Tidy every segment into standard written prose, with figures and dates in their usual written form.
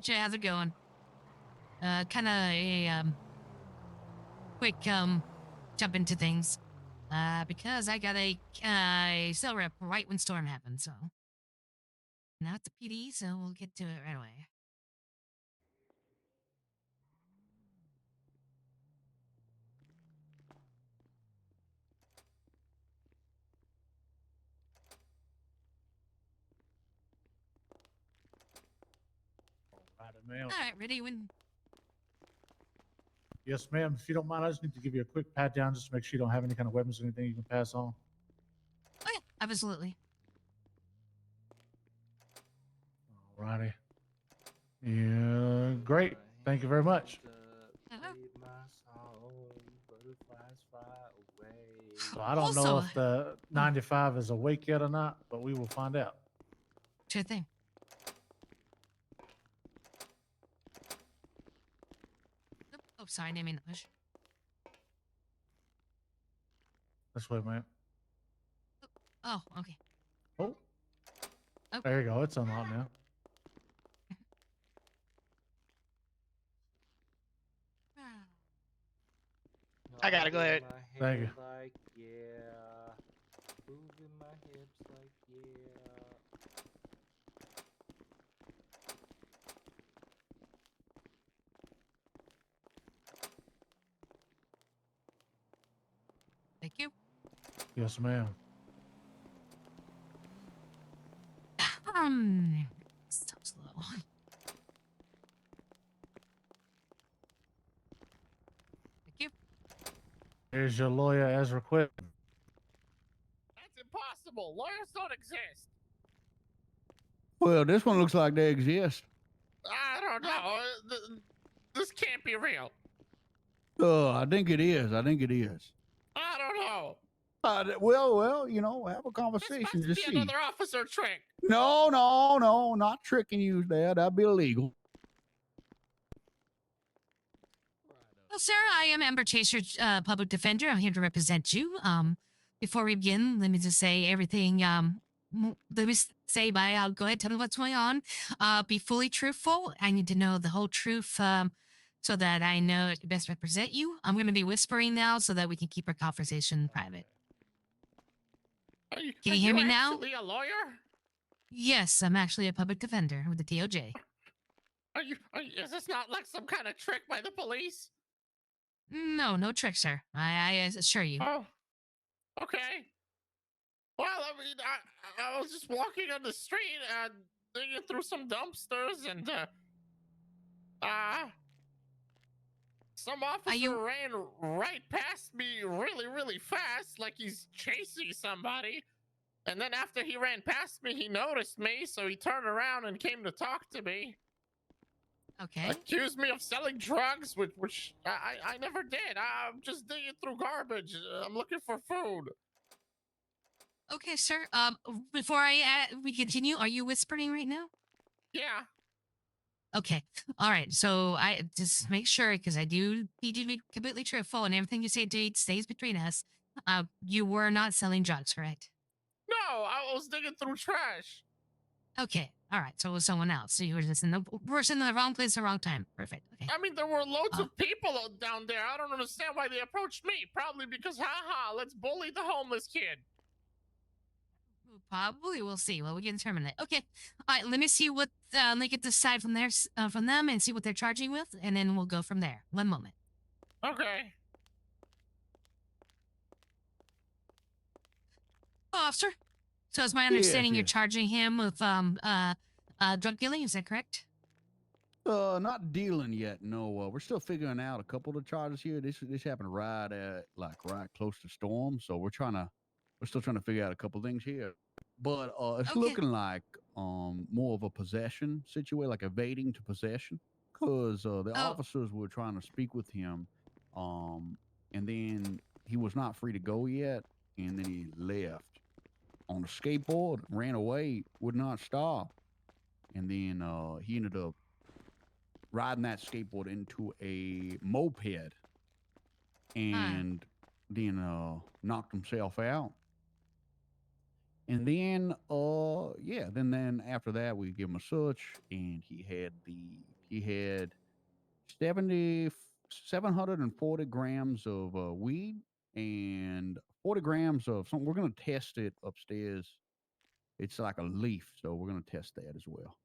Hey, how's it going? Kind of a quick jump into things. Because I got a cell rep right when storm happened, so now it's a PD, so we'll get to it right away. Right, ma'am. All right, ready when? Yes, ma'am. If you don't mind, I just need to give you a quick pat down just to make sure you don't have any kind of weapons or anything you can pass on. Oh yeah, absolutely. Alrighty. Yeah, great. Thank you very much. So I don't know Also, if the 95 is awake yet or not, but we will find out. sure thing. Oh, sorry, didn't mean to push. This way, ma'am. Oh, okay. Oh, Oh. there you go. It's unlocked now. I gotta go ahead. Thank you. Like, yeah. Moving my hips like, yeah. Thank you. Yes, ma'am. So slow. Thank you. Here's your lawyer as requested. That's impossible. Lawyers don't exist. Well, this one looks like they exist. I don't know. This can't be real. I think it is. I think it is. I don't know. Well, you know, have a This conversation must to be see. another officer trick. No, not tricking you there. That'd be illegal. Well, Sarah, I am Amber Chaser, public defender. I'm here to represent you. Before we begin, let me just say everything. Let me say, go ahead, tell me what's going on. Be fully truthful. I need to know the whole truth, so that I know to best represent you. I'm going to be whispering now, so that we can keep our conversation private. Can you hear me now? Actually a lawyer? Yes, I'm actually a public defender with the DOJ. Is this not like some kind of trick by the police? No trick, sir. I assure you. Oh, okay. Well, I mean, I was just walking on the street and digging through some dumpsters, and some officer ran right past me really fast, like he's chasing somebody. And then after he ran past me, he noticed me, so he turned around and came to talk to me. Okay. Accused me of selling drugs, which I never did. I'm just digging through garbage. I'm looking for food. Okay, sir. Before we continue, are you whispering right now? Yeah. Okay. All right. So I just make sure, because I do need you to be completely truthful, and everything you say stays between us. You were not selling drugs, correct? No, I was digging through trash. Okay. All right. So it was someone else. So you were just in the wrong place, the wrong time. Perfect. Okay. I mean, there were loads of people down there. I don't understand why they approached me. Probably because, haha, let's bully the homeless kid. Probably we'll see. Well, we can determine it. Okay. All right. Let me see what let me get this side from from them and see what they're charging with, and then we'll go from there. One moment. Okay. Oh, officer. So it's my understanding you're charging him with drug dealing. Is that correct? Not dealing yet. No, we're still figuring out a couple of the charges here. This happened right right close to storm, so we're still trying to figure out a couple things here. But it's looking like more of a possession situation, like evading to possession, because the officers were trying to speak with him, and then he was not free to go yet, and then he left on a skateboard, ran away, would not stop, and then he ended up riding that skateboard into a moped and then knocked himself out. And then, yeah, then after that, we give him a search, and he had 70 740 grams of weed and 40 grams of something. We're gonna test it upstairs. It's like a leaf, so we're gonna test that as well.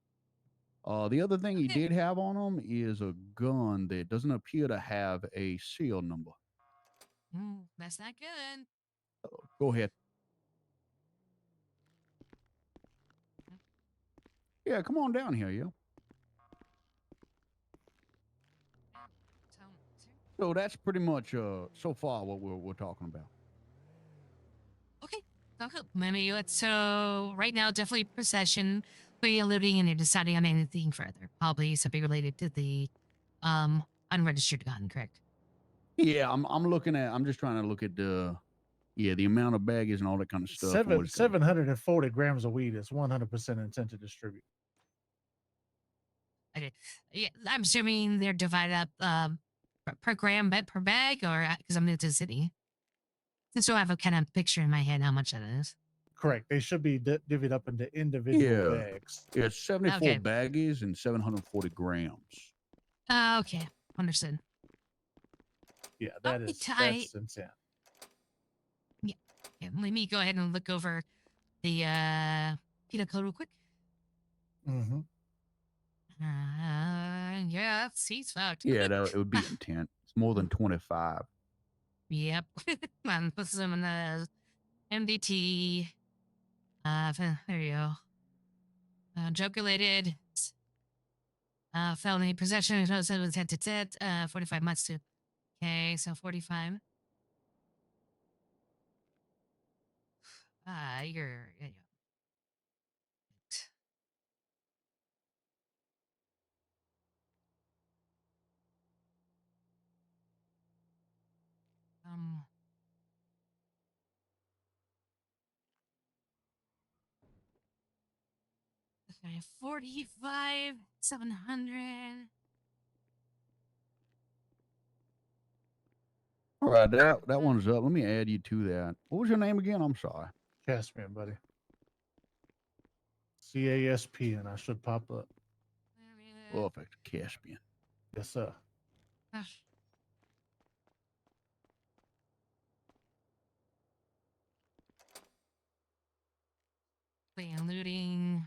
The other thing he Okay. did have on him is a gun that doesn't appear to have a serial number. That's not good. Go ahead. Yeah, come on down here, yo. So, So that's pretty much so far what we're talking about. okay. Okay. Maybe so right now, definitely possession, pre-eluding, and you're deciding on anything further. Probably something related to the unregistered gun, correct? Yeah, I'm just trying to look at the amount of baggage and all that kind of stuff and what it's gonna 740 grams of weed is 100% intent to distribute. Okay. Yeah, I'm assuming they're divided up per gram, per bag, or because I'm new to the city. Just so I have a kind of picture in my head how much that is. Correct. They should be divvied up into individual Yeah. bags. Yeah, it's 74 Okay. baggies and 740 grams. Okay. Understood. Yeah, that Okay, is tight. that's intent. Yeah, let me go ahead and look over the penal code real quick. Mm-hmm. Yeah, he's fucked. Yeah, it would be intent. It's more than 25. Yep. Man, puts them in the MDT. There you go. Joke related. Felony possession. With intent to debt. 45 months to. Okay, so 45. You're. Yeah. Um. Okay, 45, 700. All right, that one's up. Let me add you to that. What was your name again? I'm sorry. Caspian, buddy. CASP, and I should pop up. Perfect. Caspian. Yes, sir. Playing looting.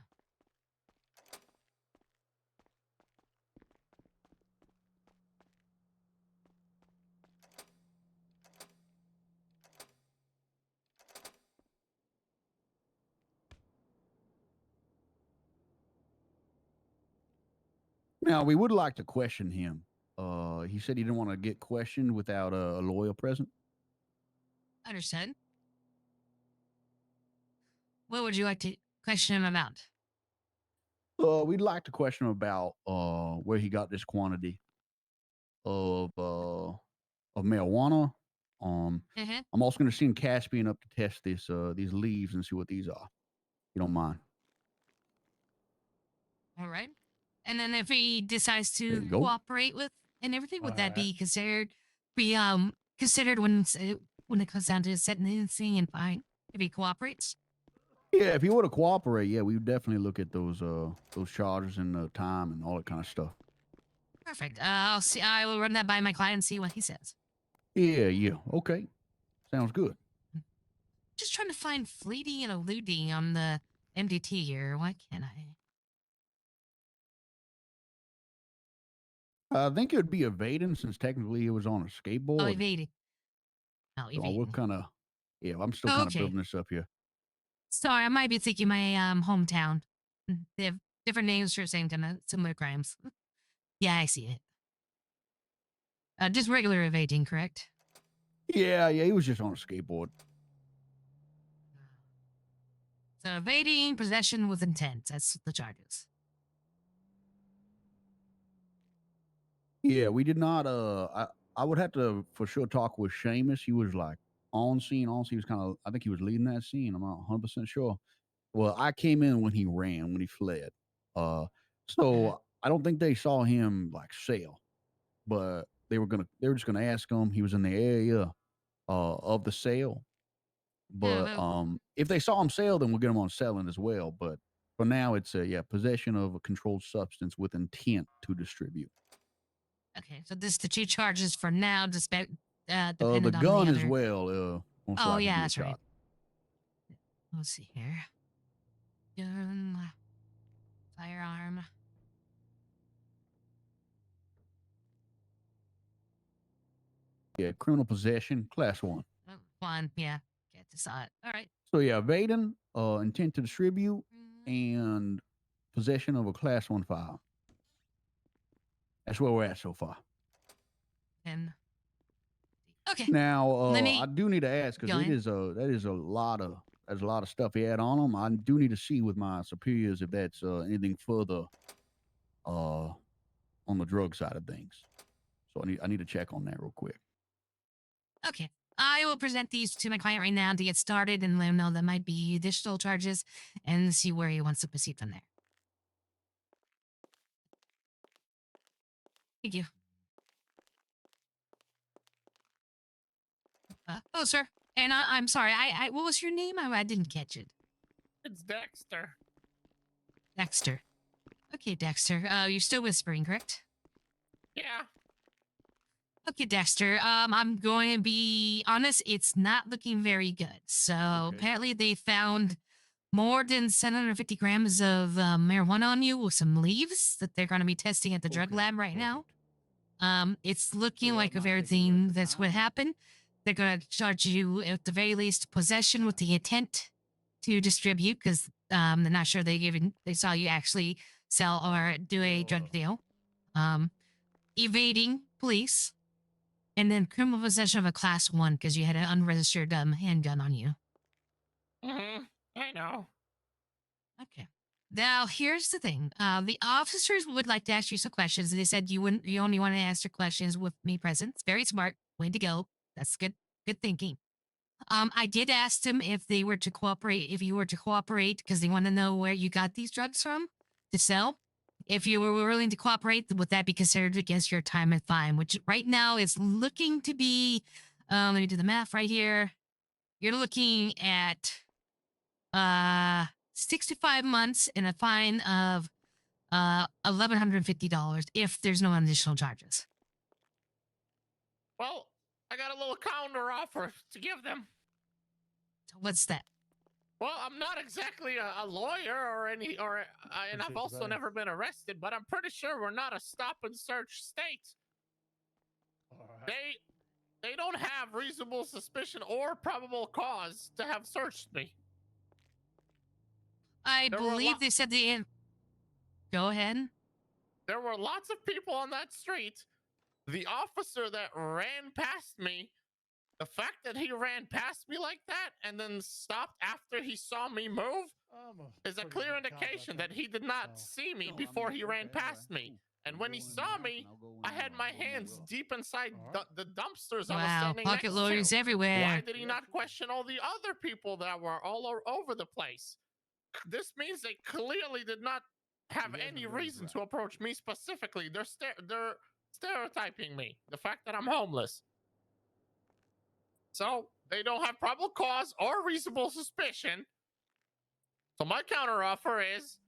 Now, we would like to question him. He said he didn't want to get questioned without a lawyer present. Understood. What would you like to question him about? We'd like to question him about where he got this quantity of marijuana. Uh-huh. I'm also going to send Caspian up to test these leaves and see what these are. You don't mind? All right. And then if he decides There to you go. cooperate with and everything, would that Alright. be considered when it comes down to sentencing and fine if he cooperates? Yeah, if he were to cooperate, yeah, we would definitely look at those charges and the time and all that kind of stuff. Perfect. I'll see. I will run that by my client and see what he says. Yeah. Okay. Sounds good. Just trying to find fleeting and eluding on the MDT here. Why can't I? I think it would be evading since technically he was on a Oh, skateboard. evading. Oh, So we're evading. kind of, yeah, I'm still Oh, kind of okay. building this up here. Sorry, I might be thinking my hometown. They have different names for the same kind of similar crimes. Yeah, I see it. Just regular evading, correct? Yeah, he was just on a skateboard. So evading, possession with intent. That's the charges. Yeah, we did not. I would have to for sure talk with Seamus. He was like on scene. He was kind of. I think he was leading that scene. I'm not 100% sure. Well, I came in when he ran, when he fled. So I don't think they saw him like sail, but they were just gonna ask him. He was in the area of the sale, But if they saw him sell, then we'll get him on selling as well. But for now, it's possession of a controlled substance with intent to distribute. Okay, so this is the 2 charges for now, The dependent on gun the as other. well. Most Oh, likely yeah, be a that's right. shot. Let's see here. Gun, firearm. Yeah, criminal possession, class 1. Oh, 1, yeah. Get this out. All right. So yeah, evading, intent to distribute, Mm, and possession of a class 1 file. That's where we're at so far. And okay, Now, let I me do need to ask because go ahead. there's a lot of stuff he had on him. I do need to see with my superiors if that's anything further on the drug side of things. So I need to check on that real quick. Okay. I will present these to my client right now to get started and let him know there might be additional charges and see where he wants to proceed from there. Thank you. Oh, sir. And I'm sorry. I what was your name? I didn't catch it. It's Dexter. Dexter. Okay, Dexter. You're still whispering, correct? Yeah. Okay, Dexter. I'm going to be honest. It's not looking very good. So Okay. apparently they found more than 750 grams of marijuana on you with some leaves that they're going to be testing at the drug Okay, lab right now. perfect. It's looking So that like of might take a everything lesser that's what time. happened. They're going to charge you at the very least possession with the intent to distribute because they're not sure they saw you actually sell or do a drug deal. Evading police, and then criminal possession of a class 1 because you had an unregistered handgun on you. I know. Okay. Now here's the thing. The officers would like to ask you some questions. They said you only want to answer questions with me present. It's very smart. Way to go. That's good thinking. I did ask them if they were to cooperate, if you were to cooperate, because they want to know where you got these drugs from to sell. If you were willing to cooperate, would that be considered against your time and fine? Which right now is looking to be, let me do the math right here. You're looking at 65 months and a fine of $1,150 if there's no additional charges. Well, I got a little counter offer to give them. So what's that? Well, I'm not exactly a lawyer and I've Appreciate you, also buddy. never been arrested, but I'm pretty sure we're not a stop and search state. All right. They don't have reasonable suspicion or probable cause to have searched me. I There were believe they said they. Go ahead. There were lots of people on that street. The officer that ran past me, the fact that he ran past me like that and then stopped after he saw me move is a clear indication that he did not see me before he ran past me. And when he saw me, I had my hands deep inside the dumpsters I was Wow, standing pocket next lawyers to. everywhere. Why did he not question all the other people that were all over the place? This means they clearly did not have any reason to approach me specifically. They're stereotyping me. The fact that I'm homeless. So they don't have probable cause or reasonable suspicion. So my counteroffer is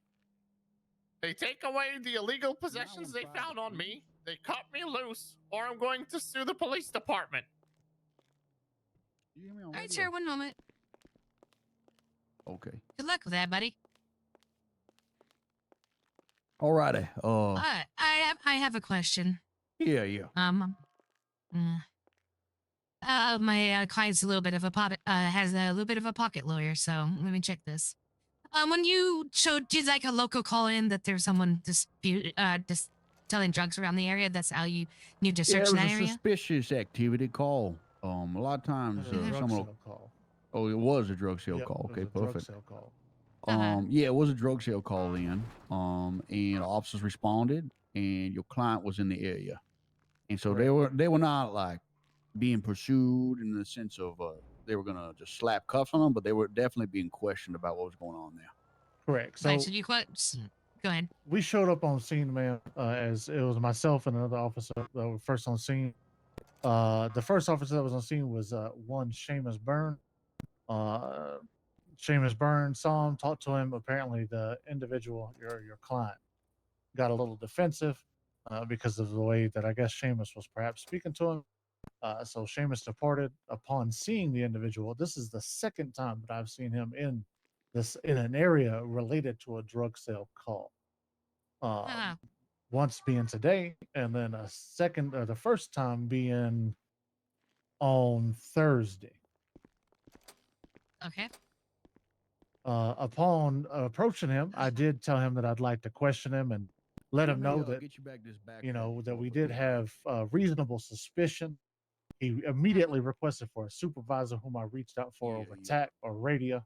they take away the illegal possessions they found on me, they cut me loose, or I'm going to sue the police department. You hear me on All right, radio? sir. One moment. Okay. Good luck with that, buddy. All righty. I have a question. Yeah. My client's a little bit of a has a little bit of a pocket lawyer, so let me check this. When you did like a local call in that there's someone selling drugs around the area, that's how you need to Yeah, search it was that a area? suspicious activity call. A lot of times Drug someone. sale call. Oh, it was a drug sale Yep, call. it Okay, was a drug perfect. sale call. Yeah, it was a drug sale call in. And officers responded, and your client was in the area, and so Correct. they were not like being pursued in the sense of they were gonna just slap cuffs on them, but they were definitely being questioned about what was going on there. Correct. Right, So so go ahead. we showed up on scene, man, as it was myself and another officer that were first on scene. The first officer that was on scene was one Seamus Byrne. Seamus Burns saw him, talked to him. Apparently, the individual, your client, got a little defensive because of the way that I guess Seamus was perhaps speaking to him. So Seamus departed upon seeing the individual. This is the second time that I've seen him in an area related to a drug sale call. Oh, Once being today, and then a second, or the first time being on Thursday. okay. Upon approaching him, I did tell him that I'd like to question him and let him know that get you back this backpack that we over did here. have reasonable suspicion. He immediately requested for a supervisor whom I reached out for over TAC or radio.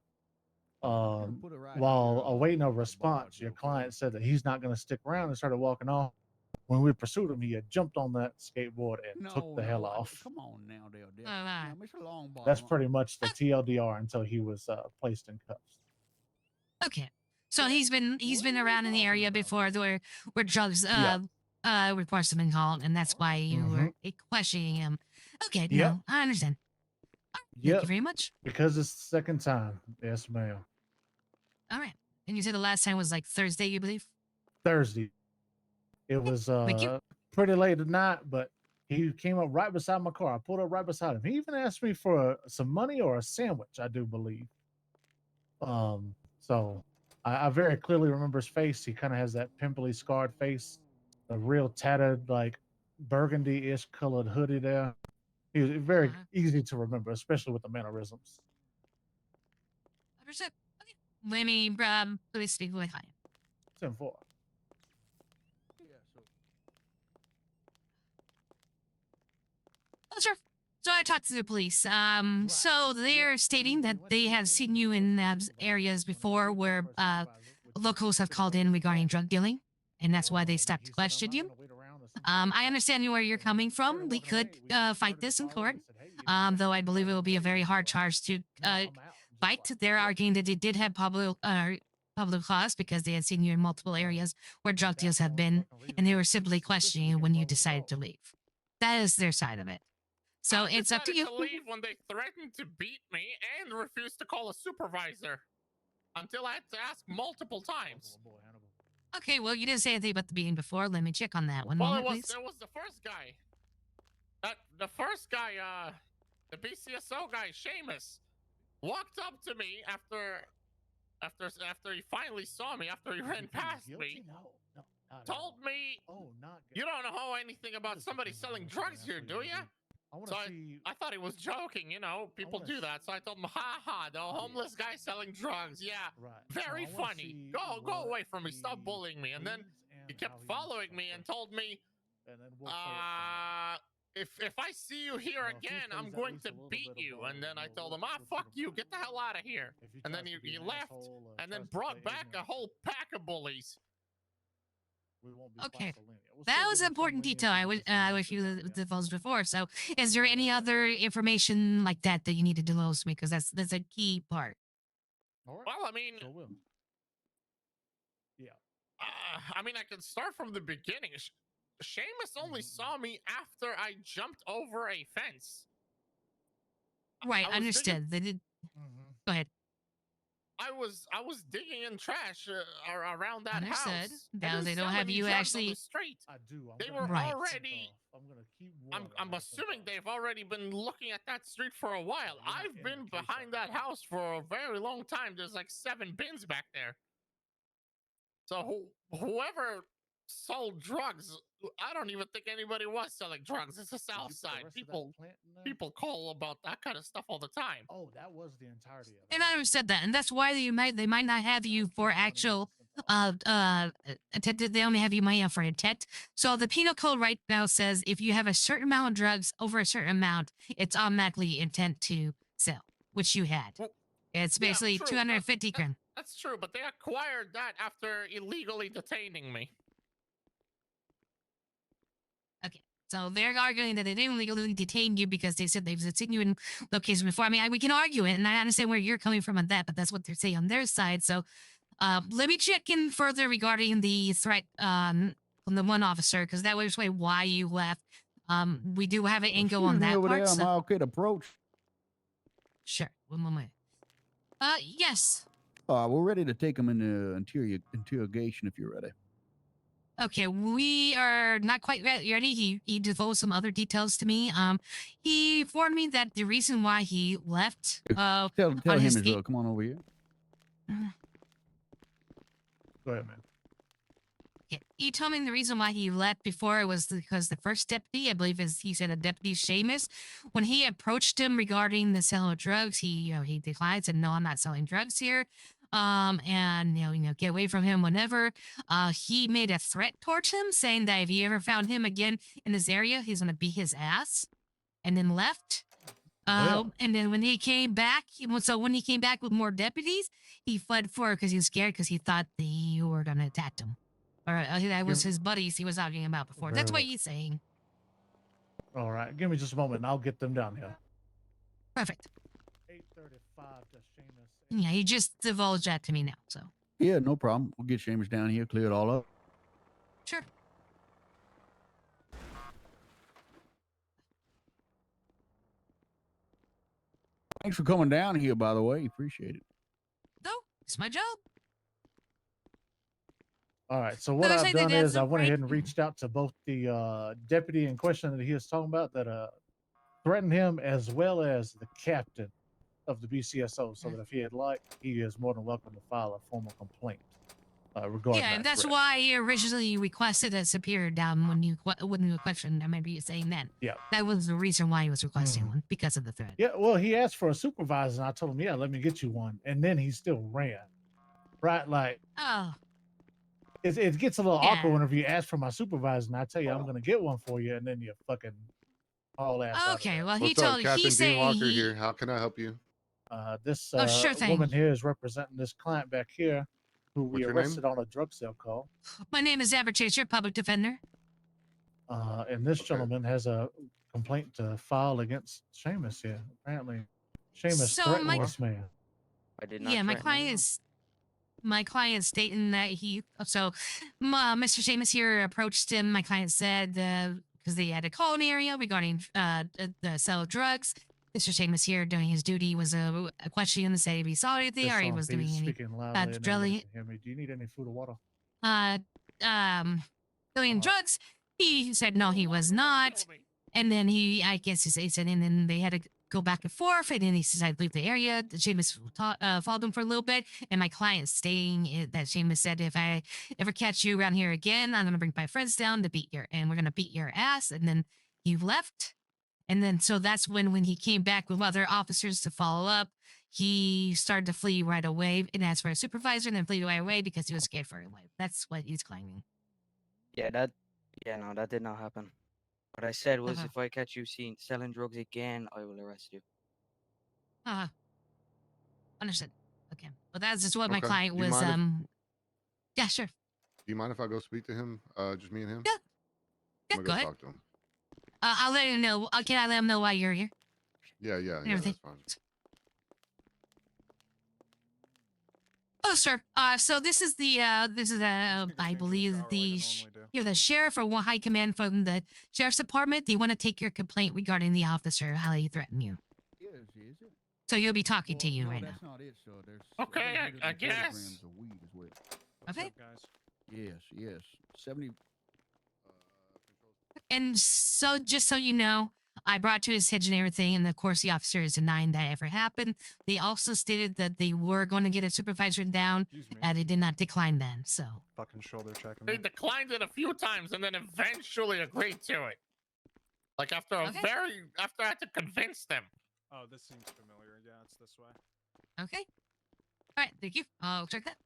Put it right While here, awaiting a by the response, barge, your okay? client said that he's not going to stick around and started walking off. When we pursued him, he had jumped on that skateboard and took the hell off. Come on now, Dale. Oh, my. Now, Mr. Longbottom. That's pretty much the TLDR until he was placed in cuffs. Okay. So he's been What are you around in the talking area about, before bro? where drugs reports have been called, and that's why you were questioning him. Okay, Yep. no, I understand. Thank Yep. you very much. Because it's the second time. Yes, ma'am. All right. And you said the last time was like Thursday, you believe? Thursday. It was Thank you. pretty late at night, but he came up right beside my car. I pulled up right beside him. He even asked me for some money or a sandwich, I do believe. So I very clearly remember his face. He kind of has that pimply, scarred face, a real tattered, like burgundy-ish colored hoodie there. He was very easy to remember, especially with the mannerisms. Understood. Okay. Let me please speak with client. 10-4. Yeah, so Oh, sure. So I talked to the police. So they're stating that they have seen you in areas before where locals have called in regarding drug dealing, and that's why they stopped to question you. I understand where you're coming from. We could fight this in court, though I believe it will be a very hard charge to fight. They're arguing that they did have public cause because they had seen you in multiple areas where drug deals have been, and they were simply questioning you when you decided to leave. That is their side of it. So I it's up to you. decided to leave when they threatened to beat me and refused to call a supervisor until I had to ask multiple times. Okay, well, you didn't say anything about the beating before. Let me check on that. One Well, moment, it was please. the first guy. The first guy, the BCSO guy, Seamus, walked up to me after he finally saw me, after he ran past me, told me, "You don't know anything about somebody selling drugs here, do you?" So I thought he was joking, people do that. So I told him, "Ha ha, the homeless guy selling drugs. Yeah, very funny. Go away from me. Stop bullying me." And then he kept following me and told me, if I see you here again, I'm going to beat you. And then I told him, fuck you, get the hell out of here. And then he left and then brought back a whole pack of bullies. Okay, that was an important detail. I wish you divulged before. So, is there any other information like that that you need to divulge to me? Because that's a key part. Well, I mean, I can start from the beginning. Seamus only saw me after I jumped over a fence. Right, understood. They did. Go ahead. I was digging in trash around that Understood. house. Now they don't have you actually. The street. I do. They were Right. already. I'm gonna keep. I'm assuming they've already been looking at that street for a while. I've been behind that house for a very long time. There's like 7 bins back there. So whoever sold drugs, I don't even think anybody was selling drugs. It's the South Side. People call about that kind of stuff all the time. Oh, that was the entirety of it. And I understood that, and that's why they might not have you for actual they only have you for intent. So the penal code right now says if you have a certain amount of drugs over a certain amount, it's automatically intent to sell, which you had. Well, it's basically 250 grand. That's true, but they acquired that after illegally detaining me. Okay, so they're arguing that they didn't legally detain you because they said they've seen you in locations before. I mean, we can argue it, and I understand where you're coming from on that, but that's what they're saying on their side. So let me check in further regarding the threat from the one officer, because that was why you left. We do have an angle on that part. I'm okay to approach. Sure, one moment. Yes. We're ready to take him into interrogation if you're ready. Okay, we are not quite ready. He divulged some other details to me. He informed me that the reason why he left Tell on him his as well. Come on over here. Go ahead, man. Yeah, he told me the reason why he left before was because the first deputy, I believe, is he said a deputy Seamus, when he approached him regarding the sale of drugs, he declined, said, "No, I'm not selling drugs here." And get away from him whenever. He made a threat towards him, saying that if he ever found him again in this area, he's gonna beat his ass, and then left. Well. And then when he came back, when he came back with more deputies, he fled for because he was scared because he thought they were gonna attack him. Or that was his buddies he was talking about before. That's what Very he's saying. All right, give me just a moment, and I'll get them down here. Perfect. 8:35 to Seamus. Yeah, he just divulged that to me now. So Yeah, no problem. We'll get Seamus down here, clear it all up. sure. Thanks for coming down here, by the way. Appreciate it. No, it's my job. All right, so what There's I've like the done devs is I of went ahead right- and reached out to both the deputy in question that he was talking about that threatened him, as well as the captain of the BCSO, so that if he had liked, he is more than welcome to file a formal complaint regarding Yeah, that and that's threat. why he originally requested a superior down when you questioned. I remember you saying then. Yeah. That was the reason why he was requesting one because of the threat. Yeah, well, he asked for a supervisor, and I told him, yeah, let me get you one. And then he still ran. Right? Like, Oh, it gets a little Yeah. awkward whenever you ask for my supervisor, and I tell you I'm going to get one for you, and then you fucking haul ass out of okay. there. Well, he What's up, told Captain he's Dean saying Walker he. here. How can I help you? This Oh, sure thing. woman here is representing this client back here, who we What's your name? arrested on a drug sale call. My name is Amber Chaser, public defender. And this Okay. gentleman has a complaint to file against Seamus here. Apparently, Seamus So threatened my- this man. I did not. Yeah, my threaten client anyone. is. My client stating that Mr. Seamus here approached him. My client said because they had a call in the area regarding the sale of drugs. Mr. Seamus here doing his duty was a question to say if he saw anything This or he song, was he's doing any speaking loudly and everybody drilling can hear me. Do you need any food or water? doing drugs. He said no, he was not. And then I guess he said, and then they had to go back and forth, and then he decided to leave the area. Seamus followed him for a little bit, and my client that Seamus said, if I ever catch you around here again, I'm gonna bring my friends down to we're gonna beat your ass. And then he left, and then so that's when he came back with other officers to follow up. He started to flee right away and asked for a supervisor, and then flee right away because he was scared for his life. That's what he's claiming. Yeah, no, that did not happen. What I said was, Uh-huh. if I catch you selling drugs again, I will arrest you. Understood. Okay, well that's just what my Okay. client Do you was. mind Yeah, sure. Do you mind if I go speak to him? Just me and him? Yeah. Yeah, I'm go gonna ahead. go talk to him. I'll let him know. Can I let him know why you're here? Yeah, Everything. that's fine. Oh, sir. So this is I believe you're the sheriff or one high command from the sheriff's department. They want to take your complaint regarding the officer, how he threatened you. Yes, is it? So you'll be talking to you no, right that's now. not it, sir. There's Okay, I 740 guess. grams of weed as well. Okay. Yes. 70. And so, just so you know, I brought to his attention everything, and of course, the officer is denying that ever happened. They also stated that they were going to get a supervisor down, and they did not decline then. So, Fucking shoulder checking They me. declined it a few times and then eventually agreed to it. Like after Okay. after I had to convince them. Oh, this seems familiar. Yeah, it's this way. okay. All right, thank you. I'll check that.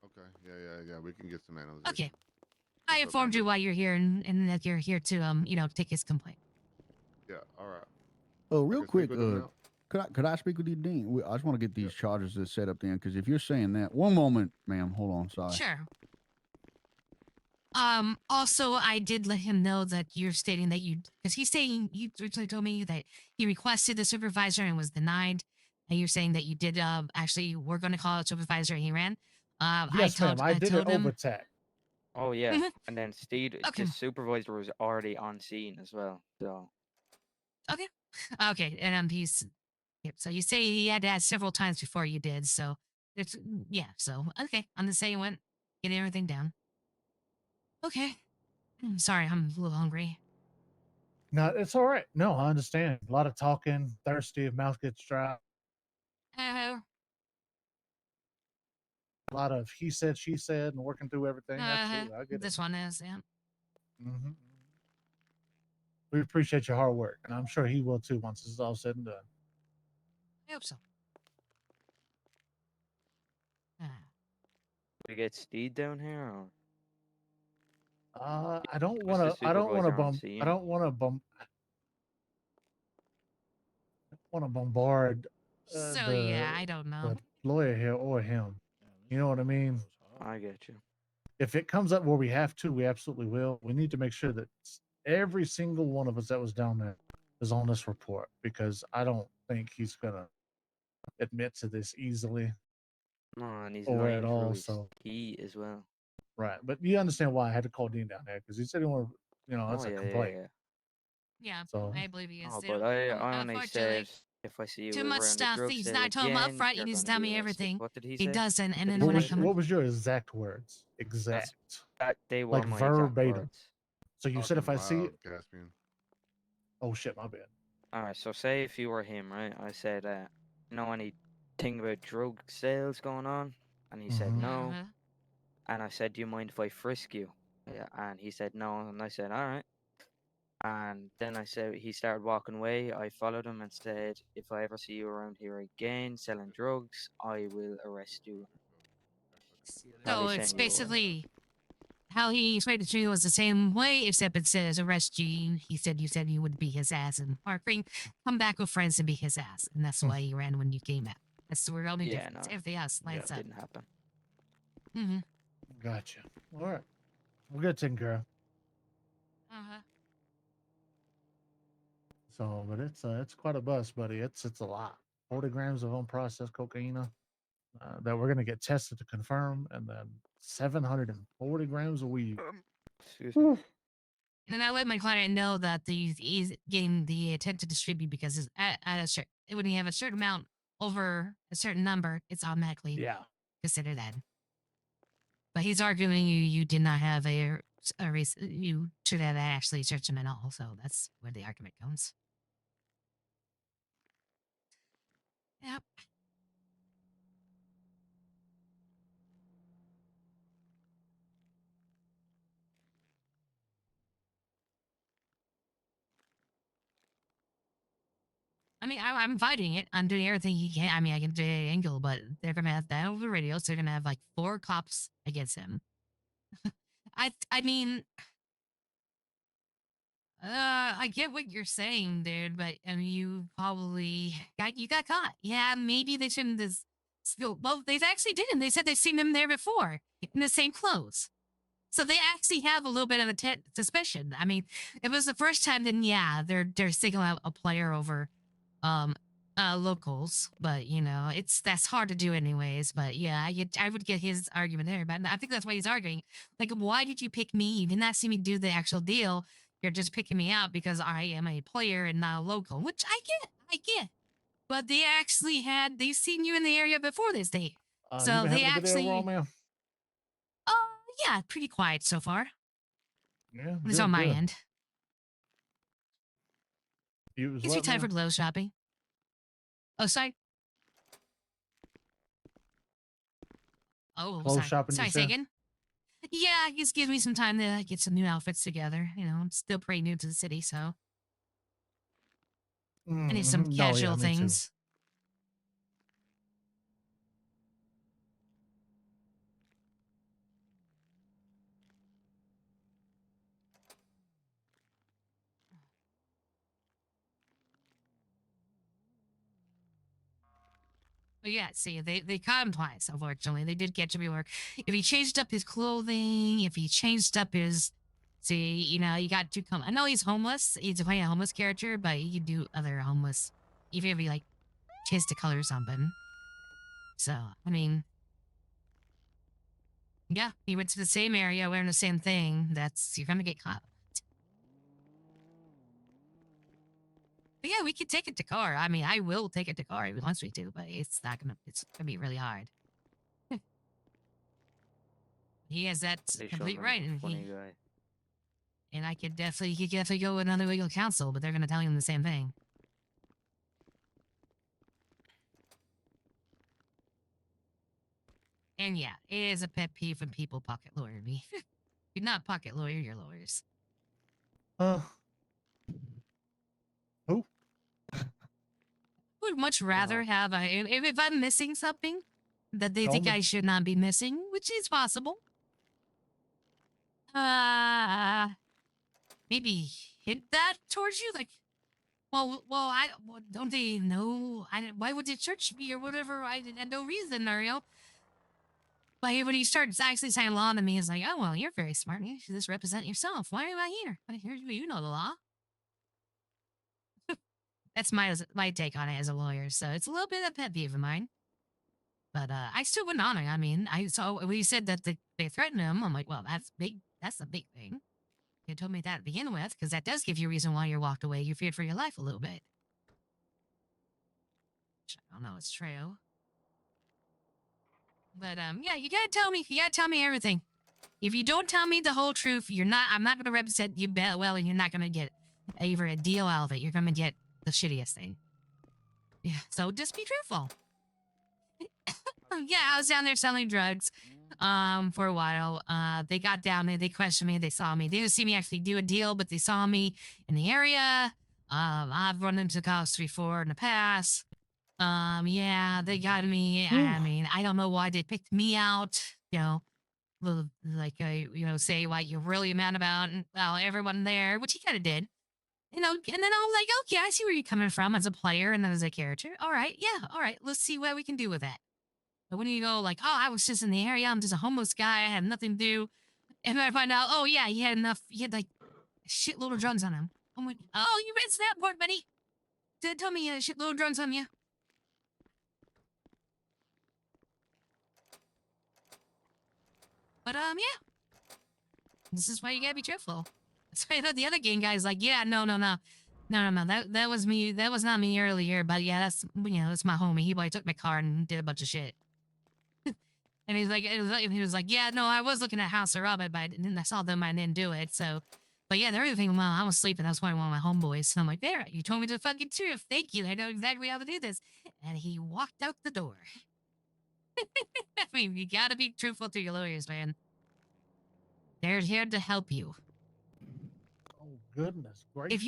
Okay. Yeah. We can get some analysis. Okay. I What's up, informed you Amber? why you're here, and that you're here to take his complaint. Yeah. All right. Oh, I real can speak quick, with him now? could I speak with you, Dean? I just want to get these charges set up then, because if you're saying that, one moment, ma'am, hold on, sorry. Sure. Also, I did let him know that you're stating that because he's saying, you originally told me that he requested the supervisor and was denied. And you're saying that you did, actually were going to call a supervisor and he ran. Yes, ma'am. I did it told him, over tech. Oh yeah, Mhm. and then Steve, Okay. the supervisor was already on scene as well. So okay. And he Yep. So you say he had to ask several times before you did. So it's yeah. So okay, on the say you went getting everything down. Okay. Sorry, I'm a little hungry. No, it's all right. No, I understand. A lot of talking, thirsty, mouth gets dry. Uh, A lot of he said, she said, and working through everything. Absolutely, I get it. this one is yeah. Hmm. We appreciate your hard work, and I'm sure he will too once this is all said and done. I hope so. Ah. We get Steed down here, or I don't who's want the to. I don't want to supervisor on bump. I scene? don't want to bump. Want to bombard So yeah, the I don't know. lawyer here or him. You know what I mean? I get you. If it comes up where we have to, we absolutely will. We need to make sure that every single one of us that was down there is on this report because I don't think he's gonna admit to this easily No, and he's or at lying through all. his So teeth as well. right, but you understand why I had to call Dean down there because he said he wanted, that's Oh a yeah, yeah, complaint. yeah. Yeah, So I believe he is. Oh, They but don't, I only unfortunately, said if I see you too much around the stuff. drug He's sale not told him up again, front. He you're needs to gonna tell be me arrested. everything. What did he He say? doesn't, and What then did he when I say? come, what was your exact words? Exact, They were like my exact verbatim. words. So you said if Talking I see, loud, Caspian. oh shit, my bad. All right, so say if you were him, right? I said, know anything about drug sales going on? And he said Mhm. no. And I said, do you mind if I frisk you? Yeah, and he said no. And I said, all right. And then I said, he started walking away. I followed him and said, if I ever see you around here again selling drugs, I will arrest you. How so he it's saying you were? basically how he explained it to you was the same way, except it says arrest you. He said you said you would be his ass and Parkering, come back with friends and be his ass, and that's why he ran when you came out. That's the only Yeah, difference. no, Everything else lines up. didn't happen. Mm-hmm. Gotcha. All right, we'll get taken care of. Uh-huh. So, but it's quite a bust, buddy. It's a lot. 40 grams of unprocessed cocaine that we're gonna get tested to confirm, and then 740 grams of weed. Excuse me. And I let my client know that he's getting the intent to distribute because it's at a when you have a certain amount over a certain number, it's automatically Yeah. considered that. But he's arguing you did not have a race. You should have actually searched him at all. So that's where the argument comes. Yep. I mean, I'm fighting it. I'm doing everything he can. I mean, I can do an angle, but they're gonna have that over the radio. So they're gonna have like 4 cops against him. I mean, I get what you're saying, dude, but I mean, you got caught. Yeah, maybe they shouldn't have. Well, they actually didn't. They said they've seen him there before in the same clothes. So they actually have a little bit of a suspicion. I mean, if it was the first time, then yeah, they're singling out a player over um locals. But that's hard to do anyways. But yeah, I would get his argument there. But I think that's why he's arguing. Like, why did you pick me? You did not see me do the actual deal. You're just picking me out because I am a player and not a local, which I get. But they've seen you in the area before this day. You So been they having a good day overall, actually, man? yeah, pretty quiet so far. Yeah, At least on my good. end. You as Gives me well, time for man? clothes shopping. Oh, sorry. Oh, Clothes sorry. shopping, you Sorry, say said? again? Yeah, it just gives me some time to get some new outfits together. I'm still pretty new to the city, so I need some Mm-hmm. No, yeah, casual me too. things. But yeah, see, they caught him twice, unfortunately. They did catch him at work. If he changed up his clothing, if he changed up his. See, you got to come. I know he's homeless. He's playing a homeless character, but he can do other homeless. Even if he, like, changed the color or something. So, I mean. Yeah, he went to the same area wearing the same thing. You're gonna get caught. But yeah, we could take it to car. I mean, I will take it to car if he wants me to, but it's gonna be really hard. He has that They showed complete me right, a and funny guy. I could definitely go with another legal counsel, but they're gonna tell him the same thing. And yeah, it is a pet peeve when people pocket lawyer me. You're not pocket lawyer, you're lawyers. Who? Would much rather have if I'm missing something that they think Coleman? I should not be missing, which is possible. Maybe hint that towards you, like, don't they know? Why would they search me or whatever? I had no reason, or But when he starts actually saying law to me, it's like, oh well, you're very smart. You should just represent yourself. Why am I here? You know the law. That's my take on it as a lawyer. So it's a little bit of a pet peeve of mine. But I still wouldn't honor. I mean, I saw when he said that they threatened him. I'm like, well, that's big. That's a big thing. You told me that to begin with, because that does give you a reason why you walked away. You feared for your life a little bit. Which I don't know. It's true. But yeah, you gotta tell me. You gotta tell me everything. If you don't tell me the whole truth, I'm not gonna represent you well, and you're not gonna get either a deal out of it. You're gonna get the shittiest thing. Yeah. So just be truthful. Yeah, I was down there selling drugs for a while. They got down there, they questioned me, they saw me. They didn't see me actually do a deal, but they saw me in the area. I've run into cops before in the past. Yeah, they got me. I mean, I don't know why they picked me out, say what you're really mad about, and well, everyone there, which he kind of did. And then I was like, okay, I see where you're coming from as a player and as a character. All right, yeah, all right, let's see what we can do with that. But when you go like, oh, I was just in the area, I'm just a homeless guy, I had nothing to do, and then I find out, oh yeah, he had like a shitload of drugs on him. I'm like, oh, you read that board, buddy? Tell me a shitload of drugs on you. But yeah, this is why you gotta be truthful. That's why the other game guy's like, yeah, no. That was me. That was not me earlier. But yeah, that's my homie. He took my car and did a bunch of shit. And he was like, yeah, no, I was looking at House of Rabbit, but I saw them, I didn't do it. So, but yeah, the other thing, well, I was sleeping. That's why one of my homeboys. So I'm like, there, you told me the fucking truth. Thank you. I know exactly how to do this. And he walked out the door. I mean, you gotta be truthful to your lawyers, man. They're here to help you. Oh goodness gracious!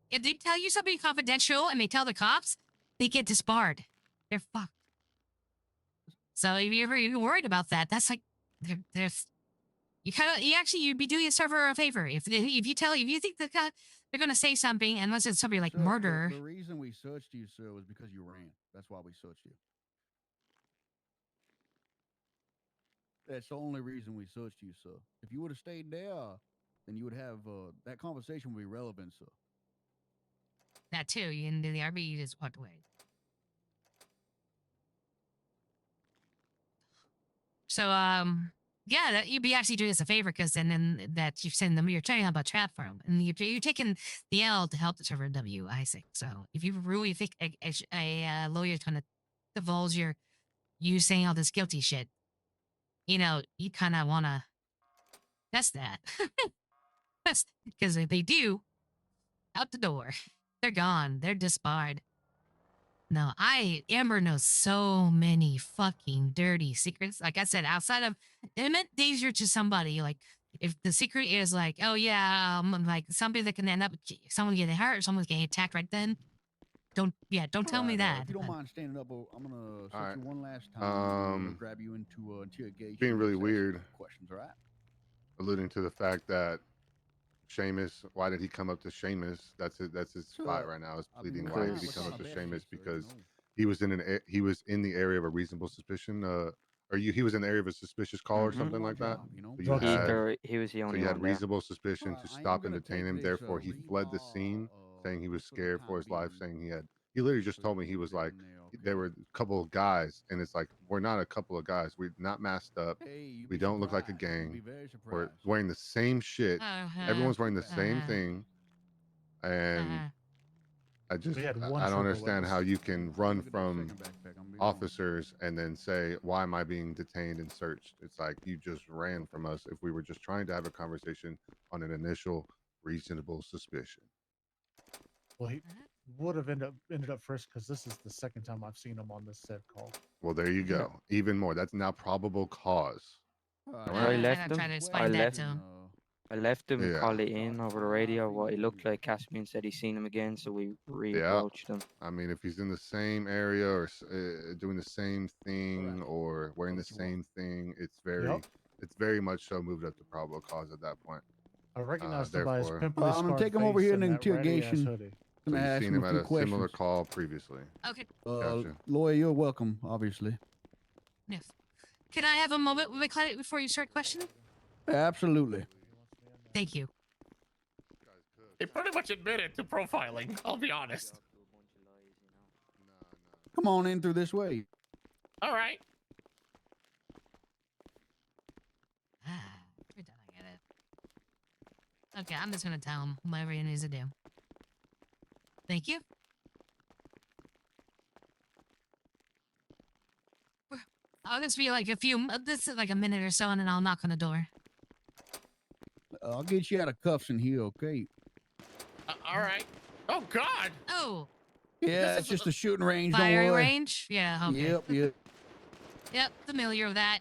If they tell you something confidential and they tell the cops, they get disbarred. They're fucked. So if you're worried about that, that's like, there's you'd be doing yourself a favor if you think they're gonna say something, unless it's something like Sir, murder. The reason we searched you, sir, was because you ran. That's why we searched you. That's the only reason we searched you, sir. If you would have stayed there, then you would have that conversation would be relevant, sir. That too, you didn't do the RB, you just walked away. So yeah, you'd be actually doing us a favor, because then that you've sent them, you're telling about trap firm, and you're taking the L to help the server W, I think. So if you really think a lawyer's gonna divulge you saying all this guilty shit, you kind of want to test that. Because if they do, out the door, they're gone, they're disbarred. No, Amber knows so many fucking dirty secrets. Like I said, outside of, it meant danger to somebody. Like, if the secret is like, oh yeah, like somebody that can end up, someone getting hurt, or someone's getting attacked right then. Don't tell me that. If you don't mind standing up, I'm gonna search right. you one last time. I'm gonna grab you into interrogation. Being really Just ask you a weird. couple questions, all right? Alluding to the fact that Seamus, why did he come up to Seamus? That's his spot right now. Is pleading why did he come up to Seamus? Because he was in the area of a reasonable suspicion. He was in the area of a suspicious call or something like that. He was the only one. So you had there. reasonable suspicion to stop and detain him. Therefore, he fled the scene, saying he was scared for his life. Saying he literally just told me he was like, there were a couple of guys, and it's like, we're not a couple of guys. We're not masked up. We don't look like a gang. We're wearing the same shit. Everyone's wearing the same thing, and I just We had one I don't trooper understand with how us. you can run Look at that from second backpack, I'm being honest. officers and then say, "Why am I being detained and searched?" It's like you just ran from us. If we were just trying to have a conversation on an initial reasonable suspicion. Well, he would have ended up first because this is the second time I've seen him on this said call. Well, there you go. Even more. That's now probable cause. Alright, Alright. I And left I'm him. trying to I explain that left. to him. I left him Yeah. call it in over the radio. What it looked like. Caspian said he's seen him again, so we Yeah. reapproached him. I mean, if he's in the same area or doing the same thing or wearing the same thing, it's very much so moved up to probable cause at that point. I recognized him by his Therefore, pimply I'm gonna scarred take him over face here in and the that ratty ass interrogation. hoodie. so Gonna you've ask seen him him a at few a questions. similar call previously. Okay. Gotcha. Lawyer, you're welcome, obviously. Yes. Can I have a moment with my client before you start questioning? Absolutely. Thank you. He pretty much admitted to profiling. I'll be honest. Come on in through this way. All right. We're done. I get it. Okay, I'm just gonna tell him whatever he needs to do. Thank you. I'll just be like this is like a minute or so, and then I'll knock on the door. I'll get you out of cuffs in here, okay? All right. Oh God. Oh, Yeah, This it's is just a shooting range. Don't firing worry. range? Yeah, okay. Yep. Yep, familiar with that.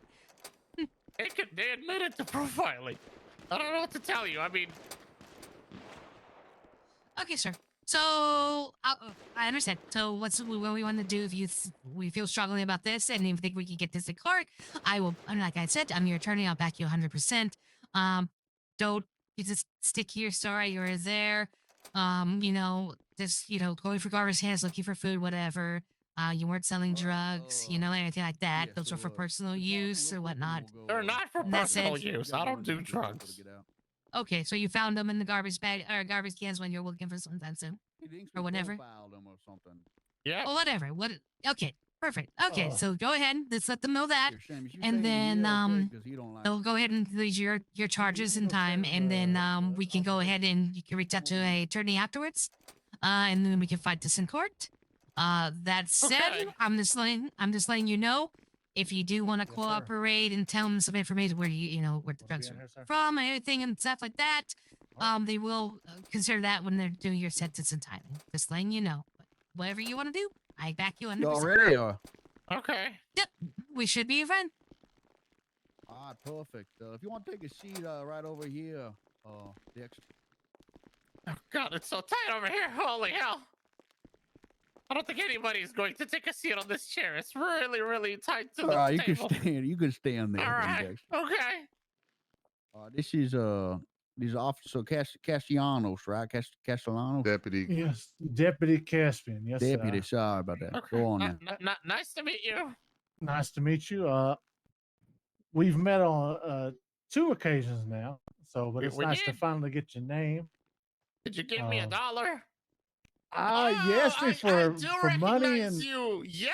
They admitted to profiling. I don't know what to tell you. I mean, Okay, sir. So I understand. So what we want to do if we feel strongly about this and you think we can get this in court, I will. And like I said, I'm your attorney. I'll back you 100%. Don't you just stick to your story. You were there. Just going for garbage cans, looking for food, whatever. You weren't selling drugs, anything like that. Yeah, Those so, are for personal the use or local whatnot. will go, they're not for That's personal it. use. I don't do drugs. Okay, so you found them in the garbage bag or garbage cans when you're looking for sometime soon. Or whatever. Them or something. Yeah. Well, whatever. Okay, perfect. Okay, Oh. so go ahead. Let's let them know that, Here, Sam, you and stay in then here, okay, 'cause he don't like they'll go ahead and lose your charges in time, and then we can go ahead and you can reach out to a attorney afterwards, and then we can fight this in court. That said, Okay. I'm just letting you know. If you do want to Yes, sir. cooperate and tell them some information where where the We'll drugs be in are here, sir. from and everything and stuff like that, Alright. they will consider that when they're doing your sentence and timing. Just letting you know. But whatever you want to do, I back you 100%. You all ready? Or? Okay. Yep, we should be fine. All right, perfect. If you want to take a seat right over here, Dexter. Oh God, it's so tight over here. Holy hell. I don't think anybody's going to take a seat on this chair. It's really, really tight to All the right, you table. can stand. You can stand there. All then, right. Dexter. Okay. This is Officer Castellanos, right? Castellanos. Deputy. Yes, Deputy Caspian. Yes, Deputy. sir. Sorry about that. Okay. Go on now. Nice to meet you. Nice to meet you. We've met on 2 occasions now, but We- it's we nice to did? finally get your name. Did you give me Um, $1? You asked me I for do money recognize and you. Yeah.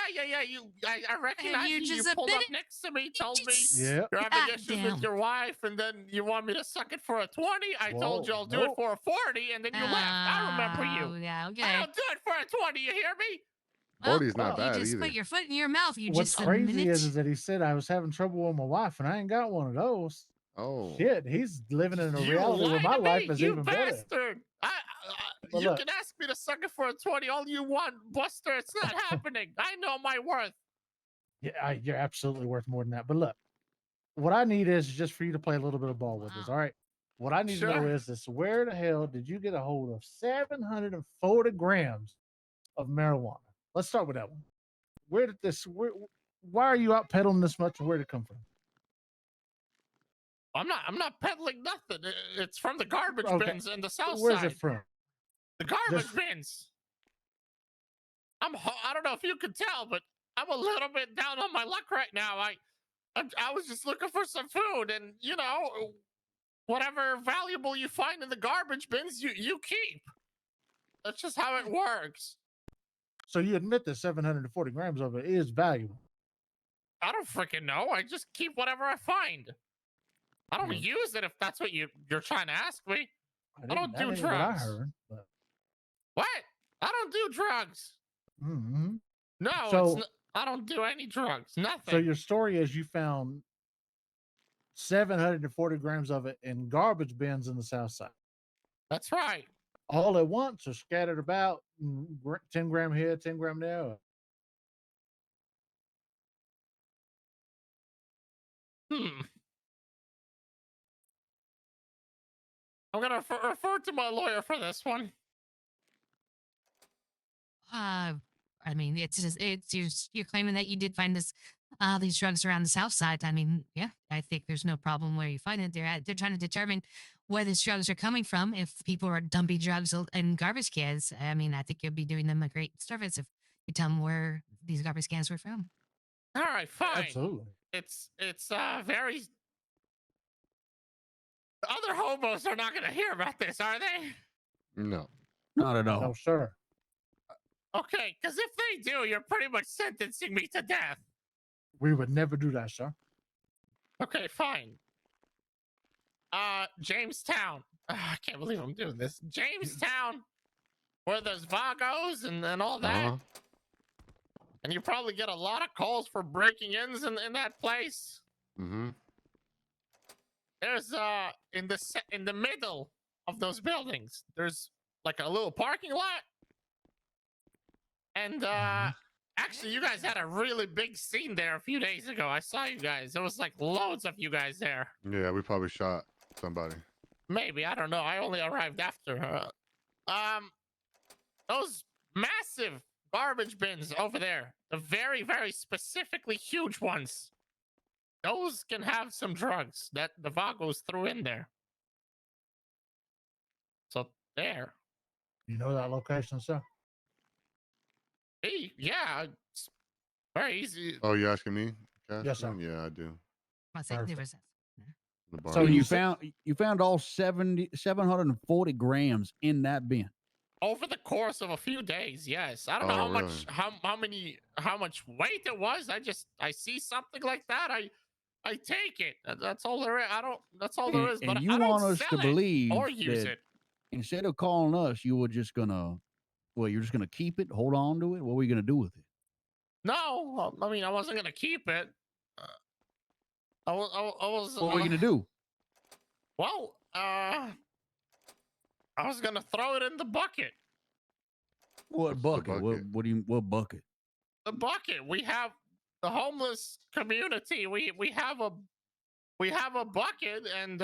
I recognize you you. just You pulled up admitted- next to me, told me yeah. you're having God issues damn. with your wife, and then you want me to suck it for a 20. I told you Whoa, I'll do it nope. for a 40, and then you left. I remember Oh, you. yeah, I okay. don't do it for a 20. You hear me? 40's not well, You bad just either. put your foot in your mouth. You What's just crazy admitted. is that he said I was having trouble with my wife, and I ain't got one of those. Oh. Shit, he's living in a You reality where lied my to life me, is you even better. bastard. But You look. can ask me to suck it for a 20 all you want, Buster. It's not happening. I know my worth. Yeah, you're absolutely worth more than that. But look, what I need is just for you to play a little bit of ball with us. Wow. All right. What I need to know Sure. is this: where the hell did you get a hold of 740 grams of marijuana? Let's start with that one. Where did this? Why are you out peddling this much, and where did it come from? I'm not peddling nothing. It's from the garbage Okay. bins in the south Where's side. it from? The garbage Just- bins. I don't know if you can tell, but I'm a little bit down on my luck right now. I was just looking for some food, and whatever valuable you find in the garbage bins, you keep. That's just how it works. So you admit that 740 grams of it is valuable. I don't freaking know. I just keep whatever I find. I don't Yeah. use it if that's what you're trying to ask me. That don't do ain't what I drugs. heard. But What? I don't do drugs. Mm-hmm. No, So, I don't do any drugs. Nothing. so your story is you found 740 grams of it in garbage bins in the South Side, That's right. all at once, or scattered about, 10 gram here, 10 gram there. Hmm. I'm gonna refer to my lawyer for this one. I mean, you're claiming that you did find these drugs around the South Side. I mean, yeah, I think there's no problem where you find it. They're trying to determine where these drugs are coming from. If people are dumping drugs in garbage cans, I mean, I think you'll be doing them a great service if you tell them where these garbage cans were from. All right, fine. Absolutely. It's very. The other hobos are not gonna hear about this, are they? No. Not at all. No, sir. Okay, because if they do, you're pretty much sentencing me to death. We would never do that, sir. Okay, fine. Jamestown. I can't believe I'm doing this. Jamestown, where there's vagos and all that. Uh-huh. And you probably get a lot of calls for breaking-ins in that place. Mm-hmm. There's in the middle of those buildings, there's like a little parking lot. And actually, you guys had a really big scene there a few days ago. I saw you guys. There was like loads of you guys there. Yeah, we probably shot somebody. Maybe, I don't know. I only arrived after. Those massive garbage bins over there, the very, very specifically huge ones. Those can have some drugs that the Vagos threw in there. So there. You know that location, sir? Hey, yeah, it's very easy. Oh, you asking me? Yes, sir. Yeah, I do. I'll say Perfect. there was that. The bar. So So you you found all 740 grams in that bin. Over the course of a few days, yes. I don't know Oh, how much how much weight it was. I see something like that. I take it. That's all there is. That's all there is. And But you I don't want us sell to it believe or use that it. instead of calling us, you were just gonna, you're just gonna keep it, hold on to it. What were you gonna do with it? No, I mean I wasn't gonna keep it. I was. What were you gonna do? Well, I was gonna throw it in the bucket. What What's the bucket? bucket? What bucket? The bucket. We have the homeless community. We have a bucket, and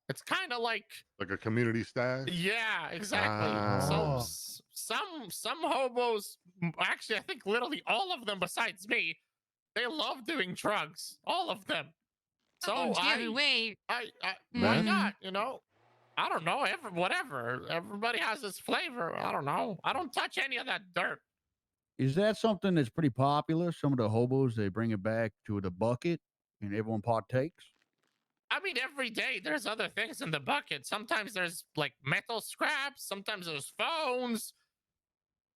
it's kind of like Like a community stash? yeah, exactly. Ah. So some hobos, actually, I think literally all of them besides me, they love doing drugs. All of them. So Oh, dear, wait. why Man. not? You know, I don't know. Whatever. Everybody has this flavor. I don't know. I don't touch any of that dirt. Is that something that's pretty popular? Some of the hobos, they bring it back to the bucket and everyone partakes. I mean, every day there's other things in the bucket. Sometimes there's like metal scraps. Sometimes there's phones.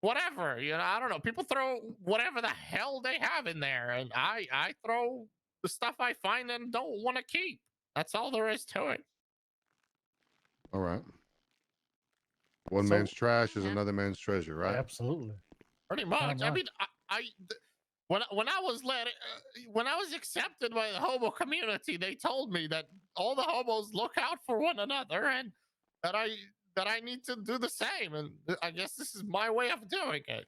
Whatever, you know, I don't know. People throw whatever the hell they have in there, and I throw the stuff I find and don't want to keep. That's all there is to it. All right. One So- man's trash is Yeah. another man's treasure, right? Absolutely. Pretty much. I much. mean, when I was when I was accepted by the hobo community, they told me that all the hobos look out for one another, and that I need to do the same. And I guess this is my way of doing it.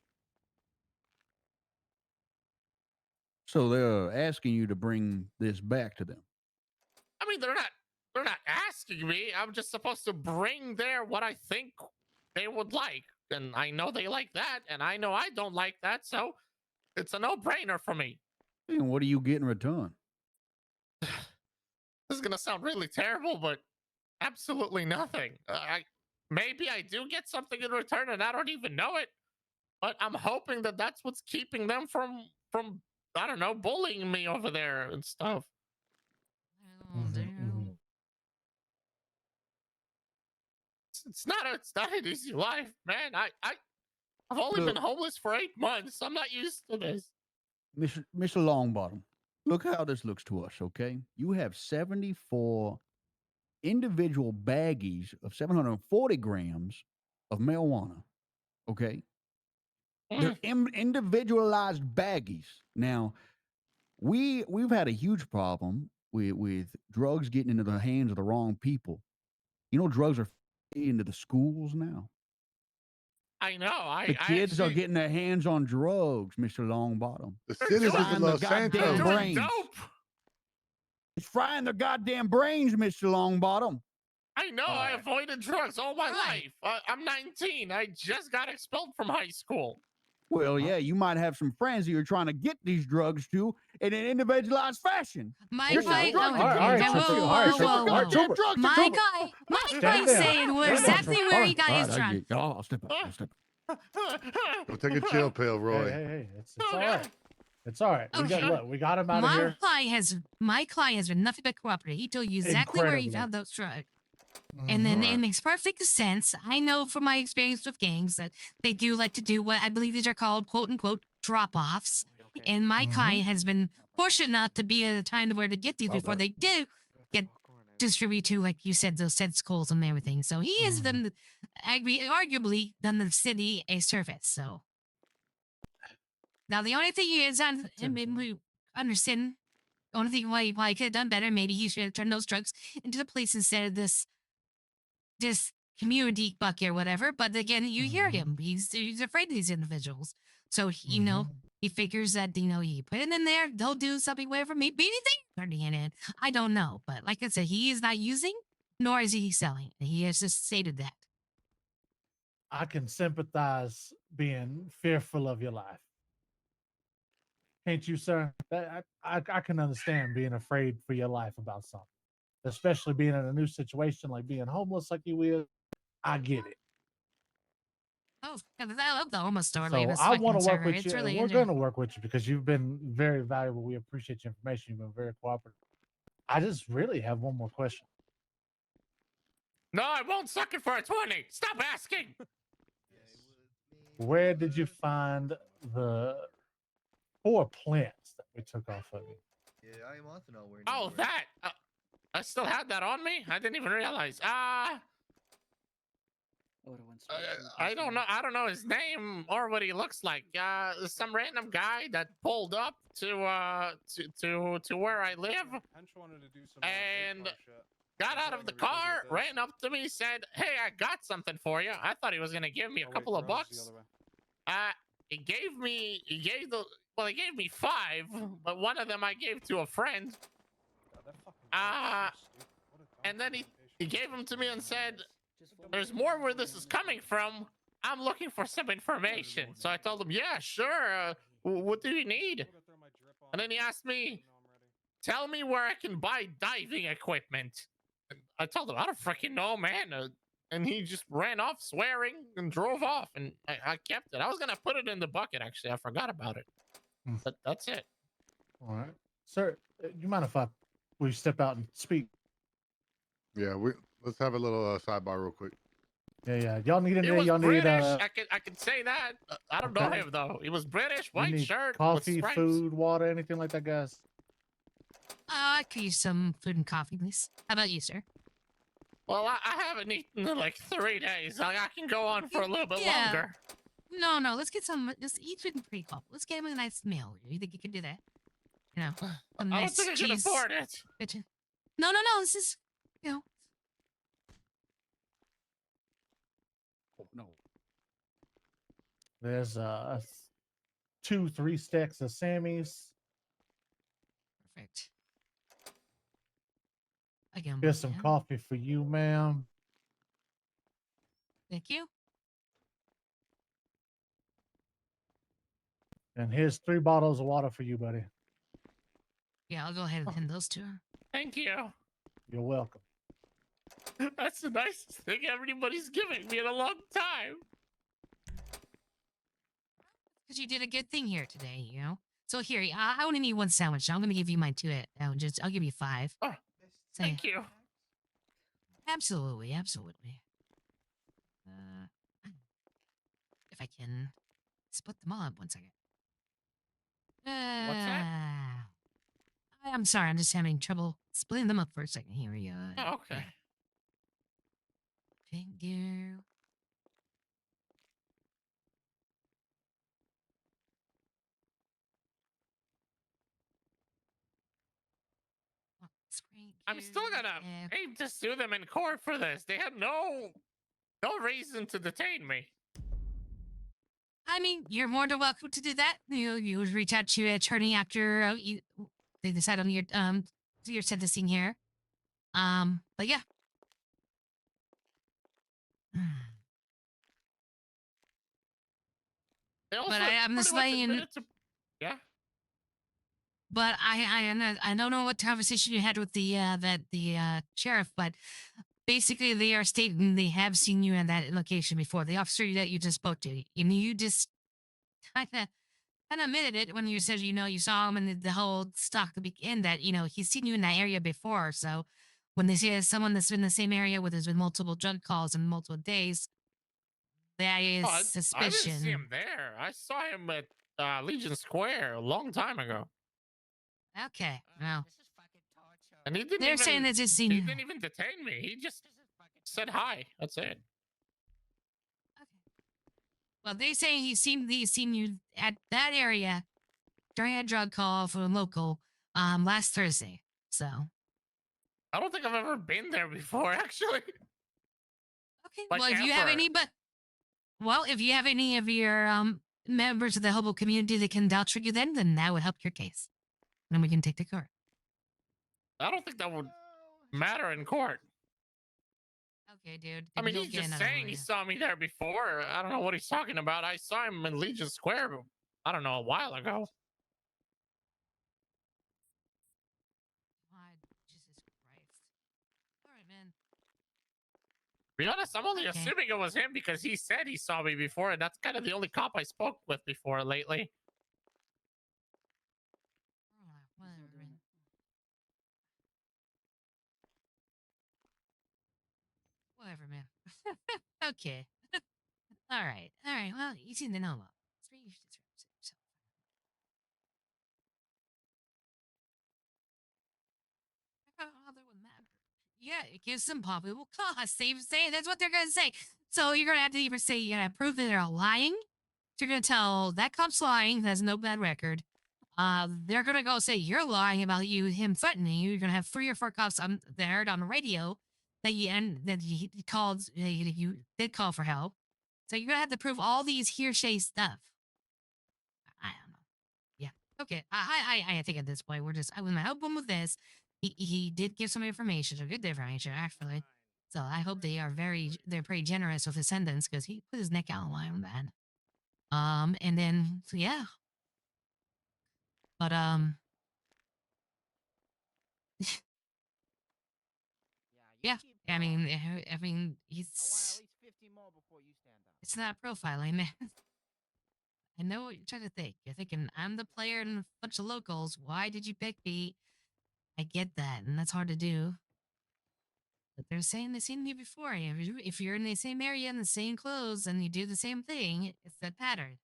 So they're asking you to bring this back to them. I mean, they're not asking me. I'm just supposed to bring there what I think they would like, and I know they like that, and I know I don't like that, so it's a no-brainer for me. And what do you get in return? This is gonna sound really terrible, but absolutely nothing. Maybe I do get something in return, and I don't even know it. But I'm hoping that that's what's keeping them from I don't know, bullying me over there and stuff. Oh, Mhm, dear. mhm. It's not an easy life, man. I've only Look. been homeless for 8 months. I'm not used to this. Mr. Longbottom, look how this looks to us, okay? You have 74 individual baggies of 740 grams of marijuana, Okay, Mm. they're individualized baggies. Now, we've had a huge problem with drugs getting into the hands of the wrong people. You know, drugs are into the schools now. I know. The kids are actually, getting their hands on drugs, Mr. Longbottom. The They're citizens doing- of Frying the Los goddamn they're Santos. doing brains. dope. It's frying their goddamn brains, Mr. Longbottom. I know. All I right. avoided drugs all my Right. life. I'm 19. I just got expelled from high school. Well, yeah, you might have some friends that you're trying to get these drugs to in an individualized fashion. My There's no guy. drug Oh, dealers all right, okay, out Trooper, there. whoa, all right, whoa, Trooper, whoa, all right, whoa. Trooper. Drugs are My Trooper. guy Stand guy's down. saying we're Stand down, exactly Trooper. where All you right, guys all from. right, I'll step up. I'll step up. Go take a chill pill, Hey, Roy. hey, it's all right. It's all right. We got Okay. look. We got him out of here. My client has been nothing but cooperative. He told you exactly where he Incredibly. found those drugs. And then Alright. it makes perfect sense. I know from my experience with gangs that they do like to do what I believe these are called quote unquote drop offs. And my client has been fortunate enough to be at a time to where to get these before they do get distributed to, like you said, those said schools and everything. So he has done, arguably, done the city a service. So now the only thing is, and maybe we understand, the only thing why he could have done better, maybe he should have turned those drugs into the police instead of this community bucket or whatever. But again, you hear him. He's afraid of these individuals. So you know, he figures that, you know, you put it in there, they'll do something, whatever, maybe anything turning it in. I don't know. But like I said, he is not using, nor is he selling. He has just stated that. I can sympathize being fearful of your life. Can't you, sir? I can understand being afraid for your life about something, especially being in a new situation like being homeless like you is. I get it. Oh, I love the homeless story. So This I want fucking to work server. with It's you. really We're going to work with you because you've been very valuable. We appreciate your information. You've been very cooperative. I just really have one more question. No, I won't suck it for a 20. Stop asking. Where did you find the 4 plants that we took off of you? Yeah, I want to know where. Oh, that. I still had that on me. I didn't even realize. I don't know. I don't know his name or what he looks like. Some random guy that pulled up to where I live, Hench wanted to do some and car shit. got He's out wanting of the to revisit car, this. ran up to me, said, "Hey, I got something for you." I thought he was gonna give me a Oh, wait, couple of garage is bucks. the other way. He gave me 5, but one of them I gave to a friend. God, that fucking garage is so stupid. What a dumb And then he implementation. gave them to me and said, "There's more where this is coming from. I'm looking for some information." So I told him, "Yeah, sure. What do you need?" I'm gonna throw my drip on And then he it. asked me, You know I'm ready. "Tell me where I can buy diving equipment." And I told him, "I don't freaking know, man." And he just ran off swearing and drove off. And I kept it. I was going to put it in the bucket, actually. I forgot about it. But that's it. All right. Sir, you mind if we step out and speak? Yeah, let's have a little sidebar real quick. Yeah. Y'all need He anything? was Y'all need British. I can say that. I don't know Okay. him, though. He was British, you white need shirt, with coffee, stripes. food, water, anything like that, guys? I could use some food and coffee, please. How about you, sir? Well, I haven't eaten in like 3 days. Like, I can go on for a little bit Yeah. longer. No, let's get some. Just eat something pretty cool. Let's get him a nice meal. You think you can do that? You know, some I don't nice think I can cheese. afford it. Bitchin'. No. This is, you know. Oh, no. There's 2-3 stacks of Sammys. Perfect. Again, Here's some coffee for you, ma'am. Thank you. And here's 3 bottles of water for you, buddy. Yeah, I'll go ahead and hand those to her. Thank you. You're welcome. That's the nicest thing everybody's giving me in a long time. Because you did a good thing here today, you know? So here, I only need 1 sandwich. So I'm going to give you my 2 sandwiches. I'll give you 5. Oh, So, thank you. Absolutely. If I can split them all up 1 second. What's that? I'm sorry. I'm just having trouble splitting them up for a second. Here we go. Oh, okay. Thank you. I'm still gonna aim to sue them in court for this. They had no reason to detain me. I mean, you're more than welcome to do that. You would reach out to your attorney after they decide on your sentencing here. But yeah. They also But I'm just pretty much laying. admitted to, yeah. But I don't know what conversation you had with the sheriff, but basically they are stating they have seen you in that location before. The officer that you just spoke to, you just kind of admitted it when you said you saw him and the whole stock in that he's seen you in that area before. So when they see someone that's in the same area with multiple drug calls in multiple days, that is I didn't see him suspicion. there. I saw him at Legion Square a long time ago. Okay, well, And he didn't they're saying they just seen he you. didn't even detain me. He just said hi. That's it. Well, they say he's seen you at that area during a drug call from a local last Thursday. So I don't think I've ever been there before, actually. okay. Like, well, if you have ever. if you have any of your members of the hobo community that can vouch for you, then that would help your case. And then we can take the court. I don't think that would matter in court. Okay, dude. I mean, he's just saying he saw me there before. I don't know what he's talking about. I saw him in Legion Square, I don't know, a while ago. God, Jesus Christ. All right, man. To be honest, I'm only assuming it was him because he said he saw me before, and that's kind of the only cop I spoke with before lately. Whatever, man. Whatever, man. Okay. All right. Well, you seem to know about this. Yeah, it gives them probable cause. Say that's what they're gonna say. So you're gonna have to either say you're gonna prove that they're lying. So you're gonna tell that cop's lying, has no bad record. They're gonna go say you're lying about him threatening you. You're gonna have 3 or 4 cops on there on the radio that you called you did call for help. So you're gonna have to prove all these hearsay stuff. I don't know. Yeah. Okay. I think at this point I'm gonna help him with this. He did give some information, some good information actually. So I hope they're pretty generous with his sentence because he put his neck out on the line with that. And then so yeah. But yeah. I mean he's it's not profiling, man. I know what you're trying to think. You're thinking, I'm the player in a bunch of locals. Why did you pick me? I get that, and that's hard to do. But they're saying they've seen me before. If you're in the same area in the same clothes and you do the same thing, it's that pattern.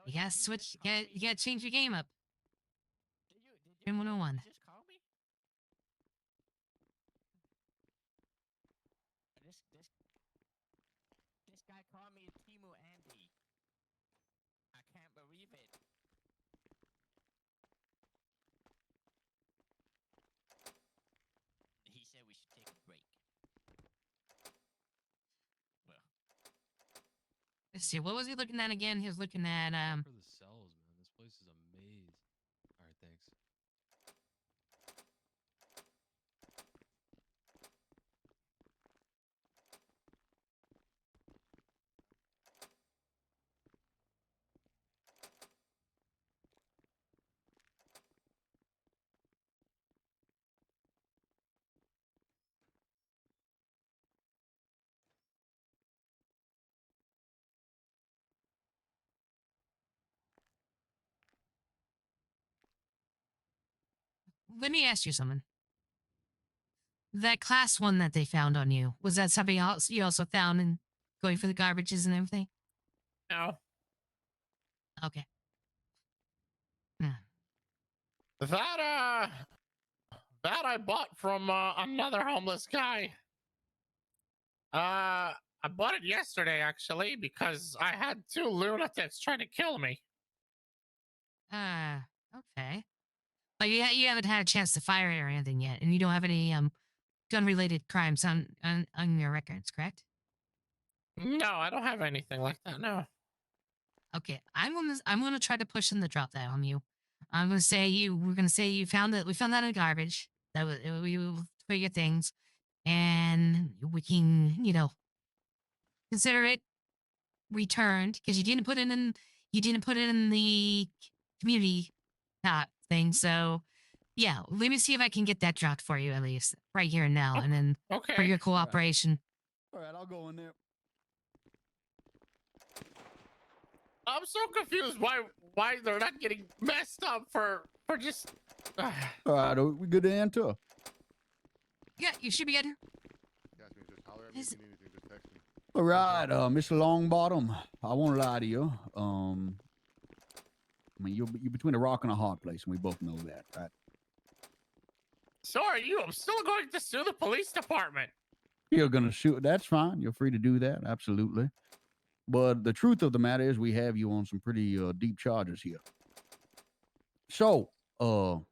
You gotta switch. You gotta change your game up. Game 101. This guy called me Timu Andy. I can't believe it. He said we should take a break. Well, Let's see. What was he looking at again? He was looking at For the cells, man. This place is a maze. All right, thanks. Let me ask you something. That class 1 that they found on you, was that something else you also found in going for the garbages and everything? No. Okay. Yeah. That I bought from another homeless guy. I bought it yesterday actually because I had 2 lunatics trying to kill me. Okay. But you haven't had a chance to fire it or anything yet, and you don't have any gun-related crimes on your records, correct? No, I don't have anything like that. No. Okay, I'm gonna try to push in the drop that on you. We're gonna say we found that in garbage. We will put your things, and we can consider it returned because you didn't put it in the community thing. So yeah, let me see if I can get that dropped for you at least right here and now, and then for Okay. your cooperation. All right, I'll go in there. I'm so confused why they're not getting messed up for just. All right, are we good to enter? Yeah, you should be good. Jasmine, just holler at me if you need anything. Just text me. All right, Mr. Longbottom. I won't lie to you. I mean, you're between a rock and a hard place, and we both know that, right? So are you. I'm still going to sue the police department. You're gonna sue. That's fine. You're free to do that. Absolutely. But the truth of the matter is, we have you on some pretty deep charges here. So, what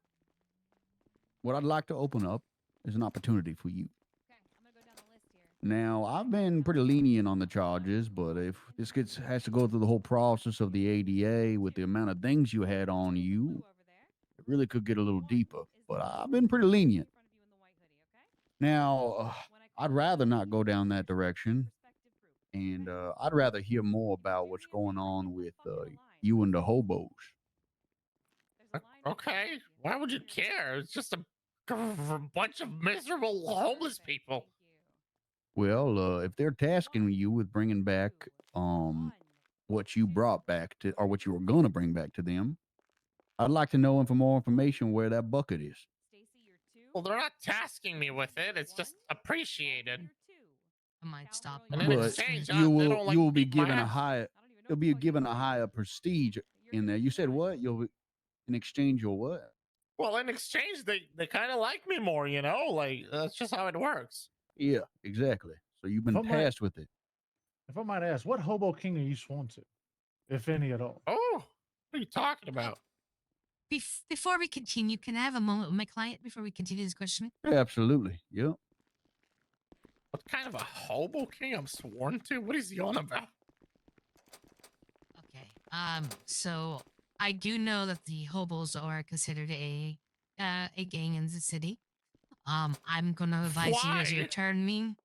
I'd like to open up is an opportunity for you. Okay, I'm gonna go down the list here. Now, I've been pretty lenient on the charges, but if this has to go through the whole process of the ADA with the amount of things you had on you, it really could get a little deeper. But I've been pretty lenient. Now, I'd rather not go down that direction, and I'd rather hear more about what's going on with you and the hobos. Okay. Why would you care? It's just a bunch of miserable homeless people. Well, if they're tasking you with bringing back what you brought back to, or what you were going to bring back to them, I'd like to know for more information where that bucket is. Well, they're not tasking me with it. It's just appreciated. I might stop. And in But exchange, you they will don't, like, you will be beat my given a ass. higher. You'll be given a higher prestige in there. You said what? You'll in exchange you'll what? Well, in exchange, they kind of like me more, you know? Like, that's just how it works. Yeah, exactly. So you've been If I might- tasked with it. If I might ask, what hobo king are you sworn to, if any at all? Oh, what are you talking about? Before we continue, can I have a moment with my client before we continue this questioning? Yeah, absolutely. Yep. What kind of a hobo king I'm sworn to? What is he on about? Okay. So I do know that the hobos are considered a gang in the city. I'm gonna advise you as you Why? return me.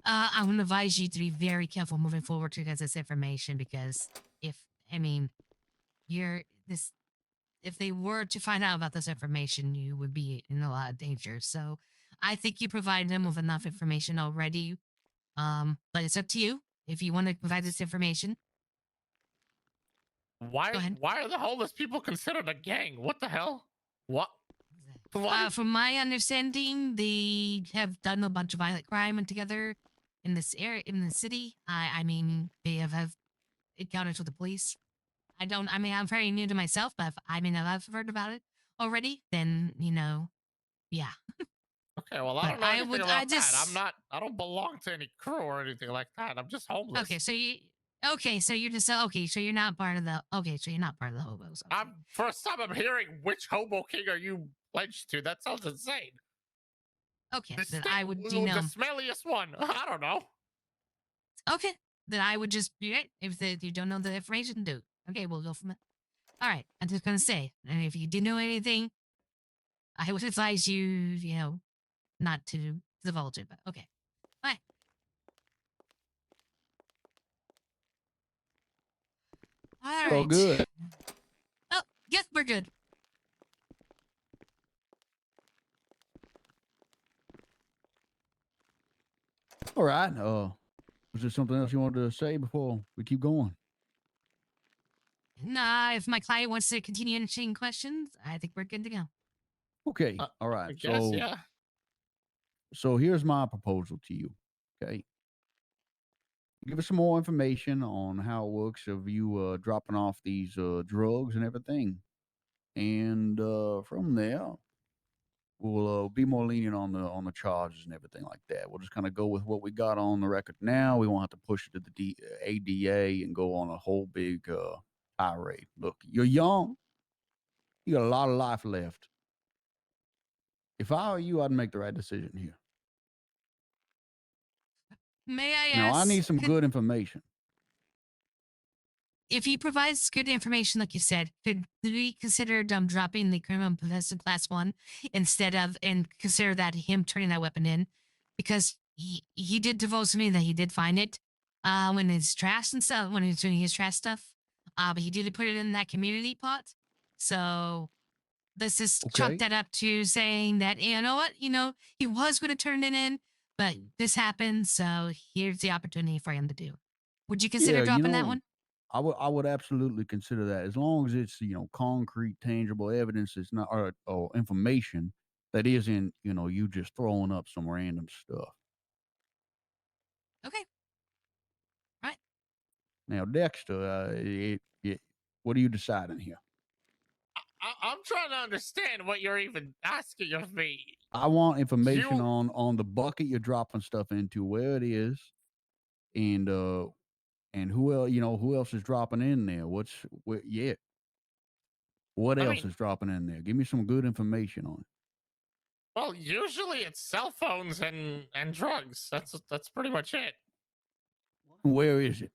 I'm gonna advise you to be very careful moving forward to get this information because if they were to find out about this information, you would be in a lot of danger. So I think you provide them with enough information already. But it's up to you if you want to provide this information. Go ahead. Why are the homeless people considered a gang? What the hell? What? From my understanding, they have done a bunch of violent crime together in this area, in the city. I mean, they have encounters with the police. I'm very new to myself, but if I've heard about it already, then, yeah. Okay, well, I But don't know I anything would- about I that. just- I don't belong to any crew or anything like that. I'm just homeless. Okay, so you're just, so you're not part of the, hobos. Okay. First time I'm hearing which hobo king are you pledged to. That sounds insane. Okay, The then I would, the smelliest one. I don't know. Okay, then I would just be right. If you don't know the information, do. Okay, we'll go from it. All right, I'm just gonna say, and if you didn't know anything, I would advise you, not to divulge it. But okay, bye. All right. Oh, good. Oh, yes, we're good. All right. Was there something else you wanted to say before we keep going? Nah, if my client wants to continue answering questions, I think we're good to go. Okay. All I right. guess, yeah. So here's my proposal to you. Okay. Give us some more information on how it works of you dropping off these drugs and everything. And from there, we'll be more lenient on the charges and everything like that. We'll just kind of go with what we got on the record now. We won't have to push it to the ADA and go on a whole big tirade. Look, you're young. You got a lot of life left. If I were you, I'd make the right decision here. May I Now, ask? I need some good information. If he provides good information, like you said, could we consider dropping the criminal possession class 1 instead of, and consider that him turning that weapon in? Because he did divulge to me that he did find it when it's trash and stuff, when he was doing his trash stuff. But he did put it in that community pot. So let's just chalk Okay. that up to saying that, you know what, he was going to turn it in, but this happened. So here's the opportunity for him to do. Would you consider Yeah, dropping that one? I would absolutely consider that, as long as it's concrete, tangible evidence. It's not or information that isn't you just throwing up some random stuff. Okay. Right. Now, Dexter, what are you deciding here? I'm trying to understand what you're even asking of me. I want information on the bucket you're dropping stuff into, where it is, and who else who else is dropping in there. What else is dropping in there? Give me some good information on it. Well, usually it's cell phones and drugs. That's pretty much it. Where is it?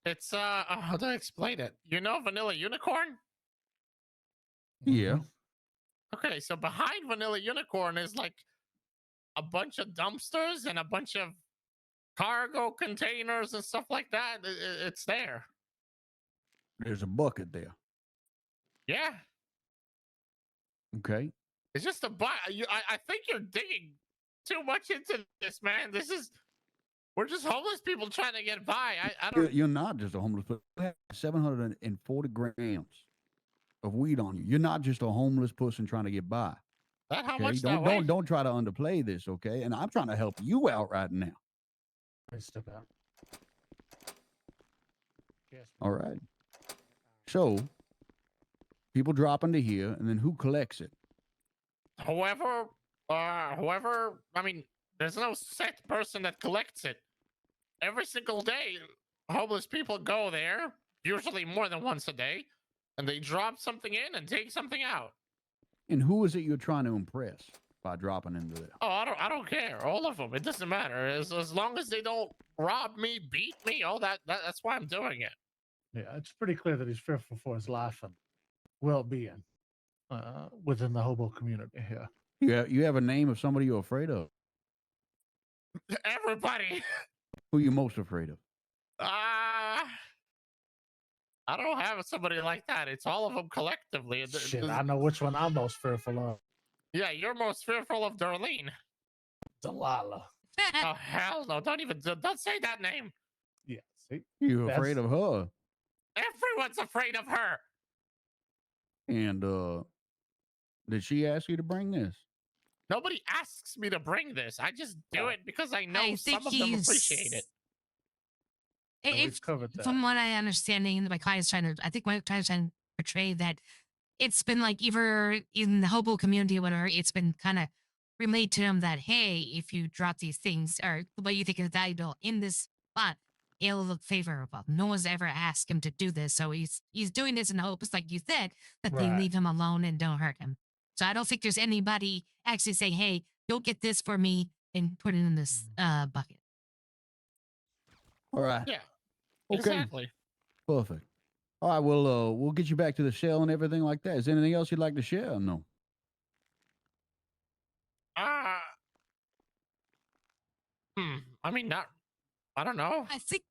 It's how do I explain it? You know Vanilla Unicorn? Yeah. Okay, so behind Vanilla Unicorn is like a bunch of dumpsters and a bunch of cargo containers and stuff like that. It's there. There's a bucket there. Yeah. Okay. It's just a I think you're digging too much into this, man. We're just homeless people trying to get by. I don't. You're not just a homeless person. You have 740 grams of weed on you. You're not just a homeless person trying to get by. That how Okay? much Don't that weight? don't try to underplay this, okay? And I'm trying to help you out right now. Step out. Yes. All right. So people drop into here, and then who collects it? Whoever. I mean, there's no set person that collects it. Every single day, homeless people go there, usually more than once a day, and they drop something in and take something out. And who is it you're trying to impress by dropping into there? Oh, I don't care. All of them. It doesn't matter. As long as they don't rob me, beat me, all that's why I'm doing it. Yeah, it's pretty clear that he's fearful for his life and well-being within the hobo community here. You have a name of somebody you're afraid of? Everybody. Who you most afraid of? I don't have somebody like that. It's all of them collectively. Shit, I know which one I'm most fearful of. Yeah, you're most fearful of Darlene. Delilah. Oh hell no! Don't say that name. Yeah, see, you're afraid of her. Everyone's afraid of her. And did she ask you to bring this? Nobody asks me to bring this. I just do it because I know some of them appreciate it. If, covered that. from what I understanding, my client is trying to, I think my client is trying to portray that it's been like either in the hobo community or whatever, it's been kind of relayed to him that, hey, if you drop these things or what you think is valuable in this spot, it'll look favorable. No one's ever asked him to do this. So he's doing this in hopes, like you said, that they leave him alone and don't hurt him. So I don't think there's anybody actually saying, hey, you'll get this for me and put it in this bucket. All right. Yeah. Okay. Exactly. Perfect. All right. Well, we'll get you back to the cell and everything like that. Is there anything else you'd like to share? Or no. I mean, I don't know. I think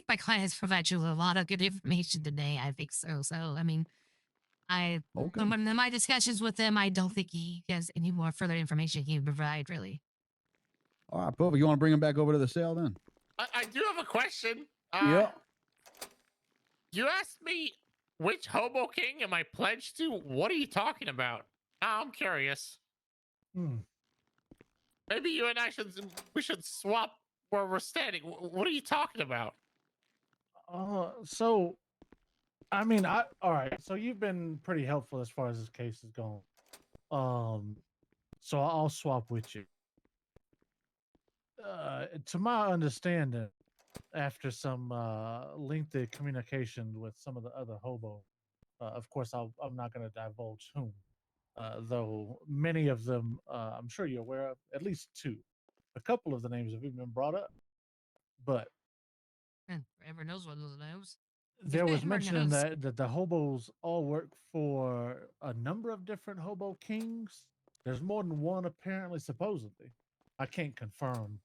my client has provided you with a lot of good information today. I think so. So I mean, when in my discussions with him, I don't think he has any more further information he can provide. Really. All right, perfect. You want to bring him back over to the cell then? I do have a question. Yeah. You asked me which hobo king am I pledged to? What are you talking about? I'm curious. Maybe you and I should swap where we're standing. What are you talking about? So, I mean, all right. So you've been pretty helpful as far as this case is going. So I'll swap with you. To my understanding, after some lengthy communication with some of the other hobo, of course, I'm not going to divulge whom. though many of them, I'm sure you're aware of, at least two. A couple of the names have even been brought up, but Everyone knows one of those names. there was Everyone mentioning knows. that the hobos all work for a number of different hobo kings. There's more than one, apparently, supposedly. I can't confirm.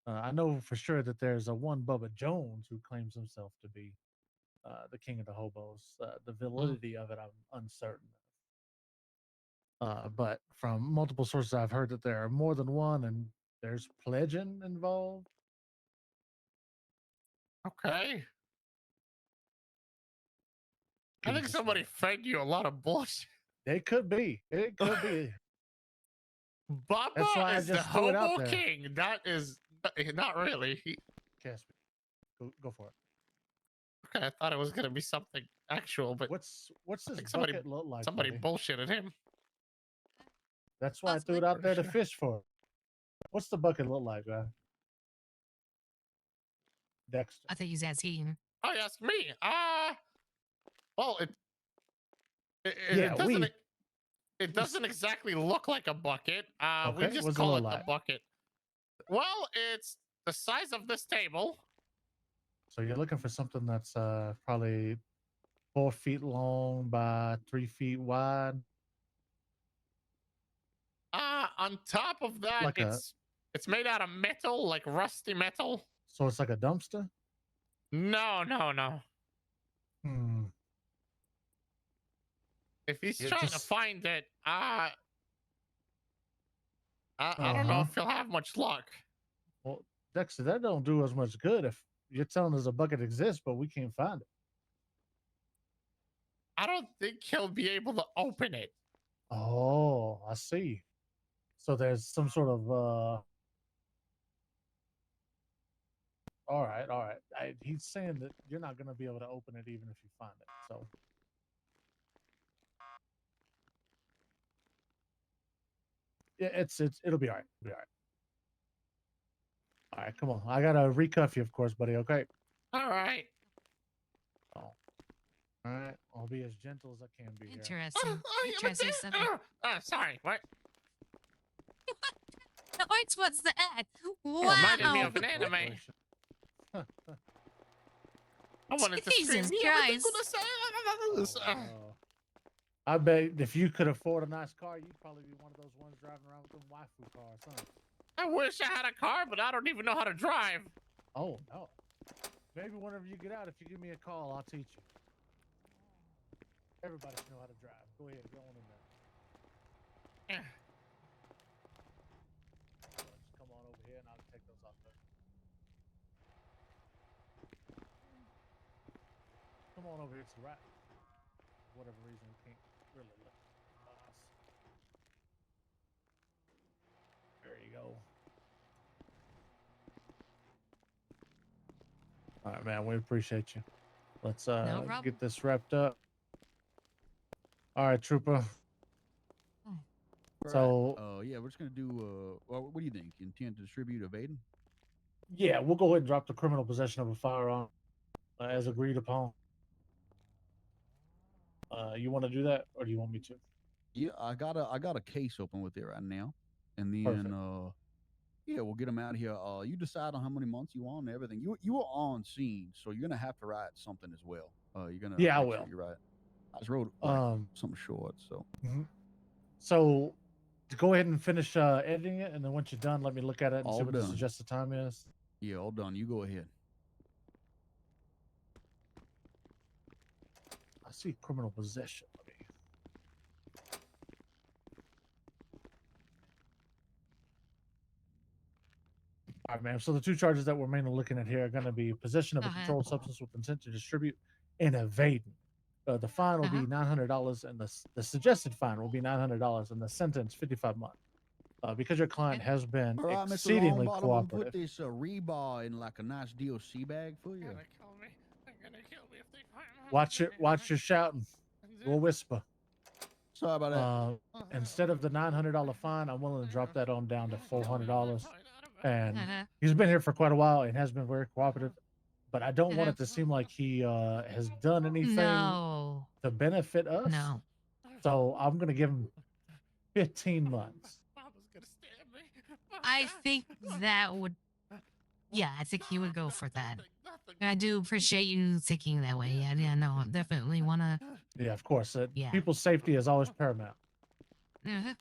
I know for sure that there's a one Bubba Jones who claims himself to be the king of the hobos. The validity of it, I'm uncertain. But from multiple sources, I've heard that there are more than one, and there's pledging involved. Okay. I Can you think just somebody fed you a lot of bullshit. It could be. It could be. Bubba That's why I is the just threw it out hobo there. king. That is not really. Casper, go for it. Okay, I thought it was gonna be something actual, but What's I this think somebody bucket look like? somebody buddy? bullshitted him. That's why I threw Possibly. it out there to Sure. fish for. What's the bucket look like, guy? Dexter. I think he's asking. Oh, you ask me. Well, Yeah, it doesn't. It doesn't exactly look like a bucket. We Okay, just what's it call look it the like? bucket. Well, it's the size of this table. So you're looking for something that's probably 4 feet long by 3 feet wide. On top of that, Like it's made out of metal, like rusty metal. So it's like a dumpster? No. Hmm. If he's Yeah, trying to just- find it, I don't know if he'll have much luck. Well, Dexter, that don't do us much good if you're telling us a bucket exists, but we can't find it. I don't think he'll be able to open it. Oh, I see. So there's some sort of all right. He's saying that you're not going to be able to open it even if you find it. So yeah, it'll be all right. It'll be all right. All right, come on. I gotta recuff you, of course, buddy. Okay. All right. Oh. All right. I'll be as gentle as I can be here. Interesting. You trying to say something? Sorry. What? What's that? Reminded me Wow. of an anime. I wanted to scream. Jesus "Yeah, what you Christ. gonna say?" I bet if you could afford a nice car, you'd probably be one of those ones driving around with them waifu cars, huh? I wish I had a car, but I don't even know how to drive. Oh no. Maybe whenever you get out, if you give me a call, I'll teach you. Everybody should know how to drive. Go ahead, go on in there. Yeah. Just come on over here and I'll take those off there. Come on over here to the right. For whatever reason, we can't really look. There you go. All right, man. We appreciate you. Let's problem. get this wrapped up. All right, Trooper. So, yeah, we're just gonna do. Well, what do you think? You intend to distribute evading? yeah, we'll go ahead and drop the criminal possession of a firearm as agreed upon. You want to do that, or do you want me to? Yeah, I got a case open with it right now, and then Perfect. yeah, we'll get them out here. You decide on how many months you want and everything. You were on scene, so you're gonna have to write something as well. You're gonna Yeah, I make sure will. you write. I just wrote something short, so. So go ahead and finish editing it, and then once you're done, let me look at it and All see what the done. suggested time is. Yeah, all done. You go ahead. I see criminal possession. Let me. All right, ma'am. So the two charges that we're mainly looking at here are going to be possession of a controlled substance with intent to distribute and evading. The fine will be $900, and the suggested fine will be $900, and the sentence 55 months. Because your client has been All right, Mr. exceedingly Longbottom, I'm gonna cooperative. put this rebar in like a nice DLC bag for you. They're gonna kill me if they find Watch your shouting. We'll whisper. Sorry about that. Instead of the $900 fine, I'm willing to drop that on down to $400. And he's been here for quite a while and has been very cooperative. But I don't want it to seem like he has done anything to benefit us. No. So I'm going to give him 15 months. Mama's gonna stab me. I think that would. Yeah, I think he would go for that. I do appreciate you thinking that way. Yeah, no, definitely want to. Yeah, of course. Yeah. People's safety is always paramount. Uh-huh.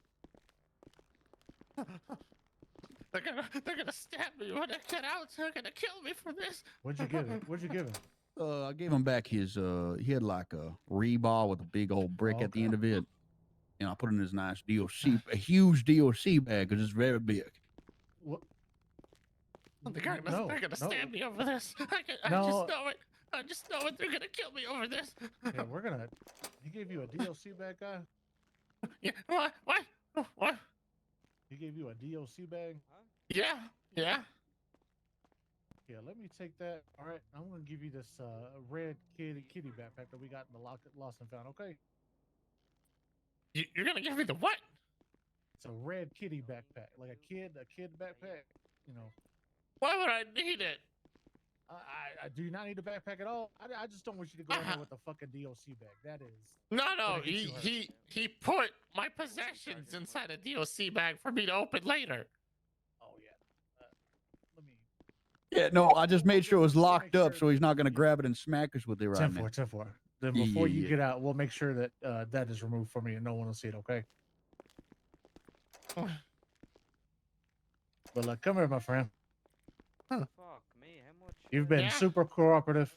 They're gonna stab me when I get out. They're gonna kill me for this. What'd you give him? What'd you give him? I gave him back his he had like a rebar with a big old brick at the end of it. And I put it in his nice DOC, a huge DOC bag because it's very big. What? They're gonna stab me over this. I No. just know it. I just know it. They're gonna kill me over this. Yeah, we're gonna. He gave you a DOC bag, guy. Yeah. What? What? He gave you a DOC bag. Yeah. Yeah. Yeah, let me take that. All right, I'm gonna give you this red kitty backpack that we got in the lost and found. Okay. You're gonna give me the what? It's a red kitty backpack, like a kid backpack. You know. Why would I need it? I do not need a backpack at all. I just don't want you to go in there with a fucking DOC bag. That is. No. gonna get you hurt. He put my possessions inside a DOC bag for me to open later. Oh yeah. Let me. Yeah, no, I just made sure it was locked up so he's not going to grab it and smack us with it right 10 now. 4, 10 4. Then Yeah, before yeah, you yeah. get out, we'll make sure that that is removed from you and no one will see it. Okay. But come here, my friend. Fuck me, how much? You've been Yeah. super cooperative.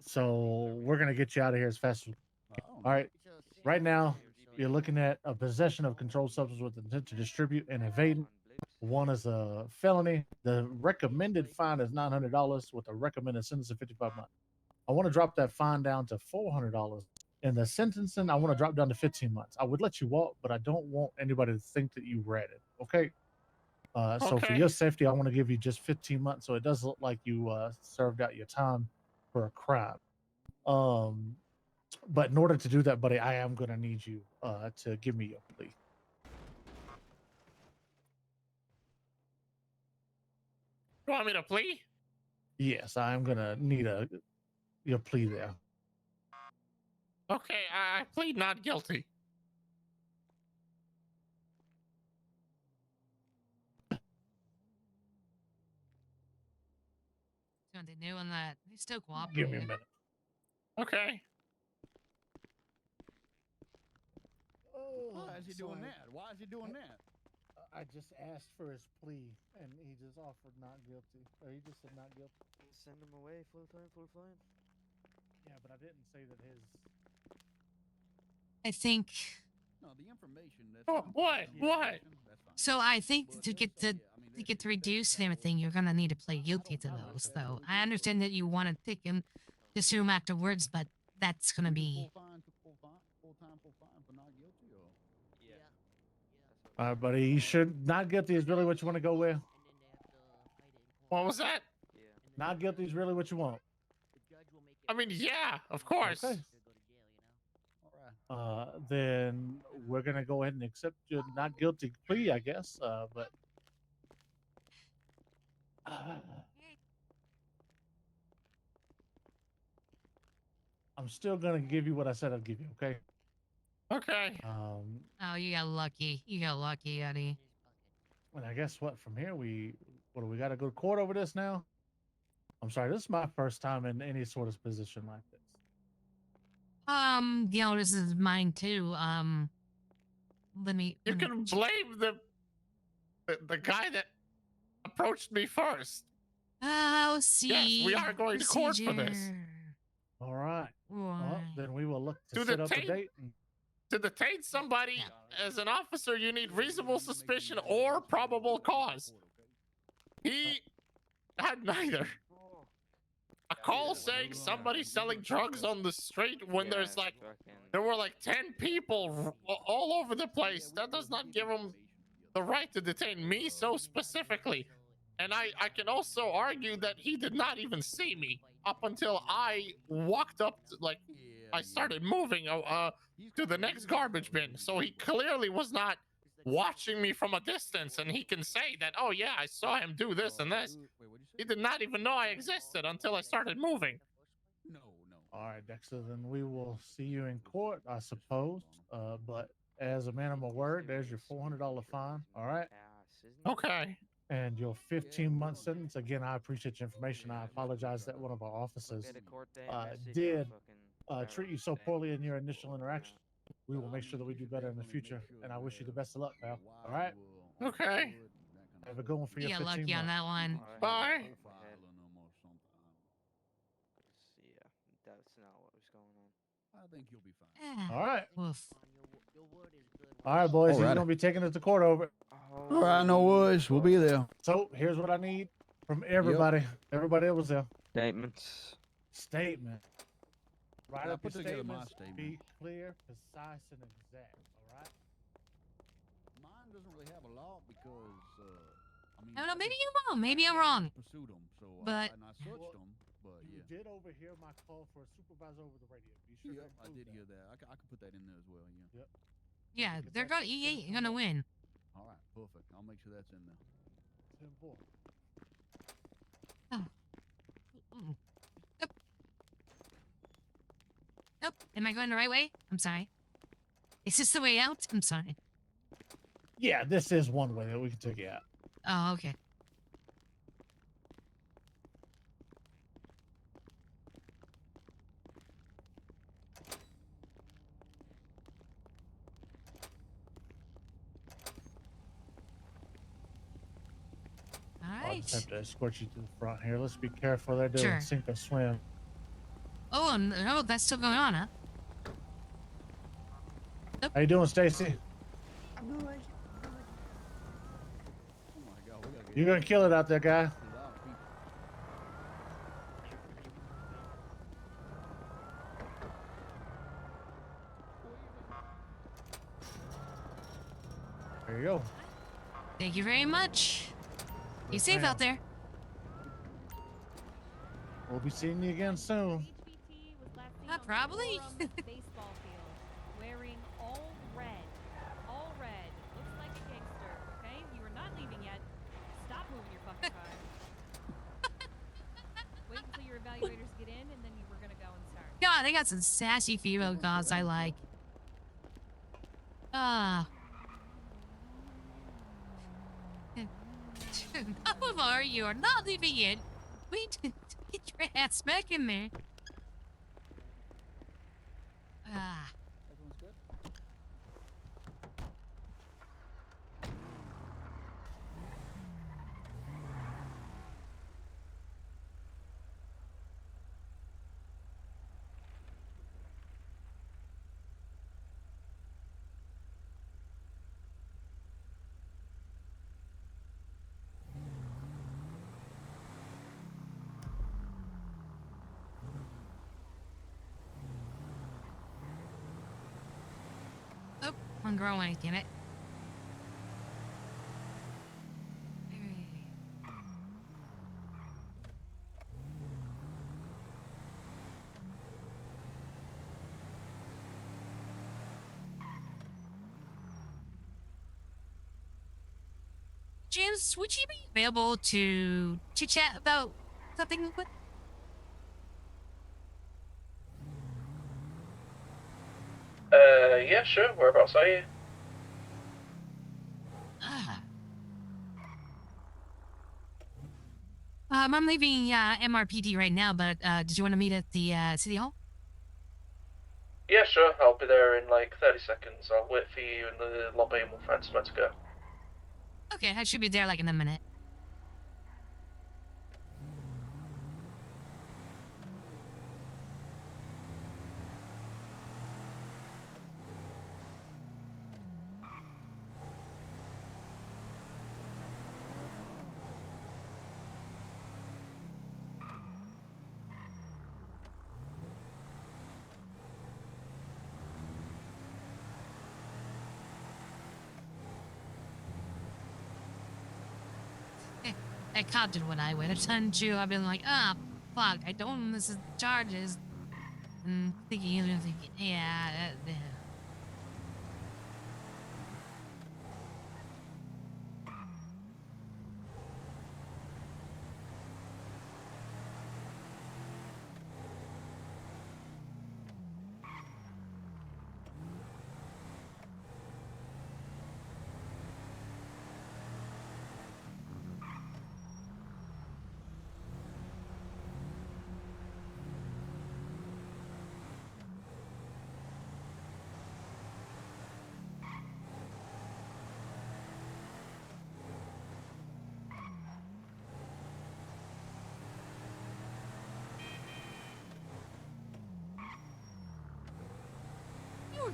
So we're gonna get you out of here as fast as. All right. Right now, you're looking at a possession of controlled substance with intent to distribute and evade. One is a felony. The recommended fine is $900 with a recommended sentence of 55 months. I want to drop that fine down to $400. And the sentencing, I want to drop down to 15 months. I would let you walk, but I don't want anybody to think that you read it. Okay. So for Okay. your safety, I want to give you just 15 months. So it does look like you served out your time for a crime. But in order to do that, buddy, I am going to need you to give me your plea. You want me to plea? Yes, I am going to need your plea there. Okay, I plead not guilty. Something new on that. He's still cooperating. Give me a minute. Okay. Why is he doing that? Why is he doing that? I just asked for his plea, and he just offered not guilty. Or he just said not guilty. Send him away, full time, full fine. Yeah, but I didn't say that his. I think. No, the information. Oh, what? What? So I think to get to reduce and everything, you're gonna need to play guilty to those. Though I understand that you want to take him to sue him afterwards, but that's gonna be. Full time for not guilty, or? All right, buddy. You should not guilty is really what you want to go with. What was that? Not guilty is really what you want. I mean, yeah, of course. Okay. Then we're gonna go ahead and accept your not guilty plea, I guess. But I'm still gonna give you what I said I'd give you. Okay. Okay. Oh, you got lucky. You got lucky, Eddie. And I guess what from here we do we got to go to court over this now? I'm sorry, this is my first time in any sort of position like this. This is mine too. Let me. You can blame the guy that approached me first. Oh, see. Yes, we are going to court for this. All right. Well, then we will look to To set up a detain- date. And, To detain somebody as an officer, you need reasonable suspicion or probable cause. He had neither. A call saying somebody's selling drugs on the street when there's there were like 10 people all over the place. That does not give him the right to detain me so specifically. And I can also argue that he did not even see me up until I walked up to, I started moving to the next garbage bin. So he clearly was not watching me from a distance, and he can say that, oh yeah, I saw him do this and this. He did not even know I existed until I started moving. No. all right, Dexter. Then we will see you in court, I suppose. But as a minimum word. There's your $400 fine. All right. Okay. And your 15-month sentence. Again, I appreciate your information. I apologize that one of our officers did treat you so poorly in your initial interaction. We will make sure that we do better in the future. And I wish you the best of luck, pal. All right. Okay. Have a good one for your You got 15 lucky on months. that one. Bye. Yeah, that's not what was going on. I think you'll be fine. Ah, All right. Oof. All right, boys. He's Alrighty. going to be taking us to court over. All right, no worries. We'll be there. So here's what I need from everybody. Everybody that was there. Statements. Statement. Write Yeah, I up your put together my statements. statement. Be clear, concise, and exact. All right. Mine doesn't really have a lot because, I mean, I don't know. Maybe just- you're wrong. Maybe I'm I wrong. pursued them, so But- and I searched them, but You yeah. did overhear my call for a supervisor over the radio. Be sure to Yep, I include did that. hear that. I can put that in there as well. Yeah. Yep. Yeah, Because they're that's gonna. what's He ain't come gonna up. win. All right, perfect. I'll make sure that's in there. It's important. Mm. Nope. Nope. Am I going the right way? I'm sorry. Is this the way out? I'm sorry. Yeah, this is one way that we can take you out. Oh, okay. All I'll right. just have to escort you to the front here. Let's be careful. They're doing Sure. sink or swim. Oh, no, that's still going on, huh? How you doing, Stacy? Oh my God, we gotta get You're gonna kill it out there, guy. a lot of people. There you go. Thank you very much. Be Yes, safe ma'am. out there. We'll be seeing you again soon. HBT was last seen on the Probably. Forum baseball field, wearing all red. All red. Looks like a gangster. Okay, you are not leaving yet. Stop moving your fucking car. Wait until your evaluators get in, and then we're gonna go and start. God, they got some sassy female gods I like. Ah. How are you? Are not leaving yet. Wait, get your ass back in there. Ah. Everyone's good? Oh, I'm growing, damn it. James, would you be available to chit chat about something real quick? Yeah, sure. Whereabouts are you? Ah. I'm leaving MRPD right now, but did you want to meet at the City Hall? Yeah, sure. I'll be there in like 30 seconds. I'll wait for you in the lobby and we'll find somewhere to go. Okay, I should be there like in a minute. I can't do what I would have done too. I've been like, ah, fuck, I don't want this charges. And thinking, yeah.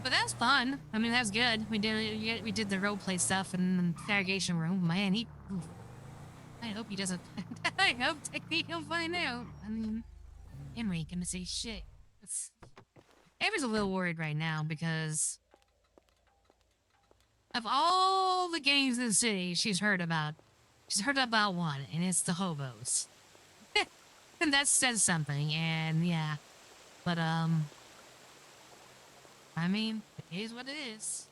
but that's fun. I mean, that's good. We did the role play stuff in the interrogation room. Man, oof. I hope he doesn't. I hope technically he'll find out. I mean, Emery ain't gonna say shit. Emery's a little worried right now because of all the gangs in the city she's heard about one, and it's the hobos. And that says something, and yeah. But, I mean, it is what it is.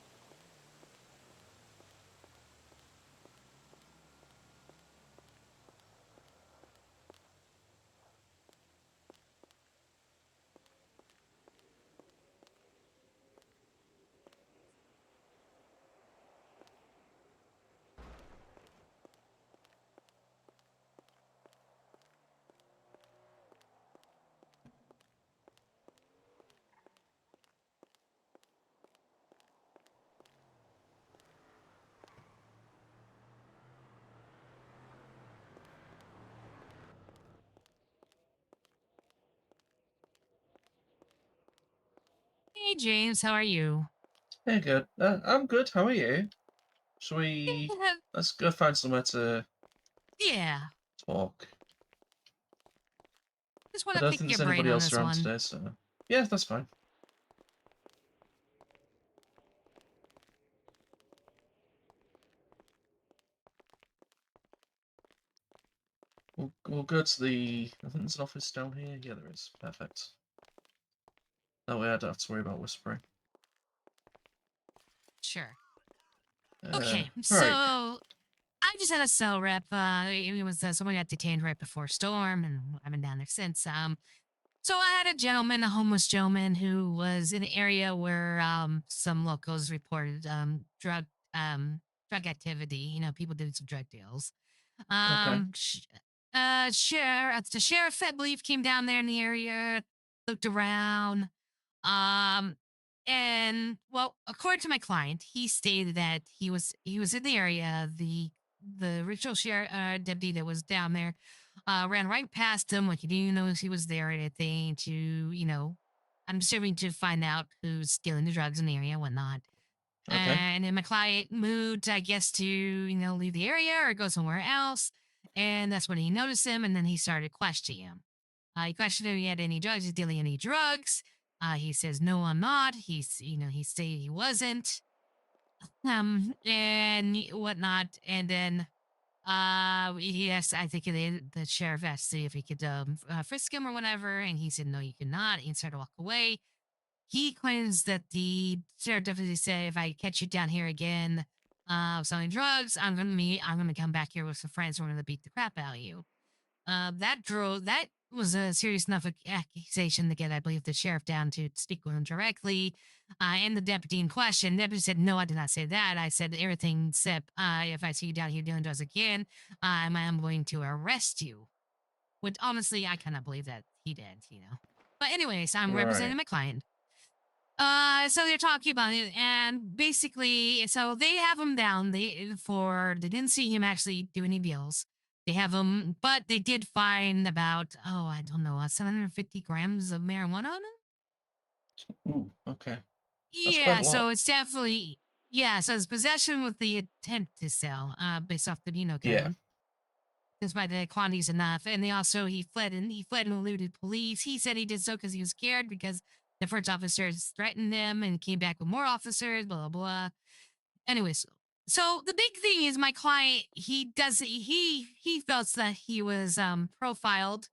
Hey, James, how are you? Hey, good. I'm good. How are you? Shall we? Let's go find somewhere to Yeah. talk. Just I want to don't pick think your there's brain anybody on else this around one. today, so yeah, that's fine. We'll go to the. I think there's an office down here. Yeah, there is. Perfect. That way I don't have to worry about whispering. Sure. Okay, Right. so I just had a cell rep. It was someone got detained right before storm, and I've been down there since. So I had a gentleman, a homeless gentleman, who was in an area where some locals reported drug activity. You know, people did some drug deals. Okay. The sheriff, I believe, came down there in the area, looked around. Um, and well, according to my client, he stated that he was in the area. The original sheriff deputy that was down there ran right past him, like he didn't even know he was there or anything. To I'm assuming to find out who's stealing the drugs in the area and whatnot. Okay. And then my client moved, I guess, to leave the area or go somewhere else. And that's when he noticed him, and then he started questioning him. He questioned him if he had any drugs, he's dealing any drugs. He says, "No, I'm not." He stated he wasn't. And whatnot. And then, he asked, I think the sheriff asked to see if he could frisk him or whatever, and he said, "No, you cannot." He started to walk away. He claims that the sheriff deputy said, "If I catch you down here again, selling drugs, I'm gonna come back here with some friends. We're gonna beat the crap out of you." That was a serious enough accusation to get, I believe, the sheriff down to speak with him directly. And the deputy in question, the deputy said, "No, I did not say that. I said everything except if I see you down here doing drugs again, I'm going to arrest you." Which honestly, I cannot believe that he did. But anyways, I'm representing Right. my client. So they're talking about it, and basically, so they have him down. They didn't see him actually do any deals. They have him, but they did find about I don't know, 750 grams of marijuana on him. Ooh. Okay. That's quite Yeah, a lot. so it's definitely so it's possession with the intent to sell, based off the code. Yeah. Despite the quantities enough, and he fled and eluded police. He said he did so because he was scared because the first officers threatened him and came back with more officers. Blah blah blah. Anyways, so the big thing is my client. He felt that he was profiled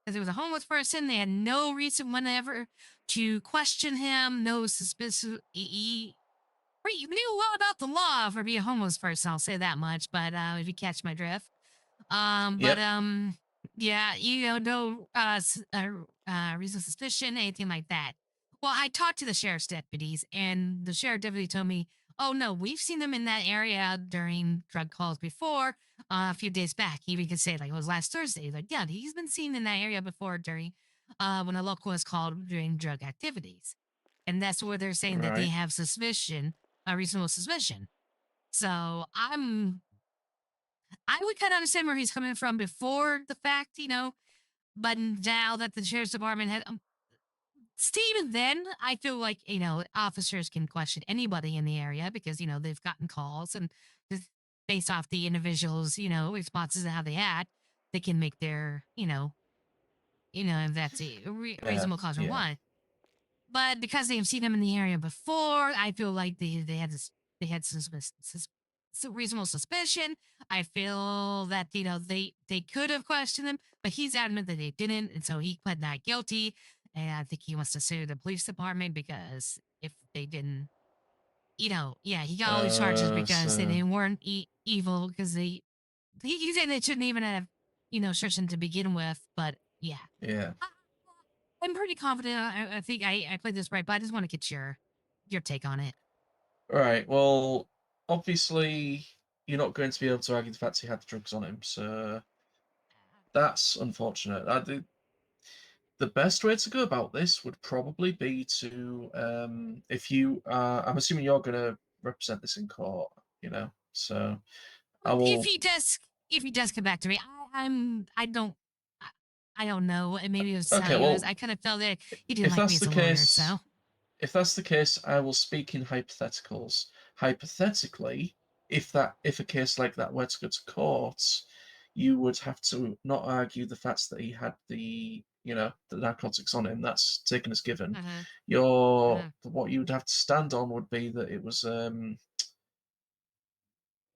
because he was a homeless person. They had no reason whenever to question him. No suspicion. He knew well about the law for being a homeless person. I'll say that much. But if you catch my drift. But Yep. yeah, no reason of suspicion, anything like that. Well, I talked to the sheriff's deputies, and the sheriff deputy told me, "Oh no, we've seen them in that area during drug calls before. A few days back, he even could say like it was last Thursday. Like, yeah, he's been seen in that area before during when a local was called during drug activities, and that's where they're saying that they Right. have suspicion, a reasonable suspicion. So I would kind of understand where he's coming from before the fact, but now that the sheriff's department had Even then, I feel like, officers can question anybody in the area because, they've gotten calls and just based off the individual's, responses and how they act, they can make their, if that's a reasonable cause or one. But because they have seen him in the area before, I feel like they had some reasonable suspicion. I feel that they could have questioned him, but he's adamant that they didn't, and so he pled not guilty. And I think he wants to sue the police department because if they didn't, he got all these charges because they weren't evil because he said they shouldn't even have searched him to begin with. But yeah. Yeah. I'm pretty confident. I think I played this right, but I just want to get your take on it. Right. Well, obviously, you're not going to be able to argue the fact he had drugs on him, so that's unfortunate. The best way to go about this would probably be to, if you are, I'm assuming you're going to represent this in court, so I will. If he does come back to me, I don't know. And maybe it was Okay, how well, I kind of felt that he didn't if like me that's as the a lawyer. case, So if that's the case, I will speak in hypotheticals. Hypothetically, if a case like that were to go to court, you would have to not argue the fact that he had the narcotics on him. That's taken as given. What you would have to stand on would be that it was trying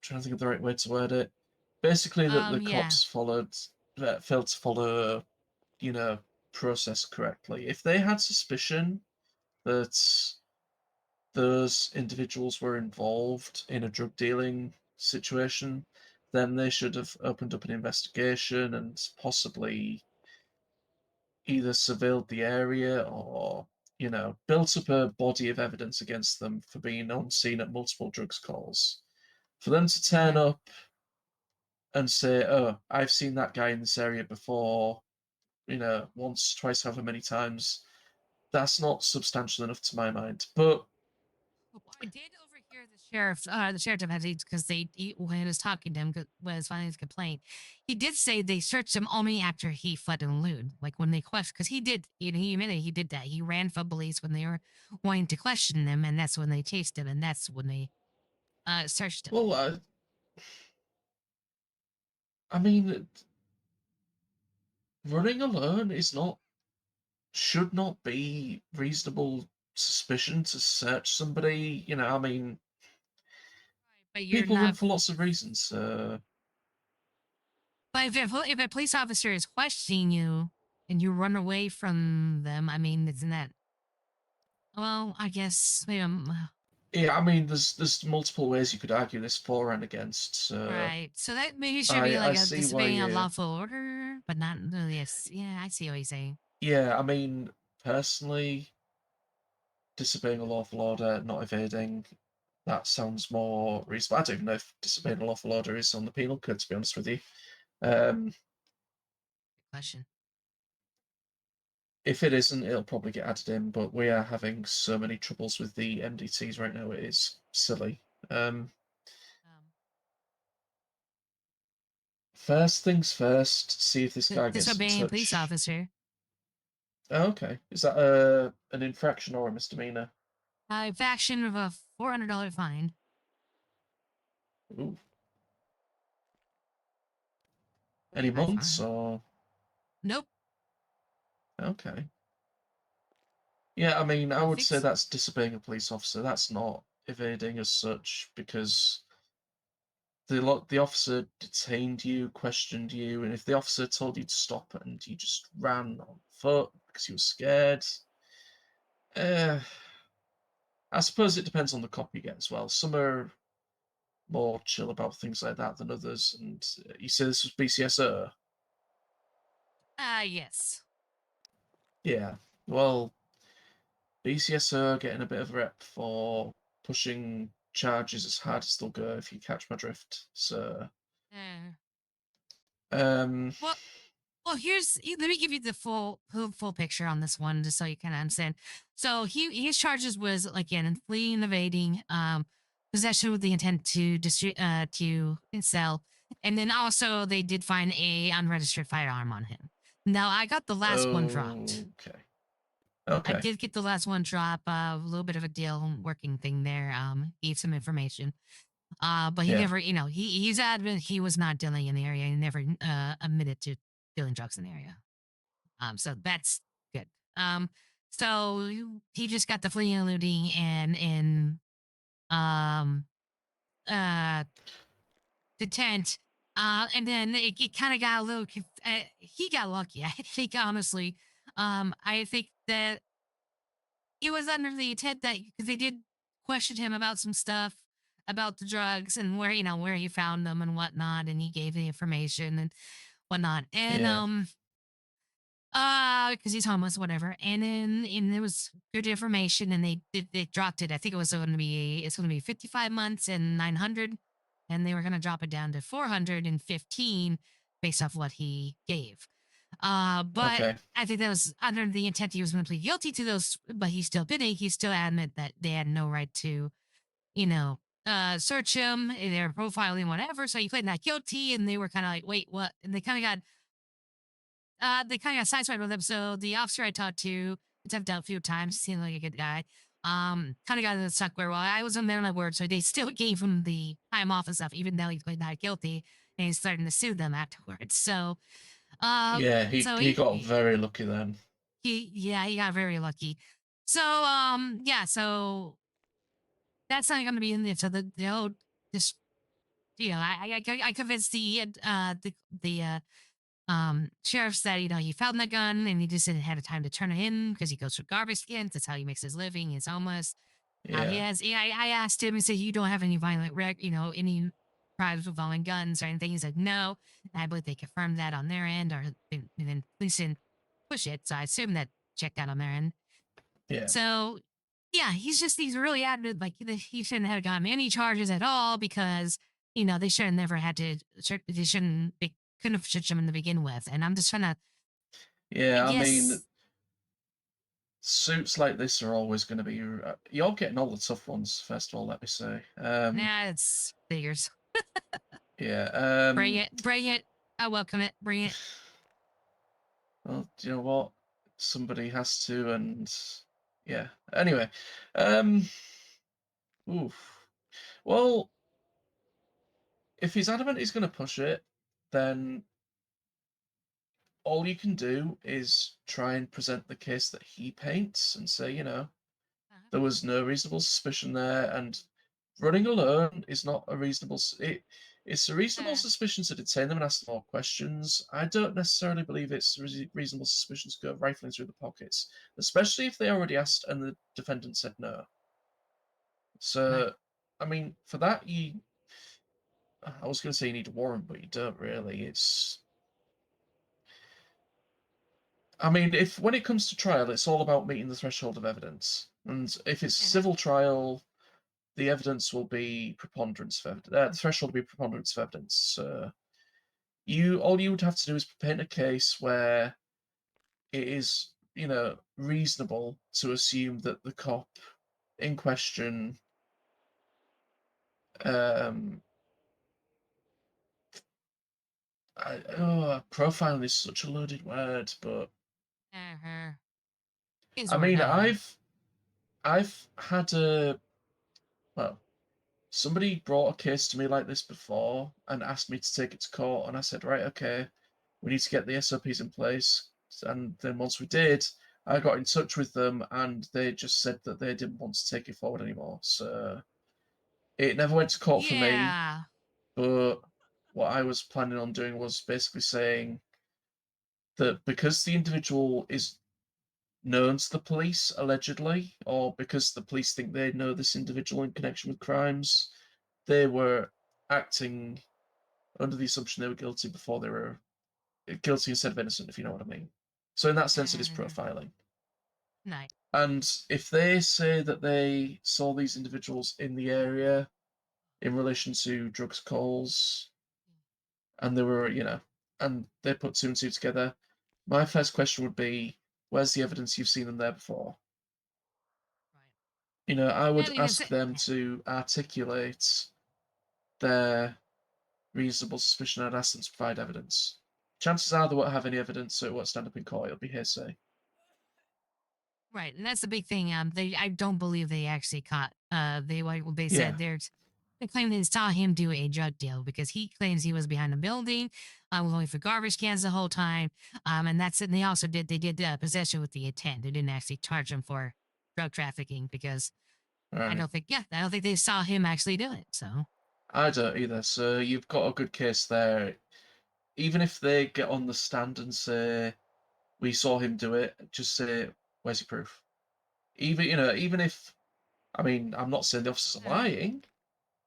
to think of the right way to word it. Basically, that the cops failed to follow, process correctly. If they had suspicion that those individuals were involved in a drug dealing situation, then they should have opened up an investigation and possibly either surveilled the area or, built up a body of evidence against them for being on scene at multiple drugs calls. For them to turn up and say, "Oh, I've seen that guy in this area before," once, twice, however many times, that's not substantial enough to my mind. But I did overhear the sheriff deputy, because when he was talking to him, was filing his complaint. He did say they searched him only after he fled and lewd. Like when they questioned, because he did, he admitted he did that. He ran from police when they were wanting to question him, and that's when they chased him, and that's when they searched him. Well, I mean, running alone should not be reasonable suspicion to search somebody. I mean, but you're people not, run for lots of reasons. But if a police officer is questioning you and you run away from them, I mean, isn't that? Well, I guess maybe yeah, I mean, there's multiple ways you could argue this for and against. Right. So that maybe should be like I a see disobeying a why, lawful order, but not really. Yeah, I see what you're saying. yeah, I mean, personally, disobeying a lawful order, not evading, that sounds more reasonable. I don't even know if disobeying a lawful order is on the penal code, to be honest with you. Good question. If it isn't, it'll probably get added in, but we are having so many troubles with the MDTs right now, it is silly. First things first, see if this guy gets in Disobeying a touch. police officer. Oh, okay. Is that an infraction or a misdemeanor? Infraction of a $400 fine. Ooh. Any months or? Nope. Okay. Yeah, I mean, I would say that's disobeying a police officer. That's not evading as such, because the officer detained you, questioned you, and if the officer told you to stop and you just ran on foot because you were scared, I suppose it depends on the cop you get as well. Some are more chill about things like that than others. And you say this was BCSO? Yes. Yeah. Well, BCSO getting a bit of a rep for pushing charges as hard as they'll go, if you catch my drift. So, well, let me give you the full picture on this one, just so you kind of understand. So his charges was again fleeing and evading, possession with the intent to sell, and then also they did find a unregistered firearm on him. Now I got the last one dropped. Okay. I Okay. did get the last one drop. A little bit of a deal working thing there. Gave some information. But he Yeah. never, he's adamant he was not dealing in the area. He never admitted to dealing drugs in the area. So that's good. So he just got the fleeing and looting and um the tent. And then it kind of got a little. He got lucky. I think honestly. I think that it was under the intent that because they did question him about some stuff about the drugs and where he found them and whatnot, and he gave the information and whatnot, and Yeah. because he's homeless, whatever, and there was good information, and they dropped it. I think it's going to be 55 months and 900, and they were going to drop it down to 415 based off what he gave. But Okay. I think that was under the intent he was going to plead guilty to those, but he's still bidding. He's still adamant that they had no right to, search him, their profiling, whatever. So he pled not guilty, and they were kind of like, wait, what? And they kind of got sideswiped with him. So the officer I talked to, which I've dealt a few times, seemed like a good guy, kind of got in the suck where, well, I was a man of my word, so they still gave him the time off and stuff, even though he pled not guilty, and he's starting to sue them afterwards. So, Yeah, so he got very lucky then. he got very lucky. So, yeah, so that's not going to be in there. So the old, just, I convinced the sheriff said, he found the gun and he just didn't have the time to turn it in because he goes for garbage cans. That's how he makes his living. He's homeless. Yeah. I asked him, he said, you don't have any violent any crimes involving guns or anything. He said, no. And I believe they confirmed that on their end, or and then police didn't push it. So I assume that checked out on their end. Yeah. So yeah, he's really adamant, like he shouldn't have gotten any charges at all because, they should have never had to, they couldn't have charged him to begin with. And I'm just trying to, Yeah, I mean, yes, suits like this are always going to be. You're getting all the tough ones, first of all, let me say. it's figures. Yeah. Bring it. I welcome it. Bring it. Well, do you know what? Somebody has to, and yeah. Anyway, oof. Well, if he's adamant he's going to push it, then all you can do is try and present the case that he paints and say, there was no reasonable suspicion there, and running alone is not a reasonable. It's a reasonable suspicion to detain them and ask them more questions. I don't necessarily believe it's reasonable suspicion to go rifling through the pockets, especially if they already asked and the defendant said no. So, Right. I mean, for that I was going to say you need a warrant, but you don't really. I mean, when it comes to trial, it's all about meeting the threshold of evidence, and if it's a civil trial, the evidence will be preponderance of evidence. The threshold will be preponderance of evidence. All you would have to do is paint a case where it is, reasonable to assume that the cop in question, profiling is such a loaded word, but I mean, I've had somebody brought a case to me like this before and asked me to take it to court, and I said, right, okay, we need to get the SOPs in place. And then once we did, I got in touch with them, and they just said that they didn't want to take it forward anymore. So it never went to court for me. But what I was planning on doing was basically saying that because the individual is known to the police, allegedly, or because the police think they know this individual in connection with crimes, they were acting under the assumption they were guilty before they were guilty instead of innocent, if you know what I mean. So in that sense, it is profiling. Nice. And if they say that they saw these individuals in the area in relation to drugs calls, and they were, and they put two and two together, my first question would be, where's the evidence you've seen them there before? I would ask them to articulate their reasonable suspicion and ask them to provide evidence. Chances are they won't have any evidence, so it won't stand up in court. It'll be hearsay. Right, and that's the big thing. I don't believe they actually caught. They Yeah. said they claim they saw him do a drug deal because he claims he was behind the building, looking for garbage cans the whole time. And that's it. And they did possession with the intent. They didn't actually charge him for drug trafficking because I Right. don't think they saw him actually do it. So I don't either. So you've got a good case there. Even if they get on the stand and say we saw him do it, just say where's your proof? Even if I mean I'm not saying the officers are lying,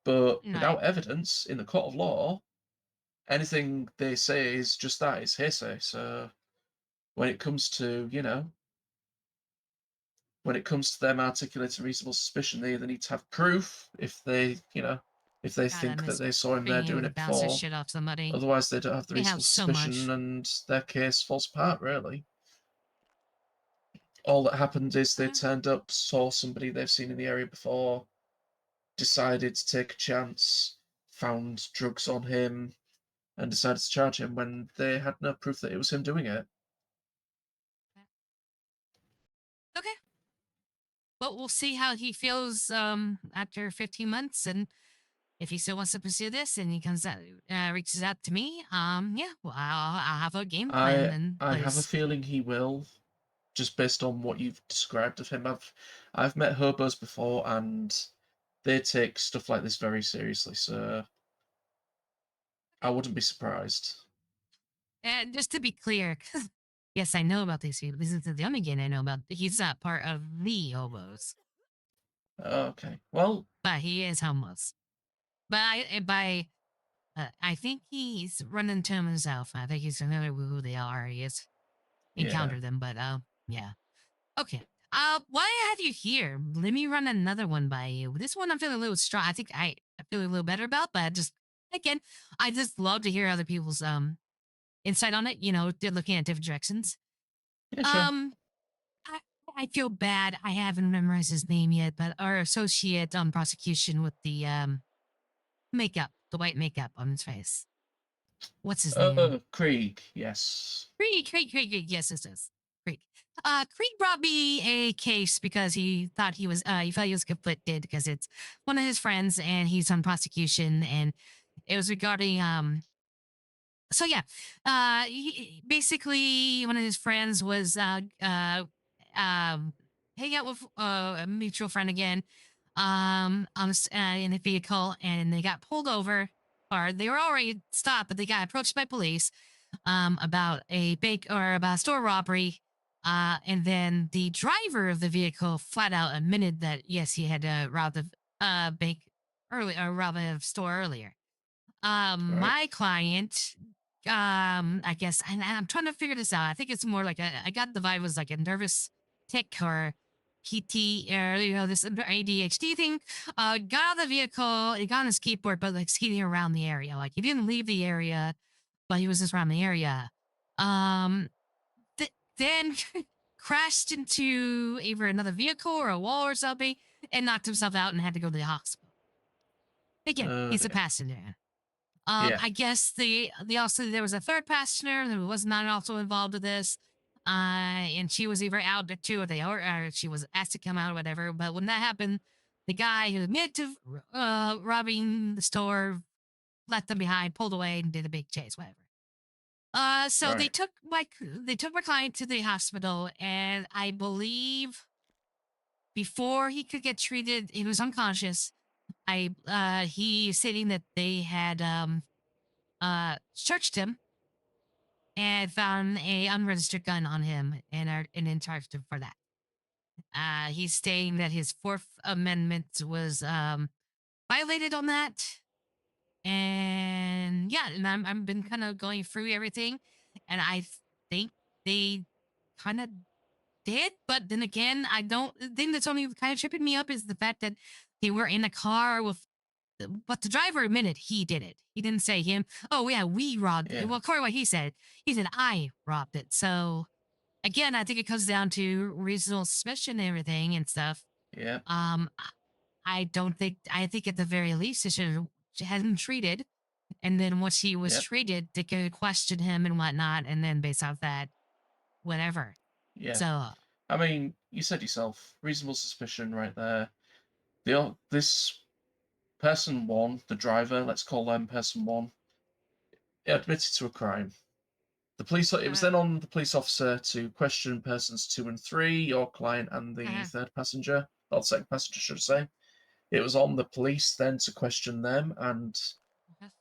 but right. without evidence in the court of law, anything they say is just that, it's hearsay. So when it comes to, when it comes to them articulating reasonable suspicion, they either need to have proof if they, if they God, I think that miss they saw him there being able doing to it bounce this before. shit off somebody. Otherwise, they don't have the It reasonable helps so much. suspicion, and their case falls apart. Really, all that happened is they turned up, saw somebody they've seen in the area before, decided to take a chance, found drugs on him, and decided to charge him when they had no proof that it was him doing it. Okay. But we'll see how he feels after 15 months, and if he still wants to pursue this, and he comes out, reaches out to me, yeah, well, I'll have a game plan in I have a place. feeling he will, just based on what you've described of him. I've met hobos before, and they take stuff like this very seriously. So I wouldn't be surprised. And just to be clear, 'cause yes, I know about these people. This is the only game I know about. He's not part of the hobos, Okay, well, but he is homeless. But I think he's running into them himself. I think he's familiar with who they are. He has encountered them, but yeah. Okay. Why I have you here? Let me run another one by you. This one I'm feeling a little strong. I think I feel a little better about, but I just love to hear other people's insight on it. They're looking at different directions. Yeah, sure. I, I feel bad. I haven't memorized his name yet, but our associate on prosecution with the makeup, the white makeup on his face. What's his name? Krieg, yes. Krieg, yes, this is Krieg. Krieg brought me a case because he felt he was conflicted because it's one of his friends and he's on prosecution, and it was regarding so yeah, basically one of his friends was hanging out with a mutual friend again, in a vehicle, and they got pulled over, or they were already stopped, but they got approached by police, about a about a store robbery. And then the driver of the vehicle flat out admitted that yes, he had robbed the bank early or robbed a store earlier. My client, I guess, and I'm trying to figure this out. I think it's more like I got the vibe was like a nervous tick or PT or this ADHD thing. Got out of the vehicle, he got on his skateboard, but like skating around the area. Like he didn't leave the area, but he was just around the area. Um, then crashed into either another vehicle or a wall or something and knocked himself out and had to go to the hospital. Again, he's a passenger. I guess there was a third passenger who was not also involved with this. And she was either out too, or she was asked to come out or whatever. But when that happened, the guy who admitted to robbing the store left them behind, pulled away, and did a big chase, whatever. So they took my client to the hospital, and I believe before he could get treated, he was unconscious. He stating that they had searched him and found a unregistered gun on him and then charged him for that. He's stating that his Fourth Amendment was violated on that. And yeah, and I've been kind of going through everything, and I think they kind of did, but then again, I don't. The thing that's only kind of tripping me up is the fact that they were in a car with, but the driver admitted he did it. He didn't say him. Oh yeah, we robbed it. Well, according to what he said I robbed it. So again, I think it comes down to reasonable suspicion and everything and stuff. Yeah. I don't think. I think at the very least, it should have him treated, and then once he was treated, they could question him and whatnot, and then based off that, whatever. Yeah. So I mean, you said yourself, reasonable suspicion right there. This person one, the driver, let's call them person one, admitted to a crime. The police. It was then on the police officer to question persons 2 and 3, your client and the third passenger, or the second passenger, should I say. It was on the police then to question them and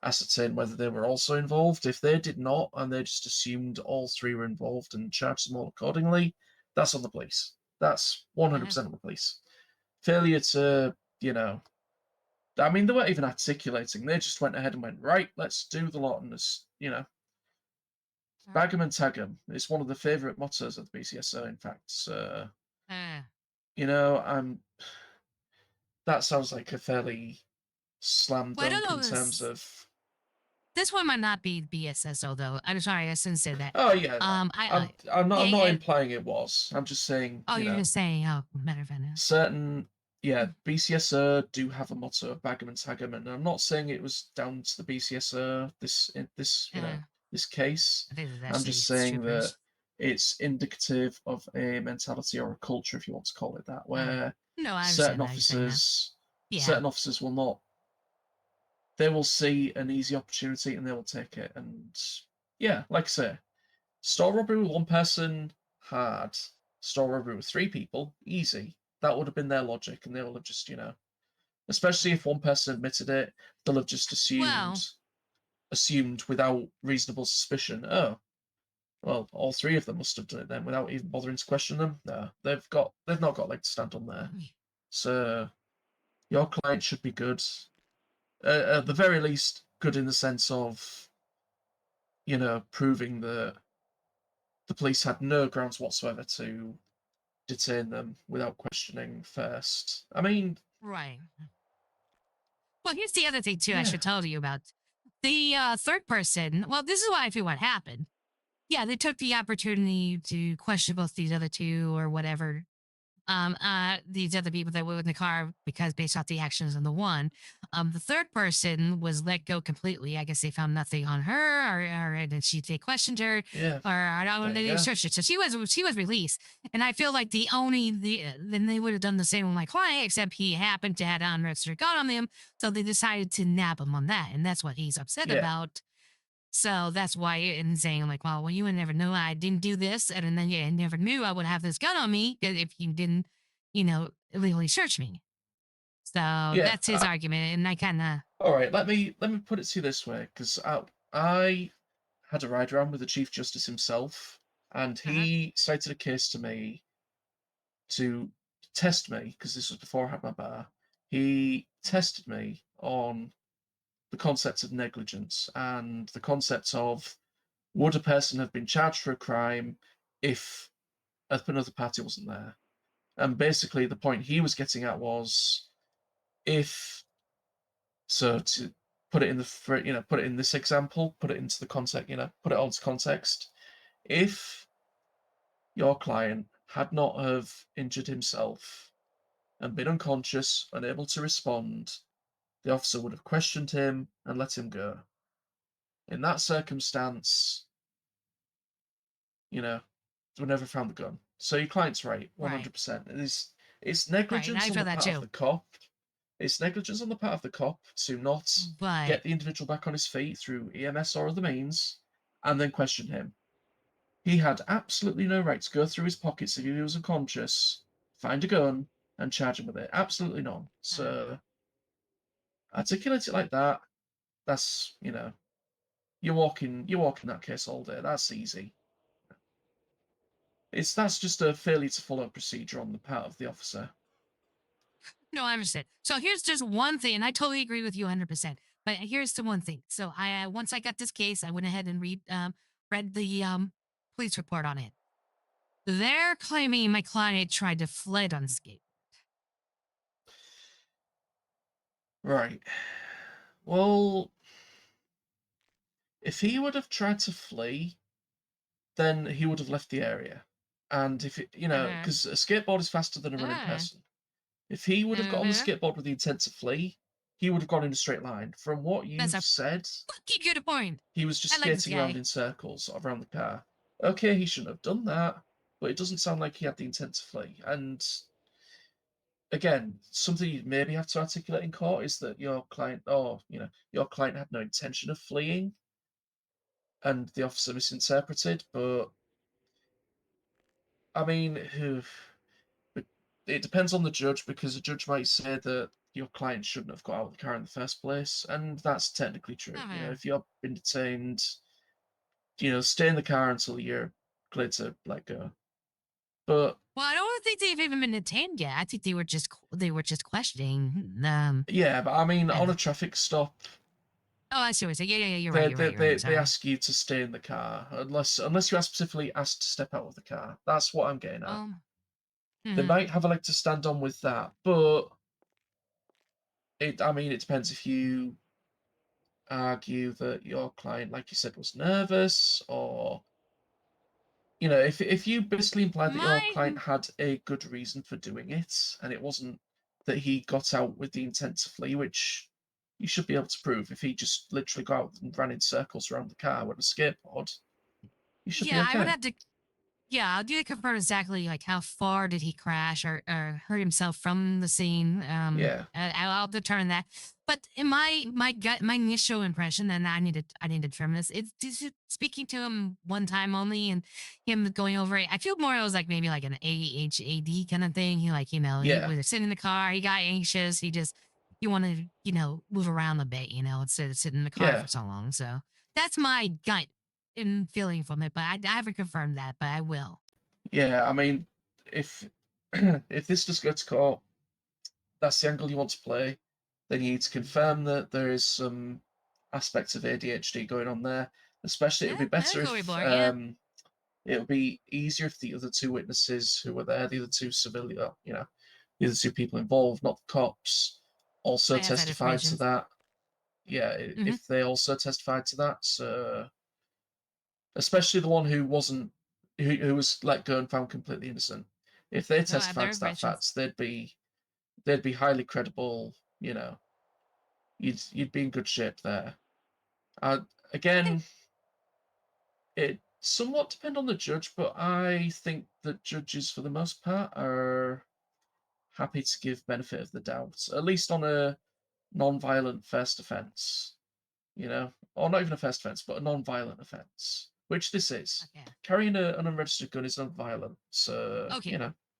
ascertain whether they were also involved. If they did not, and they just assumed all 3 were involved and charged them all accordingly, that's on the police. That's 100% on the police. Failure to, I mean, they weren't even articulating. They just went ahead and went, right, let's do the lot, and bag 'em and tag 'em. It's one of the favourite mottos of the BCSO, in fact. So, that sounds like a fairly slam dunk in terms of. This one might not be BSSO though. I'm sorry, I shouldn't say that. Oh yeah, I'm not implying it was. I'm just saying. Oh, you're just saying. Oh, matter of fact. Certain, BCSO do have a motto of bag 'em and tag 'em, and I'm not saying it was down to the BCSO. This case. I'm just saying that it's indicative of a mentality or a culture, if you want to call it that, where certain officers will not. They will see an easy opportunity and they will take it. And yeah, like I say, store robbery with 1 person, hard. Store robbery with 3 people, easy. That would have been their logic, and they will have just, especially if 1 person admitted it, they'll have just assumed without reasonable suspicion. Oh, well, all 3 of them must have done it then, without even bothering to question them. No, they've not got leg to stand on there. So your client should be good. At the very least, good in the sense of, proving that the police had no grounds whatsoever to detain them without questioning first. I mean, right. Well, here's the other thing too. I should tell you about the third person. Well, this is what I feel what happened. Yeah, they took the opportunity to question both these other 2 or whatever. These other people that were in the car because based off the actions of the one. The third person was let go completely. I guess they found nothing on her, or they questioned her, or I don't know, they searched it. So she was released, and I feel like then they would have done the same with my client, except he happened to have unregistered gun on him, so they decided to nab him on that, and that's what he's upset about. So that's why, and saying like, well, you would never know I didn't do this, and then you never knew I would have this gun on me if you didn't, illegally search me. So that's his argument, and I kind of. All right, let me put it to you this way, because I had a ride around with the Chief Justice himself, and he cited a case to me to test me, because this was before I had my bar. He tested me on the concept of negligence and the concept of, would a person have been charged for a crime if another party wasn't there? And basically the point he was getting at was, to put it in put it in this example, put it into the context, put it all into context. If your client had not have injured himself and been unconscious, unable to respond, the officer would have questioned him and let him go. In that circumstance, they would never found the gun. So your client's right, 100%. It's negligence on the part of the cop. It's negligence on the part of the cop to not get the individual back on his feet through EMS or other means, and then question him. He had absolutely no right to go through his pockets if he was unconscious, find a gun, and charge him with it. Absolutely none. So articulate it like that. That's you're walking that case all day. That's easy. That's just a failure to follow procedure on the part of the officer. No, I understand. So here's just one thing, and I totally agree with you 100%. But here's the one thing. So once I got this case, I went ahead and read the police report on it. They're claiming my client tried to fled unscathed. Right. Well, if he would have tried to flee, then he would have left the area. And if because a skateboard is faster than a running person. If he would have got on the skateboard with the intent to flee, he would have gone in a straight line. From what you've said, fucking good point. He was just skating around in circles around the car. Okay, he shouldn't have done that. but it doesn't sound like he had the intent to flee. And again, something you maybe have to articulate in court is that your client, or your client had no intention of fleeing, and the officer misinterpreted. But I mean, it depends on the judge, because the judge might say that your client shouldn't have got out of the car in the first place, and that's technically true. If you've been detained, stay in the car until you're cleared to let go. But well, I don't think they've even been detained yet. I think they were just questioning. Yeah, but I mean, on a traffic stop. Oh, I see what you're saying. Yeah, you're right. You're right. They ask you to stay in the car unless you are specifically asked to step out of the car. That's what I'm getting at. They might have a leg to stand on with that, but it depends if you argue that your client, like you said, was nervous, or if you basically imply that your client had a good reason for doing it, and it wasn't that he got out with the intent to flee, which you should be able to prove. If he just literally got out and ran in circles around the car with a skateboard, you should be okay. I would have to. Yeah, I'll do to confirm exactly like how far did he crash or hurt himself from the scene. I'll determine that. But in my initial impression, and I need to determine this. It's just speaking to him one time only, and him going over it. I feel more it was like maybe like an AHAD kind of thing. He he was sitting in the car. He got anxious. He wanted to move around a bit, instead of sitting in the car for so long. So that's my gut in feeling from it, but I haven't confirmed that, but I will. Yeah, I mean, if if this does go to court, that's the angle you want to play. Then you need to confirm that there is some aspects of ADHD going on there. Especially, it would be better if it would be easier if the other two witnesses who were there, the other two civilian, the other two people involved, not the cops, also testified to that. Yeah, if they also testified to that, so especially the one who wasn't, who was let go and found completely innocent. If they testified to that fact, they'd be highly credible. You'd be in good shape there. Again, it somewhat depend on the judge, but I think that judges, for the most part, are happy to give benefit of the doubt, at least on a non-violent first offence. Or not even a first offence, but a non-violent offence, which this is. Carrying an unregistered gun is non-violent, so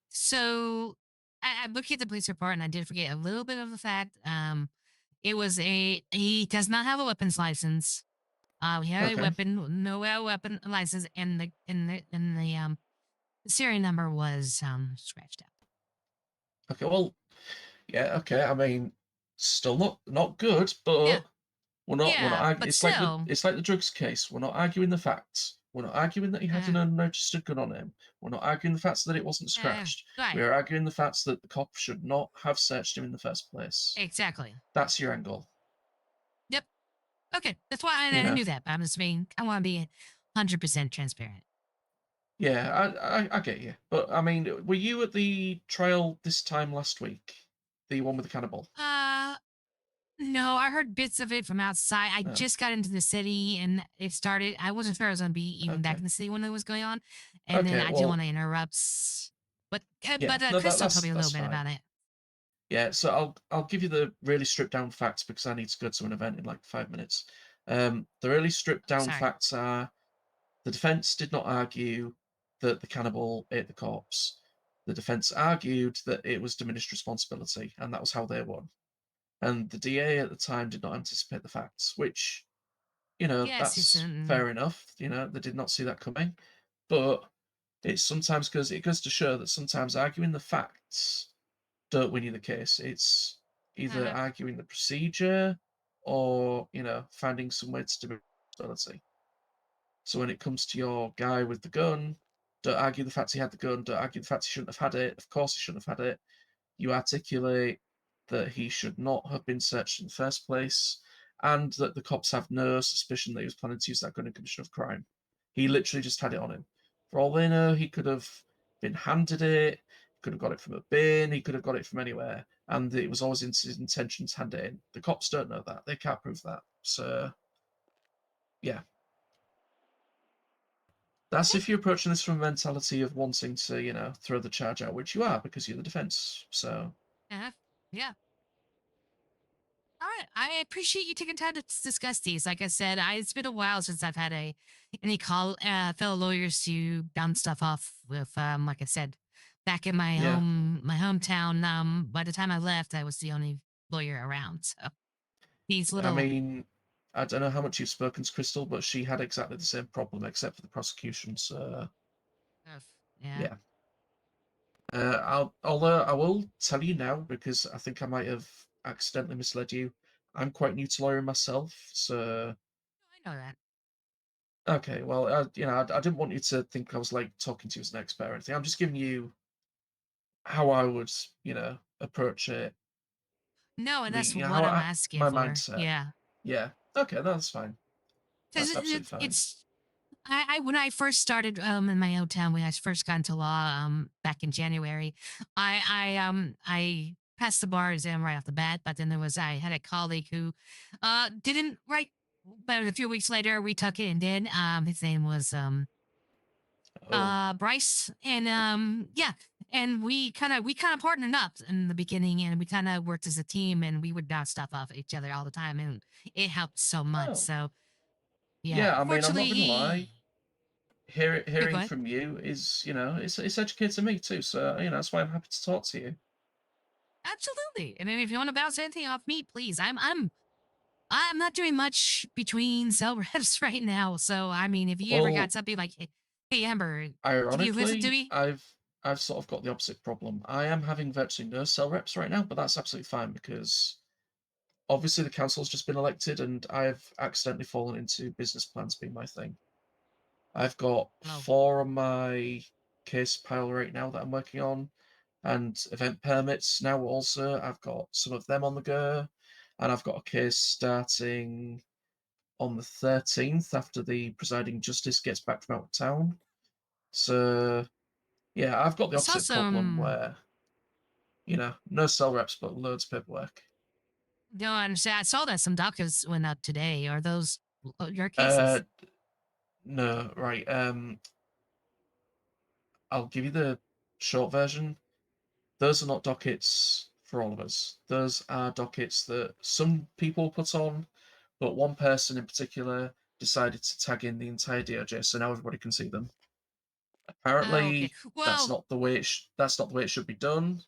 So I'm looking at the police report, and I did forget a little bit of the fact. It was he does not have a weapons license. He had a no weapon license, and the serial number was scratched out. Okay, well, yeah, okay. I mean, still not good, but we're not arguing. It's like the drugs case. We're not arguing the facts. We're not arguing that he had an unregistered gun on him. We're not arguing the facts that it wasn't scratched. We're arguing the facts that the cop should not have searched him in the first place. Exactly. That's your angle. Yep. Okay, that's why I knew that. But I'm just being. I want to be 100% transparent. Yeah, I get you. But I mean, were you at the trial this time last week? The one with the cannibal? No, I heard bits of it from outside. I just got into the city, and it started. I wasn't sure I was going to be even back in the city when it was going on, and then I didn't want to interrupt. But Crystal told me a little bit about it. Yeah, so I'll give you the really stripped down facts, because I need to go to an event in like 5 minutes. The really stripped down facts are: the defense did not argue that the cannibal ate the corpse. The defense argued that it was diminished responsibility, and that was how they won. And the DA at the time did not anticipate the facts, which, that's fair enough. They did not see that coming. But it goes to show that sometimes arguing the facts don't win you the case. It's either arguing the procedure or, finding some way to diminish responsibility. So when it comes to your guy with the gun, don't argue the fact he had the gun, don't argue the fact he shouldn't have had it. Of course he shouldn't have had it. You articulate that he should not have been searched in the first place, and that the cops have no suspicion that he was planning to use that gun in commission of crime. He literally just had it on him. For all they know, he could have been handed it, he could have got it from a bin, he could have got it from anywhere, and it was always his intention to hand it in. The cops don't know that. They can't prove that. So, yeah. That's if you're approaching this from a mentality of wanting to, throw the charge out, which you are because you're the defense. So. Yeah. All right. I appreciate you taking time to discuss these. Like I said, it's been a while since I've had any fellow lawyers to bounce stuff off with. Like I said, back in my hometown. By the time I left, I was the only lawyer around. So these little. I mean, I don't know how much you've spoken to Crystal, but she had exactly the same problem except for the prosecution. So. Yeah. Although I will tell you now because I think I might have accidentally misled you. I'm quite new to lawyering myself, so. I know that. Okay, well, I didn't want you to think I was like talking to you as an expert or anything. I'm just giving you how I would, approach it. No, and that's what how I'm asking my for. mindset. Yeah. Yeah. Okay, that's fine. That's absolutely fine. It's I when I first started in my own town when I first got into law back in January, I passed the bar exam right off the bat, but then I had a colleague who didn't write, but a few weeks later we took it and did. His name was Bryce, and yeah, and we kind of partnered up in the beginning, and we kind of worked as a team, and we would bounce stuff off each other all the time, and it helped so much. Oh. So Yeah, I mean, I'm not fortunately, gonna lie. Hearing ahead. from you is, it's educating me too. So, that's why I'm happy to talk to you. Absolutely. And then if you want to bounce anything off me, please. I'm not doing much between cell reps right now. So I mean, if you ever got something like, hey Amber, can you listen to Ironically, me? I've sort of got the opposite problem. I am having virtually no cell reps right now, but that's absolutely fine because obviously the council's just been elected and I've accidentally fallen into business plans being my thing. I've got 4 on my case pile right now that I'm working on, and event permits now also. I've got some of them on the go, and I've got a case starting on the 13th after the presiding justice gets back from out of town. So, yeah, I've got the It's opposite problem where, no cell reps, but loads of paperwork. No, I understand. I saw that some dockets went out today. Are those your cases? No, right. I'll give you the short version. Those are not dockets for all of us. Those are dockets that some people put on, but one person in particular decided to tag in the entire DOJ, so now everybody can see them. Apparently, okay. that's Well, not the way it should be done.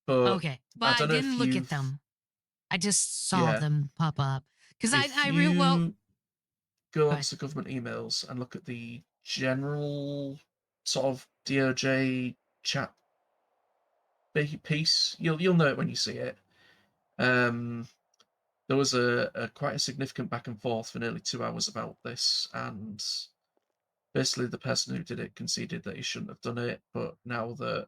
But okay, but I I don't know if didn't look at you've. them. I just saw Yeah, them pop up because if I real well. you go Go ahead. onto government emails and look at the general sort of DOJ chat piece, you'll know it when you see it. There was a quite a significant back and forth for nearly 2 hours about this, and basically the person who did it conceded that he shouldn't have done it. But now that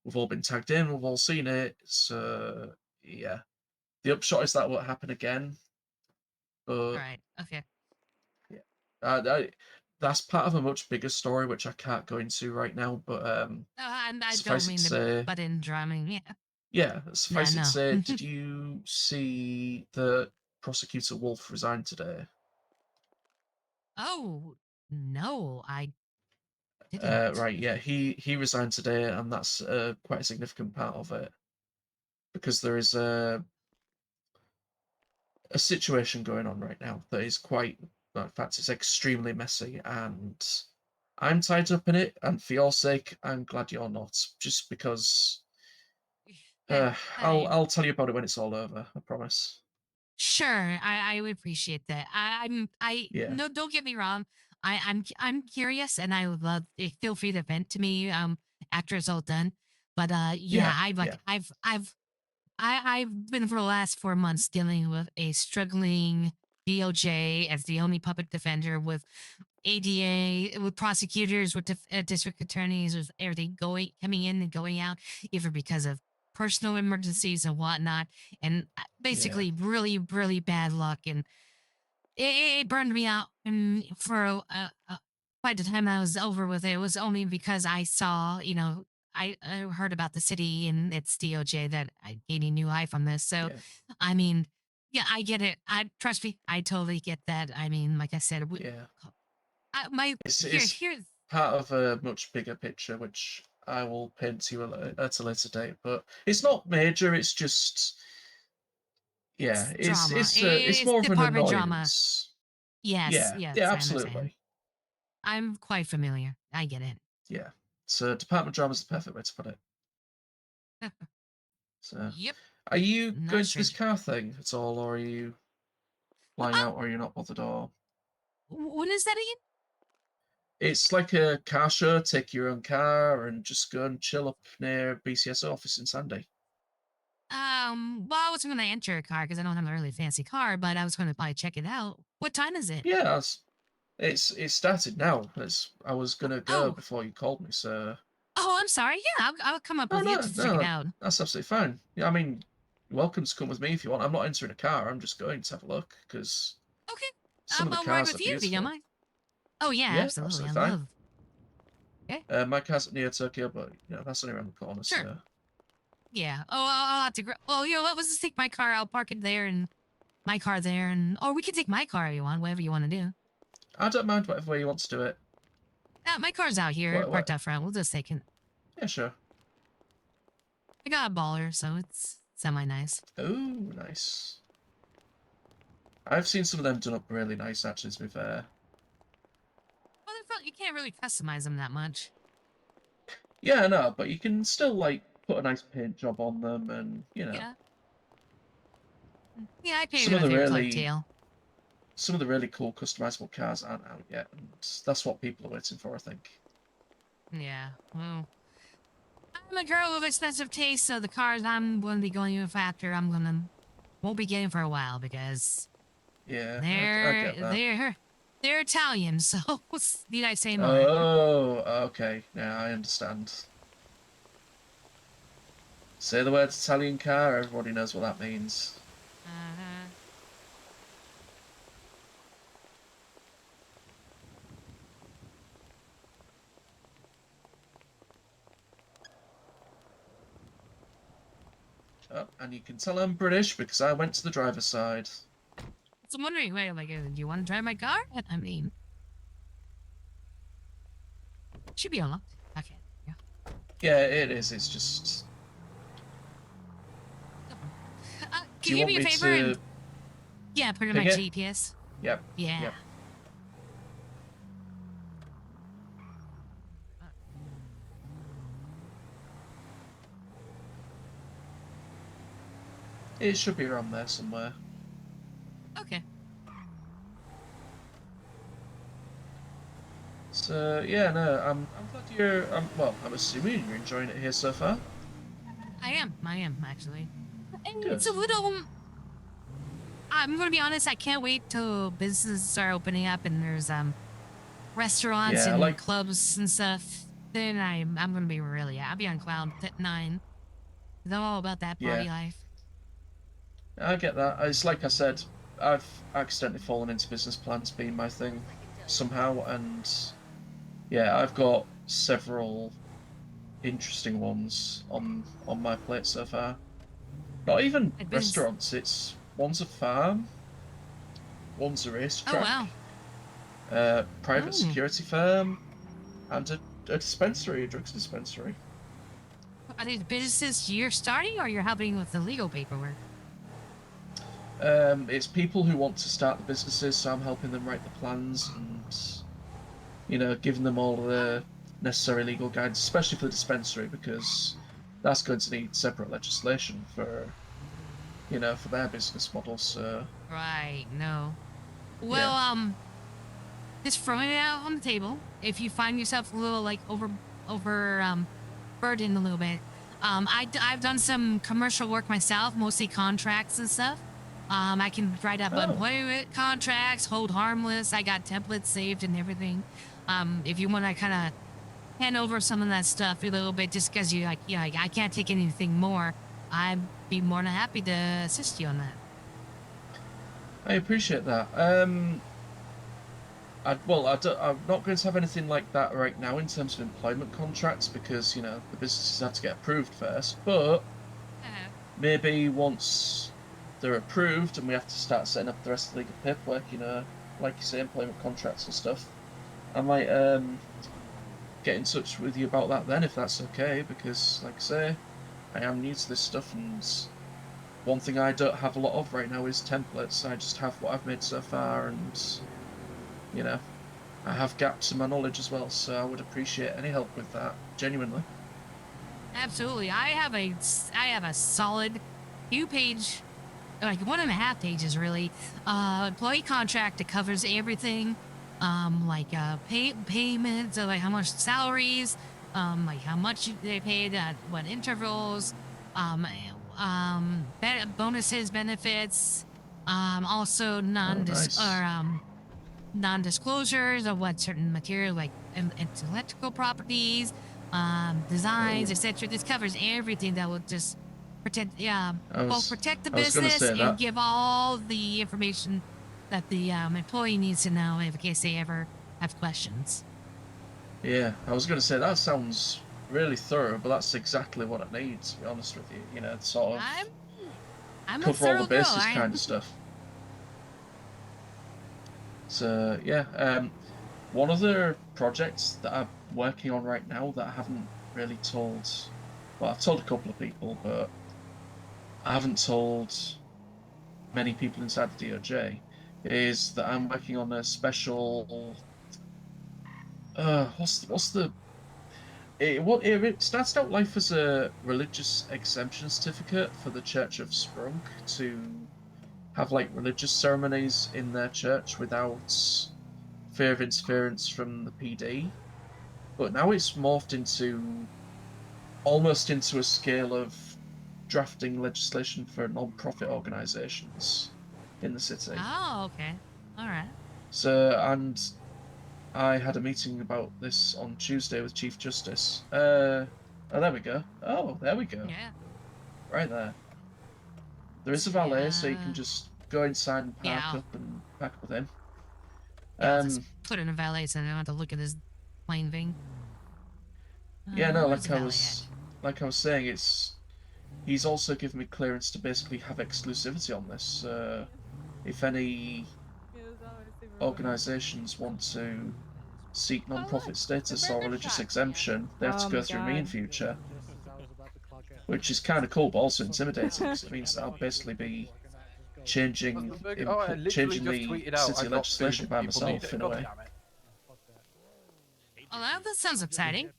we've all been tagged in, we've all seen it, so yeah. The upshot is that won't happen again. But All right. Okay. yeah, that's part of a much bigger story which I can't go into right now. But I suffice don't it mean to to say, butt in drumming. Yeah. yeah, suffice it to no. say, did you see that prosecutor Wolf resigned today? Oh no, I didn't. Right, yeah, he resigned today, and that's quite a significant part of it because there is a situation going on right now that is quite, in fact, it's extremely messy, and I'm tied up in it. And for your sake, I'm glad you're not, just because. I'll tell you about it when it's all over. I promise. Sure, I would appreciate that. Yeah. No, don't get me wrong. I'm curious, and I would love. Feel free to vent to me after it's all done. But Yeah, I've been for the last 4 months dealing with a struggling DOJ as the only public defender with ADA, with prosecutors, with district attorneys, with everything coming in and going out, either because of personal emergencies and whatnot, and basically really, really bad luck. And it burned me out. And by the time I was over with it, it was only because I saw, I heard about the city and its DOJ that I gained a new eye from this. So, I mean, yeah, I get it. Trust me, I totally get that. I mean, like I said, It's part of a much bigger picture, which I will paint to you at a later date. But it's not major. It's just, yeah, drama. It's more of an department drama. annoyance. Yes, Yeah, I absolutely. understand. I'm quite familiar. I get it. Yeah. So department drama is the perfect way to put it. So, Yep. are you Not going a to this stranger. car thing at all, or are you flying out, or are you not bothered? Or what is that again? it's like a car show. Take your own car and just go and chill up near BCS office in Sandy. Well, I wasn't going to enter a car because I don't have a really fancy car, but I was going to probably check it out. What time is it? Yeah, it started now. I was gonna go before you called me. So. Oh, I'm sorry. Yeah, I'll come up with you to check it out. That's absolutely fine. Yeah, I mean, you're welcome to come with me if you want. I'm not entering a car. I'm just going to have a look because some of the I'll ride cars with are you if you don't beautiful. mind. Oh yeah, Yeah, absolutely. I fine. love. Okay. My car's at near Tokyo, but that's only around the corner. Sure. So. Yeah. Oh, I'll have to. Well, you know what? Let's just take my car. I'll park it there and my car there, and or we can take my car if you want. Whatever you want to do. I don't mind whatever way you want to do it. My car's out here, parked out front. We'll just take it. Yeah, sure. I got a baller, so it's semi-nice. Oh, nice. I've seen some of them done up really nice, actually, to be fair. Well, you can't really customize them that much. Yeah, no, but you can still, like, put a nice paint job on them and, Yeah. Yeah, I painted some of my the favorite really, tail. some of the really cool customizable cars aren't out yet, and that's what people are waiting for, I think. Yeah, well, I'm a girl with expensive taste, so the cars I'm going to be going with after, won't be getting for a while because yeah, I get that. they're Italian, so need I say more? Oh, okay, yeah, I understand. Say the word Italian car, everybody knows what that means. Oh, and you can tell I'm British because I went to the driver's side. So I'm wondering, wait, like, do you want to drive my car? I mean, should be unlocked. Okay. Yeah, it is. It's just. Can you do me a favor? Yeah, put in my GPS. Yep. Yeah. Yep. It should be around there somewhere. Okay. So yeah, no, I'm glad you're. Well, I'm assuming you're enjoying it here so far. I am actually. And it's a little. I'm gonna be honest. I can't wait till businesses are opening up and there's restaurants and clubs and stuff. Then I'm gonna be I'll be on cloud 9. I'm all about that party life. I get that. It's like I said, I've accidentally fallen into business plans being my thing somehow, and yeah, I've got several interesting ones on my plate so far. Not even restaurants. One's a farm, one's a racetrack. Oh wow. Private security firm, and a dispensary, a drugs dispensary. Are these businesses you're starting, or you're helping with the legal paperwork? It's people who want to start the businesses, so I'm helping them write the plans and, giving them all the necessary legal guidance, especially for the dispensary, because that's going to need separate legislation for their business model. So. Right. No. Well, just throwing it out on the table. If you find yourself a little burdened a little bit, I've done some commercial work myself, mostly contracts and stuff. I can write up employment contracts, hold harmless. I got templates saved and everything. If you want to kind of hand over some of that stuff a little bit, just because I can't take anything more, I'd be more than happy to assist you on that. I appreciate that. I'm not going to have anything like that right now in terms of employment contracts because the businesses have to get approved first. But maybe once they're approved and we have to start setting up the rest of the legal paperwork, like you say, employment contracts and stuff. I might get in touch with you about that then, if that's okay, because, like I say, I am new to this stuff, and one thing I don't have a lot of right now is templates. I just have what I've made so far, and, you know, I have gaps in my knowledge as well, so I would appreciate any help with that, genuinely. Absolutely. I have a solid few-page, like 1.5 pages really, employee contract that covers everything, like payments, like how much salaries, like how much they paid at what intervals, bonuses, benefits, also non-disclosures of what certain material, like intellectual properties, designs, etc. This covers everything that will just protect, both protect the business and give all the information that the employee needs to know in case they ever have questions. Yeah, I was going to say that sounds really thorough, but that's exactly what I need, to be honest with you. You know, sort of I'm cover all the bases girl, kind of stuff. So yeah, one other project that I'm working on right now that I haven't really told. Well, I've told a couple of people, but I haven't told many people inside the DOJ. Is that I'm working on a special. What's the it started out life as a religious exemption certificate for the Church of Sprunk to have like religious ceremonies in their church without fear of interference from the PD. But now it's morphed into almost into a scale of drafting legislation for non-profit organizations in the city. Oh, okay. All right. So, and I had a meeting about this on Tuesday with Chief Justice. Oh, there we go. Oh, there we go. Yeah. Right there. There is a valet, so you can just go inside and park up and back up with him. Yeah, I'll just put it in a valet so I don't have to look at his plain thing. Yeah, no, like I was saying, he's also given me clearance to basically have exclusivity on this. If any organizations want to seek non-profit status or religious exemption, they have to go through me in future. Which is kind of cool, but also intimidating, because it means that I'll basically be changing the city legislation by myself in a way. Oh, that sounds exciting.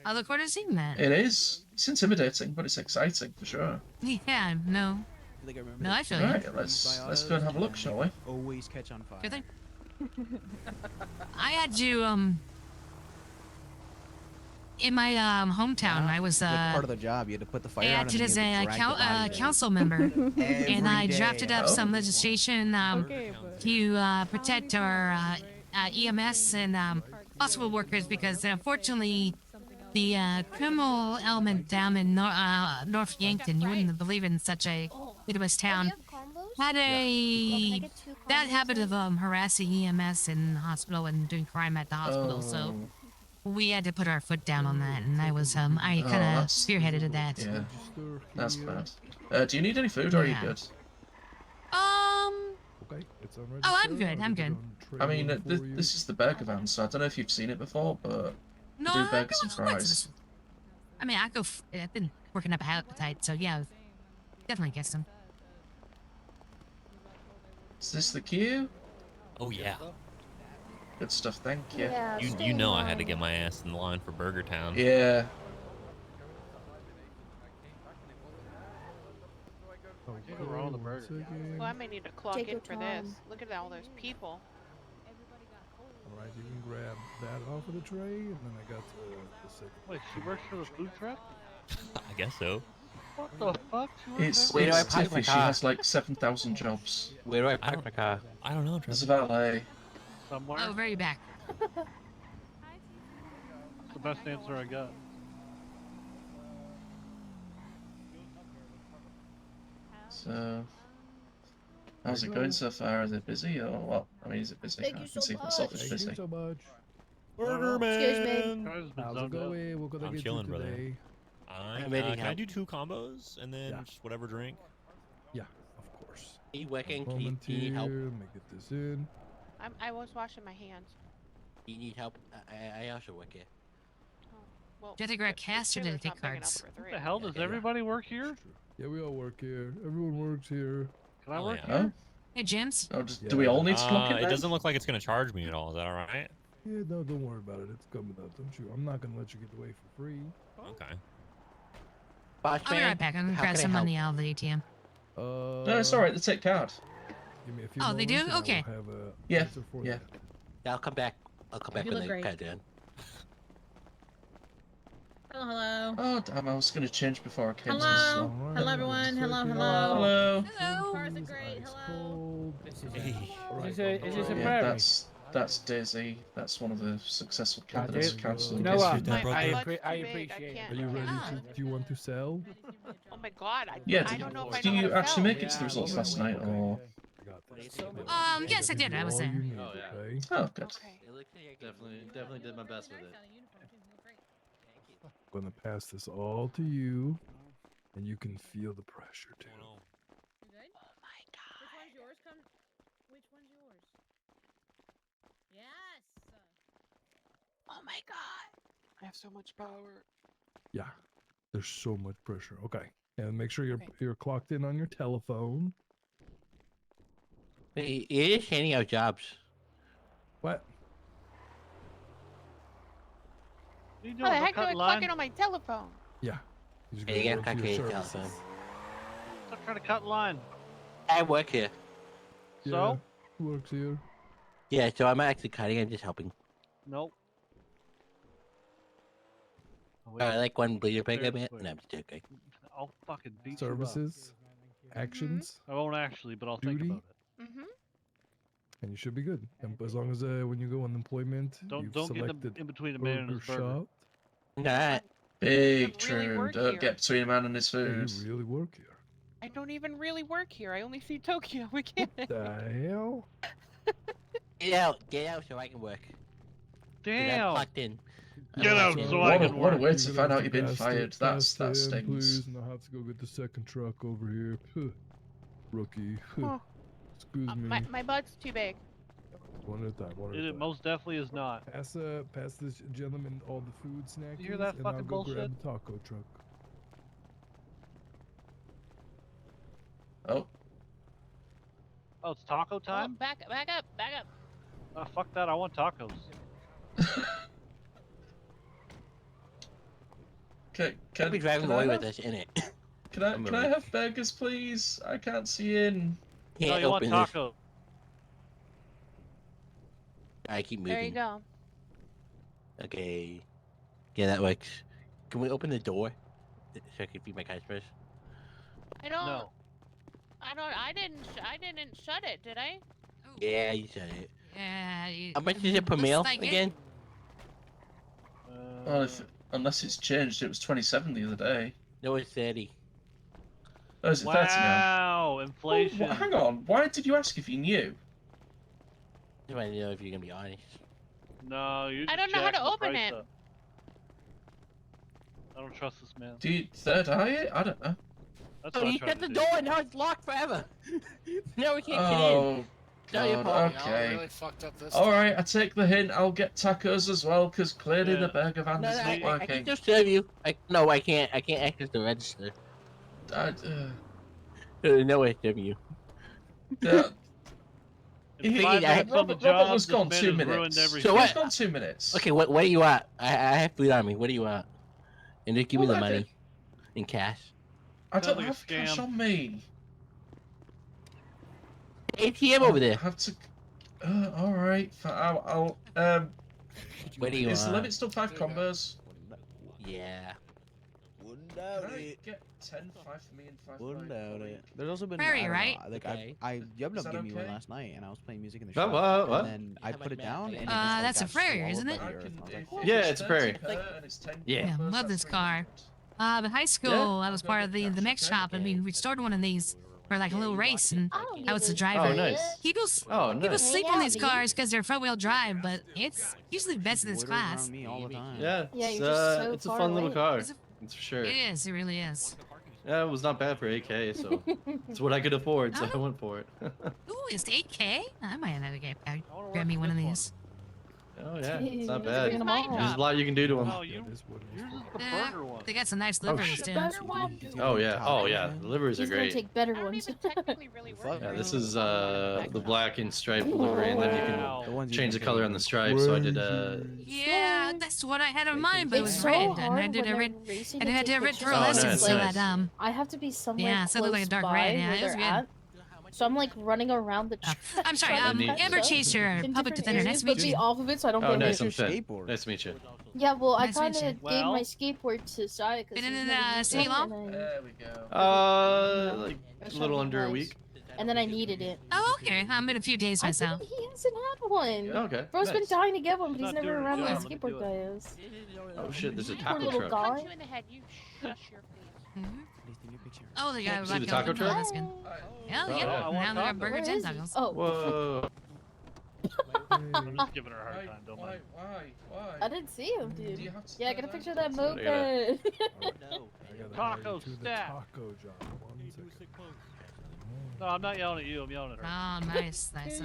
I look forward to seeing that. It is. It's intimidating, but it's exciting for sure. Yeah, no. No, I feel you. Right, let's go and have a look, shall we? Always catch on fire. Good thing. I had to in my hometown, I was part of the job. You had to put the fire out. I acted as a council member, and I drafted up some legislation to protect our EMS and hospital workers, because unfortunately the criminal element down in North Yankton, you wouldn't believe in such a Midwest town, had a bad habit of harassing EMS in the hospital and doing crime at the hospital. So we had to put our foot down on that, and I was I kind of spearheaded that. Yeah, that's bad. Do you need any food, or are you good? Oh, I'm good. I'm good. I mean, this is the burger van, so I don't know if you've seen it before, but no, do burgers and fries. I mean, I've been working up a appetite, so yeah, definitely get some. Is this the queue? Oh yeah. Good stuff, thank you. Yeah, you know I had to get my ass in line for Burger Town. Yeah. Well, I may need to clock in for this. Look at all those people. Alright, you can grab that off of the tray, and then I got the second. Wait, she works for the food truck? I guess so. What the fuck? It's Tiffy, she has like 7,000 jobs. Where do I park my car? I don't know. There's a valet. Somewhere? Oh, very back. That's the best answer I got. So, how's it going so far? Is it busy or what? I mean, is it busy? I can see myself as busy. Thank you so much. Burger Man! How's it going? What could I I'm get chilling, you brother. today? Can I do 2 combos and then just whatever drink? Yeah, of course. Can you Moment help? here, let me get this in. I was washing my hands. You need help? I also work here. Well, Do you have to grab cash or do they trailer's take not big enough cards? for What three the of hell? us. Does everybody work here? Yeah, we all work here. Everyone works here. Can I work yeah. here? Hey, James. Oh, do we all need to clock in It then? doesn't look like it's gonna charge me at all. Is that all right? Yeah, no, don't worry about it. It's coming up. Don't you? I'm not gonna let you get away for free. Okay. Boss I'll be right back. I'm gonna grab some money out of the ATM. No, it's alright. They take card. Give me a few Oh, they do? moments and I will Okay. have a Yeah, answer for yeah. that. Yeah, I'll come back. I'll come back You when look they great. cut done. Hello. Oh damn! I was gonna change before I came to this. Hello. One. Hello, everyone. Hello. Hello. Hello. Cars are great. Hello. Is this a Yeah, prairie? that's Daisy. That's one of the successful candidates for council. You in know case what? you didn't- I Butt's too appreciate big, I it. can't- Are you ready Ah. do you want to sell? Oh my god, Yeah. I don't know if I Did know how you to actually sell. make it to the results last night, or? Yes, I did. I was All there. you need, Oh, yeah. okay? Oh, good. Definitely did my best with it. I'm gonna pass this all to you, and you can feel the pressure too. Oh my god. Which one's yours? Which one's yours? Yes. Oh my god. I have so much power. Yeah, there's so much pressure. Okay, and make sure you're clocked in on your telephone. Hey, you're just handing out jobs. What? What are you How doing? the No heck do I cutting clock line? in on my telephone? Yeah. You just Hey, go you into gotta your calculate your services. telephone. Stop trying to cut line. I work here. Yeah, So? who works here? Yeah, so I'm not actually cutting. I'm just helping. Nope. Oh, I like one bleeder bag I Wait, met. wait. No, I'm just joking. I'll fucking beat Services, actions, you up. I won't actually, but I'll duty, think about it. Mm-hmm. and you should be good. And as long as when you go on employment, you've Don't get selected in between the man and his burger. shop. Nah. Big really true. work Don't here. get between a man and his Hey, food. you really work here. I don't even really work here. I only see Tokyo. We can't. The hell? Get out so I can work. 'Cause I'm Damn. clocked in. I'm Get clocked out in. so I can What a work. way You're to gonna find have out you've been pass fired. the- pass That the stings. please, and I'll have to go get the second truck over here. Rookie. Oh. Excuse me. My butt's too big. One at a time. One at a It time. most definitely is not. Pass this gentleman all the food snacks. You hear that and I'll fucking go grab bullshit? the taco truck. Oh. Oh, it's taco Oh, time? back up. Oh, fuck that. I want tacos. I'll be driving away with us in it. Can I have burgers, please? I can't see in. No, Can't you want open this. tacos. I keep moving. There you go. Okay. Yeah, that works. Can we open the door so I can feed my customers? I don't. No. I didn't shut it, did I? Yeah, you said it. Yeah. How much is it per meal again? Well, unless it's changed, it was 27 the other day. No, it's 30. Oh, is it 30 now? Wow, inflation. Oh, hang on. Why did you ask if you knew? I want to know if you're gonna be honest. No, you. I don't know how to open it. I don't trust this man. Do you third eye it? I don't know. That's Oh, what I you tried shut to the do. door and now it's locked forever. Now we can't get in. Oh, Not your God, fault. okay. Alright, I take the hint. I'll get tacos as well, because clearly the burger van No, is no, not I working. can still serve you. No, I can't. I can't access the register. There's no way to serve you. Yeah. In 5 minutes on the job, Robert was this gone man 2 has minutes. ruined everything. So He was what? gone 2 minutes. Okay, what are you at? I have food on me. What do you want? And just give me Well, the I money did- in cash. I don't Sounds like a have cash scam. on me. ATM over I there. have to. Alright. I'll What do you Is the want? limit still 5 combos? Yeah. Wouldn't Can doubt I it. get 10, 5 for me and 5 Wouldn't for doubt my it. There's also been Prairie, I don't know, right? like Okay. you ended Is up that giving me one okay? last night, and I was playing music in the Oh, shop. what? And then I How put much it down, math? and it Uh, just, like, that's a got Frere, swallowed isn't by it? the I earth, can, and I was if like, it's oh. Yeah, it's a 30 prairie. per and it's 10 Yeah. Yeah, combos, love that's this car. 300. But high school, I was part of the mech shop, and we restored one of these for like a little race, and I was the driver. Oh, nice. People Oh, people nice. sleep in these cars because they're front-wheel drive, but it's usually the best in this Loiters around class. me all the time. Yeah, Yeah, it's, you're just so it's a far fun little away. car. It's a- That's for sure. It is. It really is. Yeah, it was not bad for 8K, so it's what I could afford, so I Oh. went for it. Ooh, it's 8K? I might have to grab me work one of this one. these. Oh yeah, it's not Jeez, bad. bringing 'em all. There's a lot you can do to them. No, yours is the Yeah, burger one. they got some nice Oh, livers shit. too. Oh yeah, oh yeah. The livers are He's gonna great. take better ones. Yeah, this is the black and striped livery, and then you Wow. can change the color on the stripes. So I did Yeah, that's what I had in mind, but it It's was so red, and I hard did when a red, they're racing and to I had take a red pictures. fluorescent, nice, so nice. that I have to be somewhere yeah, so it looked close like a dark by red. Yeah, where it was they're good. at. So I'm like running around the track. I'm sorry, trying to catch Amber up Chaser, in public different defender. areas, Nice to but meet be you. off of it so I don't Oh, get nice. hit. I'm Finn. Nice to meet you. Yeah, well, Nice to I meet kind you. of gave my skateboard to Sai because Been he's in never used city it, long? and There we go. Like That's a little how under a nice. week. And then I needed it. Oh, okay. I'm in a few days myself. He hasn't had one. Okay, Bro's been nice. dying to get one, but he's Not never doing it. around where Yeah, the let me skateboard do guy it. is. Oh shit, there's a Poor taco little truck. guy. You in the head. You shush your face. Oh, the guy See about the to taco open truck? That's good. Hell Oh, yeah. yeah. I want Now they got tacos. burgers Where and is he? tacos. Oh, Whoa. I'm just giving her a hard time, don't Why? mind. Why? I didn't see him, dude. Do you have to Yeah, slow get a down? picture of that So they moped. Taco to the stack. taco job. 1 second. No, I'm not yelling at you. I'm yelling at her. Oh, nice, nice.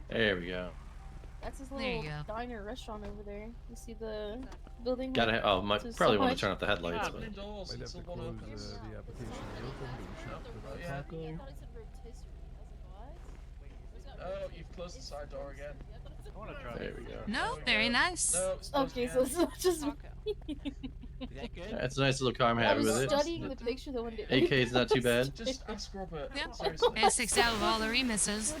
There we go. That's his There you little go. diner restaurant over there. You see the building? Gotta. Oh, my to probably the want to side? turn off the headlights, but Open doors Might have until to one close opens. the application is open, but you should Oh, put the yeah. taco. I thought it said rotisserie. I was like, what? Oh, you've closed the side door again. I want to try there it. we go. No, very nice. No, it's closed Okay, again. so it's not just me. Yeah, it's a nice little car. I'm I happy was with it. studying the picture that one day. AK is not too bad. Just ask Robert. Yep. Seriously. And 6 out of all the remises.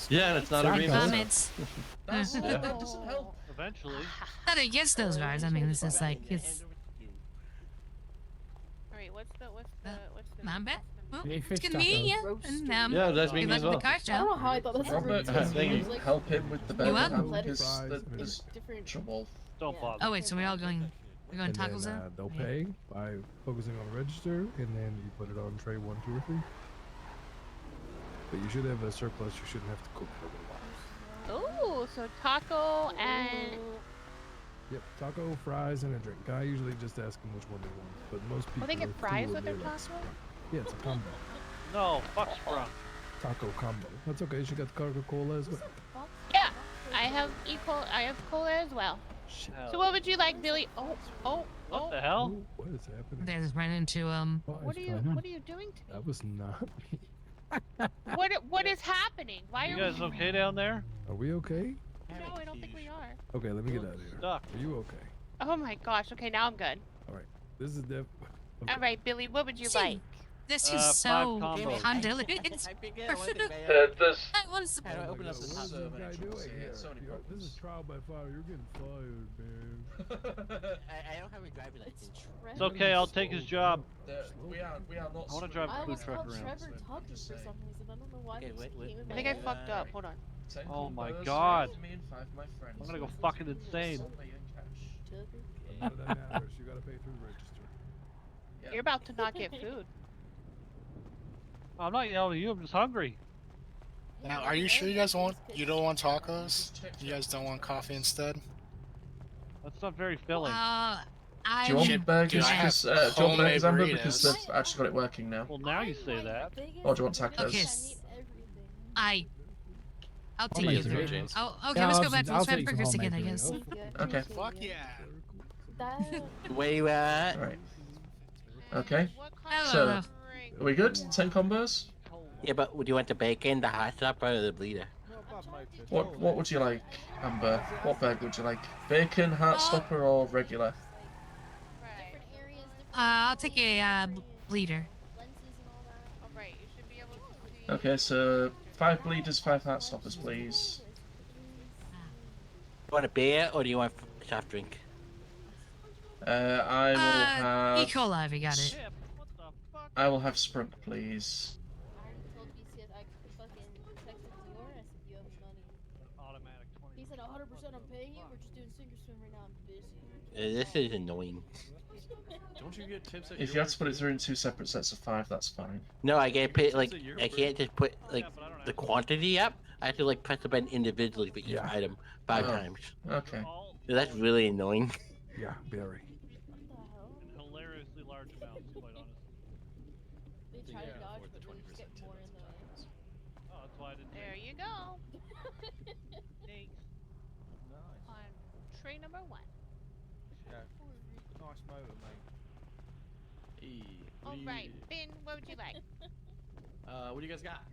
Yeah, and it's not a Taco. remix. Comments. That doesn't help. Eventually. Not against those guys. I mean, this is like, it's Alright, what's the not bad. Well, Hey, it's fish good meeting you. tacos. And, Yeah, that's me good luck as with well. the car I don't know show. how I thought that's a Robert, rotisserie. can It you was like help him with the burger welcome. now? Because Letters. there's different. trouble. Don't bother. Oh, wait, so we're all going And tacos then, now? they'll pay by focusing on the register, and then you put it on tray 1, 2, or 3. But you should have a surplus. You shouldn't have to cook for a little while. Ooh, so taco and Yep, taco, fries, and a drink. I usually just ask them which one they want, but most people. they get are fries cool with their they like taco? Sprite. Yeah, it's a combo. No, fuck Sprung. Taco combo. That's okay. She got the Coca-Cola as well. yeah, I have cola as well. Hell. So what would you like, Billy? What the hell? Ooh, what is happening? They just ran into, What are you doing to me? That was not me. What is happening? Why You are guys okay down there? Are we okay? No, I don't think we are. Okay, let me get out of here. Stuck. Are you okay? Oh my gosh. Okay, now I'm good. All right. This is Dev. Okay. All right, Billy, what would you See, like? this is 5 so combos. condilicate. It's There's I want to. Oh my open God, up the what top is so this many guy troubles doing here, here? so many This problems. is trial by fire. You're getting fired, man. I don't have a driver's license. It's okay, I'll take his job. We are not. I wanna drive I a food was truck called around. Trevor Tucker for some reason. I don't know why. Okay, it just wait, came in I my think I head. fucked up. Hold on. Oh my God. Me and 5 of my friends. I'm gonna go fucking insane. None of that matters. You gotta pay through the register. You're about to not get food. I'm not yelling at you, I'm just hungry. Now, are you sure you guys don't want tacos? You guys don't want coffee instead? That's not very filling. Do you want burgers? Dude, I have Because, do you want burgers, homemade Amber? Because burritos. they've actually got it working now. Well, now you say that. Or do you want tacos? Okay. I'll Oh take my either. God. James. Oh, okay, Yeah, let's go I'll- back to I'll let's have take some burgers again, I homemade guess. burritos. Okay. Fuck yeah. Where you at? Right. Okay. Hello. So, are we good? 10 combos? Yeah, but would you want the bacon, the hot stopper, or the bleeder? What would you like, Amber? What burger would you like? Bacon, heart stopper, or regular? I'll take a bleeder. Alright, you should be able to see. Okay, so 5 bleeders, 5 heart stoppers, please. You want a beer, or do you want a soft drink? I will have. E. coli, if you got it. I will have Sprunk, please. He said 100% I'm paying you. We're just doing single swim right now. I'm busy. This is annoying. Don't you get tips at If you have to put it through in 2 separate sets of 5, that's fine. No, I get put like I can't just put like the quantity up. I have to like press the button individually for each item 5 Oh. times. Okay. That's really annoying. Yeah, very. In hilariously large amounts, quite honestly. They try to dodge, but we just get more in the way. Oh, that's why I didn't. There you go. Thanks. Nice. On tray number 1. Yeah. Nice motor, mate. Hey, All right, Finn, what would you like? what do you guys got?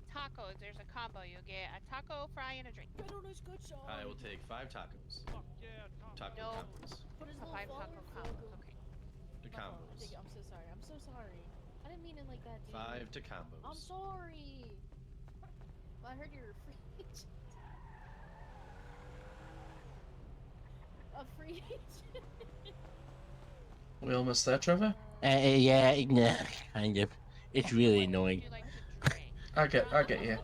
Tacos. There's a combo. You'll get a taco, fry, and a drink. I will take 5 tacos. Fuck yeah, Taco No. combos. Put his 5 taco combos. Okay. To combos. I'm so sorry. I'm so sorry. I didn't mean it like that, dude. 5 to combos. I'm sorry. I heard you were free. A free agent. We almost there, Trevor? Yeah, nah, kind of. It's really annoying. I get you. I get you.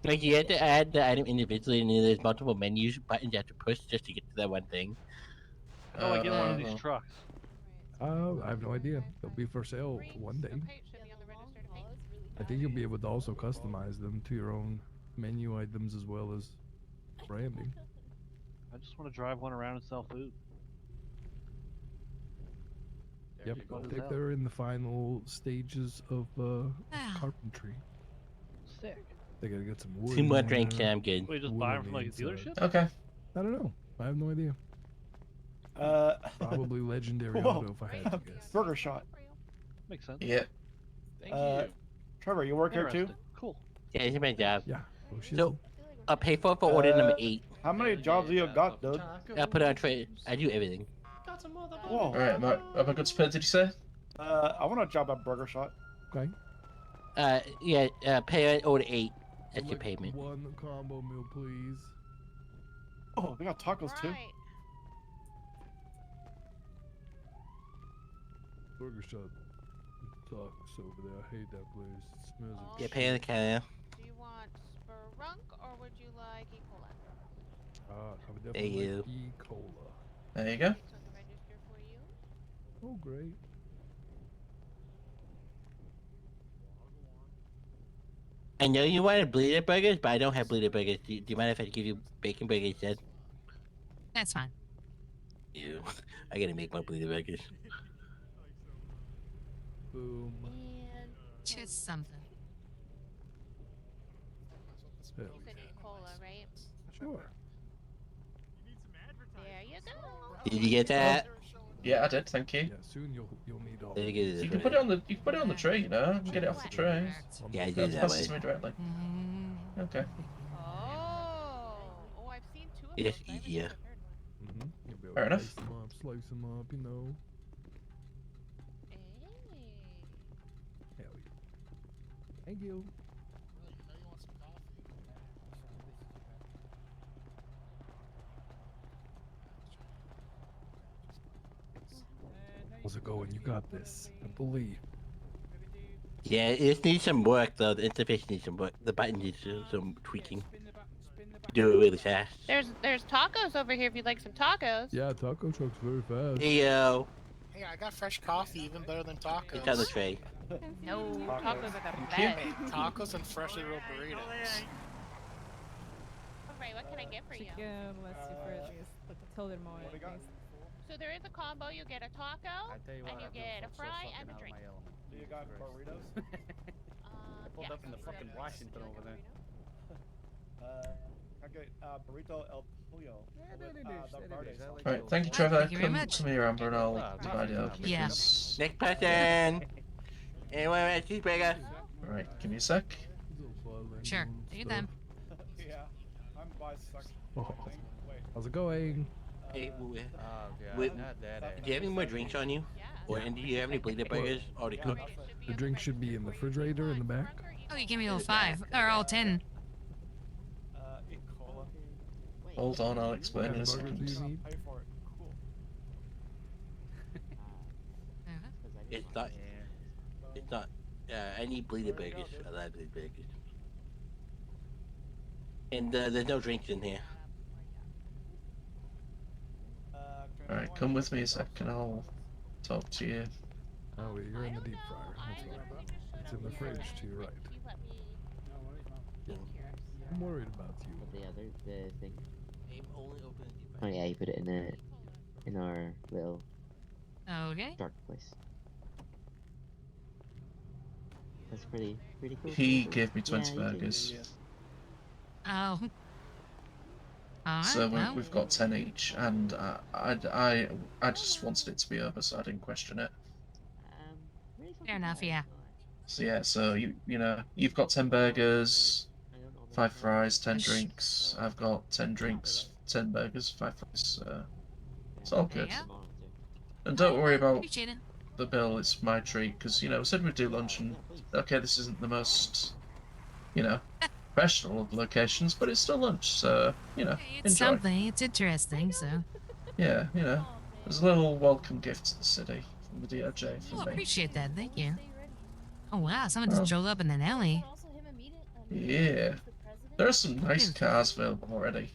Like, you had to add the item individually, and then there's multiple menus buttons you have to push just to get to that one thing. How do I get one of these trucks? I have no idea. They'll be for sale one day. I think you'll be able to also customize them to your own menu items as well as branding. I just want to drive one around and sell food. Yep, I think they're in the final stages of carpentry. Sick. They gotta get some wood. 2 more in drinks there, and I'm good. Wait, just wood buy on them from the like a inside. dealership? Okay. I don't know. I have no idea. Probably legendary Whoa. auto if I had to guess. Burger shot. Makes sense. Yeah. Thank you. Trevor, you work here too? Interesting. Cool. Yeah, it's my job. Yeah. So, I'll pay for it for order number 8. How many jobs do you got, dude? I'll put it on trade. I do everything. Whoa. Alright, am I good to pay, did you say? I want a job at Burger Shot. Okay. Yeah, pay at order 8. That's your Select payment. One combo meal, please. Oh, they got tacos too. Burger shot. Sucks over there. I hate that place. It smells like Yeah, pay on the counter. Do you want Spelunk or would you like E. Cola? I would There definitely you. like E-Cola. There you go. So I can register for you. Oh, great. I know you wanted bleeder burgers, but I don't have bleeder burgers. Do you mind if I give you bacon burgers instead? That's fine. Ew. I gotta make my bleeder burgers. Boom. Just something. Hell You said E. Cola, right? Sure. There you go. Did you get that? Yeah, I did. Thank you. Yeah, soon you'll need all. Did you get it? You can put it on the tray, you know. You can get it off the tray. Yeah, I did that Pass way. it to me directly. Okay. Oh, I've seen 2 of It's those. I haven't easier. seen the 3rd one. You'll be able Fair to enough. slice them up, you know. Hey. Hell yeah. Thank you. How's it going? You got this. I believe. Yeah, it needs some work though. The interface needs some work. The button needs some tweaking. Do it really fast. There's tacos over here if you'd like some tacos. Yeah, taco truck's very fast. Hey yo, Hey, I got fresh coffee, even better than tacos. it's on the tray. No, tacos are the best. Hey, tacos and freshly rolled burritos. Alright, what can I get for you? So there is a combo. You get a taco, and you get a fry and a drink. Do you got burritos? Pulled up in the fucking Washington over there. I get burrito el pollo. Alright, thank you, Trevor. Thank you very Come much. to me, Amber, and I'll divide it up. Yeah. because- Next person. Anyone want a cheeseburger? Alright, give me a sec. Sure. Take your time. Yeah, I'm bisexual. Oh, how's it going? Hey, Oh, wait, not that do you have any more drinks on you? Or and do you have any bleeder burgers already cooked? The drink should be in the refrigerator in the back. Oh, you gave me all 5 or all 10. Hold on, I'll explain in a What burgers do second. you need? Pay for it. Cool. It's not. It's not. I need bleeder burgers. I love bleeder burgers. And there's no drinks in here. Alright, come with me a second, I'll talk to you. Oh, wait, you're in the deep fryer. That's right. It's in the fridge to your right. I'm worried about you. The other thing. I'm only open in deep Oh yeah, you put it in our little Okay. dark place. That's pretty cool. He gave me Yeah, 20 you did. burgers. Oh. All So right, well. we've got 10 each, and I just wanted it to be over, so I didn't question it. Fair enough, yeah. So yeah, so you know you've got 10 burgers, 5 fries, 10 drinks. I've got 10 drinks, 10 burgers, 5 fries. It's all good. And don't worry about Appreciate it. the bill. It's my treat because you know we said we'd do lunch, and okay, this isn't the most professional of locations, but it's still lunch, so you know It's enjoy. something. It's interesting, so. Yeah, there's a little welcome gift to the city from the DOJ Oh, from me. appreciate that. Thank you. Oh, wow. Someone just drove up in an alley. Yeah, there are some nice cars available already.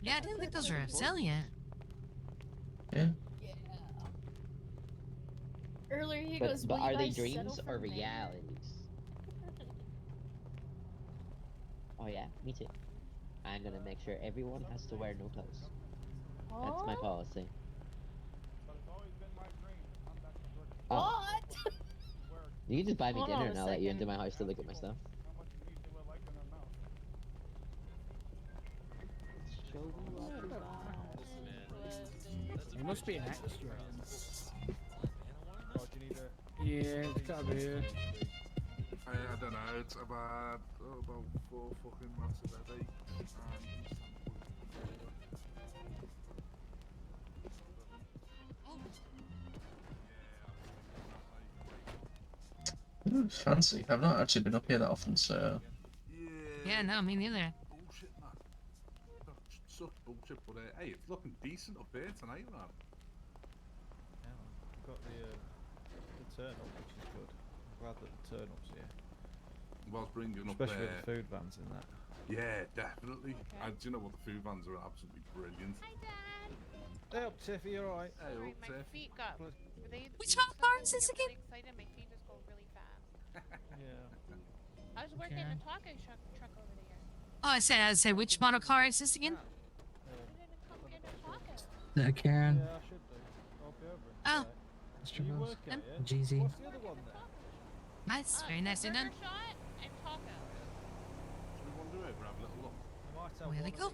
Yeah, I didn't think those were for sale yet. Yeah. Earlier he But, goes, but "Will are you they guys dreams settle or for man?" realities? Oh yeah, me too. I'm gonna make sure everyone has to wear no clothes. That's my policy. Oh, What? you can just buy me Hold dinner on a and I'll let you into second. my house to look at my stuff. It must be an extra. Oh, do you need a... Yeah, it's gotta be here. I don't know, it's about 4 fucking massive headache. Ooh, fancy. I've not actually been up here that often, so. Yeah, no, me neither. Bullshit, man. Such bullshit, but hey, it's looking decent up here tonight, man. Yeah, we've got the turn up, which is good. I'm glad that the turn up's here. Was bringing up Especially with the food vans in that. Yeah, definitely. And do you know what? The food vans are absolutely brilliant. Hey, up, Tiffy, you alright? Hey, Sorry, up, my Tiff. feet got really. Which one car is this again? Really excited, my feet just go really fast. Yeah. I was working in a taco truck over there. Oh, I said, which model car is this again? That Karen. Yeah, I should do. I'll be over in Oh. Mr. You Bose. working it? Jeezy. What's the other one then? Nice, very nicely done. Burger shot and taco. Should we wander over, have a little look? I might have Where they one go? of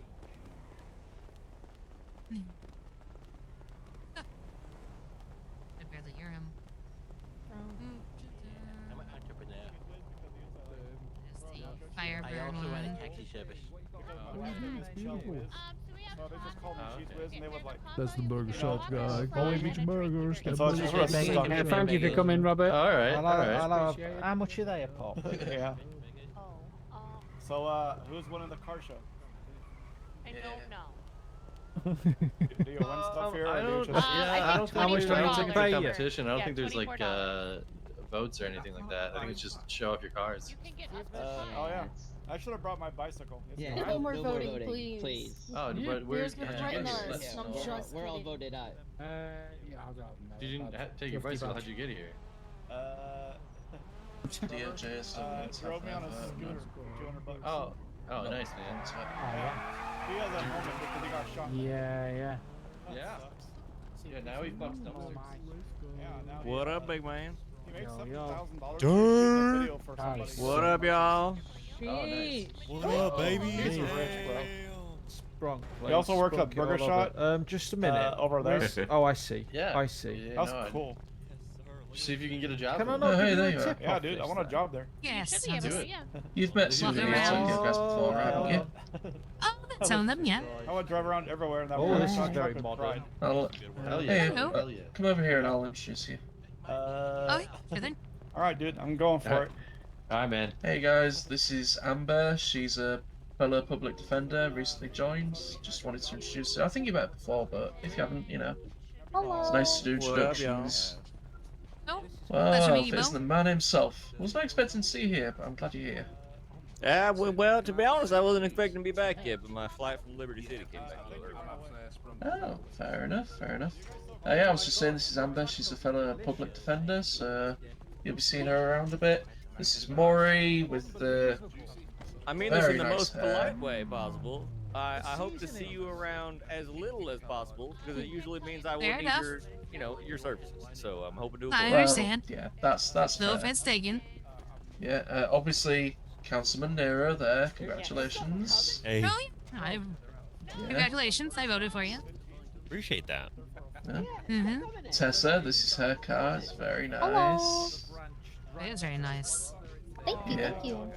I barely hear him. I'm an entrepreneur. There's the Firebird I also run one. a taxi service. That's the burger shot guy. Call him each burgers. So it's just for a stock. Thank you for coming, Robert. Alright, How much are they a pop? Yeah. Oh, So, who's winning the car show? I don't know. Do you win stuff here? I or do you don't. just... Yeah, I don't think How much there's do I any need to type pay of you? competition. I don't Yeah, think there's like $24. votes or anything like that. I think it's just show off your cars. You can get up oh yeah. I should have brought my bicycle. It's Yeah, fine. No more voting, please. please. Oh, but Yours would how'd you threaten get us. here? That's- I'm just We're all kidding. voted out. Yeah, I'll go. You didn't take your bicycle. How'd you get here? DOJ is still going to drove me on a have, scooter. $200. Oh, nice, man. He has a helmet because he got shot. Yeah. Yeah. Yeah, now he fucks dumpsters. Yeah, now What up, big man? he made Yo. $70,000 shooting a video for somebody. What up, y'all? Oh, nice. What up, baby? He's a rich, bro. Sprunk. He also works at Burger Shot. Just a minute. Over there. Oh, I see. Yeah. I see. That's cool. See if you can get a job. Can I for not it. give hey, you there a you are. tip Yeah, off dude, I this want a then? job there. Yes, Should be able Do to, it. yeah. You've met some of the Welcome around. Tokyo guys before, haven't you? Oh, that's some of them, yeah. I would drive around everywhere in that Oh, Burger this is Shot very truck with modern. pride. Hell yeah. Hey, Hello. Hell yeah. come over here and I'll introduce you. Oh, sure then. Alright, dude, I'm going for it. Alright, man. Hey guys, this is Amber. She's a fellow public defender, recently joined. Just wanted to introduce her. I think you met her before, but if you haven't, Hello. it's nice to do What up, y'all? introductions. Oh, pleasure to Well, meet you, it's Bo. the man himself. Wasn't expecting to see you here, but I'm glad you're here. Well, to be honest, I wasn't expecting to be back yet, but my flight from Liberty City came back a little early. Oh, fair enough, fair enough. Yeah, I was just saying this is Amber. She's a fellow public defender, so you'll be seeing her around a bit. This is Maury with the I mean this in very the nice most hair. polite way possible. I hope to see you around as little as possible because it usually means I will Fair need enough. your services. So I'm hoping to I avoid. understand. Yeah, that's No fair. offense taken. Yeah, obviously Councilman Nero there. Congratulations. Hey, Oh, congratulations, I voted for you. appreciate that. Yeah. Mm-hmm. Tessa, this is her card. It's very nice. It is very nice. Thank you, Yeah. thank you.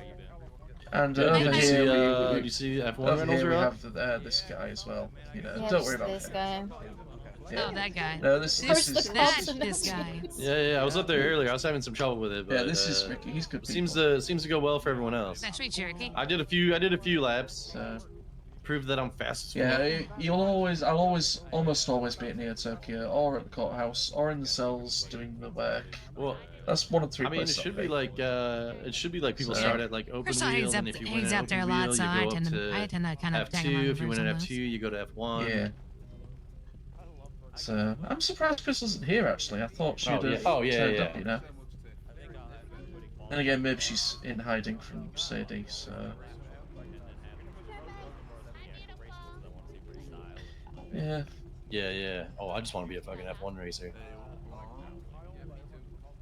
And Good. over Did you here, see, we, did you see F1 over Reynolds here are we up? have this guy as well. You know, Yeah, don't worry just about this him. guy. Yeah. Oh, that guy. No, this First is the that cops and this now guy. Yeah, I was up there earlier. I was having some trouble with it, but Yeah, this is Ricky. He's good. seems to go well for everyone else. That's right, Cherokee. I did a few laps. Proved that I'm fast as fuck. Yeah, I'll almost always be at Neo Tokyo, or at the courthouse, or in the cells doing the work. Well, that's one of three I mean, it places. should be like people So- start at like open First, wheel, and if you win he's an up there a open lot, wheel, so you I go up tend to to kind of tag him F2. on If you win an numbers. F2, you go to F1. Yeah. So I'm surprised Chris wasn't here. Actually, I thought she'd have turned up. You know. And again, maybe she's in hiding from Sadie. So. Yeah. Yeah. Oh, I just want to be a fucking F1 racer.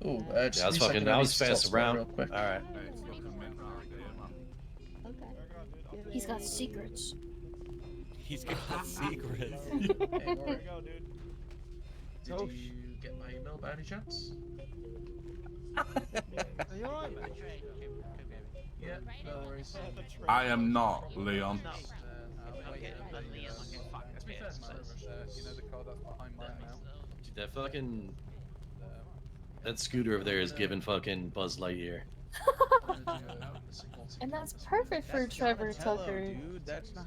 Oh, yeah, I was fast around. Real quick. All right. He's got secrets. He's got secrets. Did you get my email by any chance? Are you alright, mate? Yeah, no worries. I am not, Leon. Dude, that fucking that scooter over there is giving fucking Buzz Lightyear. And that's perfect for Trevor Tucker. Dude, that's not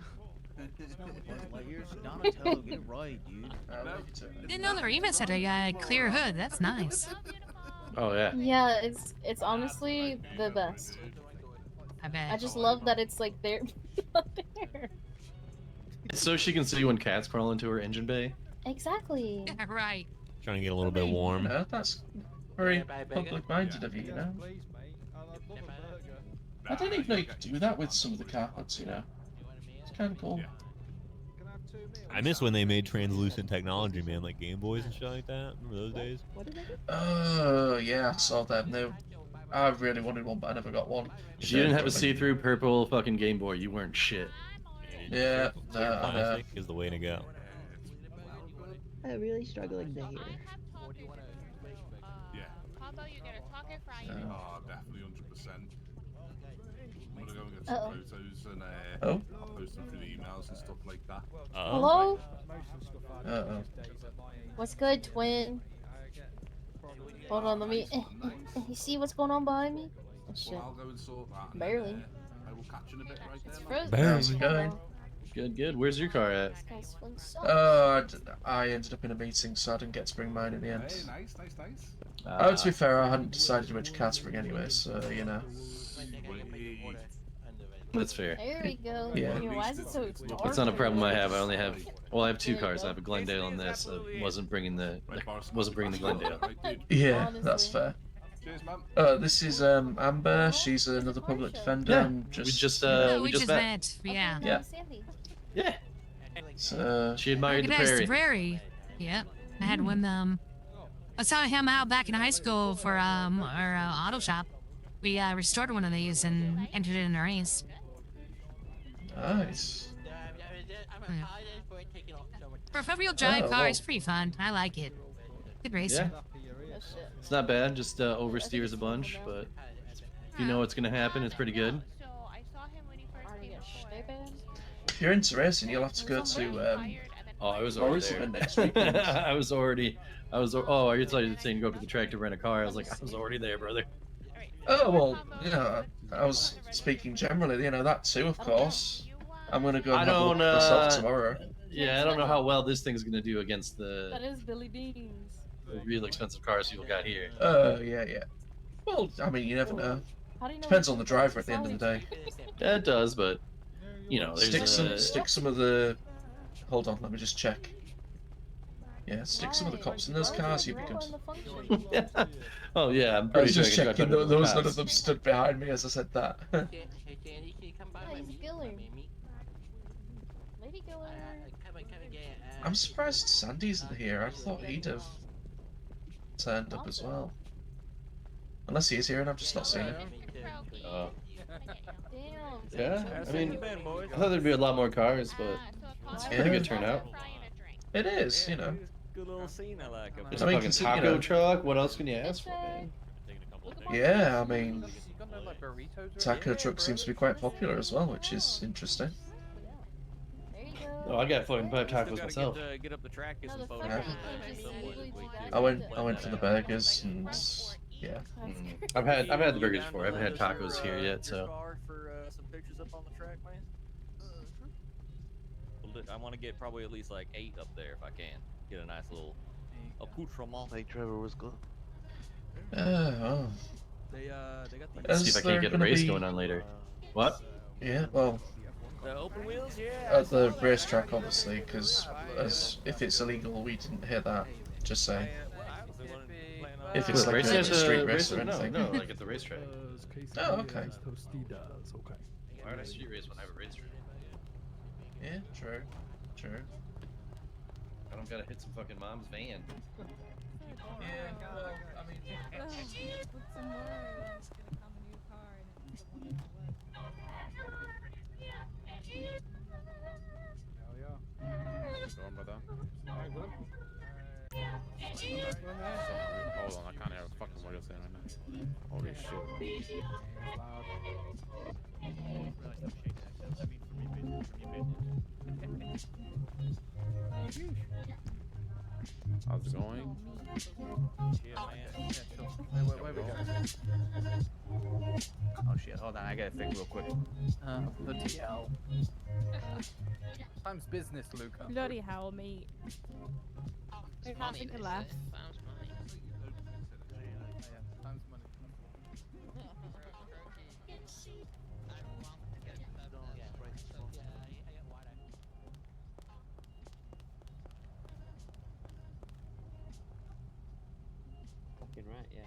Buzz Lightyear's Donatello. Get it right, dude. Didn't know the Remus had a clear hood. That's nice. Oh yeah. Yeah, it's honestly the best. I bet. I just love that it's like there. there. So she can see when cats crawl into her engine bay. Exactly. Yeah, right. Trying to get a little bit warm. No, that's very public-minded of you, you know. I didn't even know you could do that with some of the carpets, you know. It's kind of cool. I miss when they made translucent technology, man, like Game Boys and shit like that. Remember those days? Oh, yeah, I saw that. I really wanted one, but I never got one. If you didn't have a see-through purple fucking Game Boy, you weren't shit. Yeah, Plastic is the way to go. I'm really struggling to hear. Yeah. Combo, you get a taco fry. Oh, definitely 100%. I'm gonna go and get some photos and Oh. I'll post them through the emails and stuff like that. Hello? Uh-oh. What's good, twin? Hold on, let me. You see what's going on behind me? Oh, shit. Well, I'll go and sort that. And Barely. I will catch you in a bit right there. Frozen. How's it going? Good. Where's your car at? I ended up in a meeting, so I didn't get to bring mine in the end. Hey, nice. To be fair, I hadn't decided which car to bring anyway, so, you know. That's fair. There we go. Yeah. Why is it so dark? It's not a problem I have. I only have, well, I have two cars. I have a Glendale and this. Wasn't bringing the Glendale. Yeah, that's fair. This is Amber. She's another public defender. Yeah, we we just met. Yeah. Yeah. Yeah. So she admired the prairie. Prairie. Yep. I had one. I saw him out back in high school for our auto shop. We restored one of these and entered it in a race. Nice. Yeah. For a four-wheel drive car, well. it's pretty fun. I like it. Good racer. Yeah. It's not bad. Just oversteers a bunch, but if you know what's gonna happen, it's pretty good. So I saw him when he first came before. If you're into racing, you'll have to go to Oh, I was already there. next weekend. I was. Oh, are you saying to go up to the track to rent a car? I was like, I was already there, brother. Oh well, you know, I was speaking generally. You know that too, of course. I'm gonna go and have a look myself tomorrow. Yeah, I don't know how well this thing's gonna do against That the is Billy Beans. real expensive cars people got here. Yeah. Well, I mean, you never know. How do you know Depends on the driver at the end of the day. Yeah, it does, but you know, there's Stick some of the. Hold on, let me just check. Yeah, stick some of the cops in those cars. You become. Oh yeah, I'm I was pretty sure just I can checking. drive under There the was none cops. of them stood behind me as I said that. He's Giller. Lady Giller. I'm surprised Sandy's in here. I thought he'd have turned up as well. Unless he is here and I've just not seen him. Damn. Yeah, I mean, been, boys? I thought there'd be a lot more cars, but it's a pretty good turnout. It is, you know. Good little scene. I like it. There's a fucking taco truck. What else can you ask for, man? Yeah, I mean, taco truck seems to be quite popular as well, which is interesting. There you go. Oh, I got fucking five tacos myself. Get up the track, get some the photos. fucking I went for the burgers and yeah. I've had the burgers before. I haven't had tacos here yet, so. For some pictures up on the track, man. I want to get probably at least like 8 up there if I can. Get a nice little accoutrement. Hey, Trevor, what's good? Oh. They got the. Let's See see if I can't get a race going on later. What? Yeah, well, The open wheels, yeah. at the racetrack, obviously, because as if it's illegal, we didn't hear that. Just say. If it's like a street race or anything. No, like at the racetrack. Oh, okay. Tostitas, okay. Why would I street race when I have a racetrack? Yeah, true. True. I don't gotta hit some fucking mom's van. Yeah, well, I mean. Hell yeah. Going, brother. Hold on, I can't hear a fucking what you're saying right now. Holy shit. How's it going? Where we go? Oh shit, hold on, I gotta think real quick. Bloody hell. Time's business, Luca. Bloody hell, mate. I can't think of left. Time's money. Fucking right, yeah.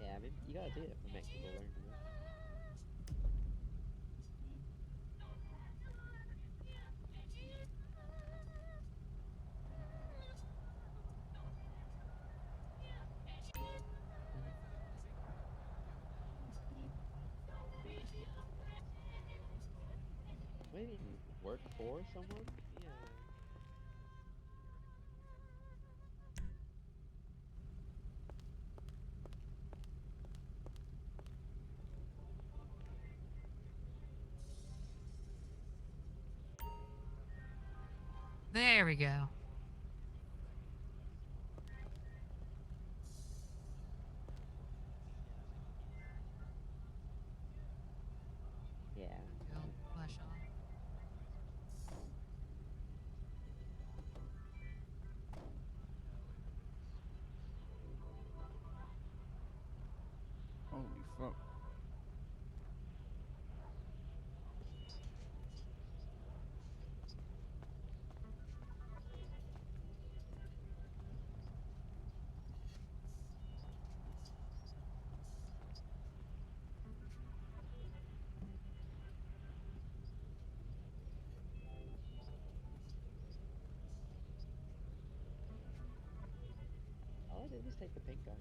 Yeah, I mean, you gotta do it for make people learn, you know? Maybe work for someone? Yeah. There we go. Yeah. Flash on. Holy fuck. All I did was take the pink guy.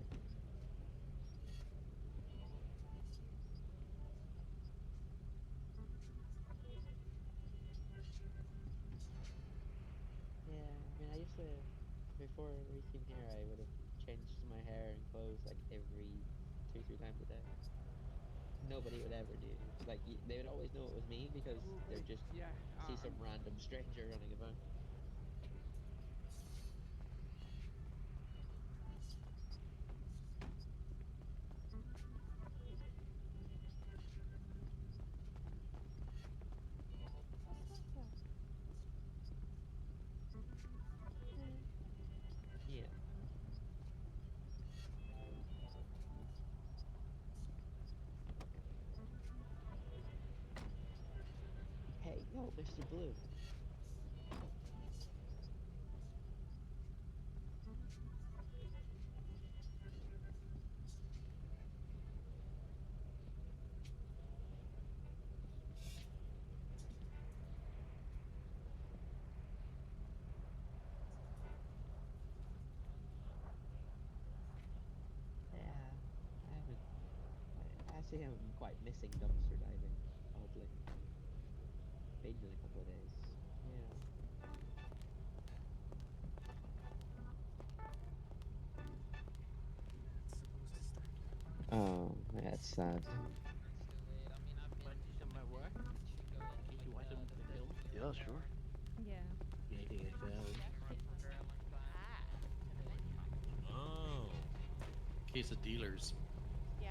Yeah, I mean, I used to, before racing here, I would have changed my hair and clothes like every 2-3 times a day. Nobody would ever do. Like, they would always know it was me because they'd just see some random stranger running about. Yeah. Hey, yo, Mr. Blue. Actually, I'm quite missing dumpster diving, oddly. Been in a couple of days. Yeah. Oh, that's sad. Yeah, sure. Yeah. Oh. Case of dealers. Yeah,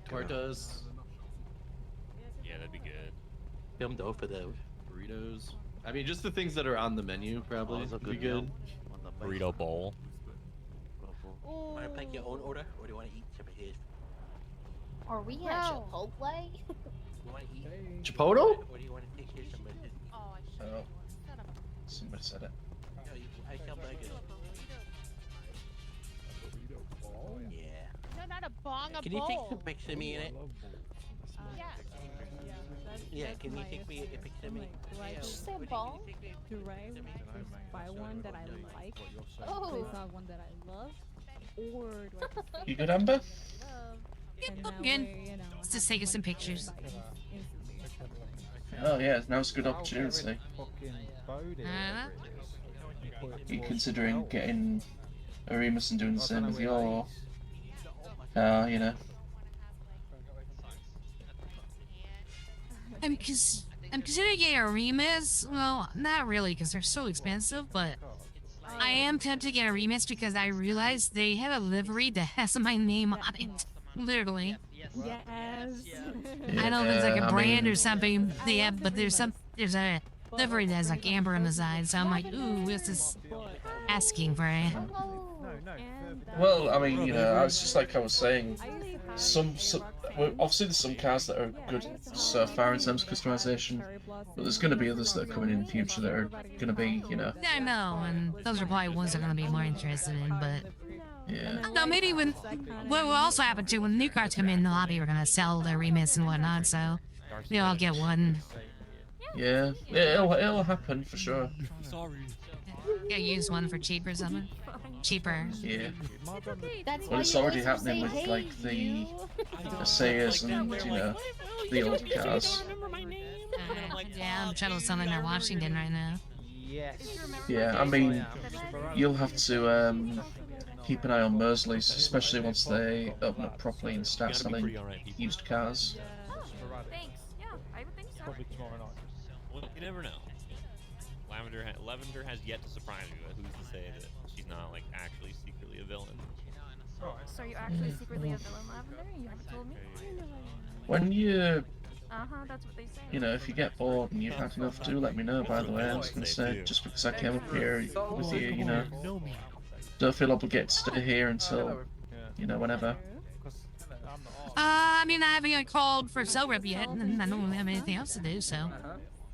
Tortas. Yeah, that'd be good. Filmed over those. Burritos. I mean, just the things that are on the menu probably those are would be good, good. Burrito bowl. Want to pick your own order, or do you want to eat some of his? Are we at Chipotle? You want to eat Chipotle? Or do you want to take his some of his? Oh. Somebody said it. No, I shall beg it. Yeah. No, not a bong, a Can you bowl. take some pics of me in it? Yeah. Yeah, can you take me a picture of me? Do I Just say ball? do I just buy one that I like? Oh. Place out one that I love? Or do I just You good, Amber? and I'm that good. way, you know, Let's just take us some pictures. Oh yeah, now's a good opportunity. Uh, You considering getting Arimus and doing the same with your you know. I'm considering getting a remix. Well, not really, because they're so expensive. But I am tempted to get a remix because I realized they have a livery that has my name on it. Literally. Yes. I know there's like a brand mean, or something. Yeah, but there's a livery that has like amber on the side. So I'm like, ooh, this is asking for it. Well, I mean, you know, it's just like I was saying. Well, obviously there's some cars that are good so far in terms of customization, but there's going to be others that are coming in the future that are going to be, you know. I know, and those are probably ones I'm gonna be more interested in. But yeah. I don't know, maybe when what will also happen too when new cars come in the lobby, we're gonna sell their remix and whatnot. So maybe I'll get one. Yeah, it'll happen for sure. Sorry. Yeah, use one for cheap or something. Cheaper. Yeah. That's Well, it's already happening with like the Sayers and you know the old cars. Yeah, I'm trying to sell in Washington right now. Yeah, I mean, you'll have to keep an eye on Mersley's, especially once they open up properly and start selling used cars. Thanks. Yeah, I would think so. Probably tomorrow night. Well, you never know. Lavender has yet to surprise me, but who's to say that she's not like actually secretly a villain? So are you actually secretly a villain, Lavender? You haven't told me? When you, That's what they say. you know, if you get bored and you've had enough, do let me know. By the way, I was gonna say, just because I came up here with you, you know, don't feel obligated to stay here until, you know, whenever. I mean, I haven't even called for cell rep yet, and I don't have anything else to do, so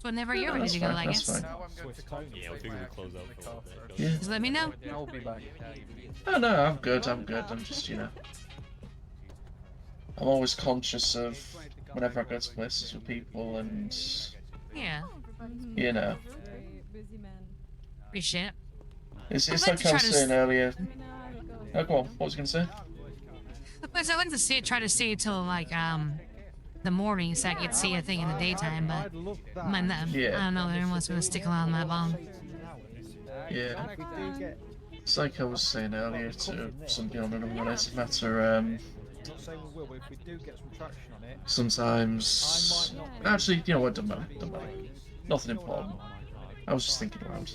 whenever you're ready to go, I guess. Yeah, we figured we'd close out for a little bit. Yeah. Just let me know. I'll be back. Oh no, I'm good. I'm just, you know, I'm always conscious of whenever I go to places with people and, Yeah. you know. Appreciate it. It's I'd like like to I try was to saying earlier. Oh, go on. What was you gonna say? Because I like to see it, try to see it till like the morning, so I could see a thing in the daytime. But I don't know. Everyone's gonna stick around my bong. Yeah. It's like I was saying earlier to somebody on another one. It's a matter. Sometimes, actually, you know what? Don't matter. Nothing important. I was just thinking around.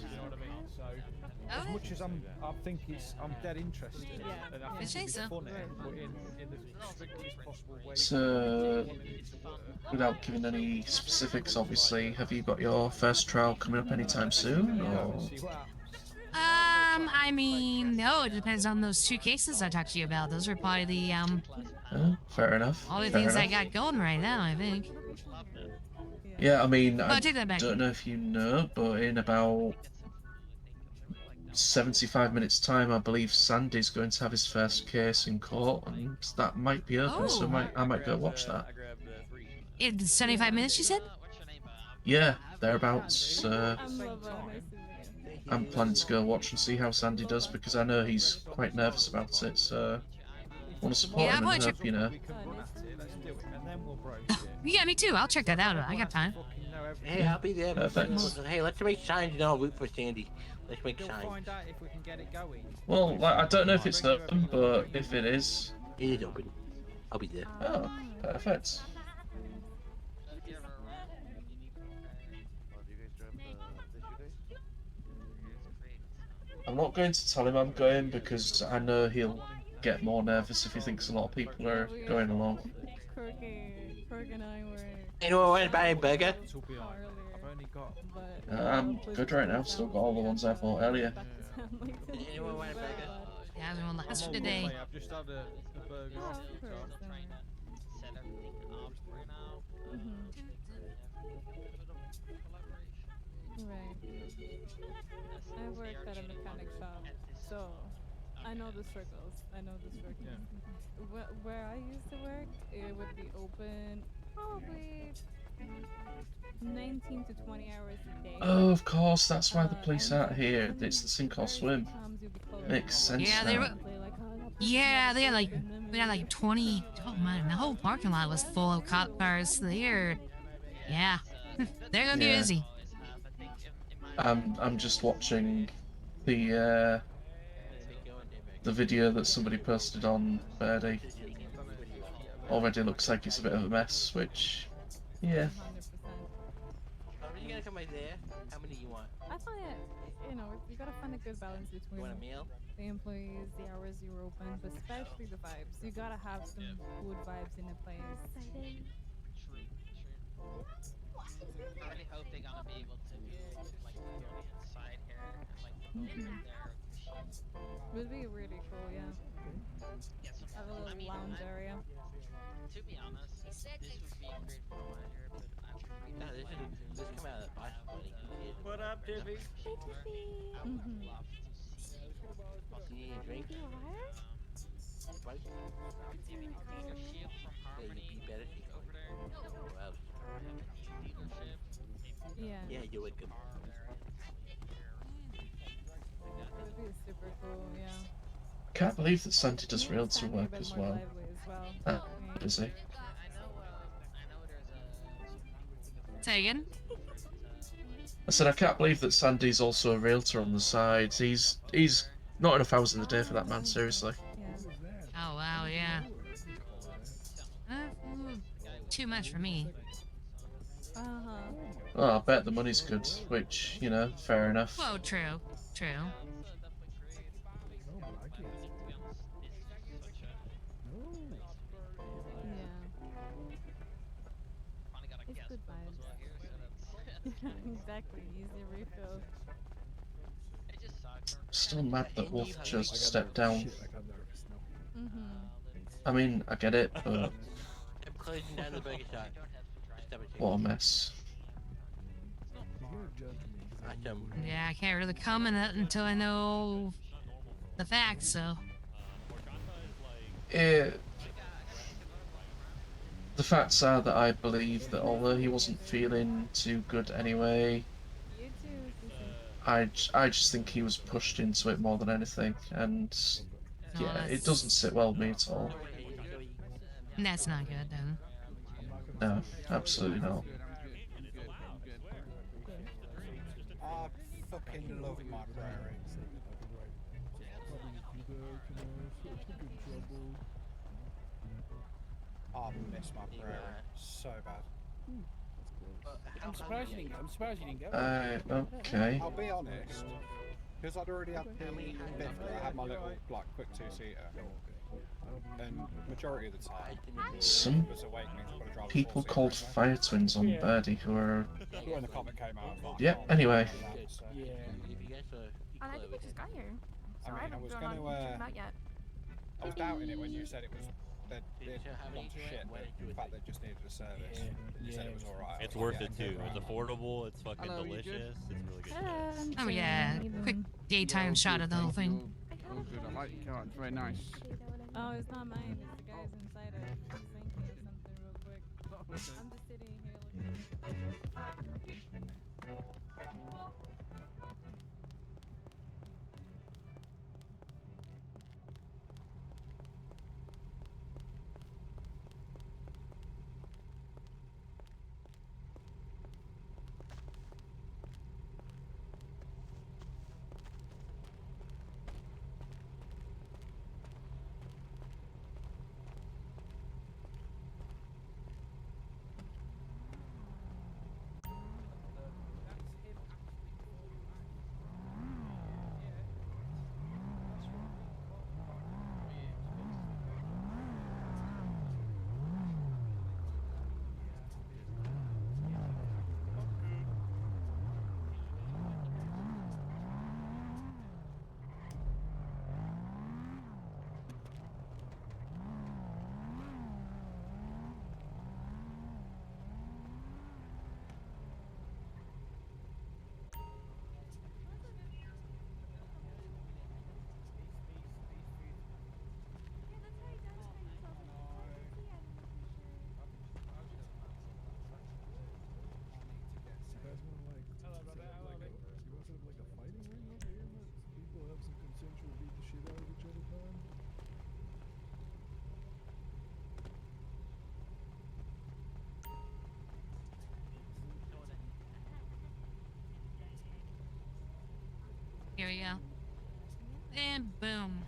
As much as I think I'm dead interested, and I think it's funny, but in the strictest possible way. So, without giving any specifics, obviously, have you got your first trial coming up anytime soon, or? I mean, no, it depends on those two cases I talked to you about. Those are probably the Fair enough. all the fair things I enough. got going right now, I think. Yeah, I mean, I take that back. don't know if you know, but in about 75 minutes' time, I believe Sandy's going to have his first case in court, and that might be open, so I might go watch that. In 75 minutes, you said? Yeah, thereabouts. I'm planning to go watch and see how Sandy does, because I know he's quite nervous about it, so I want to support him and hope, you know. do it, and then we'll broach it. Yeah, me too. I'll check that out. I got time. Hey, I'll be there. Perfect. Hey, let's make signs and I'll root for Sandy. Let's make We'll signs. find out if we can get it going. Well, like, I don't know if it's open, but if it is... It is open. I'll be there. Oh, perfect. I'm not going to tell him I'm going because I know he'll get more nervous if he thinks a lot of people are going along. Kirk and I were. Anyone want to buy a burger? I'm good right now. Still got all the ones I bought earlier. Anyone want a burger? Yeah, everyone last for I'm on today. my way. I've just had a burger off the top. Set everything up for now. Right. I work at a mechanic shop, so I know the struggles. Where I used to work, it would be open probably 19 to 20 hours a day. Oh, of course. That's why the police aren't here. It's the sink or swim. Makes sense Yeah, now. they were. Yeah, they had like 20. Oh man, the whole parking lot was full of cop cars. They're gonna be Yeah. busy. I'm just watching the video that somebody posted on Birdie. Already looks like it's a bit of a mess, which, yeah. Are you gonna come right there? How many do you want? I find it, you gotta find a good balance between Want a meal? the employees, the hours you're open, but especially the vibes. You gotta have some good vibes in a place. I really hope they're gonna be able to like go inside here and like go in there. Would be really cool, yeah. Have a little lounge area. To be honest, this would be great for a manager, but I would really No, this come out of the box. What up, Tiffy? I would love to see You need a drink? Right? leadership from Harmony over there. Leadership. Yeah. Yeah, you're welcome. Would be super cool, yeah. Can't believe that Santi does realtor work as well. Busy. Say again? I said I can't believe that Sandy's also a realtor on the side. He's not enough hours in the day for that man, seriously. Oh wow, yeah. Too much for me. Oh, I bet the money's good, which, fair enough. Well, true. It's good vibes. Exactly, easy refill. Still mad that Wolf chose to step down. Mm-hmm. I mean, I get it, but I'm closing down the burger shop. what a mess. Yeah, I can't really comment on it until I know the facts, so. The facts are that I believe that although he wasn't feeling too good anyway, I just think he was pushed into it more than anything, and yeah, it doesn't sit well with me at all. That's not good, then. No, absolutely not. I fucking love my prairie. I miss my prairie so bad. I'm surprised you didn't go. Okay. I'll be honest, because I'd already had the Bifter, I had my little quick two-seater, and majority of the time, Some was awakening to put a driver's people four-seater called anyway. Fire Twins on Birdie who are... When the comic came out, I was like, Yeah, anyway. I think we just got here. So I mean, I was haven't gonna, gone on check them out yet. I was doubting it when you said it was that they'd gone to shit, but in fact they just needed a service. You said it was alright. It's worth it too. It's affordable. It's fucking delicious. It's really good. Oh yeah, quick daytime shot of the whole thing. Oh, good. I like your car. It's very nice. Oh, it's not mine. It's the guys inside it. I'm thinking of something real quick. I'm just sitting here looking. And boom.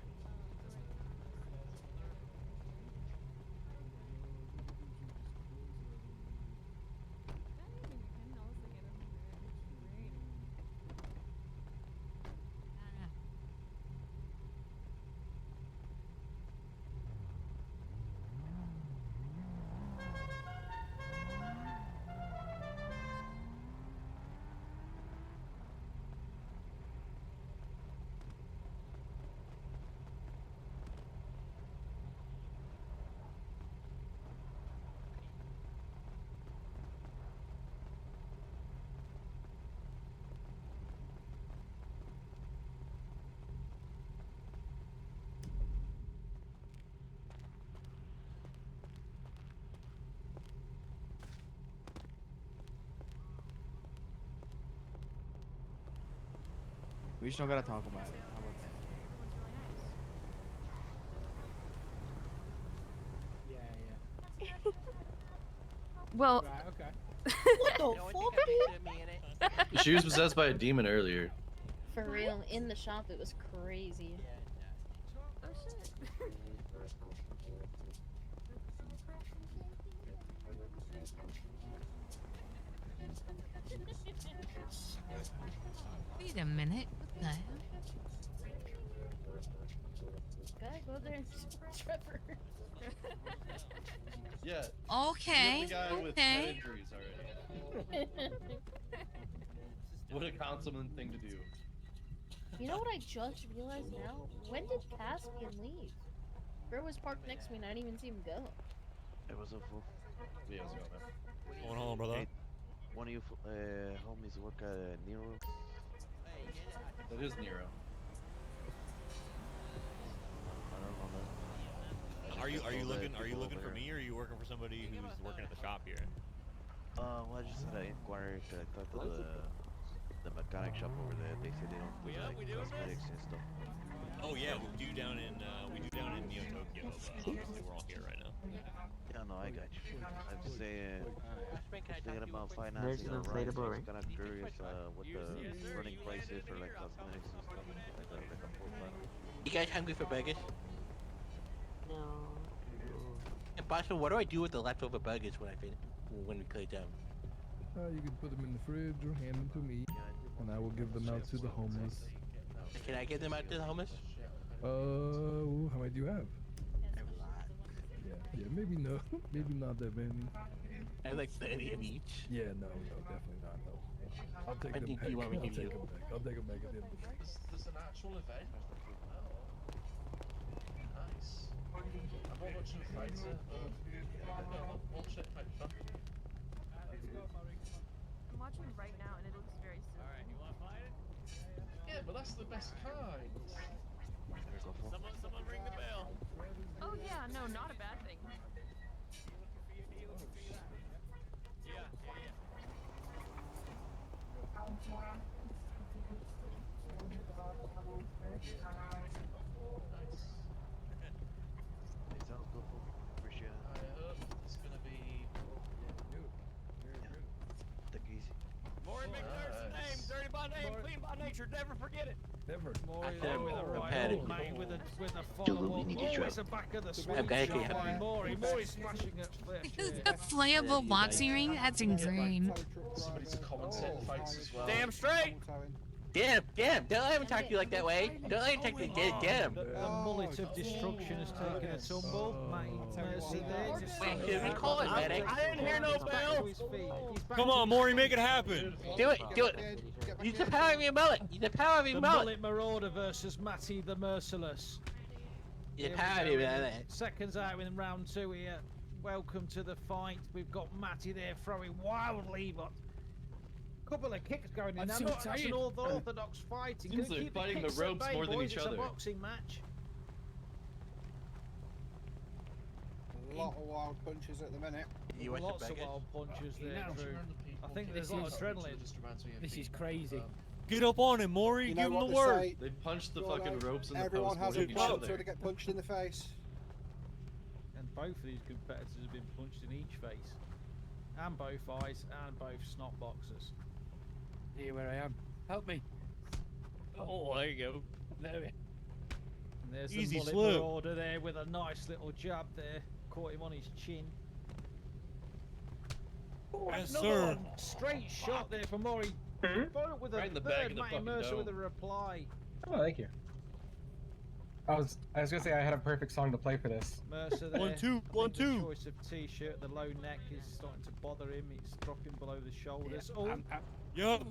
We just don't gotta talk about it. How about that? Yeah. Well. Right, okay. What the fuck? She was possessed by a demon earlier. For real, in the shop it was crazy. Oh shit. Wait a minute. What the hell? Gotta go there and Trevor. Yeah. Okay. You're the guy with head injuries already. What a consummate thing to do. You know what I just realized now? When did Caspian leave? Bro was parked next to me and I didn't even see him go. It was a fool. Yeah, what's going on? What's going on, brother? Hey, one of you homies work at Nero? That is Nero. I don't know that. Are you looking over for here. me, or are you working for somebody who's working at the shop here? Well, I just had an inquiry. I talked to the mechanic shop over there. They say they don't do like cosmetics and stuff. Oh yeah, we do down in Neo Tokyo. Obviously, we're all here right now. Yeah, no, I got you. I'm just saying, thinking about There's financing an a ride. inflatable I'm ring. kind of curious what the running price is for like cosmetics and stuff, like a full plan. You guys hungry for burgers? No. And Boston, what do I do with the leftover burgers when we clear down? You can put them in the fridge or hand them to me, and I will give them out to the homeless. Can I give them out to the homeless? How many do you have? Yeah, maybe no, maybe not that many. I have like 30 of each. Yeah, no, definitely not. No, I'll take them back. I'll take them back at the end of the day. There's an actual event. Nice. I'm not much of a fighter, but we'll check my fun. I'm watching right now and it looks very silly. Alright, you wanna fight it? Yeah, but that's the best kind. Someone ring the bell. Oh yeah, no, not a bad thing. It sounds good. Appreciate it. I hope it's gonna be. Take it easy. Maury McNurson's name, dirty by name, clean by nature, never forget it. Never. Maury I with a said right prepared hook, it. mate, with a Do follow we up. need to Always drop? the back of the I'm swing glad shot you have by me. Maury. Maury's smashing at Is the flayable boxing ring? That's insane. Somebody to commentate the fights as well. Damn straight. Get him! Don't let him talk to you like that way. Don't let him talk to you. Get him! The mullet of destruction has taken a tumble. Mercy there. Wait, should we call it medic? I didn't hear no bell. Come on, Maury, make it happen. Do it! Use the power of your mullet! Use the power of your The mullet! mullet marauder versus Matty the Merciless. Use the Here we power of go your then. mullet. Seconds out in round 2 here. Welcome to the fight. We've got Matty there throwing wildly, but couple of kicks going in. I'm Now, so not tired. an orthodox fighting. Seems Gonna they're keep fighting the kicks at ropes bay, more than boys. each It's other. a boxing match. A lot of wild punches at the minute. You want Lots some of burgers? wild punches there, Drew. I think This there's a lot of is- adrenaline. This is crazy. Get up on him, Maury. You Give know him what the they word. say, They punched the Well, fucking like, ropes in the everyone post has more a than each punch other. until they get punched in the face. And both of these competitors have been punched in each face. And both eyes, and both snot boxers. Here where I am. Help me. Oh, there you go. There we And there's Easy the mullet slip. marauder there with a nice little jab there. Caught him on his chin. Oh, Yes, another sir. one. Straight shot there from Maury. Followed up with a Right in the back third. of the Matty fucking Mercer with a dome. reply. Oh, thank you. I was gonna say I had a perfect song to play for this. Mercer there. 1, 2, I 1, think the 2. choice of t-shirt, the low neck is starting to bother him. It's dropping below the shoulders. Oh, Yup.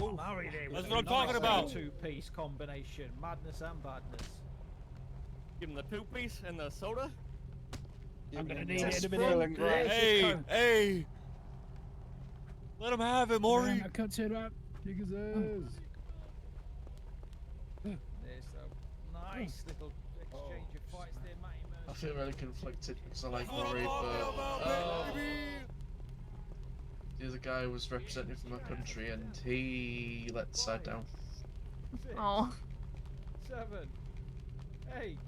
Murray there. That's with what I'm a talking nice about. Two-piece combination, madness and badness. Give him the 2-piece and the soda. I'm gonna need it in a minute. Hey. Let him have it, Maury. I cut it up. Kick his ass. There's a nice little exchange of fights there, Matty I Mercer. feel really conflicted because I like That's what I'm Murray, talking but about, baby. the other guy was representing from my country and he let the side down. 6, Oh. 7, 8,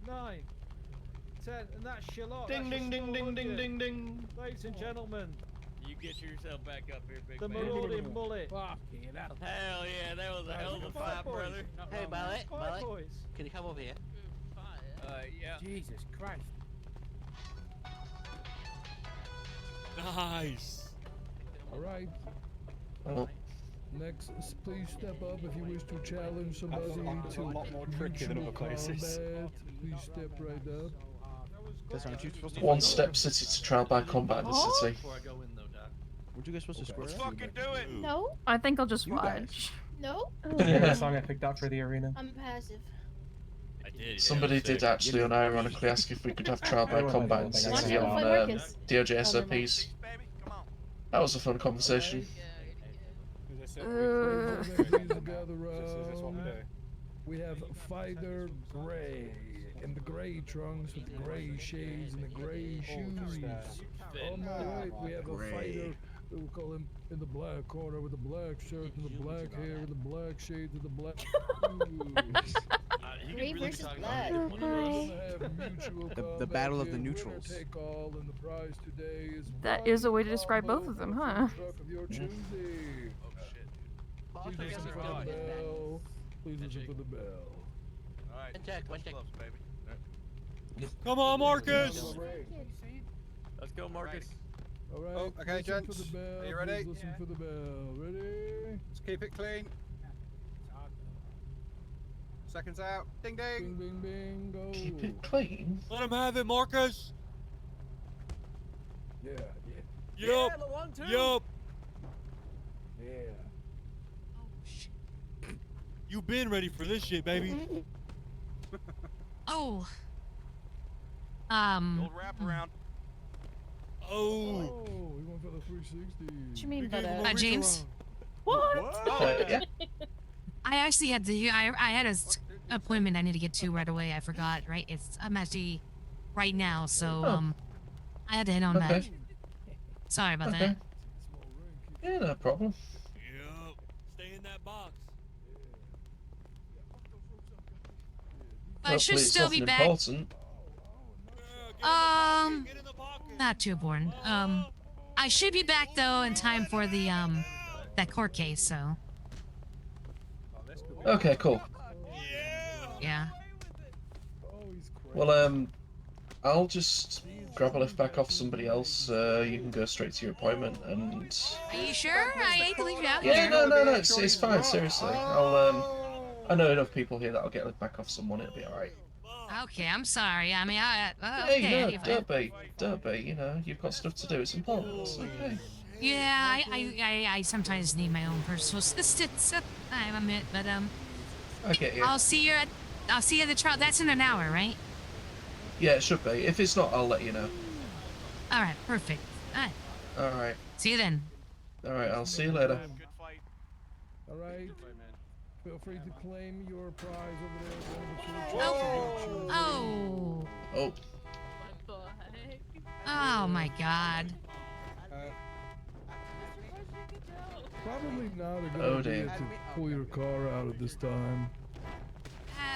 9, 10, and that's Charlotte. Ding, That's ding, your ding, ding, small ding, onion. ding, ding. Ladies and gentlemen, You get yourself back up here, big the man. marauding mullet. Fucking hell. Hell yeah, that was a hell of a fight, brother. Hey, Mallet, Fight, Mallet, boys. can you come over here? Yeah. Jesus Christ. Nice. All right. Well, Next, please step up if you wish to challenge somebody That's to a lot more tricky than mutual other places. combat. Please step right up. Guys, aren't you supposed to one step city to trial by combat in the city. Before I go in though, Doc. Weren't you guys supposed to square Let's up? fucking do it. No, I think I'll just You guys. watch. no, The song I picked out for the arena. I'm passive. I did. Somebody did actually unironically ask if we could have trial by combat in the Why don't city you go on fight Marcus? DOJ Oh, never mind. SOPs. That was a fun conversation. Is this it? Please gather Is this what we round. do? We have Fighter Gray in the gray trunks with the gray shades and the gray shoes. On my right, we have a fighter. We will call him in the black corner with the black shirt and the black hair and the black shades and the black shoes. Gray versus black. The battle of the neutrals. Take all, and the prize today is That is a way to describe both of them, huh? truck of your choosing. Please listen for the bell. Please listen for the bell. One check, one check. Come on, Marcus. Let's go, Marcus. All right. Oh, okay, listen gents. For the bell. Are you ready? Please listen for the bell. Ready? Let's keep it clean. Seconds out. Ding Bing, ding. bing, bing, go. Keep it clean. Let him have it, Marcus. Yeah, Yup. Yeah, the 1, 2. Yup. yeah. You been ready for this shit, baby. Oh. Old wraparound. Oh. Oh, we went for the 360. What you mean by that? James. Yeah. I actually had to. I had a appointment I need to get to right away. I forgot. Right. I'm actually right now, so I had to hit on that. Okay. Sorry about Okay. that. Yeah, no problem. Yup. Stay in that box. But I should Hopefully it's still be nothing back. important. Not too important. I should be back though in time for the that court case. So Okay, cool. yeah. Well, I'll just grab a lift back off somebody else. You can go straight to your appointment, and Are you sure? I hate to leave you out yeah, here. no, it's fine. Seriously, I know enough people here that'll get lift back off someone. It'll be all right. Okay, I'm sorry. I mean, okay. Hey, no, anyway. don't be. You know, you've got stuff to do. It's important. It's okay. Yeah, I sometimes need my own personal assistance. I admit, but I get you. I'll see you at the trial. That's in an hour, right? Yeah, it should be. If it's not, I'll let you know. All right, perfect. All right. See you then. All right. I'll see you later. All right. Feel free to claim your prize over there. Oh. Oh. Oh my God. Probably not a good Oh, idea damn. to pull your car out at this time.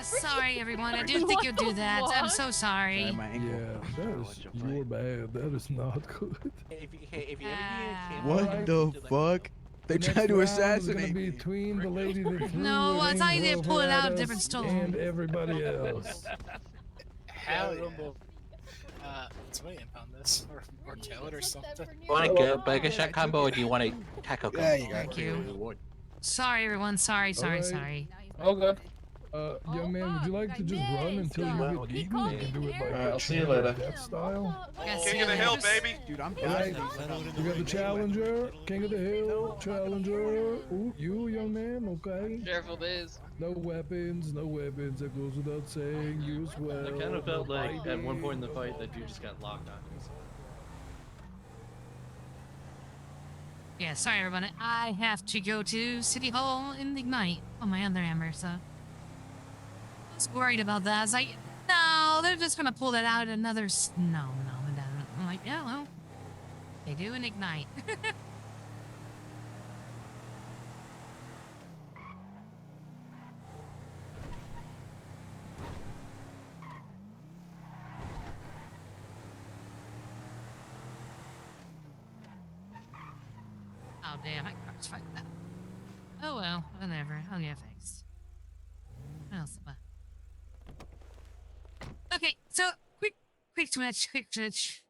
Sorry, everyone. I didn't think you'd do that. I'm so sorry. Yeah, that is your bad. That is not good. If you ever need a What Alright. the fuck? They The tried next to round is assassinate gonna be me. between the lady that threw No, I Range thought you did Rover pull it at out of a us different stall. and everybody else. Hell yeah. Somebody impound this or kill it or something. Want to go burger shot combo or do you want a taco combo? There you go. Thank you. Either one. Sorry, everyone. Sorry, Alright. sorry. Okay. Young man, would you like to just run until you Well, get beaten? You can do it like I'll see you champ or later. death style. King of the hill, baby. Dude, I'm Alright, dying. you got the challenger, king of the hill, challenger. Ooh, you, young man, okay. Careful, Diz. No weapons, no weapons. That goes without saying. You as well. I kind of felt No like at one biting. point in the fight that you just got locked on. Yeah, sorry, everyone. I have to go to City Hall and Ignite on my other hammer, so. I was worried about that. I was like, no, they're just gonna pull that out another. No. I'm like, yeah, well, they do an Ignite. Oh, damn, my car's fucked up. Oh, well, whatever. I'll get fixed. What else? Okay, so, quick switch.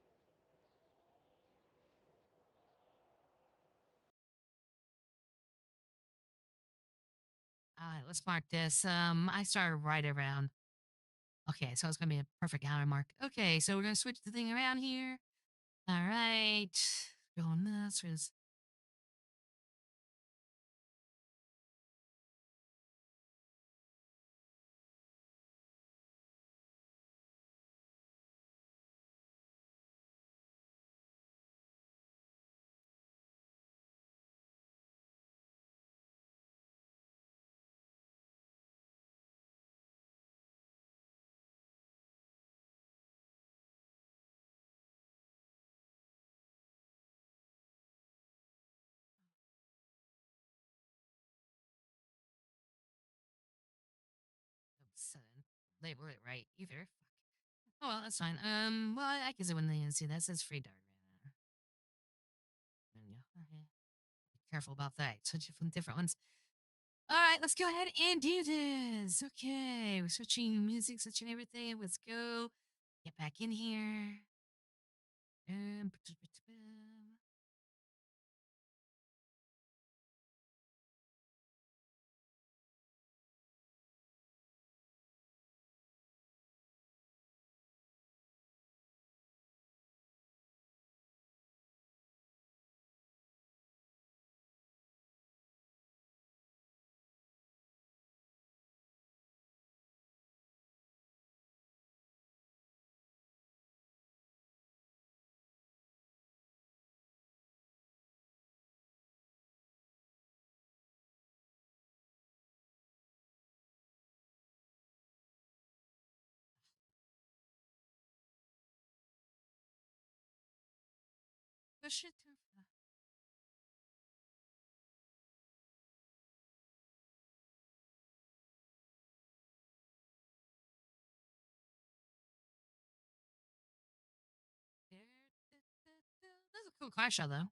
Alright, let's mark this. I started right around. Okay, so it's gonna be a perfect hour mark. Okay, so we're gonna switch the thing around here. Alright. Going nuts. Label it right either. Oh well, that's fine. Well, I guess it when they see that says free dart. Okay. Be careful about that. Switch it from different ones. All right, let's go ahead and do this. Okay, we're switching music, switching everything. Let's go. Get back in here. Push it too far. That's a cool car show, though.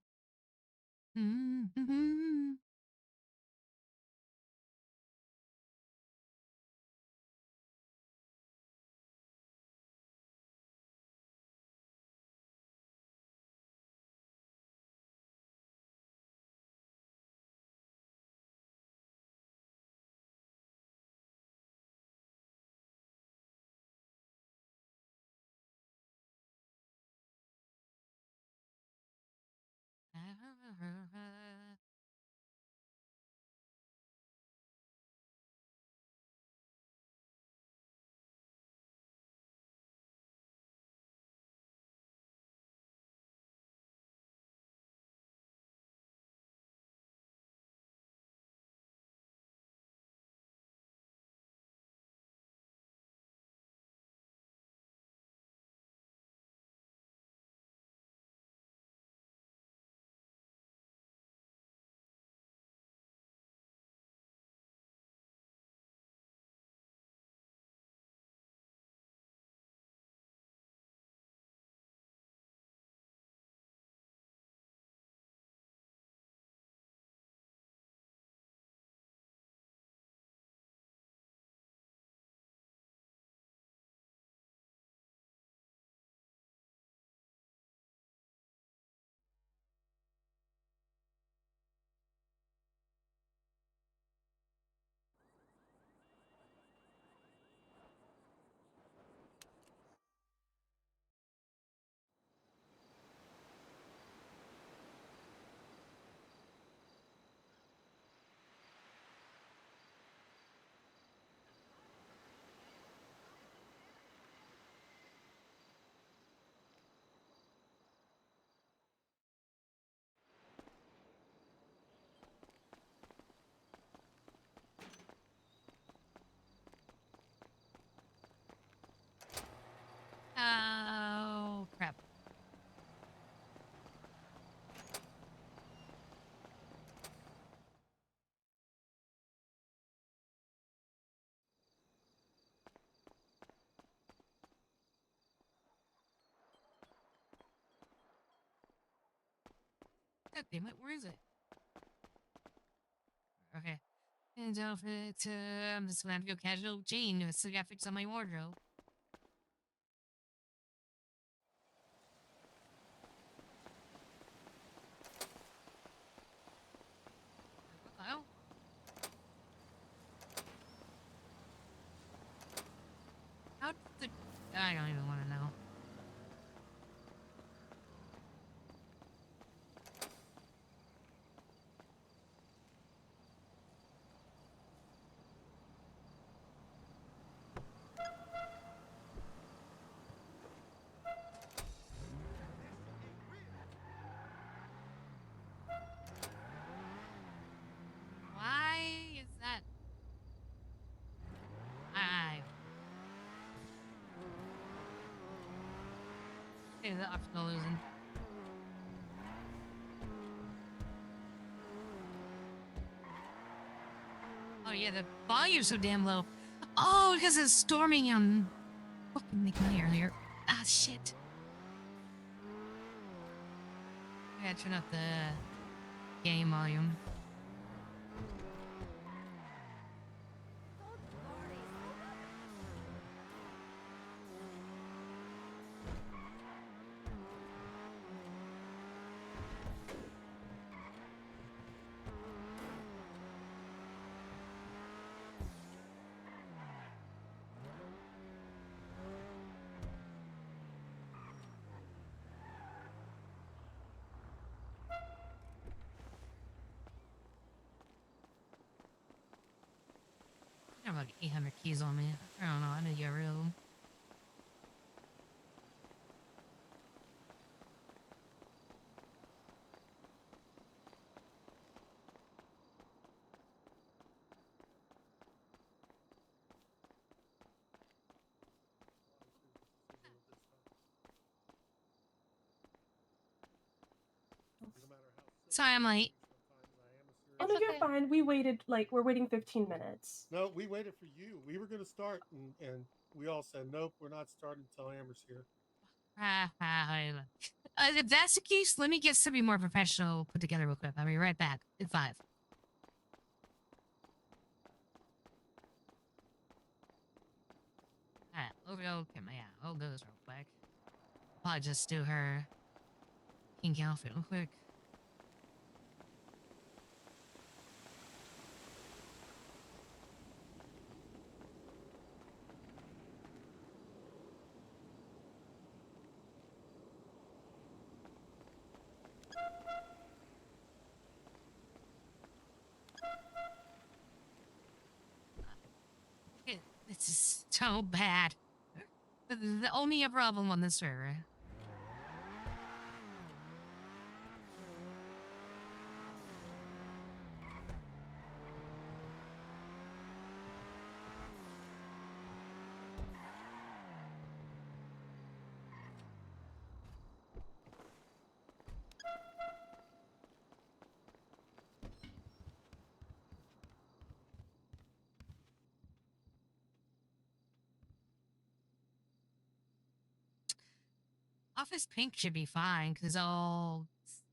Damn it, where is it? Okay. And outfit, I'm just gonna have to go casual jean. I still gotta fix on my wardrobe. Oh. How the... I don't even want to know. Why is that? Okay, the optional losing. Oh yeah, the volume's so damn low. Oh, because it's storming on fucking Nick Money earlier. Ah, shit. I gotta turn up the game volume. I have like 800 keys on me. I don't know. I need to get rid of them. Sorry, I'm late. Oh no, you're fine. We waited, like, we're waiting 15 minutes. No, we waited for you. We were going to start, and we all said, nope, we're not starting until Amber's here. If that's the case, let me get something more professional put together real quick. I'll be right back in 5. Alright, we'll go get my I'll do this real quick. Probably just do her pink outfit real quick. This is so bad. The only a problem on this server. Office pink should be fine because all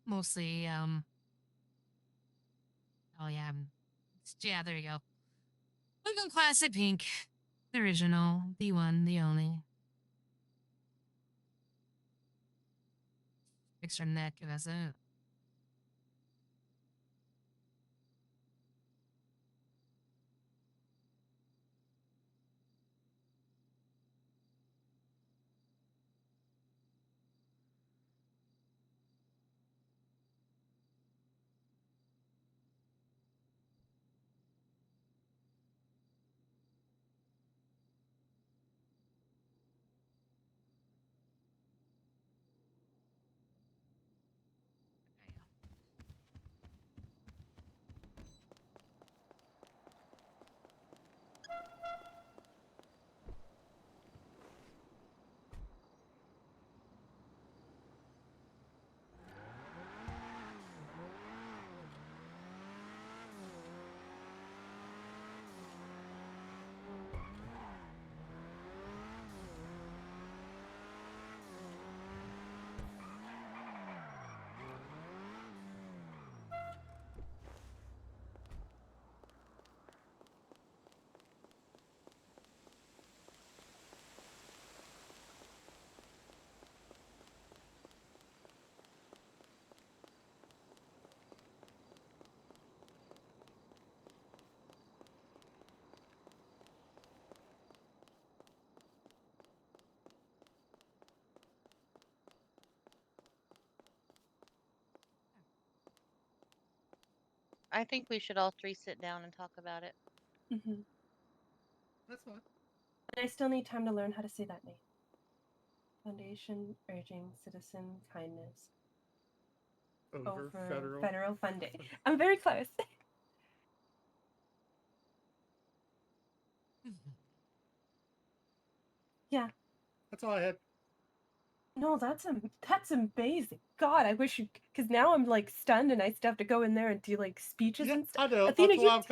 mostly oh yeah, yeah, there you go. Look on classic pink, the original, the one, the only. Fix her neck, that's it. I think we should all three sit down and talk about it. Mm-hmm. That's fine. And I still need time to learn how to say that name. Foundation urging citizen kindness Over federal funding. I'm very close. Yeah. That's all I had. No, that's amazing. God, I wish you, because now I'm like stunned and I still have to go in there and do like speeches and stuff. I know. Athena, That's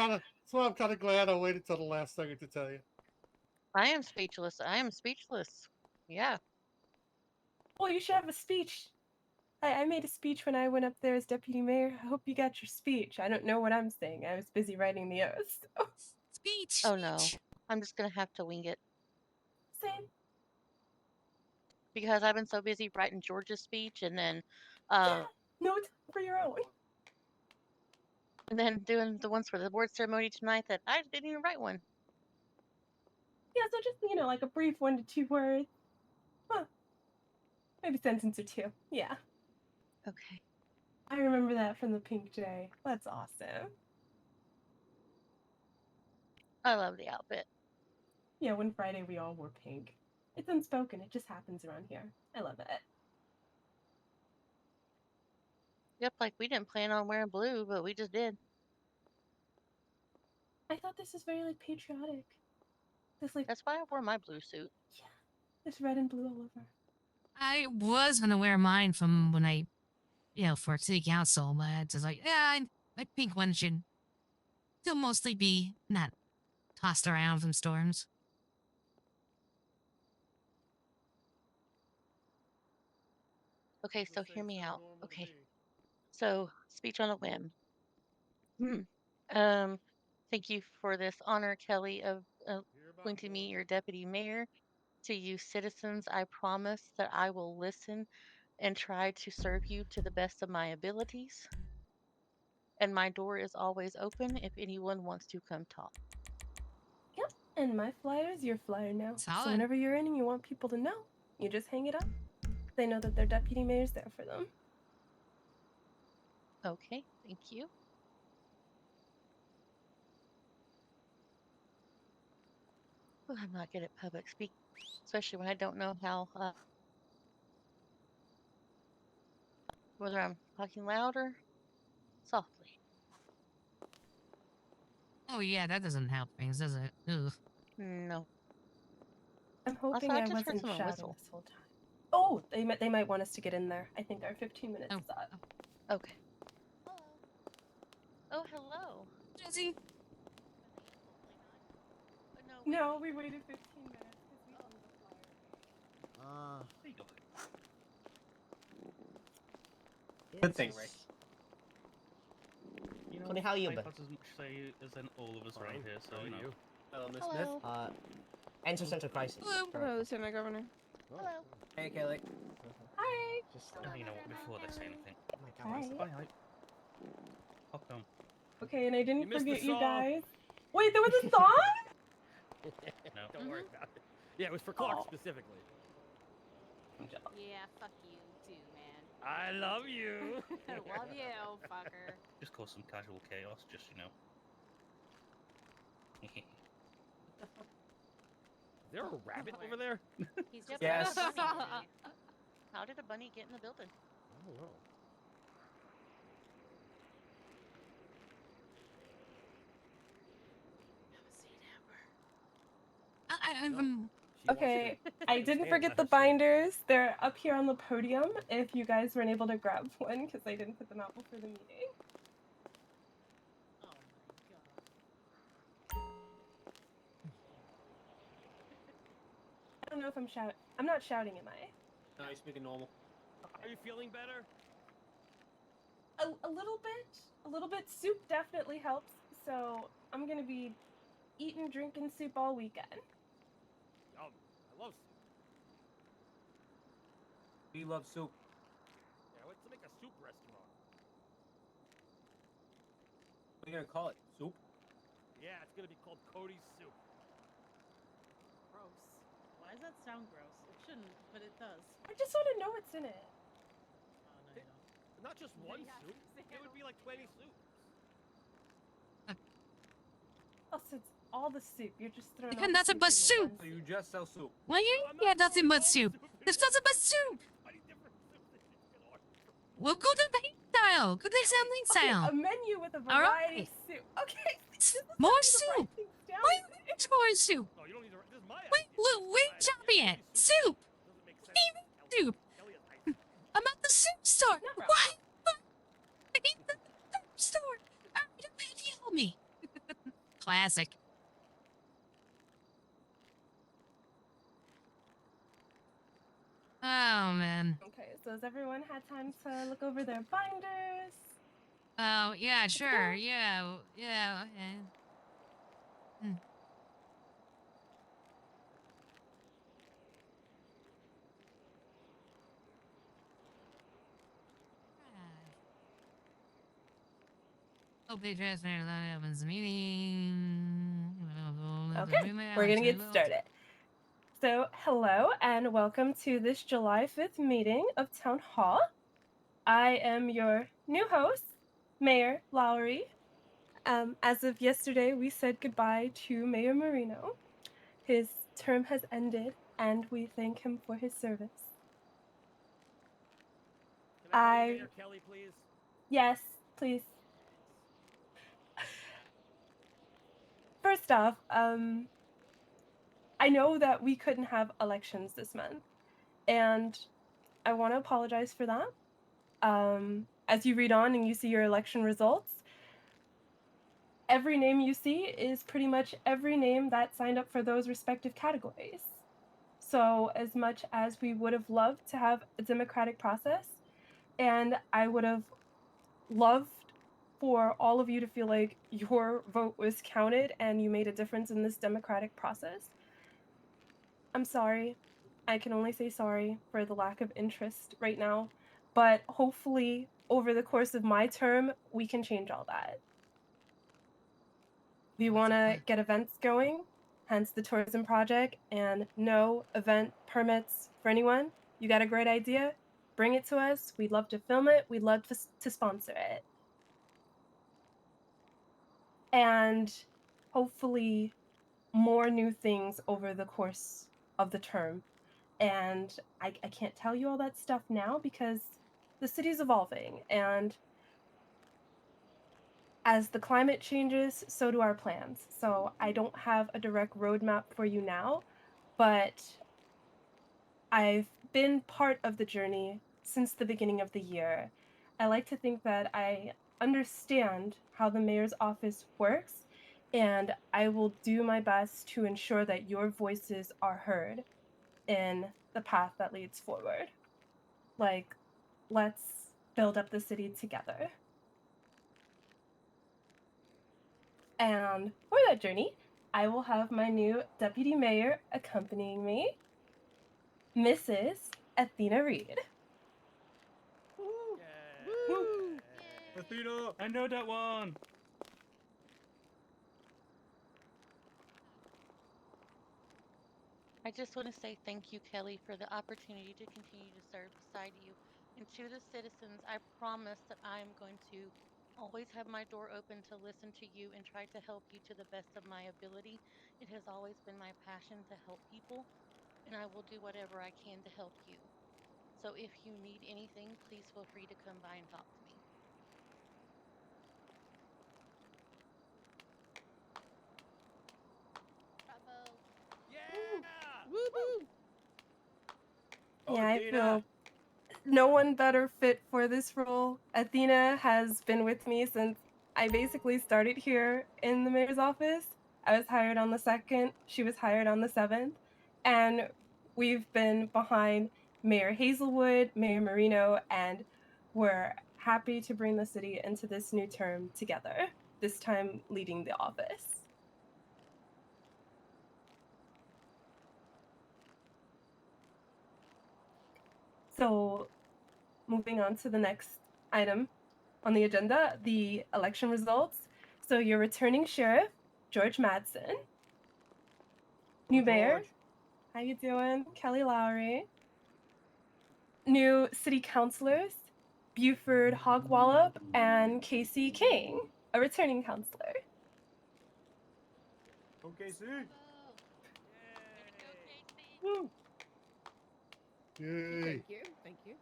why I'm kind of glad I waited till the last second to tell you. I am speechless. I am speechless. Yeah. Well, you should have a speech. I made a speech when I went up there as deputy mayor. I hope you got your speech. I don't know what I'm saying. I was busy writing the oath. So. Speech. Oh no. I'm just gonna have to wing it. Same. Because I've been so busy writing George's speech and then Note for your own. And then doing the ones for the award ceremony tonight that I didn't even write one. Yeah, so just, like a brief 1 to 2 words. Huh. Maybe a sentence or two. Yeah. Okay. I remember that from the pink day. That's awesome. I love the outfit. Yeah, one Friday we all wore pink. It's unspoken. It just happens around here. I love it. Yep, like we didn't plan on wearing blue, but we just did. I thought this was very like patriotic. That's why I wore my blue suit. Yeah. There's red and blue all over. I was gonna wear mine from when I, for city council, but it's just like, yeah, my pink one should still mostly be not tossed around from storms. Okay, so hear me out. Okay. So, speech on a whim. Thank you for this honor, Kelly, of appointing me your deputy mayor. To you citizens, I promise that I will listen and try to serve you to the best of my abilities. And my door is always open if anyone wants to come talk. Yep. And my flyer is your flyer now. Solid. So whenever you're in and you want people to know, you just hang it up. They know that their deputy mayor's there for them. Okay, thank you. Well, I'm not good at public speaking, especially when I don't know how, whether I'm talking loud or softly. Oh yeah, that doesn't help things, does it? Ugh. No. I'm hoping Also, I I just heard wasn't someone shouting whistle. this whole time. Oh, they might want us to get in there. I think our 15 minutes is up. Okay. Oh, hello. Jesse. No, we waited 15 minutes because we owned the flyer. Good thing, Ray. Tony, how you been? As much say as in all of us around here, so you know. Hello, Miss Hello. Smith. Enter Central Crisis. Hello, Lieutenant Governor. Hello. Hey, Kelly. Hi. Just you know what, before they say anything. Hi. Hi. Hop on. Okay, and I didn't missed the forget you song. guys. Wait, there was a song? No. Don't worry about it. Yeah, it was for Clark specifically. Yeah, fuck you too, man. I love you. Love you, fucker. Just cause some casual chaos, just you know. Is there a rabbit over there? He's just Yes. How did a bunny get in the building? I don't know. Okay, I didn't forget the binders. They're up here on the podium if you guys weren't able to grab one because I didn't put them out before the meeting. I don't know if I'm shouting. I'm not shouting, am I? No, you're speaking normal. Are you feeling better? A little bit. A little bit. Soup definitely helps. So I'm gonna be eating, drinking soup all weekend. Yum. I love soup. We love soup. Yeah, I went to make a soup restaurant. What are you gonna call it? Soup? Yeah, it's gonna be called Cody's Soup. Gross. Why does that sound gross? It shouldn't, but it does. I just want to know what's in it. Not just one soup. It would be like 20 soups. Also, it's all the soup. You're just throwing I all got the nothing but into soup. one You just sell soup. Well, you got nothing but soup. There's nothing but soup. We'll go to main style. Go to main Okay, style. a menu with a All variety of right. soup. Okay, this is how More you soup. write things down. Why much more soup? No, you don't need to. This is my Wait, look, wait, Champion. Soup. Soup. I'm at the soup store. Why? I need the soup store. Don't yell at me. Classic. Oh, man. Okay, so has everyone had time to look over their binders? Oh, yeah, sure. Yeah, yeah, okay. Oh, page transfer that opens the meeting. Okay, we're gonna get started. So, hello and welcome to this July 5th meeting of Town Hall. I am your new host, Mayor Lowry. As of yesterday, we said goodbye to Mayor Marino. His term has ended, and we thank him for his service. Can I call you Mayor Kelly, please? Yes, please. First off, I know that we couldn't have elections this month, and I want to apologize for that. As you read on and you see your election results, every name you see is pretty much every name that signed up for those respective categories. So, as much as we would have loved to have a democratic process, and I would have loved for all of you to feel like your vote was counted and you made a difference in this democratic process, I'm sorry. I can only say sorry for the lack of interest right now, but hopefully over the course of my term, we can change all that. We want to get events going, hence the tourism project, and no event permits for anyone. You got a great idea? Bring it to us. We'd love to film it. We'd love to sponsor it. And hopefully more new things over the course of the term. And I can't tell you all that stuff now because the city's evolving, and as the climate changes, so do our plans. So I don't have a direct roadmap for you now, but I've been part of the journey since the beginning of the year. I like to think that I understand how the mayor's office works, and I will do my best to ensure that your voices are heard in the path that leads forward. Like, let's build up the city together. And for that journey, I will have my new deputy mayor accompanying me, Mrs. Athena Reed. Woo! Athena! I know that one. I just want to say thank you, Kelly, for the opportunity to continue to serve beside you. And to the citizens, I promise that I am going to always have my door open to listen to you and try to help you to the best of my ability. It has always been my passion to help people, and I will do whatever I can to help you. So if you need anything, please feel free to come by and talk to me. Bravo. Yeah! Woo! Yeah, I Athena. feel no one better fit for this role. Athena has been with me since I basically started here in the mayor's office. I was hired on the 2nd, she was hired on the 7th, and we've been behind Mayor Hazelwood, Mayor Marino, and we're happy to bring the city into this new term together, this time leading the office. So, moving on to the next item on the agenda, the election results. So your returning sheriff, George Madsen. New mayor, how you doing? Kelly Lowry. New city councilors, Buford Hogwallop and Casey King, a returning councilor. Okay, see. Woo. Yay. Thank you. Thank you.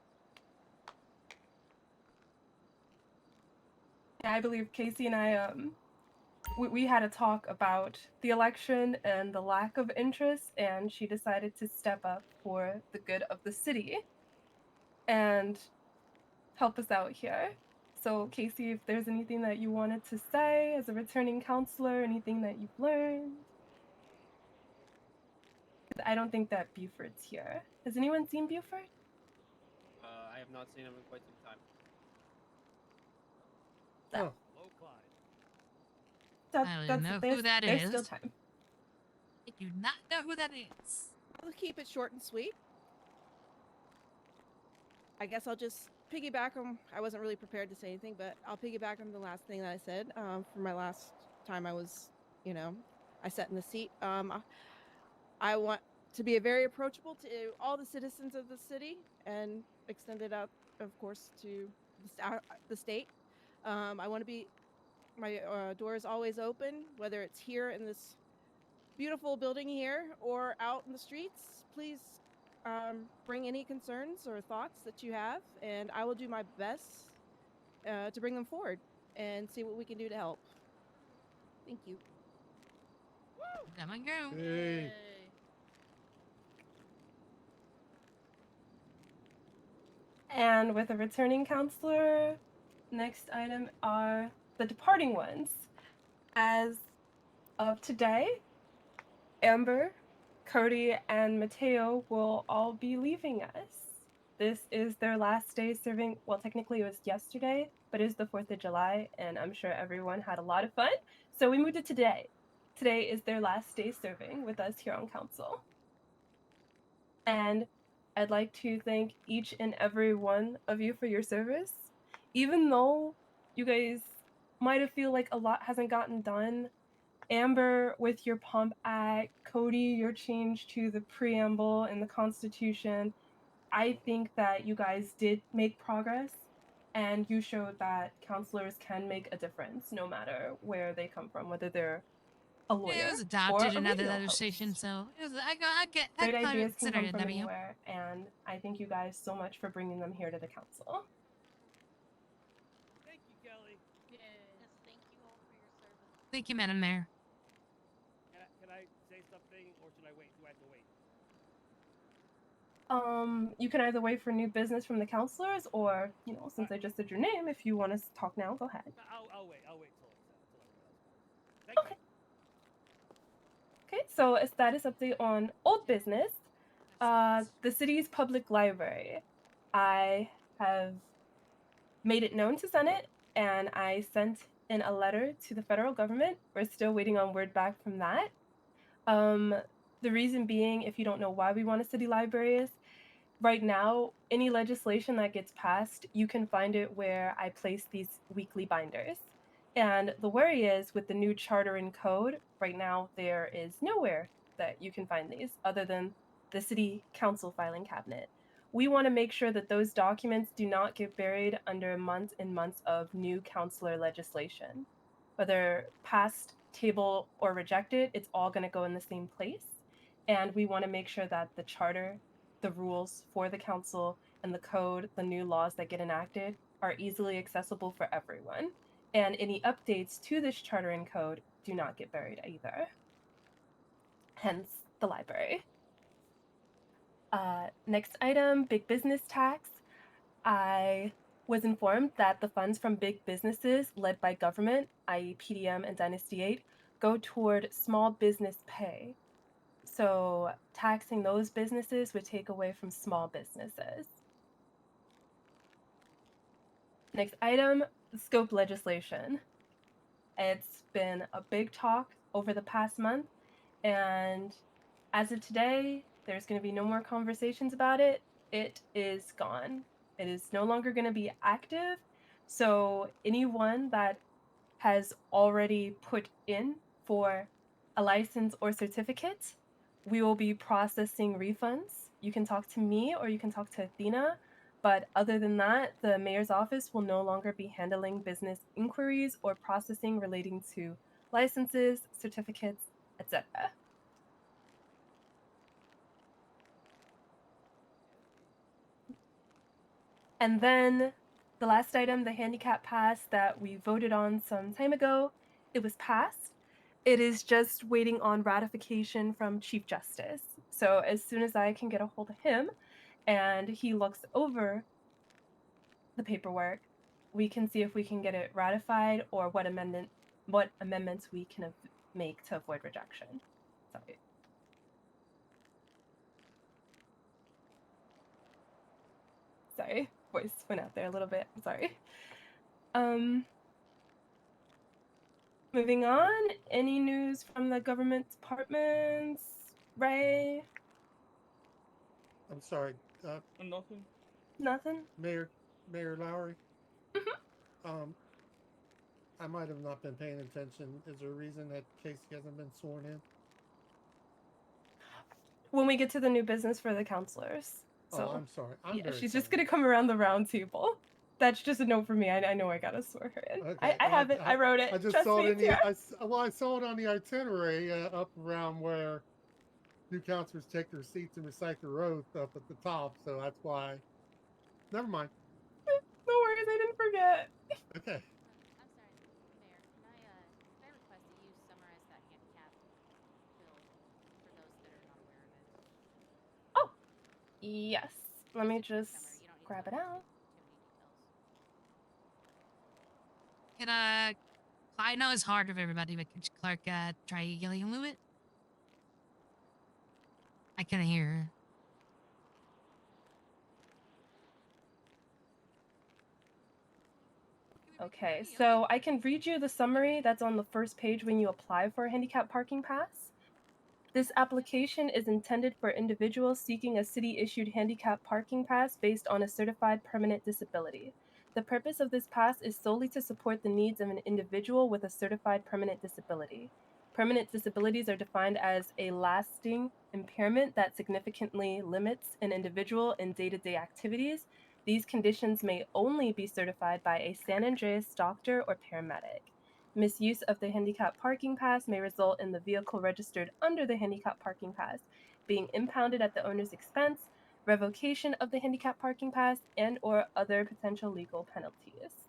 I believe Casey and I we had a talk about the election and the lack of interest, and she decided to step up for the good of the city and help us out here. So, Casey, if there's anything that you wanted to say as a returning counselor, anything that you've learned. I don't think that Buford's here. Has anyone seen Buford? I have not seen him in quite some time. Oh. Low Clyde. I don't know who that there's is. still time. I do not know who that is. I'll keep it short and sweet. I guess I'll just piggyback on. I wasn't really prepared to say anything, but I'll piggyback on the last thing that I said. For my last time, I was, I sat in the seat. I want to be very approachable to all the citizens of the city and extend it out, of course, to the state. I want to be. My door is always open, whether it's here in this beautiful building here or out in the streets. Please bring any concerns or thoughts that you have, and I will do my best to bring them forward and see what we can do to help. Thank you. Come on, go. Hey. And with a returning counselor, next item are the departing ones. As of today, Amber, Cody, and Mateo will all be leaving us. This is their last day serving. Well, technically it was yesterday, but it is the 4th of July, and I'm sure everyone had a lot of fun. So we moved it today. Today is their last day serving with us here on council. And I'd like to thank each and every one of you for your service. Even though you guys might have feel like a lot hasn't gotten done, Amber with your Pomp Act, Cody, your change to the preamble and the Constitution, I think that you guys did make progress, and you showed that counselors can make a difference no matter where they come from, whether they're a lawyer Yeah, it was or adopted a in other radio legislation, host. so it was. I Great ideas can consider come it a from W. anywhere, and I thank you guys so much for bringing them here to the council. Thank you, Kelly. Yes, thank you all for your service. Thank you, Madam Mayor. Can I say something, or should I wait? Do I have to wait? You can either wait for new business from the counselors, or since I just said your name, if you want to talk now, go ahead. I'll wait. I'll wait till everyone else. Thank you. Okay, so a status update on old business. The city's public library. I have made it known to Senate, and I sent in a letter to the federal government. We're still waiting on word back from that. The reason being, if you don't know why we want a city library is, right now, any legislation that gets passed, you can find it where I place these weekly binders. And the worry is with the new charter and code, right now there is nowhere that you can find these other than the city council filing cabinet. We want to make sure that those documents do not get buried under months and months of new councilor legislation. Whether passed, table, or rejected, it's all going to go in the same place. And we want to make sure that the charter, the rules for the council, and the code, the new laws that get enacted, are easily accessible for everyone. And any updates to this charter and code do not get buried either. Hence the library. Next item, big business tax. I was informed that the funds from big businesses led by government, i.e. PDM and Dynasty 8, go toward small business pay. So taxing those businesses would take away from small businesses. Next item, scope legislation. It's been a big talk over the past month, and as of today, there's going to be no more conversations about it. It is gone. It is no longer going to be active. So anyone that has already put in for a license or certificate, we will be processing refunds. You can talk to me or you can talk to Athena. But other than that, the mayor's office will no longer be handling business inquiries or processing relating to licenses, certificates, etc. And then the last item, the handicap pass that we voted on some time ago, it was passed. It is just waiting on ratification from Chief Justice. So as soon as I can get a hold of him and he looks over the paperwork, we can see if we can get it ratified or what amendments we can make to avoid rejection. Sorry. Sorry, voice went out there a little bit. I'm sorry. Moving on, any news from the government departments? Ray? I'm sorry. Nothing. Nothing? Mayor Lowry? I might have not been paying attention. Is there a reason that Casey hasn't been sworn in? When we get to the new business for the counselors. So, I'm sorry. I'm yeah, very she's sorry. just gonna come around the round table. That's just a note for me. I know I gotta swear her in. Okay. I have it. I wrote it. I just Trust saw me, it in it's here. I saw it on the itinerary up around where new counselors take their seats and recite their oath up at the top. So that's why. Never mind. No worries, I didn't forget. Okay. I'm sorry, Mayor. Can I request that you summarize that handicap bill for those that are not aware of it? Oh, yes. Let me just grab it out. Can I know it's hard for everybody, but could Clark try yelling a little bit? I couldn't hear her. Okay, so I can read you the summary that's on the first page when you apply for a handicap parking pass. This application is intended for individuals seeking a city-issued handicap parking pass based on a certified permanent disability. The purpose of this pass is solely to support the needs of an individual with a certified permanent disability. Permanent disabilities are defined as a lasting impairment that significantly limits an individual in day-to-day activities. These conditions may only be certified by a San Andreas doctor or paramedic. Misuse of the handicap parking pass may result in the vehicle registered under the handicap parking pass being impounded at the owner's expense, revocation of the handicap parking pass, and or other potential legal penalties.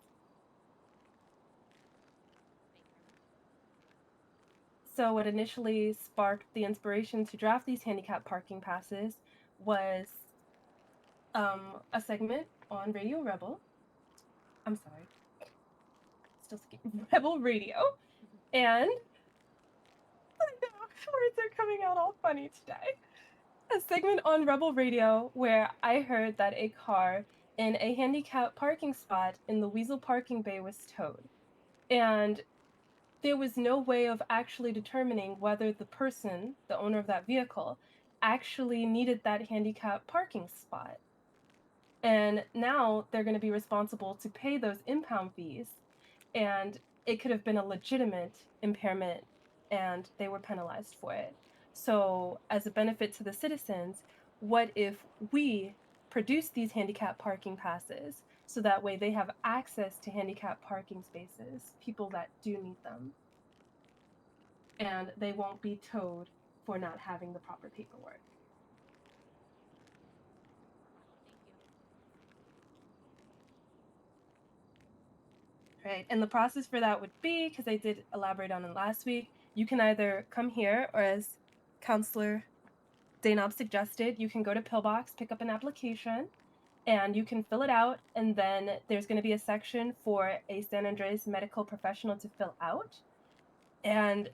So what initially sparked the inspiration to draft these handicap parking passes was a segment on Radio Rebel. I'm sorry. Still speaking Rebel Radio. And I know, words are coming out all funny today. A segment on Rebel Radio where I heard that a car in a handicapped parking spot in the Weasel parking bay was towed. And there was no way of actually determining whether the person, the owner of that vehicle, actually needed that handicapped parking spot. And now they're going to be responsible to pay those impound fees. And it could have been a legitimate impairment and they were penalized for it. So, as a benefit to the citizens, what if we produce these handicap parking passes so that way they have access to handicap parking spaces, people that do need them, and they won't be towed for not having the proper paperwork? Right, and the process for that would be, because I did elaborate on it last week, you can either come here, or as Counselor Danob suggested, you can go to Pillbox, pick up an application, and you can fill it out, and then there's going to be a section for a San Andreas medical professional to fill out. And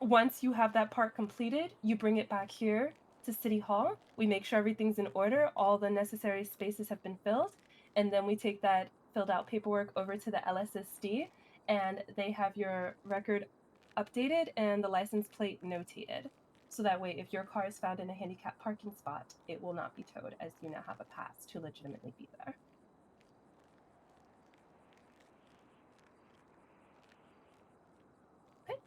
once you have that part completed, you bring it back here to City Hall. We make sure everything's in order, all the necessary spaces have been filled, and then we take that filled out paperwork over to the LSSD, and they have your record updated and the license plate notated. So that way, if your car is found in a handicapped parking spot, it will not be towed, as you now have a pass to legitimately be there. Okay.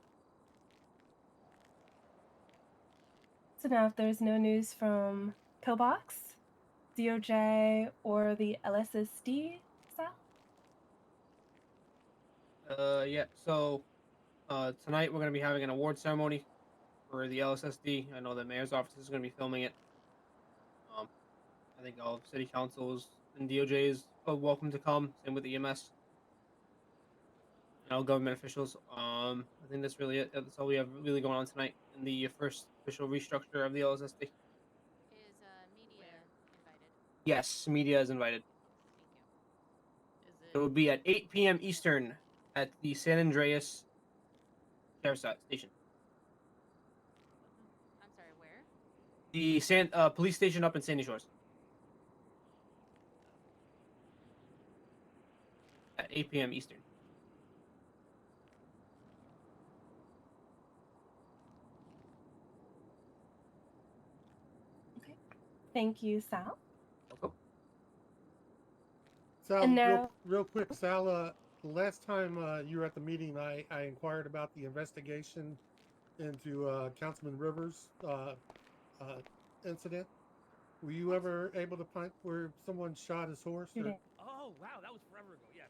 So now if there's no news from Pillbox, DOJ, or the LSSD, Sal? Yeah. So Tonight we're going to be having an award ceremony for the LSSD. I know the mayor's office is going to be filming it. I think all city councils and DOJs are welcome to come. Same with EMS. And all government officials. I think that's really it. That's all we have really going on tonight in the first official restructure of the LSSD. Is media invited? Yes, media is invited. Thank you. Is It will be at 8 p.m. Eastern at the San Andreas Sheriff's Station. I'm sorry, where? The police station up in Sandy Shores. At 8 p.m. Eastern. Okay. Thank you, Sal. Welcome. Sal, And now, real quick, Sal, the last time you were at the meeting, I inquired about the investigation into Councilman Rivers' incident. Were you ever able to find where someone shot his horse? Or... Oh wow, that was forever ago. Yes.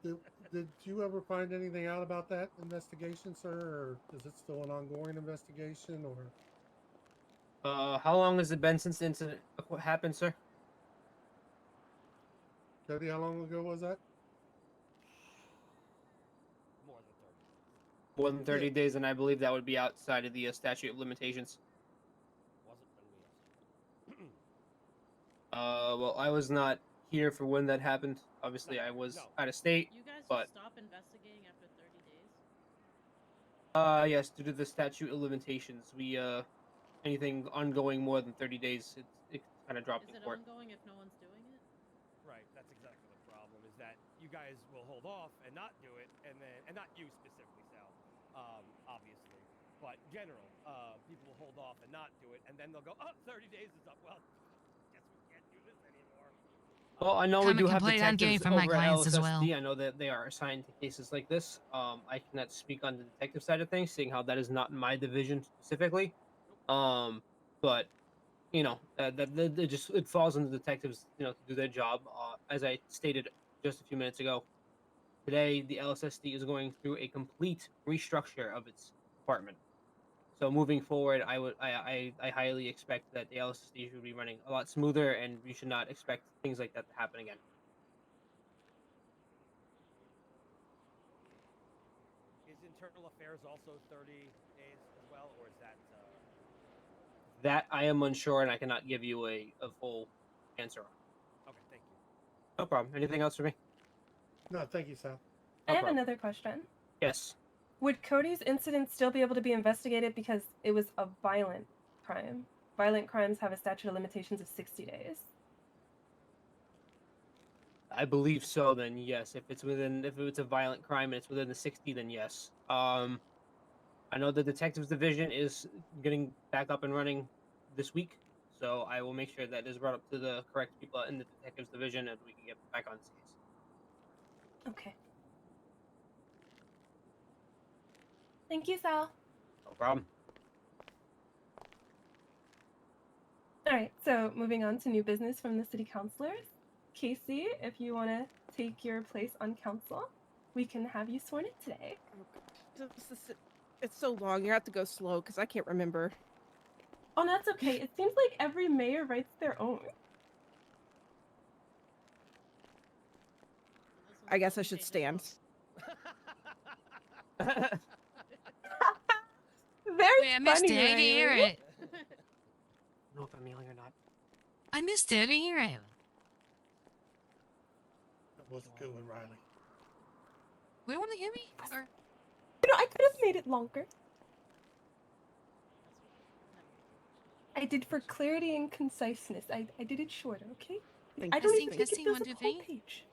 Yeah. Did you ever find anything out about that investigation, sir, or is it still an ongoing investigation, or? How long has it been since the incident happened, sir? Cody, how long ago was that? More than 30 days, and I believe that would be outside of the statute of limitations. Well, I was not here for when that happened. Obviously, I was out of state. You guys but stop investigating after 30 days? Yes, due to the statute of limitations, we anything ongoing more than 30 days, it kind of dropped Is in it court. ongoing if no one's doing it? Right, that's exactly the problem. Is that you guys will hold off and not do it, and not you specifically, Sal, obviously, but general, people will hold off and not do it, and then they'll go, oh, 30 days is up. Well, guess we can't do this anymore. Well, I know we do have detectives from my over at clients as LSSD. well. I know that they are assigned to cases like this. I cannot speak on the detective side of things, seeing how that is not my division specifically. But you know, that it falls on the detectives, you know, to do their job. As I stated just a few minutes ago, today the LSSD is going through a complete restructure of its department. So moving forward, I highly expect that the LSSD should be running a lot smoother, and we should not expect things like that to happen again. Is internal affairs also 30 days as well, or is that? That I am unsure, and I cannot give you a full answer on. Okay, thank you. No problem. Anything else for me? No, thank you, Sal. I have another question. Yes. Would Cody's incident still be able to be investigated because it was a violent crime? Violent crimes have a statute of limitations of 60 days. I believe so. Then yes. If it's a violent crime and it's within the 60, then yes. I know the detectives division is getting back up and running this week, so I will make sure that is brought up to the correct people in the detectives division, and we can get back on this case. Okay. Thank you, Sal. No problem. All right, so moving on to new business from the city councilors. Casey, if you want to take your place on council, we can have you sworn in today. It's so long. You have to go slow because I can't remember. Oh, that's okay. It seems like every mayor writes their own. I guess I should stand. Very Wait, I missed funny, it. I didn't hear Riley. it. I don't know if I'm yelling or not. I missed it. I didn't hear it. That was a good one, Riley. Wait, want to hear me? Or... You know, I could have made it longer. I did for clarity and conciseness. I did it shorter, okay? I don't even think it fills up the whole page.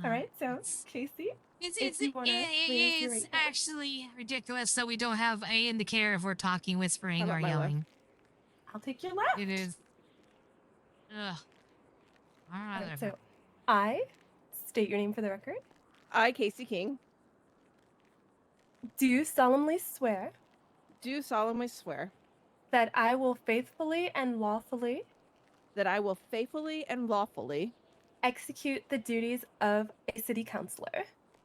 All right, so Casey, if you want to raise your It's right hand. actually ridiculous that we don't have a indicator if we're talking, whispering, How or about my yelling. left? I'll take your left. It is. Ugh. All All right, right, so I state your name for the record. I, Casey King, do solemnly swear that I will faithfully and lawfully execute the duties of a city councilor.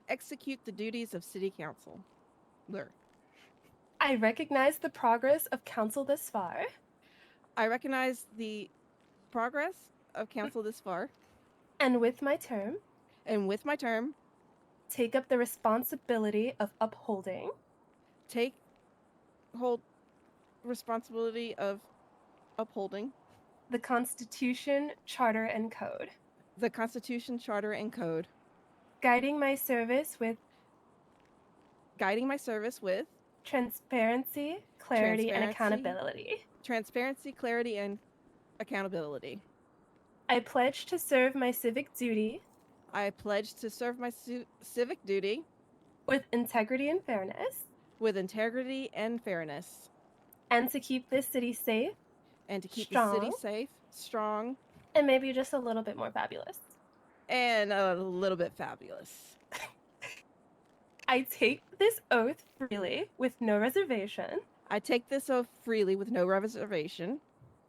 Execute the duties of city council. I recognize the progress of council this far. I recognize the progress of council this far. And with my term. Take up the responsibility of upholding. Hold responsibility of upholding. The Constitution, Charter, and Code. The Constitution, Charter, and Code. Guiding my service with. Transparency, clarity, and accountability. Transparency, clarity, and accountability. I pledge to serve my civic duty. I pledge to serve my civic duty. With integrity and fairness. And to keep this city safe. Strong. And maybe just a little bit more fabulous. I take this oath freely with no reservation.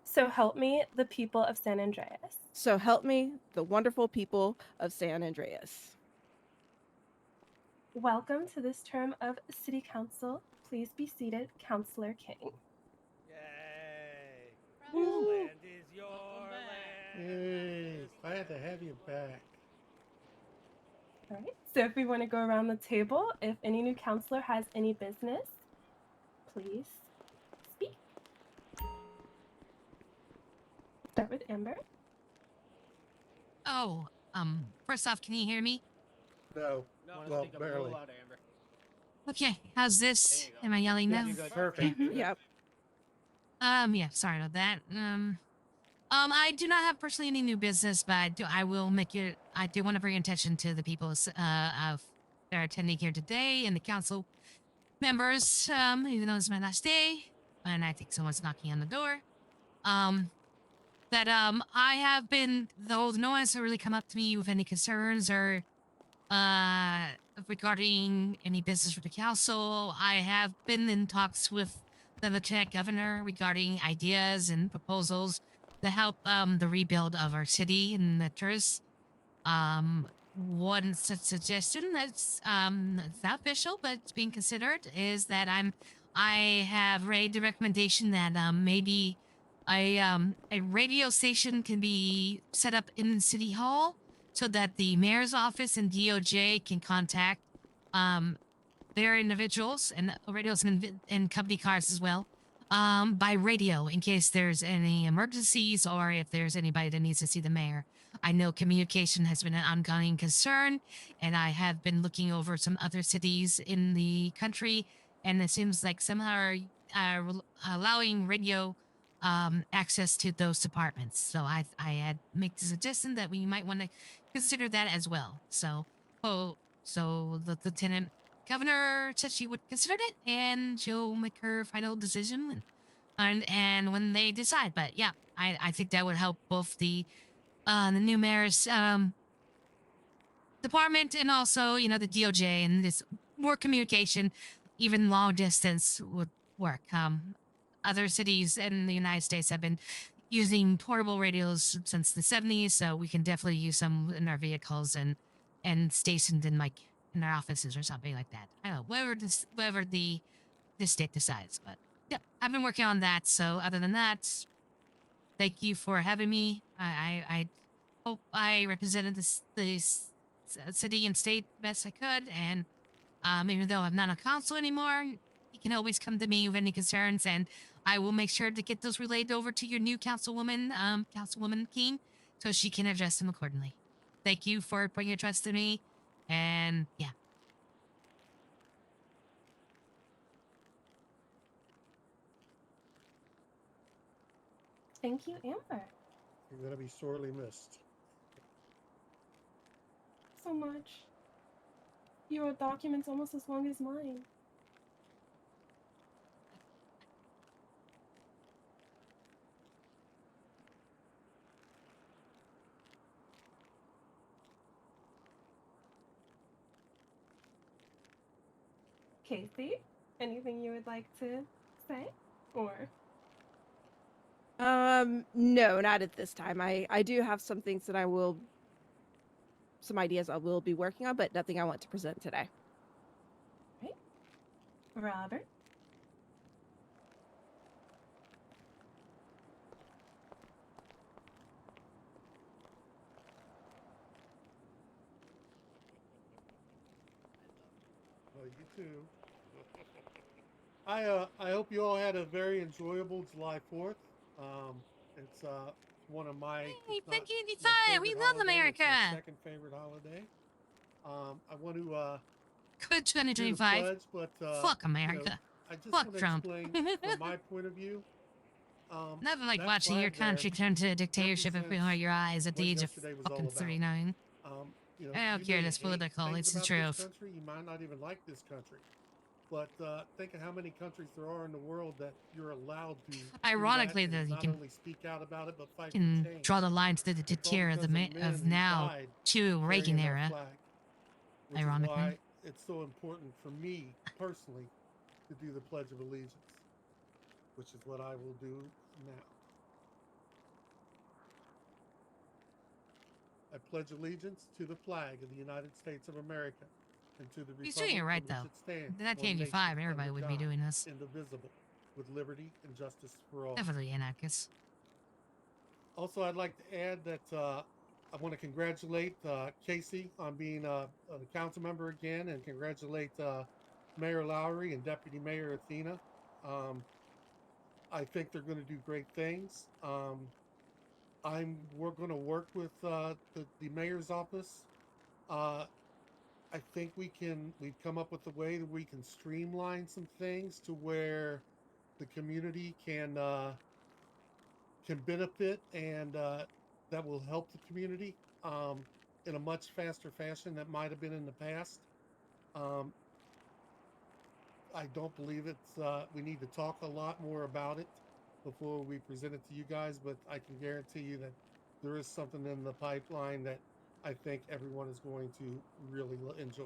So help me, the people of San Andreas. So help me, the wonderful people of San Andreas. Welcome to this term of City Council. Please be seated, Councillor King. Yay! Woo. This land is your land. Yay! Glad to have you back. All right. So if we want to go around the table, if any new councillor has any business, please speak. Start with Amber. Oh, first off, can you hear me? No, well, barely. Okay, how's this? Am I yelling now? Perfect. Yep. Yeah, sorry about that. I do not have personally any new business, but I do want to bring attention to the people of that are attending here today and the council members, even though it's my last day, and I think someone's knocking on the door. I have been, though no one has really come up to me with any concerns or regarding any business with the council. I have been in talks with the lieutenant governor regarding ideas and proposals to help the rebuild of our city and the tourists. One such suggestion that's it's not official but it's being considered is that I have made the recommendation that maybe a radio station can be set up in City Hall so that the mayor's office and DOJ can contact their individuals and radios and company cars as well by radio in case there's any emergencies or if there's anybody that needs to see the mayor. I know communication has been an ongoing concern, and I have been looking over some other cities in the country, and it seems like somehow are allowing radio access to those departments. So I had made the suggestion that we might want to consider that as well. So the lieutenant governor said she would consider it, and she'll make her final decision and when they decide. But yeah, I think that would help both the new mayor's department and also the DOJ, and this more communication, even long distance would work. Other cities in the United States have been using portable radios since the 70s, so we can definitely use some in our vehicles and stationed in our offices or something like that. I don't know, whatever the state decides. But yeah, I've been working on that. So other than that, thank you for having me. I hope I represented the city and state best I could. And even though I'm not on council anymore, you can always come to me with any concerns, and I will make sure to get those relayed over to your new councilwoman, Councilwoman King, so she can address them accordingly. Thank you for putting your trust in me, and yeah. Thank you, Amber. You're going to be sorely missed. So much. You wrote documents almost as long as mine. Casey, anything you would like to say? Or no, not at this time. I do have some things that some ideas I will be working on, but nothing I want to present today. Right. Robert. Well, you too. I hope you all had a very enjoyable July 4th. It's one of my, Hey, if not thank you, my fine. We favorite love holiday. It's America. my second favorite holiday. I want to Good do the 2025. pledge, but Fuck you know, America. I just Fuck want to Trump. explain from my point of view. Nothing like That watching your flag there country turn to a dictatorship before represents your eyes at what the age of yesterday was all fucking about. 39. You know, I don't you care. may That's hate political. things It's the about this truth. country. You might not even like this country. But think of how many countries there are in the world that you're allowed to do Ironically, that though, and you not can only speak out about it, but fight for can change. draw the lines through the It's all tier of because the of men of who now died to Reagan carrying that era. flag, which is Ironically. why it's so important for me personally to do the Pledge of Allegiance, which is what I will do now. I pledge allegiance to the flag of the United States of America and to the He's republic doing it right, for which though. it stands, That one can't be nation, five. Everybody under would be God, doing this. indivisible, with liberty and justice for all. Definitely anarchist. Also, I'd like to add that I want to congratulate Casey on being a council member again, and congratulate Mayor Lowry and Deputy Mayor Athena. I think they're going to do great things. We're going to work with the mayor's office. I think we've come up with a way that we can streamline some things to where the community can benefit, and that will help the community in a much faster fashion that might have been in the past. I don't believe it's we need to talk a lot more about it before we present it to you guys, but I can guarantee you that there is something in the pipeline that I think everyone is going to really enjoy.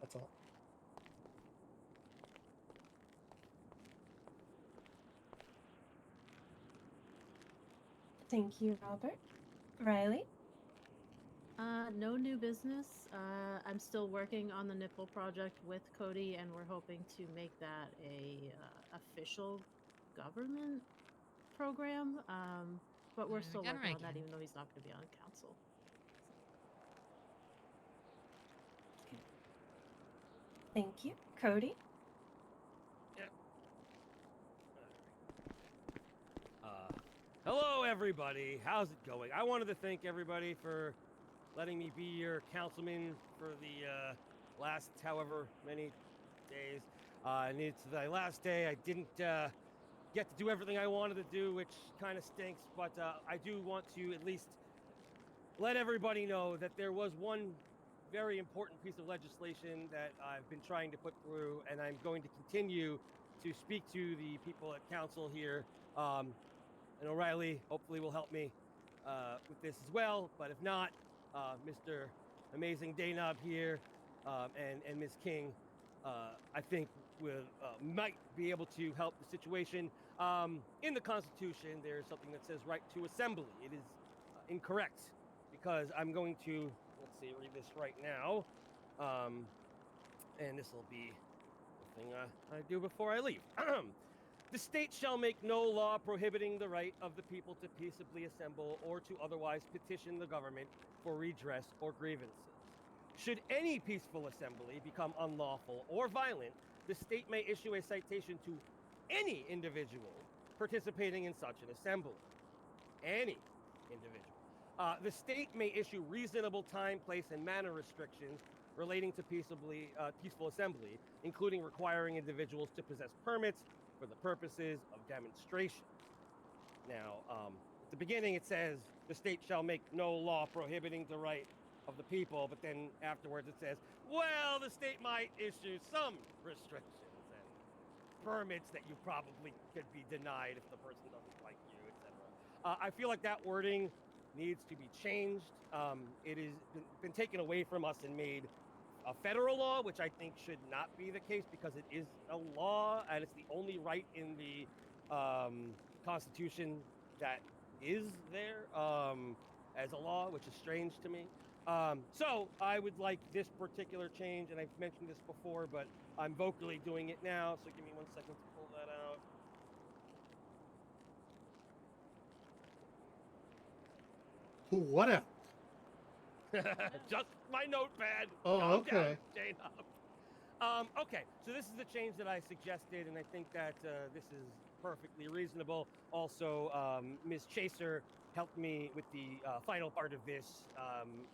That's all. Thank you, Robert. Riley? No new business. I'm still working on the nipple project with Cody, and we're hoping to make that a official government program. But we're still working on that, even though he's not going to be on council. Thank you. Cody? Hello, everybody. How's it going? I wanted to thank everybody for letting me be your councilman for the last however many days. And it's the last day. I didn't get to do everything I wanted to do, which kind of stinks. But I do want to at least let everybody know that there was one very important piece of legislation that I've been trying to put through, and I'm going to continue to speak to the people at council here. And O'Reilly hopefully will help me with this as well. But if not, Mr. Amazing Daynab here and Ms. King, I think might be able to help the situation. In the Constitution, there's something that says right to assembly. It is incorrect, because I'm going to, let's see, read this right now. And this will be the thing I do before I leave. The state shall make no law prohibiting the right of the people to peaceably assemble or to otherwise petition the government for redress or grievances. Should any peaceful assembly become unlawful or violent, the state may issue a citation to any individual participating in such an assembly. Any individual. The state may issue reasonable time, place, and manner restrictions relating to peaceful assembly, including requiring individuals to possess permits for the purposes of demonstration. Now, at the beginning it says, the state shall make no law prohibiting the right of the people, but then afterwards it says, well, the state might issue some restrictions and permits that you probably could be denied if the person doesn't like you, etc. I feel like that wording needs to be changed. It has been taken away from us and made a federal law, which I think should not be the case, because it is a law and it's the only right in the Constitution that is there. as a law, which is strange to me. So I would like this particular change, and I've mentioned this before, but I'm vocally doing it now. So give me 1 second to pull that out. What else? Just my notepad. Oh, Calm okay. down, Jane. Okay, so this is the change that I suggested, and I think that this is perfectly reasonable. Also, Ms. Chaser helped me with the final part of this,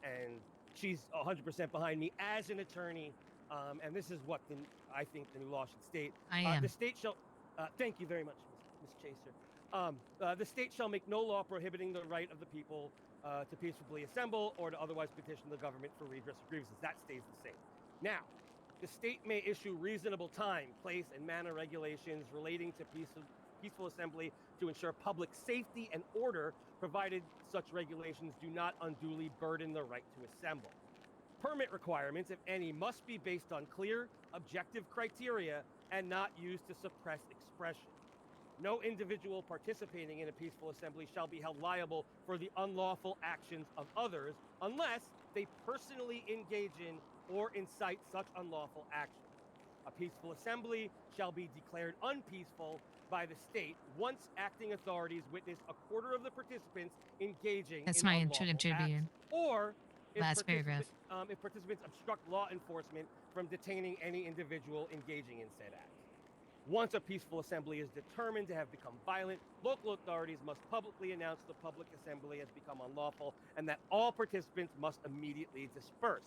and she's 100% behind me as an attorney. And this is what I think the new law should state. I am. The state shall. Thank you very much, Ms. Chaser. The state shall make no law prohibiting the right of the people to peacefully assemble or to otherwise petition the government for redress of grievances. That stays the same. Now, the state may issue reasonable time, place, and manner regulations relating to peaceful assembly to ensure public safety and order, provided such regulations do not unduly burden the right to assemble. Permit requirements, if any, must be based on clear, objective criteria and not used to suppress expression. No individual participating in a peaceful assembly shall be held liable for the unlawful actions of others unless they personally engage in or incite such unlawful actions. A peaceful assembly shall be declared unpeaceful by the state once acting authorities witness a quarter of the participants engaging That's in my unlawful introduction. acts, or if Last paragraph. if participants obstruct law enforcement from detaining any individual engaging in said acts. Once a peaceful assembly is determined to have become violent, local authorities must publicly announce the public assembly has become unlawful and that all participants must immediately disperse.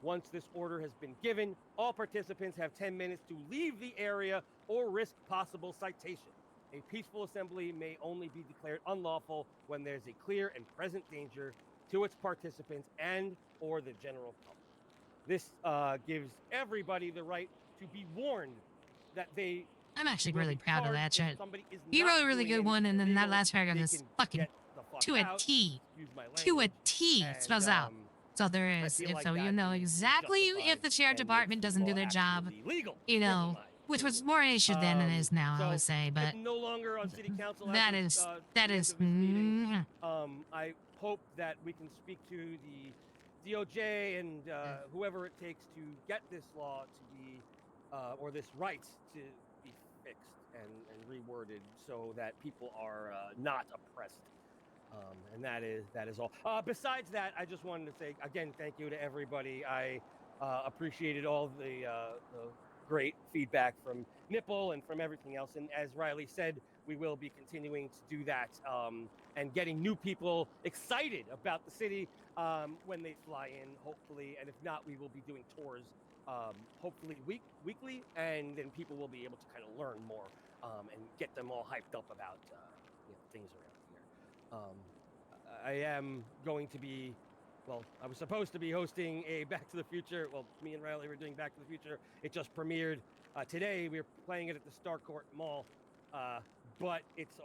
Once this order has been given, all participants have 10 minutes to leave the area or risk possible citation. A peaceful assembly may only be declared unlawful when there's a clear and present danger to its participants and or the general public. This gives everybody the right to be warned that I'm actually will really be proud of charged that if shit. somebody is He not wrote a really doing good one, and anything then that illegal, last paragraph they is can fucking get the fuck to a out. T. Excuse my To a language. T And, spells out. So there I is. feel like So you that know is exactly if justified the sheriff and makes department the doesn't do law their job, actually legal, you in know, my which was opinion. more an issue then than it is now, I So would say. But if no longer on city council that as of, is the that end is. of this meeting, I hope that we can speak to the DOJ and whoever it takes to get this law to be, or this right to be fixed and reworded so that people are not oppressed. And that is all. Besides that, I just wanted to say again, thank you to everybody. I appreciated all the great feedback from Nipple and from everything else. And as Riley said, we will be continuing to do that and getting new people excited about the city when they fly in, hopefully. And if not, we will be doing tours, hopefully weekly, and then people will be able to kind of learn more and get them all hyped up about things around here. I am going to be, well, I was supposed to be hosting a Back to the Future. Well, me and Riley were doing Back to the Future. It just premiered today. We were playing it at the Starcourt Mall, but it's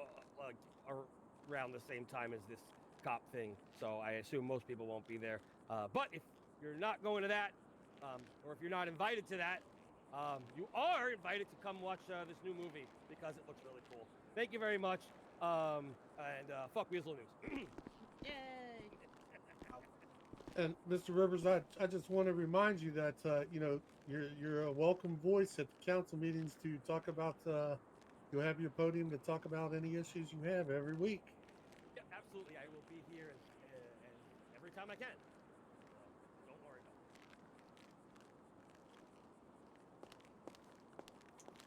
around the same time as this cop thing. So I assume most people won't be there. But if you're not going to that, or if you're not invited to that, you are invited to come watch this new movie because it looks really cool. Thank you very much. And fuck Weasel News. Yay! And Mr. Rivers, I just want to remind you that you know you're a welcome voice at the council meetings to talk about. You'll have your podium to talk about any issues you have every week. Yeah, absolutely. I will be here and every time I can. So don't worry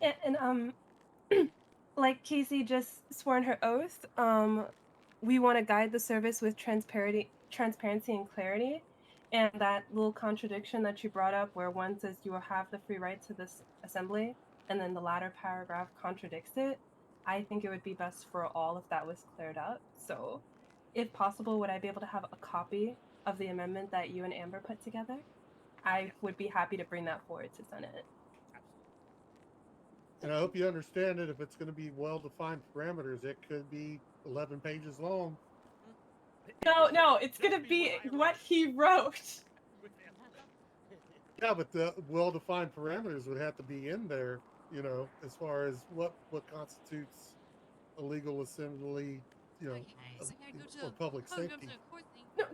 about it. And like Casey just sworn her oath, we want to guide the service with transparency and clarity. And that little contradiction that you brought up, where one says you will have the free right to this assembly, and then the latter paragraph contradicts it, I think it would be best for all if that was cleared up. So, if possible, would I be able to have a copy of the amendment that you and Amber put together? I would be happy to bring that forward to Senate. And I hope you understand that if it's going to be well-defined parameters, it could be 11 pages long. No, it's going to be what he wrote. Yeah, but the well-defined parameters would have to be in there, you know, as far as what constitutes a legal assembly, you know, or public safety.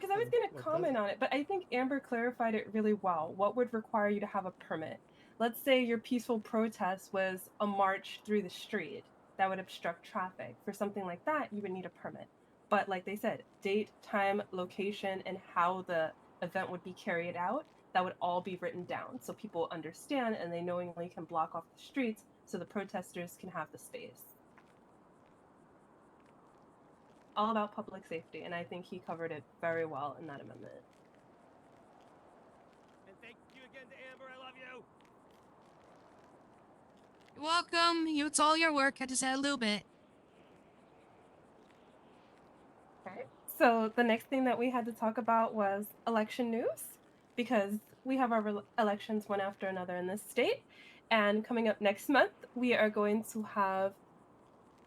because I was going to comment on it, but I think Amber clarified it really well. What would require you to have a permit? Let's say your peaceful protest was a march through the street that would obstruct traffic. For something like that, you would need a permit. But like they said, date, time, location, and how the event would be carried out, that would all be written down so people understand and they knowingly can block off the streets so the protesters can have the space. All about public safety, and I think he covered it very well in that amendment. And thank you again to Amber. I love you. You're welcome. It's all your work. I just had a little bit. Okay. So the next thing that we had to talk about was election news, because we have our elections one after another in this state. And coming up next month, we are going to have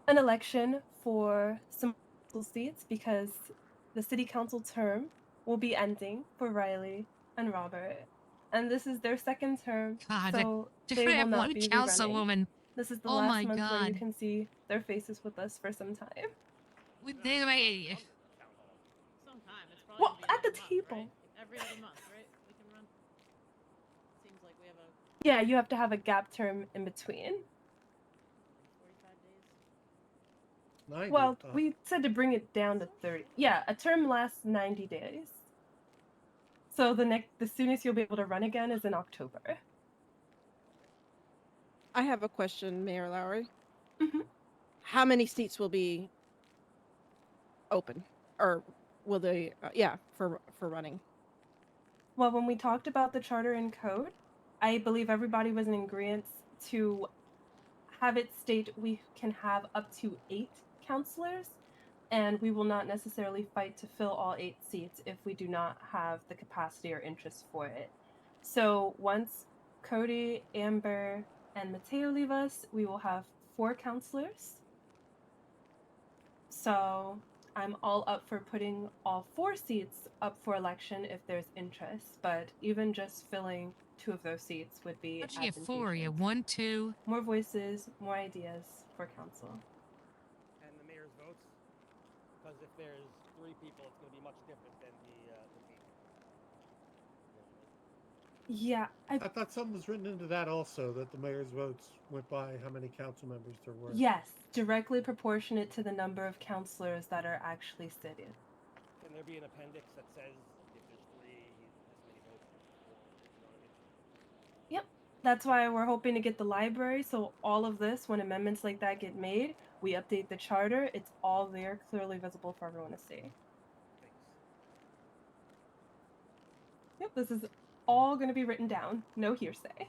an election for some council seats because the city council term will be ending for Riley and Robert. And this is their second term, God, so to they will have not one be councilwoman. rerunning. This is the Oh last my month where you God. can see their faces with us for some time. With they may. Sometime. It's probably Well, gonna be at the another month, table. right? Like every other month, right? We can run. Seems like we have a Yeah, you have to have a gap term in between. 45 days. 90. Well, we said to bring it down to 30. Yeah, a term lasts 90 days. So the soonest you'll be able to run again is in October. I have a question, Mayor Lowry. Mhm. How many seats will be open, or will they? Yeah, for running. Well, when we talked about the charter and code, I believe everybody was in agreement to have it state we can have up to 8 counselors, and we will not necessarily fight to fill all 8 seats if we do not have the capacity or interest for it. So once Cody, Amber, and Mateo leave us, we will have 4 counselors. So I'm all up for putting all 4 seats up for election if there's interest, but even just filling 2 of those seats would be How'd you get advantageous. 4? You 1, 2. More voices, more ideas for council. And the mayor's votes, because if there's 3 people, it's going to be much different than the Yeah, I thought something was written into that also, that the mayor's votes went by how many council members there were. Yes, directly proportionate to the number of counselors that are actually sitting. Can there be an appendix that says if there's 3, this many votes? You know what I mean? Yep. That's why we're hoping to get the library, so all of this, when amendments like that get made, we update the charter, it's all there, clearly visible for everyone to see. Yep, this is all going to be written down, no hearsay.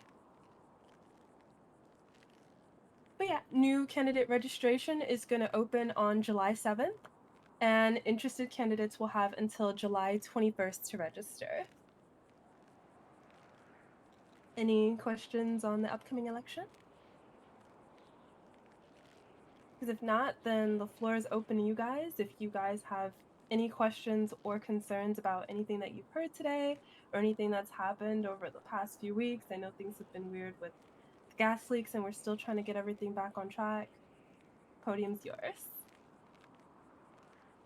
But yeah, new candidate registration is going to open on July 7th, and interested candidates will have until July 21st to register. Any questions on the upcoming election? Because if not, then the floor is open to you guys. If you guys have any questions or concerns about anything that you've heard today or anything that's happened over the past few weeks, I know things have been weird with the gas leaks and we're still trying to get everything back on track. Podium's yours.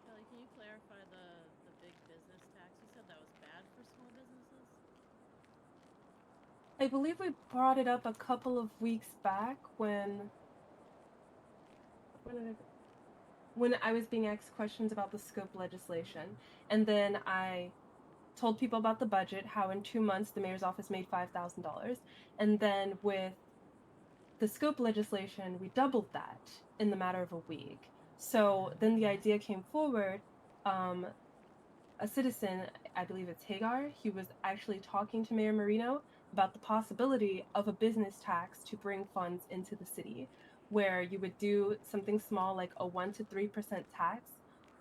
Kelly, can you clarify the big business tax? You said that was bad for small businesses? I believe we brought it up a couple of weeks back when I was being asked questions about the scope legislation, and then I told people about the budget, how in 2 months the mayor's office made $5,000, and then with the scope legislation, we doubled that in the matter of a week. So then the idea came forward. A citizen, I believe it's Hagar, he was actually talking to Mayor Marino about the possibility of a business tax to bring funds into the city, where you would do something small like a 1 to 3% tax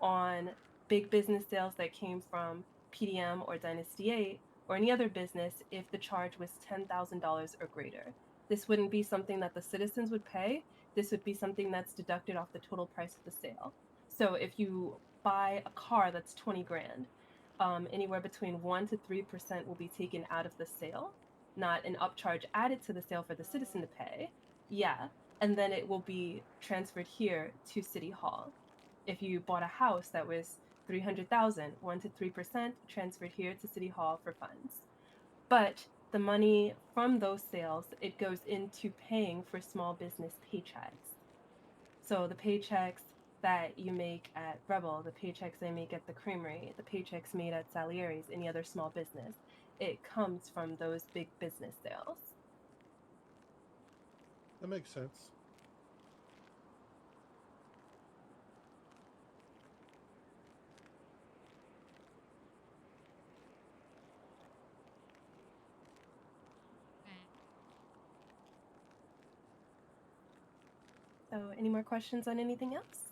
on big business sales that came from PDM or Dynasty 8 or any other business if the charge was $10,000 or greater. This wouldn't be something that the citizens would pay. This would be something that's deducted off the total price of the sale. So if you buy a car that's 20 grand, anywhere between 1 to 3% will be taken out of the sale, not an upcharge added to the sale for the citizen to pay. Yeah, and then it will be transferred here to City Hall. If you bought a house that was 300,000, 1 to 3% transferred here to City Hall for funds. But the money from those sales, it goes into paying for small business paychecks. So the paychecks that you make at Rebel, the paychecks I make at the Creamery, the paychecks made at Salieri's, any other small business, it comes from those big business sales. That makes sense. So any more questions on anything else?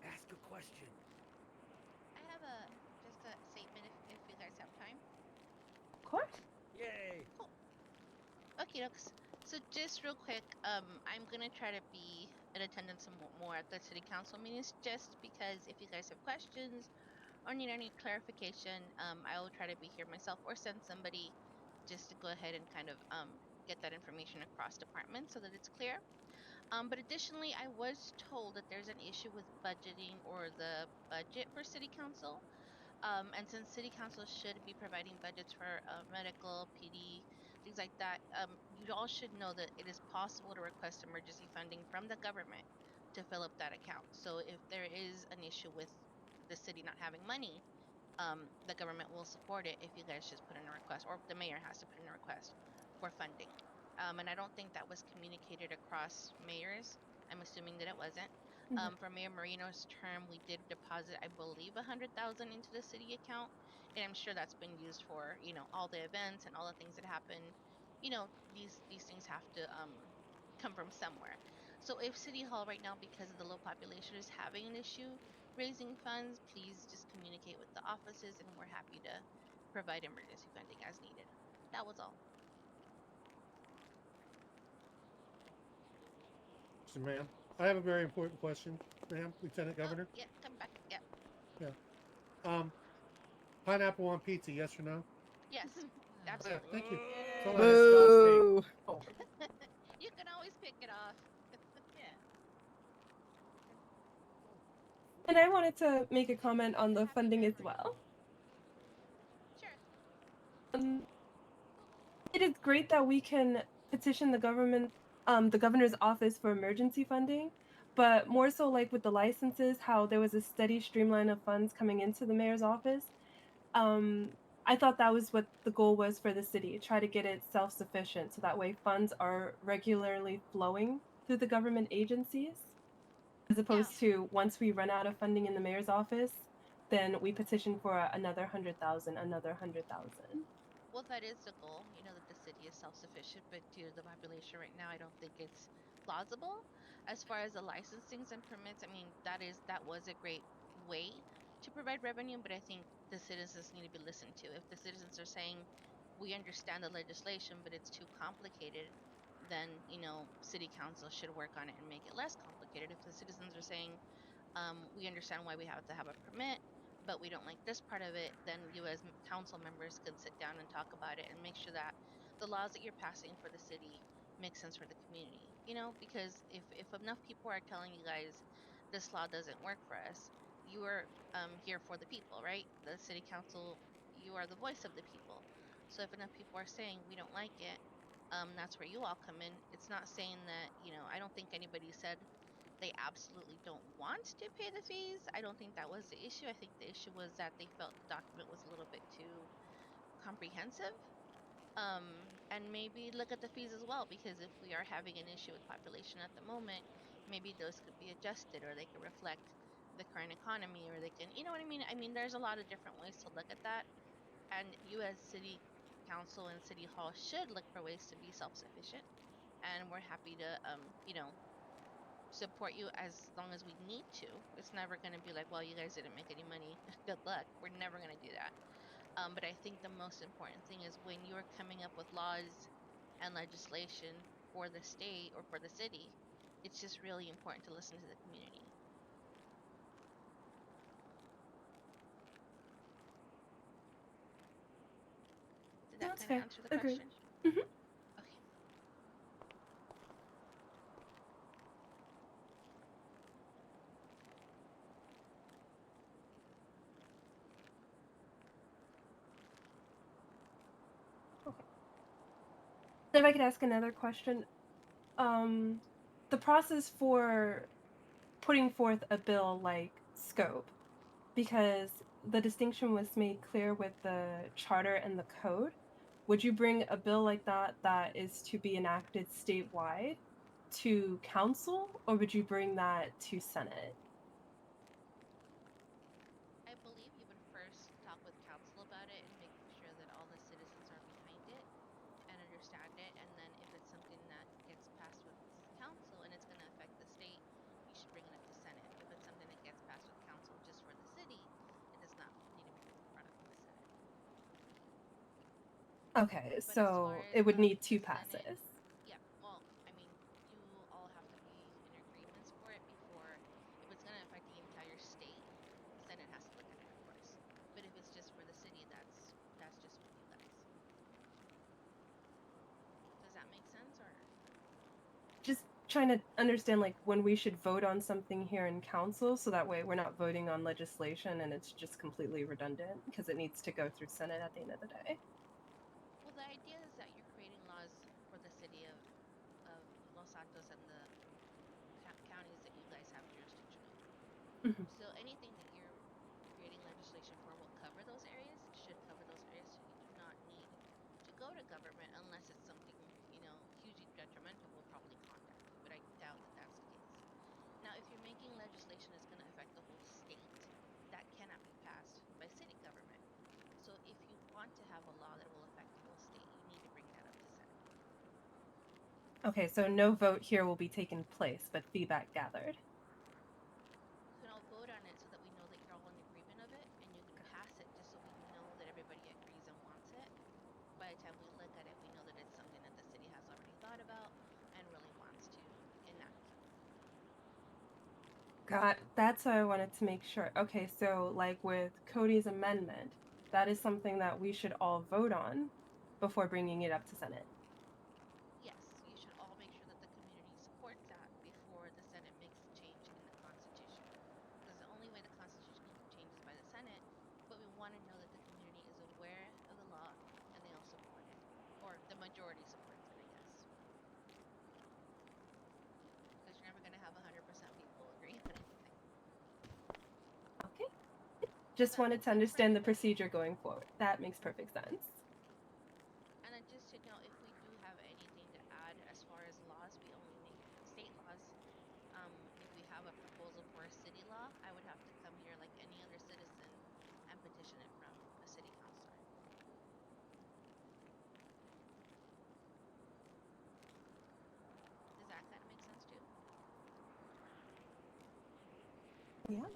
Ask a question. I have just a statement if you guys have time. Of course. Yay. Cool. Okay, dokes. So just real quick, I'm gonna try to be in attendance more at the city council meetings, just because if you guys have questions or need any clarification, I will try to be here myself or send somebody just to go ahead and kind of get that information across departments so that it's clear. But additionally, I was told that there's an issue with budgeting or the budget for city council. And since city council should be providing budgets for medical, PD, things like that, you all should know that it is possible to request emergency funding from the government to fill up that account. So if there is an issue with the city not having money, the government will support it if you guys just put in a request, or the mayor has to put in a request for funding. And I don't think that was communicated across mayors. I'm assuming that it wasn't. For Mayor Marino's term, we did deposit, I believe, 100,000 into the city account, and I'm sure that's been used for, you know, all the events and all the things that happen. You know, these things have to come from somewhere. So if City Hall right now, because of the low population, is having an issue raising funds, please just communicate with the offices, and we're happy to provide emergency funding as needed. That was all. Ma'am, I have a very important question, ma'am, Lieutenant Governor. Yeah, come back. Yeah. Yeah. Pineapple on pizza, yes or no? Yes, Yeah, absolutely. thank you. Boo. You can always pick it off. Yeah. And I wanted to make a comment on the funding as well. Sure. It is great that we can petition the government, the governor's office for emergency funding, but more so like with the licenses, how there was a steady streamline of funds coming into the mayor's office. I thought that was what the goal was for the city, try to get it self-sufficient so that way funds are regularly flowing through the government agencies, as opposed to once we run out of funding in the mayor's office, then we petition for another 100,000, another 100,000. Well, that is the goal, you know, that the city is self-sufficient, but due to the population right now, I don't think it's plausible. As far as the licensings and permits, I mean, that was a great way to provide revenue, but I think the citizens need to be listened to. If the citizens are saying, we understand the legislation, but it's too complicated, then, you know, city council should work on it and make it less complicated. If the citizens are saying, we understand why we have to have a permit, but we don't like this part of it, then you as council members can sit down and talk about it and make sure that the laws that you're passing for the city make sense for the community. You know, because if enough people are telling you guys this law doesn't work for us, you are here for the people, right? The city council, you are the voice of the people. So if enough people are saying we don't like it, that's where you all come in. It's not saying that, you know, I don't think anybody said they absolutely don't want to pay the fees. I don't think that was the issue. I think the issue was that they felt the document was a little bit too comprehensive. And maybe look at the fees as well, because if we are having an issue with population at the moment, maybe those could be adjusted, or they could reflect the current economy, or they can, you know what I mean? I mean, there's a lot of different ways to look at that. And you as city council and city hall should look for ways to be self-sufficient. And we're happy to, you know, support you as long as we need to. It's never going to be like, well, you guys didn't make any money. Good luck. We're never going to do that. But I think the most important thing is when you're coming up with laws and legislation for the state or for the city, it's just really important to listen to the community. Did that That's kind of fair. answer the Agreed. question? Mhm. Okay. If I could ask another question, the process for putting forth a bill like scope, because the distinction was made clear with the charter and the code. Would you bring a bill like that that is to be enacted statewide to council, or would you bring that to Senate? I believe you would first talk with council about it and making sure that all the citizens are behind it and understand it. And then if it's something that gets passed with council and it's going to affect the state, you should bring it up to Senate. If it's something that gets passed with council just for the city, it does not need to be brought up in the Senate. Okay, so it would need two passes. Yeah, well, I mean, you all have to be in agreements for it before, if it's going to affect the entire state, Senate has to look at it, of course. But if it's just for the city, that's just with you guys. Does that make sense, or? Just trying to understand, like, when we should vote on something here in council, so that way we're not voting on legislation and it's just completely redundant because it needs to go through Senate at the end of the day. Well, the idea is that you're creating laws for the city of Los Santos and the counties that you guys have jurisdiction over. Mhm. So anything that you're creating legislation for will cover those areas, should cover those areas, so you do not need to go to government unless it's something, hugely detrimental. We'll probably contact you, but I doubt that that's the case. Now, if you're making legislation that's going to affect the whole state, that cannot be passed by city government. So if you want to have a law that will affect the whole state, you need to bring that up to Senate. Okay, so no vote here will be taking place, but feedback gathered. You can all vote on it so that we know that you're all in agreement of it, and you can pass it just so we know that everybody agrees and wants it. By the time we look at it, we know that it's something that the city has already thought about and really wants to enact. That's what I wanted to make sure. Okay, so like with Cody's amendment, that is something that we should all vote on before bringing it up to Senate. Yes, you should all make sure that the community supports that before the Senate makes a change in the Constitution. Because the only way the Constitution can change is by the Senate, but we want to know that the community is aware of the law and they all support it. Or the majority supports it, I guess. Because you're never going to have 100% people agreeing on anything. Okay. Just wanted to understand the procedure going forward. That makes perfect sense. And then just to know, if we do have anything to add as far as laws, we only make state laws. If we have a proposal for a city law, I would have to come here like any other citizen and petition it from a city councilor. Does that kind of make sense too? Yeah.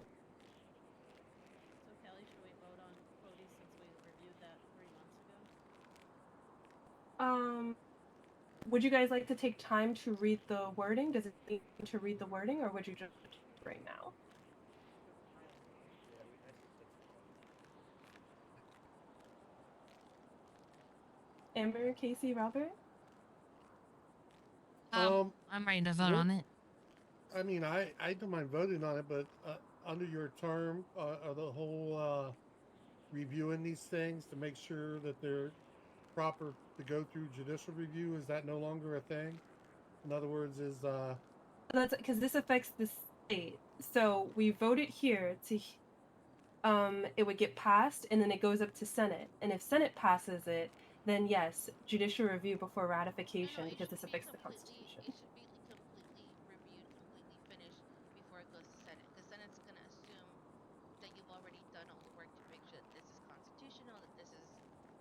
So Kelly, should we vote on Cody since we reviewed that 3 months ago? Would you guys like to take time to read the wording? Does it need to read the wording, or would you just right now? Amber, Casey, Robert? I'm ready to vote on it. I mean, I don't mind voting on it, but under your term, the whole reviewing these things to make sure that they're proper to go through judicial review, is that no longer a thing? In other words, is That's because this affects the state. So we voted here to it would get passed and then it goes up to Senate. And if Senate passes it, then yes, judicial review before ratification because this affects the Constitution. It should be completely reviewed, completely finished before it goes to Senate. Because Senate's going to assume that you've already done all the work to make sure that this is constitutional, that this is,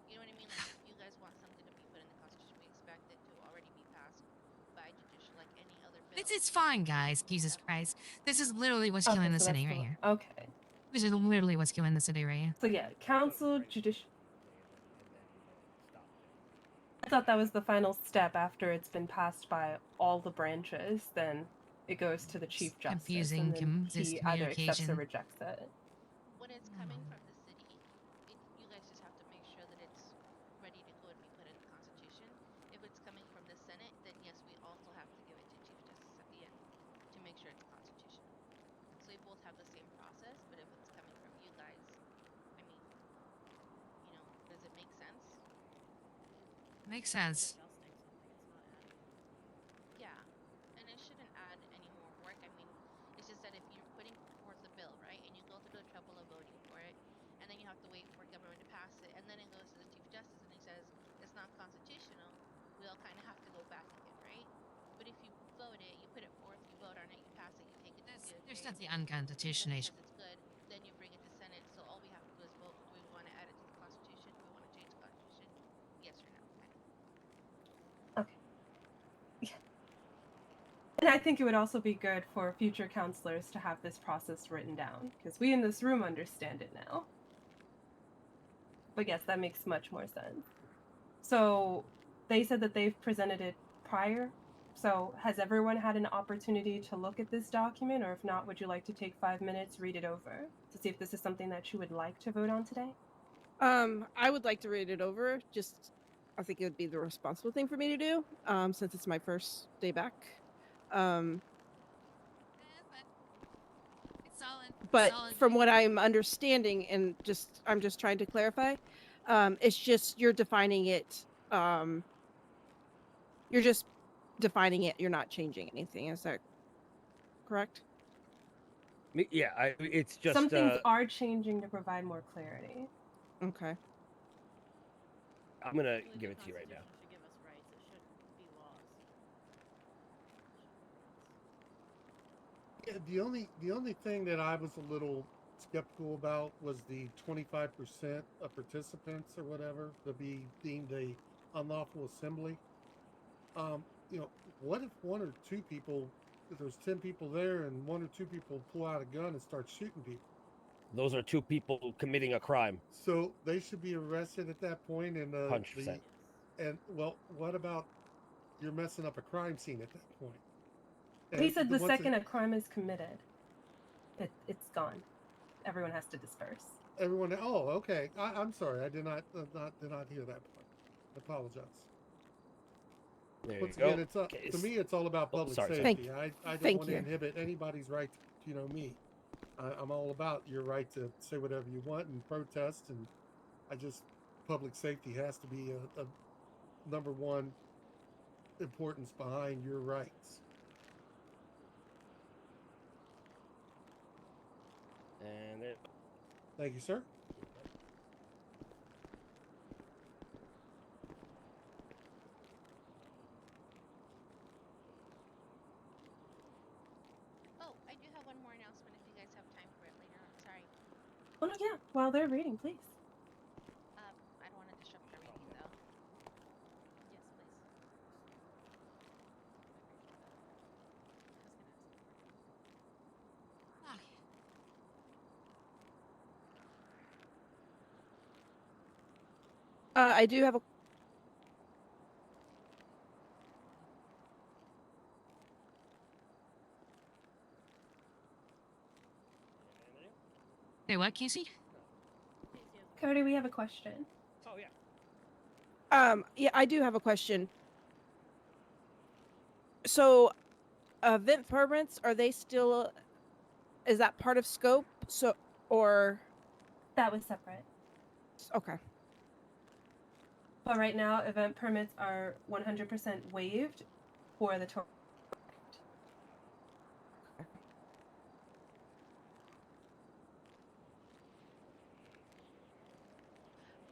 you know what I mean? Like, if you guys want something to be put in the Constitution, we expect it to already be passed by judicial, like any other bill. It's fine, guys. Jesus Christ. This is literally what's killing the city right here. Okay. This is literally what's killing the city right here. So yeah, council, judicial. I thought that was the final step after it's been passed by all the branches. Then it goes to the chief justice, Confusing and then he either accepts or communication. rejects it. When it's coming from the city, you guys just have to make sure that it's ready to go and be put in the Constitution. If it's coming from the Senate, then yes, we also have to give it to Chief Justice at the end to make sure it's constitutional. So we both have the same process, but if it's coming from you guys, I mean, does it make sense? Makes sense. said if you're putting forth a bill, right, and you go through the trouble of voting for it, and then you have to wait for government to pass it, and then it goes to the Chief Justice and he says it's not constitutional, we all kind of have to go back again, right? But if you vote it, you put it forth, you vote on it, you pass it, you take it to DOJ. There's nothing Senate unconstitutional. says it's good, then you bring it to Senate. So all we have to do is vote. Do we want to add it to the Constitution? Do we want to change the Constitution? Yes or no? Kind of. And I think it would also be good for future counselors to have this process written down, because we in this room understand it now. But yes, that makes much more sense. So they said that they've presented it prior. So has everyone had an opportunity to look at this document? Or if not, would you like to take 5 minutes, read it over to see if this is something that you would like to vote on today? I would like to read it over. Just, I think it would be the responsible thing for me to do, since it's my first day back. But from what I'm understanding, and I'm just trying to clarify, it's just you're defining it. You're just defining it. You're not changing anything. Is that correct? Yeah, it's just some things are changing to provide more clarity. Okay. I'm gonna give it to you right now. Should give us rights. It shouldn't be laws. Yeah, the only thing that I was a little skeptical about was the 25% of participants or whatever to be deemed a unlawful assembly. You know, what if one or two people, if there's 10 people there and one or two people pull out a gun and start shooting people? Those are two people committing a crime. So they should be arrested at that point, and 100%. And well, what about you're messing up a crime scene at that point? And he said the second a crime is committed, it's gone. Everyone has to disperse. Everyone. Oh, okay. I'm sorry. I did not hear that part. I apologize. There Once you again, go. it's to me, it's all about public safety. Sorry. I don't want to inhibit anybody's right. You know me. I'm all about your right to say whatever you want and protest, and public safety has to be a number one importance behind your rights. And it. Thank you, sir. Oh, I do have one more announcement if you guys have time for it later on. Sorry. Oh no, yeah. While they're reading, please. I don't want to disrupt the reading though. Yes, please. I do have a. Hey, what, Casey? Cody, we have a question. Oh yeah. Yeah, I do have a question. So, event permits, are they still? Is that part of scope? So, or that was separate. Okay. But right now, event permits are 100% waived for the tour.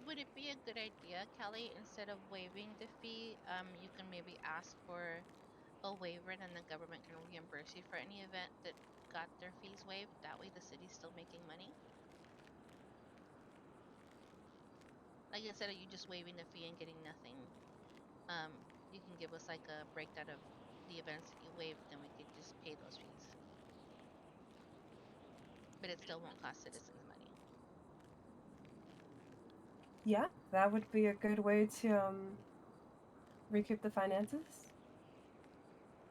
Would it be a good idea, Kelly, instead of waiving the fee, you can maybe ask for a waiver and then the government can reimburse you for any event that got their fees waived? That way the city's still making money. Like instead of you just waiving the fee and getting nothing, you can give us like a breakdown of the events that you waived, then we could just pay those fees. But it still won't cost citizens money. Yeah, that would be a good way to recoup the finances.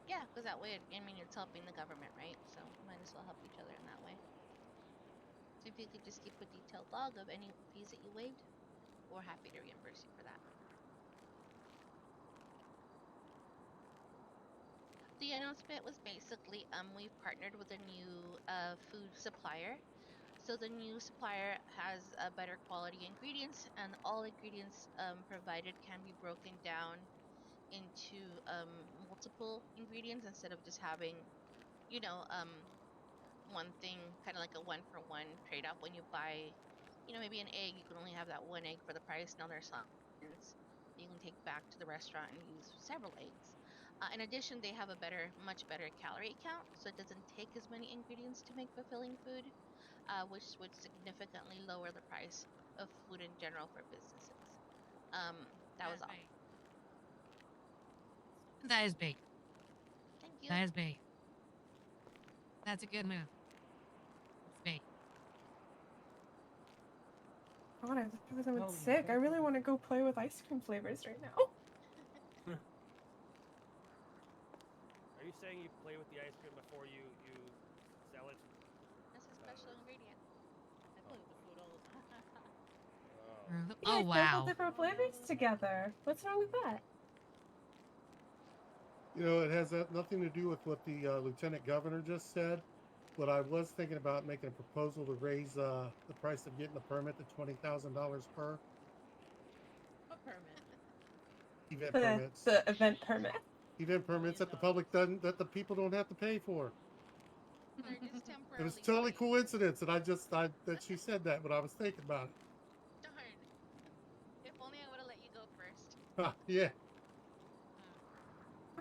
Yeah, because that way, I mean, it's helping the government, right? So might as well help each other in that way. So if you could just keep a detailed log of any fees that you waived, we're happy to reimburse you for that. The announcement was basically we've partnered with a new food supplier. So the new supplier has better quality ingredients, and all ingredients provided can be broken down into multiple ingredients instead of just having, you know, one thing, kind of like a one for one trade off when you buy, maybe an egg. You can only have that one egg for the price. Now there's options you can take back to the restaurant and use several eggs. In addition, they have a much better calorie count, so it doesn't take as many ingredients to make fulfilling food, which would significantly lower the price of food in general for businesses. That was all. That is big. Thank you. That is big. That's a good move. It's big. God, I wish I was sick. I really want to go play with ice cream flavors right now. Are you saying you play with the ice cream before you sell it? That's a special ingredient. I play with the food all the time. Oh, Yeah, sample different flavors together. What's wrong with that? You know, it has nothing to do with what the lieutenant governor just said, but I was thinking about making a proposal to raise the price of getting a permit to $20,000 per What permit? event permits. The event permit. Event permits that the public doesn't, that the people don't have to pay for. They're just It temporarily was totally free. coincidence that that she said that, but I was thinking about it. Darn. If only I would have let you go first. Yeah.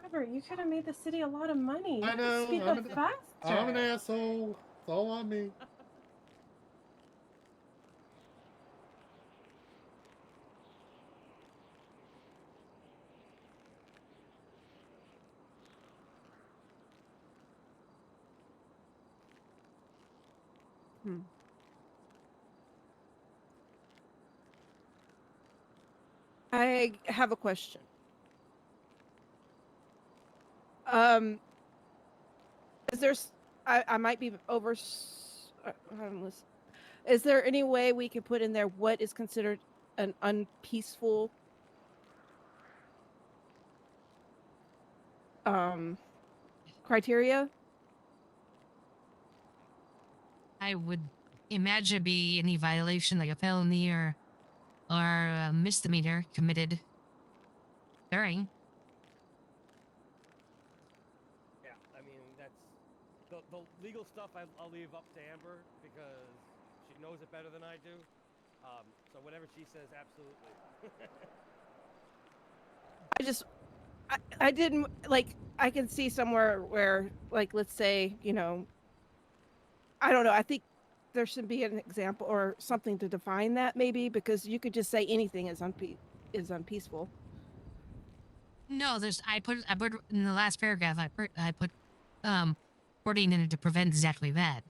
Robert, you could have made the city a lot of money. I know. Speak up faster. I'm an asshole. It's all on me. I have a question. Is there? I might be over. Is there any way we could put in there what is considered an unpeaceful criteria? I would imagine be any violation like a felony or a misdemeanor committed during. Yeah, I mean that's the legal stuff. I'll leave up to Amber because she knows it better than I do. So whatever she says, absolutely. I didn't like. I can see somewhere where, like, let's say, I don't know. I think there should be an example or something to define that, maybe, because you could just say anything is unpeaceful. No, I put in the last paragraph. I put wording in it to prevent exactly that.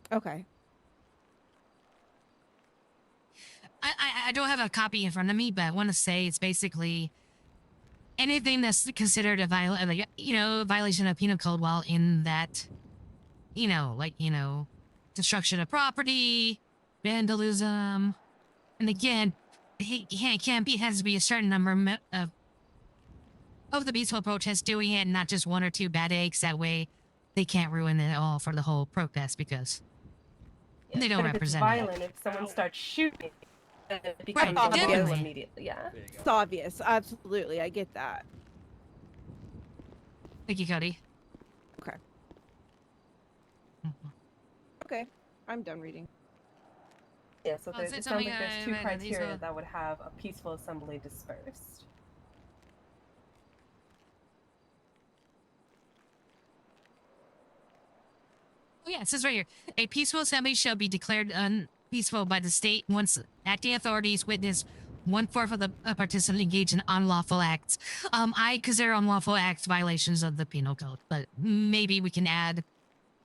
Okay. I don't have a copy in front of me, but I want to say it's basically anything that's considered a violation of penal code while in that, destruction of property, vandalism, and again, it can't be. It has to be a certain number of the peaceful protest doing it, not just one or two bad eggs. That way, they can't ruin it all for the whole protest because they don't But if it's represent violent, it. if someone starts shooting, it Right, becomes illegal definitely. immediately. Yeah. It's obvious. Absolutely. I get that. Thank you, Cody. Okay. Okay. I'm done reading. Yeah, so Well, it it's sounds like something, there's two these criteria will- that would have a peaceful assembly dispersed. Oh yeah, it says right here, a peaceful assembly shall be declared unpeaceful by the state once acting authorities witness 1/4 of the participants engage in unlawful acts. I consider unlawful acts violations of the penal code, but maybe we can add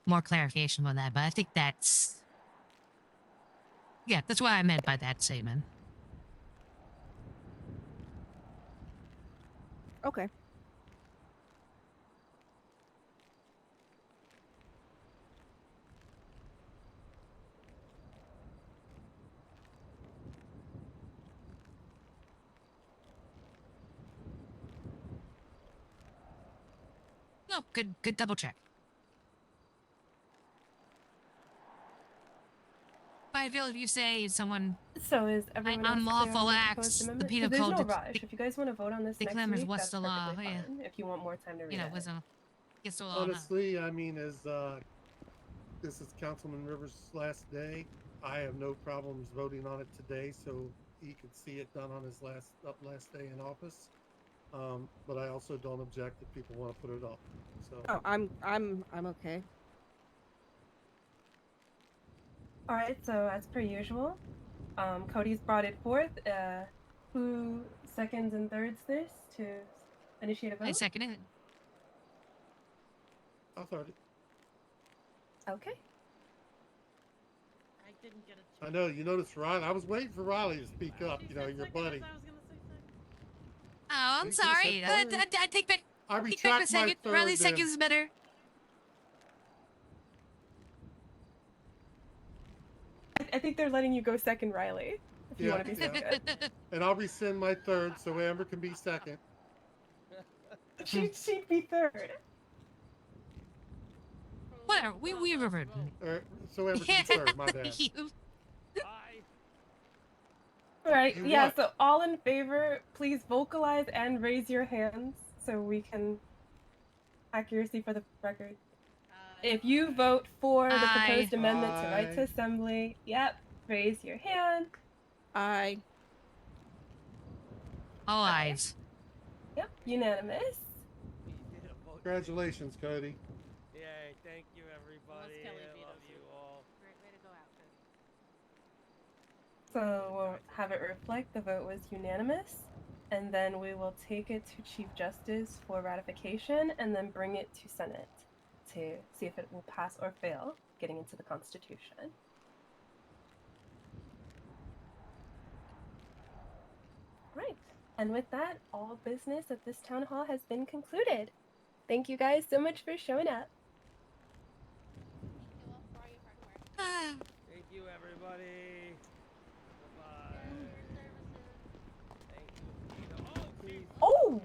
more clarification on that. But I think that's what I meant by that statement. Okay. No, good double check. But I feel if you say someone So is everyone else clear unlawful on the proposed acts, the amendment? penal 'Cause there's code no rush. If you guys want to vote on this next declares week, what's that's the law. perfectly Yeah. fine. If you want more time to read You know, it. was a gets the law. Honestly, I mean, as this is Councilman Rivers' last day, I have no problems voting on it today, so he could see it done on his last day in office. But I also don't object if people want to put it up. So. Oh, I'm okay. All right. So as per usual, Cody's brought it forth. Who seconds and thirds this to initiate a vote? I second it. I'll third it. Okay. I didn't get I know, you noticed Riley. I was waiting for Riley to speak up, you know, your buddy. Oh, I'm sorry. I take back. I Take back my retract my second. third. Riley seconds is better. I think they're letting you go second, Riley. If you want to be second. And I'll rescind my third so Amber can be second. She'd be third. Whatever. We revert. So Amber can be third. My bad. All right. You Yeah. what? So all in favor, please vocalize and raise your hands so we can accuracy for the record. If you vote for the proposed amendment to right to assembly, yep, raise your hand. Aye. All eyes. Yep, unanimous. Congratulations, Cody. Yay, thank you everybody. I love you all. Great way to go out, Cody. So we'll have it reflect the vote was unanimous, and then we will take it to Chief Justice for ratification and then bring it to Senate to see if it will pass or fail, getting into the Constitution. Right. And with that, all business at this town hall has been concluded. Thank you guys so much for showing up. Thank you everybody. Bye. Thank you. Oh!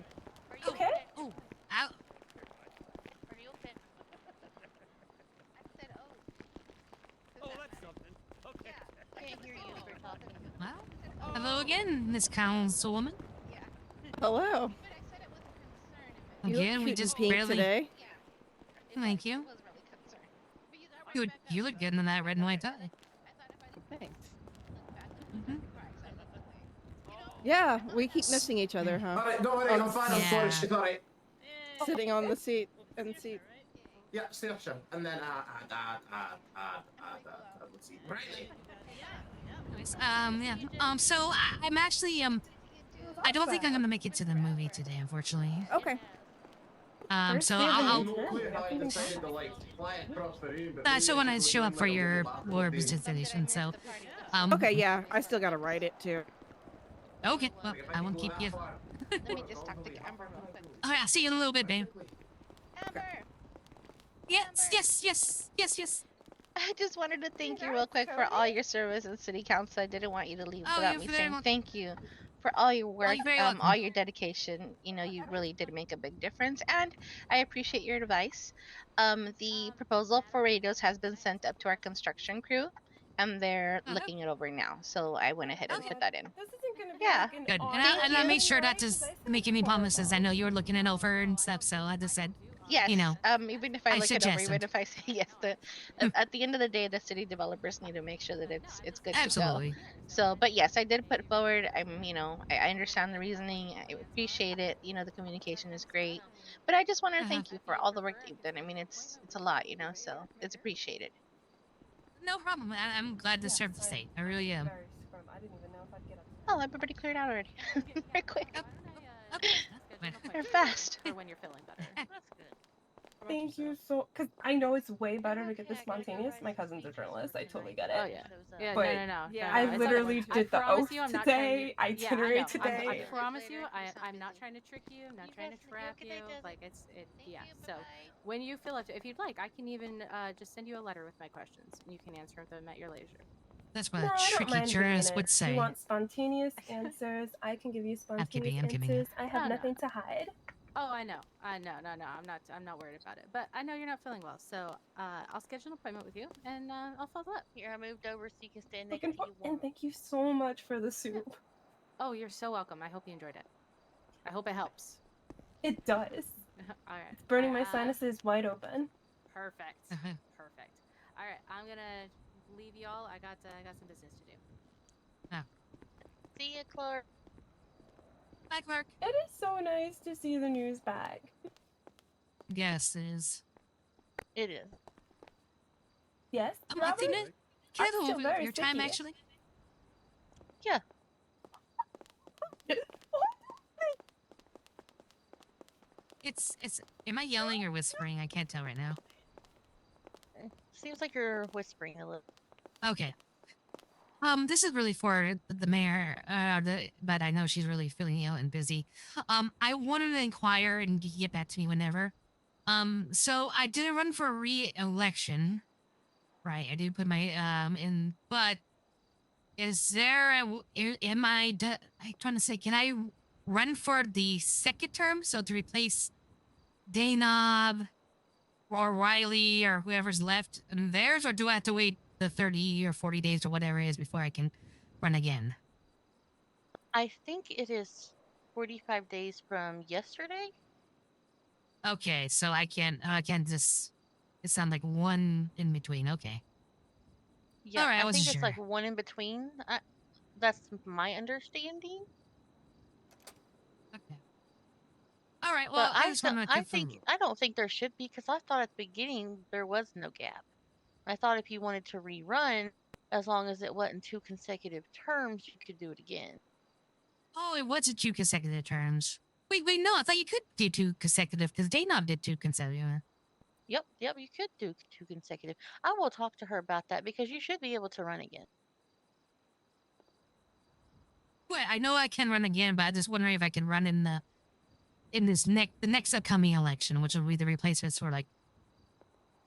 Okay. Oh, ow. Are you okay? I said, Oh, that's something. Okay. Can't hear you for talking. Well, hello again, Miss Councilwoman. Hello. You look Again, we cute in just pink barely. today. Thank you. You look good in that red and white tie. Thanks. Mm-hmm. Yeah, we keep missing each other, huh? Alright, don't worry, I'm fine, I'm sorry, she's alright. Sitting on the seat and seat. Yeah, stay up, and then let's see. Right. Anyways, yeah. So I'm actually I don't think I'm gonna make it to the movie today, unfortunately. Okay. So I'll. So when I show up for your presentation, so. Okay, yeah, I still gotta write it too. Okay, well, I won't keep you. Let me just talk to Amber real quick. All right, I'll see you in a little bit, babe. Amber. Yes. I just wanted to thank you real quick for all your service in City Council. I didn't want you to leave Oh, without you're me very saying welcome. thank you for all your work, you're very welcome. all your dedication. You know, you really did make a big difference, and I appreciate your advice. The proposal for radios has been sent up to our construction crew, and they're looking it over now. So I went ahead and put that in. This isn't gonna be Yeah. like an Good. odd And I made thing, sure right? not to 'Cause I said make any promises. I know you were looking it over and stuff, so I just said, Yes. you know. Even if I I look it over, even suggested. if I say yes, at the end of the day, the city developers need to make sure that it's good Absolutely. to go. So, but yes, I did put forward. I understand the reasoning. I appreciate it. You know, the communication is great. But I just wanted to thank you for all the work that you've done. I mean, it's a lot, you know, so it's appreciated. No problem. I'm glad to serve the state. I really am. I didn't even know if I'd get up. Oh, everybody cleared out already. Very quick. Okay. They're fast. For when you're feeling better. That's good. Thank you so, because I know it's way better to get this spontaneous. My cousin's a journalist. I totally get it. Oh yeah. Yeah, But no. I it's literally okay. did the promise oath you I'm not today, trying to, itinerary I know. today. I promise you, I'm not trying to trick you. I'm not trying to trap you. Like yeah. So when you feel up to, if you'd like, I can even just send you a letter with my questions, and you can answer them at your leisure. That's what No, a I don't tricky mind jurist reading would it. say. You want spontaneous answers? I can give you I'm kidding, spontaneous I'm kidding. answers. I have No. nothing to hide. Oh, I know. No. I'm not worried about it. But I know you're not feeling well, so I'll schedule an appointment with you, and I'll follow up. Here, I moved over so you can stand next Looking to for, you. and thank you so much for the soup. Oh, you're so welcome. I hope you enjoyed it. I hope it helps. It does. All right. It's burning my sinuses wide open. Perfect. Perfect. All right. I'm gonna leave y'all. I got some business to do. Oh. See you, Clark. Bye, Clark. It is so nice to see the news back. Yes, it is. It is. Yes, Martina, Robert? can I'm I still have very your time, sticky. actually? Yeah. It's. Am I yelling or whispering? I can't tell right now. Seems like you're whispering a little. Okay. This is really for the mayor, but I know she's really feeling ill and busy. I wanted to inquire and get back to me whenever. So I didn't run for re-election, right? I did put my in, but is there? Am I? I'm trying to say, can I run for the second term? So to replace Danob or Riley or whoever's left in theirs, or do I have to wait the 30 or 40 days or whatever it is before I can run again? I think it is 45 days from yesterday. Okay, so I can't just. It sounds like one in between. Okay. Yeah, All right, I I wasn't think it's sure. like one in between. That's my understanding. Okay. All right. Well, But I just want to confirm. I don't think there should be because I thought at the beginning there was no gap. I thought if you wanted to rerun, as long as it wasn't 2 consecutive terms, you could do it again. Oh, it wasn't 2 consecutive terms. Wait, no, I thought you could do 2 consecutive because Danob did 2 consecutive. Yep, you could do 2 consecutive. I will talk to her about that because you should be able to run again. Well, I know I can run again, but I just wondering if I can run in the next upcoming election, which will be the replacements for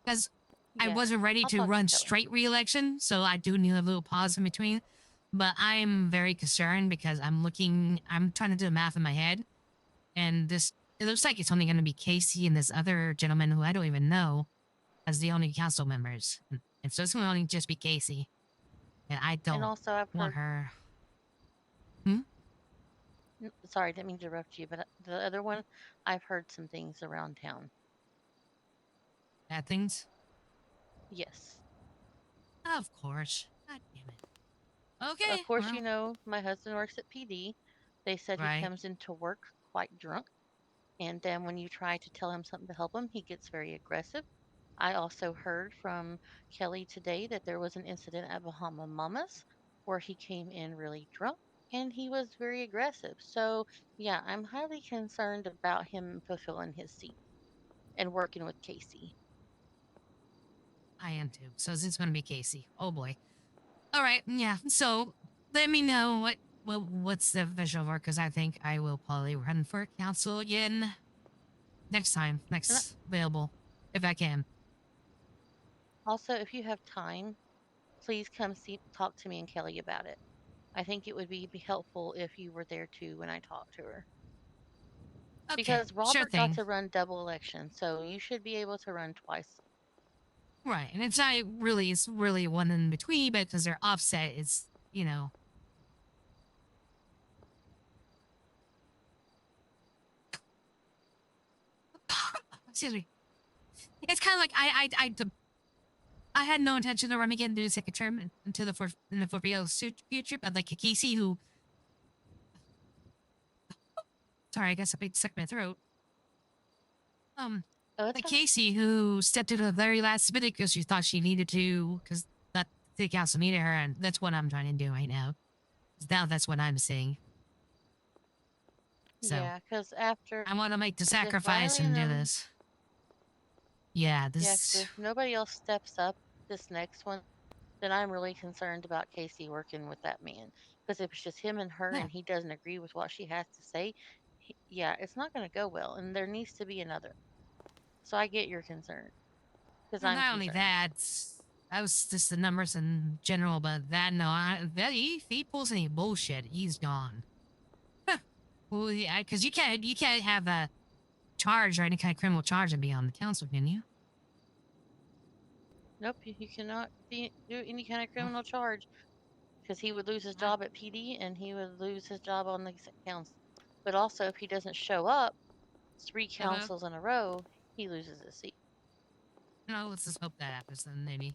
because I Yeah, wasn't ready I'll to talk to run Kelly. straight re-election, so I do need a little pause in between. But I'm very concerned because I'm trying to do the math in my head, and it looks like it's only going to be Casey and this other gentleman who I don't even know as the only council members, and so it's going to only just be Casey, and I And don't also, I've want heard. her. Sorry, didn't mean to interrupt you, but the other one, I've heard some things around town. Bad things? Yes. Of course. God damn it. Okay. Of course, Well, you know, my husband works at PD. They said he right. comes into work quite drunk. And then when you try to tell him something to help him, he gets very aggressive. I also heard from Kelly today that there was an incident at Bahama Mamas where he came in really drunk and he was very aggressive. So, yeah, I'm highly concerned about him fulfilling his seat and working with Casey. I am too. So this is going to be Casey. Oh boy. All right. Yeah. So let me know what's the official work because I think I will probably run for council again next time, And next available, if I can. also, if you have time, please come talk to me and Kelly about it. I think it would be helpful if you were there too when I talked to her. Okay. Because Sure Robert got thing. to run double election, so you should be able to run twice. Right. And it's really one in between, but because they're offset, it's, excuse me. It's kind of like I had no intention to run again to the second term until in the foreseeable future, but like Casey, who, sorry, I guess I bit stuck my throat. Like Casey, who stepped into the very last minute because she thought she needed to, because that the council needed her, and that's what I'm trying to do right now. Now that's what I'm seeing. So, yeah, because after I want to make the if sacrifice Riley and and do them, this. Yeah, yeah, because if nobody else steps up this next one, then I'm really concerned about Casey working with that man. Because if it's just him and her, and he doesn't agree with what she has to say, yeah, it's not going to go well, and there needs to be another. So I get your concern, because I'm not only concerned. that was just the numbers in general, but if he pulls any bullshit, he's gone. Well, yeah, because you can't have a charge or any kind of criminal charge and be on the council, can you? Nope, you cannot do any kind of criminal charge because he would lose his job at PD and he would lose his job on the council. But also, if he doesn't show up 3 councils in a row, he loses his seat. No, let's just hope that happens then, maybe.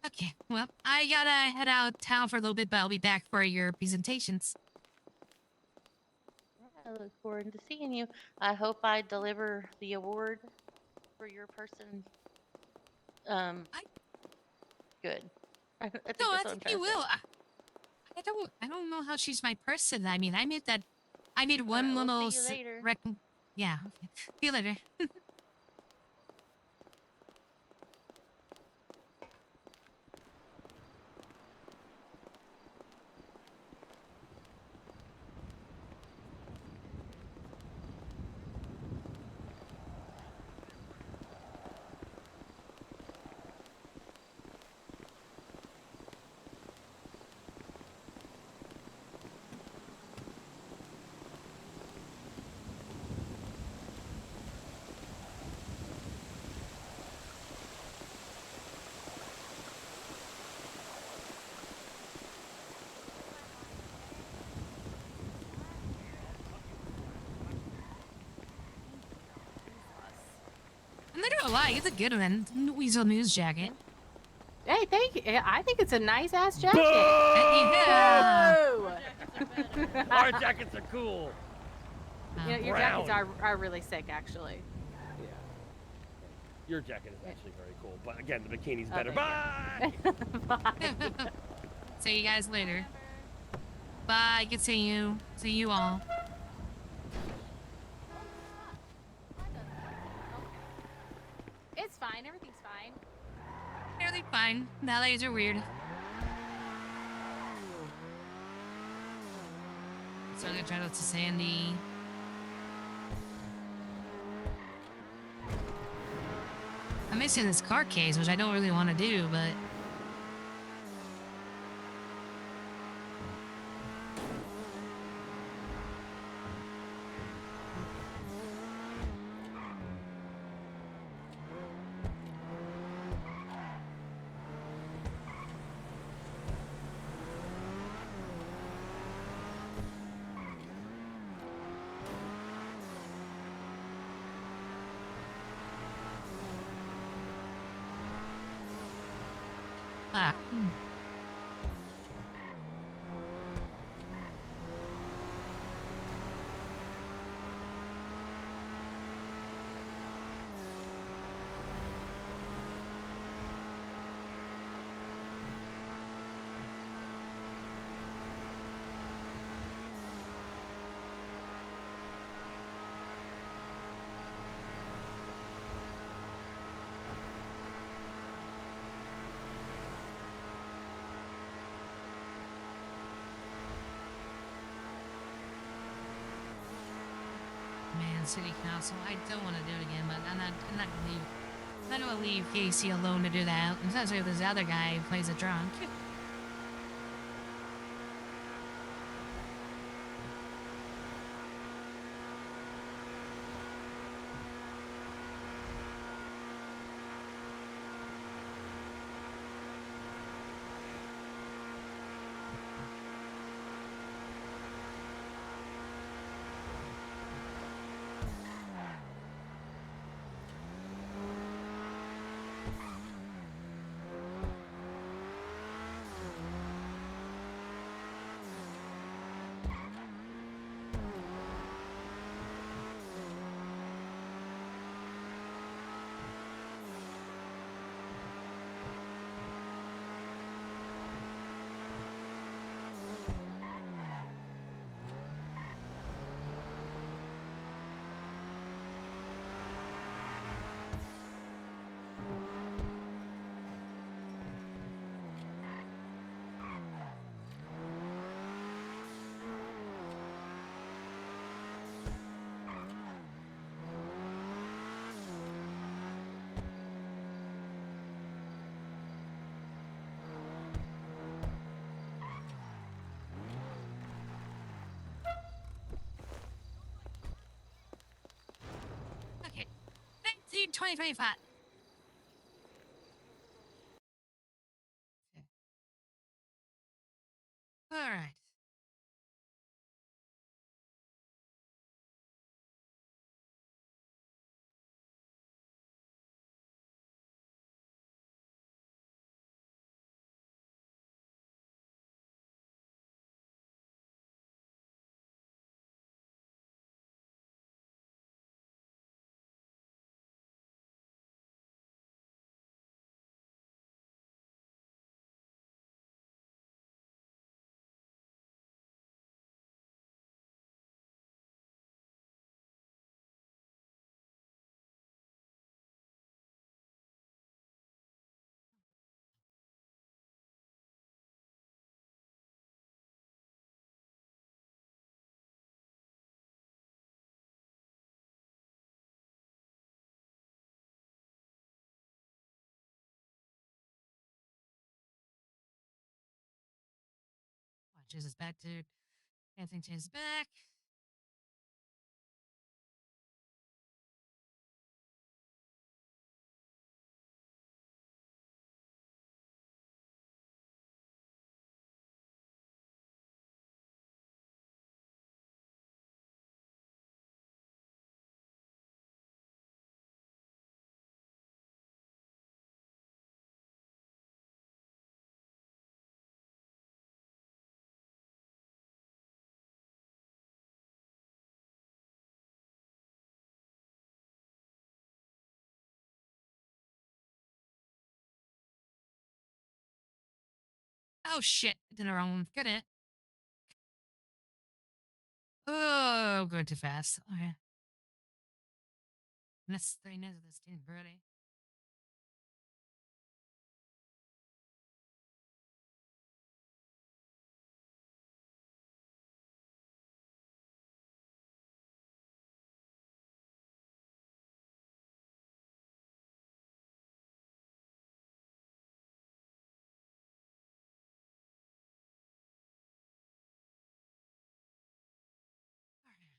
Okay, well, I gotta head out of town for a little bit, but I'll be back for your presentations. I look forward to seeing you. I hope I deliver the award for your person. Good. I think No, I that's what I'm think trying you to say. will. I don't know how she's my person. I mean, I made one Alright, little we'll see you later. yeah. Okay. See you later. I'm not gonna lie, it's a good one. Weasel News jacket. Hey, thank you. I think it's a nice ass jacket. Yeah. Our jackets are cool. You know, your Brown. jackets are really sick, actually. Yeah. Your jacket is actually very cool, but again, the bikini's Oh, better. thank Bye. Bye. See you guys later. Bye. Good seeing you. See you all. It's fine. Everything's fine. Everything's fine. Valets are weird. So I'm gonna try to to Sandy. I'm missing this car case, which I don't really want to do, but man, city council. I don't want to do it again, but I'm not gonna leave. I'm not gonna leave Casey alone to do that. Especially with this other guy who plays a drunk. 2025. Okay. All right. Change this back to Anthony. Change this back. Oh shit! I did it wrong. Get it. Oh, going too fast. Okay. Necessary this team ready.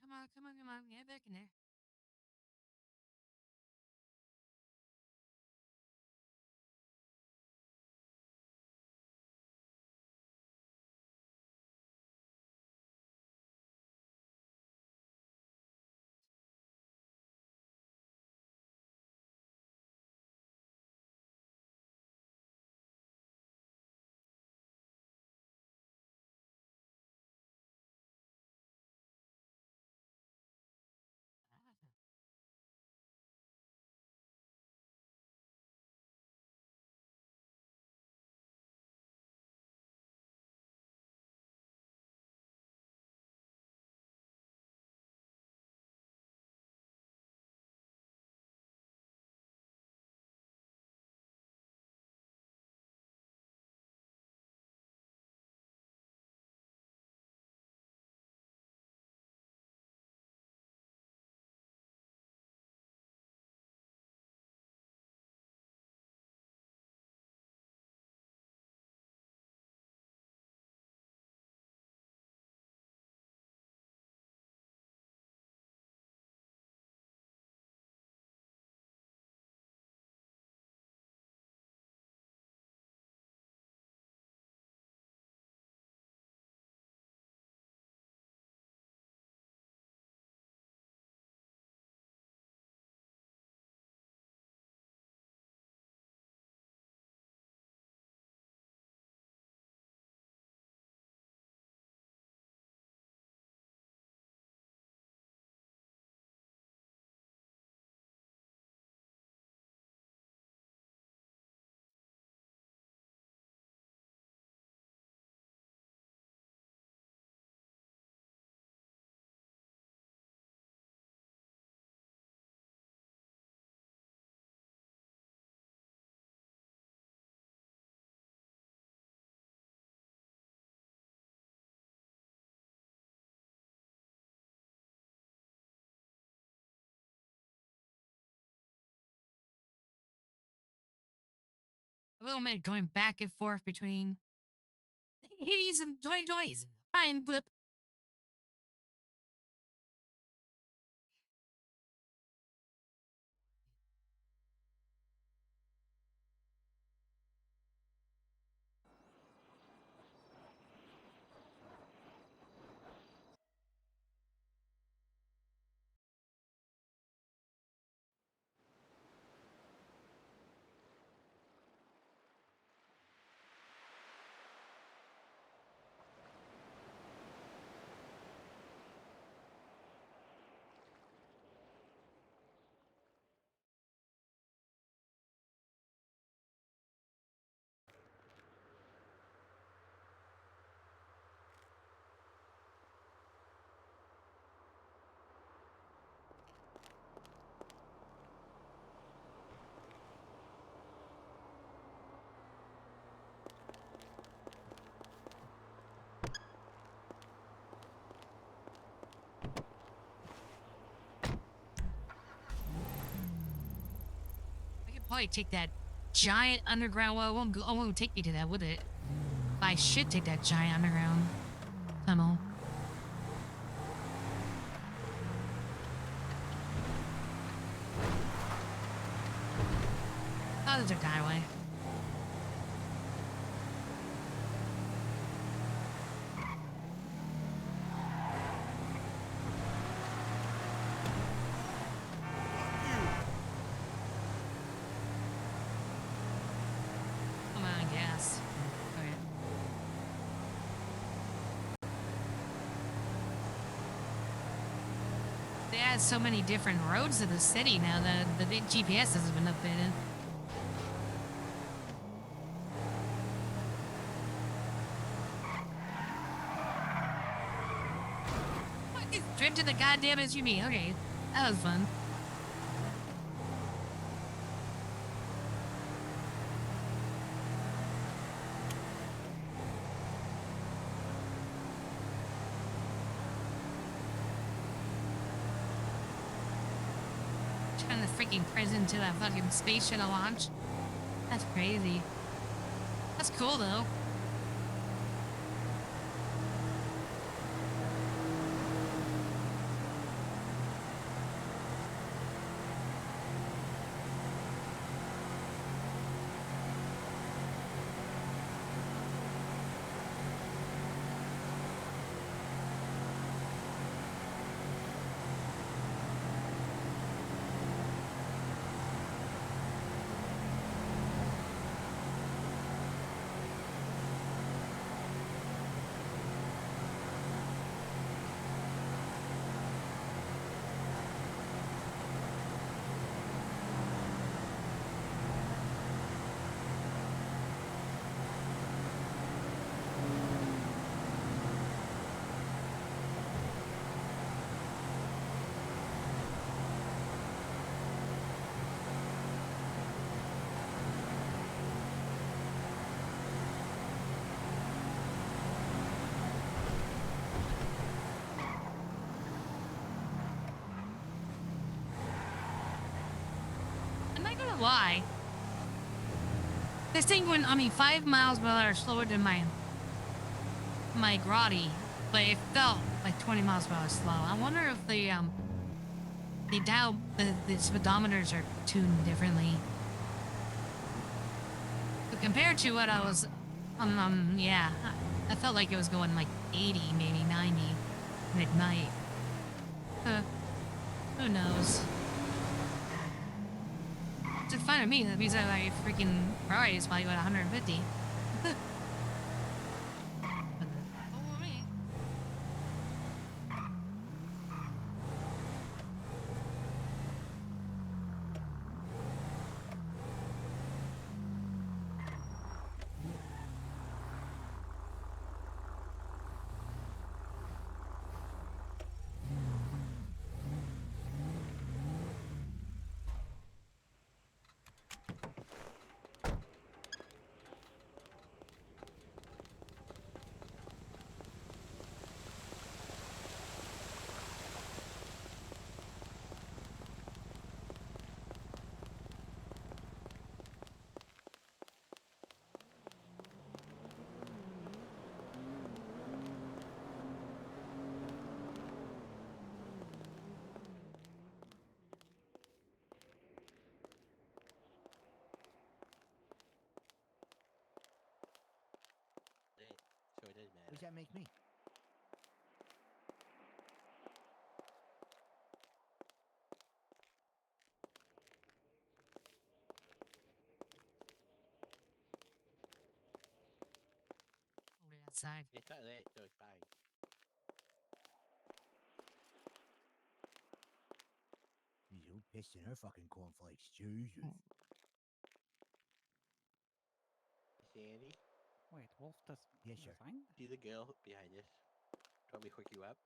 Come on, come on, come on. Get back in there. A little bit going back and forth between 80s and 2020s. Fine blip. probably take that giant underground. Well, it won't take me to that, would it? But I should take that giant underground tunnel. Oh, there's a highway. Come on, gas. Okay. They add so many different roads to the city now that the GPS has been updated. Drive to the goddamn SUV. Okay, that was fun. Trying to freaking prison to that fucking space shuttle launch. That's crazy. That's cool though. I'm not gonna lie. This thing went, 5 miles per hour slower than my Grotti, but it felt like 20 miles per hour slow. I wonder if the speedometers are tuned differently. But compared to what I was, yeah, I felt like it was going like 80, maybe 90 midnight. Who knows? It's fine with me. That means that my freaking Ferrari is probably about 150. So it does matter. What does that make me? Outside. It's not that, so it's fine. You pissed in her fucking cornflakes, Jesus. Sandy? Wait, Wolf does. Yes, sir. See the girl behind us? Do you want me to hook you up?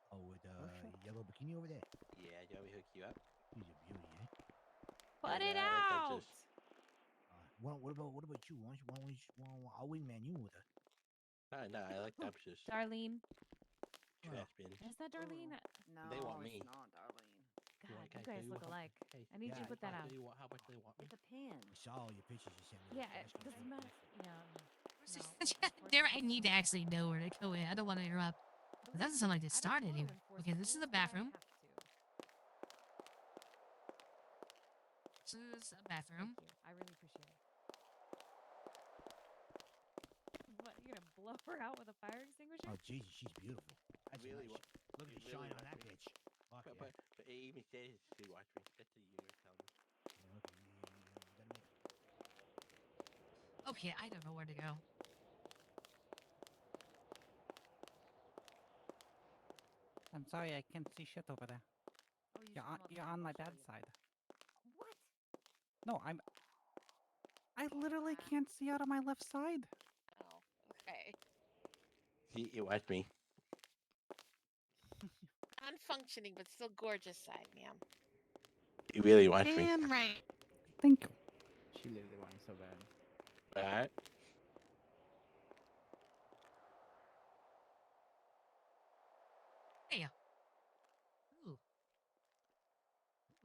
Oh, with the yellow bikini over there? Yeah, do you want me to hook you up? She's a beauty, eh? Put it Like out. what about you? I'll wingman you with her. No, I like dumpsters. Darlene. Trash bins. Is that Darlene? They want me. It's not Darlene. God, want? you Can I guys tell you look how, alike. hey, I need you yeah, to put can that I out. tell you what, how much they want me? It depends. I saw all your pictures you sent me. Yeah, it doesn't matter. There, I need to actually know where to go in. I don't want to interrupt. It doesn't sound like it started here. Okay, this is the bathroom. This is a bathroom. I really appreciate it. What, you're gonna blow her out with a fire extinguisher? Oh Jesus, she's beautiful. That's Really nice. what? Look at You the really shine on want that me? bitch. Fuck But, yeah. but it even says to watch me. That's what you're gonna tell me. Yeah, okay, you gotta make. Okay, I don't know where to go. I'm sorry, I can't see shit over there. Oh, You're on my bad side. What? No, I literally can't see out of my left side. Oh, okay. See, you watch me. Non-functioning but still gorgeous side, ma'am. You really watch me. Damn right. Thank you. She literally wanted so bad. Alright. Hey. Ooh.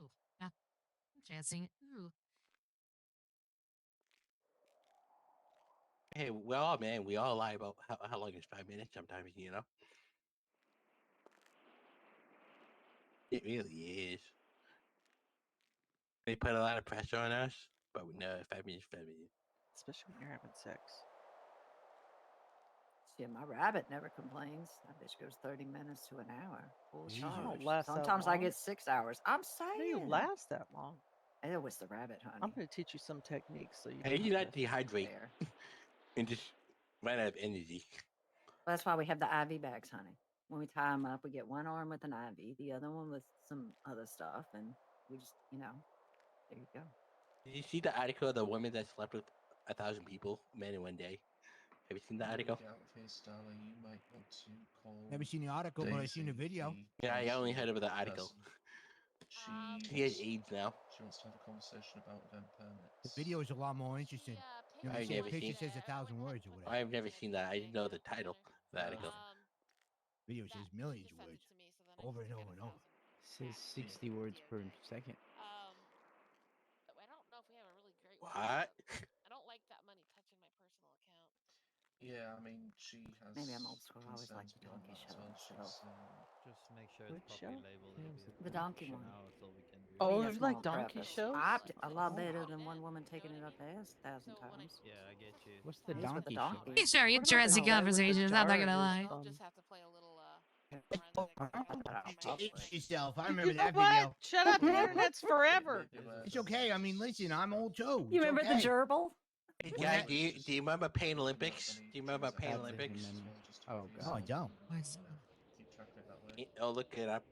Ooh. Yeah. Interesting. Ooh. Hey, well, man, we all lie about how long is 5 minutes sometimes, you know? It really is. They put a lot of pressure on us, but no, 5 minutes, 5 minutes. Especially when you're having sex. Shit, my rabbit never complains. That bitch goes 30 minutes to an hour. Full Jesus. charge. You don't last that Sometimes I long. get 6 hours. I'm How do you saying. last that long? It was the rabbit, honey. I'm going to teach you some techniques so you How don't do you have not to. dehydrate There. and just run out of energy? That's why we have the IV bags, honey. When we tie them up, we get one arm with an IV, the other one with some other stuff, and we just, there you go. Did you see the article of the woman that slept with 1,000 people, men in one day? Have you seen the article? Get out of here, Starly. You might want to call. Never seen the article, but I seen the Daisy. video. She Yeah, I is only the heard about the article. person. She has AIDS now. She wants to have a conversation about event permits. The video is a lot more interesting. You know, I've see a never picture seen. says 1,000 words or whatever. I've never seen that. I didn't know the title of the article. Video says millions of words. Over and over and over. Says 60 words per second. I don't know if we have a really great What? I don't like that money touching my personal account. Yeah, I mean, she has Maybe I'm old school. I always like concerns the beyond donkey that as show well. myself. Just make sure Which it's properly show? labeled. Yeah, It'll was be it The a donkey for one. now. That's all we can do. I mean, Oh, that's you like small donkey preface. shows? A lot better than one woman taking it up the ass 1,000 times. Yeah, I get you. What's the He's with the donkey show? donkey. These are What about the interesting donkey? conversations. I'm not gonna lie. We'll just have to play a little forensics. Yourself. I You remember know that what? video. Shut up. The internet's forever. It's okay. I mean, listen, I'm old too. You It's remember okay. the gerbil? Hey, Guy, do you remember Pain Olympics? Do you remember Pain Bad Olympics? memory. Oh No, I god. don't. Keep track of it that way. Oh, look it up.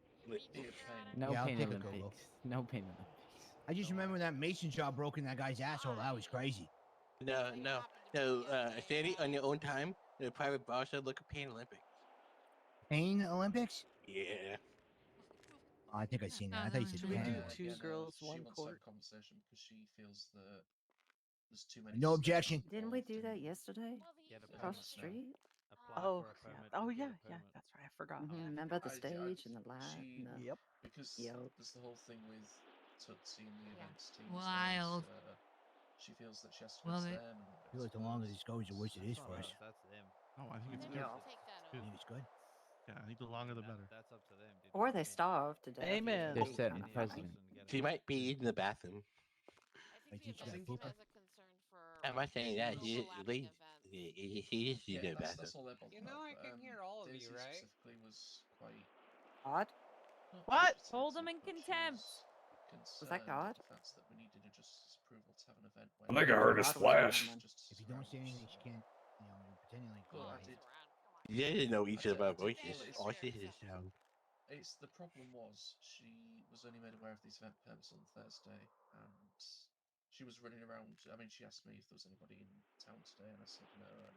No Yeah, I'll pain take a Google. Olympics. No pain Olympics. I just remember when that mason jar broke in that guy's asshole. That was crazy. No, Sandy, on your own time, in a private bar, said, look at Pain Olympics. Pain Olympics? Yeah. I think I seen that. I thought you said Should we Pain do Olympics. two girls, she one wants to have court? a conversation because she feels that there's too many. No objection. Didn't we do that yesterday? Get a Across permit the now. street? Apply Oh, for a yeah. permit. Oh, and yeah, get a yeah. permit. That's right. I forgot. Remember the stage and the light? She, And the... Yep. because Yep. there's the whole thing with Tootsie and the events team. Wild. As well, she feels that she has to Well, go to they- them. And I feel like the longer this goes, the worse it is for us. That's them. Oh, I think it's good. Yeah. You think it's good? Yeah, I think the longer the better. That's up to them, dude. Or they starve to death. Amen. They're That'd be setting kinda funny. precedent. She might be in the bathroom. I think the I events team has a concern for I'm not saying that. She's overlapping events. in the bathroom. That's all they're bothered about. I can hear all of Daisy you, right? specifically was quite. God? What? Hold him in contempt. Was that God? The fact that we needed a justice approval to have an event. I think I heard a God was splash. around If you don't say anything, she can't. You know, you're pretending like. Well, I oh, did. You didn't know each I of our did- voices. well, it's- All she did is sound. It's the problem was she was only made aware of these event permits on Thursday, and she was running around. I mean, she asked me if there was anybody in town today, and I said no. And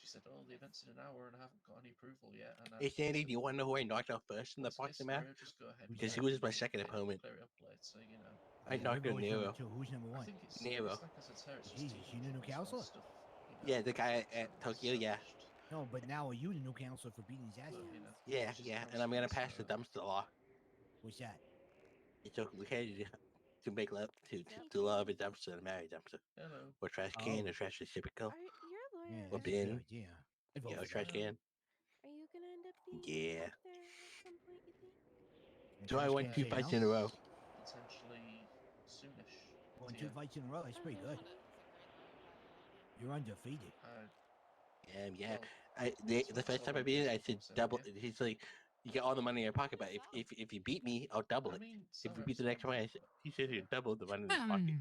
she said, "Oh, the event's in an hour, and I haven't got any approval yet." And Hey, Sandy, do you want to know who I knocked out first in the worst case boxing match? scenario, just go ahead. Because he was my second opponent. Clear it up later, you know. I knocked out Nero. Who's number one? I think it's Nero. like I said, to her, it's just Jesus, taking you the new problems while counselor? stuff, you know, Yeah, the guy so at Tokyo, yeah. No, but now are you the new counselor for beating his ass Well, down? you know, Yeah, it's just yeah, how and I'm gonna she is, pass the dumpster law. What's that? It's okay to make love to love a dumpster and marry a dumpster. Hello. Or trash can, or trash receptacle. You're a lawyer, Yeah, Or that's a good bin. idea. I'd vote Yeah, or for trash that. can. Are you gonna end up being Yeah. up there at some point? You think? So I won 2 fights in a row. Potentially soonish. Won 2 fights in a row. That's pretty good. You're undefeated. Yeah. The first time I beat it, I said double. He's like, you get all the money in your pocket, but if you beat me, I'll double it. If you beat the next one, he said you double the money in his pocket.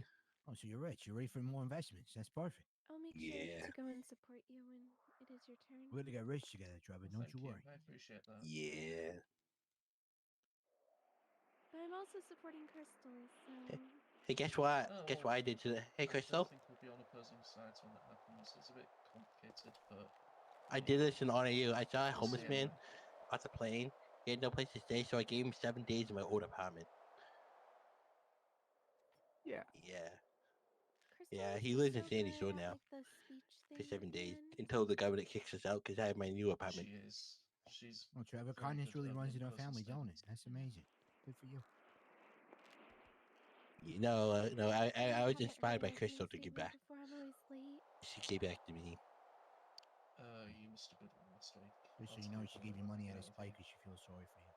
Oh, so you're rich. You're ready for more investments. That's perfect. I'll make sure to go and support you when it is your turn. We're gonna get rich together, Trevor. Don't you worry. I appreciate that. Yeah. But I'm also supporting Crystal, so. Hey, guess what? Oh, Guess well, what I did today? Hey, I Crystal. don't think we'll be on opposing sides when that happens. It's a bit complicated, but I did this in honor of you. I saw a We'll homeless see man anyway. off the plane. He had no place to stay, so I gave him 7 days in my old apartment. Yeah. Yeah. Crystal Yeah, used he to lives be in so Sandy good Shore at, now like, the speech for thing 7 days and- until the government kicks us out because I have my new apartment. She is. She's. Well, Trevor, very kindness good really at runs the in our closing family, don't it? statements. That's amazing. Good for you. No, I was haven't inspired by had my Crystal to opening give statement back. before. I'm always late. She gave back to me. You missed a good one last week. Just so I'll you take know, it she for gave you what money I out of owe spite you. because she feels sorry for you.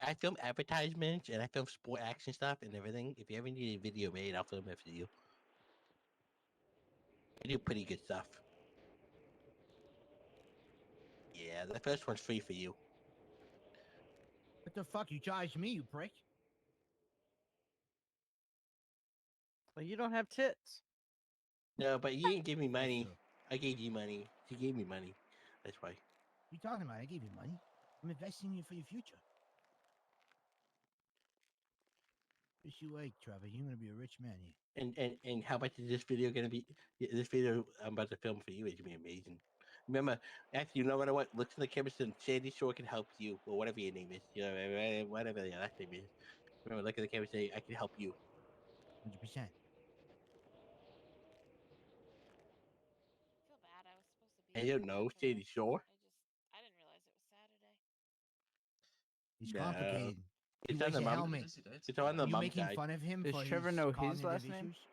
I film advertisements and I film sport action stuff and everything. If you ever need a video made, I'll film it for you. I do pretty good stuff. Yeah, the first one's free for you. What the fuck? You charged me, you prick. Well, you don't have tits. No, but you didn't give me That's money. true. I gave you money. She gave me money. That's why. What are you talking about? I gave you money. I'm investing in you for your future. Just you wait, Trevor. You're gonna be a rich man here. And how much is this video gonna be? This video I'm about to film for you is gonna be amazing. Remember, actually, you know what I want? Look to the camera and Sandy Shore can help you, or whatever your name is. You know, whatever your last name is. Remember, look at the camera and say, I can help you. 100%. I feel bad. I was supposed to be. I don't know, Sandy Shore. I didn't realize it was Saturday. It's No. complicated. He It's on wears the a mom. helmet. It's on the Are you mom making side. fun of him Does for Trevor his know his cognitive last name? issues?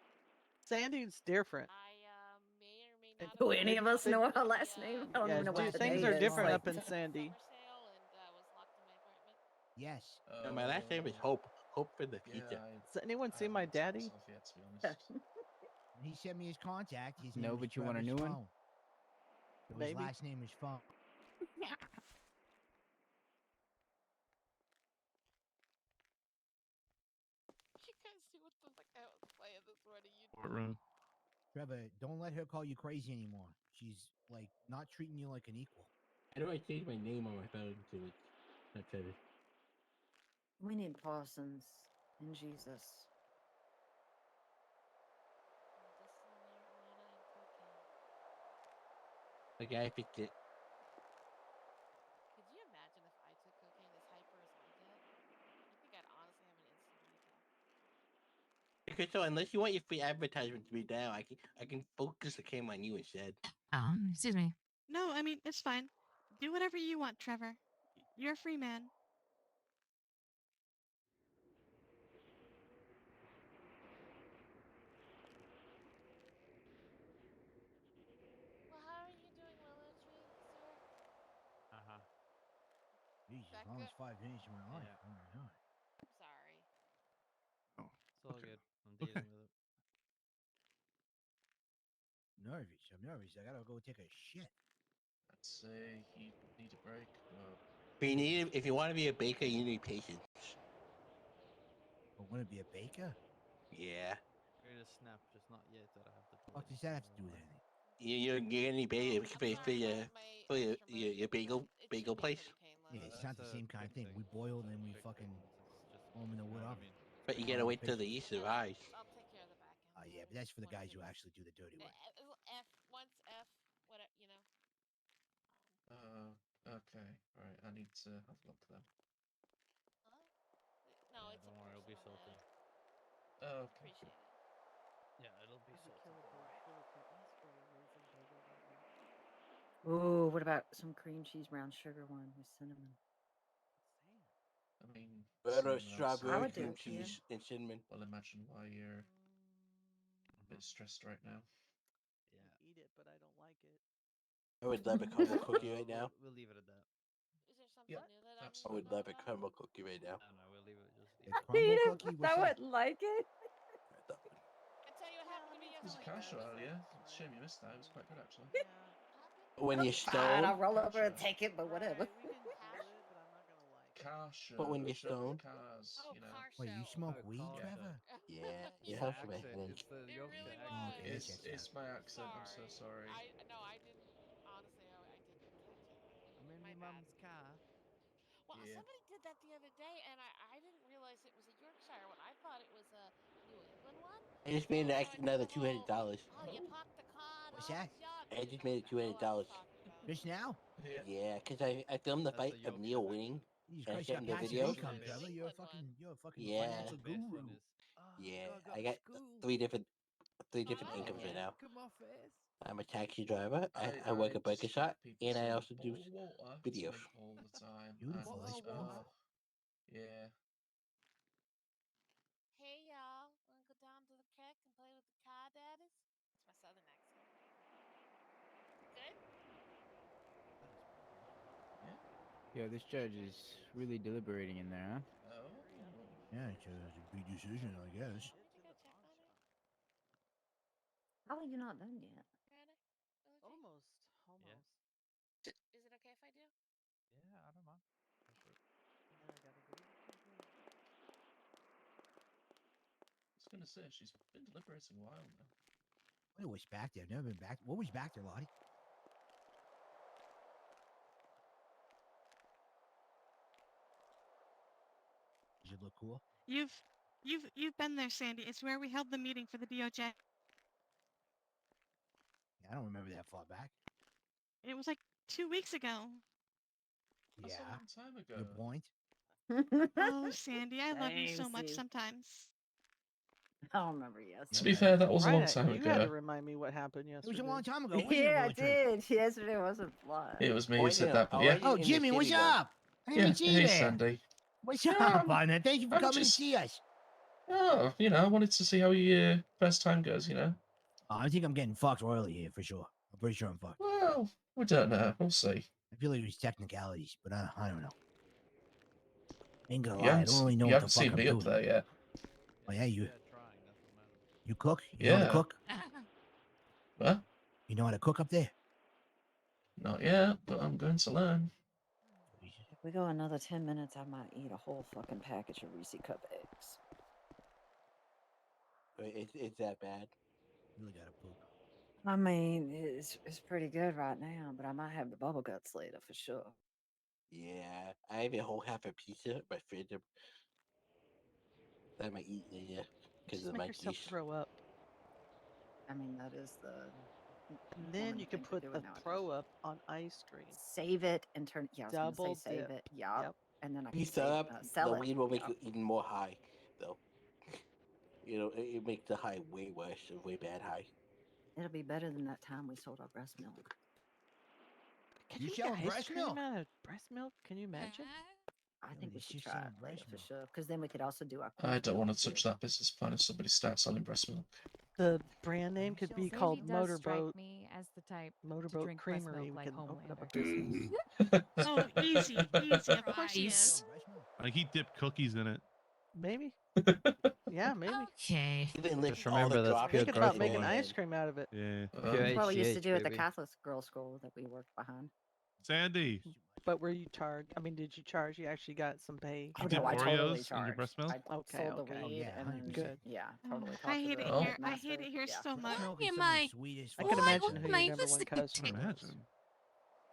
Sandy's different. I may or may not Do have any of us They- know our last name? I don't Yeah, even know what things today are is. different Like, up in Sandy. summer sale and was locked in my apartment. Yes. No, my last name is Hope. Hope for the future. Has anyone seen my daddy? Yet, to be honest. When he sent me his contact, his No, name was but you want a Travis new one? Phone. So his Maybe. last name is Phone. You guys see what the fuck I was playing this morning? Courtroom. Trevor, don't let her call you crazy anymore. She's like not treating you like an equal. How do I change my name on my phone to it? Not Travis. we need Parsons and Jesus. The guy picked it. Could you imagine if I took cocaine as hyper as I get? I think I'd honestly have an instant heart attack. Okay, so unless you want your free advertisement to be down, I can focus the camera on you instead. Excuse me. No, I mean, it's fine. Do whatever you want, Trevor. You're a free man. Well, how are you doing, Willow Tree, sir? Uh-huh. Jeez, as long as 5 minutes of my life. Yeah. Oh my god. I'm sorry. Oh, It's all good. I'm dealing with it. Nervous. I'm nervous. I gotta go take a shit. I'd say he would need a break, but If you want to be a baker, you need patience. I want to be a baker? Yeah. Ready to snap, just not yet that I have the What does that have to do with anything? You're gonna be for your bagel place. Yeah, it's not the same kind of thing. We boil and then we fucking throw them in the wood oven. But you gotta wait till the yeast rise. I'll take care of the back end. Oh yeah, but that's for the guys who actually do the dirty work. Once F, whatever, you know. okay, right. I need to have a look then. No, Yeah, it's don't worry, it'll be salty. Oh, okay. Appreciate it. Yeah, it'll be salty. Ooh, what about some cream cheese brown sugar one with cinnamon? I mean, Butter, cinnamon strawberry, would do cream it, yeah. cheese, and cinnamon. I'll imagine why you're a bit stressed right now. I eat it, but I don't like it. I would love a caramel cookie right now. We'll leave it at that. Is there something new that I need I to would know love a about? caramel cookie right now. No, we'll leave it. Just A leave it. crumble cookie? What's I that? wouldn't like it. I tell you what happened to me It was a yesterday. car show earlier. It's a shame you missed that. It was quite good, actually. When you're Fine, I'll stoned, roll Car over and show. take it, but whatever. We can do it, but I'm not gonna like it. Car show. but when A you're show with stoned, cars, Oh, you know. car Wait, you show. smoke Oh, weed, car Trevor? yeah, It's you the have to make accent. It's the It Yorkshire really accent. Okay, that was. checks It's my accent. I'm so sorry. No, I didn't. Honestly, I didn't catch it. I'm in My my bad. mum's car. Well, Yeah. somebody did that the other day, and I didn't realize it was a Yorkshire one. I thought it was a New England one. I just made So I did another the whole, $200. oh, you parked the car and What's all that? this yacht. I just made it $200. Talking about. Just now? Yeah, because I filmed the That's fight a of Yorkshire Neil accent. winning, Jesus and I Christ, you sent got him the passive video. income, New Trevor. England You're a fucking Yeah, financial The best one guru. is, oh, yeah. gotta go I to got school. three different Oh, incomes right Oh, now. look at my face. I'm a taxi driver. I I work at Biker just Shop, give people and I some also do bowl of water to videos. drink all the time. Beautiful, And, I suppose. yeah. hey y'all, wanna go down to the creek and play with the car daddies? That's my southern accent. Good. Yeah, this judge is really deliberating in there, huh? Oh. Yeah, it's a big decision, I guess. How are you not done yet? Almost. Almost. Is it okay if I do? Yeah, I don't mind. Go for it. And then I gotta go to the TV. I was gonna say she's been deliberating a while now. I wonder what's back there. I've never been back. What was back there, Lottie? Does it look cool? You've been there, Sandy. It's where we held the meeting for the DOJ. Yeah, I don't remember that far back. It was like 2 weeks ago. That's a Yeah. long time ago. Your point? Oh, Sandy, I love you so much Same, sometimes. I don't remember yesterday. To be fair, that was a long Right, time you had to ago. remind me what happened It yesterday. was a long time ago. Wasn't it, Yeah, I Roy Tree? did. Yesterday wasn't fun. It was me Oh, who I said know. that, but Oh, yeah. I Oh, in the Jimmy, what's city, though. up? I didn't Yeah, even see you hey, there. Sandy. What's Yeah, up, partner? Thank you for I'm coming just- to see us. Oh, you know, I wanted to see how your first time goes, you know. I think I'm getting fucked royally here for sure. I'm pretty sure I'm fucked. Well, we don't know. We'll see. I feel like it was technicalities, but I don't know. Ain't gonna You lie, I haven't, don't really know you what the haven't fuck seen I'm me up doing. there yet. Oh yeah, you Trying, that's what matters. you cook? You know how to Yeah. cook? What? You know how to cook up there? Not yet, but I'm going to learn. If we go another 10 minutes, I might eat a whole fucking package of Reese Cup eggs. It's that bad. Really gotta poop. I mean, it's pretty good right now, but I might have the bubble guts later for sure. Yeah, I have a whole half a pizza in my fridge that I might eat later because Just of make my yourself teeth. throw up. I mean, that is the And then woman you can thing to put do the it nowadays. throw up on ice cream. Save it and turn. Yeah, I was Double gonna say save dip. it. Yup. Yep. And then I If you can sell save, up, sell the it. weed will make Yup. you even more high, though. You know, it makes the high way worse, a way bad high. It'll be better than that time we sold our breast milk. Can You you selling get ice breast cream milk? out of breast milk? Can you imagine? I Yeah, think they we should should try sell it later breast for milk. sure. Because then we could also do our. I don't want to too. touch that business plan if somebody starts selling breast milk. The brand name could be Sandy called does Motorboat. strike me as the type to Motorboat drink breast Creamery. milk We like can open up a Homelander. business. Oh, easy, easy. Of course he Price. is. Like he dipped cookies in it. Maybe. Yeah, maybe. Okay. Even lift Just all remember the that's drops. pure Think about growth making hormone. ice cream out of it. Yeah. Pure That's what we used to HGH, do at the baby. Catholic girls' school that we worked behind. Sandy, But were you charged? I mean, did you charge? You actually got some pay? Oh you dip no, I totally Oreos in your charged. breast milk? I Okay, sold the okay. weed Oh, yeah, and then 100%. Good. yeah, Oh, totally I talked to hate the it Oh. here. I headmaster. hate it here Yeah. so Breast much. milk Why is am some of the I? sweetest. I can Why imagine am who I your number one listening customer to? was. Imagine.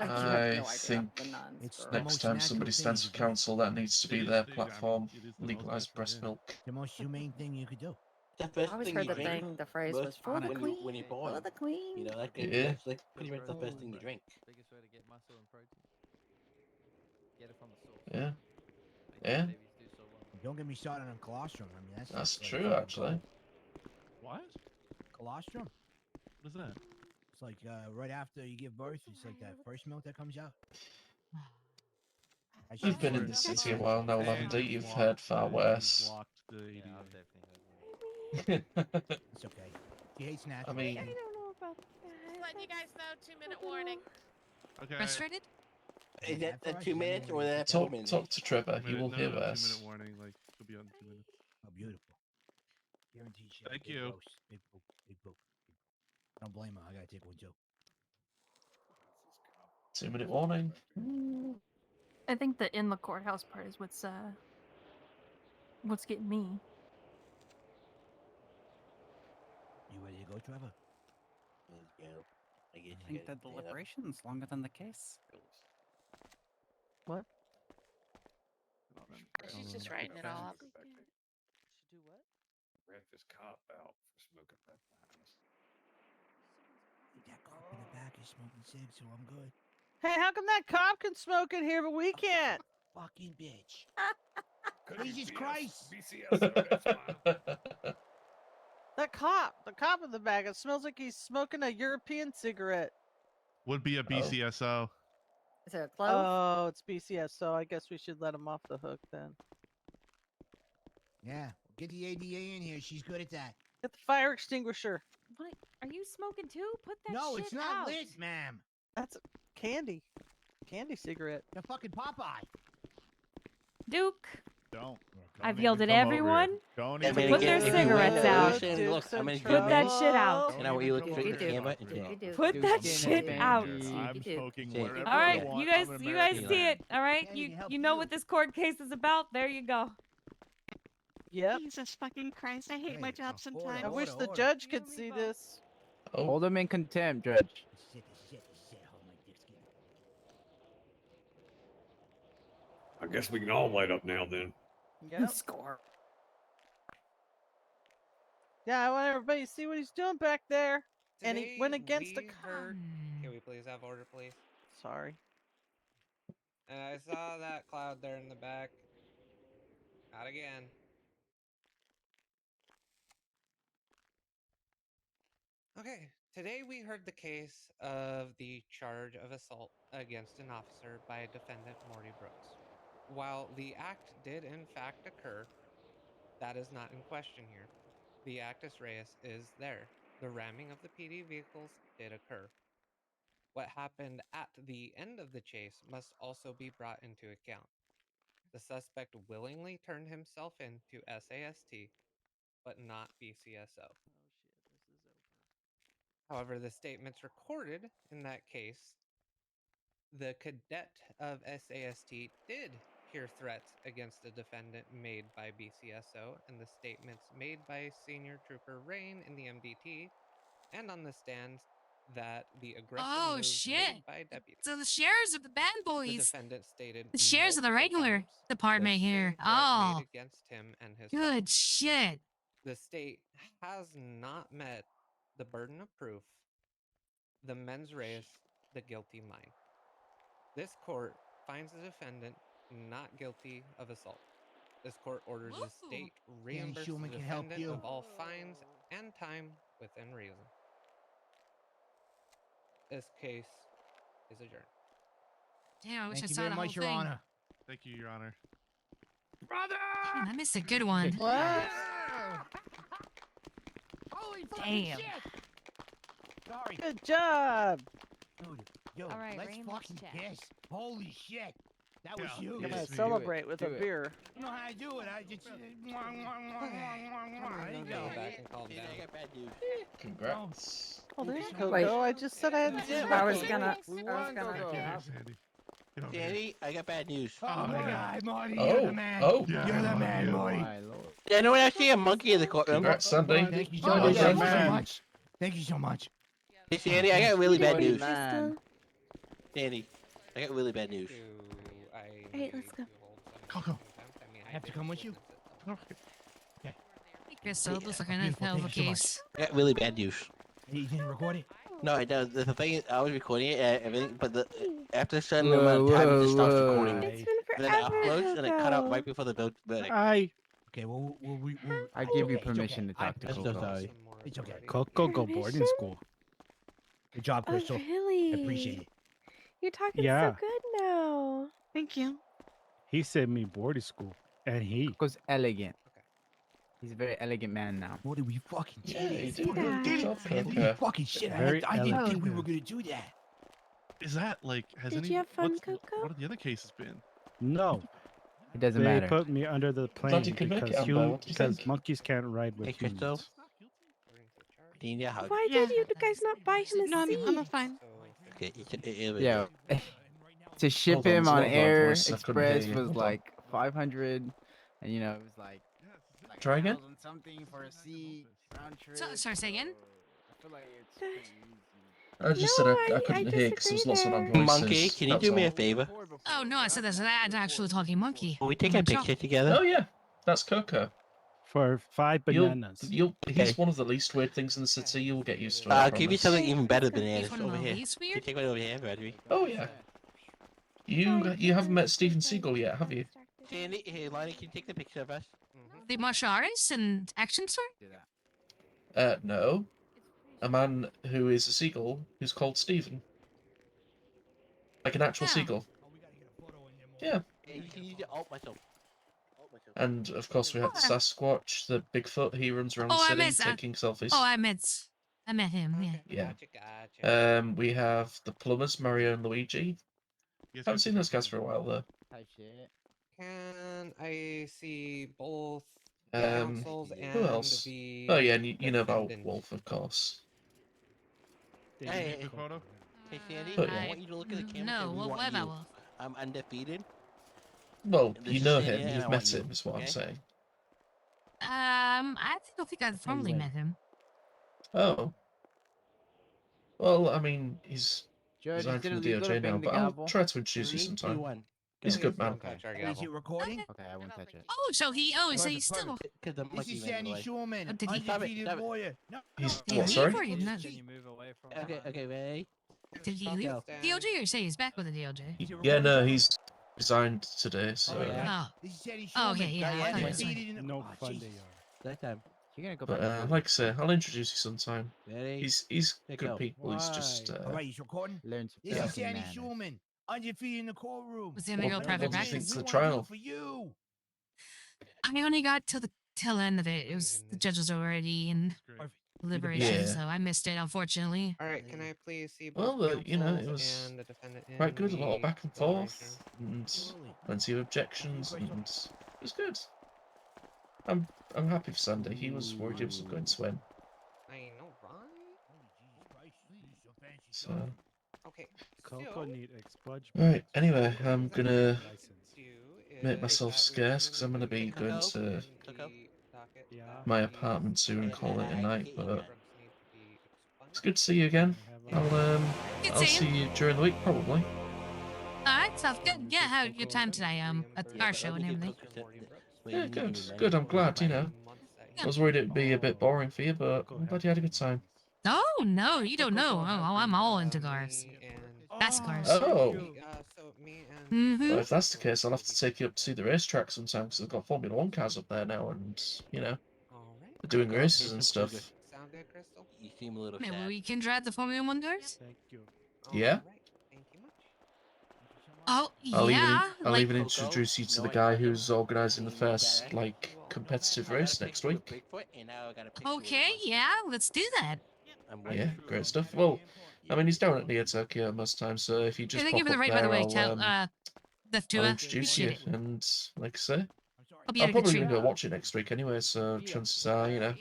You have I no idea. think The nuns. It's girl. the next most time natural somebody thing stands you for could do. council, that needs to be It is their the- I mean, platform. it is the most Legalize natural, breast yeah. milk. The most humane thing you could do. The I first always thing heard you the drink. thing. The phrase Most was for the when queen. you're For born. the queen. You know, Yeah. that's like pretty much the first thing you drink. Biggest way to get muscle and protein. Get it from the source. Yeah. Makes Yeah. babies do so well. Don't get me started on colostrum. I mean, That's like true, fucking actually. gold. What? Colostrum? What is that? It's like right after you give birth. It's like that first milk that comes out. That's You've just been in for- the city a while now, Lavender. Sandy's You've walked heard far the- worse. he's walked the Yeah, ADA. I'll definitely have one. It's okay. She hates snacks. I mean, I don't know about that. Just letting you guys know, 2-minute warning. Okay. Frustrated? Is that for the us? 2 Does that mean minutes we're or gonna the take that? talk 4 minutes? to Trevor. He will hear 2 worse. minute warning. Like he'll be on 2 minutes. Oh, beautiful. Guaranteed shit. Thank Big you. gross. Big poop. Big poop. I don't blame her. I gotta take one too. 2-minute warning. I think the in the courthouse part is what's getting me. You ready to go, Trevor? Let's go. I guess I think the deliberation's longer than the case. What? She's just writing it all up. Should do what? Rat this cop out for smoking that house. That cop in the back is smoking cigs, so I'm good. Hey, how come that cop can smoke in here, but we can't? Fucking bitch. Jesus Christ. That cop, the cop in the back, it smells like he's smoking a European cigarette. Would be a BCSO. Is it a clove? Oh, it's BCS, so I guess we should let him off the hook then. Yeah, get the ADA in here. She's good at that. Get the fire extinguisher. What? Are you smoking too? Put that No, shit it's not out. lit, ma'am. That's candy. Candy cigarette. The fucking Popeye. Duke, Don't. I've yelled at everyone Don't to even put their cigarettes out. Look, I'm in Put that shit out. And I want you looking straight at the camera and say, Put that shit out. I'm smoking Say it. wherever All right, I want. you guys, I'm an you guys American. see it. All right, Can't even help you know you. what this court case is about. There you go. Yep. Jesus fucking Christ, I hate my Hey, job order, sometimes. I wish the order. judge could see this. Oh, Hold him in contempt, Judge. This is it. This is it. This is it. Hold my dick skin. I guess we can all light up now then. Yep. Score. Yeah, I want everybody to see what he's doing back there. And he Today went against the we cop. heard- Can we please have order, please? Sorry. And I saw that cloud there in the back. Not again. Okay, today we heard the case of the charge of assault against an officer by defendant Morty Brooks. While the act did in fact occur, that is not in question here. The actus reus is there. The ramming of the PD vehicles did occur. What happened at the end of the chase must also be brought into account. The suspect willingly turned himself in to SAST, but not BCSO. Oh shit, this is over. However, the statements recorded in that case, the cadet of SAST did hear threats against the defendant made by BCSO, and the statements made by Senior Trooper Rain in the MDT, and on the stand that the aggressive Oh, moves shit. made by deputies. So the shares of the bad The boys. defendant stated The shares of the multiple regular times department the here. same threat Oh, made against him and his good fellows. shit. The state has not met the burden of proof, the mens res, the guilty mind. This court finds the defendant not guilty of assault. This court orders the state reimburse the Schumann can help defendant you. of all fines and time within reason. This case is adjourned. Damn, I wish Thank I you saw very the whole much, Your thing. Honor. Thank you, Your Honor. Damn, I missed a good one. What? Holy fucking Damn. shit! Sorry. Good job. Dude, yo, All right, let's Rain, let's fucking chat. kiss. Holy shit. That was Yeah. you. I'm Yes, gonna we do celebrate with Do a it. beer. You know how I do it. I just. There you Go go. back and calm "Dude, down. I got bad news." congrats. Oh, there's Wait. Coco. I just said I hadn't seen I was Coco. gonna. We I was won, gonna. Coco. Get here, Sandy. Get over here. Sandy, I got bad news. Oh my yeah. god, Marty, Oh, you're the man. oh. Yeah, You're the man, yeah. Marty. My lord. Yeah, no one actually a monkey in the courtroom. Congrats, Sandy. Thank you so Oh, much. yeah, Thank you so man. much. Thank you so much. Hey, Sandy, I got really bad Bloody news. man. Sandy, I got really bad news. Alright, let's go. Coco, I have to come with you? Hey, Crystal, looks like a nice beautiful. hell of a Thank you so much. case. I got really bad news. You didn't record it? No, I know. The thing is, I was recording it and everything, but after a certain amount of time, it just stops recording. It's And then it uploads, and it cut out right before the verdict. Okay, well, I give you it's permission okay. to talk to I'm Coco. so sorry. It's okay. Coco go boarding school. Good job, Oh, Crystal. really? I appreciate it. You're talking Yeah. so good now. Thank you. He sent me boarding school, and he Coco's elegant. He's a very elegant man now. What did we fucking Yeah, did you it? did a really good Did it, job, man. Coco. Holy fucking shit. Very I didn't think we elegant. were going to do that. Is that like has Did any you have fun, what's Coco? what have the other cases been? No, It doesn't they matter. put me under the Glad you plane could make it, because Amber. What do you because think? monkeys can't ride with Hey, Crystal. humans. Do you need a hug? Why Yeah. did you guys not buy him a No, I'm seat? fine. Okay, Yeah. To ship Hold on, him there's a on lot of loud Air voice. I couldn't hear Express you. was Hold on. like 500, and it was like Try again? 1,000 something for a seat round trip. Sorry, say again. I feel like it's pretty easy. I just No, said I I couldn't hear because there was lots of loud disagree voices. Monkey, can you That was do me a all. favor? Oh no, I said that's actually talking monkey. Will we take a picture together? Oh yeah, that's Coco. For 5 bananas. He's one of the least weird things in the city. You'll get used to it. I I'll give you promise. something even better than He's bananas one of over the here. least Can you weird. take one over here, Audrey? Oh yeah. You haven't met Steven Seagal yet, have you? Sandy, hey, Lonnie, can you take the picture of us? The martial artist and action star. No. A man who is a seagull who's called Steven. Like an actual Oh. seagull. Yeah. Yeah, you can use your alt muscle. And of course we have the Sasquatch, the Bigfoot. He runs around Oh, the I city miss. taking selfies. Oh, I met him. Yeah. Yeah. We have the plumbers, Mario and Luigi. Haven't seen those guys for a while though. Type shit. Can I see both the Um, councils and who else? the Oh yeah, and you know about defendant? Wolf, of course. Hey, Your photo? hey, Sandy, Oh, I yeah. want you to look at the camera No, and we what want about you. Wolf? I'm undefeated. Well, This you is know Sandy him, and you've I want met you, him, is what I'm okay? saying. I don't think I've formally met him. Oh. Well, I mean, he's Judge, is resigned it from the illegal to DOJ now, bang the but I'll gavel? try to introduce you 3, 2, sometime. 1. He's a Go. good man. Is it recording? Okay, I won't touch it. Oh, so he's still. Because the This monkey is ran Sandy away. Schulman, Oh, did he? undefeated Stop it. warrior. No, He's Did what, he sorry? or did not? Can you move away from Okay, ready? Did he leave Go. DOJ or say he's back with the DOJ? Yeah, no, he's resigned today, so... Oh. This is Sandy Oh, Schulman, okay, yeah. I thought he was undefeated in No oh, fun Jesus. they are. That time. You're gonna go But, back to like I say, I'll introduce you sometime. Ready? He's Let good go. people, he's just... All right, he's recording. learn to This play is some Sandy manners. Schulman, undefeated in the courtroom. Was he gonna go What private do you practice? think We to the want to do it trial? for you. I only got till the tail end of it. It was the judge was already in deliberation, Yeah. so I missed it, unfortunately. All right, can I please see Well, both you know, it councils was and the defendant in quite good, a lot of the back and forth, and plenty of objections, and it was good. I'm happy for Sandy. He was worried he wasn't going to win. I know, right? So, Okay. Coco need expungement. right. Anyway, I'm gonna License. make myself scarce because I'm gonna be going to Yeah. my apartment soon and call it a night. But it's It's good to see you again. Good I'll seeing see you during the week probably. Alright, sounds good. Yeah, how your time today, at the car show and everything. Yeah, good. Good. I'm glad. You know, I was worried it'd be a bit boring for you, but I'm glad you had a good time. Oh no, you don't know. Oh, I'm all into cars. Fast cars. Oh. So me and Mm-hmm. Well, if that's the case, I'll have to take you up to see the racetrack sometime because they've got Formula One cars up there now, and you know, they're doing races and stuff. sound good, Crystal? You seem a little Maybe sad. we can drive the Formula One cars? Thank you. Yeah. Thank you much. Oh, I'll yeah. I'll Like, even introduce you to the guy who's organising the first like competitive race next week. okay, yeah, let's do that. Yeah, great stuff. Well, I mean, he's down at near Tokyo most times, so if you just Thank pop you for the up rate, by the there, way, Cal. I'll Left I'll to introduce you, appreciate it. and like I say, Hope you I'm had a good probably trip. gonna go watch it next week anyway. So chances are, you know,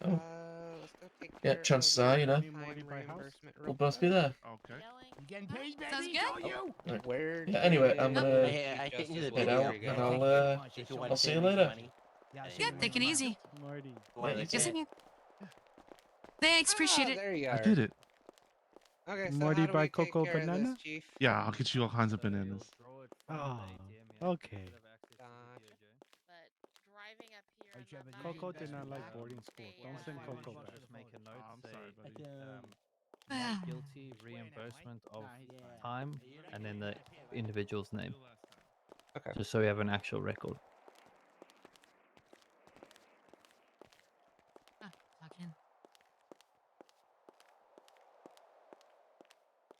oh, Let's go take yeah, care chances of are, the you know, time reimbursement real we'll both quick. be there. Okay. You getting paid, baby? Sounds good. Right. Where Yeah, anyway, I'm did gonna I think you head out, and I'll see you later. Yeah, take it easy. Marty. Yeah, you Yes, too. I can. Thanks, appreciate it. There you I are. did it. Okay, so Marty how do buy we take Coco care of banana? this, Chief? Yeah, I'll get you all kinds of bananas. Oh, okay. Coco did not like boarding school. Don't send Coco back. Just make a note. I'm sorry, buddy. Not guilty, reimbursement of time, and then the individual's name. Okay. Just so we have an actual record. Talking.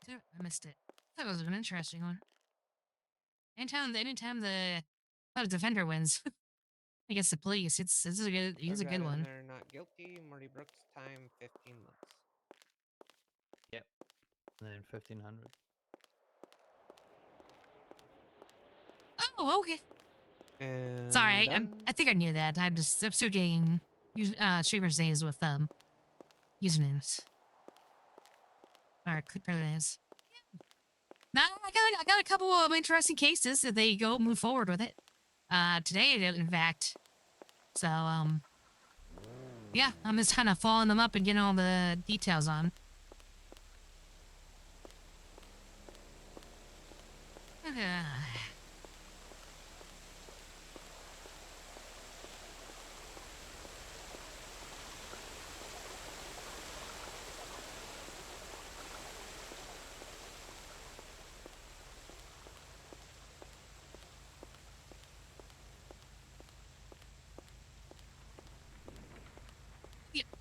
I missed it. I thought it was an interesting one. Anytime the defender wins against the police, it's a good So a good one. They're not guilty. Marty Brooks time 15 months. Yep. And then 1500. Oh, okay. And Sorry, I think I knew that. I'm still getting streamers' names with usernames or names. Now I got a couple of interesting cases if they go move forward with it. Today in fact. So yeah, I'm just kind of following them up and getting all the details on.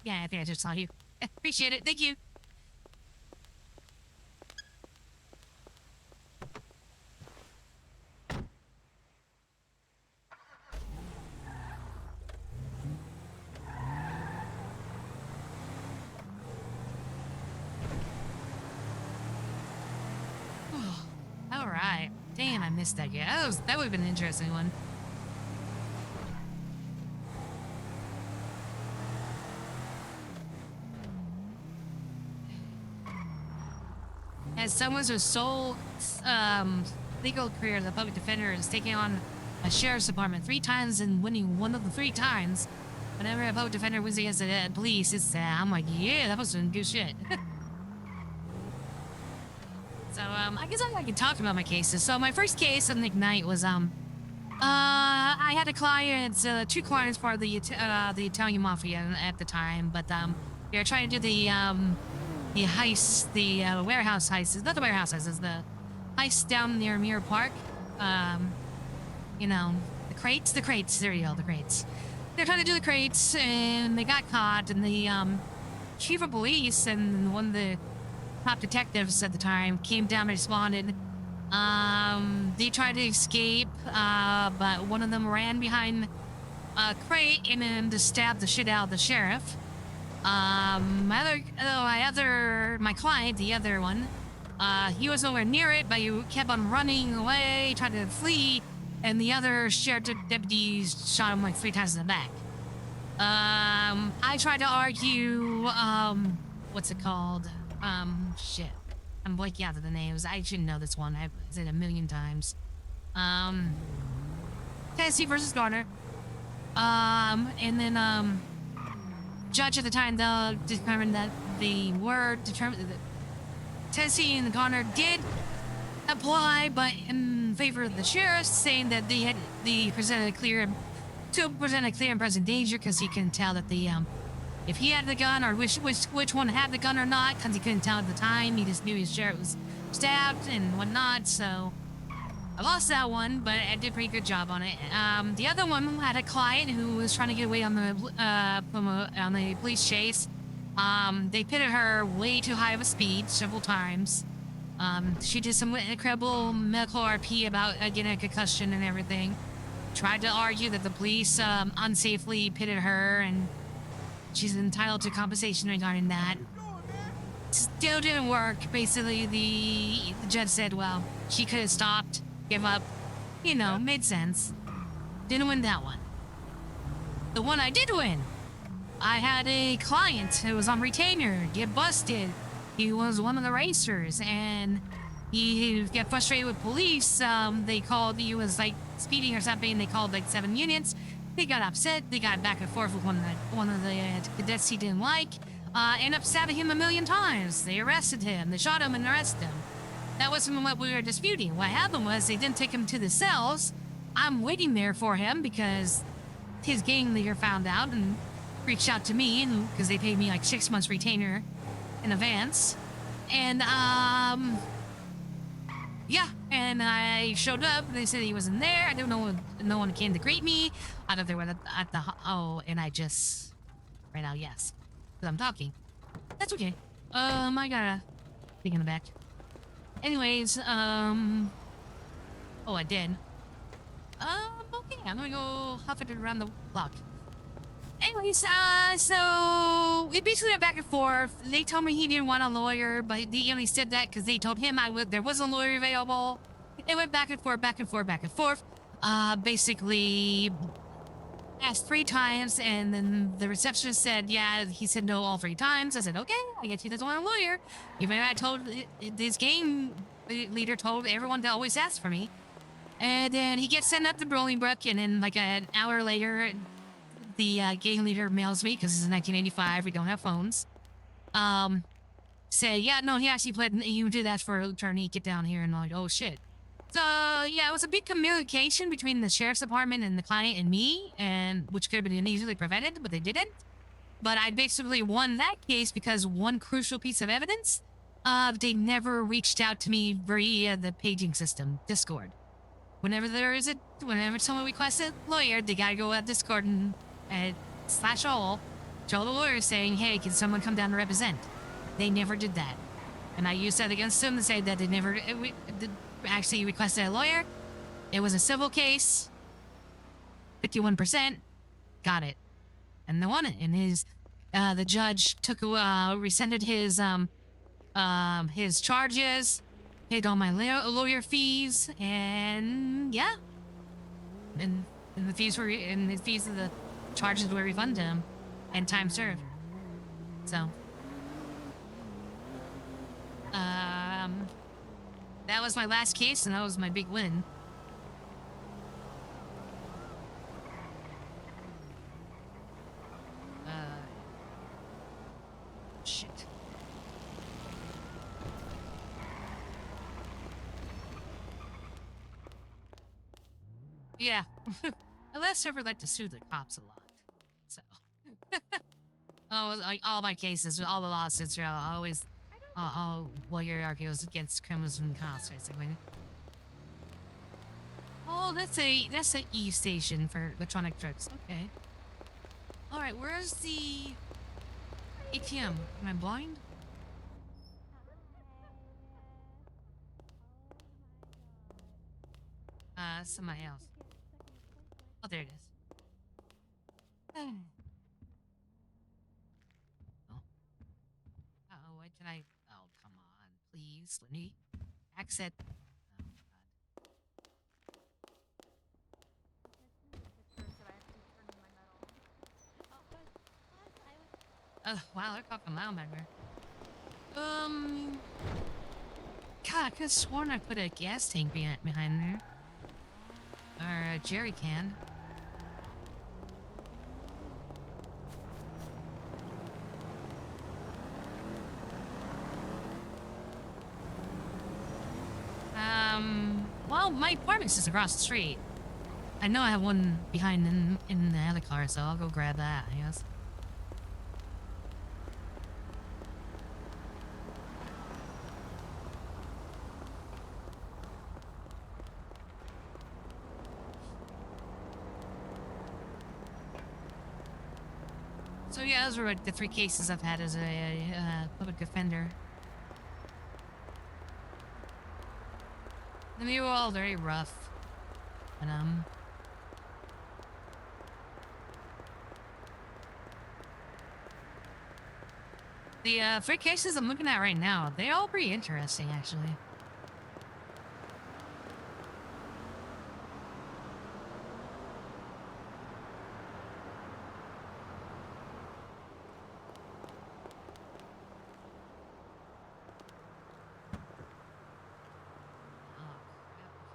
Yeah, I think I just saw you. Appreciate it. Thank you. All right. Damn, I missed that. Yeah, that would have been an interesting one. As someone whose sole legal career as a public defender is taking on a sheriff's department 3 times and winning 1 of the 3 times, whenever a public defender wins against the police, it's I'm like, yeah, that was some good shit. So I guess I can talk about my cases. So my first case on Ignite was I had a client, 2 clients for the Italian mafia at the time, but they were trying to do the heist, the warehouse heist. Not the warehouse heist, it's the heist down near Mirror Park. You know, the crates. There you go, the crates. They're trying to do the crates, and they got caught. And the chief of police and one of the top detectives at the time came down and responded. They tried to escape, but one of them ran behind a crate and then just stabbed the shit out of the sheriff. My client, the other one, he was nowhere near it, but he kept on running away, trying to flee, and the other sheriff deputies shot him like 3 times in the back. I tried to argue, what's it called? Shit. I'm blanking out of the names. I should know this one. I've said it a million times. Tennessee versus Garner. And then, judge at the time, though, determined that Tennessee and Garner did apply, but in favor of the sheriff, saying that they presented a clear and present danger, because he couldn't tell that if he had the gun or which one had the gun or not, because he couldn't tell at the time. He just knew his sheriff was stabbed and whatnot. So I lost that one, but I did a pretty good job on it. The other one had a client who was trying to get away on the police chase. They pitted her way too high of a speed several times. She did some incredible medical RP about getting a concussion and everything. Tried to argue that the police unsafely pitted her and she's entitled to compensation regarding that. Still didn't work. Basically, the judge said, well, she could have stopped, give up. You know, made sense. Didn't win that one. The one I did win, I had a client who was on retainer, get busted. He was one of the racers, and he got frustrated with police. They called, he was like speeding or something. They called like 7 units. They got upset. They got back and forth with one of the cadets he didn't like. Ended up stabbing him 1,000,000 times. They arrested him. They shot him and arrested him. That wasn't what we were disputing. What happened was they didn't take him to the cells. I'm waiting there for him because his gang leader found out and reached out to me, and because they paid me like 6 months retainer in advance. And yeah, and I showed up. They said he wasn't there. I don't know. No one came to greet me. I thought they were at the and I just right now, yes, because I'm talking. That's okay. I got a thing in the back. Anyways, oh, I did. Okay, I'm gonna go huff it around the block. Anyways, so we basically went back and forth. They told me he didn't want a lawyer, but he only said that because they told him there was a lawyer available. They went back and forth, back and forth, back and forth. Basically asked 3 times, and then the receptionist said, yeah, he said no all 3 times. I said, okay, I guess he doesn't want a lawyer. Even I told this game leader told everyone to always ask for me. And then he gets sent up to Bolingbrook, and then like an hour later, the game leader mails me, because it's 1985, we don't have phones. Say, yeah, no, he actually pled, you did ask for an attorney, get down here, and I'm like, oh shit. So, yeah, it was a big communication between the sheriff's department and the client and me, and which could have been easily prevented, but they didn't. But I basically won that case because one crucial piece of evidence, they never reached out to me via the paging system, Discord. Whenever someone requests a lawyer, they gotta go at Discord and /all, tell the lawyer saying, hey, can someone come down to represent? They never did that. And I used that against them to say that they never actually requested a lawyer. It was a civil case. 51%. Got it. And they won it. And the judge rescinded his charges, paid all my lawyer fees, and yeah. And the fees of the charges were refunded him, and time served. So, that was my last case, and that was my big win. Shit. Yeah. The last server liked to sue the cops a lot. So. All my cases, all the lawsuits are always all lawyer argues against criminals and cops, basically. Oh, that's a E station for electronic drugs. Okay. All right, where's the ATM? Am I blind? Somebody else. Oh, there it is. Oh. Uh-oh, why did I... Oh, come on, please. Let me exit. Oh, wow, they're talking loud back there. God, I could have sworn I put a gas tank behind there. Or a jerry can. Well, my apartment's just across the street. I know I have one behind in the other car, so I'll go grab that, I guess. So yeah, those were like the 3 cases I've had as a public defender. And they were all very rough. But, the 3 cases I'm looking at right now, they're all pretty interesting, actually.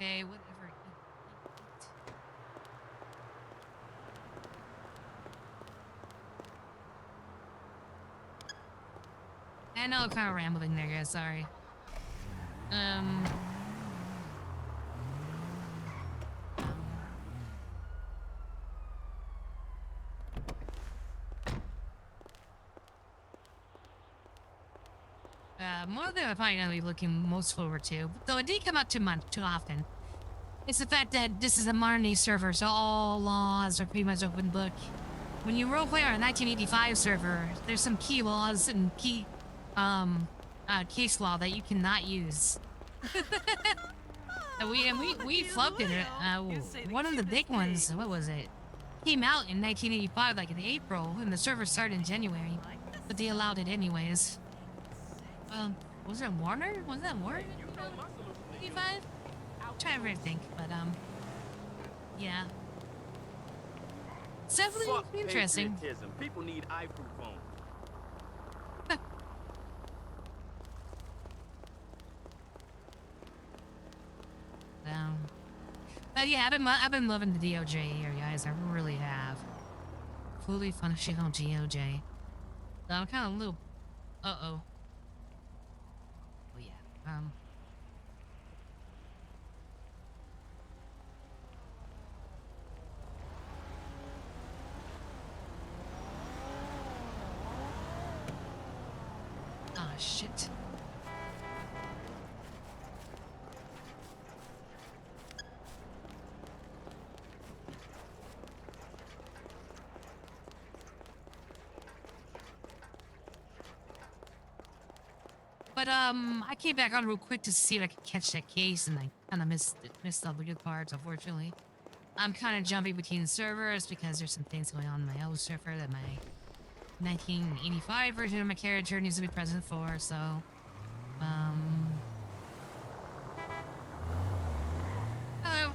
Okay, whatever. I know I'm kind of rambling there, guys. Sorry. More than I'm probably gonna be looking most forward to, though it didn't come out too often. It's the fact that this is a modern day server, so all laws are pretty much open book. When you roleplay on a 1985 server, there's some key laws and key case law that you cannot use We flubbed it. One of the big ones. What was it? Came out in 1985, like in April, and the server started in January, but they allowed it anyways. Was it Warner? Was that Warner? 85? I'm trying to think, but yeah. It's definitely Fuck interesting. patriotism. People need iPhone. But yeah, I've been loving the DOJ here, guys. I really have. Fully functional DOJ. So I'm kind of a little. Oh yeah. Ah, shit. But I came back on real quick to see if I could catch that case, and I kind of missed all the good parts, unfortunately. I'm kind of jumping between servers because there's some things going on in my old server that my 1985 version of my character needs to be present for. So, hello.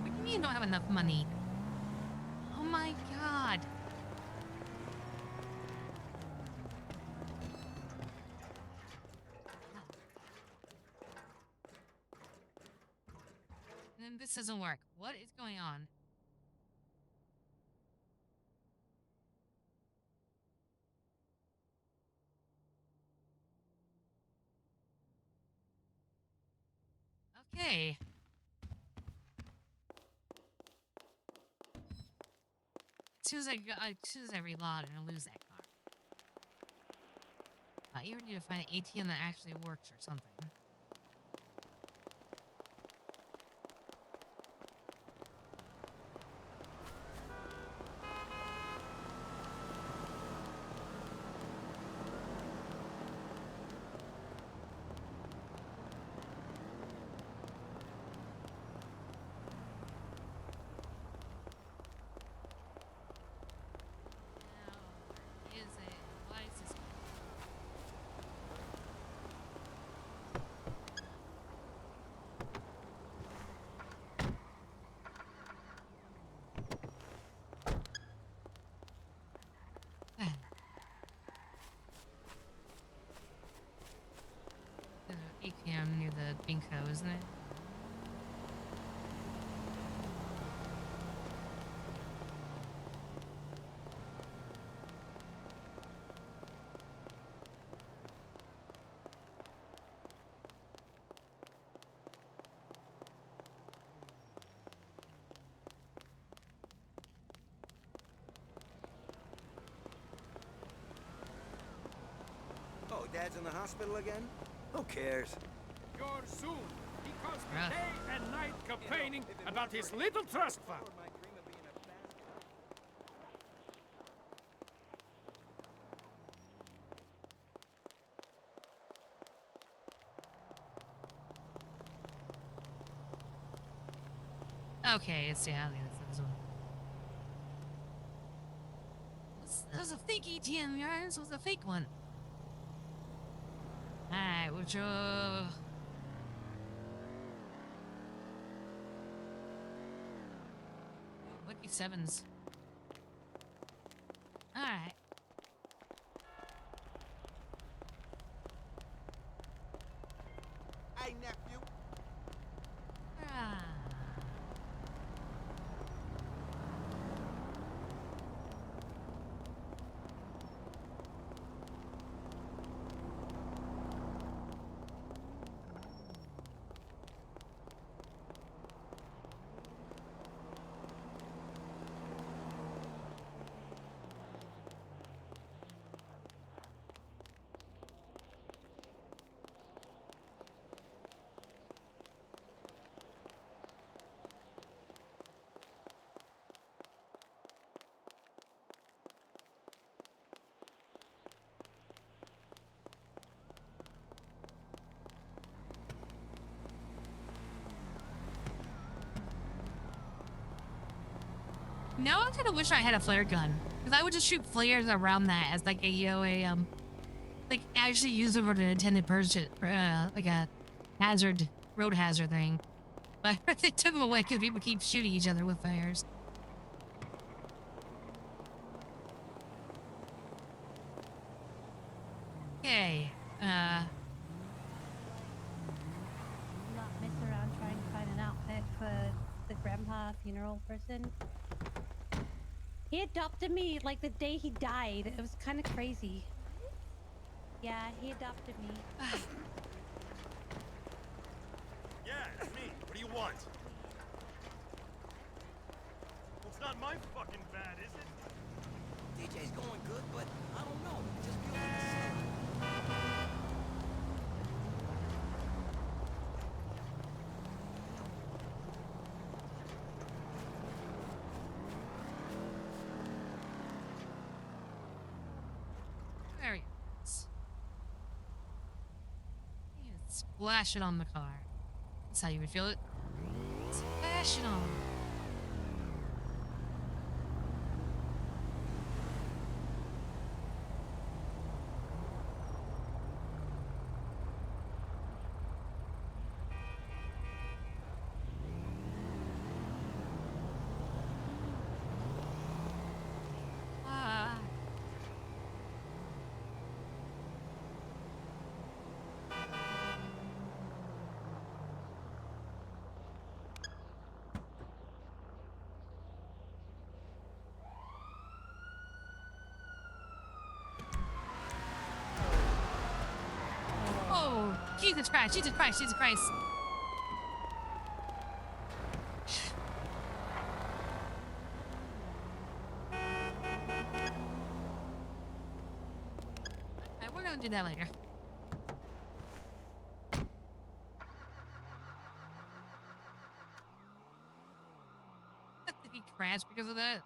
What do you mean you don't have enough money? Oh my god. And this doesn't work. What is going on? Okay. As soon as I reload, I'm gonna lose that car. You need to find an ATM that actually works or something. ATM near the Binko, isn't it? Oh, Dad's in the hospital again? Who cares? You're soon, because day and night complaining about his little trust fund. Okay, it's this one. That was a fake ATM, guys. This was a fake one. Alright, which lucky sevens. Alright. Hey, nephew. Ah. Now I kind of wish I had a flare gun, because I would just shoot flares around that as like like actually usable to intended purpose, like a road hazard thing. But they took them away because people keep shooting each other with flares. Okay, Not mess around trying to find an outfit for the grandpa funeral person. He adopted me like the day he died. It was kind of crazy. Yeah, he adopted me. Yeah, it's me. What do you want? Well, it's not my fucking bad, is it? DJ's going good, but I don't know. Just feel like it's there he is. And splash it on the car. That's how you would feel it. Splash it on. Ah. Oh, Jesus Christ, Jesus Christ, Jesus Christ. Alright, we're gonna do that later. Did he crash because of that?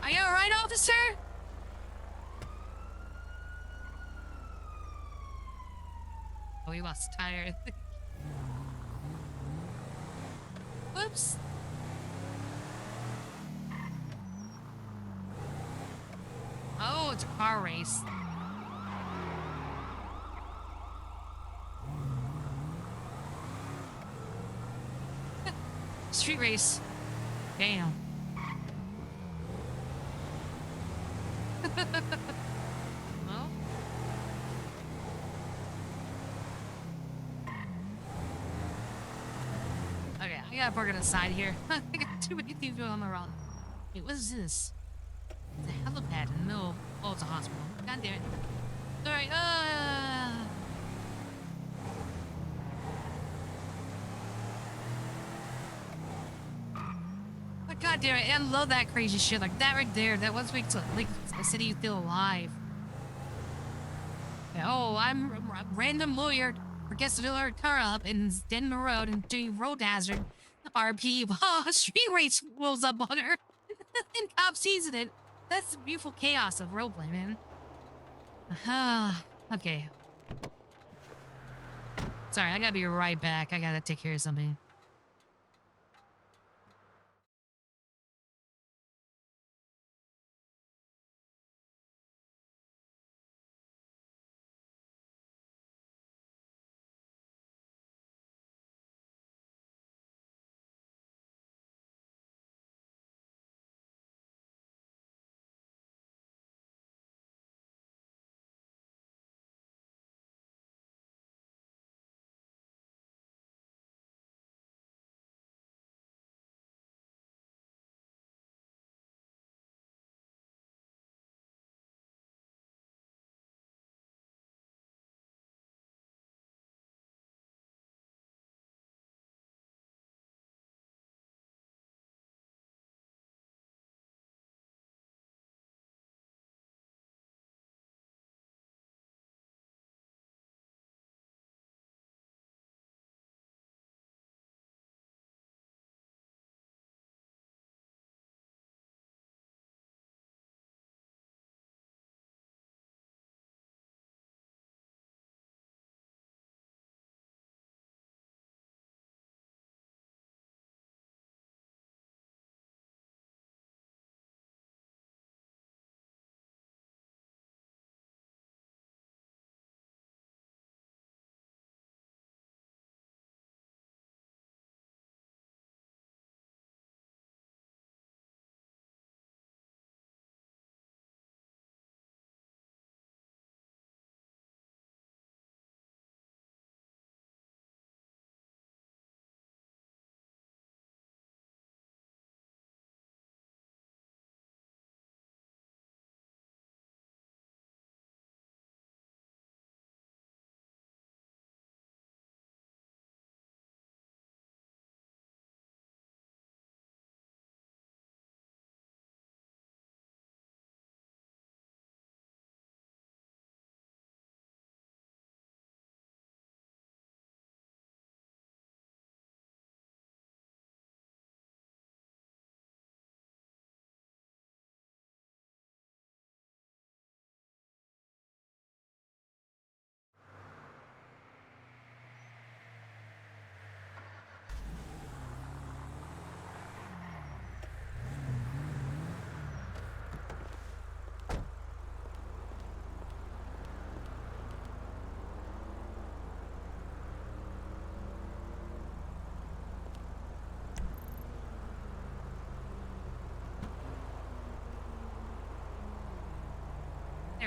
Are you alright, officer? Oh, he lost a tire. Whoops. Oh, it's a car race. Street race. Damn. Well. Okay, I gotta park on the side here. I got too many things going on the road. Wait, what is this? It's a helipad in the middle. Oh, it's a hospital. God damn it. Sorry. But God damn it, I love that crazy shit. Like that right there. That was makes like a city feel alive. Oh, I'm a random lawyer forgets to fill her car up and is dead in the road and doing road hazard. RP, street race rolls up on her. And cop sees it. That's the beautiful chaos of roleplay, man. Okay. Sorry, I gotta be right back. I gotta take care of something.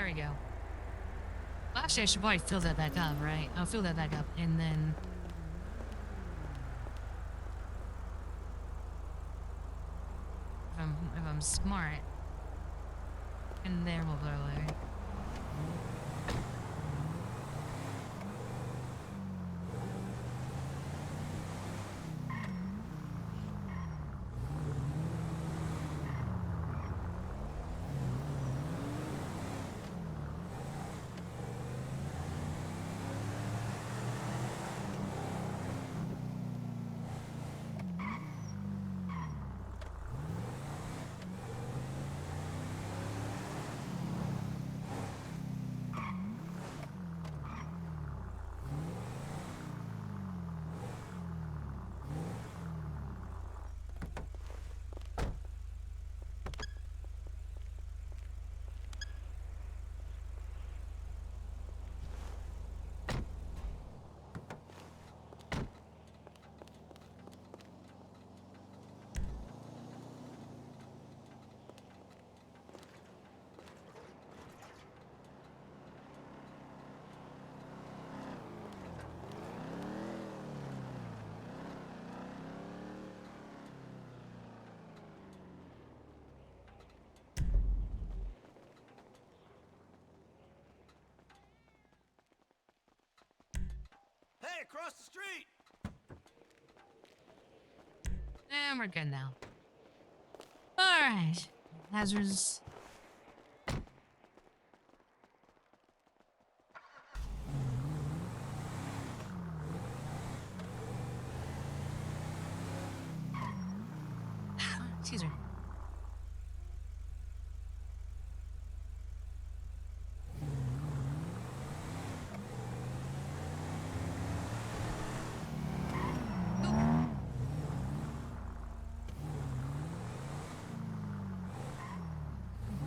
There we go. Well, actually, I should probably fill that back up, right? I'll fill that back up, and then... If I'm smart, and then we'll blow away. Hey, across the street! And we're good now. Alright. Hazards. Excuse me.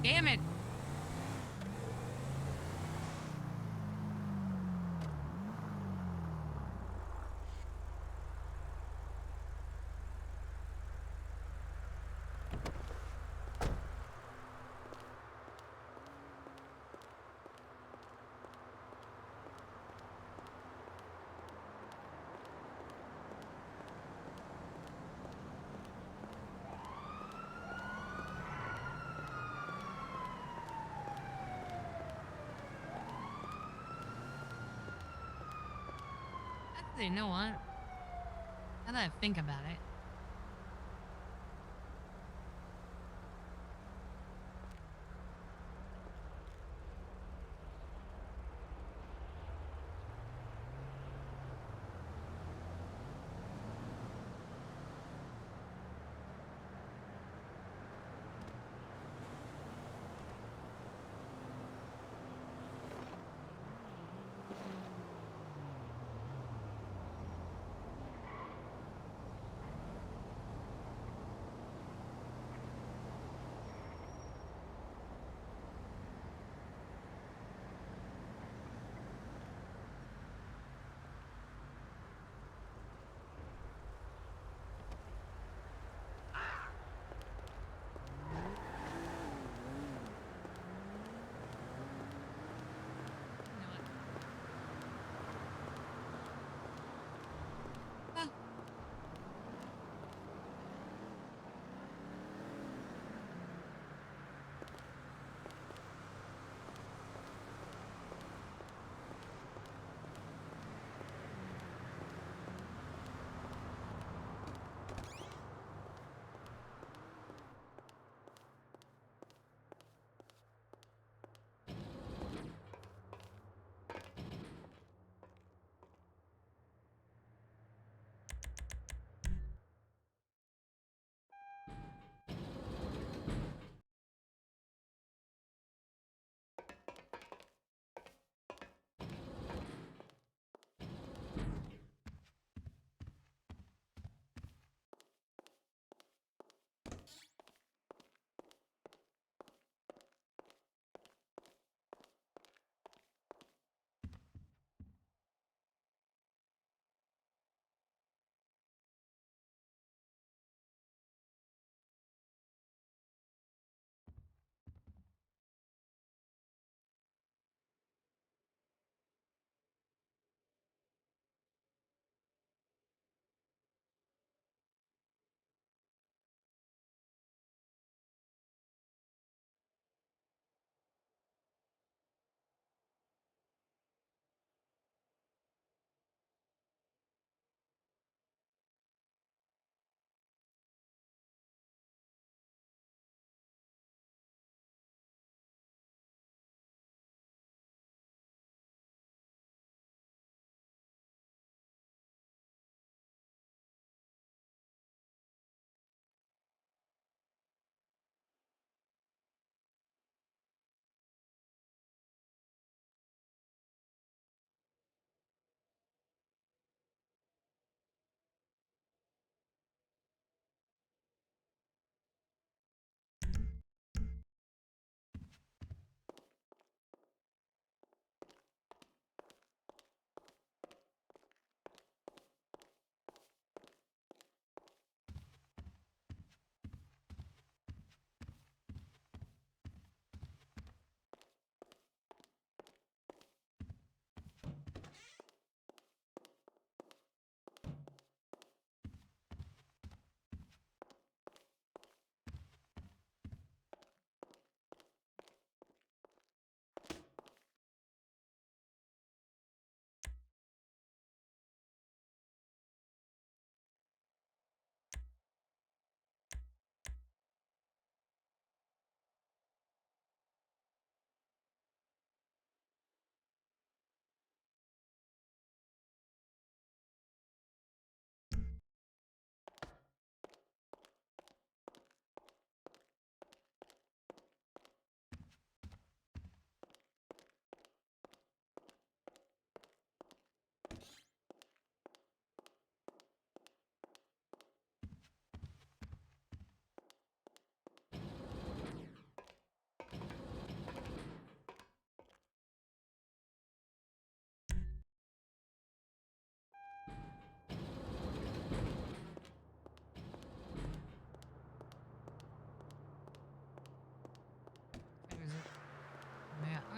Damn it. Actually, you know what? Now that I think about it.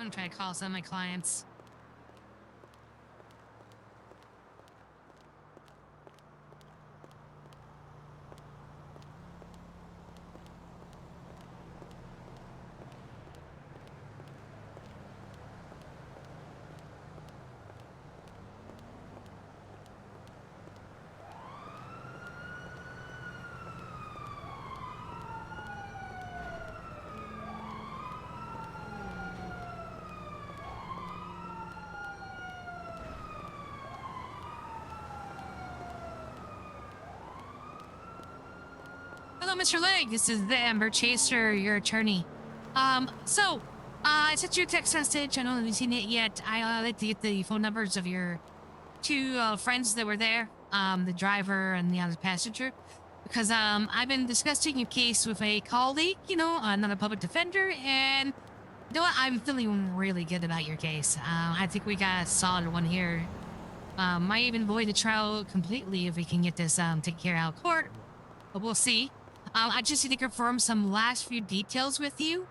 I'm trying to call some of my clients. Hello, Mr. Legg. This is the Amber Chaser, your attorney. I sent you a text message. I don't know if you've seen it yet. I like to get the phone numbers of your two friends that were there, the driver and the other passenger, because I've been discussing your case with a colleague, another public defender, and you know what? I'm feeling really good about your case. I think we got a solid one here. Might even void the trial completely if we can get this taken care of out of court, but we'll see. I just need to confirm some last few details with you,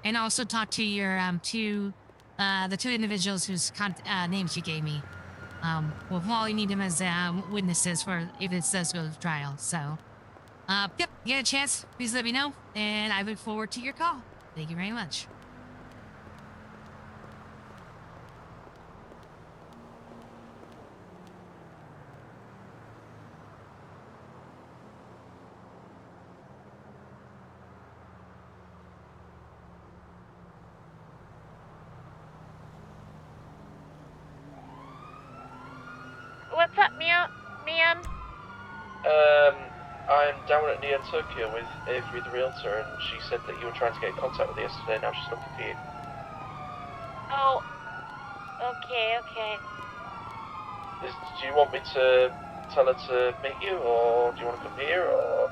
and also talk to your the two individuals whose names you gave me. We'll probably need them as witnesses for if it does go to trial. So, yep, you get a chance, please let me know, and I look forward to your call. Thank you very much. What's up, ma'am? I'm down at Neon Tokyo with Avery the Realtor, and she said that you were trying to get in contact with her yesterday. Now she's looking for you. Oh, okay. Do you want me to tell her to meet you, or do you want to come here, or...?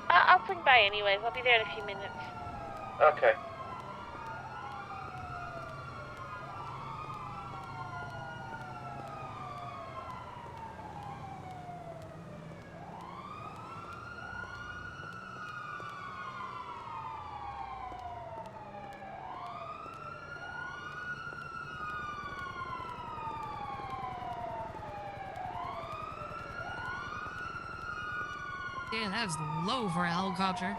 I'll swing by anyways. I'll be there in a few minutes. Okay. Yeah, that was low for a helicopter.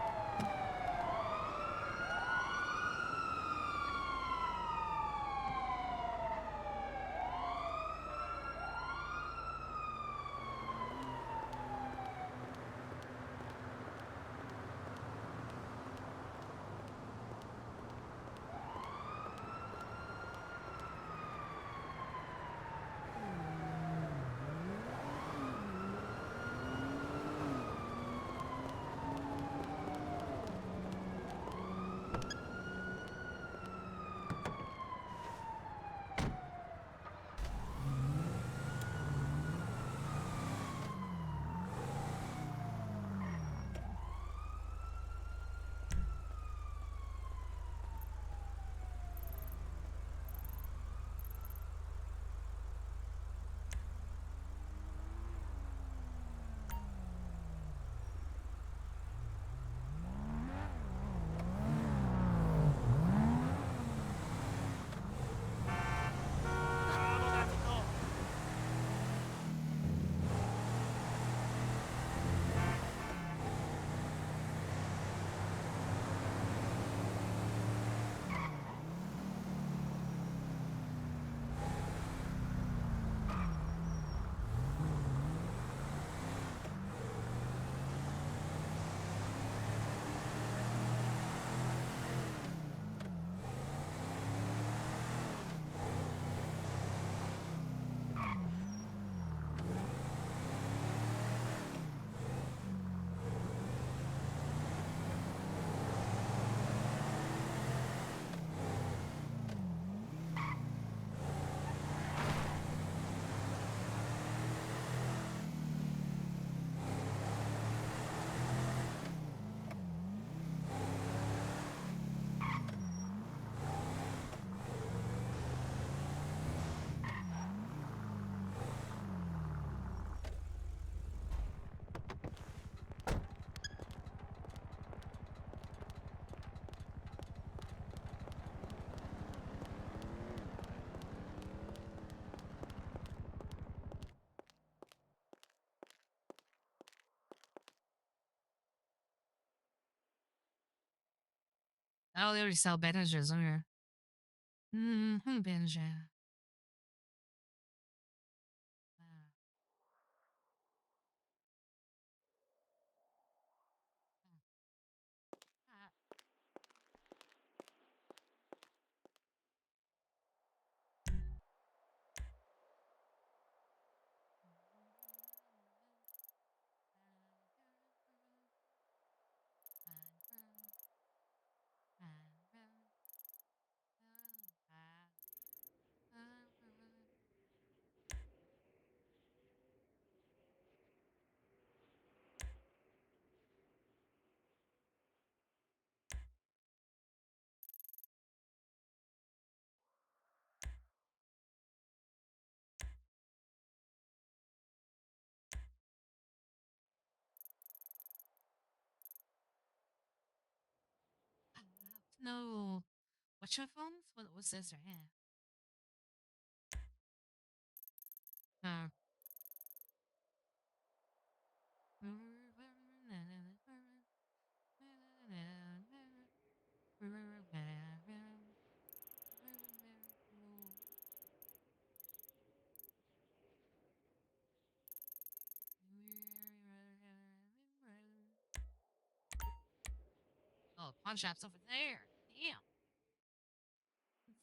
already sell bandages on here. Bandage. No. What's your phone? What's this right here? Uh. Oh, pawn shop's over there. Damn.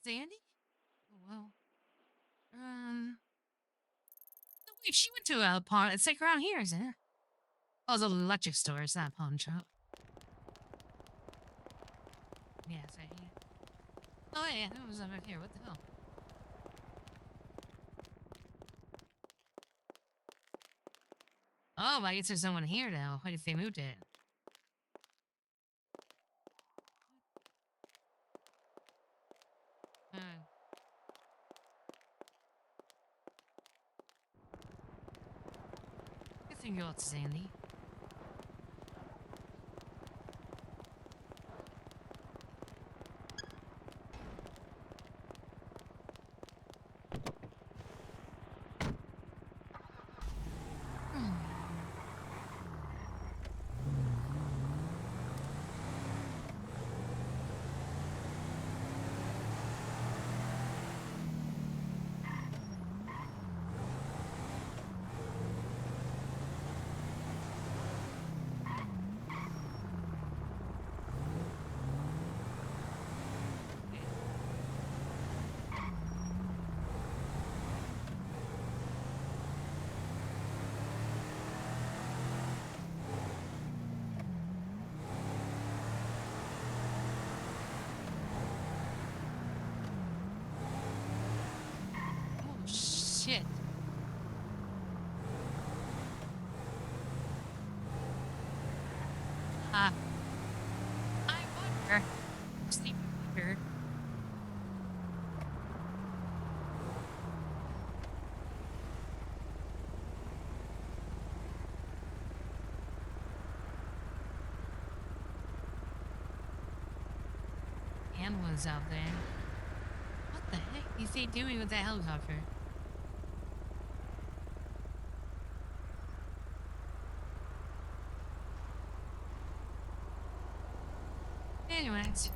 Sandy? Oh, well. No, wait, she went to a pawn. It's like around here, isn't it? Oh, it's an electric store. It's not a pawn shop. Yeah, it's right here. Oh, yeah, it was over here. What the hell? Oh, I guess there's no one here now. What if they moved it? Good thing you're out, Sandy. Oh, shit. I wonder. Sleep here. Animals out there. What the heck is he doing with that helicopter? Anyways.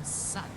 gonna suck.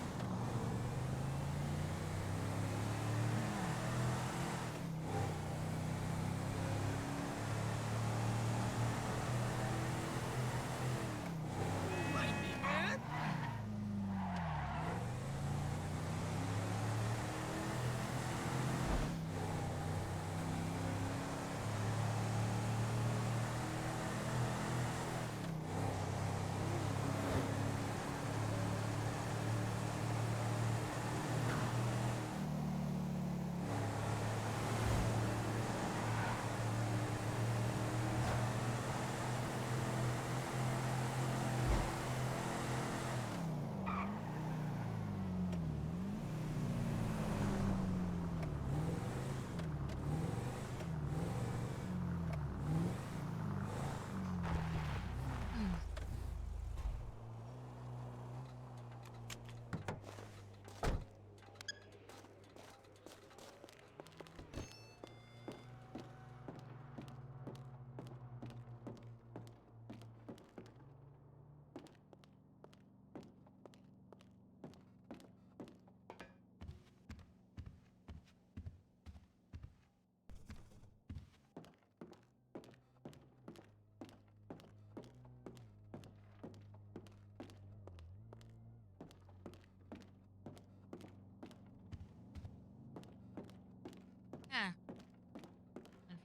Yeah.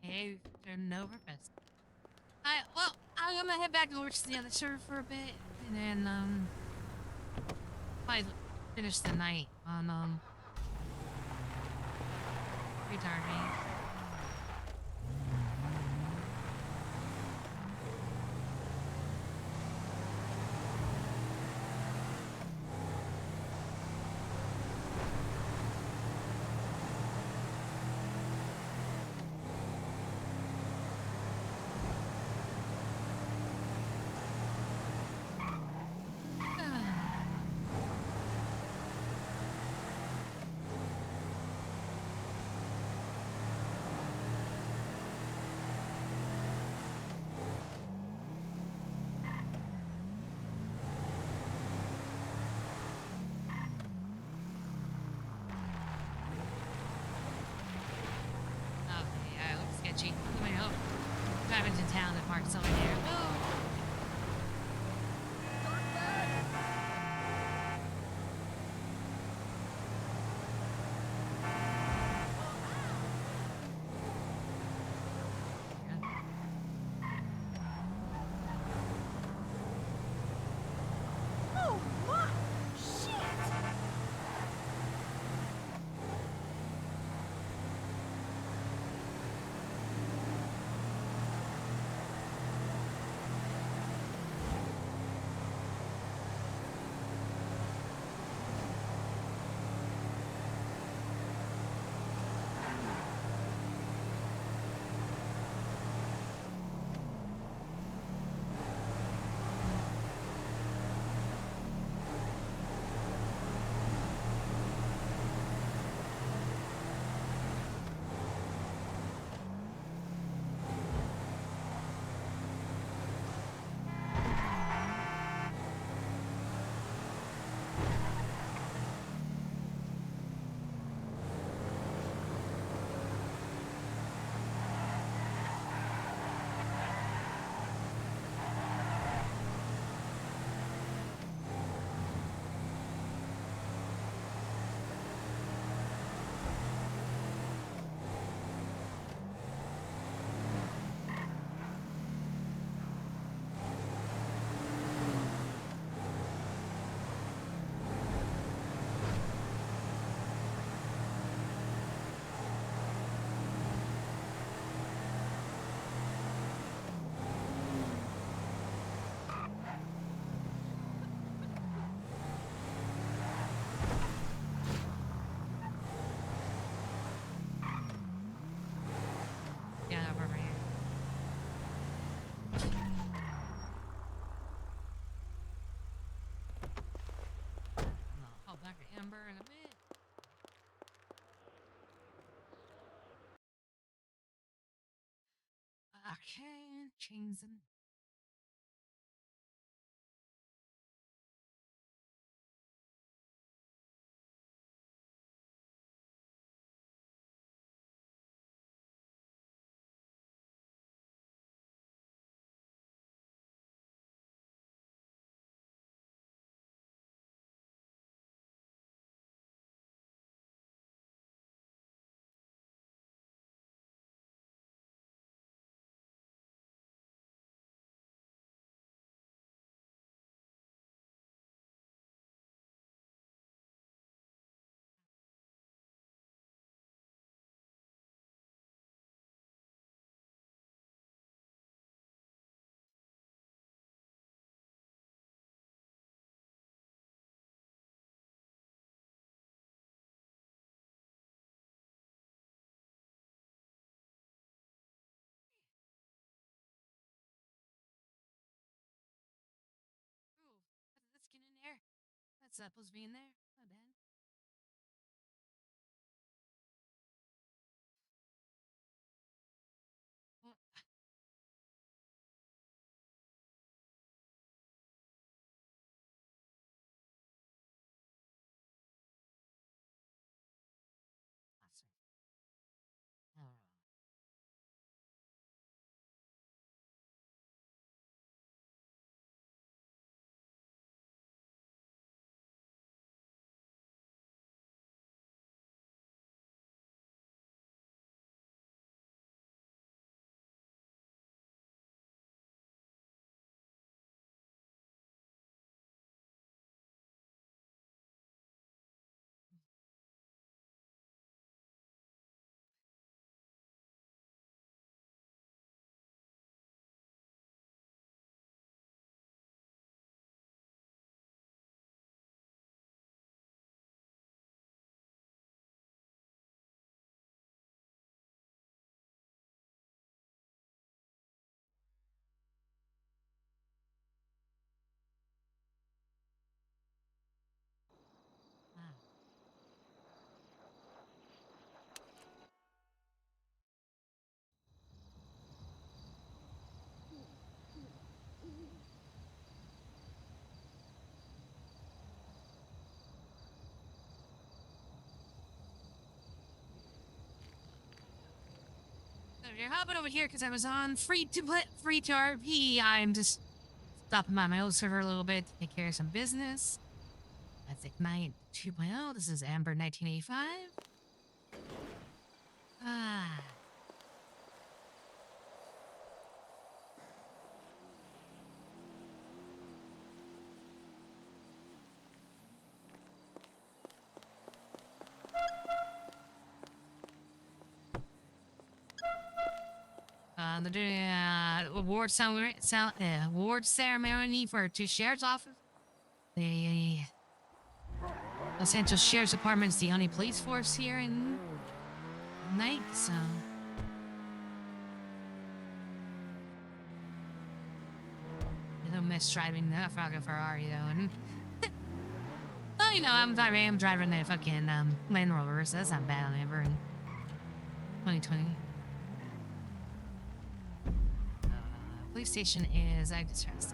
Okay, turn over best. I'm gonna head back over to the other server for a bit, and then probably finish the night on Free2RP. Okay, yeah, it looks sketchy. Let me hope. Driving to town and park somewhere there. Oh. Oh my shit! Yeah, over here. I'll back to Amber in a bit. Okay, chains and That's supposed to be in there. My bad. Well, awesome. Oh. Ah. So you're hopping over here because I was on Free2RP. I'm just stopping by my old server a little bit to take care of some business. That's Ignite 2.0. This is Amber 1985. Ah. They're doing award ceremony for two sheriff's office. The Los Angeles Sheriff's Department is the only police force here in night, so you don't miss driving the fucking Ferrari though. And well, you know, I'm driving the fucking Land Rover, so that's not bad on ever in 2020. Police station is active stress.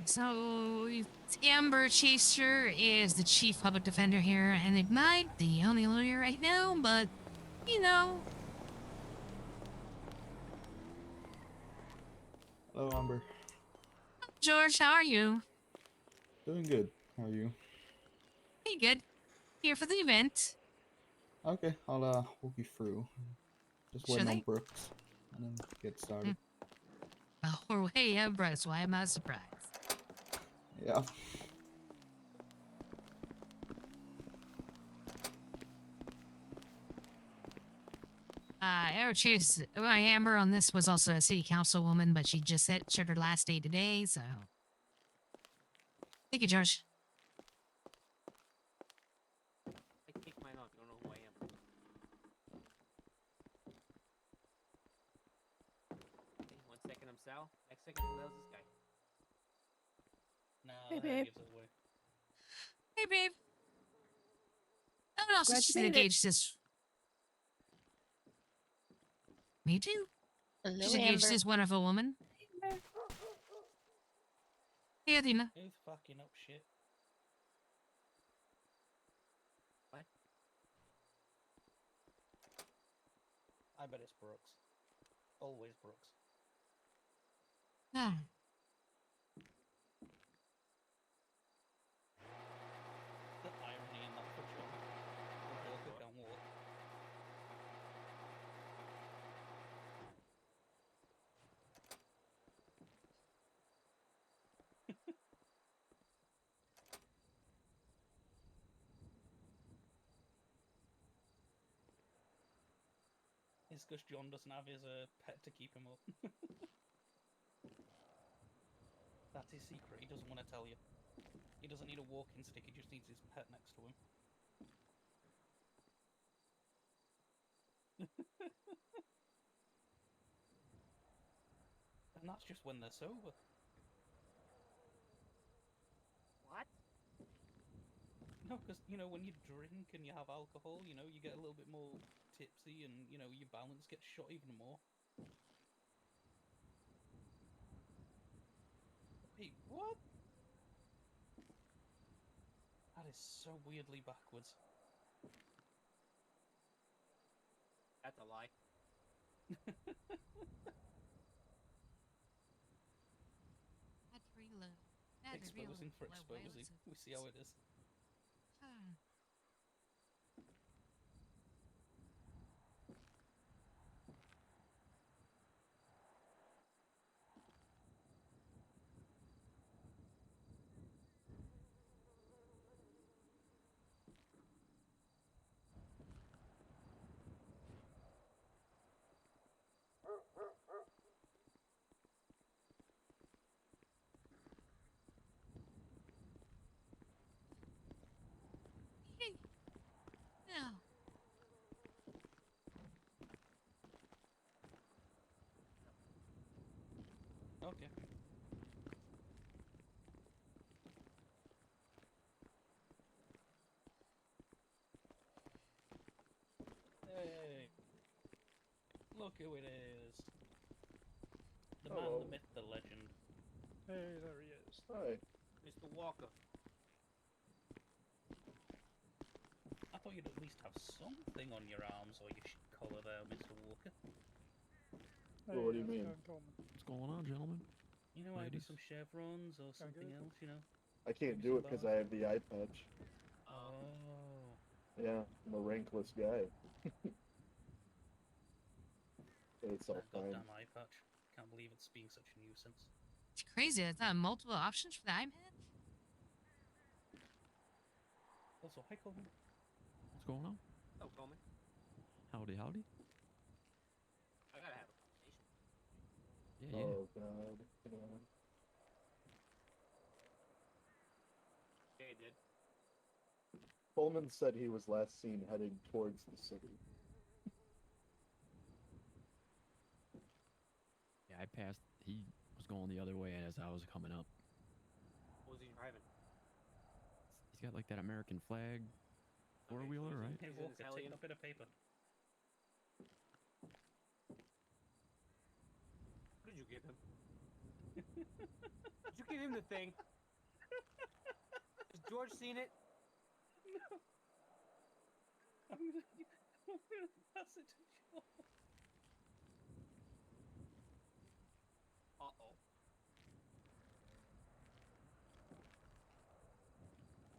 So, Amber Chaser is the chief public defender here, and Ignite, the only lawyer right now, but, you know. Hello, Amber. George, how are you? Doing good. How are you? Pretty good. Here for the event. Okay, I'll walk you through. Just Sure waiting on thing. Brooks, and then get started. Oh, hey, yeah, Bryce, why am I surprised? Yeah. Amber on this was also a city councilwoman, but she just shared her last day today, so. Thank you, George. I kick mine off. You don't know who I am. Okay, 1 second I'm Sal. Next second, who the hell's this guy? Nah, Hey, that babe. gives it away. Hey, babe. I would also Glad just you made it. engage this. Me too. Hello, Just engage Amber. this wonderful woman. Hey, Athena. Who's fucking up shit? What? I bet it's Brooks. Always Brooks. Ah. The irony in that for sure. The Joker can't walk. It's because John doesn't have his pet to keep him up. That's his secret. He doesn't want to tell you. He doesn't need a walking stick. He just needs his pet next to him. And that's just when they're sober. What? No, because, when you drink and you have alcohol, you get a little bit more tipsy and, your balance gets shot even more. Wait, what? That is so weirdly backwards. That's a lie. That's real. That's Exposing for real. exposing. We see how it is. No. Okay. Hey. Look who it is. The man, Hello. the myth, the legend. Hey, there he is. Hi. Mr. Walker. I thought you'd at least have something on your arms or your collar there, Mr. Walker. Well, what do you mean? What's going on, gentlemen? Either Ladies? some chevrons or something else, I can't Maybe do some it because bars. I have the eye patch. Oh. Yeah, I'm a rankless guy. But it's all That fine. goddamn eye patch. Can't believe it's being such a nuisance. It's crazy. It's multiple options for the iPad. Also, hi Coleman. What's going on? Oh, Coleman. Howdy, howdy. I gotta have a conversation. Yeah, Oh god. Yeah. Yeah, you did. Coleman said he was last seen heading towards the city. Yeah, I passed. He was going the other way as I was coming up. What was he driving? He's got like that American flag four-wheeler, right? Hey He's an Walker, take Italian. a bit of paper. What did you give him? Did you give him the thing? Has George seen it? No. I'm gonna pass it to George. Uh-oh.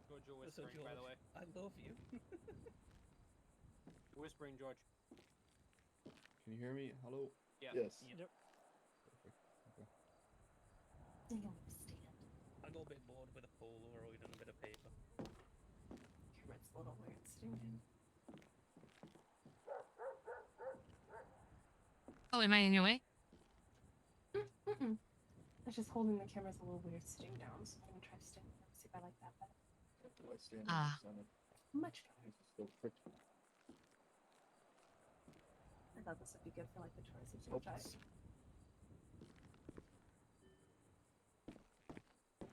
George, you're So, whispering, by the way. I love you. You're whispering, George. Can you hear me? Hello? Yeah. Yes. Yep. Perfect. Okay. I got a bit bored with a Polaroid and a bit of paper. It's a little weird stinging. Oh, am I in your way? Mm-mm. It's just holding the camera's a little weird sitting down, so I'm gonna try to stand up, see if I like that better. Do I stand in Ah. the center? Much better. This is so tricky. I thought this would be good for like the tours of Nope. drive.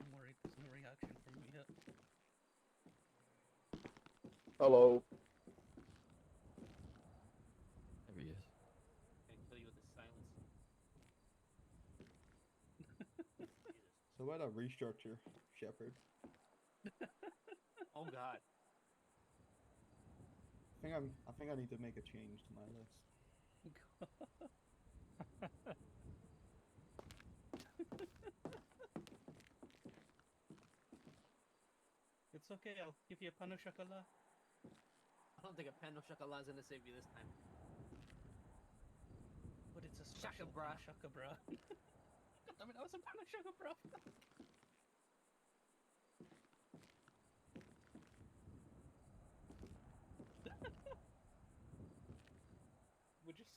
I'm worried there's no reaction from me yet. Hello. There he is. Can I kill you with this silence? So why not restructure, Shepard? Oh God. I think I need to make a change to my list. It's okay, I'll give you a pan of chocolat. I don't think a pan of chocolat is gonna save you this time. But it's a special Shaka bra. pan of chocolat. God damn it, that was a pan of chocolat.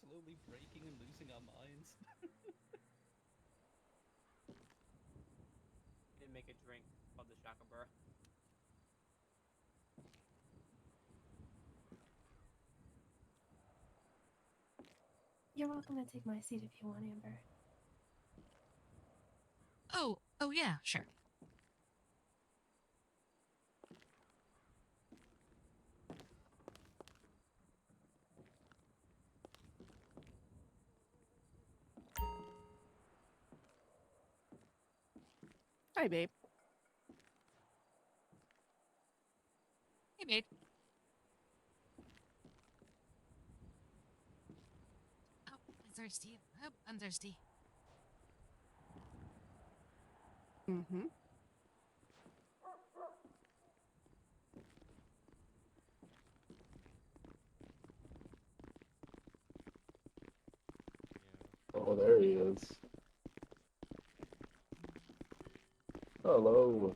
slowly breaking and losing our minds. Didn't make a drink called the Shakabura. You're welcome to take my seat if you want, Amber. Oh yeah, sure. Hi, babe. Hey, babe. Oh, I'm thirsty. Oh, I'm thirsty. Mm-hmm. Oh, there he is. Hello.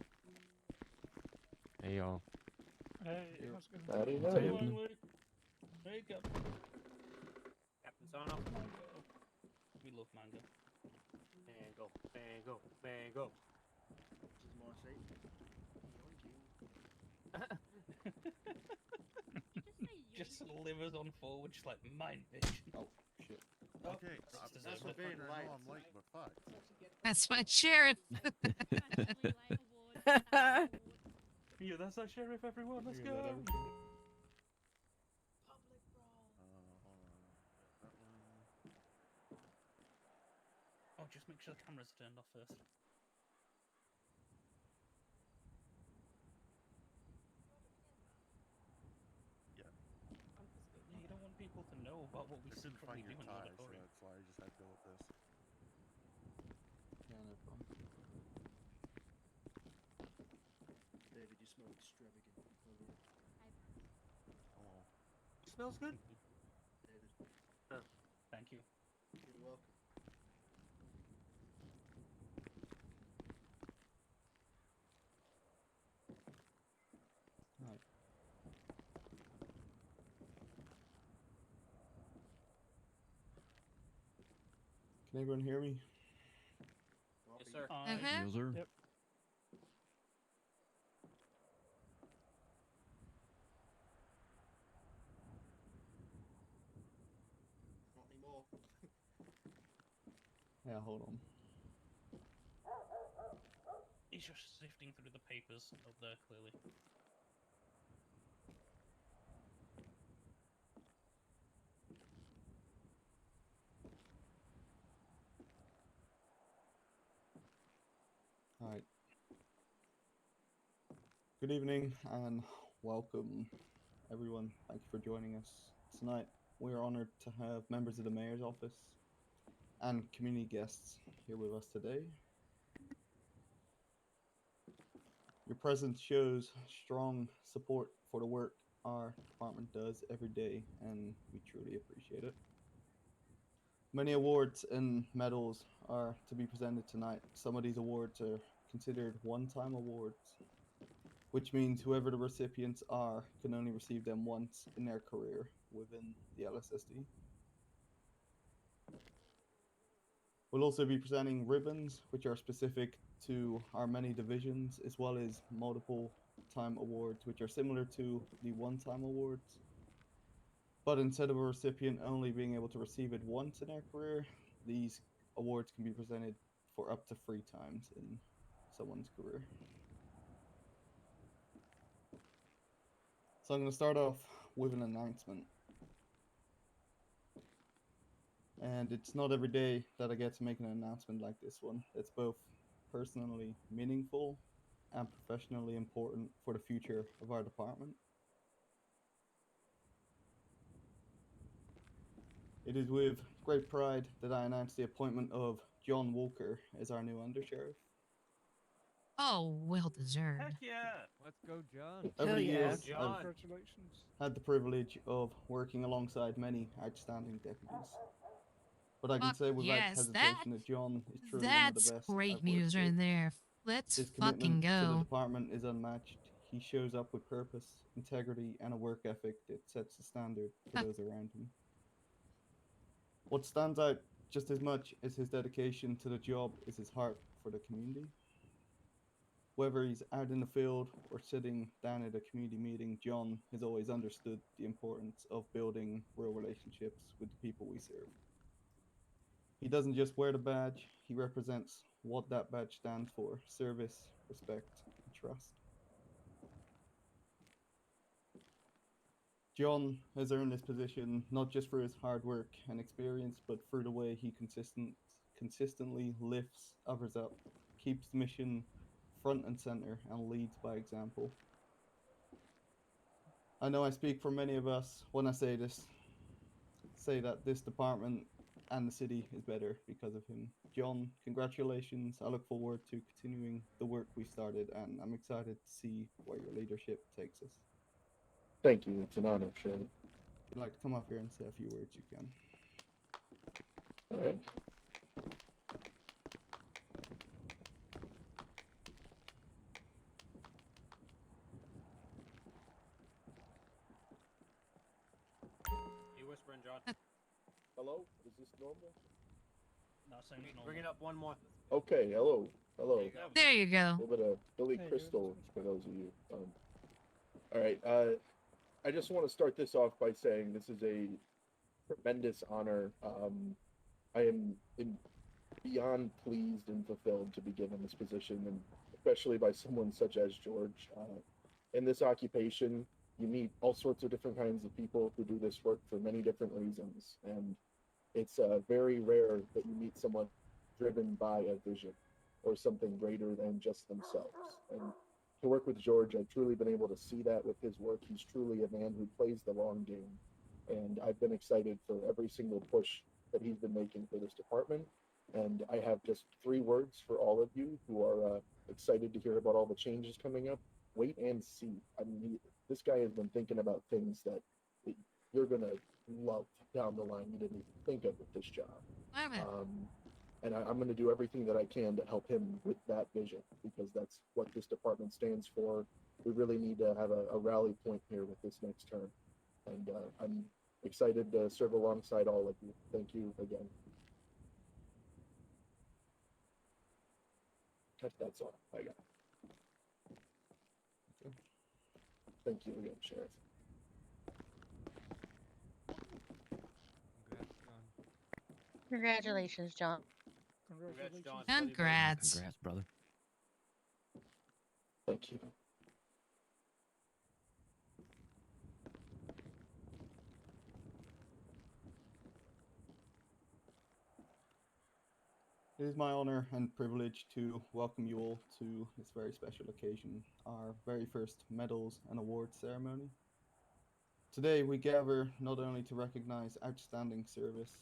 Hey, y'all. Hey, how's it going? Howdy, What's howdy. happening? Hey, Captain. Captain Sono. Mango. We love mango. Mango, mango, mango. This is more safe. Just livers on forward, just like mind bitch. Oh, shit. Oh, Okay, That's what being I know light. I'm late, but fuck. That's my sheriff. Yeah, that's our sheriff, everyone. Let's Look go. at that, everything. Hold on. That one. Oh, just make sure the camera's turned off first. Yeah. Yeah, you don't want people to know about what we I couldn't secretly find your do in the tie, so auditorium. that's why I just had to go with this. Yeah, no problem. David, you smell extravagant. Oh. Smells good. David, Thank you. you're welcome. Right. Can everyone hear me? Yes, sir. Uh-huh. Yes, sir. Yep. Not anymore. Yeah, hold on. He's just sifting through the papers up there, clearly. Alright. Good evening and welcome, everyone. Thank you for joining us. Tonight, we are honored to have members of the Mayor's Office and community guests here with us today. Your presence shows strong support for the work our department does every day, and we truly appreciate it. Many awards and medals are to be presented tonight. Some of these awards are considered one-time awards, which means whoever the recipients are can only receive them once in their career within the LSSD. We'll also be presenting ribbons, which are specific to our many divisions, as well as multiple time awards, which are similar to the one-time awards. But instead of a recipient only being able to receive it once in their career, these awards can be presented for up to 3 times in someone's career. So I'm going to start off with an announcement. And it's not every day that I get to make an announcement like this one. It's both personally meaningful and professionally important for the future of our department. It is with great pride that I announce the appointment of John Walker as our new undersheriff. Oh, well deserved. Heck yeah! Let's go, John. Over the yeah. years, John. I've Congratulations. had the privilege of working alongside many outstanding deputies. But I can Fuck say without yes, hesitation that John is truly one of the that's best great I've news worked right with. there. Let's His fucking commitment to the go. department is unmatched. He shows up with purpose, integrity, and a work ethic that sets the standard for those around him. What stands out just as much as his dedication to the job is his heart for the community. Whether he's out in the field or sitting down at a community meeting, John has always understood the importance of building real relationships with the people we serve. He doesn't just wear the badge, he represents what that badge stands for: service, respect, and trust. John has earned this position not just for his hard work and experience, but through the way he consistently lifts others up, keeps the mission front and center, and leads by example. I know I speak for many of us when I say that this department and the city is better because of him. John, congratulations. I look forward to continuing the work we started, and I'm excited to see where your leadership takes us. Thank you. It's an honor, Shane. If you'd like to come up here and say a few words, you can. All right. You whispering, John? Hello? Is this normal? No, seems normal. Bring it up one more. Okay, hello. Hello. There you go. A little bit of Billy Crystal for those of you. All right. I just want to start this off by saying this is a tremendous honor. I am beyond pleased and fulfilled to be given this position, and especially by someone such as George. In this occupation, you meet all sorts of different kinds of people who do this work for many different reasons, and it's very rare that you meet someone driven by a vision or something greater than just themselves. And to work with George, I've truly been able to see that with his work. He's truly a man who plays the long game, and I've been excited for every single push that he's been making for this department. And I have just 3 words for all of you who are excited to hear about all the changes coming up. Wait and see. I mean, this guy has been thinking about things that you're going to love down the line you didn't even think of with this job. And I'm going to do everything that I can to help him with that vision, because that's what this department stands for. We really need to have a rally point here with this next term. And I'm excited to serve alongside all of you. Thank you again. That's all I got. Thank you again, Sheriff. Congratulations, John. Congratulations, John. Congrats. Congrats, brother. Thank you. It is my honor and privilege to welcome you all to this very special occasion, our very first medals and awards ceremony. Today we gather not only to recognize outstanding service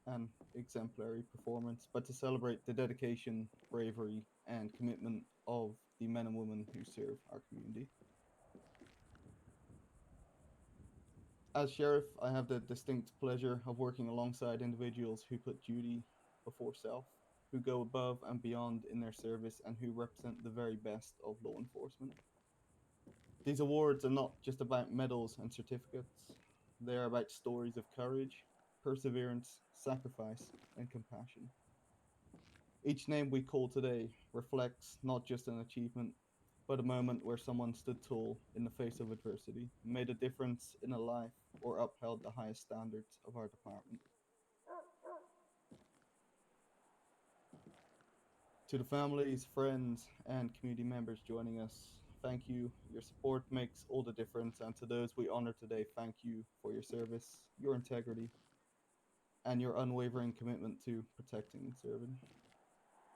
and exemplary performance, but to celebrate the dedication, bravery, and commitment of the men and women who serve our community. As sheriff, I have the distinct pleasure of working alongside individuals who put duty before self, who go above and beyond in their service, and who represent the very best of law enforcement. These awards are not just about medals and certificates. They are about stories of courage, perseverance, sacrifice, and compassion. Each name we call today reflects not just an achievement, but a moment where someone stood tall in the face of adversity, made a difference in a life, or upheld the highest standards of our department. To the families, friends, and community members joining us, thank you. Your support makes all the difference. And to those we honor today, thank you for your service, your integrity, and your unwavering commitment to protecting and serving.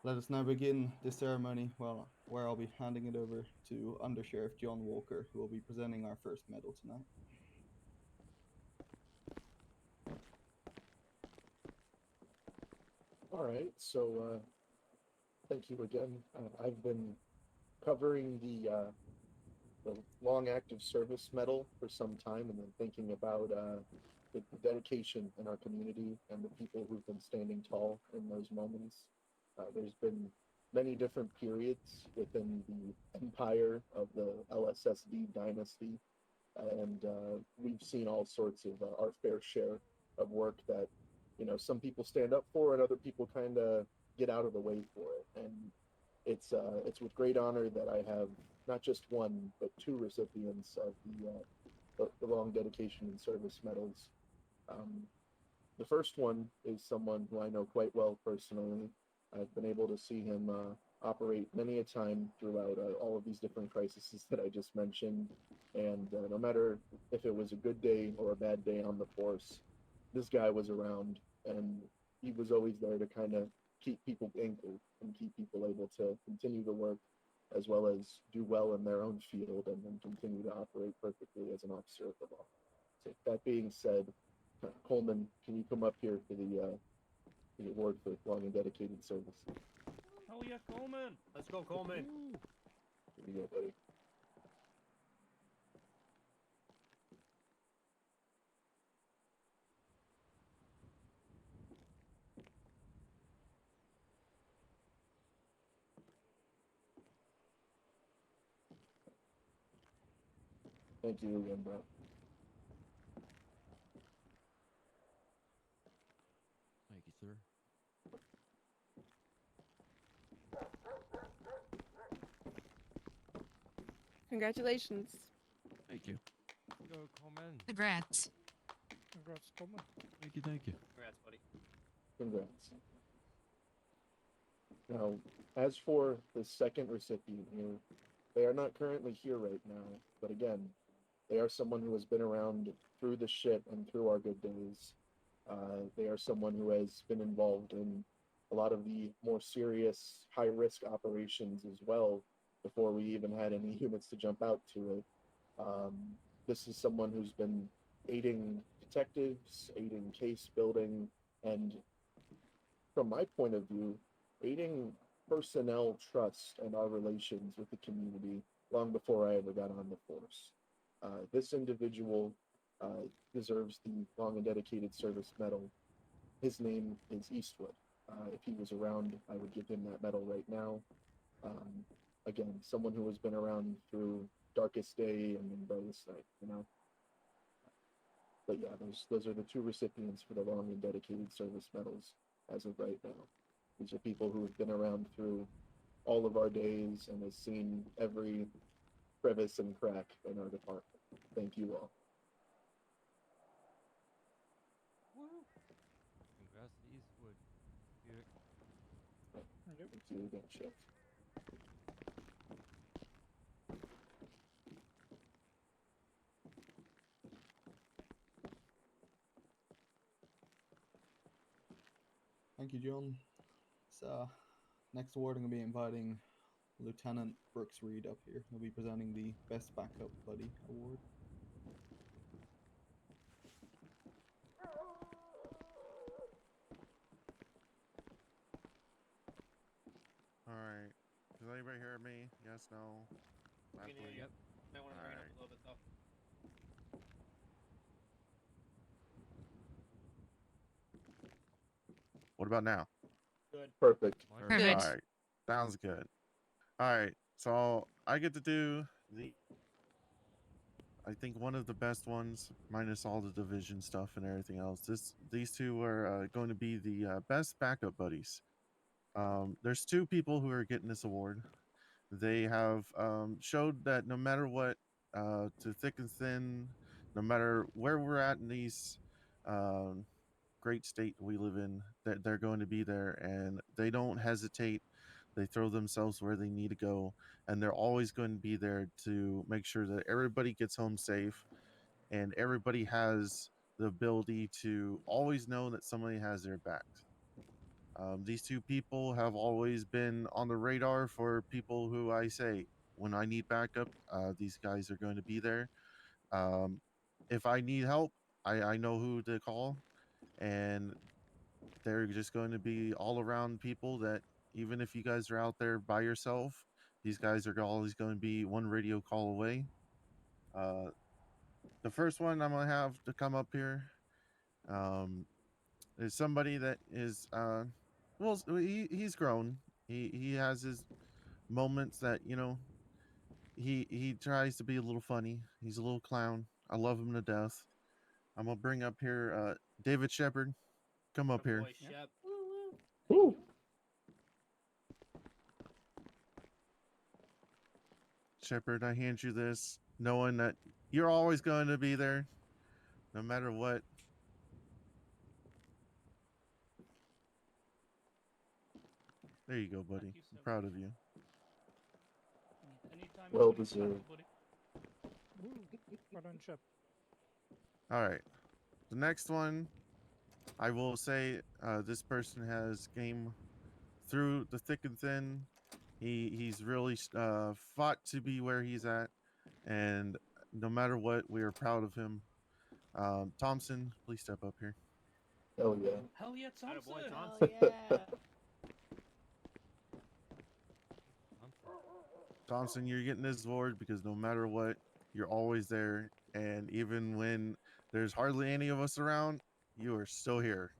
Let us now begin this ceremony, where I'll be handing it over to Under Sheriff John Walker, who will be presenting our first medal tonight. All right, so thank you again. I've been covering the long active service medal for some time, and then thinking about the dedication in our community and the people who've been standing tall in those moments. There's been many different periods within the empire of the LSSD dynasty, and we've seen all sorts of our fair share of work that some people stand up for and other people kind of get out of the way for it. And it's with great honor that I have not just one but two recipients of the long dedication and service medals. Um, the first one is someone who I know quite well personally. I've been able to see him operate many a time throughout all of these different crises that I just mentioned. And no matter if it was a good day or a bad day on the force, this guy was around and he was always there to kind of keep people anchored and keep people able to continue to work as well as do well in their own field and then continue to operate perfectly as an officer of the law. So that being said, Coleman, can you come up here for the award for long and dedicated service? Oh yeah, Coleman. Let's go, Coleman. Here you go, buddy. Thank you again, bro. Thank you, sir. Congratulations. Thank you. Go, Coleman. Congrats. Congrats, Coleman. Thank you. Thank you. Congrats, buddy. Congrats. Now, as for the second recipient here, they are not currently here right now, but again, they are someone who has been around through the shit and through our good days. They are someone who has been involved in a lot of the more serious, high-risk operations as well before we even had any units to jump out to it. This is someone who's been aiding detectives, aiding case building, and from my point of view, aiding personnel trust and our relations with the community long before I ever got on the force. This individual deserves the long and dedicated service medal. His name is Eastwood. If he was around, I would give him that medal right now. Again, someone who has been around through darkest day and brightest night. But yeah, those are the two recipients for the long and dedicated service medals as of right now. These are people who have been around through all of our days and has seen every crevice and crack in our department. Thank you all. Congrats to Eastwood. Buick. Thank you again, Chef. Thank you, John. So, next award, I'm going to be inviting Lieutenant Brooks Reed up here. He'll be presenting the Best Backup Buddy Award. All right. Does anybody hear me? Yes, no? We can hear you. Yep. Might want to bring it up a little bit though. What about now? Good. Perfect. Perfect. All right. Sounds good. All right. So I get to do I think one of the best ones, minus all the division stuff and everything else. These two are going to be the best backup buddies. There's two people who are getting this award. They have showed that no matter what, to thick and thin, no matter where we're at in these great state we live in, that they're going to be there, and they don't hesitate. They throw themselves where they need to go, and they're always going to be there to make sure that everybody gets home safe and everybody has the ability to always know that somebody has their back. These two people have always been on the radar for people who I say, when I need backup, these guys are going to be there. If I need help, I know who to call, and they're just going to be all around people that even if you guys are out there by yourself, these guys are always going to be one radio call away. The first one I'm going to have to come up here is somebody that is, well, he's grown. He has his moments that, he tries to be a little funny. He's a little clown. I love him to death. I'm going to bring up here David Shepard. come up here. Shep. Woo. Shepard, I hand you this, knowing that you're always going to be there, no matter what. There you go, buddy. I'm proud of you. Anytime Well you need deserved. tackle, buddy. Well done, Shep. All right. The next one, I will say this person has came through the thick and thin. He's really fought to be where he's at, and no matter what, we are proud of him. Thompson, please step up here. Hell yeah. Hell yeah, Thompson. Hell yeah. Thompson, you're getting this award because no matter what, you're always there, and even when there's hardly any of us around, you are still here.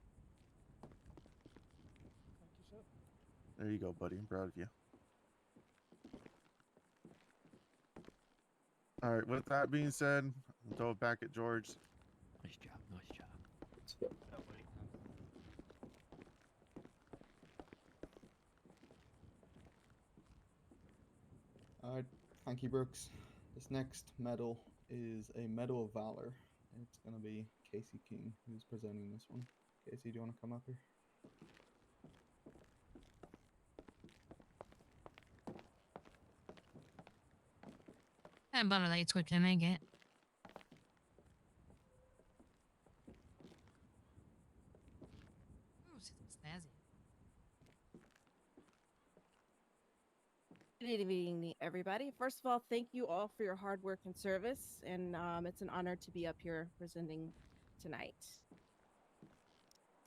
Thank you, sir. There you go, buddy. I'm proud of you. All right. With that being said, I'll throw it back at George. Nice job. Nice job. Let's go. Alright, thank you, Brooks. This next medal is a Medal of Valor. It's gonna be Casey King who's presenting this one. Casey, do you want to come up here? That butter light's quick to make it. Ooh, snazzy. Good evening, everybody. First of all, thank you all for your hard work and service, and it's an honor to be up here presenting tonight.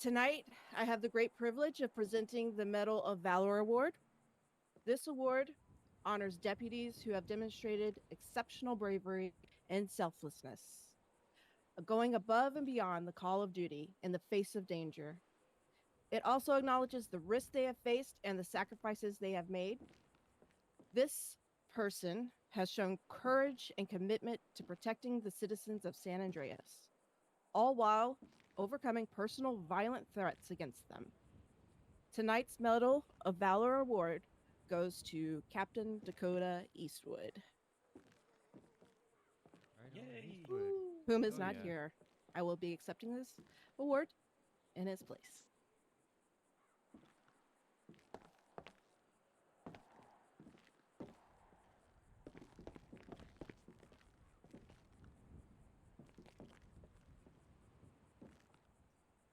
Tonight, I have the great privilege of presenting the Medal of Valor Award. This award honors deputies who have demonstrated exceptional bravery and selflessness, going above and beyond the call of duty in the face of danger. It also acknowledges the risks they have faced and the sacrifices they have made. This person has shown courage and commitment to protecting the citizens of San Andreas, all while overcoming personal violent threats against them. Tonight's Medal of Valor Award goes to Captain Dakota Eastwood, Yay. whom is Oh, not yeah. here. I will be accepting this award in his place.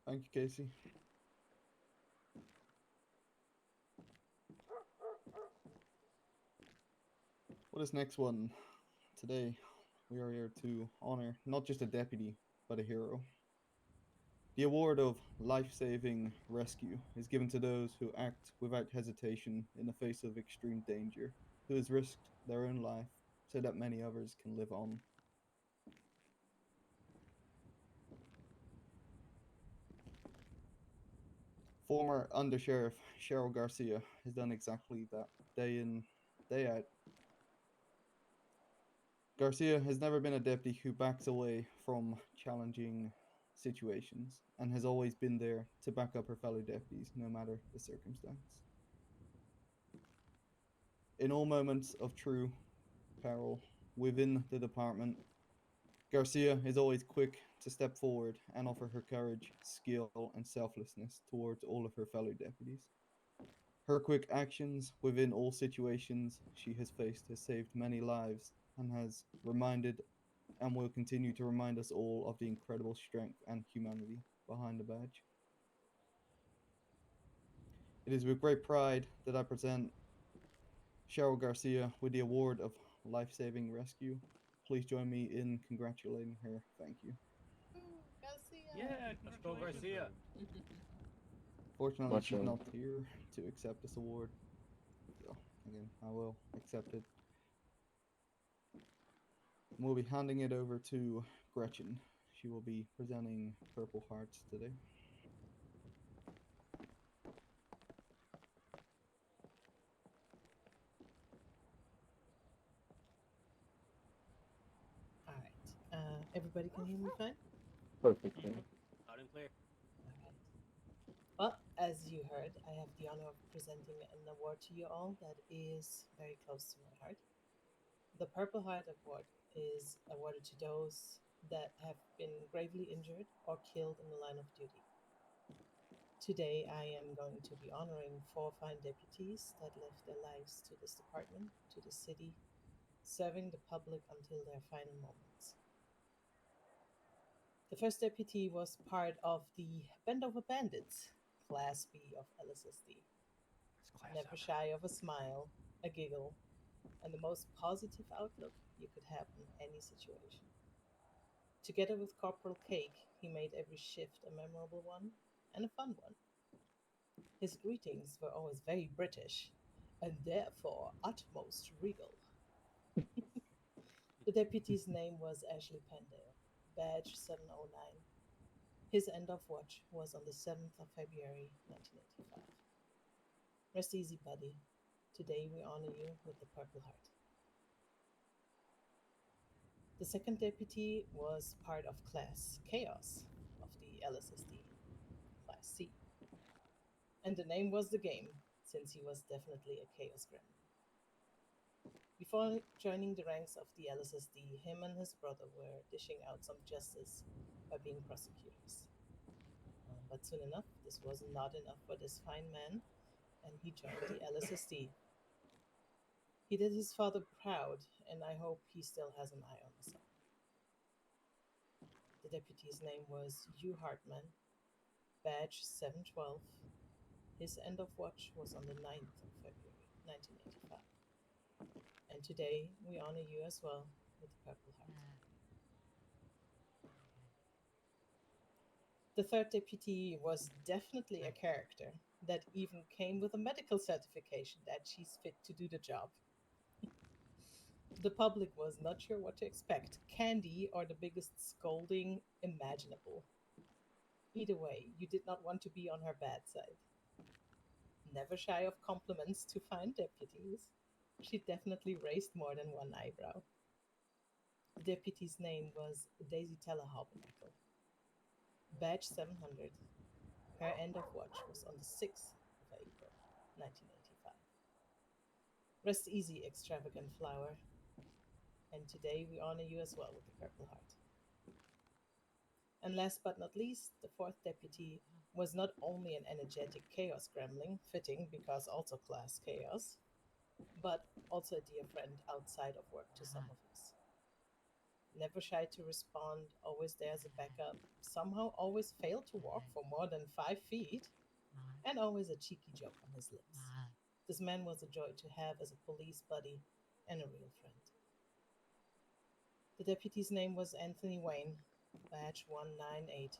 Thank you, Casey. For this next one, today we are here to honor not just a deputy, but a hero. The award of life-saving rescue is given to those who act without hesitation in the face of extreme danger, who has risked their own life so that many others can live on. Former Undersheriff Cheryl Garcia has done exactly that, day in, day out. Garcia has never been a deputy who backs away from challenging situations and has always been there to back up her fellow deputies no matter the circumstance. In all moments of true peril within the department, Garcia is always quick to step forward and offer her courage, skill, and selflessness towards all of her fellow deputies. Her quick actions within all situations she has faced has saved many lives and has reminded and will continue to remind us all of the incredible strength and humanity behind the badge. It is with great pride that I present Cheryl Garcia with the award of Life-Saving Rescue. Please join me in congratulating her. Thank you. Yeah, Let's go, Garcia. Fortunately, Much she's love. not here to accept this award. So, again, I will accept it. We'll be handing it over to Gretchen. She will be presenting Purple Hearts today. All right. Everybody can hear me fine? Perfect. Loud and clear. As you heard, I have the honor of presenting an award to you all that is very close to my heart. The Purple Heart Award is awarded to those that have been gravely injured or killed in the line of duty. Today, I am going to be honoring 4 fine deputies that left their lives to this department, to the city, serving the public until their final moments. The first deputy was part of the Bend Over Bandits, Class B of LSSD. Never shy of a smile, a giggle, and the most positive outlook you could have in any situation. Together with Corporal Cake, he made every shift a memorable one and a fun one. His greetings were always very British, and therefore utmost regal. The deputy's name was Ashley Pendale, badge 709. His end of watch was on the 7th of February, 1985. Rest easy, buddy. Today we honor you with the Purple Heart. The second deputy was part of Class Chaos of the LSSD, Class C. And the name was the game, since he was definitely a Chaos Gremlin. Before joining the ranks of the LSSD, him and his brother were dishing out some justice by being prosecutors. But soon enough, this was not enough for this fine man, and he joined the LSSD. He did his father proud, and I hope he still has an eye on us all. The deputy's name was Hugh Hartman, badge 712. His end of watch was on the 9th of February, 1985. And today we honor you as well with the Purple Heart. The third deputy was definitely a character that even came with a medical certification that she's fit to do the job. The public was not sure what to expect, candy or the biggest scolding imaginable. Either way, you did not want to be on her bad side. Never shy of compliments to fine deputies, she definitely raised more than one eyebrow. The deputy's name was Daisy Tellerhabenackle, badge 700. Her end of watch was on the 6th of April, 1985. Rest easy, extravagant flower. And today we honor you as well with the Purple Heart. And last but not least, the fourth deputy was not only an energetic chaos gremlin, fitting because also class chaos, but also a dear friend outside of work to some of us. Never shy to respond, always there as a backup, somehow always failed to walk for more than 5 feet, and always a cheeky joke on his lips. This man was a joy to have as a police buddy and a real friend. The deputy's name was Anthony Wayne, badge 198.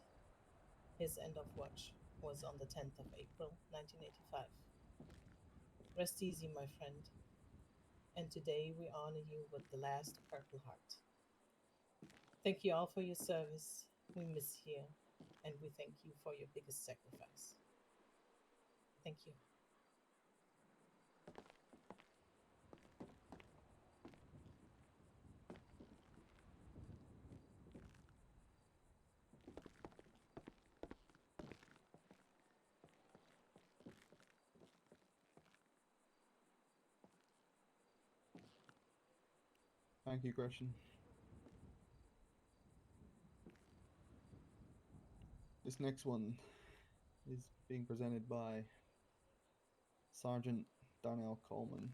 His end of watch was on the 10th of April, 1985. Rest easy, my friend. And today we honor you with the last Purple Heart. Thank you all for your service. We miss you, and we thank you for your biggest sacrifice. Thank you. Thank you, Gretchen. This next one is being presented by Sergeant Darnell Coleman.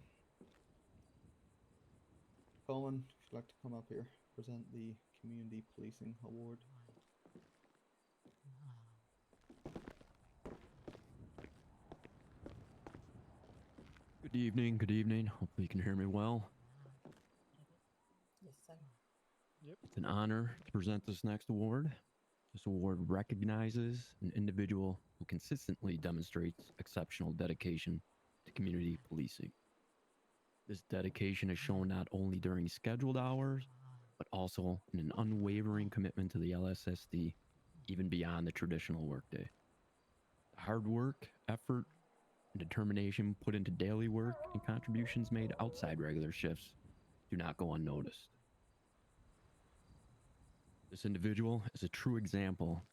Coleman, if you'd like to come up here, present the Community Policing Award. Good evening, good evening. Hopefully you can hear me well. Yes, sir. It's an honor to present this next award. This award recognizes an individual who consistently demonstrates exceptional dedication to community policing. This dedication is shown not only during scheduled hours, but also in an unwavering commitment to the LSSD, even beyond the traditional workday. The hard work, effort, and determination put into daily work and contributions made outside regular shifts do not go unnoticed. This individual is a true example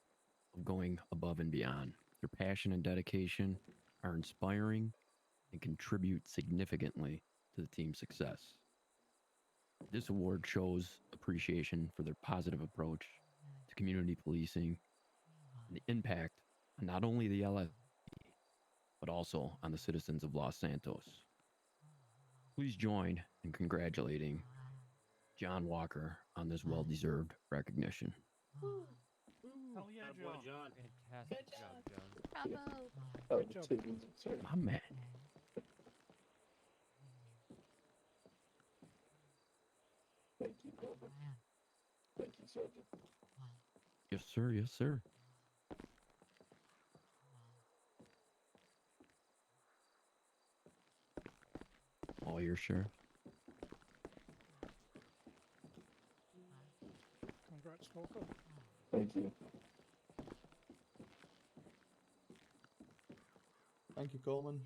of going above and beyond Their passion and dedication are inspiring and contribute significantly to the team's success. This award shows appreciation for their positive approach to community policing and the impact on not only the LSP, but also on the citizens of Los Santos. Please join in congratulating John Walker on this well-deserved recognition. Hell yeah, John. Fantastic job, John. Bravo. Oh, Good job. sorry. My man. Thank you, Coleman. Thank you, Sergeant. Yes, sir. Yes, sir. All yours, Sheriff. Congrats, Walker. Thank you. Thank you, Coleman.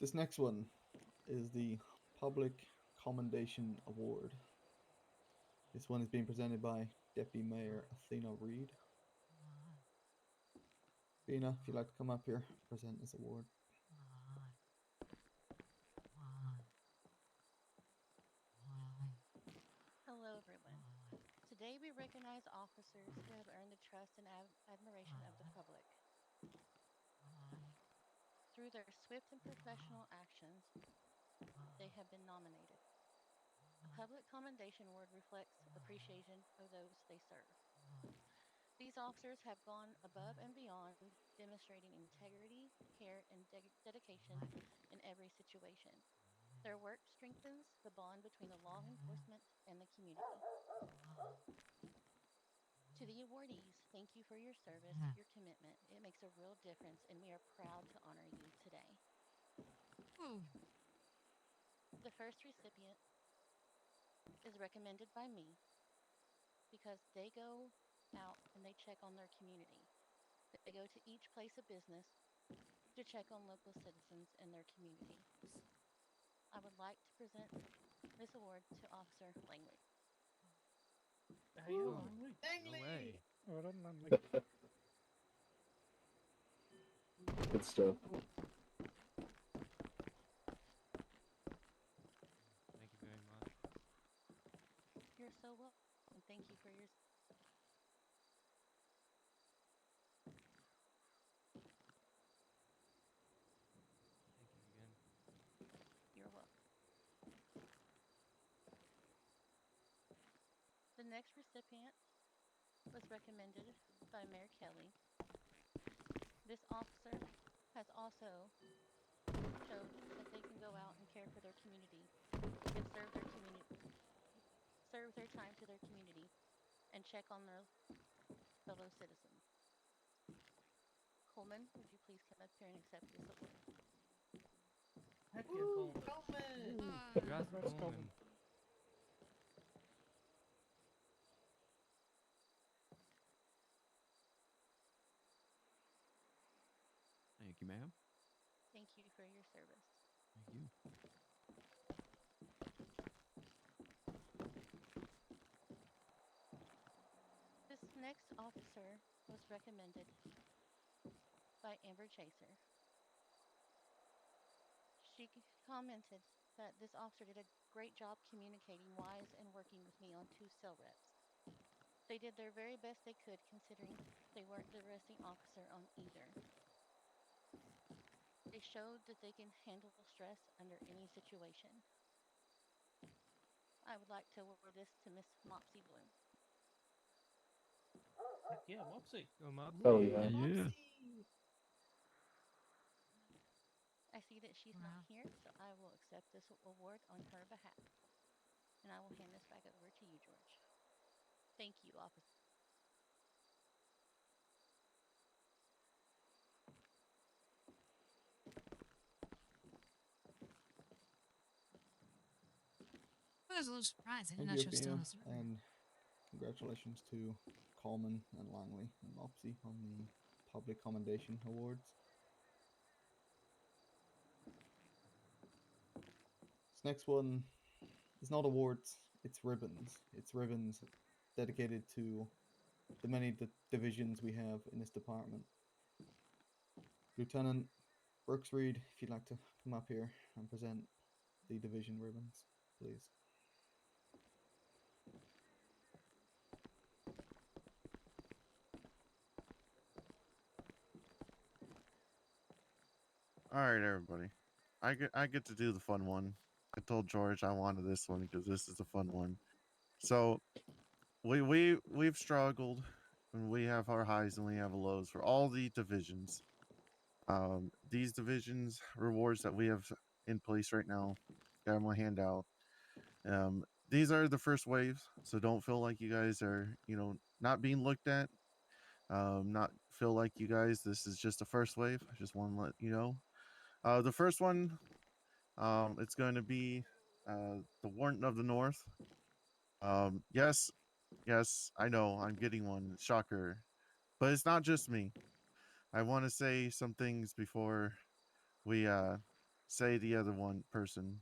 This next one is the Public Commendation Award. This one is being presented by Deputy Mayor Athena Reed. Athena, if you'd like to come up here, present this award. Hello, everyone. Today we recognize officers who have earned the trust and admiration of the public. Through their swift and professional actions, they have been nominated. The Public Commendation Award reflects appreciation of those they serve. These officers have gone above and beyond, demonstrating integrity, care, and dedication in every situation. Their work strengthens the bond between the law enforcement and the community. To the awardees, thank you for your service, your commitment. It makes a real difference, and we are proud to honor you today. The first recipient is recommended by me because they go out and they check on their community. They go to each place of business to check on local citizens in their community. I would like to present this award to Officer Langley. Hey, Langley! No way. Well done, Langley. Good stuff. Thank you very much. You're so welcome, and thank you for your. Thank you again. You're welcome. The next recipient was recommended by Mayor Kelly. This officer has also showed that they can go out and care for their community and serve their time to their community and check on their fellow citizens. Coleman, would you please come up here and accept this award? Heck yeah, Coleman. Congrats, Congrats, Coleman. Thank you, ma'am. Thank you for your service. Thank you. This next officer was recommended by Amber Chaser. She commented that this officer did a great job communicating wise and working with me on 2 cell reps. They did their very best they could considering they weren't the arresting officer on either. They showed that they can handle stress under any situation. I would like to award this to Miss Mopsy Bloom. Heck yeah, Mopsy. Go, Mopsy. Oh, yeah. Yeah. I see that she's not here, so I will accept this award on her behalf. And I will hand this back over to you, George. Thank you, officer. I was a little surprised. I didn't Thank know you, she was still in Athena, this room. and congratulations to Coleman and Langley and Mopsy on the Public Commendation Awards. This next one is not awards, it's ribbons. It's ribbons dedicated to the many divisions we have in this department. Lieutenant Brooks Reed, if you'd like to come up here and present the division ribbons, please. All right, everybody. I get to do the fun one. I told George I wanted this one because this is a fun one. So we've struggled, and we have our highs and we have lows for all the divisions. These divisions rewards that we have in place right now, got my hand out. These are the first waves, so don't feel like you guys are, not being looked at. Not feel like you guys. This is just the first wave. I just want to let you know. The first one, it's going to be the Warden of the North. Yes, yes, I know I'm getting one. Shocker, but it's not just me. I want to say some things before we say the other one person.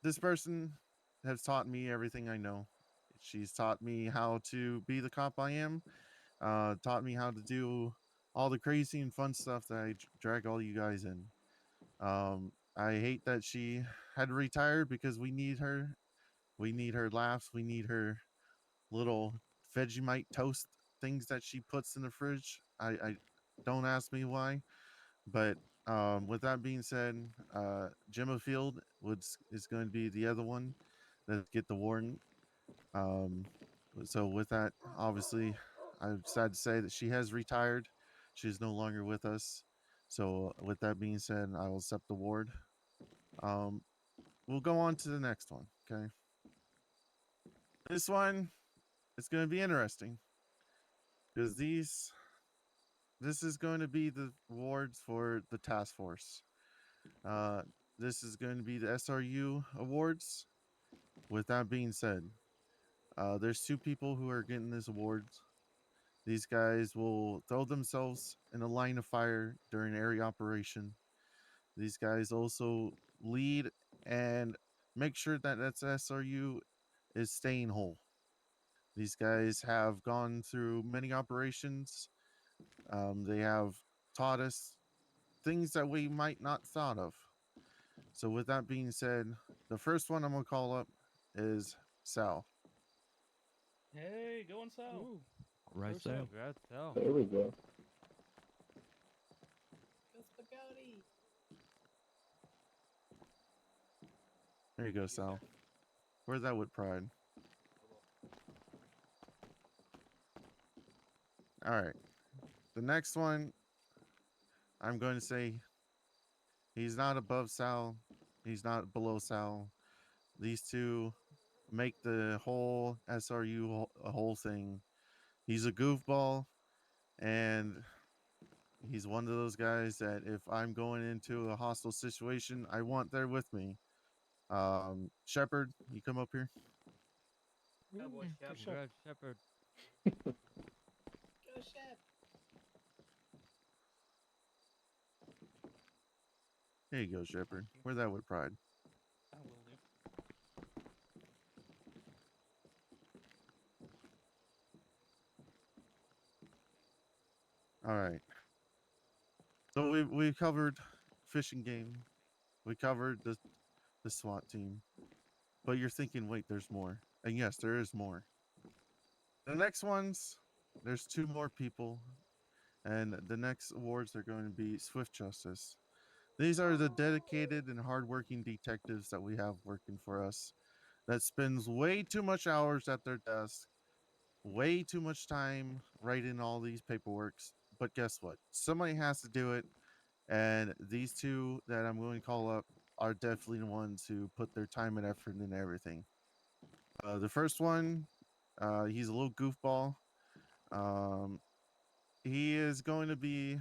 This person has taught me everything I know. She's taught me how to be the cop I am. Taught me how to do all the crazy and fun stuff that I drag all you guys in. I hate that she had retired because we need her. We need her laughs. We need her little Vegemite toast things that she puts in the fridge. I don't ask me why, but with that being said, Gemma Field is going to be the other one that get the warden. Um, so with that, obviously, I'm sad to say that she has retired. She's no longer with us. So with that being said, I will accept the award. Um, we'll go on to the next one. Okay. This one, it's going to be interesting because this is going to be the awards for the task force. Uh, this is going to be the SRU awards. With that being said, there's two people who are getting this awards. These guys will throw themselves in a line of fire during area operation. These guys also lead and make sure that SRU is staying whole. These guys have gone through many operations. They have taught us things that we might not thought of. So with that being said, the first one I'm gonna call up is Sal. Hey, go on, Sal. All Go right, Sal. Sal. There we go. Go spaghetti. There you go, Sal. Where's that with pride? All right. The next one, I'm going to say he's not above Sal. He's not below Sal. These two make the whole SRU a whole thing. He's a goofball, and he's one of those guys that if I'm going into a hostile situation, I want there with me. Shepard, you come up here. Go Shep. Congrats, Shepard. Go Shep. Here you go, Shepard. Where's that with pride? I will do. All right. So we covered fishing game. We covered the SWAT team. But you're thinking, wait, there's more. And yes, there is more. The next ones, there's two more people. And the next awards are going to be Swift Justice. These are the dedicated and hardworking detectives that we have working for us that spends way too much hours at their desk, way too much time writing all these paperworks. But guess what? Somebody has to do it. And these two that I'm going to call up are definitely the ones who put their time and effort in everything. The first one, he's a little goofball. Um, he is going to be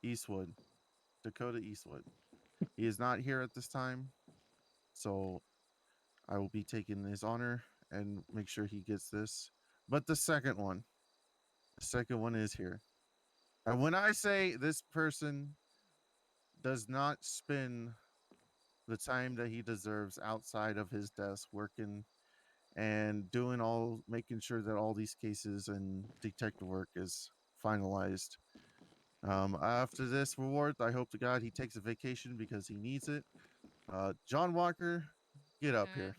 Eastwood, Dakota Eastwood. He is not here at this time, so I will be taking his honor and make sure he gets this. But the second one is here. And when I say this person does not spend the time that he deserves outside of his desk working and making sure that all these cases and detective work is finalized, After this reward, I hope to God he takes a vacation because he needs it. John Walker, get up here.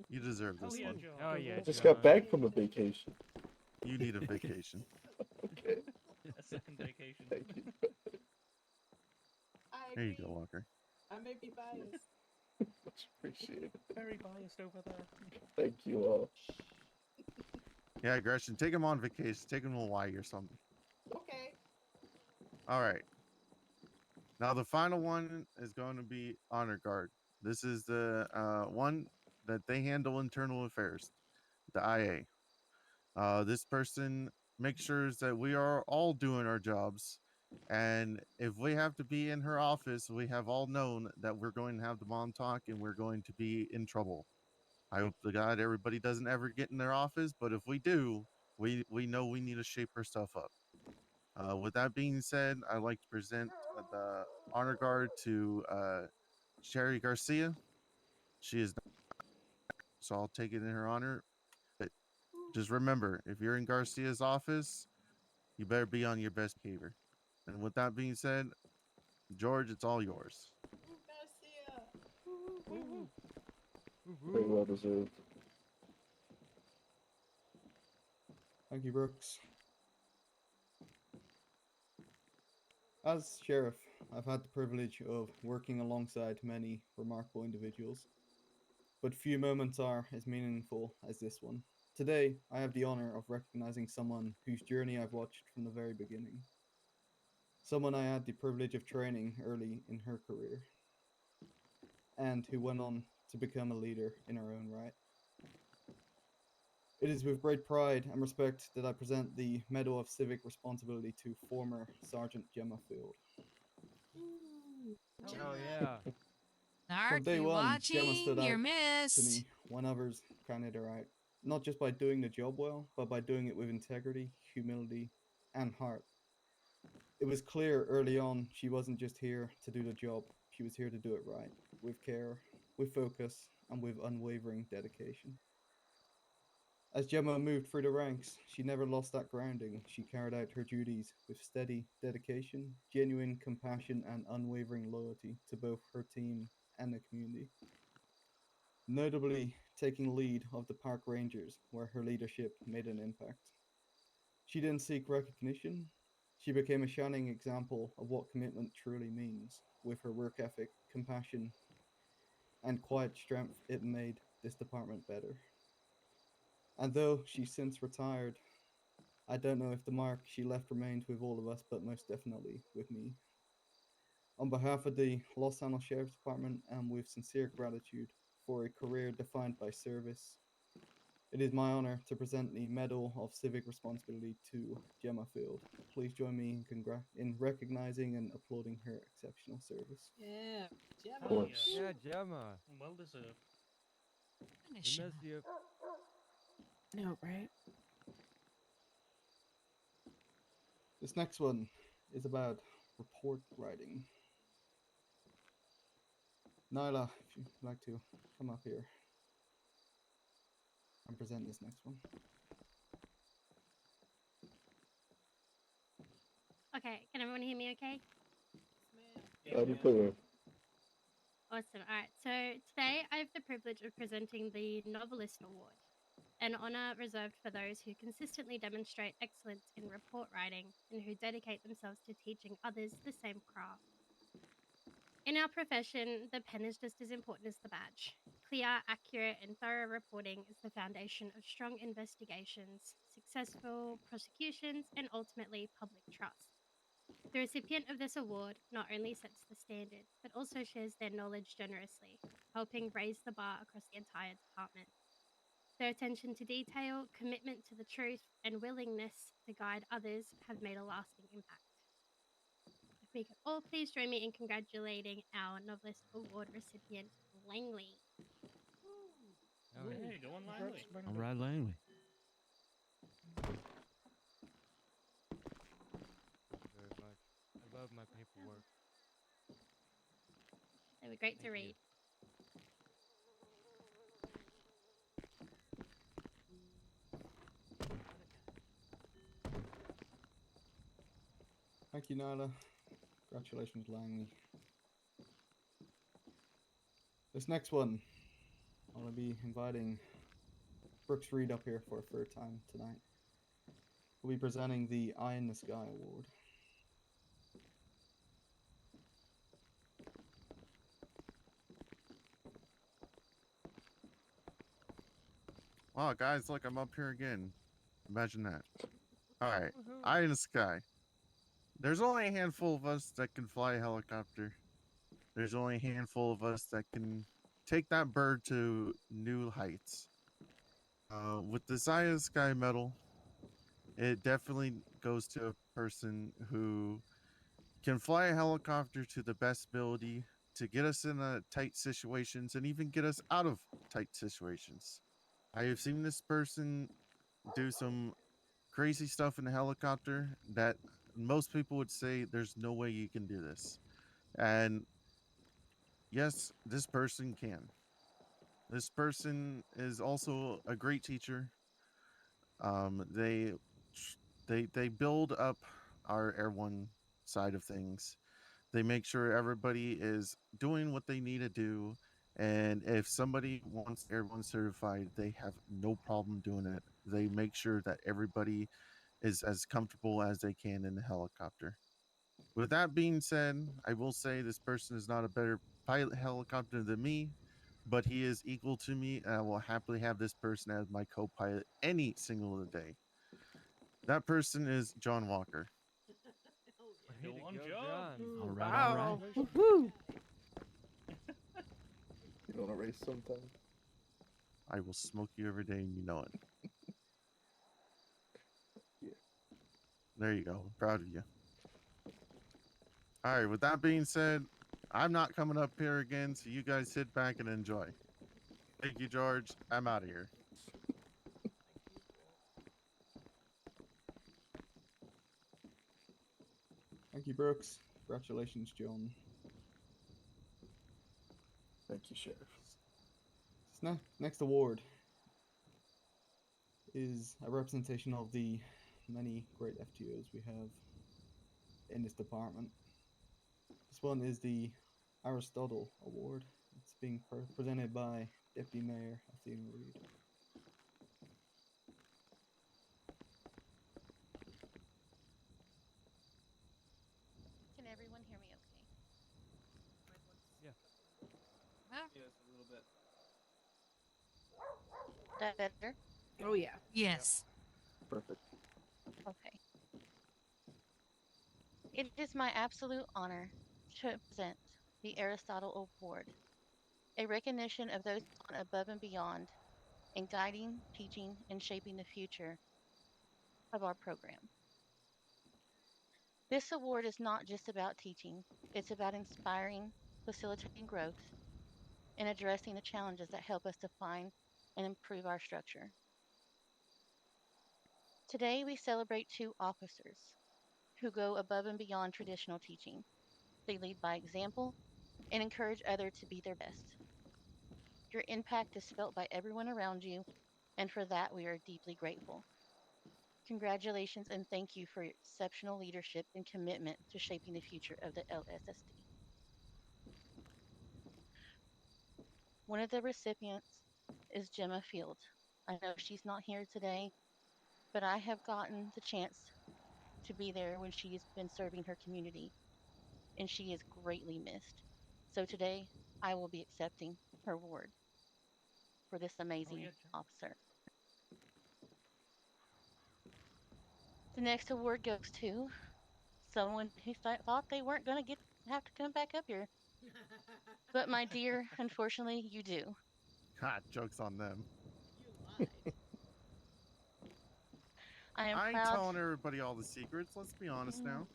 You deserve this one. Oh yeah, I just got back from a vacation. You need a vacation. Okay. A second vacation. Thank you. There you go, Walker. I may be biased. Much appreciated. Very biased over there. Thank you all. Yeah, Gretchen, take him on vacation. Take him to Hawaii or something. Okay. All right. Now the final one is going to be Honor Guard. This is the one that they handle internal affairs, the IA. This person makes sure that we are all doing our jobs. And if we have to be in her office, we have all known that we're going to have the mom talk and we're going to be in trouble. I hope to God everybody doesn't ever get in their office, but if we do, we know we need to shape our stuff up. With that being said, I'd like to present the honor guard to Sherry Garcia. She is, so I'll take it in her honor. But just remember, if you're in Garcia's office, you better be on your best behavior. And with that being said, George, it's all yours. Very well deserved. Thank you, Brooks. As sheriff, I've had the privilege of working alongside many remarkable individuals, but few moments are as meaningful as this one. Today, I have the honor of recognizing someone whose journey I've watched from the very beginning. Someone I had the privilege of training early in her career, and who went on to become a leader in her own right. It is with great pride and respect that I present the Medal of Civic Responsibility to former Sergeant Gemma Field. Oh yeah. From day you one, Gemma stood watching? You're out to missed. me when others counted her out, not just by doing the job well, but by doing it with integrity, humility, and heart. It was clear early on she wasn't just here to do the job, she was here to do it right, with care, with focus, and with unwavering dedication. As Gemma moved through the ranks, she never lost that grounding. She carried out her duties with steady dedication, genuine compassion, and unwavering loyalty to both her team and the community. Notably, taking lead of the park rangers, where her leadership made an impact. She didn't seek recognition. She became a shining example of what commitment truly means. With her work ethic, compassion, and quiet strength, it made this department better. And though she's since retired, I don't know if the mark she left remained with all of us, but most definitely with me. On behalf of the Los Angeles Sheriff's Department, and with sincere gratitude for a career defined by service, it is my honor to present the Medal of Civic Responsibility to Gemma Field. Please join me in recognizing and applauding her exceptional service. Yeah, Of course. Yeah, Gemma. Well deserved. We miss you. No, right? This next one is about report writing. Nyla, if you'd like to come up here and present this next one. Okay, can everyone hear me okay? Awesome. All right. So today I have the privilege of presenting the Novelist Award, an honor reserved for those who consistently demonstrate excellence in report writing and who dedicate themselves to teaching others the same craft. In our profession, the pen is just as important as the badge. Clear, accurate, and thorough reporting is the foundation of strong investigations, successful prosecutions, and ultimately public trust. The recipient of this award not only sets the standard, but also shares their knowledge generously, helping raise the bar across the entire department. Their attention to detail, commitment to the truth, and willingness to guide others have made a lasting impact. If we could all please join me in congratulating our Novelist Award recipient, Langley. Hey, go on, Langley. All right, Langley. Very much. I love my paperwork. They were great to read. Thank you, Nala. Congratulations, Langley. This next one, I'm going to be inviting Brooks Reed up here for a third time tonight. We'll be presenting the Eye in the Sky Award. Wow, guys, look, I'm up here again. Imagine that. All right, eye in the sky. There's only a handful of us that can fly a helicopter. There's only a handful of us that can take that bird to new heights. With the eye in the sky medal, it definitely goes to a person who can fly a helicopter to the best ability to get us in tight situations and even get us out of tight situations. I have seen this person do some crazy stuff in a helicopter that most people would say there's no way you can do this. And yes, this person can. This person is also a great teacher. Um, they they build up our Air One side of things. They make sure everybody is doing what they need to do. And if somebody wants Air One certified, they have no problem doing it. They make sure that everybody is as comfortable as they can in the helicopter. With that being said, I will say this person is not a better pilot helicopter than me, but he is equal to me, and I will happily have this person as my co-pilot any single day. That person is John Walker. Go on, John. All right, all right. Woo! You want to race sometime? I will smoke you every day, and you know it. Yeah. There you go. I'm proud of you. All right, with that being said, I'm not coming up here again, so you guys sit back and enjoy. Thank you, George. I'm out of here. Thank you, Brooks. Congratulations, John. Thank you, Sheriff. This next award is a representation of the many great FTOs we have in this department. This one is the Aristotle Award. It's being presented by Deputy Mayor Athena Reed. Can everyone hear me okay? Yeah. Yes, a little bit. That better? Oh yeah. Yes. Perfect. Okay. It is my absolute honor to present the Aristotle Award, a recognition of those gone above and beyond in guiding, teaching, and shaping the future of our program. This award is not just about teaching, it's about inspiring, facilitating growth, and addressing the challenges that help us define and improve our structure. Today, we celebrate two officers who go above and beyond traditional teaching. They lead by example and encourage others to be their best. Your impact is felt by everyone around you, and for that, we are deeply grateful. Congratulations and thank you for your exceptional leadership and commitment to shaping the future of the LSSD. One of the recipients is Gemma Field. I know she's not here today, but I have gotten the chance to be there when she's been serving her community, and she is greatly missed. So today, I will be accepting her award for this amazing officer. The next award goes to someone who thought they weren't going to have to come back up here. But my dear, unfortunately, you do. Ha, joke's on them. I am I ain't proud. telling everybody all the secrets. Let's be honest now.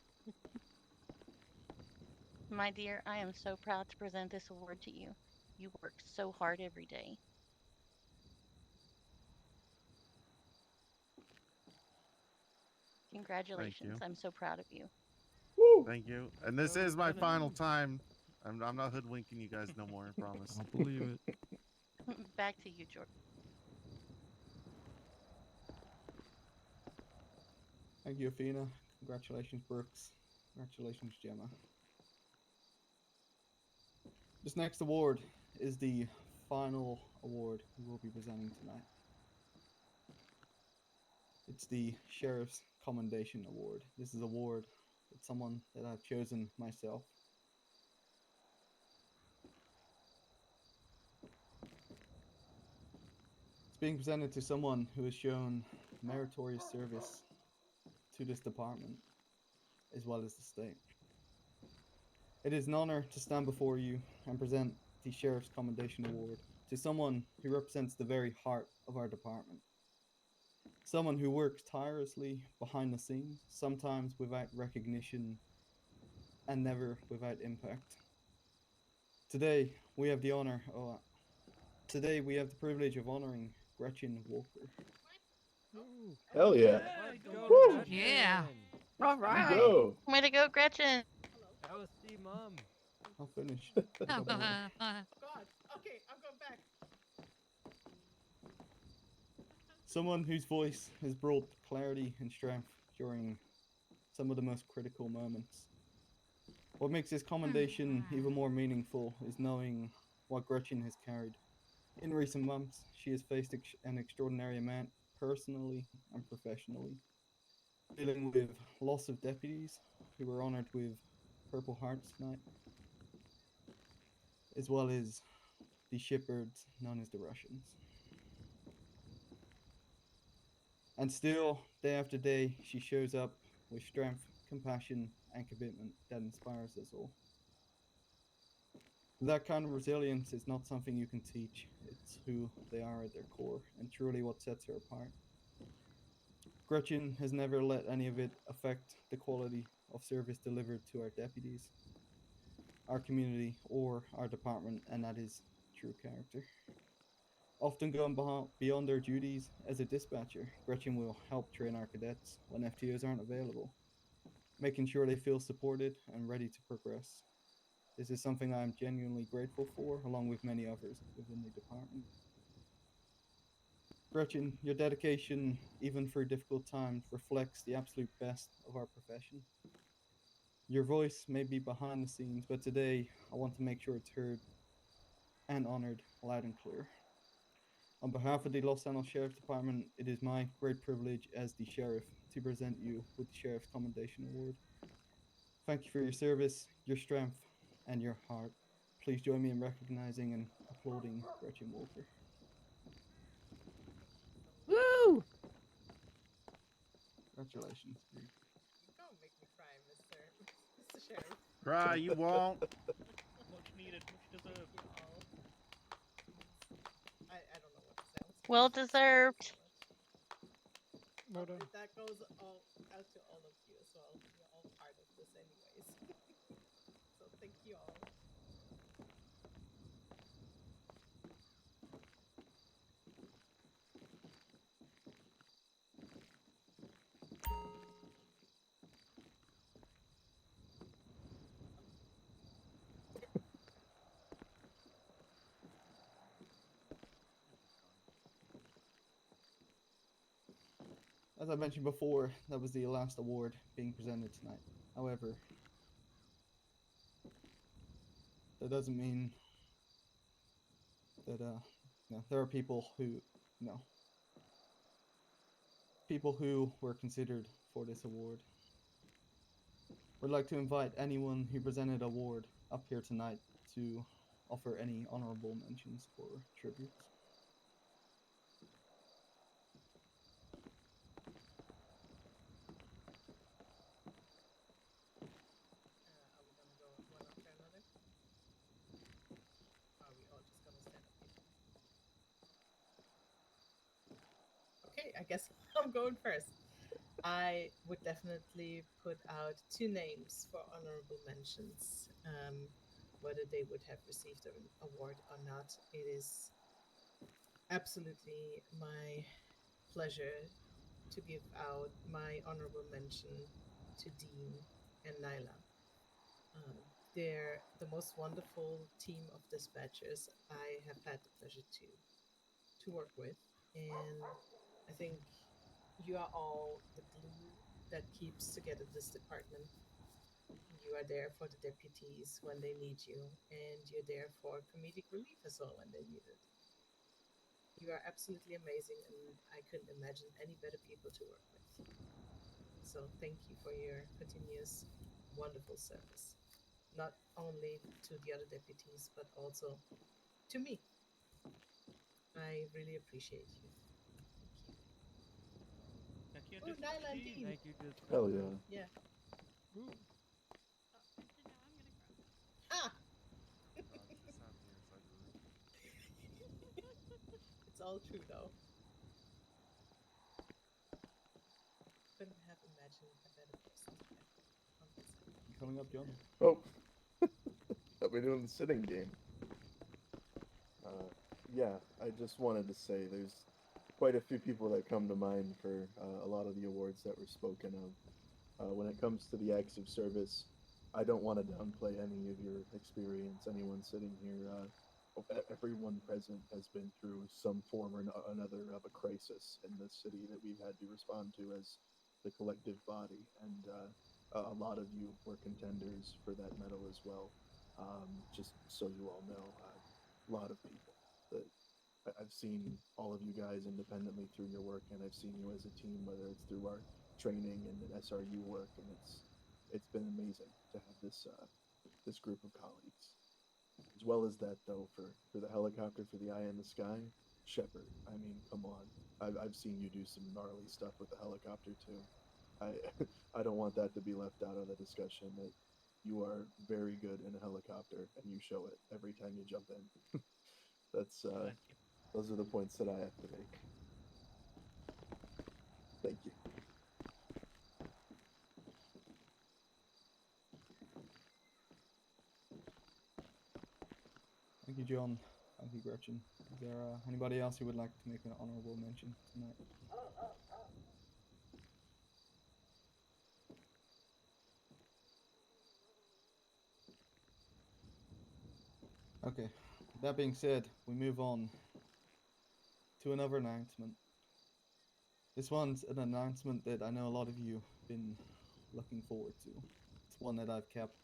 My dear, I am so proud to present this award to you. You work so hard every day. Congratulations. I'm so proud of you. Thank you. And this is my final time. I'm not hoodwinking you guys no more, I promise. I believe it. Back to you, George. Thank you, Athena. Congratulations, Brooks. Congratulations, Gemma. This next award is the final award we will be presenting tonight. It's the Sheriff's Commendation Award. This is an award that someone that I've chosen myself. It's being presented to someone who has shown meritorious service to this department, as well as the state. It is an honor to stand before you and present the Sheriff's Commendation Award to someone who represents the very heart of our department. Someone who works tirelessly behind the scenes, sometimes without recognition and never without impact. Today, we have the privilege of honoring Gretchen Walker. Hell yeah. Yeah. All right. Go. Way to go, Gretchen. LSD mom. I'll finish. God. Okay, I'm going back. Someone whose voice has brought clarity and strength during some of the most critical moments. What makes this commendation even more meaningful is knowing what Gretchen has carried. In recent months, she has faced an extraordinary amount personally and professionally, dealing with loss of deputies who were honored with Purple Hearts tonight, as well as the shepherds known as the Russians. And still, day after day, she shows up with strength, compassion, and commitment that inspires us all. That kind of resilience is not something you can teach. It's who they are at their core, and truly what sets her apart. Gretchen has never let any of it affect the quality of service delivered to our deputies, our community, or our department, and that is true character. Often going beyond their duties as a dispatcher, Gretchen will help train our cadets when FTOs aren't available, making sure they feel supported and ready to progress. This is something I am genuinely grateful for, along with many others within the department. Gretchen, your dedication, even through difficult times, reflects the absolute best of our profession. Your voice may be behind the scenes, but today I want to make sure it's heard and honored loud and clear. On behalf of the Los Angeles Sheriff's Department, it is my great privilege as the sheriff to present you with the Sheriff's Commendation Award. Thank you for your service, your strength, and your heart. Please join me in recognizing and applauding Gretchen Walker. Woo! Congratulations. You don't make me cry, Mr. Sheriff. Cry, you won't. Much needed, much deserved. I don't know what to say. Well deserved. Well done. That goes all out to all of you as well. You're all part of this anyways. So thank you all. As I mentioned before, that was the last award being presented tonight. However, that doesn't mean that there are people who were considered for this award. We'd like to invite anyone who presented an award up here tonight to offer any honorable mentions or tributes. Are we gonna go one after another? Are we all just gonna stand up here? Okay, I guess I'm going first. I would definitely put out 2 names for honorable mentions. Whether they would have received an award or not, it is absolutely my pleasure to give out my honorable mention to Dean and Nyla. They're the most wonderful team of dispatchers I have had the pleasure to work with, and I think you are all the glue that keeps together this department. You are there for the deputies when they need you, and you're there for comedic relief as well when they need it. You are absolutely amazing, and I couldn't imagine any better people to work with. So thank you for your continuous wonderful service, not only to the other deputies, but also to me. I really appreciate you. Thank you. Oh, Nylandine. Thank you, good Hell friend. yeah. Yeah. Ooh. Ah! Just have me inside the room. It's all true, though. Couldn't have imagined a better person to have on my side. You coming up, John? Oh, thought we were doing the sitting game. Yeah, I just wanted to say there's quite a few people that come to mind for a lot of the awards that were spoken of. When it comes to the acts of service, I don't want to downplay any of your experience. Anyone sitting here, everyone present has been through some form or another of a crisis in this city that we've had to respond to as the collective body, and a lot of you were contenders for that medal as well. Just so you all know, a lot of people that I've seen all of you guys independently through your work, and I've seen you as a team, whether it's through our training and SRU work, and it's been amazing to have this group of colleagues. As well as that, though, for the helicopter, for the eye in the sky, Shepard. I mean, come on, I've seen you do some gnarly stuff with the helicopter too. I I don't want that to be left out of the discussion. That you are very good in a helicopter, and you show it every time you jump in. That's those are the points that I have to make. Thank you. Thank you, John. Thank you, Gretchen. Is there anybody else who would like to make an honorable mention tonight? Okay. That being said, we move on to another announcement. This one's an announcement that I know a lot of you have been looking forward to. It's one that I've kept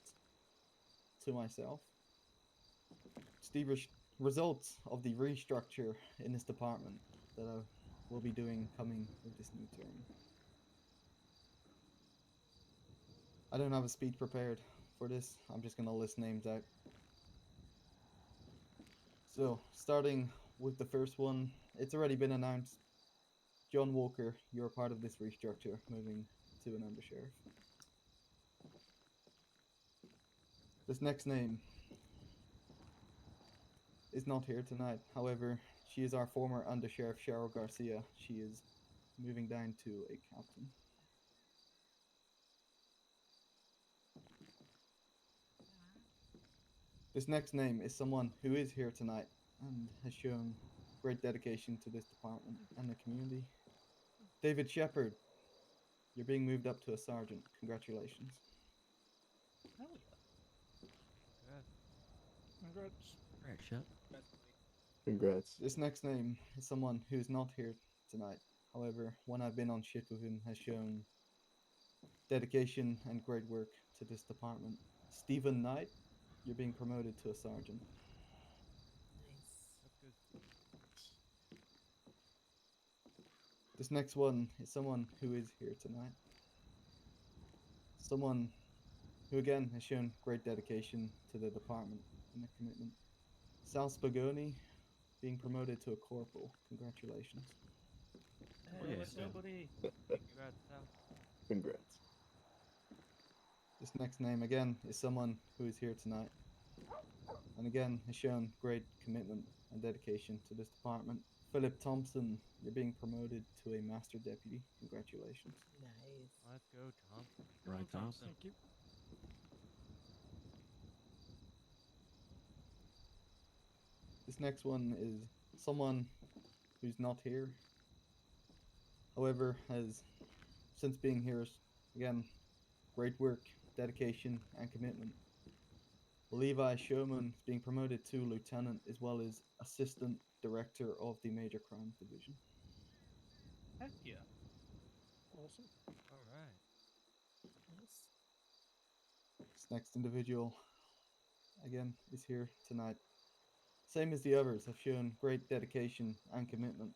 to myself. It's the results of the restructure in this department that I will be doing coming with this new term. I don't have a speech prepared for this. I'm just going to list names out. So, starting with the first one, it's already been announced. John Walker, you're a part of this restructure, moving to an undersheriff. This next name is not here tonight. However, she is our former undersheriff, Cheryl Garcia. She is moving down to a captain. This next name is someone who is here tonight and has shown great dedication to this department and the community. David Shepard, you're being moved up to a sergeant. Congratulations. Hell yeah. Congrats. Right, Shep. Congrats. This next name is someone who's not here tonight. However, when I've been on shift with him, has shown dedication and great work to this department. Stephen Knight, you're being promoted to a sergeant. Nice. That's good. This next one is someone who is here tonight. Someone who again has shown great dedication to the department and a commitment. Sal Spagoni being promoted to a corporal. Congratulations. Hey, let's go, buddy. Congrats, Sal. Congrats. This next name again is someone who is here tonight and again has shown great commitment and dedication to this department. Philip Thompson, you're being promoted to a master deputy. Congratulations. Nice. Let's go, Thompson. Right, Thompson. Thank you. This next one is someone who's not here. However, has since being here, again, great work, dedication, and commitment. Levi Sherman is being promoted to lieutenant as well as assistant director of the Major Crimes Division. Heck yeah. Awesome. All right. Nice. This next individual, again, is here tonight. Same as the others, have shown great dedication and commitment.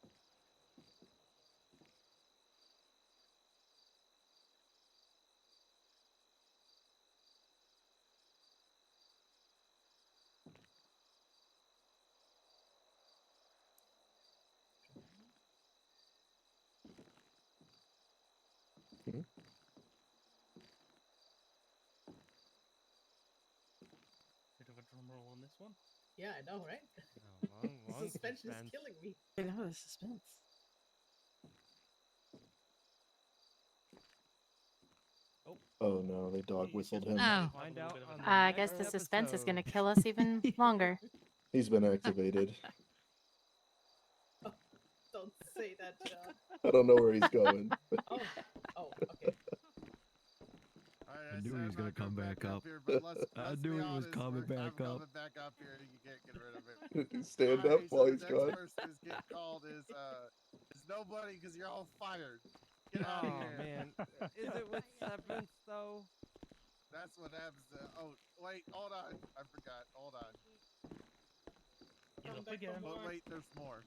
Bit of a drum roll on this one. Yeah, I know, right? Long Suspense is suspense. killing me. I know the suspense. Oh no, they dog whistled him. Oh. Find out on the I guess next the suspense is episode. going to kill us even longer. He's been activated. Don't say that, John. I don't know where he's going. Oh, okay. I knew he was gonna come back up. Here, but let's I be knew he was honest, coming I'm back up. coming back up here. You can't get rid of it. Stand up Alright, while so he's the next gone. person is getting called is nobody because you're all fired. Get out of Oh here. man, is it with severance though? That's what happens. Oh wait, hold on. I forgot. Hold on. You're up again. But wait, there's more.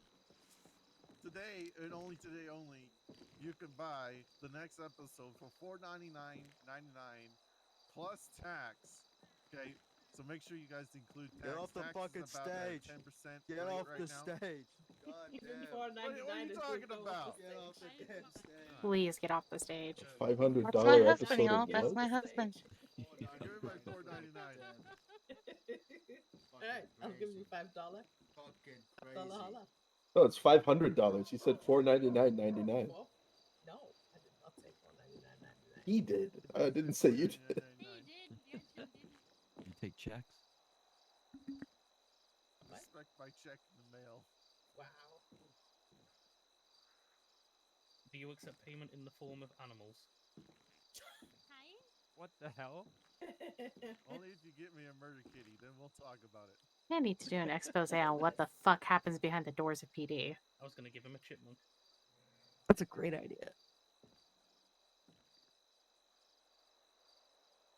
Today and only today only, you can buy the next episode for $4.99.99 plus tax. Okay, so make sure you guys include tax. Get off the Tax fucking is about at a stage. 10% Get rate off right the now. stage. God Even damn. $4.99 What are you talking about? Get off the damn stage. Please get off the stage. $500 That's my husband, episode y'all. of That's what? my husband. Give me my $4.99. Alright, I'll give you $5. Fucking Holla, holla. No, it's $500. He said $499.99. Well, no, I did not say $4.99.99. He did. I didn't say you did. You take checks? Expect my check in the mail. Wow. Do you accept payment in the form of animals? What the hell? Only if you get me a murder kitty, then we'll talk about it. I need to do an expose on what the fuck happens behind the doors of PD. I was going to give him a chipmunk. That's a great idea.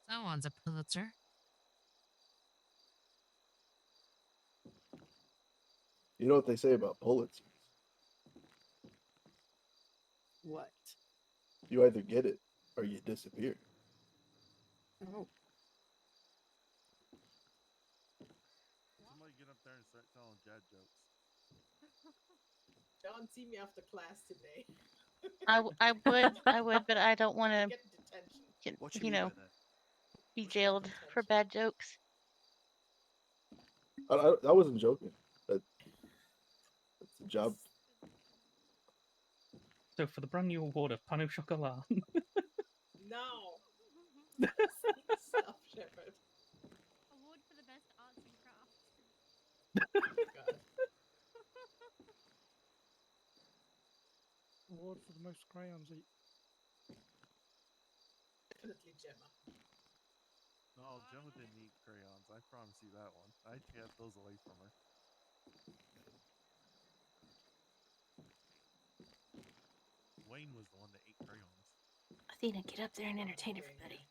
Someone's a Pulitzer. You know what they say about Pulitzers? What? You either get it or you disappear. Oh. Somebody get up there and start telling dad jokes. John, see me after class today. I would, but I don't want to, Get detention. What you you mean know, by that? be jailed for bad jokes. I wasn't joking. That's a job. So for the brand new award of Pan au Chocolat. No. Stop, Shepard. Award for the best arts and crafts. God. Award for the most crayons eat. Definitely Gemma. No, Gemma didn't eat crayons. I promise you that one. I kept those away from her. Wayne was the one that ate crayons. Athena, get up there and entertain everybody.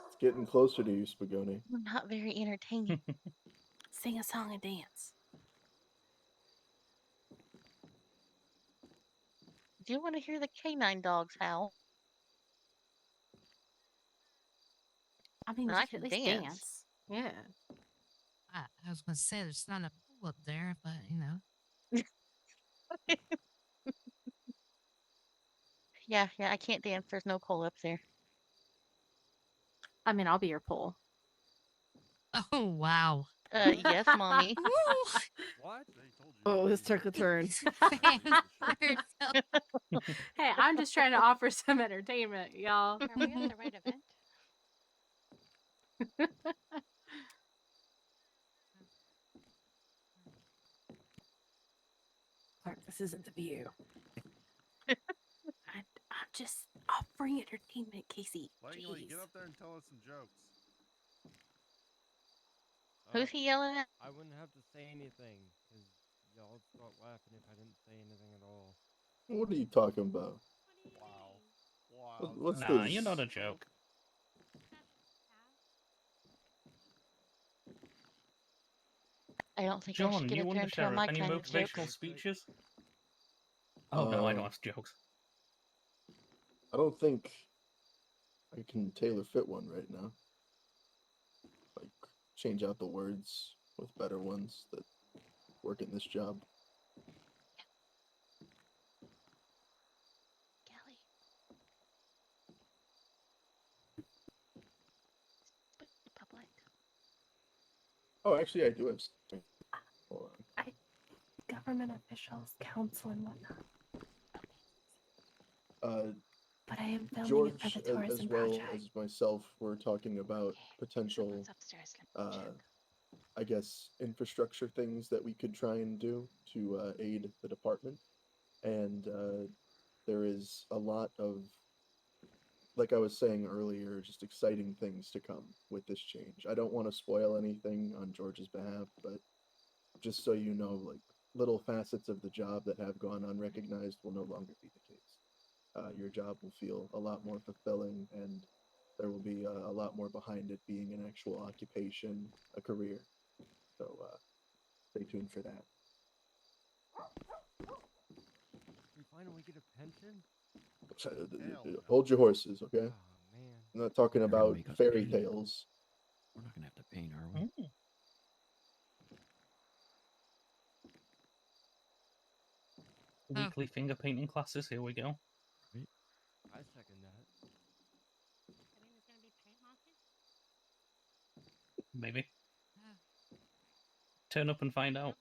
It's getting closer to you, Spagoni. I'm not very entertaining. Sing a song and dance. Do you want to hear the canine dogs howl? I mean, I you can could at least dance. Yeah. I was going to say there's not a pool up there, but you know. Yeah, I can't dance. There's no pole up there. I mean, I'll be your pole. Oh, wow. Yes, mommy. What? Oh, this took a turn. Hey, I'm just trying to offer some entertainment, y'all. Are we at the right event? Clark, this isn't the view. I'm just offering entertainment, Casey. Langley, Jeez. get up there and tell us some jokes. Who's he yelling at? I wouldn't have to say anything because y'all start laughing if I didn't say anything at all. What are you talking about? Wow. What's Nah, this? you're not a joke. I don't think I should John, get you up here and tell undersheriff, my any kind of motivational jokes. speeches? Oh no, I don't have jokes. I don't think I can tailor fit one right now. Like, change out the words with better ones that work in this job. Kelly. But the public. Oh, actually, I do have something. Hold on. Government officials, council, and whatnot. But I am filming George, it for the as tourism well project. as myself, were talking about potential, I guess, infrastructure things that we could try and do to aid the department. And there is a lot of, like I was saying earlier, just exciting things to come with this change. I don't want to spoil anything on George's behalf, but just so you know, like, little facets of the job that have gone unrecognized will no longer be the case. Your job will feel a lot more fulfilling, and there will be a lot more behind it being an actual occupation, a career. So stay tuned for that. We finally get a pension? Hold your horses, okay? Oh, man. I'm not talking They're gonna about make us fairy paint. tales. We're not gonna have to paint, are we? Weekly finger painting classes, here we go. I second that. Maybe. Turn up and find out.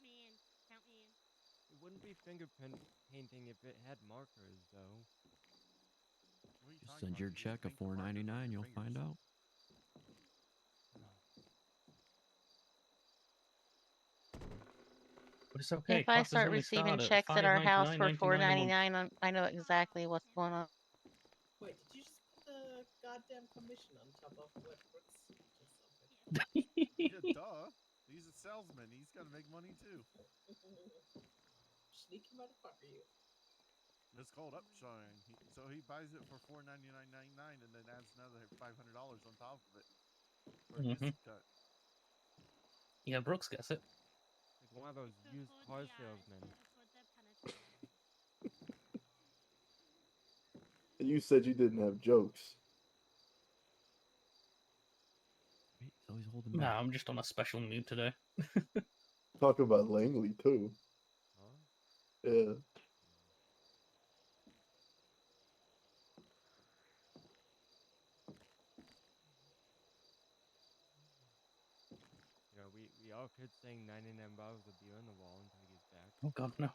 It wouldn't be painting if it had markers, though. Just send your check of $4.99. You'll find out. But it's okay. If I Classes start only receiving start at checks at our house for $5.99 a month. $4.99, I know exactly what's going on. Wait, did you just put the goddamn commission on top of what Brooks just offered? Yeah, duh. He's a salesman. He's got to make money too. Sneaky motherfucker, you. It's called upshine. So he buys it for $4.99.99 and then adds another $500 on top of it for his cut. Yeah, Brooks gets it. Like one of those used car salesmen. You said you didn't have jokes. He's always holding Nah, back. I'm just on a special mood today. Talk about Langley too. Huh? Yeah. You know, we all could sing 99 bottles of beer on the wall until he gets back. Oh god, no.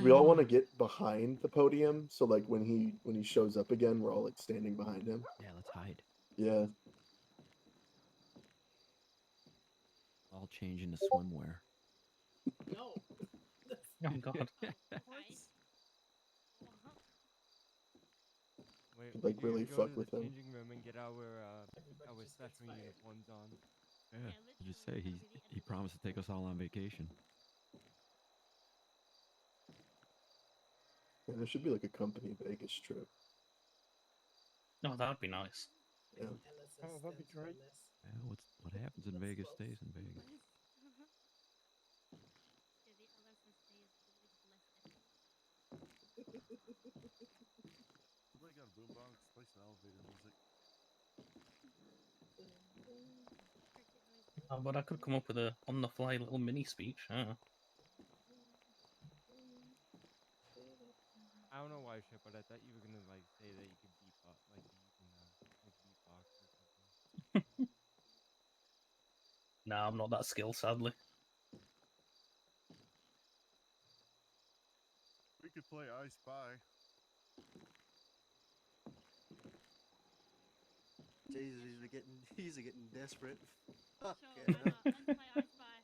We all want to get behind the podium, so like when he shows up again, we're all like standing behind him. Yeah, let's hide. Yeah. All change into swimwear. No. Oh god. Like, we really go fuck to with the him. changing room and get our special uniforms on. Yeah, I'll just say he promised to take us all on vacation. Yeah, there should be like a company Vegas trip. No, that would be nice. Yeah. Oh, that'd be great. Yeah, what happens in Vegas stays in Vegas. Somebody got a boombox, play some elevator music. Oh, but I could come up with a on-the-fly little mini speech. I don't know why, Shep, but I thought you were gonna like say that you could beatbox, like you can like beatbox or something. Nah, I'm not that skilled, sadly. We could play I Spy. Jesus, he's getting desperate. Fuck Sure, it. why not? Let's play I Spy.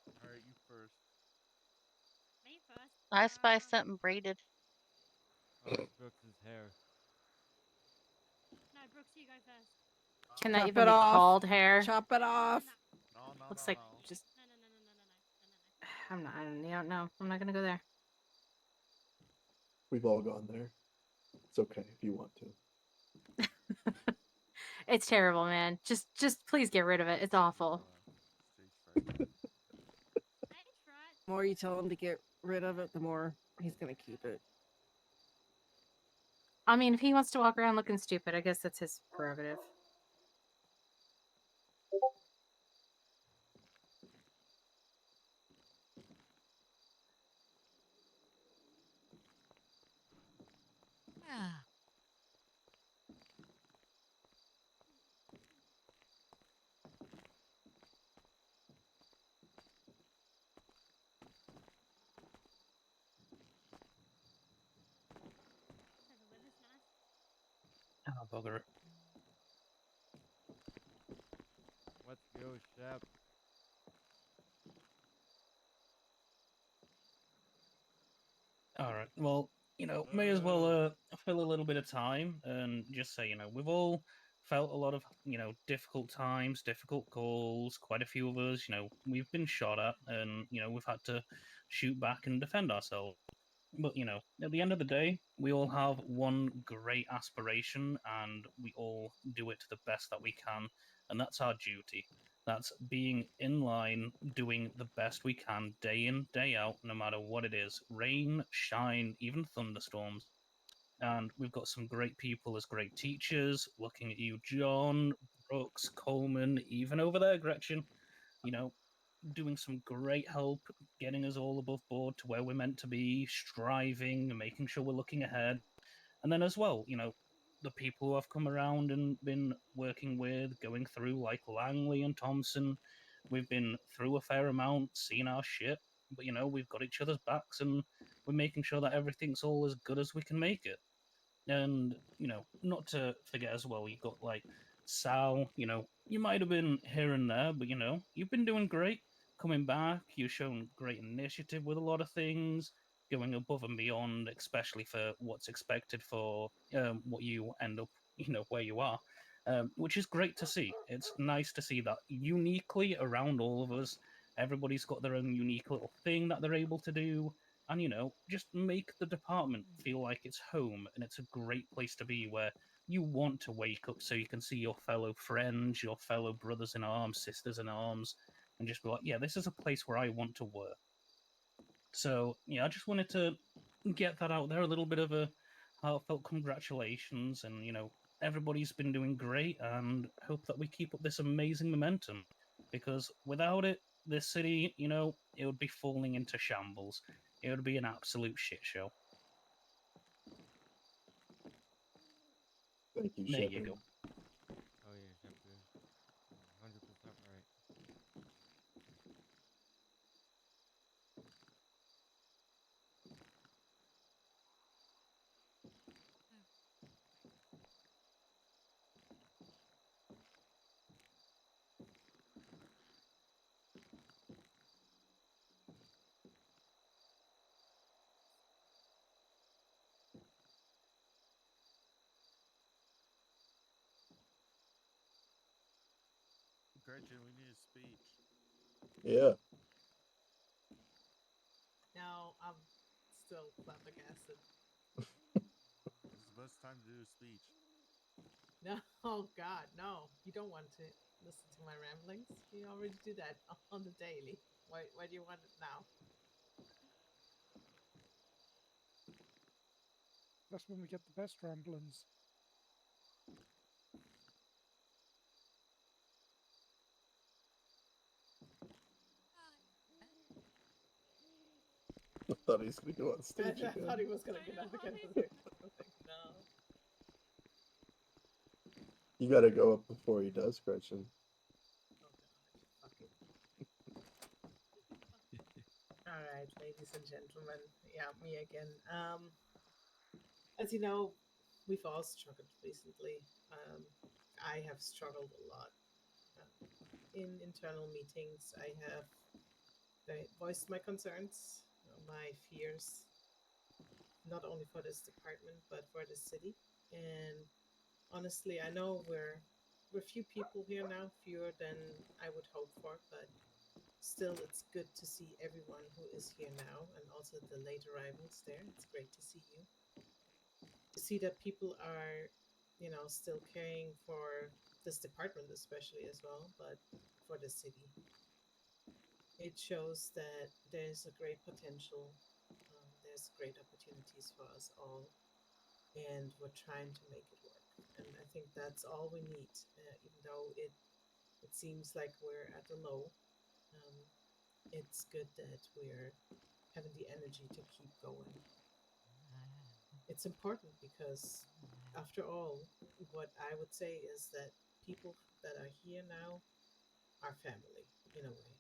All right, you first. Me first. I spy something braided. Oh, Brooks's hair. No, Brooks, you go first. Can that Chop even it be off. called hair? Chop it off. No, Looks like just. I'm not. I don't know. I'm not gonna go there. We've all gone there. It's okay if you want to. It's terrible, man. Just please get rid of it. It's awful. Stay The more you tell him to get rid of it, the more he's gonna keep it. I mean, if he wants to walk around looking stupid, I guess that's his prerogative. Yeah. Oh, bugger it. Let's go, Shep. All right. Well, may as well fill a little bit of time and just say, we've all felt a lot of, difficult times, difficult calls. Quite a few of us, we've been shot at, and we've had to shoot back and defend ourselves. But at the end of the day, we all have one great aspiration, and we all do it to the best that we can, and that's our duty. That's being in line, doing the best we can, day in, day out, no matter what it is, rain, shine, even thunderstorms. And we've got some great people as great teachers. Looking at you, John, Brooks, Coleman, even over there, Gretchen. Doing some great help, getting us all above board to where we're meant to be, striving, and making sure we're looking ahead. And then as well, the people who have come around and been working with, going through, like Langley and Thompson. We've been through a fair amount, seen our shit, but we've got each other's backs, and we're making sure that everything's all as good as we can make it. And not to forget as well, you got like Sal. You might have been here and there, but you've been doing great. Coming back, you've shown great initiative with a lot of things, going above and beyond, especially for what's expected for what you end up, where you are, which is great to see. It's nice to see that uniquely around all of us, everybody's got their own unique little thing that they're able to do, and just make the department feel like it's home, and it's a great place to be, where you want to wake up so you can see your fellow friends, your fellow brothers in arms, sisters in arms, and just be like, yeah, this is a place where I want to work. So yeah, I just wanted to get that out there, a little bit of a heartfelt congratulations, and everybody's been doing great, and hope that we keep up this amazing momentum, because without it, this city, it would be falling into shambles. It would be an absolute shit show. Thank you, There Shepard. you go. Oh yeah, Shep is 100% right. Gretchen, we need a speech. Yeah. No, I'm still flabbergasted. This is the best time to do a speech. No, oh God, no. You don't want to listen to my ramblings. You already do that on the daily. Why do you want it now? That's when we get the best ramblings. I thought he was going to go on stage I again. thought he was gonna get up again. I was like, no. You got to go up before he does, Gretchen. All right, ladies and gentlemen. Yeah, me again. As you know, we've all struggled recently. I have struggled a lot. In internal meetings, I have voiced my concerns, my fears, not only for this department but for the city. And honestly, I know we're few people here now, fewer than I would hope for, but still, it's good to see everyone who is here now, and also the late arrivals there. It's great to see you. To see that people are, still caring for this department, especially as well, but for the city. it shows that there's a great potential. There's great opportunities for us all, and we're trying to make it work. And I think that's all we need, even though it seems like we're at a low. Um, it's good that we're having the energy to keep going. It's important because, after all, what I would say is that people that are here now are family in a way.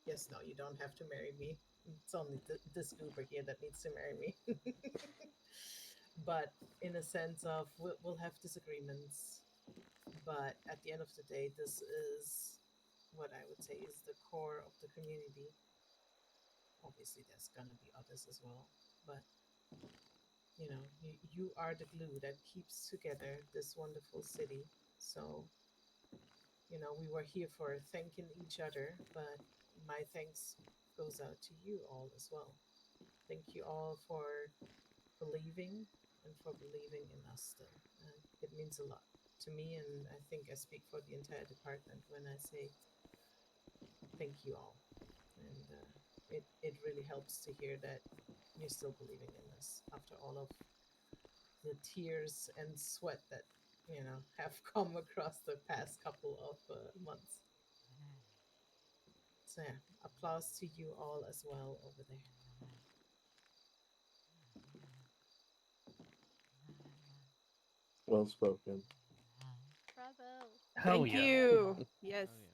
Yes, no, you don't have to marry me. It's only this goober here that needs to marry me. But in a sense of we'll have disagreements, but at the end of the day, this is what I would say is the core of the community. Obviously, there's gonna be others as well, but you are the glue that keeps together this wonderful city. So, we were here for thanking each other, but my thanks goes out to you all as well. Thank you all for believing and for believing in us still. It means a lot to me, and I think I speak for the entire department when I say thank you all. And it really helps to hear that you're still believing in us after all of the tears and sweat that have come across the past couple of months. So yeah, applause to you all as well over there. Well spoken. Bravo. Hell Thank yeah. you. Yes. Oh yeah.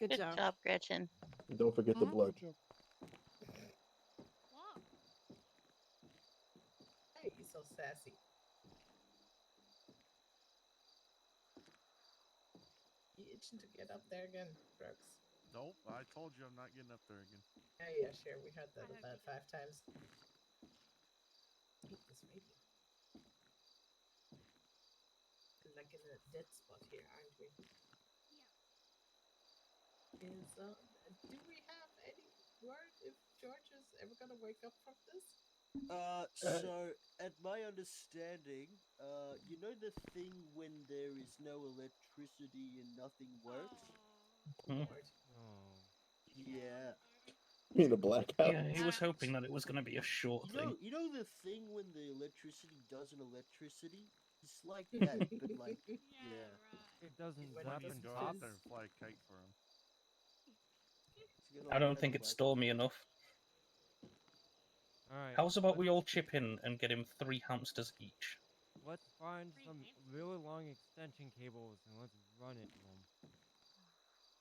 Good Good job. job, Gretchen. Don't forget the blood. What? Hey, you're so sassy. You itching to get up there again, Brooks? Nope, I told you I'm not getting up there again. Yeah, sure. We heard that about 5 times. Eat this radio. Like in a dead spot here, aren't we? Yeah. Do we have any word if George is ever gonna wake up from this? So at my understanding, you know the thing when there is no electricity and nothing works? Lord. Oh. Yeah. You mean a blackout? Yeah, he was hoping that it was going to be a short thing. You know the thing when the electricity doesn't electricity? It's like that, but like, yeah. It doesn't When zap it and Go drop. out there and fly a kite for him. It's gonna, I like, don't have think a it's blackout. stormy enough. Alright. How's about we all chip in and get him 3 hamsters each? Let's find some really long extension cables and let's run it to them.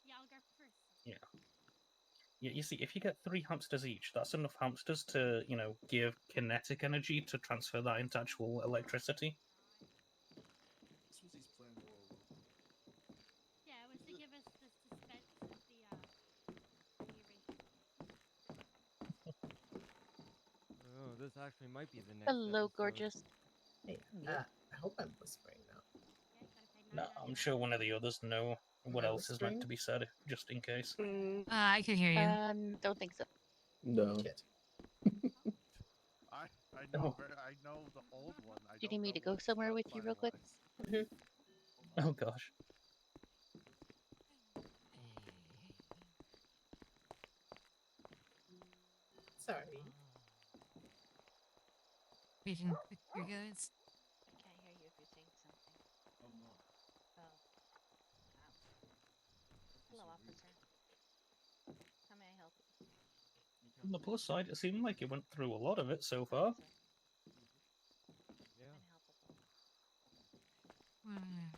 Yeah, I'll go first. Yeah. Yeah, you see, if you get 3 hamsters each, that's enough hamsters to, give kinetic energy to transfer that into actual electricity. This was his plan all along. Yeah, it was to give us the suspense of the erasure. Oh, this actually might be the next Hello, episode. gorgeous. Hey, Yep. I hope I'm whispering now. No, I'm sure one of the others know what Am I else is meant whispering? to be said, just in case. I can hear you. Don't think so. No. Kid. I know I know the old one. I Do you don't need me know to go what's somewhere not with you real quick? finalized. Oh gosh. Sorry. Reading your guys. I can't hear you if you're saying something. I'm not. Oh. Wow. Hello, officer. How may I help you? On the plus side, it seemed like it went through a lot of it so far. Yeah. Unhelpable. Hmm.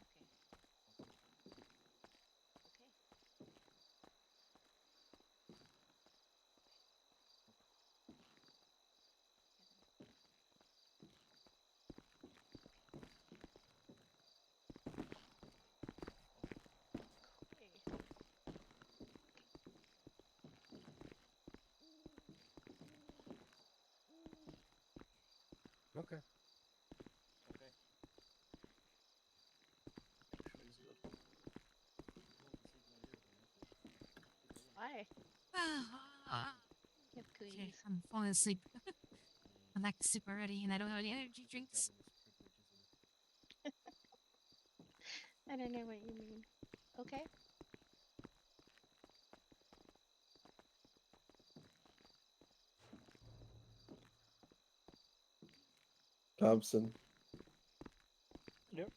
Okay. Okay. Okay. Why? You have Okay, cooties. I'm falling asleep. I'm back to sleep already, and I don't have any energy drinks. I don't know what you mean. Okay. Thompson, Yep.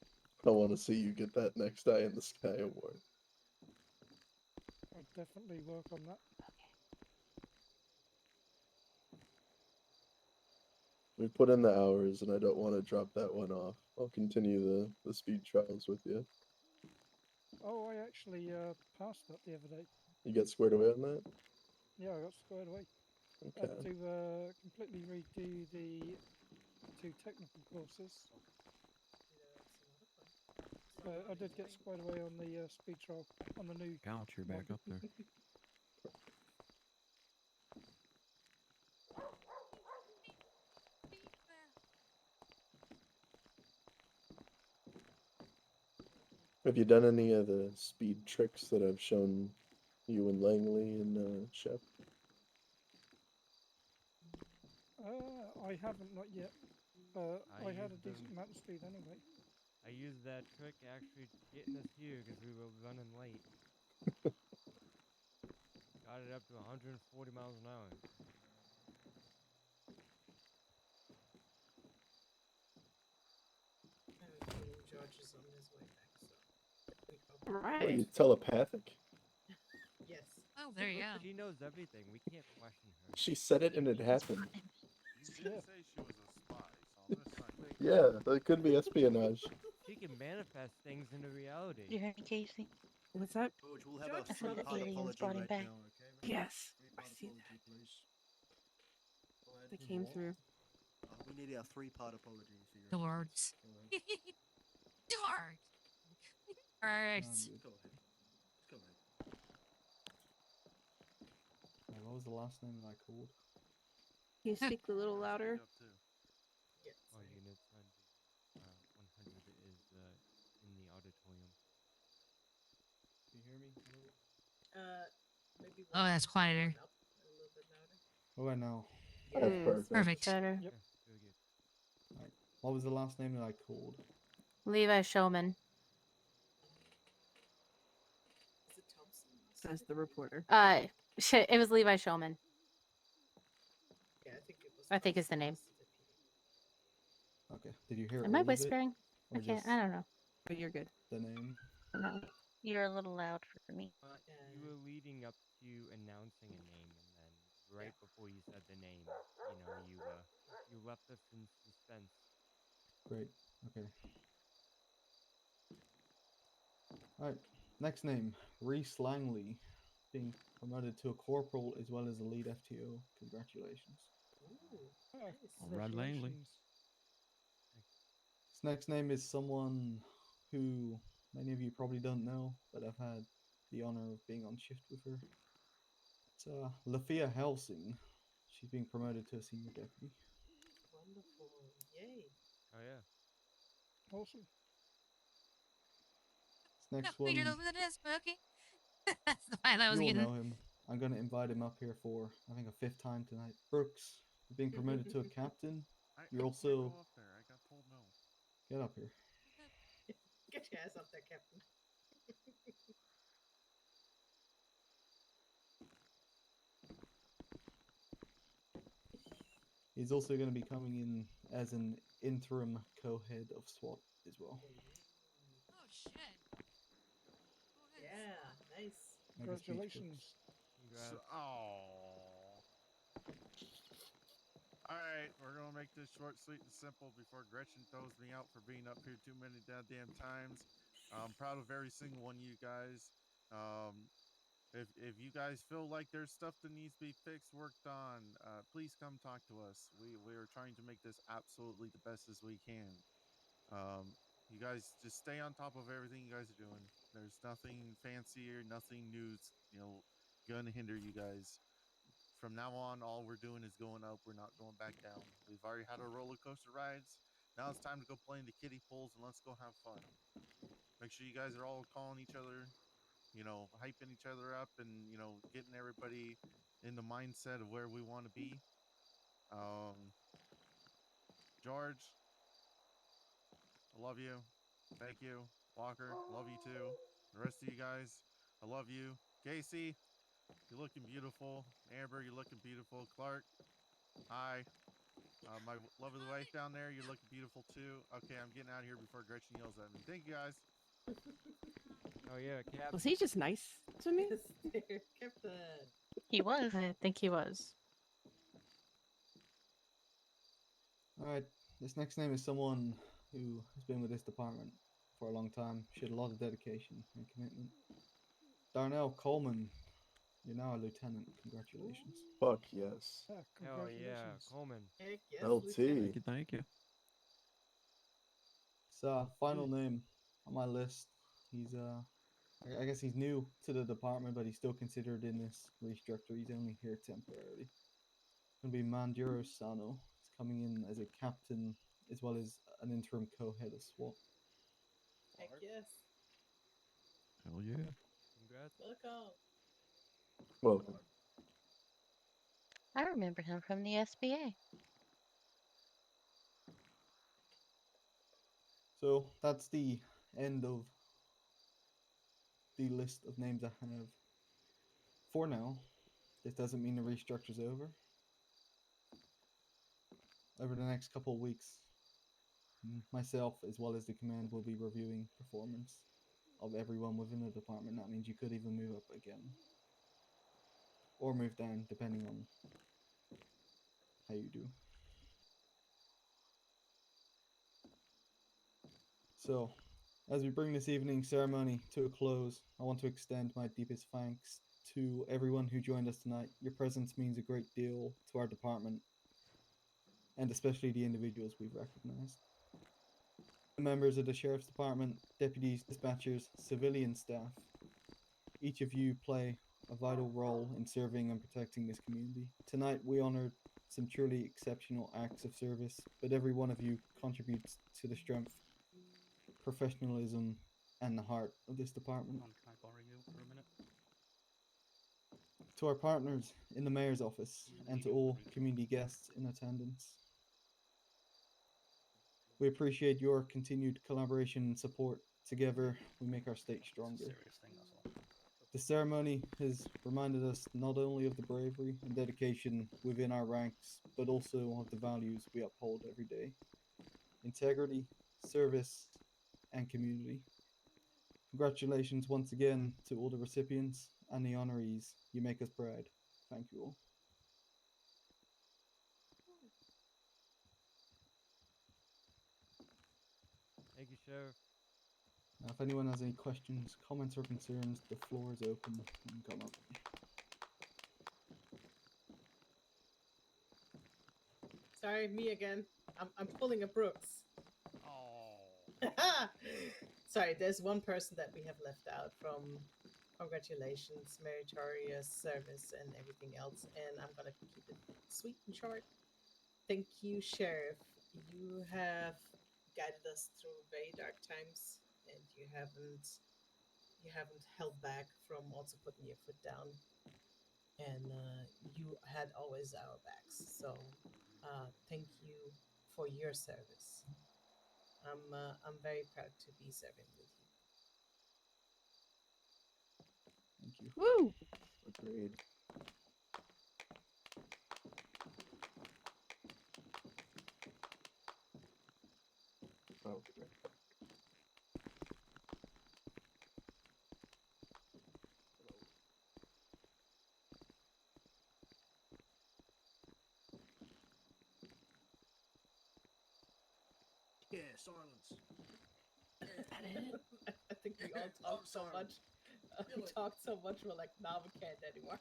I want to see you get that Next Eye in the Sky award. I'll definitely work on that. We put in the hours, and I don't want to drop that one off. I'll continue the speed trials with you. Oh, I actually passed that the other day. You get squared away on that? Yeah, I got squared away. I Okay. had to completely redo the 2 technical courses. I did get squared away on the speed trial on the new. Count, you're back mod. up there. Have you done any of the speed tricks that I've shown you and Langley and Shep? I haven't, not yet. I had a used decent them. amount of speed anyway. I used that trick actually getting us here because we were running late. Got it up to 140 miles an hour. I have a feeling George is on his way back, so we hope. What, are you telepathic? Yes. Oh, there you go. She knows everything. We can't question her. She said it and it happened. You did say she was a spy, so I'm just trying to... Yeah, that could be espionage. She can manifest things into reality. You heard me, Casey? What's that? George, we'll have George a is not three-part aliens apology brought him right back. now, okay? Yes, I Three-part see apology, please. Go ahead. They came through. We need a three-part apology for your Dorks. Go ahead. Dorks. Dorks. Go ahead. Go ahead. What was the last name that I called? Can you speak a little louder? Yes. All units on 100 is in the auditorium. Can you hear me? Maybe Oh, that's quieter. up a little bit louder. What about now? That's perfect. Perfect. Better. Yep. Really good. Right. What was the last name that I called? Levi Showman. Is it Thompson? Says the reporter. Shit, it was Levi Showman. Yeah, I think it was. I think is the name. Okay. Did you hear Am I all of it, whispering? or I can't. just I don't know. But you're good. the name? No, you're a little loud for me. You were leading up to announcing a name, and then right before you said the name, you left us in suspense. Great. Okay. All right. Next name, Reese Langley, being promoted to a corporal as well as a lead FTO. Congratulations. Ooh, Ah, Red Langley. congratulations. This next name is someone who many of you probably don't know, but I've had the honor of being on shift with her. It's Lafia Helsing. She's being promoted to a senior deputy. Wonderful. Yay. Oh yeah. Awesome. This next No, one, you're over the desk, Smokey. That's the one I was you will getting. know him. I'm going to invite him up here for, I think, a 5th time tonight. Brooks, you're being promoted to a captain. You're I also... go up there. I got told no. Get up here. Get your ass up there, Captain. He's also going to be coming in as an interim co-head of SWAT as well. Oh, shit. Yeah, nice. Mega speech, Brooks. Congratulations. So, all right, we're gonna make this short, sweet, and simple before Gretchen throws me out for being up here too many goddamn times. I'm proud of every single one of you guys. If you guys feel like there's stuff that needs to be fixed, worked on, please come talk to us. We are trying to make this absolutely the best as we can. You guys just stay on top of everything you guys are doing. There's nothing fancy or nothing new, gonna hinder you guys. From now on, all we're doing is going up. We're not going back down. We've already had our roller coaster rides. Now it's time to go play in the kiddie pools and let's go have fun. Make sure you guys are all calling each other, hyping each other up and, getting everybody in the mindset of where we want to be. George, I love you. Thank you. Walker, love you too. The rest of you guys, I love you. Casey, you're looking beautiful. Amber, you're looking beautiful. Clark, hi. My lovely wife down there, you're looking beautiful too. Okay, I'm getting out of here before Gretchen yells at me. Thank you guys. Oh yeah, Cap. Was he just nice to me? Yes, dear Captain. He was. I think he was. All right, this next name is someone who has been with this department for a long time. She had a lot of dedication and commitment. Darnell Coleman, you're now a lieutenant. Congratulations. Fuck yes. Oh yeah, Congratulations. Coleman. Heck yes, LT. Lieutenant. Thank you. So, final name on my list. He's I guess he's new to the department, but he's still considered in this restructure. He's only here temporarily. It's gonna be Manduro Sano. He's coming in as a captain as well as an interim co-head of SWAT. Heck yes. Hell yeah. Congrats. Welcome. Welcome. I remember him from the SBA. So that's the end of the list of names I have for now. This doesn't mean the restructure's over. Over the next couple of weeks, myself as well as the command will be reviewing performance of everyone within the department. That means you could even move up again or move down depending on how you do. So, as we bring this evening's ceremony to a close, I want to extend my deepest thanks to everyone who joined us tonight. Your presence means a great deal to our department, and especially the individuals we've recognized. The members of the Sheriff's Department, deputies, dispatchers, civilian staff, each of you play a vital role in serving and protecting this community. Tonight, we honored some truly exceptional acts of service, but every one of you contributes to the strength, professionalism, and the heart of this department. Can I borrow you for a minute? To our partners in the mayor's office and to all community guests in attendance, we appreciate your continued collaboration and support. Together, we make our state stronger. Serious thing, that's all. The ceremony has reminded us not only of the bravery and dedication within our ranks, but also of the values we uphold every day: integrity, service, and community. Congratulations once again to all the recipients and the honorees. You make us proud. Thank you all. Thank you, Sheriff. Now, if anyone has any questions, comments, or concerns, the floor is open. You can come up. Sorry, me again. I'm pulling a Brooks. Oh. Sorry, there's one person that we have left out from congratulations, meritorious service, and everything else. And I'm gonna keep it sweet and short. Thank you, Sheriff. You have guided us through very dark times, and you haven't held back from also putting your foot down. And you had always our backs. So thank you for your service. I'm very proud to be serving with you. Thank you. Woo! Agreed. Okay. Yeah, silence. I think we all talked so much. We talked so much. We're like, now we can't anymore.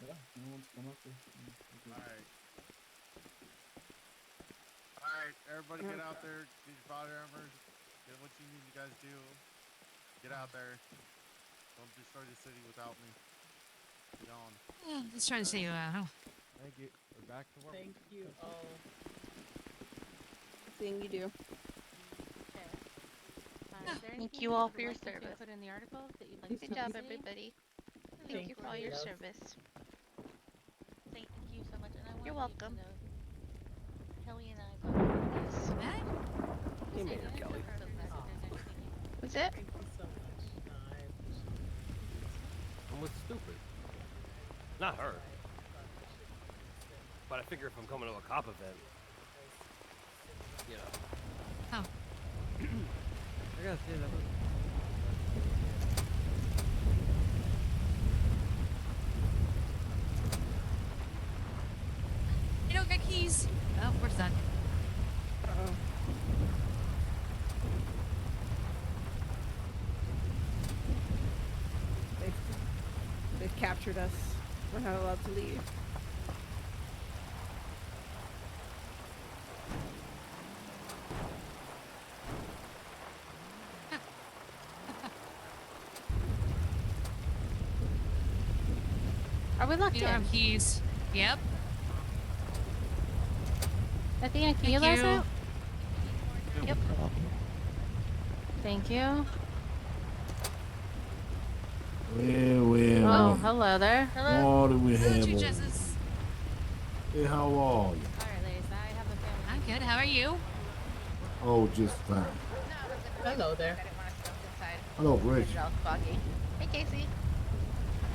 Yeah, no one's come up here. Alright. Alright, everybody get out there. Get your body armor. Get what you need you guys do. Get out there. Don't destroy the city without me. Get on. Let's try to see you out. Thank you. We're back to work. Thank you all. Seeing you do. Thank you all for your service. service. Put in the article that you'd like Good to job, see? everybody. Thank Thank you for all you, your love. service. Thank you so much. And I want You're you welcome. to know Kelly and I both did this. Matt? Hey, Mayor Kelly. What's it? Thank you so much. was stupid. Not her. But I figure if I'm coming to a cop event, you know. Oh. I gotta say that. I don't got keys. Oh, we're stuck. Uh-oh. They've captured us. We're not allowed to leave. Are we locked You don't in? have keys. Yep. Athena, can you let us out? Yep. Thank you. Well, Oh, hello there. what do we have Hello, over two here? Jesses. Hey, how are you? Alright, ladies, I have a family. I'm good. How are you? Oh, just fine. Hello there. Hello, Rich. Hey, Casey.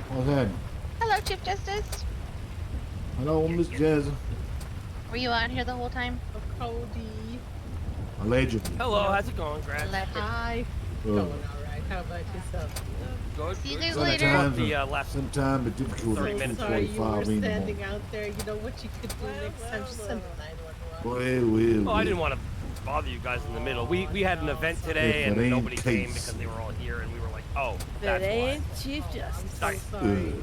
What's that? Hello, Chief Justice. Hello, Miss Jazz. Were you out here the whole time? Cody. Allegedly. Hello, how's it going, Grant? Hi. Good. Going all right. How about yourself? Good. See you good. guys Good. later. About the last Sometimes it's difficult Sorry, at minutes. Sorry you were 2:45 in the standing morning. out there. You know what you could do next time? Just send a 911. Oh, I didn't want to bother you guys in the middle. We had an event today If it and ain't nobody came case. because they were all here and we were like, oh, That that's why. ain't Chief Justice. Nice. Sorry.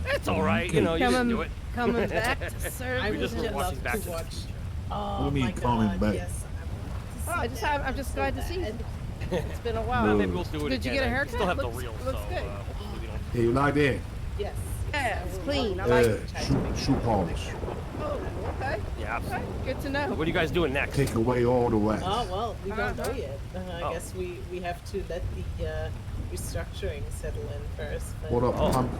It's all right. You know, you didn't do it. Coming back to serve I We his just were would watching love back to to watch. What Oh do you my mean coming God, back? yes. Oh, I'm just glad to see you. It's been a while. Well, maybe we'll do it Did you again. get a I haircut? still have the Looks- reel, looks so good. hopefully we don't. Hey, you like that? Yes. Yeah, it's clean. I like it. Shoe polish. Oh, okay. Yeah, absolutely. Good to know. What are you guys doing next? Take away all the wax. Oh well, we don't know yet. I Oh. guess we have to let the restructuring settle in first. but- What up, Oh. punk?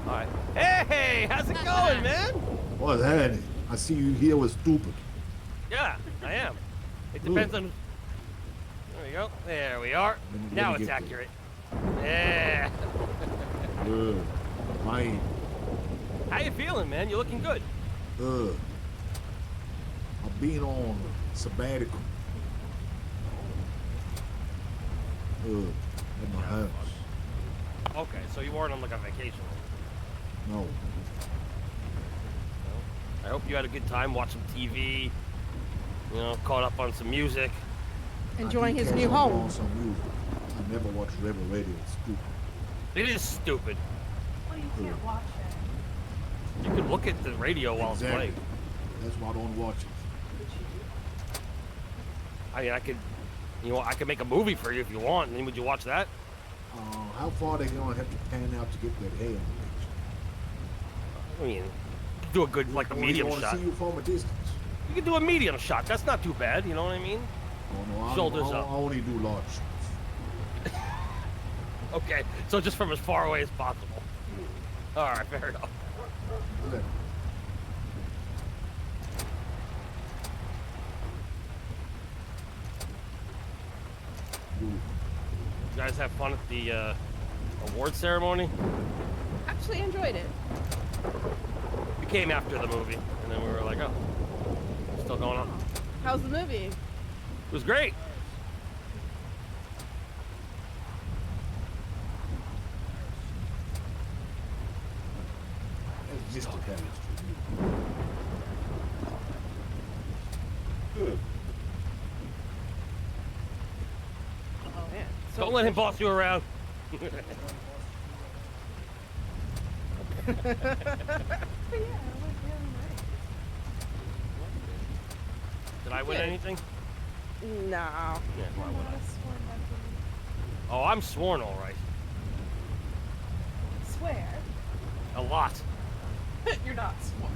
All right. Hey, how's it going, man? What's happening? I see you here with stupid. Yeah, I am. It depends on. There we go. There we are. Let me Now it's get there. accurate. Yeah. Fine. How you feeling, man? You looking good. I've been on sabbatical. At my house. Okay, so you weren't on like a vacation. No. I hope you had a good time, watched some TV, you know, caught up on some music. Enjoying I his did new catch up home. on some music. I never watched Rebel Radio. It's stupid. It is stupid. Well, you can't watch it. You can look at the radio while it's Exactly. playing. That's why I don't watch it. I mean, I could, you know, I could make a movie for you if you want. And then would you watch that? How far they gonna have to pan out to get that hair on the picture? I mean, do a good, like a Or medium you wanna shot. see you from a distance. You can do a medium shot. That's not too bad. You know what I mean? Oh, no, Shoulders I up. only do large shots. Okay, so just from as far away as possible. All right, fair enough. Okay. You guys have fun at the award ceremony? Actually enjoyed it. We came after the movie, and then we were like, oh, it's still going on. How's the movie? It was great. That's just a chemistry. Oh man. Don't let him boss you around. Did I win Good. anything? No. Yeah, why would I? Oh, I'm sworn all right. Swear. A lot. You're not sworn.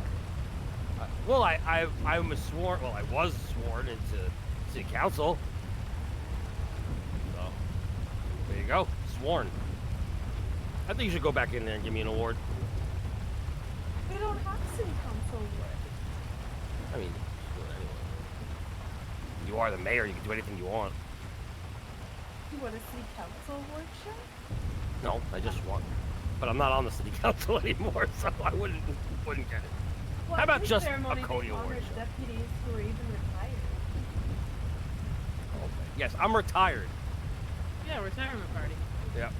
Well, I'm a sworn. Well, I was sworn into city council. So there you go, sworn. I think you should go back in there and give me an award. We don't have city council award. I mean, you should do it anyway. You are the mayor. You can do anything you want. You want a city council award show? No, I just won. but I'm not on the city council anymore, so I wouldn't get it. Well, How about this just a ceremony, Cody they Award honored show? deputies who were even retired. Okay. Yes, I'm retired. Yeah, retirement party. Yeah.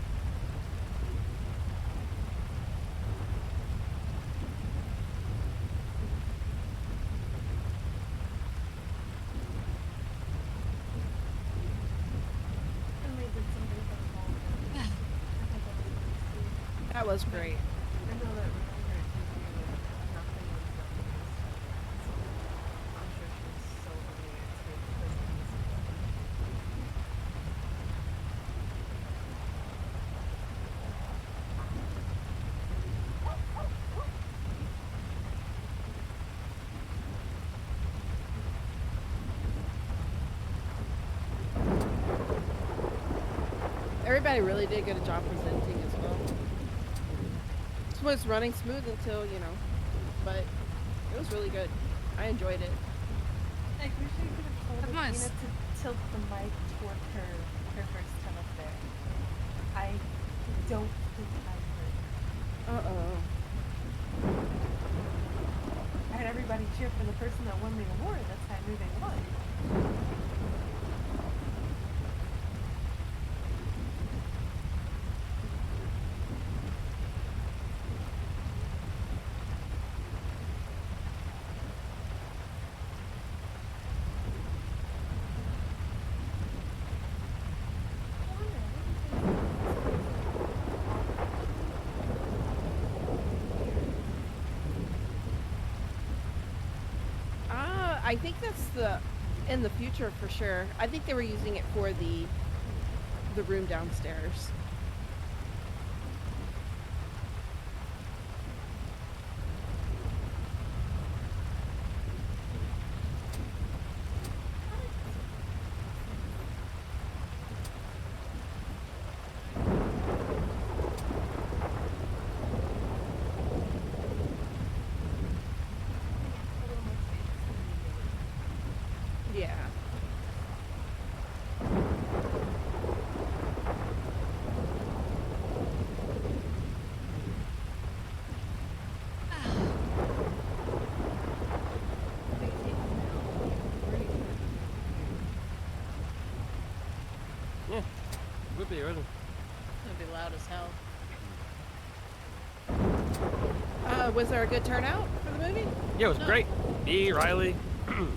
And they did something for the volunteers. I thought that was really sweet. That was great. I know that remember nothing was done this time, so I'm sure she was so relieved to be the person who was Everybody really did a good job presenting as well. This was running smooth until, but it was really good. I enjoyed it. I wish I could have told Of Athena course. to tilt the mic toward her first time up there. I don't think I heard. Uh-oh. I had everybody cheer for the person that won the award. That's how I knew they won. I think that's in the future for sure. I think they were using it for the room downstairs. Yeah. Yeah. Would be, wouldn't it? It's gonna be loud as hell. Was there a good turnout for the movie? Yeah, it was No. great. Me, Riley, and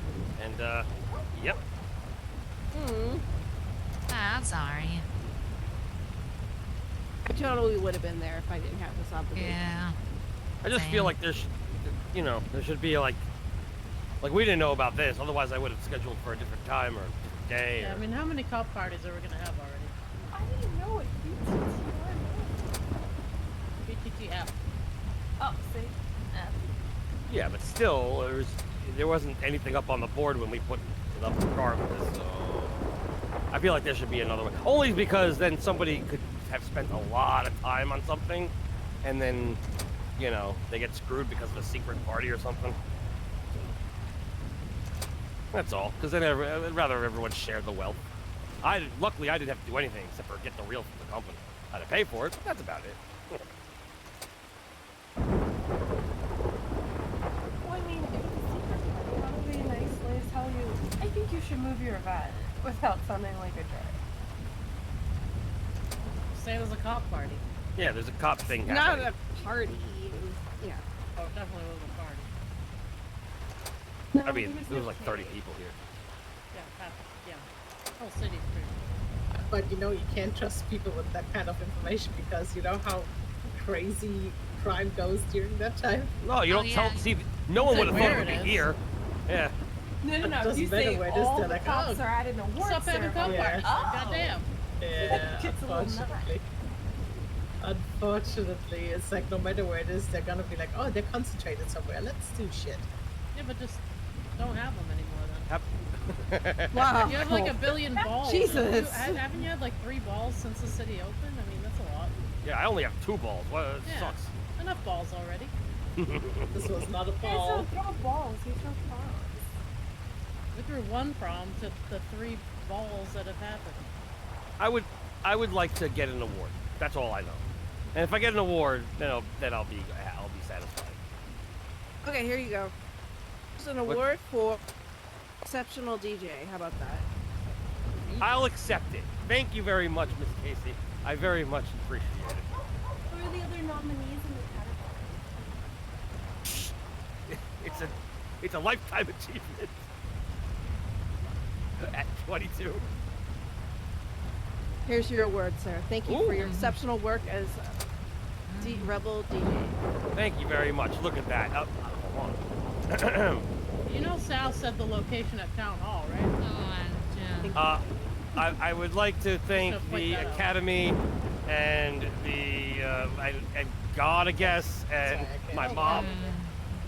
yep. Hmm. I'm sorry. I totally would have been there if I didn't have this obligation. Yeah. I just feel like there should be like we didn't know about this. Otherwise, I would have scheduled for a different time or a different day. Yeah, or... I mean, how many cop parties are we gonna have already? I didn't know it. BTTF. Oh, see? F. Yeah, but still, there wasn't anything up on the board when we put it up regardless. So I feel like there should be another one. Only because then somebody could have spent a lot of time on something, and then, they get screwed because of a secret party or something. That's all. Because then I'd rather everyone share the wealth. Luckily, I didn't have to do anything except for get the reel from the company. I had to pay for it, but that's about it. Well, I mean, if it's a secret party, how do they nicely tell you, I think you should move your event without sounding like a jerk? Say it was a cop party. Yeah, there's a cop thing Not happening. a party. It was, yeah. Oh, it definitely was a party. I mean, there was like 30 people here. Yeah. Whole city's pretty. But you can't trust people with that kind of information because you know how crazy crime goes during that time. No, you don't tell. See, no one would have thought it would be here. Yeah. No, It if doesn't you matter say where it is, all they're the like, cops oh, are at an award Stop having cop ceremony. parties. Oh. Goddamn. Yeah, Gets a little nuts. Unfortunately, it's like no matter where it is, they're gonna be like, oh, they're concentrated somewhere. Let's do shit. Yeah, but just don't have them anymore then. Wow. You have like a billion balls. Jesus. Haven't you had like 3 balls since the city opened? I mean, that's a lot. Yeah, I only have 2 balls. Well, it Yeah. sucks. Enough balls already. This was not a You guys ball. don't throw balls, you throw bombs. We threw 1 prom to the 3 balls that have happened. I would like to get an award. That's all I know. And if I get an award, then I'll be satisfied. Okay, here you go. It's an award for exceptional DJ. How about that? I'll accept it. Thank you very much, Miss Casey. I very much appreciate it. Who are the other nominees in the category? It's a lifetime achievement. At 22. Here's your award, sir. Thank you for your exceptional work as Rebel DJ. Thank you very much. Look at that. Oh, hold on. You know Sal said the location at Town Hall, right? I would like to thank the Academy and the and God, I guess, and my mom.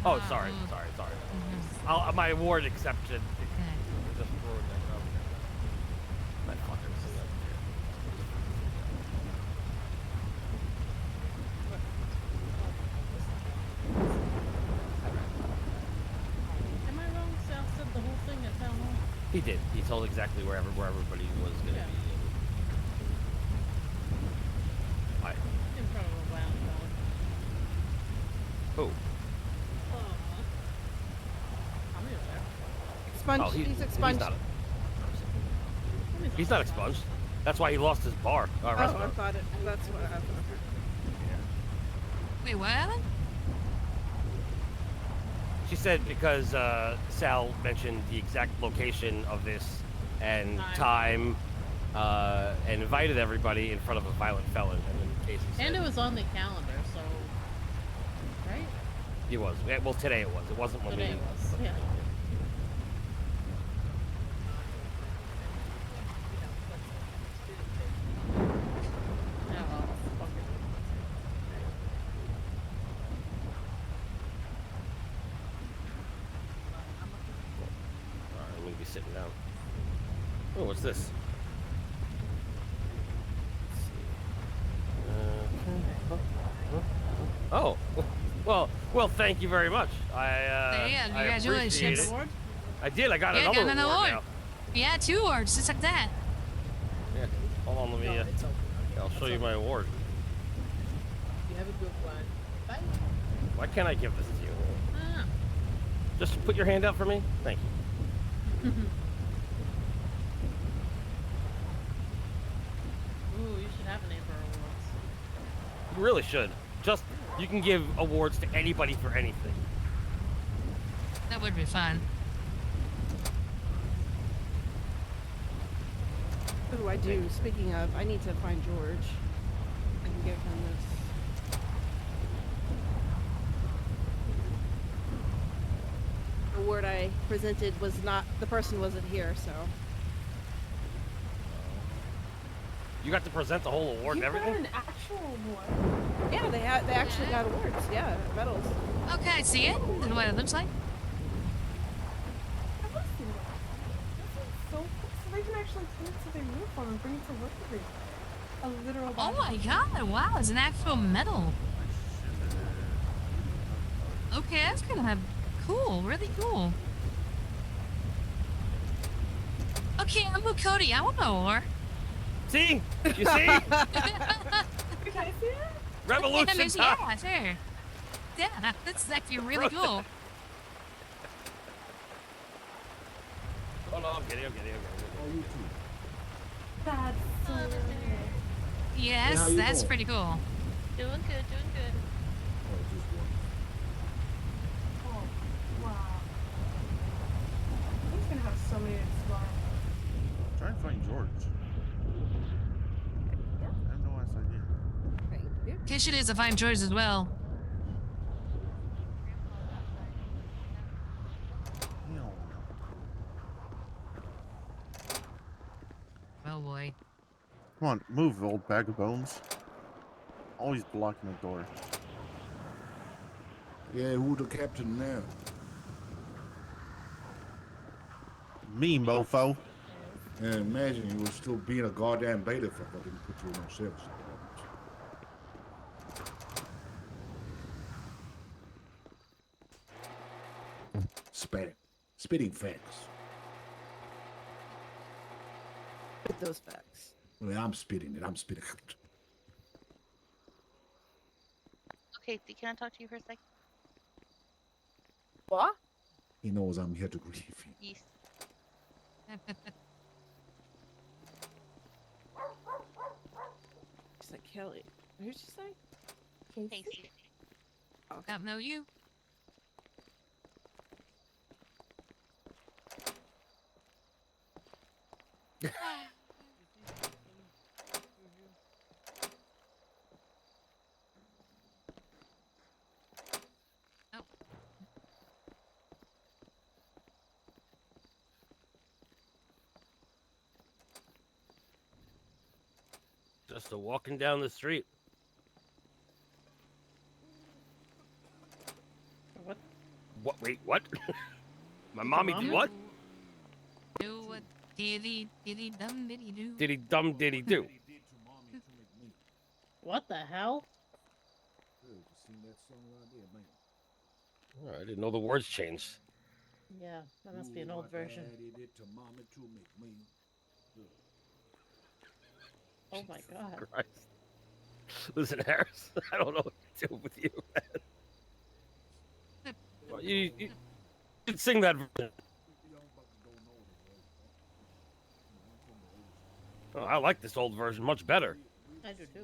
Oh, sorry. My award exception. Just ruined it. My fuckers. Am I wrong? Sal said the whole thing at Town Hall? He did. He told exactly where everybody was going to be. Right. In front of a lounge. Who? Expunged. He's expunged. He's not expunged. That's why he lost his bar. Oh, I Restaurant. thought it. That's what happened. Wait, what happened? She said because Sal mentioned the exact location of this and time, and invited everybody in front of a violent felon. And then Casey said And it was on the calendar, so. Right? he was. Well, today it was. It wasn't when Today we. it was, yeah. I'm gonna be sitting down. Oh, what's this? Oh, well, thank you very much. Yeah, congratulations. I appreciate it. I did. I got Yeah, another got an award award. now. Yeah, 2 awards, just like that. Yeah. Hold on, let me. I'll show you my award. You have a good one. Bye. Why can't I give this to you? Ah. Just put your hand out for me. Thank you. Ooh, you should have a name for awards. You really should. You can give awards to anybody for anything. That would be fun. What do I do? Speaking of, I need to find George. I can give him this. The award I presented was not, the person wasn't here, so. You got to present the whole award and everything? an actual award. Yeah, they actually got awards. Yeah, medals. Okay, I see it. This is what it looks like. I want to see that. That sounds so cool. So they can actually put it to their uniform and bring it to work every day. A literal Oh my badge. god, wow, it's an actual medal. Okay, that's kind of cool, really cool. Okay, I'm with Cody. I want more. See? You see? Can I see it? Revolution time. Yeah, sure. Yeah, that's actually really cool. Oh no, I'm kidding. That's so Yes, how you that's doing? pretty cool. Doing good. Oh, wow. He's gonna have so many to explore. Try and find George. I have no ass idea. Kish it is if I'm George as well. Oh boy. Come on, move, old bag of bones. Always blocking the door. Yeah, who the captain now? Me, mofo. And imagine you were still being a goddamn bailiff if I didn't put you in no service. Spitting facts. With those facts. I mean, I'm spitting it. I'm spitting it. Casey, can I talk to you for a second? What? He knows I'm here to grieve him. Yes. She's like, Kelly. Who'd she say? Casey. Don't know you. Just a walking down the street. What? What? Wait, what? My Did mommy your did mom what? Do what diddy dum diddy do. Diddy dum diddy do. What the hell? Oh, I didn't know the words changed. Yeah, that must be an old version. Oh my god. Christ. Listen, Harris, I don't know what to do with you, man. Well, you should sing that version. Oh, I like this old version much better. I do too.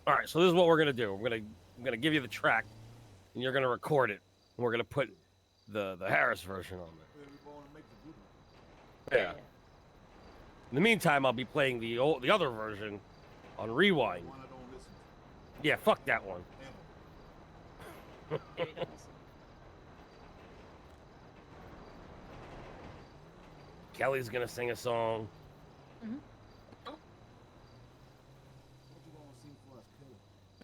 All right, so this is what we're gonna do. I'm gonna give you the track, and you're gonna record it, and we're gonna put the Harris version on there. Yeah. In the meantime, I'll be playing the other version on rewind. Yeah, fuck that one. Kelly's gonna sing a song.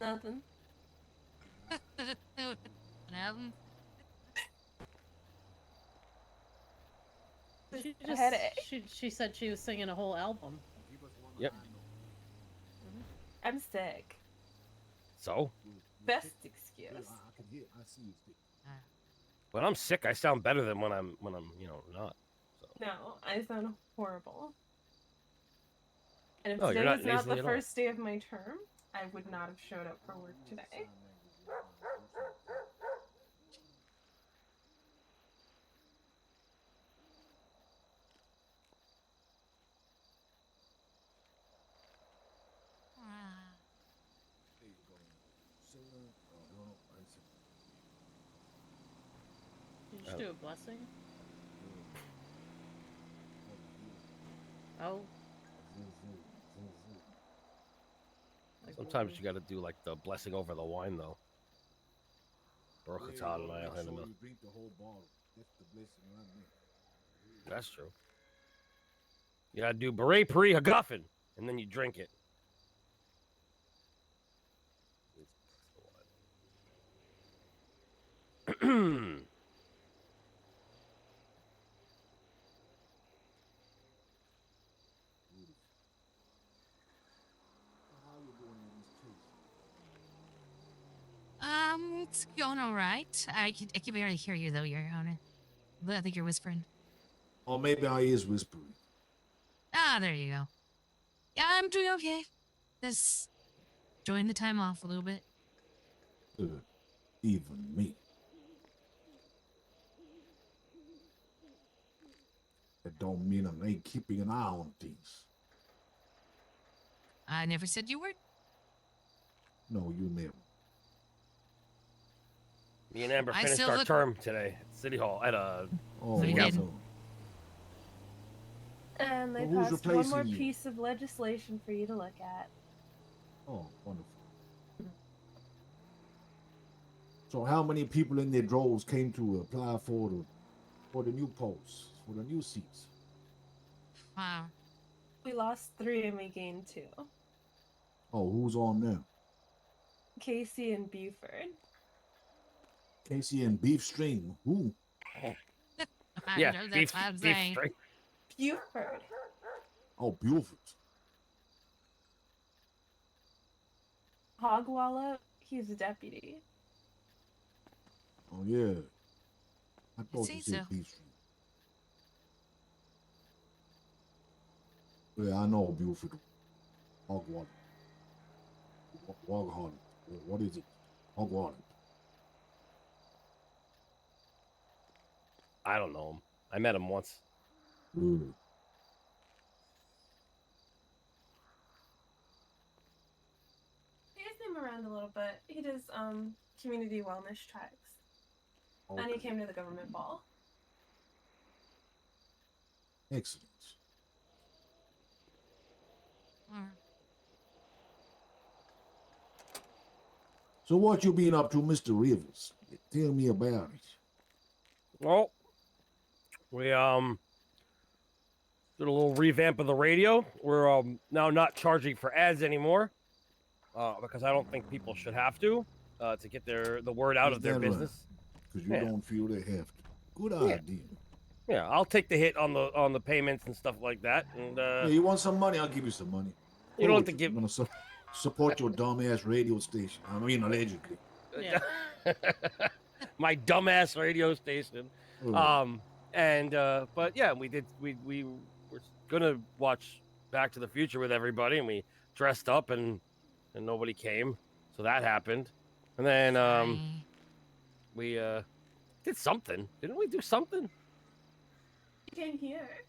Nothing. She said she was singing a whole album. Yep. I'm sick. So? Best excuse. When I'm sick, I sound better than when I'm not. No, I sound horrible. And if No, you're today not was not nasally the at all. first day of my term, I would not have showed up for work today. Did you just do a blessing? Oh. Sometimes you got to do like the blessing over the wine, though. Baruch atah Adonai Eloheinu melech. Drink the whole bottle. That's the blessing right there. That's true. You got to do Beret Pri Hagafen, and then you drink it. It's going all right. I can barely hear you though, Your Honor. I think you're whispering. Or maybe our ears whispering. Ah, there you go. Yeah, I'm doing okay. Just enjoying the time off a little bit. Good. Even me. That don't mean I ain't keeping an eye on things. I never said you were. No, you never. Me and Amber I finished still our look- term today at City Hall at City we Council. And they Well, who's passed one more replacing you? piece of legislation for you to look at. Oh, wonderful. So how many people in their droves came to apply for the new posts, for the new seats? Wow. We lost 3 and we gained 2. Oh, who's on there? Casey and Buford. Casey and Beef String. Who? I Yeah, know that's beef, what I'm beef saying. string. Buford. Oh, Buford. Hogwalla, he's a deputy. Oh, yeah. I thought say you said so. Beef String. Yeah, I know Buford. Hogwaller. Hog What is it? Hog on. I don't know him. I met him once. Mm. He's been around a little bit. He does community wellness tracks. And he came to the government ball. Excellent. So what you been up to, Mr. Rivers? Tell me about it. Well, we did a little revamp of the radio. We're now not charging for ads anymore because I don't think people should have to get the word out Is of their that right? business. Because you Yeah. don't feel they have to. Good Yeah. idea. Yeah, I'll take the hit on the payments and stuff like that. And Yeah, you want some money? I'll give you some money. You don't have to give. I'm gonna support your dumbass radio station. I mean, allegedly. Yeah. My dumbass radio station. Mm. But yeah, we were gonna watch Back to the Future with everybody, and we dressed up and nobody came, so that happened. And then we did something. Didn't we do something? You came here.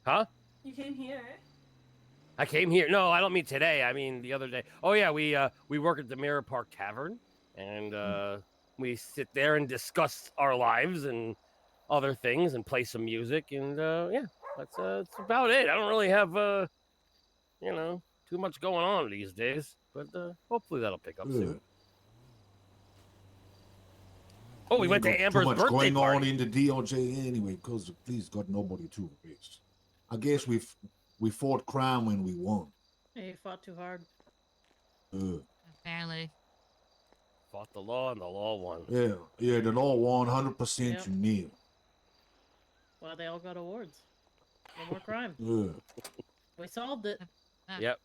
Huh? You came here. I came here. No, I don't mean today. I mean the other day. Oh yeah, we work at the Mirror Park Tavern, and we sit there and discuss our lives and other things and play some music. And yeah, that's about it. I don't really have too much going on these days, but hopefully that'll pick up soon. Oh, we went to Amber's too much birthday going party. on in the DOJ anyway, because the police got nobody to arrest. I guess we fought crime when we won. Yeah, you fought too hard. Apparently. Fought the law and the law won. Yeah, the law won 100%. Yep. You kneel. Well, they all got awards. No more crime. Yeah. We solved it. Yep.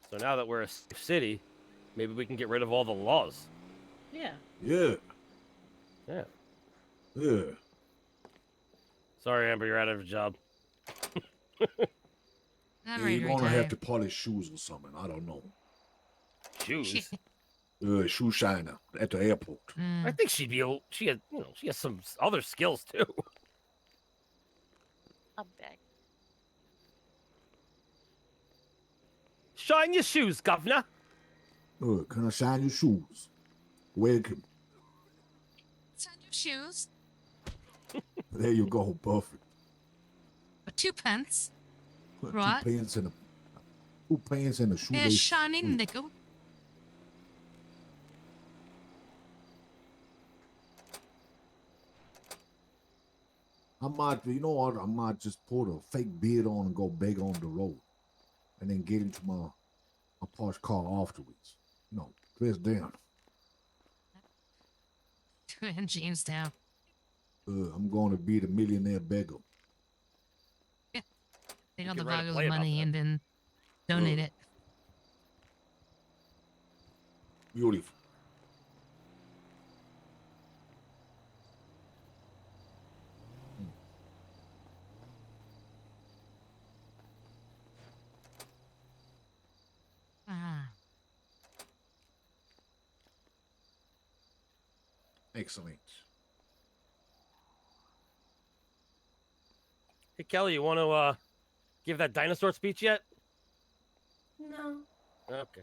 So now that we're a city, maybe we can get rid of all the laws. Yeah. Yeah. Yeah. Yeah. Sorry, Amber, you're out of a job. Yeah, you're gonna have to polish shoes or something. I don't know. Shoes. Shoe shiner at the airport. I think she has some other skills too. A bag. Shine your shoes, governor. Can I shine your shoes? Welcome. Shine your shoes. There you go, perfect. For 2 pence. Put Right. 2 pants in a shoelace. A shining nickel. I might, you know what? I might just put a fake beard on and go beg on the road, and then get into my posh car afterwards. You know, dress down. In Jamestown. I'm going to be the millionaire beggar. They got You the could write a value of play the about money that. and then donate it. Beautiful. Excellent. Hey, Kelly, you want to give that dinosaur speech yet? No. Okay.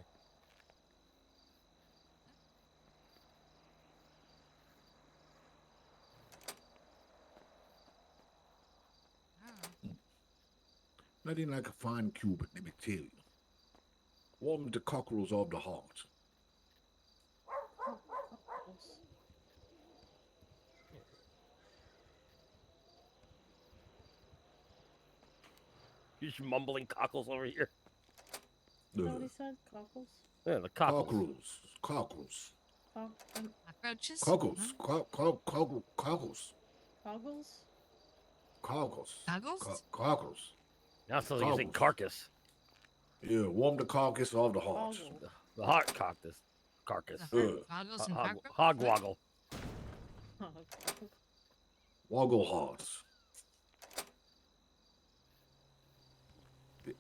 Nothing like a fine Cuban, let me tell you. Warm the cockles of the heart. You're just mumbling cockles over here. What he said? Cockles? Yeah, the cockles. Cockles. Cockroaches? Cockles. Cockles. Coggles? Cockles. Cockles? Cockles. Now it sounds like you're saying carcass. Yeah, warm the carcass of the heart. The heart carcass. Carcass. Cockles and cockroaches? Hog woggle. Woggle hearts.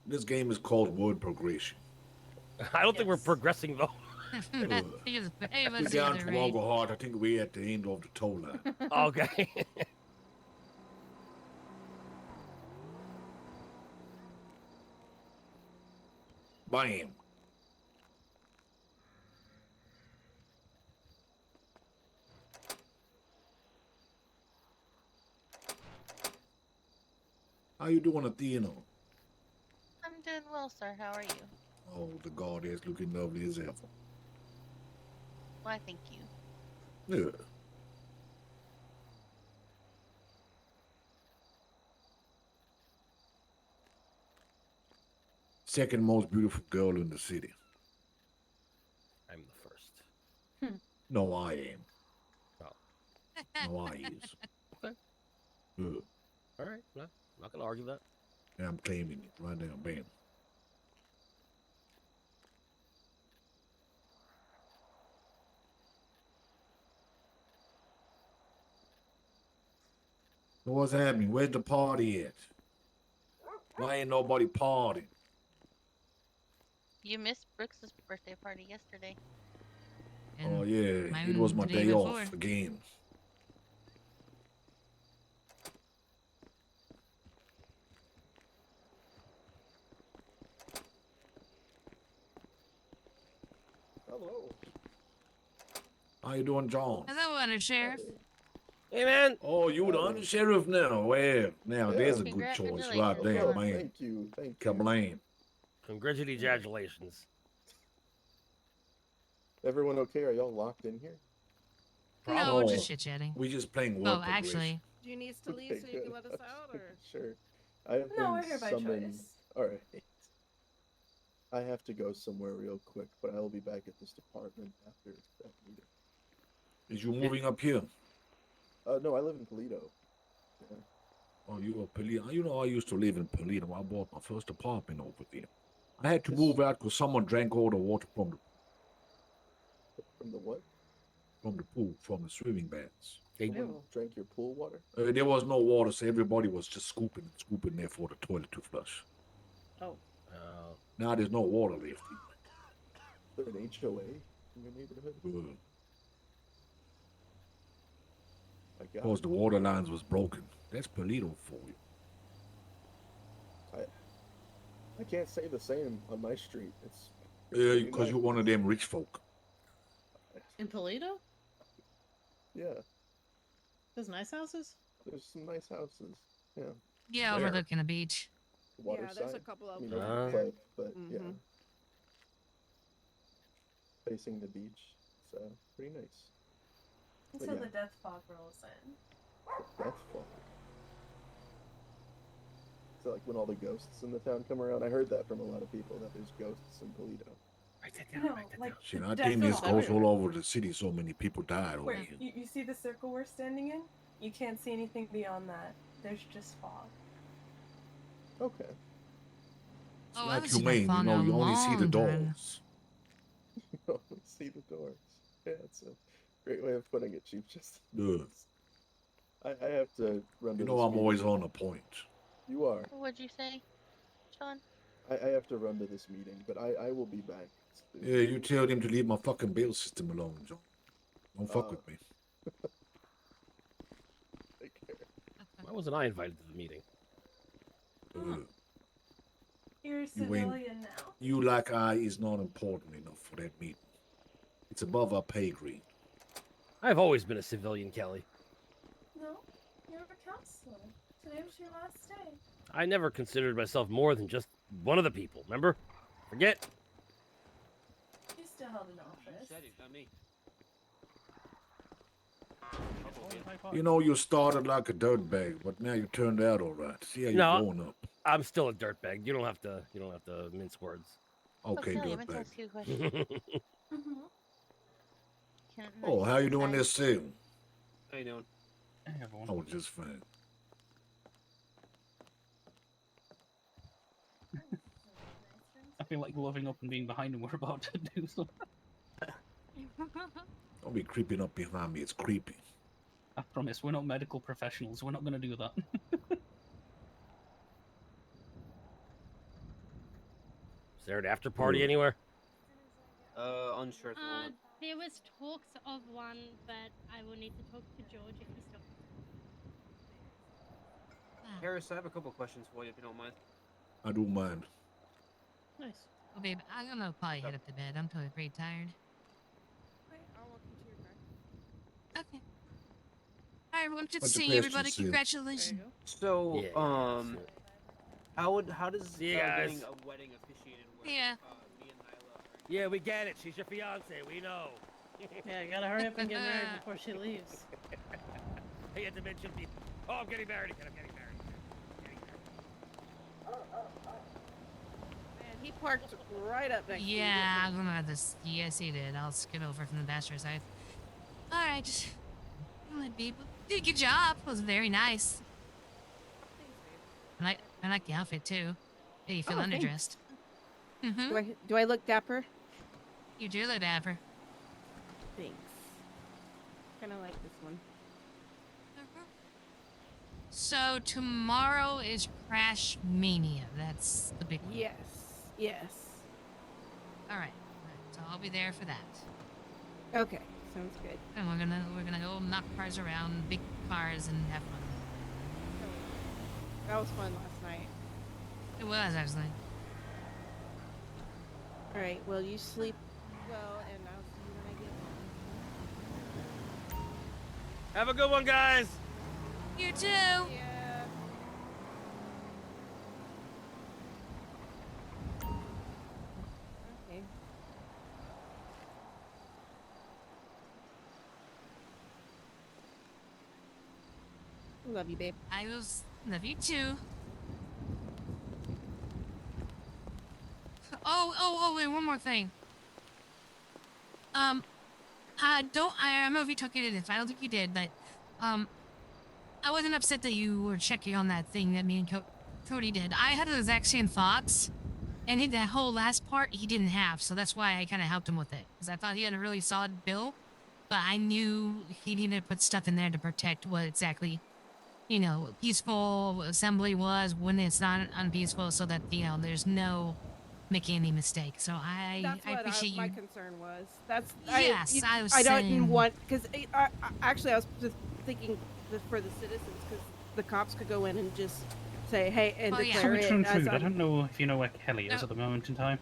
This game is called word progression. I don't think we're progressing though. That is, hey, We're let's see down the to rate. Walkerhart. I think we're at the end of the toll line. Okay. Bam. How you doing, Athena? I'm doing well, sir. How are you? Oh, the goddess looking lovely as ever. Why, thank you. Yeah. Second most beautiful girl in the city. I'm the first. No, I am. Oh. No, I is. Okay. Yeah. All right. No, I'm not gonna argue that. And I'm claiming it right now, bam. So what's happening? Where's the party at? Why ain't nobody partying? You missed Brooks's birthday party yesterday. Oh yeah, it was my day off again. Hello. How you doing, John? Hello, Undersheriff. Hey, man. Oh, you the undersheriff now? Well, now there's a good choice right there, Congratulations, man. Thank you. Thank you. Kablam. Congratulations. Everyone okay? Are y'all locked in here? No, we're just chit-chatting. We just playing Oh, word actually. Do you need to leave so you can let us out, or? Sure. I have No, been we're here by summoned. choice. All right. I have to go somewhere real quick, but I will be back at this department after that meeting. Is you moving up here? No, I live in Toledo. Yeah. Oh, you a Polito? You know, I used to live in Polito. I bought my first apartment over there. I had to move out because someone drank all the water from the what? From the pool, from the swimming baths. They drank your pool water? There was no water, so everybody was just scooping there for the toilet to flush. Oh. Now there's no water left. Is there an HOA in your neighborhood? Because the water lines was broken. That's Polito for you. I can't say the same on my street. It's Yeah, because you're one of them rich folk. In Toledo? Yeah, There's nice houses? there's some nice houses. Yeah. Yeah, overlooking the beach. Water there's a side. couple of I mean, them not out quite, there. but yeah. Mhm. Facing the beach. So pretty nice. Until the death fog rolls in. Death fog. So like when all the ghosts in the town come around, I heard that from a lot of people that there's ghosts in Toledo. No, like See, the I death think this fog. goes all over the city. So many people died over Where here. you see the circle we're standing in? You can't see anything beyond that. There's just fog. Okay. It's Oh, I like haven't you seen that mean, fog in a you only see the long time. doors. You only see the doors. Yeah, it's a great way of putting it, Chief Justice. Good. I have to run to You know this I'm always meeting. on the point. You are. What'd you say, Sean? I have to run to this meeting, but I will be back. soon. Yeah, you tell them to leave my fucking bail system alone, John. Don't fuck with me. Take care. Why wasn't I invited to the meeting? You're a You civilian now. You like I is not important enough for that meeting. It's above our pay grade. I've always been a civilian, Kelly. No, you're a counselor. Today was your last day. I never considered myself more than just one of the people, remember? Forget. You still held an office. You know, you started like a dirtbag, but now you turned out all right. See how you're No, going up. I'm still a dirtbag. You don't have to mince words. Okay, Kelly, I meant to dirtbag. ask you a question. Can I Oh, how you doing decide- this too? How you doing? Hey, everyone. Oh, just fine. I feel like loving up and being behind him. We're about to do something. Don't be creeping up behind me. It's creepy. I promise, we're not medical professionals. We're not going to do that. Is there an after party anywhere? Unsure at the moment. There was talks of one, but I will need to talk to George if he still wants one. Harris, I have a couple questions for you if you don't mind. I don't mind. Nice. Well, babe, I'm gonna probably head up to bed. I'm totally pretty tired. Okay, I'll walk you to your car. Okay. All right, everyone. Good Bunch of seeing questions, everybody. Sid. Congratulations. So, how does See you guys. getting a wedding officiated work? Yeah. Me and Nyla are... Yeah, we get it. She's your fiance. We know. Yeah, you gotta hurry up and get married before she leaves. I had to mention me. Oh, I'm getting married again. I'm getting married. Man, he parked right up next to you. Yeah, I'm gonna have this. Yes, he did. I'll skip over from the bachelor side. All right, just let people. Did a good job. It was very nice. I like the outfit too. Yeah, you feel Oh, thanks. underdressed. Mm-hmm. Do I look dapper? You do look dapper. Thanks. Kind of like this one. So tomorrow is Crash Mania. That's the big one. Yes. Yes. All right. So I'll be there for that. Okay. Sounds good. And we're gonna go knock cars around, big cars, and have fun. That was fun last night. It was actually. All right. Well, you sleep well, and I'll see you when I get home. Have a good one, guys. You too. Yeah. Okay. Love you, babe. I love you too. Oh, wait, one more thing. I don't know if you took it in. I don't think you did, but, I wasn't upset that you were checking on that thing that me and Cody did. I had the exact same thoughts, and that whole last part he didn't have, so that's why I kind of helped him with it. Because I thought he had a really solid bill, but I knew he needed to put stuff in there to protect what exactly, peaceful assembly was when it's not unpeaceful, so that, there's no making any mistake. So I appreciate you. My concern was. That's yes. I was I saying. didn't want because actually I was just thinking for the citizens because the cops could go in and just say hey and declare it. I don't know if you know where Kelly is at the moment in time.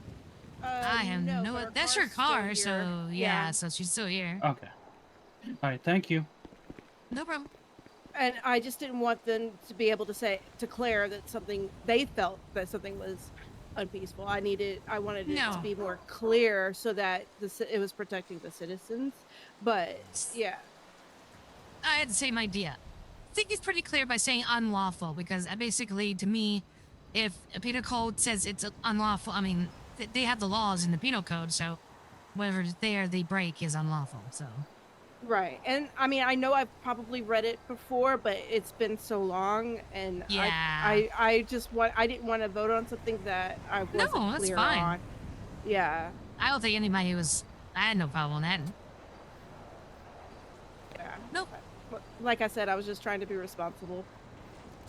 I have no. That's her car, so yeah. So she's still here. Okay. All right. Thank you. No problem. And I just didn't want them to be able to declare that they felt that something was unpeaceful. I wanted it to be more clear so that it was protecting the citizens. But yeah, I had the same idea. I think it's pretty clear by saying unlawful because basically, to me, if a penal code says it's unlawful, I mean, they have the laws in the penal code, so whatever they break is unlawful. So. Right, and I mean, I know I've probably read it before, but it's been so long, and I didn't want to vote on something that I wasn't clear that's fine. on. Yeah. I don't think anybody I had no problem with that. Yeah. Nope. Like I said, I was just trying to be responsible.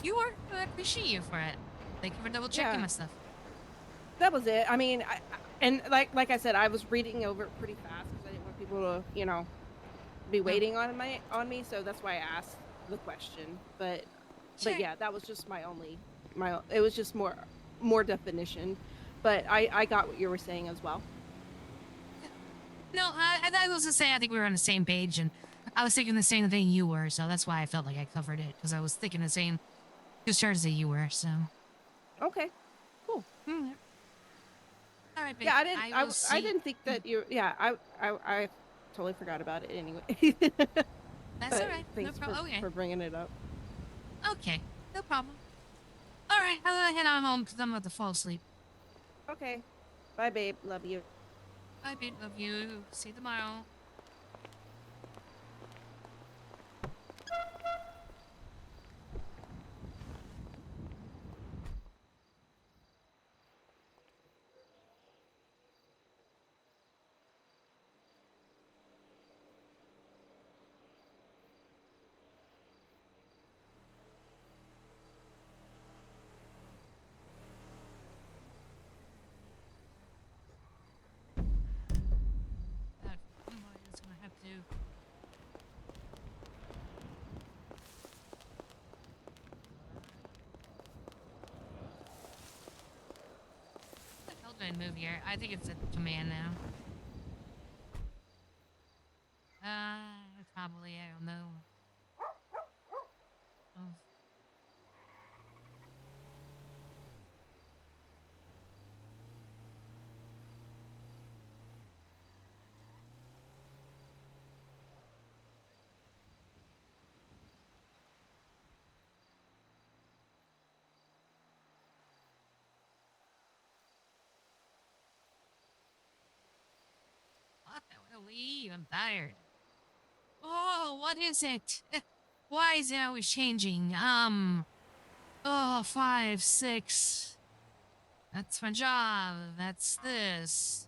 You are. I appreciate you for it. Thank you for double checking my stuff. That was it. I mean, like I said, I was reading over it pretty fast because I didn't want people to, be waiting on me, so that's why I asked the question. But yeah, that was just it was just more definition. But I got what you were saying as well. No, I was just saying I think we were on the same page, and I was thinking the same thing you were, so that's why I felt like I covered it because I was thinking the same discharge that you were. So. Okay. Cool. Mm-hmm. All right, babe. Yeah, I didn't think that you. Yeah, I totally forgot about it anyway. That's all right. Thanks no problem. for bringing it up. Okay, no problem. All right, I'm gonna head on home because I'm about to fall asleep. Okay. Bye, babe. Love you. Bye, babe. Love you. See you tomorrow. Go ahead and move here. I think it's a command now. Probably, I don't know. Oh. What? I want to leave. I'm tired. Oh, what is it? Why is it always changing? Oh, 5, 6. That's my job. That's this.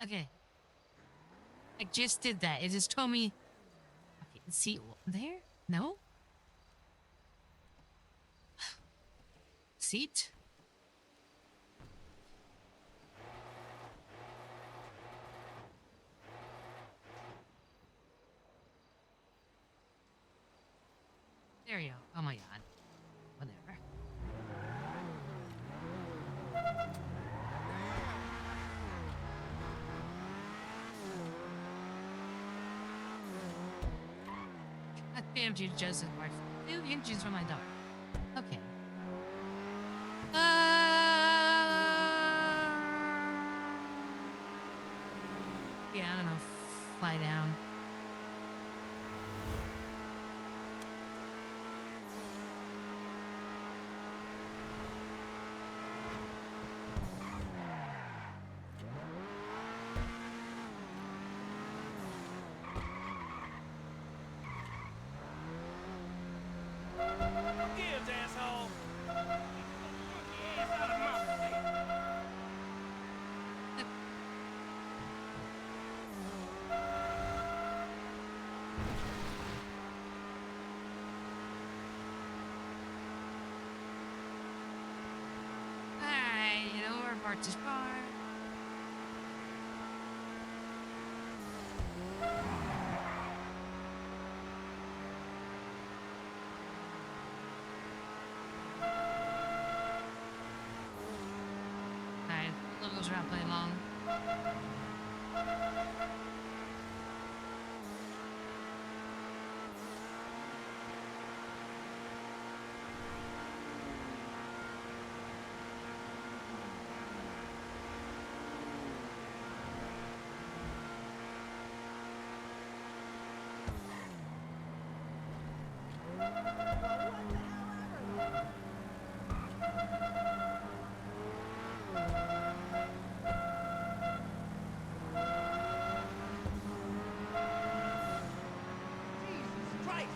Okay. I just did that. It just told me. Okay, see there? No? Seat? There you go. Oh my god. Whatever. God damn you, Joseph Mark. 2 inches from my daughter. Okay. Yeah, I don't know. Fly down. Gives, asshole. Out of my face. Alright, you know, we're parked this car. Alright, locals are not playing long. Jesus Christ.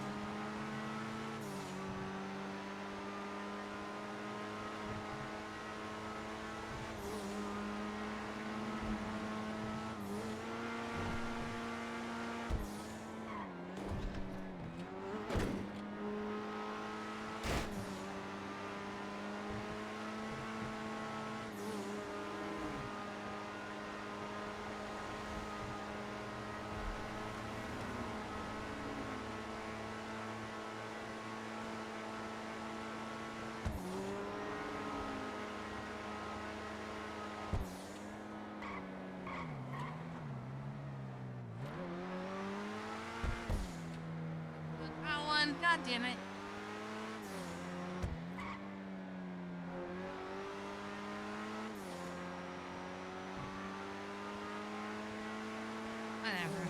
Wrong one. God damn it. Whatever.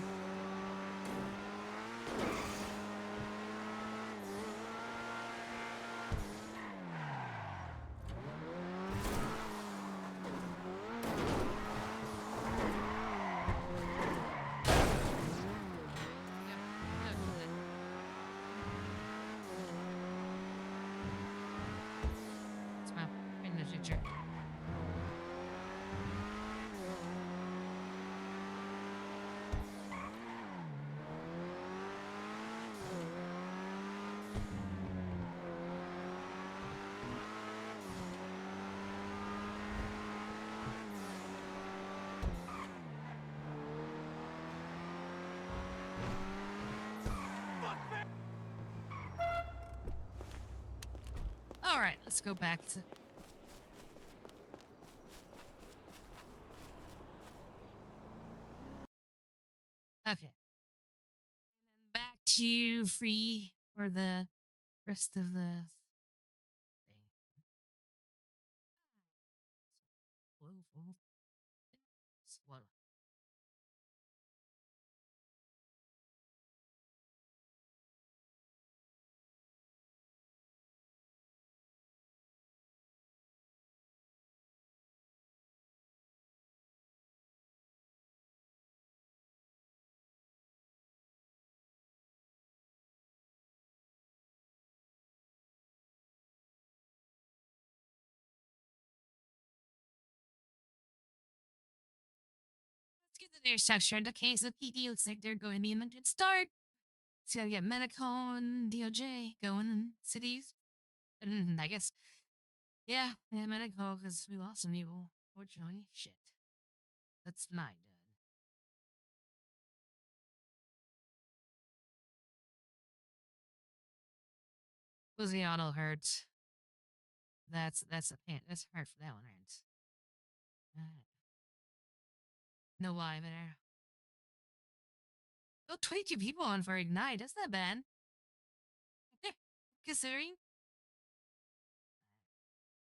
picture. All right, let's go back to. Okay. And then back to free for the rest of the thing. Swallow. Let's get the news structure. In the case of PD, looks like they're going to be a good start. So you get medical and DOJ going in cities. And I guess, yeah, medical because we lost some people. Fortunately, shit. That's my done. Luciano hurts. That's a pain. That's hard for that one hurts. Alright. No lie there. Oh, 22 people on for Ignite. That's not bad. Okay. Considering.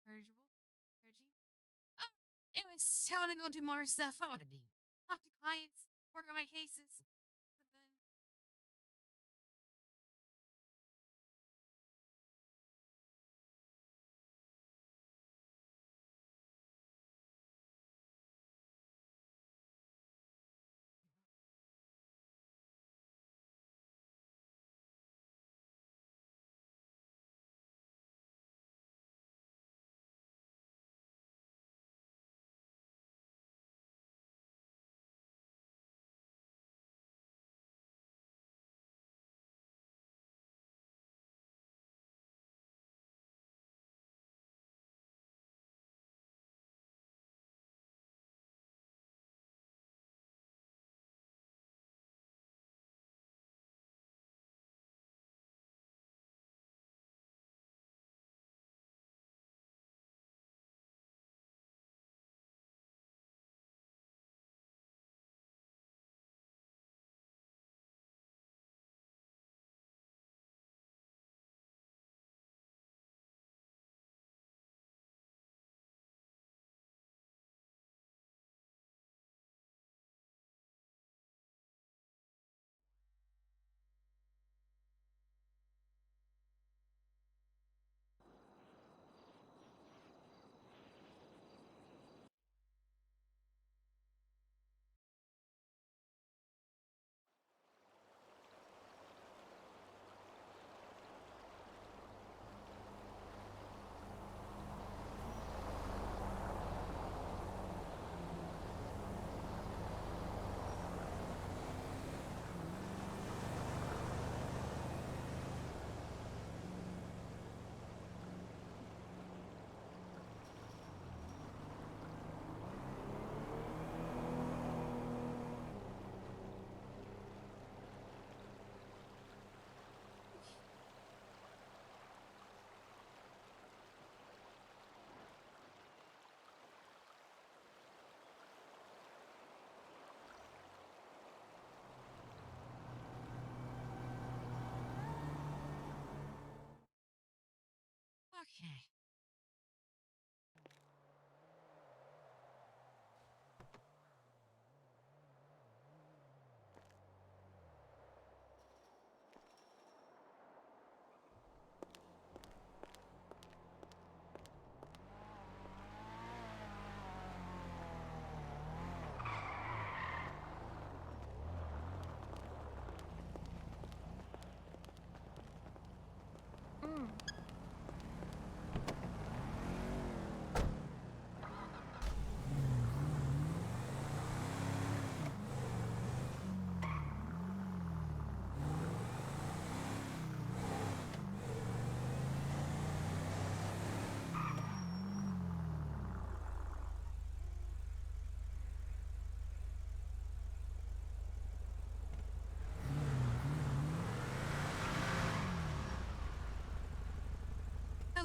Purgeable. Purging. Oh, anyways, I want to go do more stuff. I want to be. Talk to clients. Work on my cases. Okay.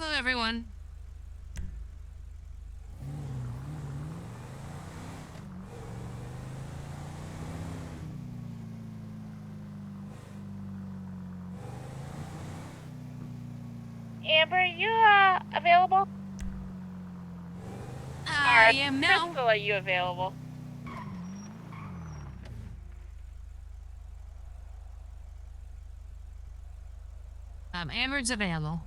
Hello, everyone. Amber, you available? I am now. Crystal, are you available? Amber's available.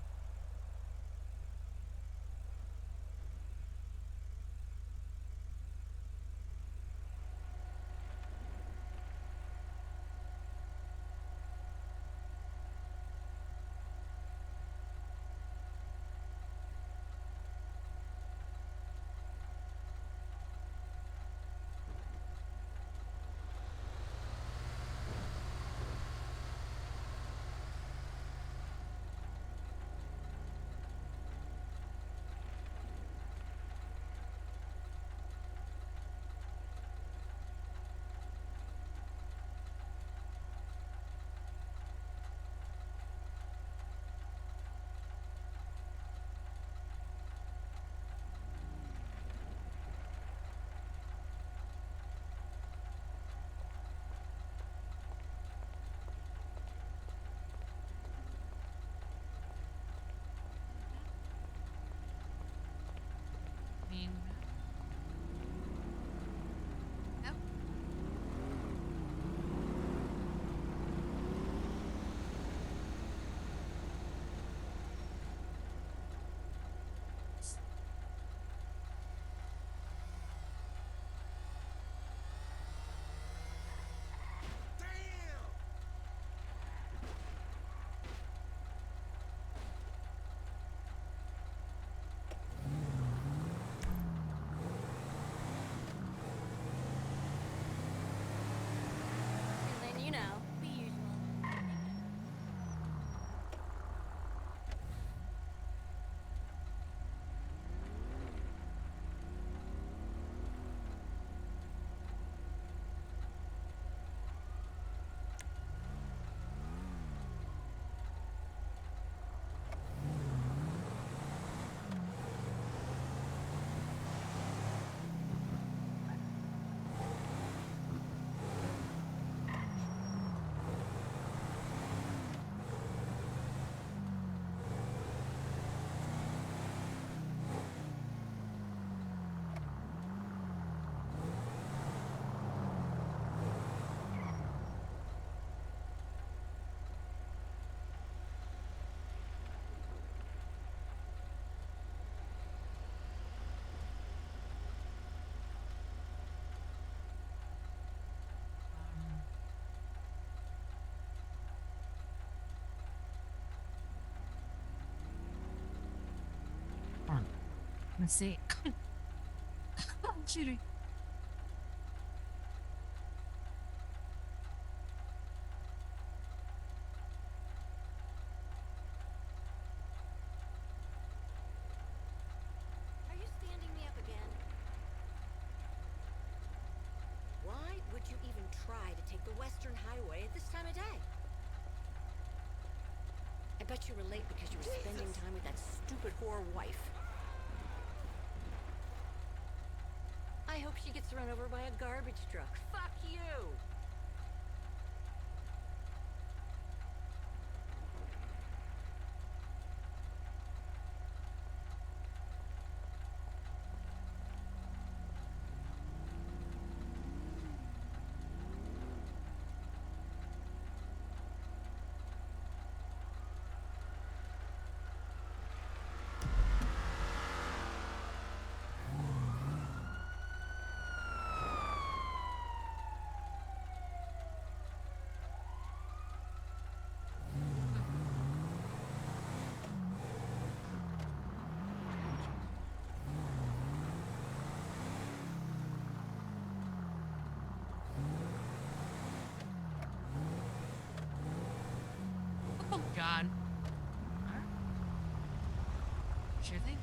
And then, you know, the usual. Let's see. Oh, Judy. Are you standing me up again? Why would you even try to take the Western Highway at this time of day? I bet you were late because you were spending time with that stupid whore wife. I hope she gets run over by a garbage truck. Fuck you! Oh, God. Sure thing.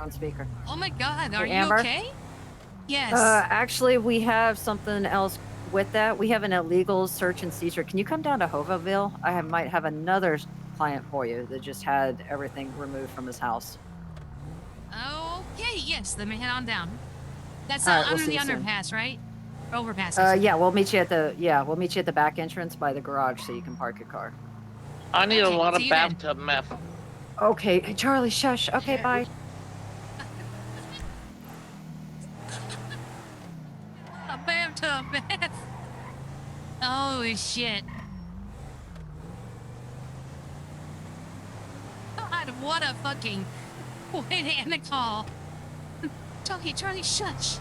on speaker. Oh my God, are Hey, you Amber? okay? Yes. Actually, we have something else with that. We have an illegal search and seizure. Can you come down to Hovaville? Might have another client for you that just had everything removed from his house. Okay, yes, let me head on down. That's All right, we'll under see the you soon. underpass, right? Overpass. I said. Yeah, we'll meet you at the back entrance by the garage so you can park your car. I need a Okay, lot see of you then. bathtub meth. Okay, hey, Charlie, shush. Okay, bye. A bathtub bath. Oh shit. God, what a fucking way to end the call. Charlie, shush.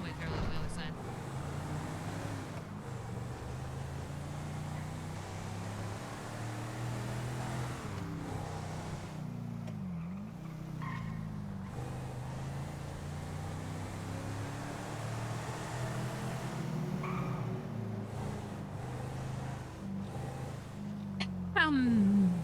Wait, they're on the other side. Um.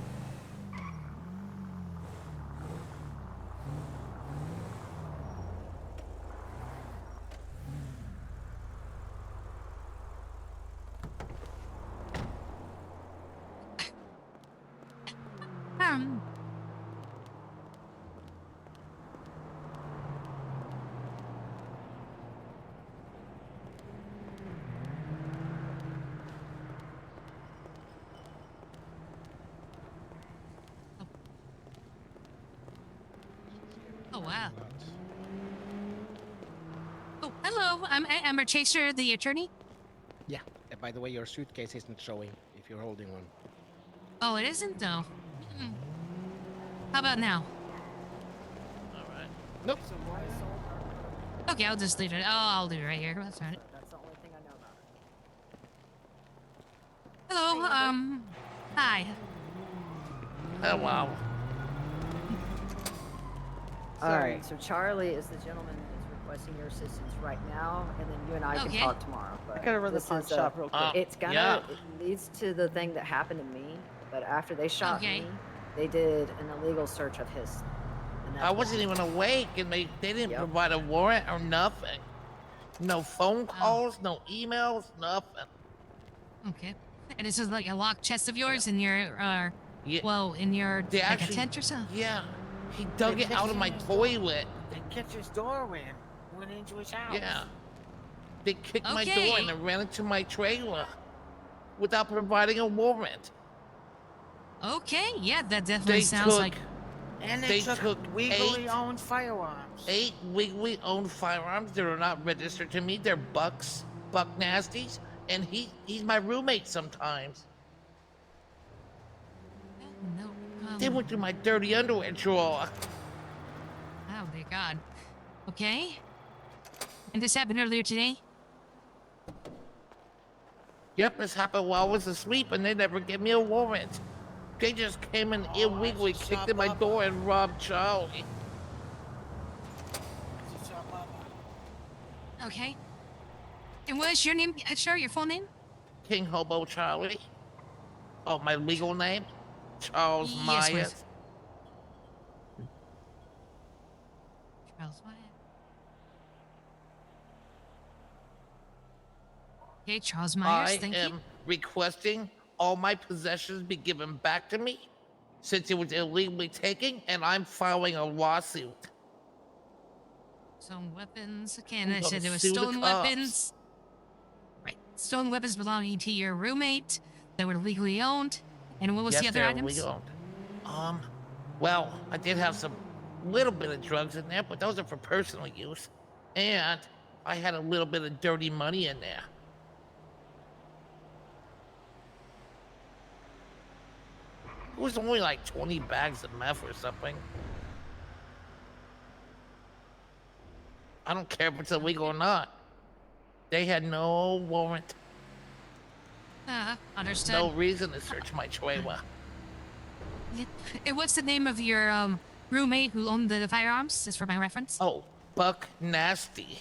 Oh wow. Oh, hello. I'm Amber Chaser, the attorney. Yeah. By the way, your suitcase isn't showing if you're holding one. Oh, it isn't though. Hmm. How about now? Alright. Nope. Okay, I'll just leave it. Oh, I'll leave it right here. That's right. That's the only thing I know about it. Hello. Hi. Oh wow. All right, so Charlie is the gentleman that is requesting your assistance right now, and then you and I can Okay. talk tomorrow. But I gotta run the this pawn is, shop real quick. It's gonna yeah. it leads to the thing that happened to me, but after they shot Okay. me, they did an illegal search of his. And that's I what wasn't even awake, and they didn't provide a warrant or nothing. No phone calls, no emails, nothing. Okay. And this is like a locked chest of yours in your, Yeah. well, in your They like actually, a tent or something. yeah, he dug it out of my toilet. They kicked his door in, went into his house. Yeah. They kicked my door Okay. in and ran into my trailer without providing a warrant. Okay. Yeah, that definitely They sounds took, like. And they took took legally owned firearms. 8 legally owned firearms that are not registered to me. They're buck nasties, and he's my roommate sometimes. No. They went through my dirty underwear drawer. Oh dear God. Okay. And this happened earlier today. Yep, this happened while I was asleep, and they never gave me a warrant. They just came in illegally, kicked in my door, and robbed Charlie. Okay. And what is your name? Sure, your full name? King Hobo Charlie. Oh, my legal name? Charles Yes, Myers. please. Charles Myers. Okay, Charles Myers, I thank you. am requesting all my possessions be given back to me since it was illegally taken, and I'm filing a lawsuit. Some weapons. Okay, and I'm I gonna said there was sue the stolen cops. weapons. Right. Stolen weapons belonging to your roommate that were legally owned. And what was Yes, the other they're items? legal. Well, I did have some little bit of drugs in there, but those are for personal use. And I had a little bit of dirty money in there. It was only like 20 bags of meth or something. I don't care if it's illegal or not. They had no warrant. Understood. No reason to search my trailer. What's the name of your roommate who owned the firearms? Just for my reference. Oh, Buck Nasty.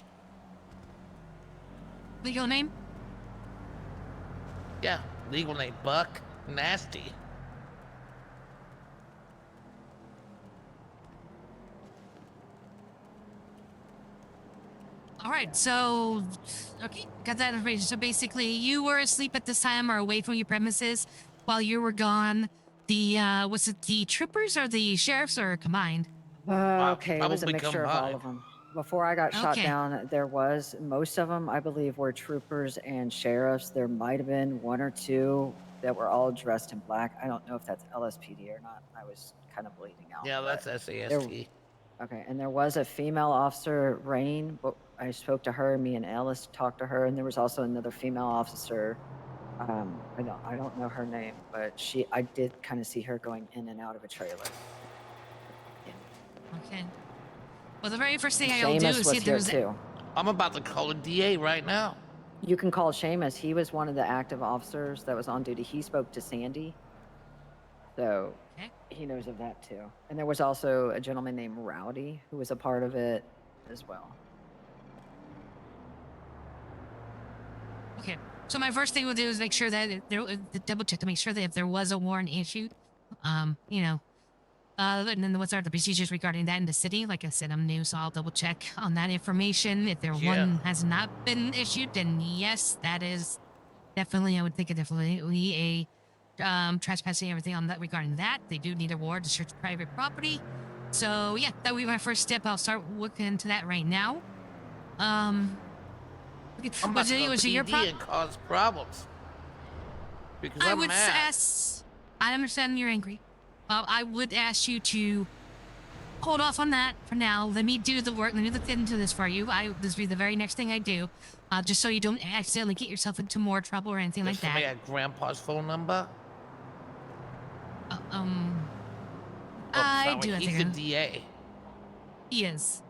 Legal name? Yeah, legal name Buck Nasty. All right, so okay, got that information. So basically, you were asleep at this time or away from your premises while you were gone. The was it the troopers or the sheriffs or combined? Okay, it was a mixture of all of them. Before I got shot Okay. down, there was most of them, I believe, were troopers and sheriffs. There might have been one or two that were all dressed in black. I don't know if that's LSPD or not. I was kind of bleeding out. Yeah, but that's there- SAST. Okay, and there was a female officer, Rain, but I spoke to her. Me and Alice talked to her, and there was also another female officer. I don't know her name, but I did kind of see her going in and out of a trailer. Okay. Well, the very first thing I'll do Seamus is was see if here there's. too. I'm about to call a DA right now. You can call Seamus. He was one of the active officers that was on duty. He spoke to Sandy. So he knows of that too. And there was also a gentleman named Rowdy who was a part of it as well. Okay. So my first thing we'll do is make sure that double check to make sure that if there was a warrant issued, you know, and then what's are the procedures regarding that in the city? Like I said, I'm new, so I'll double check on that information. If one has not been issued, then yes, that is definitely, I would think, definitely a trespassing, everything on that regarding that. They do need a warrant to search private property. So yeah, that would be my first step. I'll start looking into that right now. I'm about to go was it your PD and cause problems. Because I I'm would mad. ask. I understand you're angry. I would ask you to hold off on that for now. Let me do the work. Let me look into this for you. This will be the very next thing I do, just so you don't accidentally get yourself into more trouble or anything like Somebody that. had Grandpa's phone number? I sound do. like I he's think the DA. he is.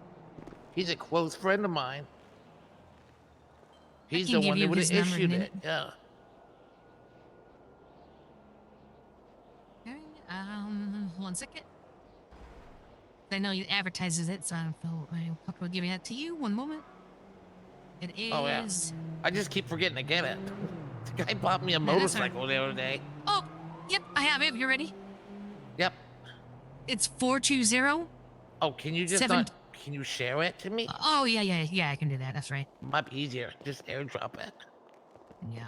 He's a close friend of mine. He's can the give one you that would have his number issued and it. Yeah. Okay, 1 second. I know he advertises it, so I feel comfortable giving that to you. 1 moment. It is. Oh, yeah. I just keep forgetting to get it. The guy bought me a No, that's all right. motorcycle the other day. Oh, yep, I have it. You ready? Yep. It's 420. Oh, can you just not... Can you share it to me? Oh, yeah, I can do that. That's right. Might be easier. Just airdrop it. Yeah.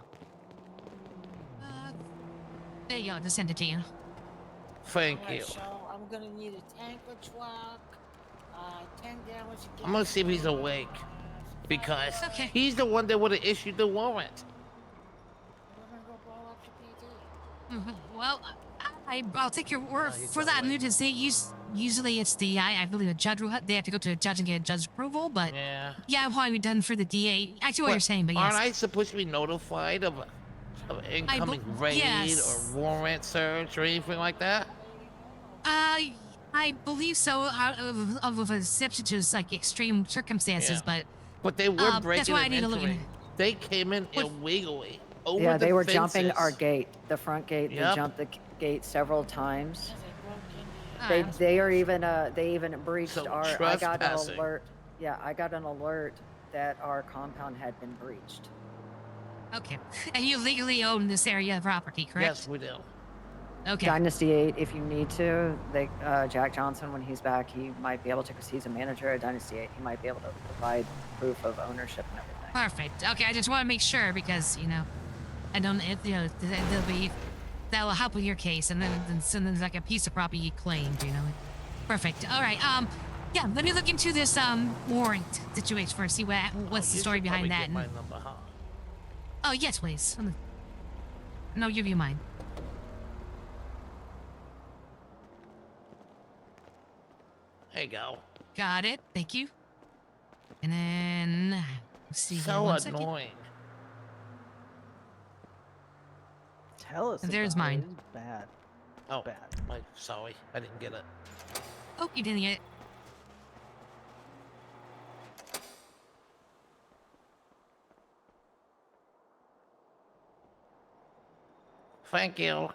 There you go. Just send it to you. Thank Alright, you. so I'm gonna need a tanker truck, 10 gallons of gas. I'm gonna see if he's awake. Because he's the one that would have issued the warrant. Well, I'll take your word for that. New to say, usually it's the I believe a judge will they have to go to a judge and get a judge's approval. But yeah, I've probably done for the DA. I see what you're saying, but yes. Aren't I supposed to be notified of an incoming raid or warrant search or anything like that? I believe so. Out of a substitutes like extreme circumstances, but they were that's breaking why I and need to look entering. They came in illegally. Over Yeah, the they were fences. jumping our gate, the front gate. They Yep. jumped the gate several times. They even breached our. I got an trespassing. alert. Yeah, I got an alert that our compound had been breached. Okay, and you legally own this area of property, correct? Yes, we do. Okay. Dynasty 8, if you need to, Jack Johnson, when he's back, he might be able to, because he's a manager at Dynasty 8, he might be able to provide proof of ownership and everything. Perfect. Okay, I just want to make sure because I don't. That'll help with your case, and then there's like a piece of property claimed. Perfect. All right. Yeah. Let me look into this warrant situation first. See what's the story behind that. My number, huh? Oh yes, please. And I'll give you mine. There you go. Got it. Thank you. And then let's see here. So 1 second. annoying. Tell us. And there's about mine. It. It's bad. Oh, bad. Sorry, I didn't get it. Oh, you didn't get it. Thank you.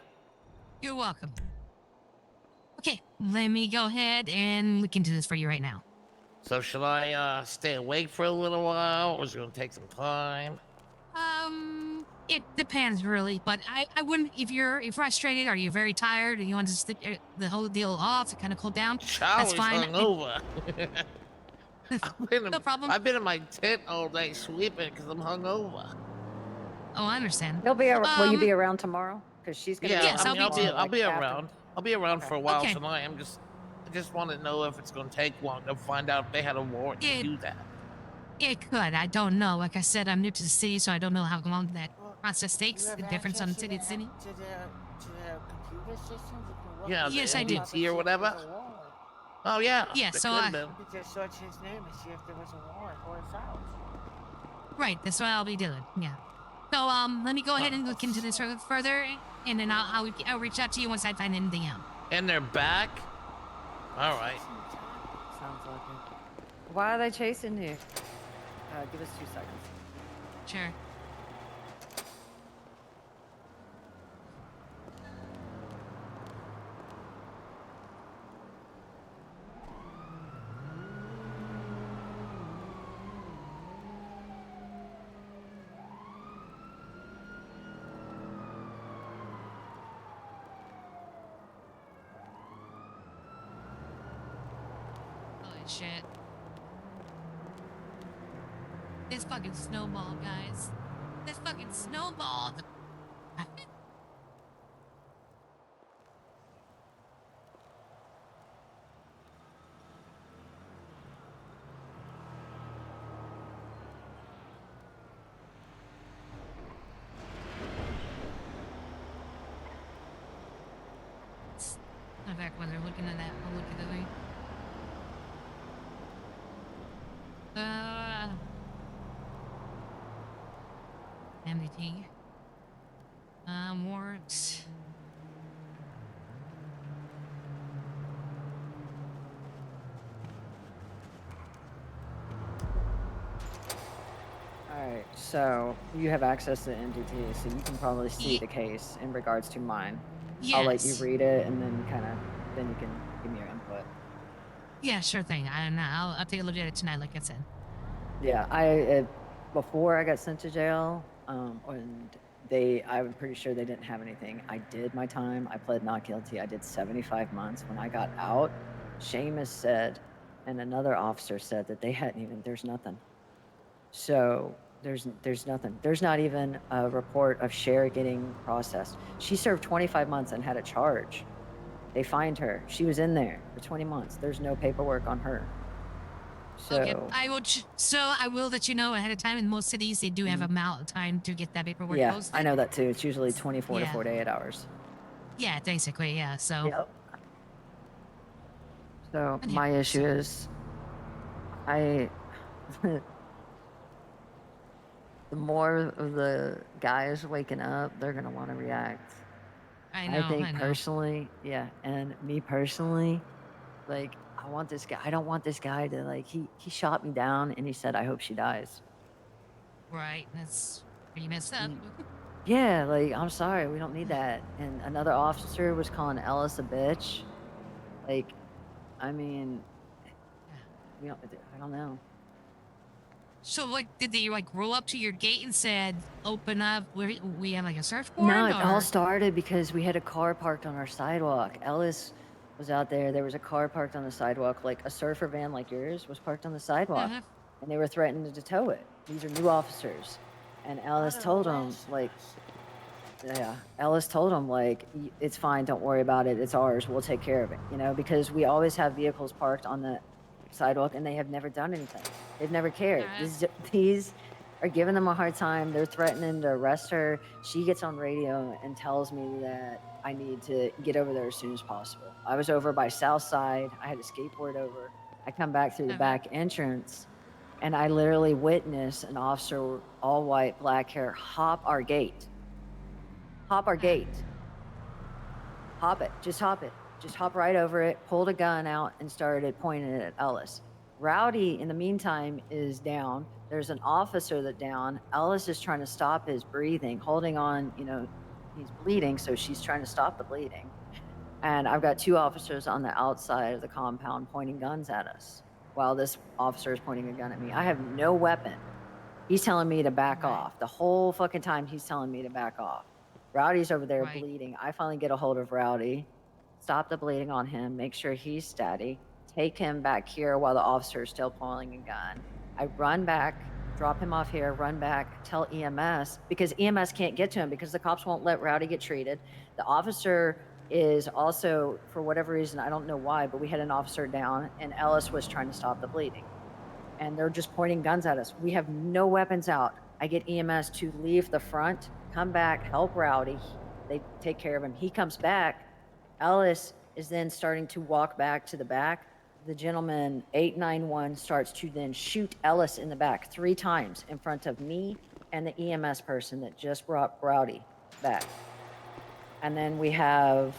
You're welcome. Okay, let me go ahead and look into this for you right now. So should I stay awake for a little while, or is it gonna take some time? It depends really, but I wouldn't, if you're frustrated or you're very tired and you want to stick the whole deal off to kind of cool down, that's Charlie's fine. hungover. No problem. I've been in my tent all day sleeping because I'm hungover. Oh, I understand. He'll be. Will you be around tomorrow? Because she's gonna. Yeah, be I'll be around. I'll be around Okay. for a while Okay. tonight. I just want to know if it's gonna take long to find out if they had a warrant to do that. It could. I don't know. Like I said, I'm new to the city, so I don't know how long that process You takes. have The difference on access city to city. to the computer systems. You can look Yeah, at Yes, the I do. laptop and or see if whatever. there's a warrant. Oh yeah. Yeah, there so could've I- been. You could just search his name and see if there was a warrant or his house. Right, that's what I'll be doing. Yeah. So let me go ahead and look into this further, and then I'll reach out to you once I find anything out. And they're back. All right. Sounds like it. Why are they chasing you? Give us 2 seconds. Sure. Holy shit. This fucking snowball, guys. This fucking snowball. In fact, when they're looking at that, I'll look at the thing. MDT. Warrants. Alright, so you have access to MDT, so you can probably see the case in regards to mine. I'll let you Yes. read it, and then then you can give me your input. Yeah, sure thing. I'll take a look at it tonight, like I said. Yeah, before I got sent to jail, and I'm pretty sure they didn't have anything. I did my time. I pled not guilty. I did 75 months. When I got out, Seamus said, and another officer said that they hadn't even. There's nothing. So there's nothing. There's not even a report of Cher getting processed. She served 25 months and had a charge. They fined her. She was in there for 20 months. There's no paperwork on her. So Okay, I will let you know ahead of time. In most cities, they do have a amount of time to get that paperwork yeah, posted. I know that too. It's usually 24 to Yeah. 48 hours. Yeah, basically, yeah. So. Yep. So And my yeah, issue is, the more of the guys waking up, they're gonna want to react. I know. think personally, yeah, and me personally, like I want this guy. I don't want this guy to like he shot me down and he said, "I hope she dies." Right, that's pretty messed up. Yeah, like I'm sorry, we don't need that. And another officer was calling Ellis a bitch. Like, I mean, I don't know. So, like, did they like roll up to your gate and said, "Open up"? We have like a surfboard. No, it all or- started because we had a car parked on our sidewalk. Ellis was out there. There was a car parked on the sidewalk, like a surfer van like yours was parked on the sidewalk, Uh-huh. and they were threatening to tow it. These are new officers, and Ellis told them like, yeah, Ellis told them like, it's fine, don't worry about it, it's ours, we'll take care of it. You know, because we always have vehicles parked on the sidewalk, and they have never done anything. They've never cared. These are giving them a hard time. They're threatening to arrest her. She gets on radio and tells me that I need to get over there as soon as possible. I was over by South Side. I had to skateboard over. I come back through the back entrance, and I literally witnessed an officer, all white, black hair, hop our gate. Hop our gate. Hop it. Just hop it. Just hop right over it, pulled a gun out, and started pointing it at Ellis. Rowdy, in the meantime, is down. There's an officer that's down. Ellis is trying to stop his breathing, holding on, you know, he's bleeding, so she's trying to stop the bleeding. And I've got 2 officers on the outside of the compound pointing guns at us while this officer is pointing a gun at me. I have no weapon. He's telling me to back off. The whole fucking time he's telling me to back off. Rowdy's over there bleeding. I finally get a hold of Rowdy, stop the bleeding on him, make sure he's steady, take him back here while the officer is still pulling a gun. I run back, drop him off here, run back, tell EMS, because EMS can't get to him because the cops won't let Rowdy get treated. The officer is also, for whatever reason, I don't know why, but we had an officer down and Ellis was trying to stop the bleeding. And they're just pointing guns at us. We have no weapons out. I get EMS to leave the front, come back, help Rowdy. They take care of him. He comes back. Ellis is then starting to walk back to the back. The gentleman, 891, starts to then shoot Ellis in the back 3 times in front of me and the EMS person that just brought Rowdy back. And then we have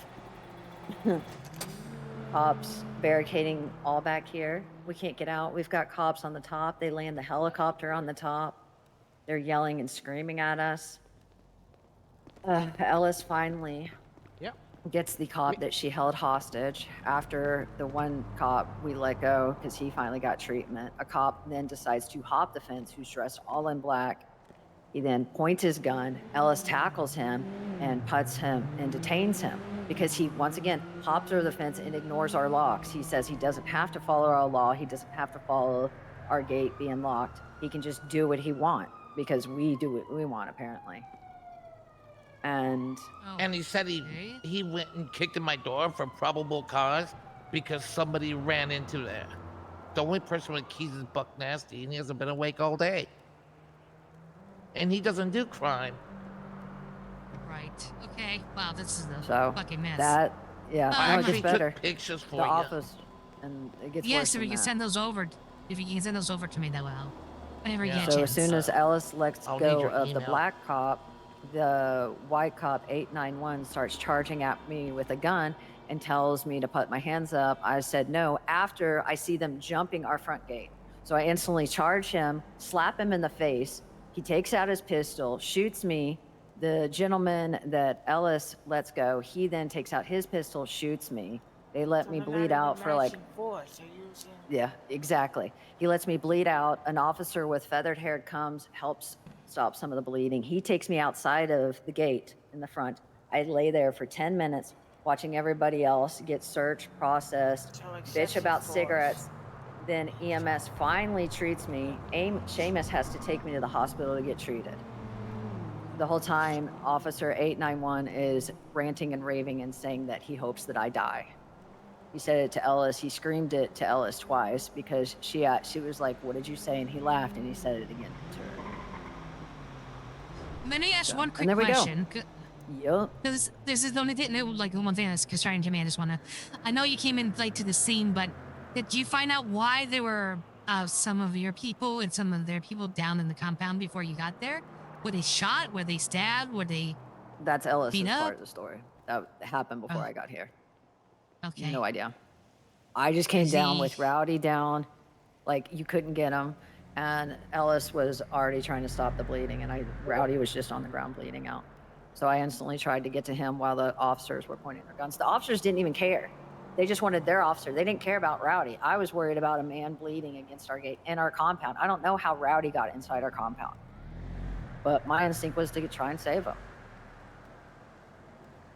cops barricading all back here. We can't get out. We've got cops on the top. They land the helicopter on the top. They're yelling and screaming at us. Ellis finally gets the cop that she held hostage. After the one cop we let go because he finally got treatment, a cop then decides to hop the fence who's dressed all in black. He then points his gun. Ellis tackles him and puts him and detains him because he, once again, hops over the fence and ignores our locks. He says he doesn't have to follow our law. He doesn't have to follow our gate being locked. He can just do what he wants because we do what we want, apparently. And he said he went and kicked in my door for probable cause because somebody ran into there. The only person with keys is Buck Nasty, and he hasn't been awake all day. And he doesn't do crime. Right. Okay. Wow, this is a so fucking mess. that, yeah, no, it gets better. Pictures for the you. office, and it gets worse Yes, if than you can that. send those over. If you can send those over to me, that will. Whenever you get a So chance. as soon as Ellis lets I'll need go your of the email. black cop, the white cop 891 starts charging at me with a gun and tells me to put my hands up. I said no after I see them jumping our front gate. So I instantly charge him, slap him in the face. He takes out his pistol, shoots me. The gentleman that Ellis lets go, he then takes out his pistol, shoots me. They let me bleed out for like... Yeah, exactly. He lets me bleed out. An officer with feathered hair comes, helps stop some of the bleeding. He takes me outside of the gate in the front. I lay there for 10 minutes watching everybody else get searched, processed, bitch about cigarettes. Then EMS finally treats me. Seamus has to take me to the hospital to get treated. The whole time, Officer 891 is ranting and raving and saying that he hopes that I die. He said it to Ellis. He screamed it to Ellis twice because she was like, "What did you say?" And he laughed and he said it again to her. Let me ask one quick there we go. question. Yep. Because this is the only thing, like one thing that's concerning to me. I just want to. I know you came in late to the scene, but did you find out why there were some of your people and some of their people down in the compound before you got there? Were they shot? Were they stabbed? Were they? That's Ellis's beat up? part of the story. That happened before I got here. Okay. No idea. I just came down with Rowdy down, like you couldn't get him, and Ellis was already trying to stop the bleeding, and Rowdy was just on the ground bleeding out. So I instantly tried to get to him while the officers were pointing their guns. The officers didn't even care. They just wanted their officer. They didn't care about Rowdy. I was worried about a man bleeding against our gate in our compound. I don't know how Rowdy got inside our compound, but my instinct was to try and save him.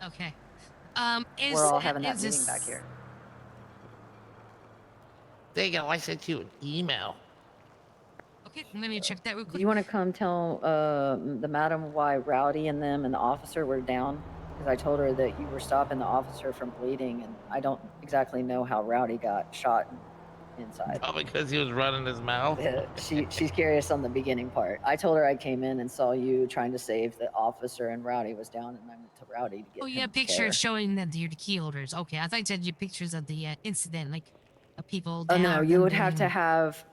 Okay. We're all having that meeting back here. There you go. I sent you an email. Okay, let me check that real quick. Do you want to come tell the madam why Rowdy and them and the officer were down? Because I told her that you were stopping the officer from bleeding, and I don't exactly know how Rowdy got shot inside. Oh, because he was running his mouth. She's curious on the beginning part. I told her I came in and saw you trying to save the officer, and Rowdy was down, and I went to Rowdy to get Oh, him yeah, care. pictures showing that you're the key holders. Okay, I thought you said you pictures of the incident, like people Oh down. no, you would have to have.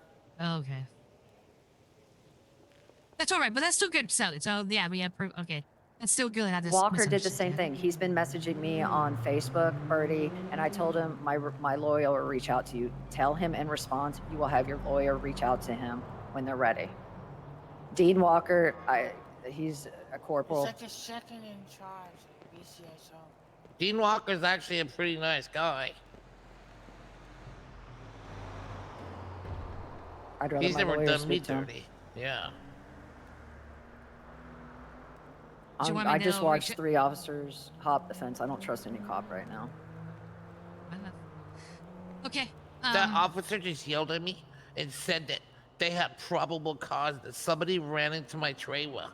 Okay. That's all right, but that's still good. So yeah, we have proof. Okay, that's still good. How this Walker did the same thing. He's been messaging me on Facebook, Birdie, and I told him my lawyer will reach out to you. Tell him in response, you will have your lawyer reach out to him when they're ready. Dean Walker, he's a corporal. He's like the second in charge of BCSO. Dean Walker's actually a pretty nice guy. I'd rather He's my never lawyer done me speak to him. dirty. Yeah. I just watched 3 officers hop the fence. I don't trust any cop right now. Okay. That officer just yelled at me and said that they had probable cause that somebody ran into my trailer.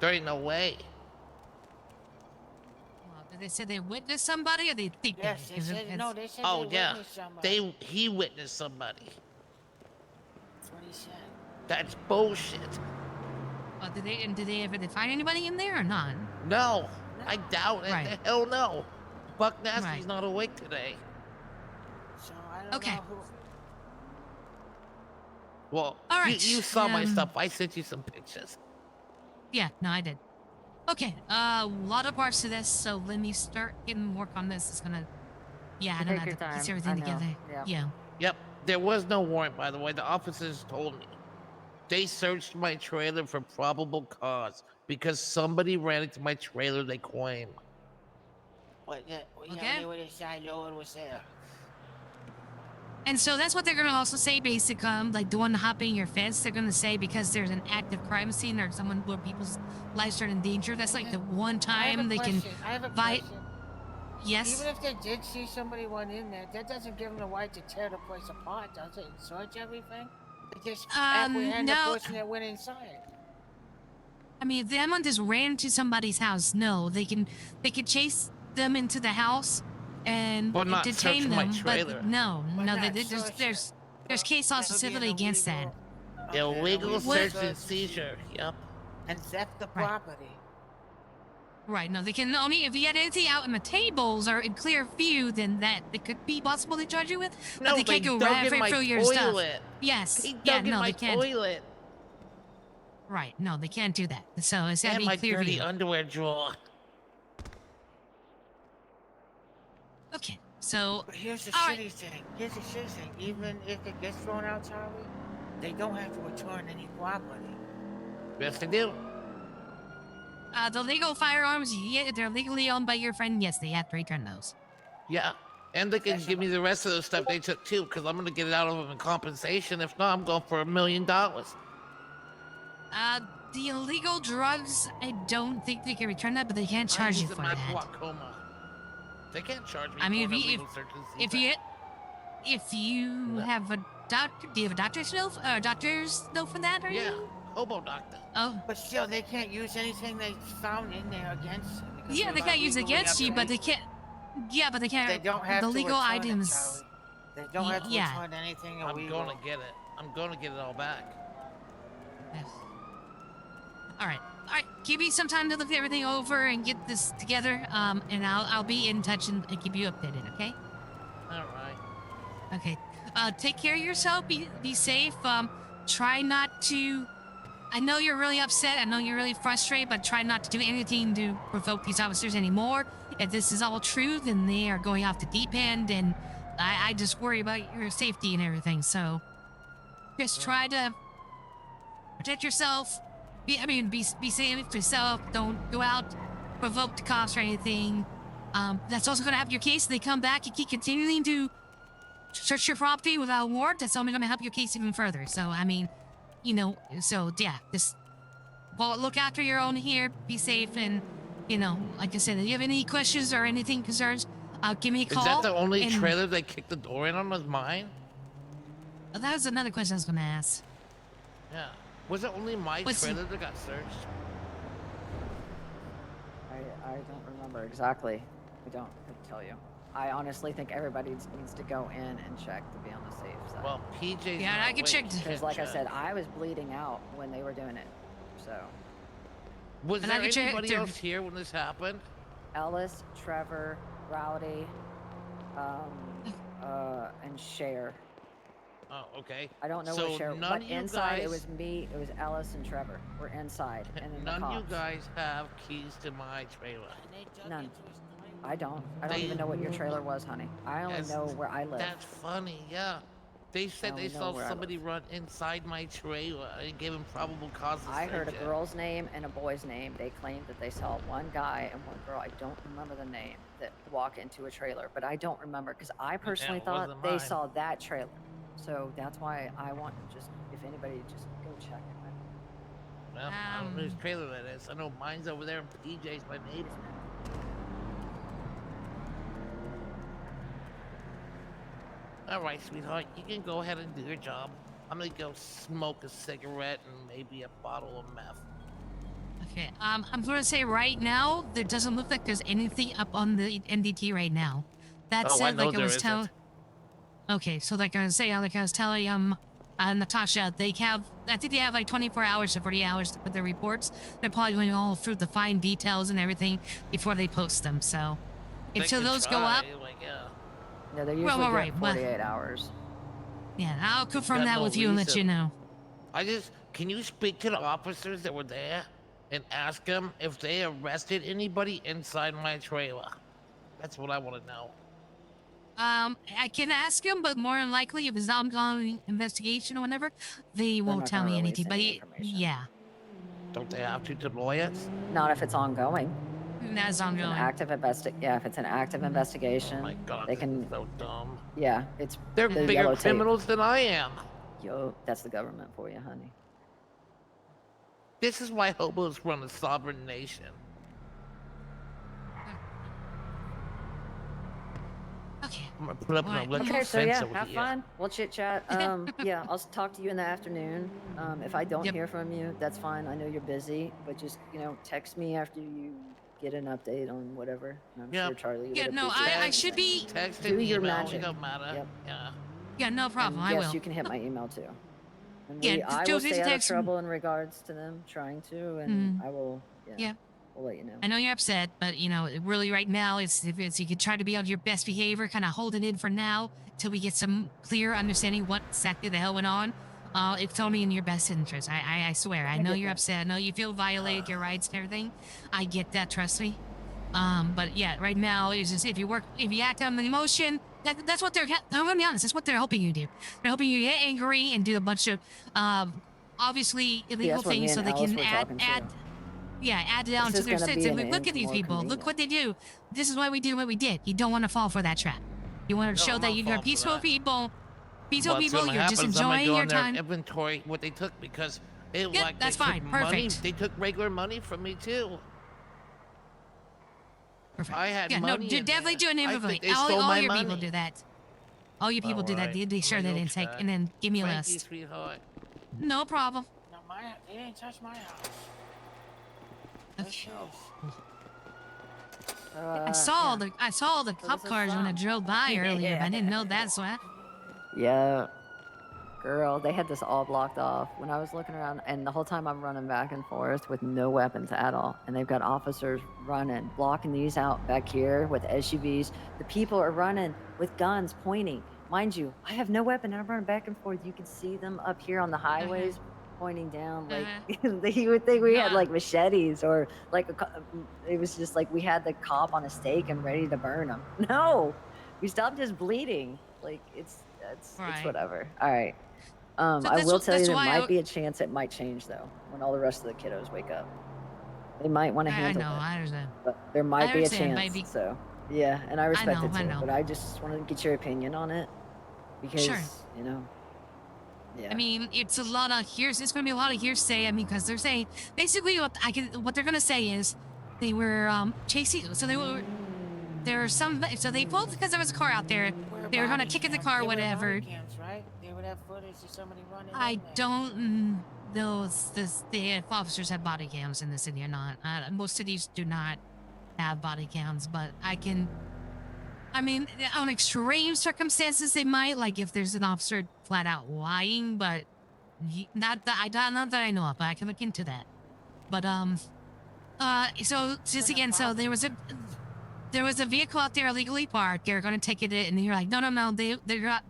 There ain't no way. Well, did they say they witnessed somebody, or they think Yes, they? they said no. They said Oh they yeah, witnessed somebody. he witnessed somebody. That's what he said. That's bullshit. Did they ever find anybody in there or not? No, I doubt it. Right. Hell no. Buck Nasty's not awake today. So I don't know who. Well, All right, you saw my stuff. I sent you some pictures. Yeah, no, I did. Okay, a lot of parts to this, so let me start getting work on this. It's gonna, yeah, I don't have to piece everything together. Yeah. Yep. There was no warrant, by the way. The officers told me. They searched my trailer for probable cause because somebody ran into my trailer, they claim. What? Yeah, Okay. they would decide no one was there. And so that's what they're gonna also say, basically, like the one hopping your fence. They're gonna say because there's an active crime scene or someone where people's lives are in danger. That's like the one time they can I have a fight. question. Yes. Even if they did see somebody went in there, that doesn't give them the right to tear the place apart, does it? And search everything? They just apprehend no. the person that went inside. I mean, if them just ran to somebody's house, no, they can chase them into the house and But not detain search my them. trailer. But no, But no, not there's case law specifically against that. Illegal search and seizure. Yep. And theft of property. Right, no, they can only, if you had anything out in the tables or in clear view, then that it could be possible to charge you with. No, but they can't go right through your stuff. Yes. He yeah, dug in no, my they can't. toilet. Right, no, they can't do that. So it's gotta And be my clear dirty view. underwear drawer. Okay, so. But here's the shitty thing. Even if it gets thrown out, Charlie, they don't have to return any property. Yes, they do. The legal firearms, yeah, they're legally owned by your friend. Yes, they have to return those. Yeah. And they can give me the rest of the stuff they took too, because I'm gonna get it out of them in compensation. If not, I'm going for $1 million. The illegal drugs, I don't think they can return that, but they can't charge you for that. Glaucoma. They can't charge me I mean, for an illegal search and seizure. if you have a doctor, do you have a doctor's note? Doctor's note for that? Or Yeah, hobo doctor. Oh. But still, they can't use anything they found in there against them. Yeah, they can't use it against you, but they can't. Yeah, but they can't. They don't have the to legal return items. It, Charlie. They don't have to return anything illegal. I'm gonna get it. I'm gonna get it all back. Yes. All right. Give me some time to look everything over and get this together. And I'll be in touch and keep you updated. Okay. All right. Okay. Take care of yourself. Be safe. Try not to. I know you're really upset. I know you're really frustrated, but try not to do anything to provoke these officers anymore. If this is all true, then they are going off the deep end, and I just worry about your safety and everything. So just try to protect yourself. Be safe yourself. Don't go out, provoke the cops or anything. That's also going to help your case. If they come back and keep continuing to search your property without a warrant, that's only going to help your case even further. So, I mean, so yeah, just look after your own here. Be safe, and like I said, if you have any questions or anything concerns, give me a call. Is that the only trailer they kicked the door in on was mine? Oh, that was another question I was going to ask. Yeah. Was it only my trailer that got searched? I don't remember exactly. I couldn't tell you. I honestly think everybody needs to go in and check to be on the safe side. Well, PJ's Yeah, not I can awake, check. he Because can't like I check. said, I was bleeding out when they were doing it. So. Was And I there can check anybody their- else here when this happened? Ellis, Trevor, Rowdy, and Cher. Oh, okay. I don't know so where Cher, none but of you inside guys, it was me, it was Ellis and Trevor. We're inside, and then the none of you cops. guys have keys to my trailer. None. I don't They- even know what your trailer was, honey. I only Yes, know where I live. That's funny, yeah. They said they only know saw where I somebody run inside my trailer and gave him probable cause to I heard a search it. girl's name and a boy's name. They claimed that they saw one guy and one girl. I don't remember the name that walk into a trailer, but I don't remember because I personally it thought wasn't they mine. saw that trailer. So that's why I want to just, if anybody, just go check it. Well, I don't know whose trailer that is. I know mine's over there and PJ's my neighbor. All right, sweetheart, you can go ahead and do your job. I'm gonna go smoke a cigarette and maybe a bottle of meth. Okay, I'm gonna say right now, there doesn't look like there's anything up on the NDT right now. That Oh, I said, know like I there was telling... isn't. Okay, so like I was saying, like I was telling Natasha, they have, I think they have like 24 hours to 40 hours to put their reports. They're probably going all through the fine details and everything before they post them, so... Until those go up... Yeah, they're usually all good right, well- 48 hours. Yeah, I'll confirm Got that no with you and let you reason. know. Can you speak to the officers that were there and ask them if they arrested anybody inside my trailer? That's what I want to know. I can ask him, but more than likely, if it's an ongoing investigation or whatever, they won't not tell gonna me release anything. But any yeah, Don't they have to lawyers? Not if it's ongoing. that's It's an ongoing. active yeah, if it's an active investigation, Oh my God, they this can. is so dumb. Yeah, it's They're the bigger yellow tape. criminals than I am. Yo, that's the government for you, honey. This is why hobos run a sovereign nation. Okay. I'm gonna put up an electric Okay, so fence yeah, over have here. fun. We'll chit chat. Yeah, I'll talk to you in the afternoon. If I don't hear from you, that's fine. I know you're busy, but just text me after you get an update on whatever. And I'm sure Charlie would no, appreciate I it. should be... Text Do and your email, magic. it don't matter. Yep. Yeah. Yeah, no problem, And I yes, will. you can hit my email too. And Yeah, I feel will free to stay out of text me. trouble in regards to them trying to, and I will. Yeah. We'll let you know. I know you're upset, but really right now, it's you could try to be on your best behavior, kind of hold it in for now till we get some clear understanding what exactly the hell went on. It's only in your best interest. I swear. I know get you're that. upset. I know you feel violated your rights and everything. I get that. Trust me. But yeah, right now is just if you act on the emotion, that's what I'm gonna be honest. That's what they're hoping you do. They're hoping you get angry and do a bunch of obviously illegal that's what me things so and they Alice can were add talking to. add it on This to is their gonna be sentence. an Look at these more people. Look what they do. This is why we did what we did. You don't want to fall for that trap. You want to No, show I'm that not you're falling for peaceful that. people. Peaceful What's people. gonna You're just happen is I'm gonna enjoying go your on their time. inventory what they took because it Yeah, like that's they fine. took money. Perfect. They took regular money from me too. Perfect. I had Yeah, no, money. definitely do an I inventory. think they stole All my your money. people do that. All your people do that. Alright, They share I'm that gonna go intake check. and then give me a Thank you, list. sweetheart. No problem. No, they didn't touch my house. Okay. Uh, I saw the cop cars when I drove by earlier, but I didn't know that's why. Yeah. Girl, they had this all blocked off when I was looking around, and the whole time I'm running back and forth with no weapons at all. And they've got officers running, blocking these out back here with SUVs. The people are running with guns pointing. Mind you, I have no weapon, and I'm running back and forth. You can see them up here on the highways pointing down. Like, you would think we had like machetes or like it was just like we had the cop on a stake and ready to burn him. No, we stopped his bleeding. Like, it's whatever. All right. I will tell you there might be a chance it might change though when all the rest of the kiddos wake up. They might want to handle it. I understand. But there might be a understand, chance. baby. So yeah, and I respect it I too. know. But I just wanted to get your opinion on it because Sure. Yeah. I mean, it's a lot of It's going to be a lot of hearsay. I mean, because they're saying basically what they're going to say is they were chasing. So there were some. So they pulled because there was a car out there. They were going to ticket the car, whatever. Right? They would have footage of somebody running. I don't know if officers have body cams in the city or not. Most cities do not have body cams, but I can I mean, on extreme circumstances, they might, like if there's an officer flat out lying, but not that I know of, but I can look into that. But so just again, so there was a vehicle out there illegally parked. They're going to take it, and you're like, no,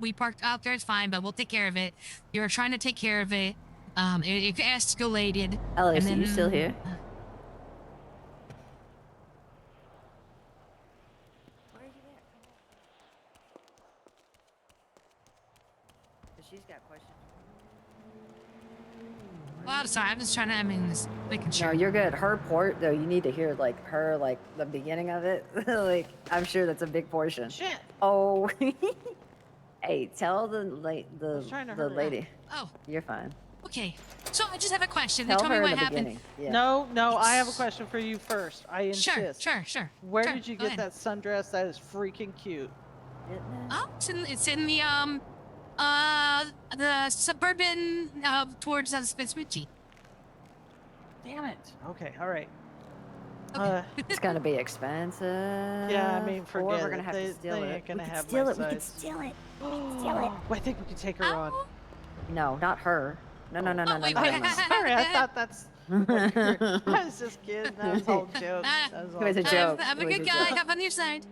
we parked out there. It's fine, but we'll take care of it. You're trying to take care of it. It escalated. Alice, and then, are you still here? Why are you there? She's got questions. Well, I'm sorry. I'm just trying to. I mean, just making sure. No, you're good. Her port though, you need to hear like her like the beginning of it. Like I'm sure that's a big portion. Shit. Oh. Hey, tell the trying to the hurry up. lady. Oh. You're fine. Okay. So I just have a question. Tell They told me her in what the happened. beginning. Yeah. No, I have a question for you first. I insist. Sure. Where Sure, did you go get ahead. that sundress? That is freaking cute. Oh, it's in the suburban towards Vespucci. Damn it. Okay, all right. It's gonna be expensive. Yeah, I mean, or forget we're gonna it. have to steal they it. ain't gonna We could have steal my it. We could size. steal it. We could steal it. I think we could take her on. No, not her. No. I'm sorry, I thought that's. What I was just kidding. That was all a joke. That was all was a joke. I'm a It was good a guy. joke. I'm on your side.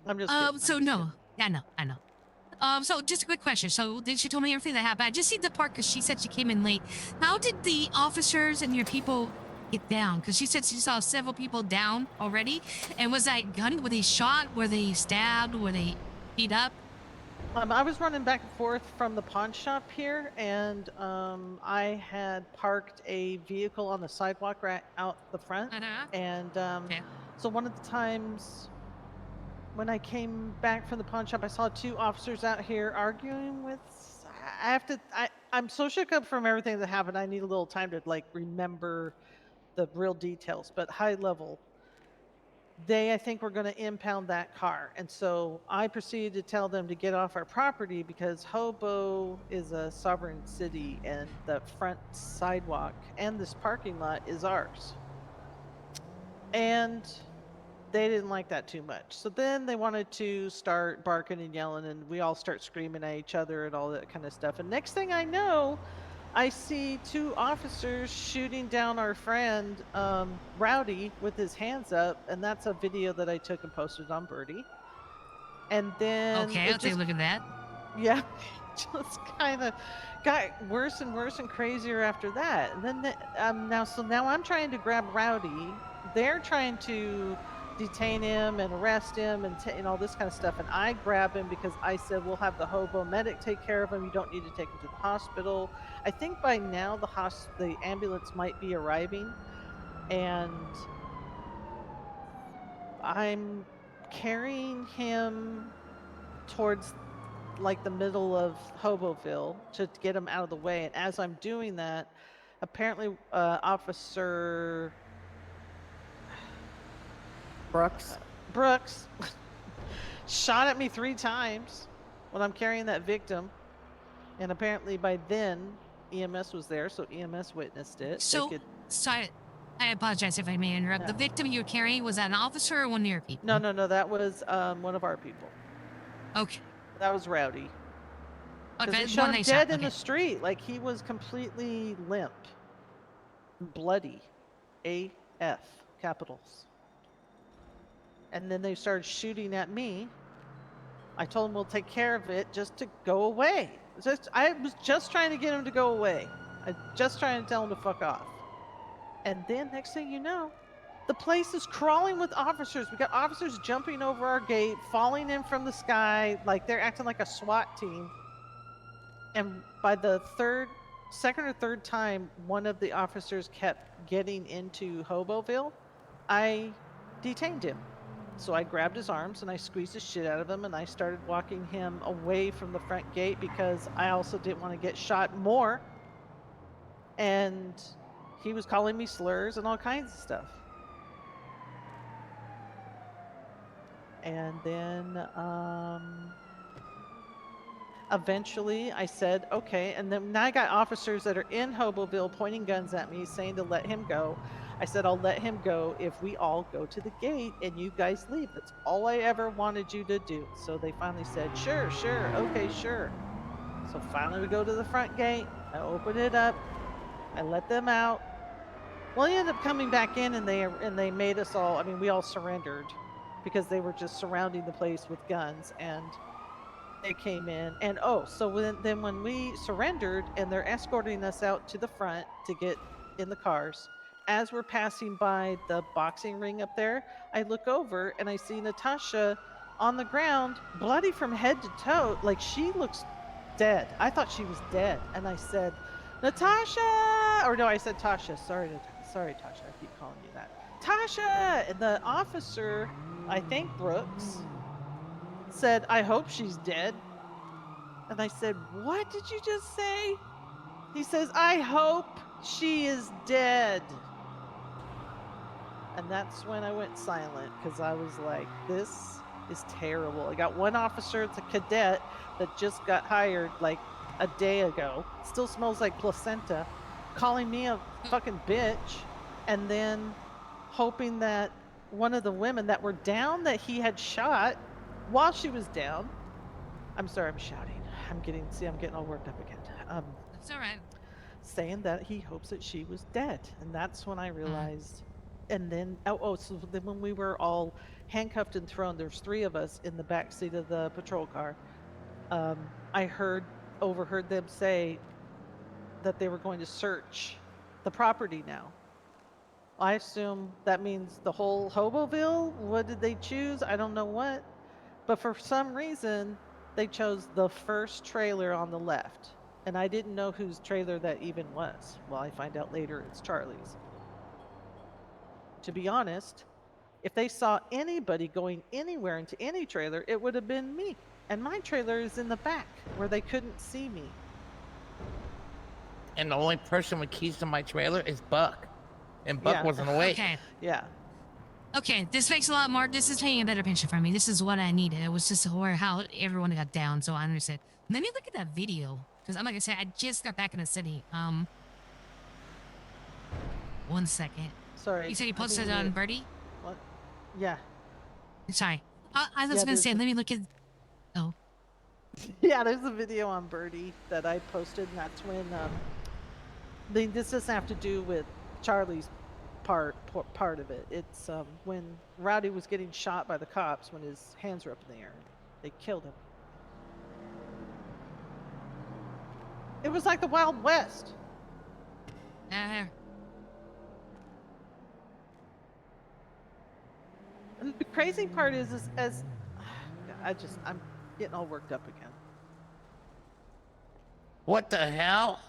I'm just kidding. So no. Yeah, I know. So just a quick question. So did she told me everything that happened? I just see the part because she said she came in late. How did the officers and your people get down? Because she said she saw several people down already. And was that gun? Were they shot? Were they stabbed? Were they beat up? I was running back and forth from the pawn shop here, and I had parked a vehicle on the sidewalk right out the front. And so one of the times when I came back from the pawn shop, I saw two officers out here arguing with. I'm so shook up from everything that happened. I need a little time to like remember the real details, but high level. I think we're going to impound that car. And so I proceeded to tell them to get off our property because Hobo is a sovereign city and the front sidewalk and this parking lot is ours. And they didn't like that too much. So then they wanted to start barking and yelling, and we all start screaming at each other and all that kind of stuff. And next thing I know, I see two officers shooting down our friend, Rowdy, with his hands up, and that's a video that I took and posted on Birdie. And then Okay, I'll take a look at that. Yeah, just kind of got worse and worse and crazier after that. And then now I'm trying to grab Rowdy. They're trying to detain him and arrest him and all this kind of stuff. And I grab him because I said we'll have the hobo medic take care of him. You don't need to take him to the hospital. I think by now the ambulance might be arriving, and I'm carrying him towards like the middle of Hoboville to get him out of the way. And as I'm doing that, apparently Officer Brooks shot at me 3 times when I'm carrying that victim. And apparently by then EMS was there, so EMS witnessed it. So, sorry, I apologize if I may interrupt. The victim you were carrying, was that an officer or one of your people? No, that was one of our people. Okay. That was Rowdy. Because Okay, they shot one him they dead shot, in the okay. street. Like, he was completely limp. Bloody. AF. Capitals. And then they started shooting at me. I told them we'll take care of it just to go away. I was just trying to get him to go away. I just trying to tell him to fuck off. And then next thing you know, the place is crawling with officers. We got officers jumping over our gate, falling in from the sky, like they're acting like a SWAT team. And by the second or third time one of the officers kept getting into Hoboville, I detained him. So I grabbed his arms and I squeezed the shit out of him, and I started walking him away from the front gate because I also didn't want to get shot more. And he was calling me slurs and all kinds of stuff. And then eventually I said, okay. And then now I got officers that are in Hoboville pointing guns at me saying to let him go. I said, I'll let him go if we all go to the gate and you guys leave. That's all I ever wanted you to do. So they finally said, sure, sure, okay, sure. So finally we go to the front gate. I open it up. I let them out. Well, he ended up coming back in, and they made us all. I mean, we all surrendered because they were just surrounding the place with guns, and they came in. And so then when we surrendered, and they're escorting us out to the front to get in the cars, as we're passing by the boxing ring up there, I look over and I see Natasha on the ground, bloody from head to toe. Like, she looks dead. I thought she was dead, and I said, Natasha, or no, I said Tasha. Sorry, sorry, Tasha. I keep calling you that. Tasha, and the officer, I think Brooks, said, I hope she's dead. And I said, what did you just say? He says, I hope she is dead. And that's when I went silent, because I was like, this is terrible. I got one officer, it's a cadet that just got hired like a day ago, still smells like placenta, calling me a fucking bitch, and then hoping that one of the women that were down that he had shot while she was down. I'm sorry, I'm shouting. I'm getting all worked up again. That's all right. Saying that he hopes that she was dead, and that's when I realized. And then so then when we were all handcuffed and thrown, there's 3 of us in the back seat of the patrol car. I overheard them say that they were going to search the property now. I assume that means the whole Hoboville. What did they choose? I don't know what, but for some reason they chose the first trailer on the left, and I didn't know whose trailer that even was. Well, I find out later it's Charlie's. To be honest, if they saw anybody going anywhere into any trailer, it would have been me. And my trailer is in the back where they couldn't see me. And the only person with keys to my trailer is Buck. And Buck wasn't awake. Okay. Yeah. Okay, this makes a lot more. This is painting a better picture for me. This is what I needed. It was just how everyone got down, so I understand. Let me look at that video, because I'm like I said, I just got back in the city. 1 second. Sorry. You said you posted it on Birdie? What? Yeah. Sorry. I was gonna say, let me look at. Oh. Yeah, there's a video on Birdie that I posted, and that's when this doesn't have to do with Charlie's part of it. It's when Rowdy was getting shot by the cops when his hands were up in the air. They killed him. It was like the Wild West. And the crazy part is I'm getting all worked up again. What the hell?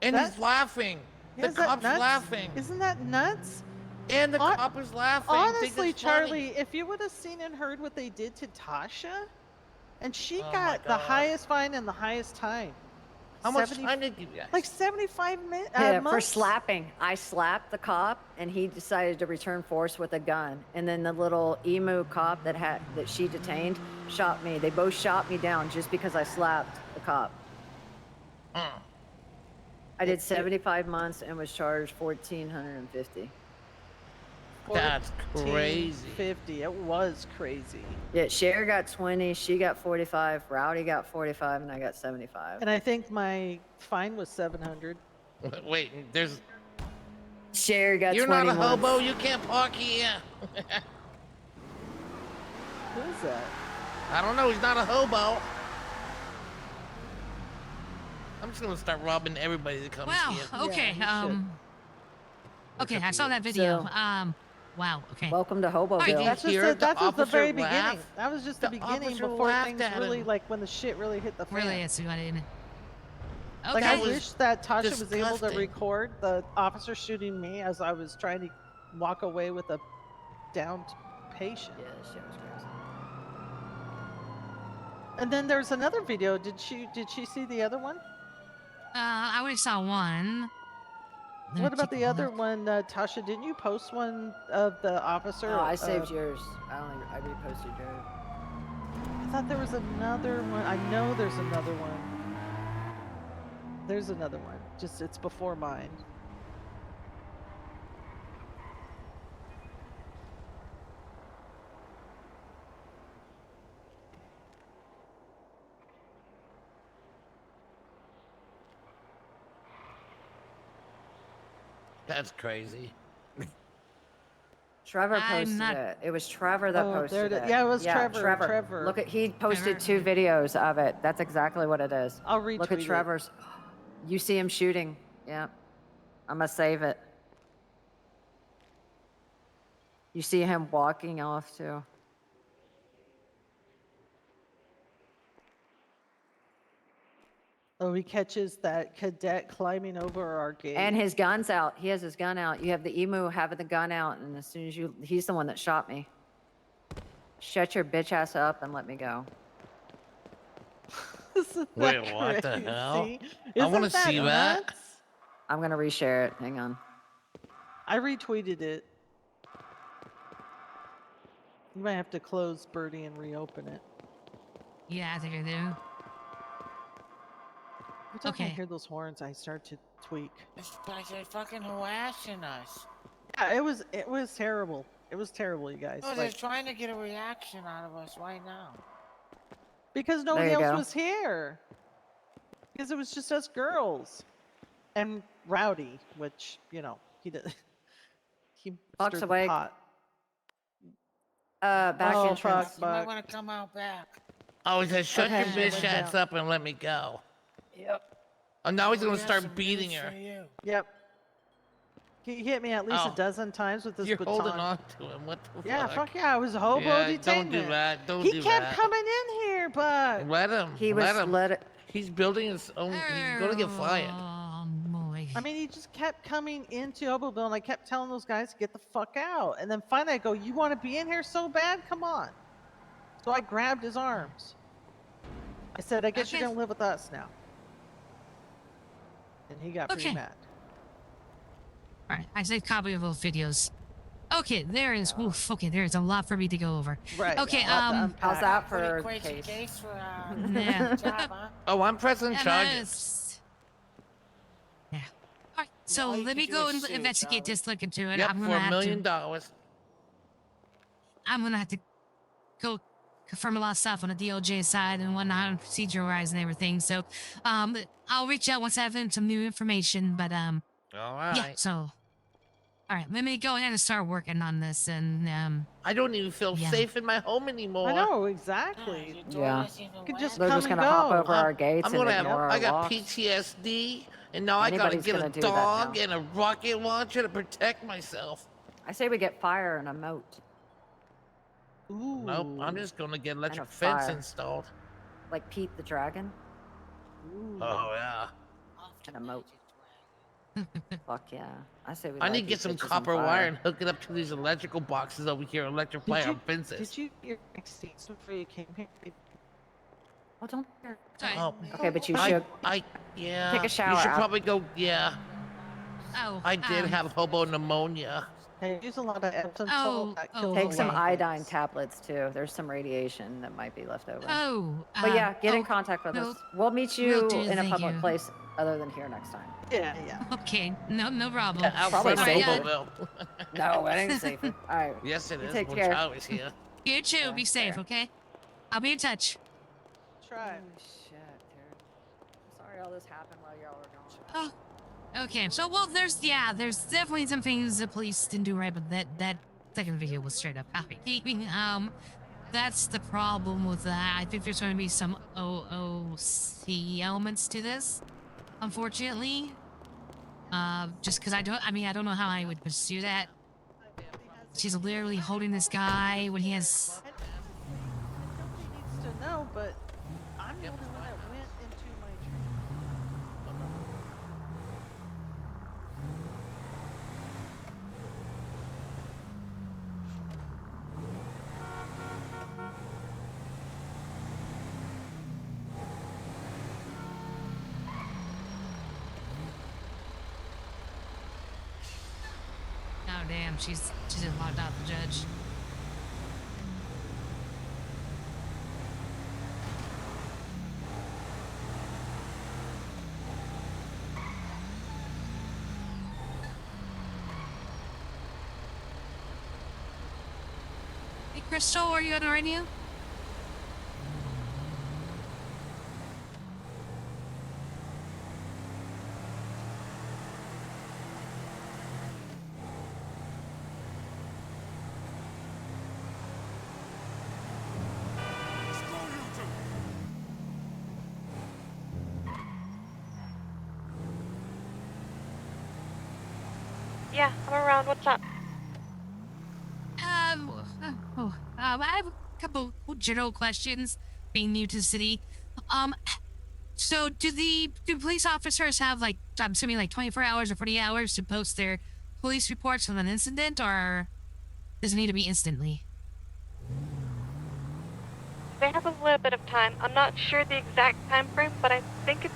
And he's laughing. The cop's laughing. Isn't that nuts? And the cop is laughing. Honestly, Charlie, if you would have seen and heard what they did to Tasha, and she got the highest fine and the highest time. How much time did you get? Like 75 minutes. For slapping. I slapped the cop, and he decided to return force with a gun. And then the little emu cop that she detained shot me. They both shot me down just because I slapped the cop. I did 75 months and was charged $1,450. That's crazy. 50. It was crazy. Yeah, Cher got 20, she got 45, Rowdy got 45, and I got 75. And I think my fine was 700. Wait, there's. Cher got 20 You're not a months. hobo. You can't park here. Who is that? I don't know. He's not a hobo. I'm just gonna start robbing everybody that comes here. Wow. Okay. Yeah, okay. I saw that video. Wow. Okay. Welcome to Hoboville. That's just the very beginning. That was just the beginning before things really, like when the shit really hit the fan. Really, yes, you got it. Okay. Like, I wish that Tasha was able to disgusting. record the officer shooting me as I was trying to walk away with a downed patient. Yeah, this shit was crazy. And then there's another video. Did she see the other one? I only saw one. What about the other one, Tasha? Didn't you post one of the officer? No, I saved yours. I reposted yours. I thought there was another one. I know there's another one. There's another one. Just it's before mine. That's crazy. Trevor I'm posted not- it. It was Trevor that Oh, there posted it it. is. Yeah, it was Yeah, Trevor. Trevor. Look at he posted Trevor. 2 videos of it. That's exactly what it is. I'll retweet Look at it. Trevor's. You see him shooting. Yeah. I'm gonna save it. You see him walking off too. Oh, he catches that cadet climbing over our gate. And his gun's out. He has his gun out. You have the emu having the gun out, and as soon as he's the one that shot me. Shut your bitch ass up and let me go. Wait, what the hell? I want to see that. nuts? I'm gonna reshare it. Hang on. I retweeted it. You might have to close Birdie and reopen it. Yeah, I think I do. Every time I Okay. hear those horns, I start to tweak. It's like they're fucking harassing us. Yeah, it was terrible. It was terrible, you guys. Oh, they're Like, trying to get a reaction out of us right now. because nobody There you else go. was here. Because it was just us girls. And Rowdy, which, you know, he did. He Buck's stirred the awake. pot. Back Oh, entrance. fuck, You might Buck. want to come out back. Oh, he said, shut Okay. your bitch Went ass down. up and let me go. Yep. Oh, now he's We gonna have start some beating news her. for you. Yep. He hit me at least Oh. a dozen times with this You're baton. holding on to him. What the Yeah, fuck? fuck yeah, I was hobo Yeah, detainment. don't do that. Don't He do kept that. coming in here, but Let him. He let was him. let it. He's building his own. He's gonna get fired. Oh, boy. I mean, he just kept coming into Hoboville, and I kept telling those guys to get the fuck out. And then finally, I go, "You want to be in here so bad? Come on!" So I grabbed his arms. I said, "I guess you're Okay. gonna live with us now." And he got pretty Okay. mad. All right, I saved copy of those videos. Okay, there is. Oof, okay, there is a lot for me to go over. Right. Okay, yeah, I'll have to How's unpack. that Pretty for crazy case? case for Yeah. job, huh? Oh, I'm pressing And, charges. yeah. All right, so All you let can me do go is and sue, investigate darling. this, look into it. Yep, I'm for gonna $1 have million. I'm gonna have to go confirm a lot of stuff on the DOJ side and whatnot, procedural-wise and everything. So, I'll reach out once I have some new information. But All right. yeah. So, all right, let me go ahead and start working on this. And I don't even feel yeah. safe in my home anymore. I know exactly. Your door Yeah. isn't even You could wet. just They're come just and gonna hop go. over our gates I'm and gonna have. ignore our I got locks. PTSD, and now I gotta Anybody's get a gonna do that dog now. and a rocket launcher to protect myself. I say we get fire and a moat, Ooh. Nope. I'm just gonna get electric a fence fire. installed. like Pete the Dragon, Ooh. Oh yeah. and a moat. Fuck yeah! I say we. I light need to get these some bitches on copper fire. wire and hook it up to these electrical boxes over here. Electrify our fences. Did you get your vaccines before you came here? Oh, don't. sorry. Oh, Okay, but you I, should. yeah. Take a shower You should after. probably go. Yeah. Oh, I did have hobo pneumonia. Hey, use a lot of Epsom Oh, salt. That kills Take a some lot of iodine things. tablets too. There's some radiation that might be left over. Oh, But yeah, get in oh, contact with will- us. We'll meet will you do, in a thank public you. place other than here next time. Yeah, yeah. Okay, no problem. Yeah, Probably outside of safer. Hoboville. No, it ain't safer. All right. Yes, it You is. take When care. Charlie's here. You too. Yeah, Be safe, fair. okay? I'll be in touch. Try. Oh shit, dude. I'm sorry all this happened while y'all were gone. Oh, okay. So, well, there's definitely some things the police didn't do right, but that second video was straight up housekeeping. That's the problem with that. I think there's going to be some OOC elements to this, unfortunately. Just because I don't know how I would pursue that. She's literally holding this guy when he has. Nobody needs to know, but I'm the only one that went into my dream. Oh damn, she's just locked out the judge. Hey Crystal, are you on the radio? Yeah, I'm around. What's up? I have a couple general questions. Being new to the city, so do police officers have like I'm assuming like 24 hours or 40 hours to post their police reports on an incident, or does it need to be instantly? They have a little bit of time. I'm not sure the exact time frame, but I think it's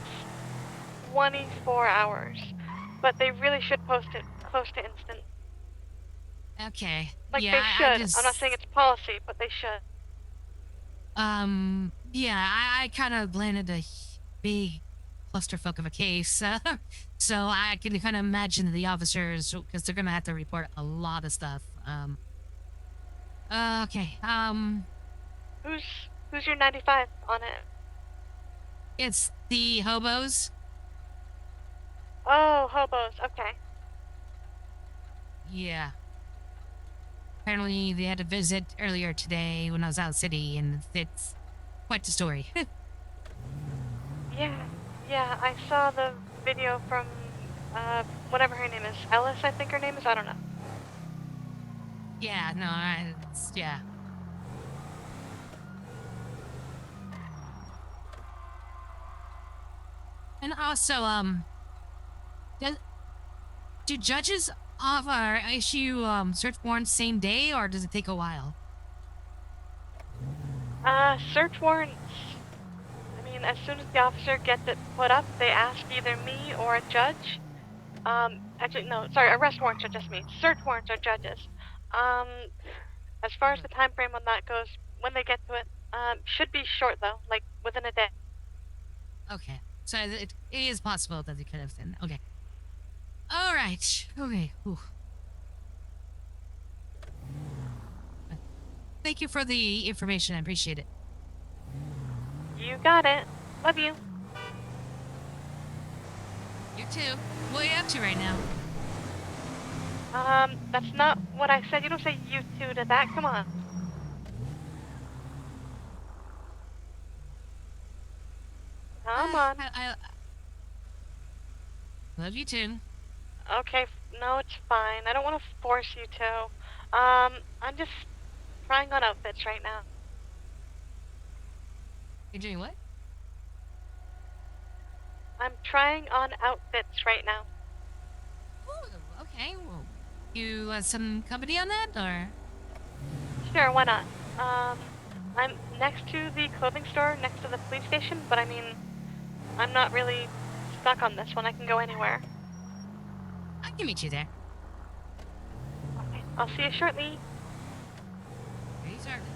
24 hours. But they really should post it close to instant. Okay. Like yeah, they I should. just I'm not saying it's policy, but they should. yeah, I kind of landed a big clusterfuck of a case, so I can kind of imagine the officers because they're gonna have to report a lot of stuff. Okay. Who's your 95 on it? It's the hobos. Oh, hobos. Okay. Yeah. Apparently, they had a visit earlier today when I was out of the city, and it's quite the story. Yeah. Yeah, I saw the video from whatever her name is. Ellis, I think her name is. I don't know. yeah, no, yeah. And also, does, do judges issue search warrants same day, or does it take a while? Search warrants. I mean, as soon as the officer gets it put up, they ask either me or a judge. Actually, no, sorry, arrest warrants are just me. Search warrants are judges. As far as the time frame on that goes, when they get to it, should be short though, like within a day. Okay, so it is possible that they could have done. Okay. All right. Okay. Whew. Thank you for the information. I appreciate it. You got it. Love you. You too. What are you up to right now? That's not what I said. You don't say you two to that. Come on. Come on. I love you too. Okay, no, it's fine. I don't want to force you to. I'm just trying on outfits right now. You're doing what? I'm trying on outfits right now. Ooh, okay. Well, you some company on that, or? Sure, why not? I'm next to the clothing store, next to the police station, but I mean, I'm not really stuck on this one. I can go anywhere. I can meet you there. Okay, I'll see you shortly. Very shortly.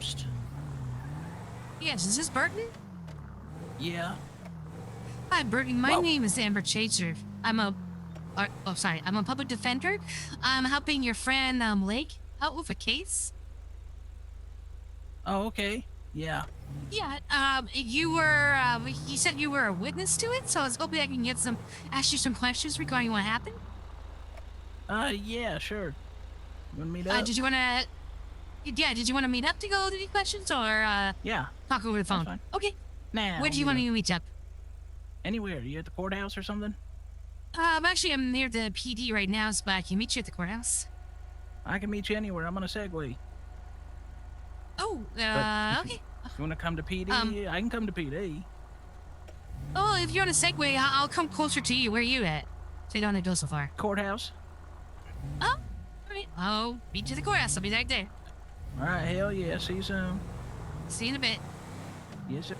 first. Yes, is this Burton? Yeah. Hi, Burton. My Whoa. name is Amber Chaser. I'm a public defender. I'm helping your friend Lake out with a case. Oh, okay. Yeah. Yeah. You were. He said you were a witness to it, so I was hoping I can ask you some questions regarding what happened. Yeah, sure. You want to meet up? Did you want to? Yeah. Did you want to meet up to go to the questions, or Yeah. talk over the That's phone? fine. Okay. Nah. Where do you want to meet up? Anywhere. You at the courthouse or something? Actually, I'm near the PD right now, so I can meet you at the courthouse. I can meet you anywhere. I'm on a Segway. Oh, But okay. If you want to come to PD, I can come to PD. Oh, if you're on a Segway, I'll come closer to you. Where are you at? So you don't have to go so far. Courthouse. Oh, all right. I'll meet you at the courthouse. I'll be right there. All right. Hell yeah. See you soon. See you in a bit. Yes, sir.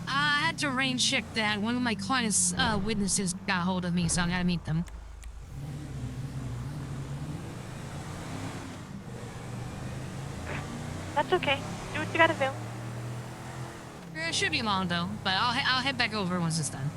I had to rain check that. One of my client's witnesses got hold of me, so I gotta meet them. That's okay. Do what you gotta do. It should be long though, but I'll head back over once it's done.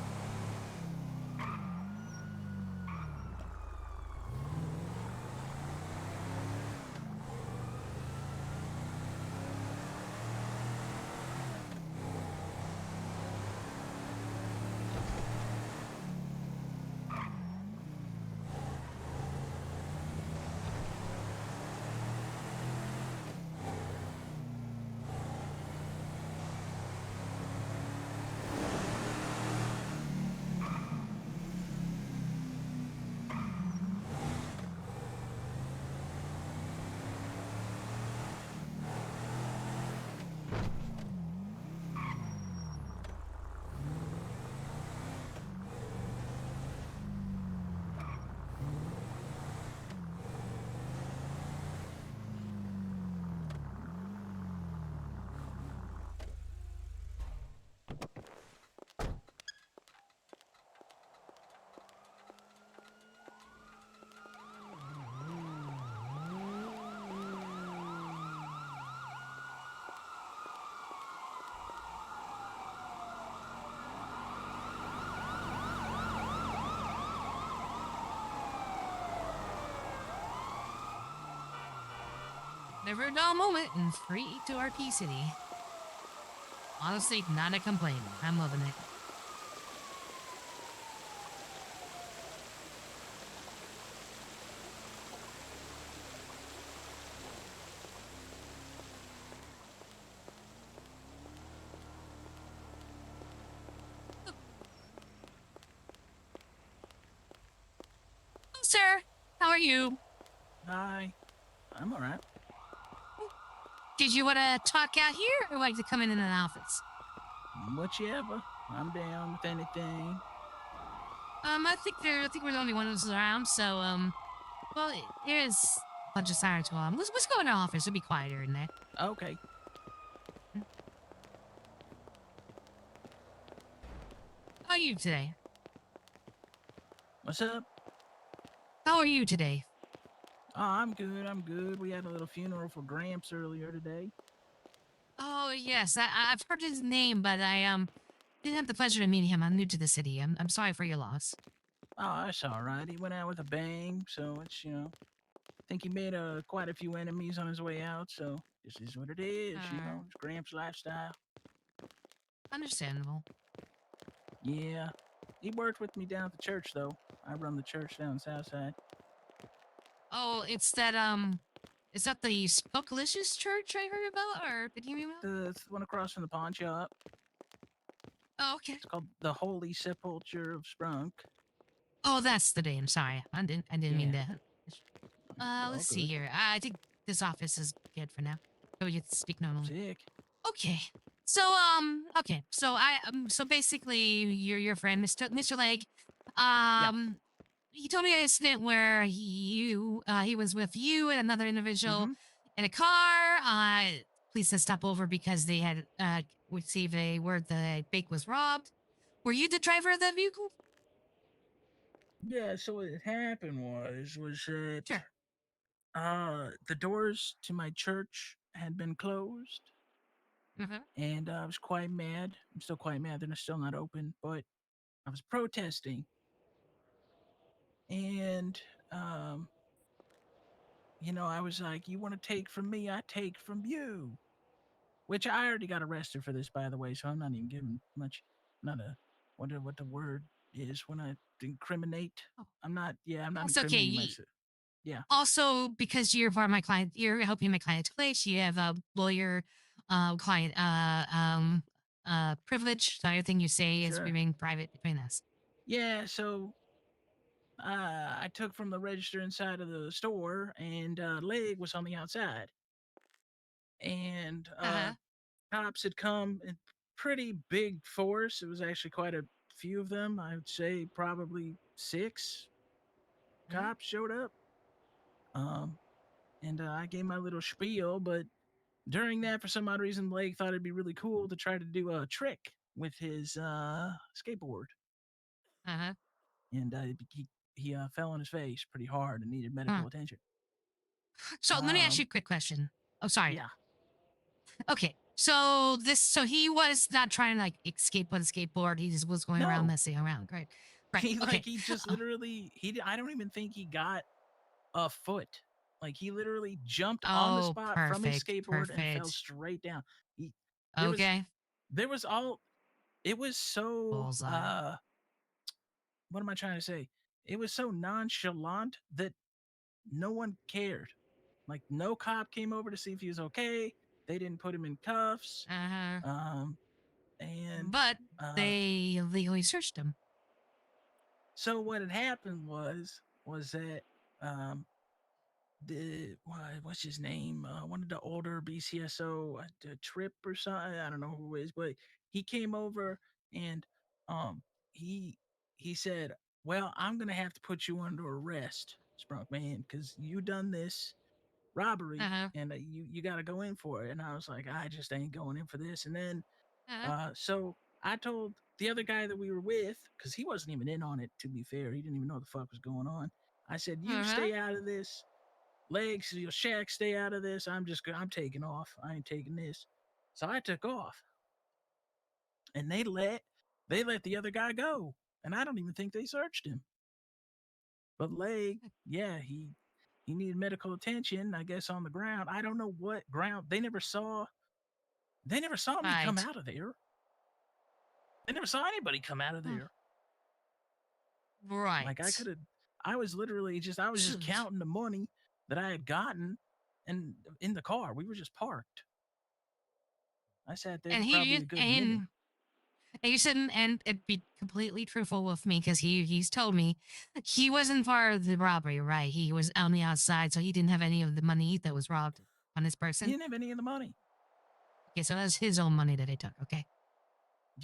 Never a dull moment in Free2RP City. Honestly, not a complaint. I'm loving it. Oh, sir. How are you? Hi. I'm all right. Did you want to talk out here or like to come in an office? Whichever. I'm down with anything. I think we're the only ones around, so, well, there is a bunch of sirens going on. Let's go in our office. It'll be quieter in there. Okay. How are you today? What's up? How are you today? Oh, I'm good. I'm good. We had a little funeral for Gramps earlier today. Oh, yes. I've heard his name, but I, didn't have the pleasure of meeting him. I'm new to the city. I'm sorry for your loss. Oh, that's all right. He went out with a bang, so it's, I think he made quite a few enemies on his way out, so this is what it is, it's Gramps' lifestyle. Understandable. Yeah. He worked with me down at the church, though. I run the church down Southside. Oh, is that the Spokelicious Church I heard about, or did you hear about? It's the one across from the pawn shop. Oh, okay. It's called the Holy Sepulchre of Sprunk. Oh, that's the name. Sorry, I didn't mean that. Let's see good. here. I think this office is good for now. So we get to speak normally. Sick. Okay. So okay. So so basically, your friend, Mr. Leg, he told me an incident where he was with you and another individual in a car. Police had stopped over because they had received a word that a bank was robbed. Were you the driver of that vehicle? Yeah, so what had happened was that Sure. the doors to my church had been closed, Mm-hmm. and I was quite mad. I'm still quite mad they're still not open, but I was protesting, and um, I was like, "You want to take from me, I take from you." Which I already got arrested for this, by the way, so I'm not even giving much. Not a what the word is when I incriminate. I'm not. Yeah, I'm not That's okay. incriminating myself. Yeah. Also, because you're part of my client, you're helping my client place. You have a lawyer, client, privilege. So everything you say is Sure. remain private between us. Yeah. So I took from the register inside of the store, and leg was on the outside, and Uh-huh. cops had come in pretty big force. It was actually quite a few of them. I would say probably 6 cops showed up. And I gave my little spiel, but during that, for some odd reason, Blake thought it'd be really cool to try to do a trick with his skateboard, Uh-huh. and he fell on his face pretty hard and needed Huh. medical attention. So let me ask you a quick question. Oh, sorry. Yeah. Okay. So he was not trying to like escape on a skateboard. He just was going around No. messing around. Right. Right. He Okay. he just literally I don't even think he got a foot. Like he literally jumped on the Oh, spot from his perfect. skateboard and fell Perfect. straight down. He, there was Okay. there was all it was so Bullseye. what am I trying to say? It was so nonchalant that no one cared. Like no cop came over to see if he was okay. They didn't put him in cuffs. Uh-huh. And But they illegally searched him. so what had happened was that what's his name? One of the older BCSO, Trip or something. I don't know who it is, but he came over and he said, "Well, I'm gonna have to put you under arrest, Sprunk Man, because you done this robbery Uh-huh. and you got to go in for it." And I was like, "I just ain't going in for this." And then Uh-huh. so I told the other guy that we were with, because he wasn't even in on it. To be fair, he didn't even know what the fuck was going on. I said, "You Uh-huh. stay out of this." Legs, your Shaq, stay out of this. I'm taking off. I ain't taking this. So I took off, and they let the other guy go, and I don't even think they searched him. But Leg, yeah, he needed medical attention, I guess, on the ground. I don't know what ground. They never saw me come out of there. They never saw anybody come out of there. Right. Like I was literally just counting the money that I had gotten, and in the car we were just parked. I sat there And for probably a good minute. And you said, and it'd be completely truthful with me because he's told me he wasn't part of the robbery, right? He was on the outside, so he didn't have any of the money that was robbed on his person. He didn't have any of the money. Okay, so that's his own money that they took. Okay.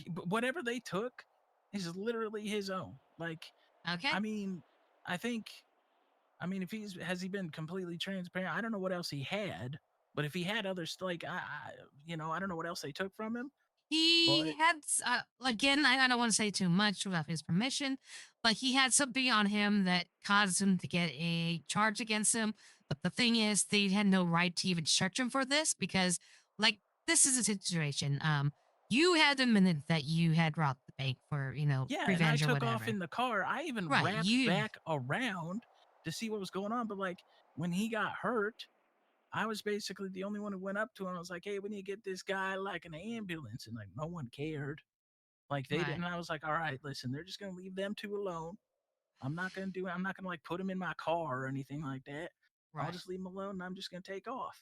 But whatever they took is literally his own. Like, okay. I mean, if has he been completely transparent? I don't know what else he had, but if he had others, like I don't know what else they took from him. He had, again, I don't want to say too much without his permission, but he had something on him that caused him to get a charge against him. But the thing is, they had no right to even search him for this because, like, this is a situation. You had admitted that you had robbed the bank for, Yeah, revenge and I or took whatever. off in the car. I even Right, wrapped back around to see what was going on. But like when he got hurt, I was basically the only one who went up to him. I was like, "Hey, we need to get this guy like an ambulance," and like no one cared. Like they didn't. And I was like, "All right, listen, they're just gonna leave them two alone. I'm not gonna like put them in my car or anything like that. I'll just leave them alone, and I'm just gonna take off."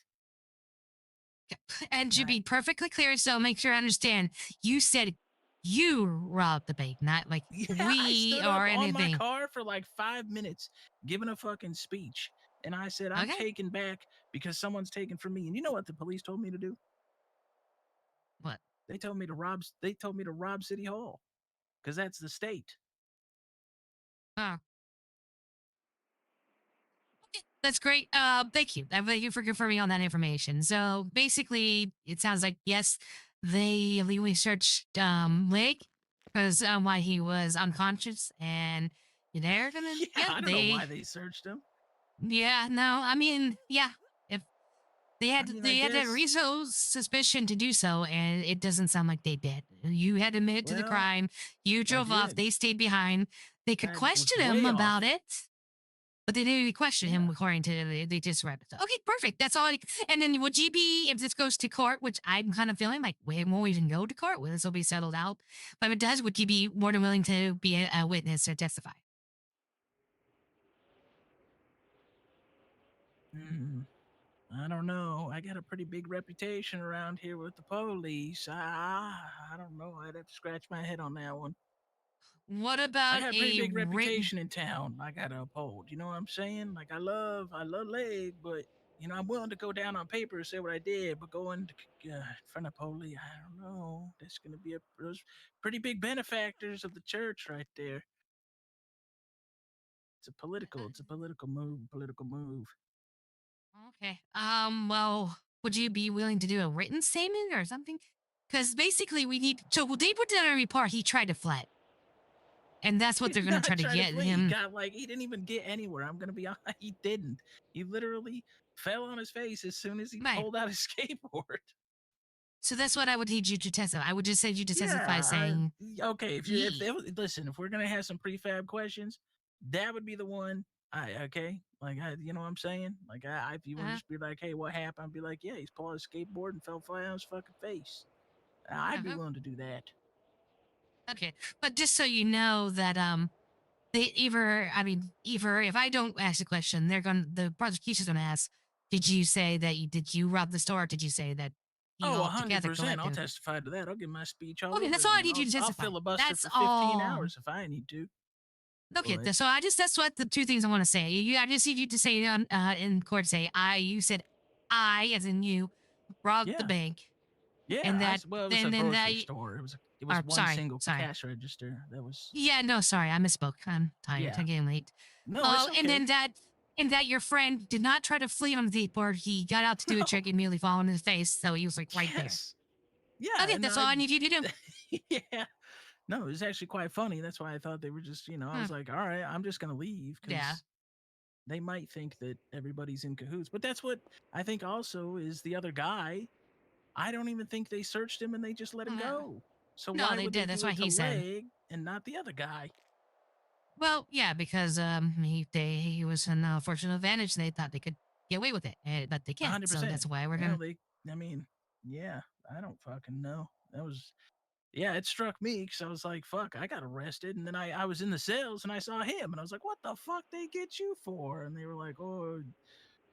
And to be perfectly clear, so make sure I understand, you said you robbed the bank, not like Yeah, we I stood or up on anything. my car for like 5 minutes giving a fucking speech. And I said, I'm taking back because someone's taken from me. And you know what the police told me to do? What? They told me to rob City Hall. Because that's the state. Huh. Okay, that's great. Thank you. Thank you for confirming on that information. So basically, it sounds like yes, they illegally searched Lake because why he was unconscious, and They're gonna, Yeah, I don't know why they searched him. Yeah, no, I mean, yeah. If they had, I mean, they I had a guess- reasonable suspicion to do so, and it doesn't sound like they did. You had admitted to the Well, crime. You drove off. did. They stayed behind. They could I was question him way about off. it, but they didn't really question him according to they just read it. Okay, perfect. That's all. And then would you be, if this goes to court, which I'm kind of feeling like we won't even go to court, well, this will be settled out. But if it does, would you be more than willing to be a witness or testify? I don't know. I got a pretty big reputation around here with the police. I don't know. I'd have to scratch my head on that one. What I about got a pretty a big written? reputation in town. I gotta uphold. You know what I'm saying? Like I love leg, but you know I'm willing to go down on paper and say what I did, but going in front of police, I don't know. That's gonna be those pretty big benefactors of the church right there. It's a political move. Political move. Okay. Well, would you be willing to do a written statement or something? Because basically, we need. So they put down a report. He tried to fly, and that's what they're going to try to get He him. got he didn't even get anywhere. I'm gonna be honest. He didn't. He literally fell on his face as soon as he pulled out his skateboard. So that's what I would need you to testify. I would just say you to testify Yeah. saying, Okay. Listen, if we're gonna have some prefab questions, that would be the one. You know what I'm saying? If you want to just be like, hey, what happened? I'd be like, yeah, he's pulled his skateboard and fell flat on his fucking face. I'd be willing to do that. Okay, but just so you know that they either if I don't ask the question, the prosecution's gonna ask, did you say that did you rob the store? Or did you say that you Oh, altogether 100%. I'll collected? testify to that. I'll give my speech all Okay, over that's all I again. need you to I'll testify. filibuster That's for 15 all. hours if I need to. Okay, But- so that's what the two things I want to say. I just need you to say on in court, you said I, as in you, robbed the bank. Yeah, and that it was then a then grocery that store. It was one sorry, single sorry. cash register. That was Yeah, no, sorry, I misspoke. I'm tired. Yeah. I'm getting late. No, it's and then okay. that your friend did not try to flee on the skateboard. He got out to do a trick and immediately fall on his face, so he was like right Yes. there. Yeah. Okay, and that's all I need you to do. Yeah. No, it was actually quite funny. That's why I thought they were just, I was like, all right, I'm just gonna leave because Yeah. they might think that everybody's in cahoots. But that's what I think also is the other guy. I don't even think they searched him and they just let him go. So No, why they would did. they That's do why it to he said. Leg and not the other guy? Well, yeah, because he was an fortunate advantage. They thought they could get away with it, but they can't. 100%. So that's why we're Well, gonna. yeah, I don't fucking know. That was, yeah, it struck me because I was like, fuck, I got arrested. And then I was in the cells and I saw him and I was like, what the fuck they get you for? And they were like, oh,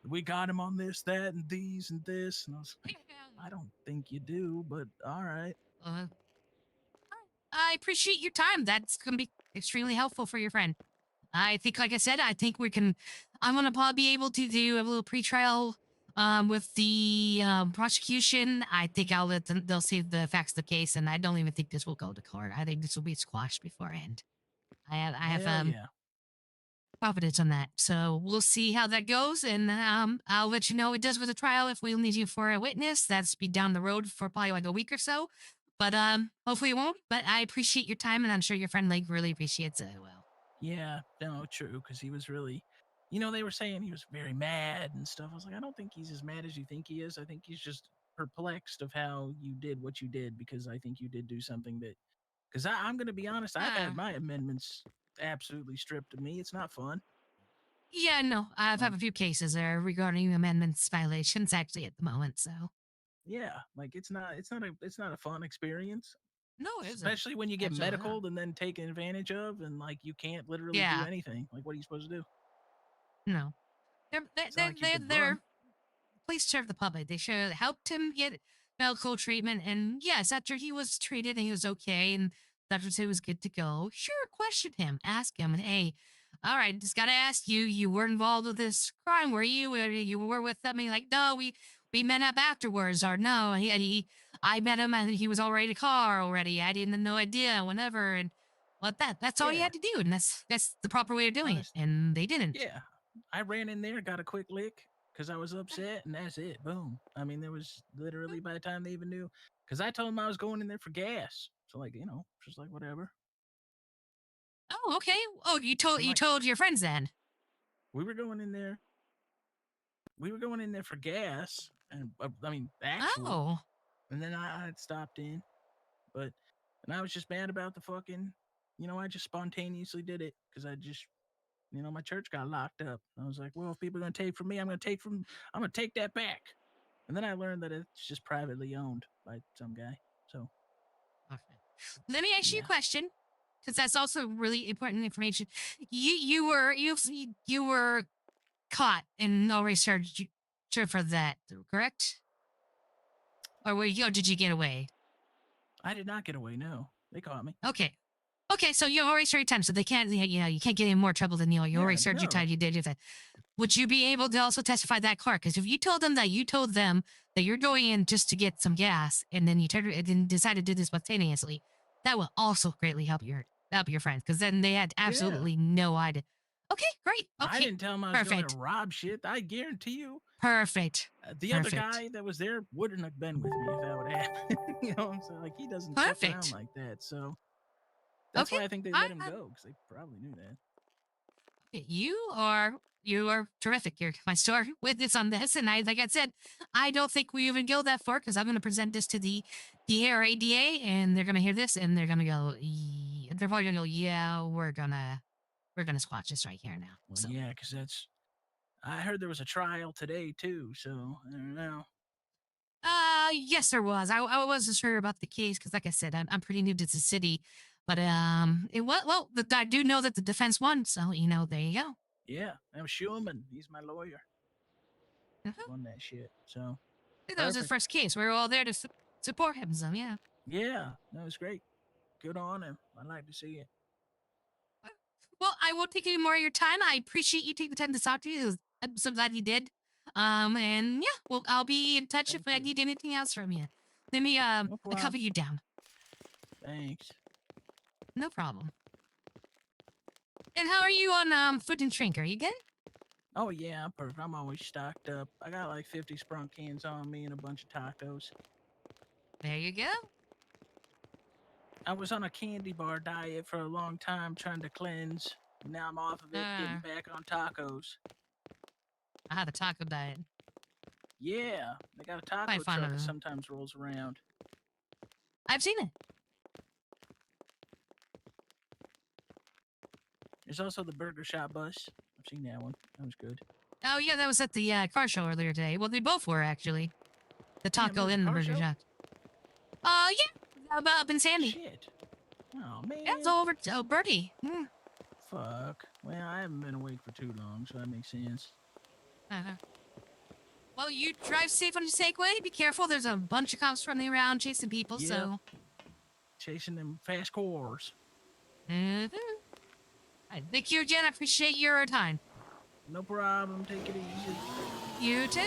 we got him on this, that, and these and this. And I was like, I don't think you do, but all right. I appreciate your time. That's gonna be extremely helpful for your friend. I think, like I said, I think we can. I'm gonna probably be able to do a little pretrial with the prosecution. I think I'll let them. They'll see the facts of the case, and I don't even think this will go to court. I think this will be squashed beforehand. I have Hell yeah. confidence on that. So we'll see how that goes, and I'll let you know what it does with the trial. If we'll need you for a witness, that's be down the road for probably like a week or so. But hopefully it won't. But I appreciate your time, and I'm sure your friend Lake really appreciates it as well. Yeah, no, true, because he was really, they were saying he was very mad and stuff. I was like, I don't think he's as mad as you think he is. I think he's just perplexed of how you did what you did because I think you did do something that, because I'm going to be honest, I've had my amendments absolutely stripped of me. It's not fun. Yeah, no, I've had a few cases there regarding amendments violations actually at the moment. So yeah, like it's not a fun experience. No, it isn't. Especially when you get Absolutely not. medical and then taken advantage of, and like you can't literally do Yeah. anything. Like, what are you supposed to do? No, It's not like you could they're run. please serve the public. They should have helped him get medical treatment, and yes, after he was treated and he was okay, and doctor said he was good to go. Sure, question him, ask him, and hey, all right, just gotta ask you. You were involved with this crime, were you? You were with them? And he's like, no, we met up afterwards, or no, I met him and he was already in a car already. I didn't no idea, whenever, and that's all you Yeah. had to do, and that's the proper way of doing it, and they didn't. Yeah, I ran in there, got a quick lick because I was upset, and that's it. Boom. I mean, there was literally by the time they even knew, because I told them I was going in there for gas. So like, just like whatever. Oh, okay. Oh, you told I'm like, your friends then. we were going in there. We were going in there for gas, and I mean, actually. Oh. And then I had stopped in, but and I was just mad about the fucking. I just spontaneously did it because I just, my church got locked up. I was like, well, if people are gonna take from me, I'm gonna take that back. And then I learned that it's just privately owned by some guy. So. Okay. Let me ask you a question, because that's also really important information. You were caught and no research for that, correct? Or did you get away? I did not get away. No, they caught me. Okay. Okay, so you already served your time, so they can't. You can't get in more trouble than you already served your no. time. You did your thing. Would you be able to also testify that car? Because if you told them that you're going in just to get some gas, and then you decided to do this spontaneously, that will also greatly help your friends. Because then they had absolutely no idea. Okay, great. Okay, I didn't tell them I was perfect. going to rob shit. I guarantee you. Perfect. The other guy that was there wouldn't have been with me if that would happen. I'm saying? Like, he doesn't fuck around like that. So that's why I think they let him go, because they probably knew that. You are terrific. You're my star witness on this, and like I said, I don't think we even go that far because I'm going to present this to the ARADA, and they're going to hear this, and they're going to go. They're probably going to go, yeah, we're gonna squash this right here now. Well, so. yeah, because I heard there was a trial today too, so I don't know. Yes, there was. I wasn't sure about the case because, like I said, I'm pretty new to the city, but I do know that the defense won, so there you go. Yeah, that was Schumann. He's my lawyer. Won that shit. So That was his first case. We were all there to support him, so yeah. Yeah, that was great. Good on him. I'd like to see it. Well, I won't take any more of your time. I appreciate you taking the time to talk to you. I'm so glad you did. And yeah, well, I'll be in touch if I need anything else from you. Let me cover you down. Thanks. No problem. And how are you on food and drink? Are you good? Oh yeah, I'm perfect. I'm always stocked up. I got like 50 sprunk cans on me and a bunch of tacos. There you go. I was on a candy bar diet for a long time trying to cleanse. Now I'm off of it, getting back on tacos. I had a taco diet. Yeah, they got a taco truck that sometimes rolls around. I've seen it. There's also the burger shop bus. I've seen that one. That was good. Oh yeah, that was at the car show earlier today. Well, they both were actually. The taco and the burger shop. Yeah, up in Sandy. Shit. Oh man. That's over. Oh, Birdie. Fuck. Well, I haven't been awake for too long, so that makes sense. Well, you drive safe on your Segway. Be careful. There's a bunch of cops running around chasing people. Yep. So. Chasing them fast cars. Thank you, Jen. I appreciate your time. No problem. Take it easy. You too.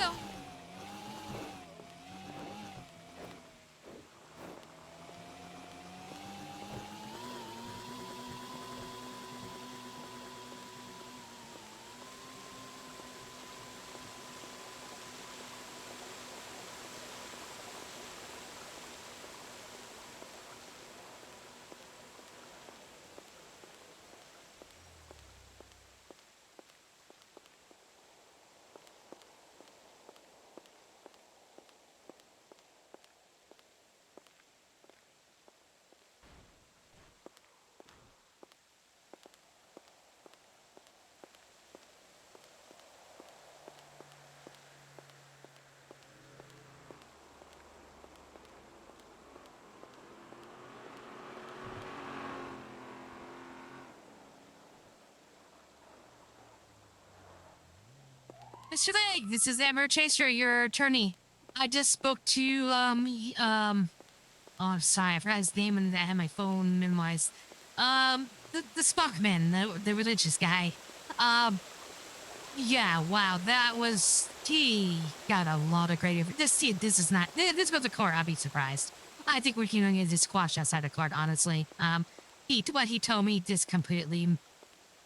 Mr. Legg, this is Amber Chaser, your attorney. I just spoke to, oh, I'm sorry, I forgot his name and I had my phone memorized. The Spockman, the religious guy. Yeah, wow, that was, he got a lot of great, this goes to court, I'll be surprised. I think we're going to get this squashed outside of court, honestly. What he told me just completely,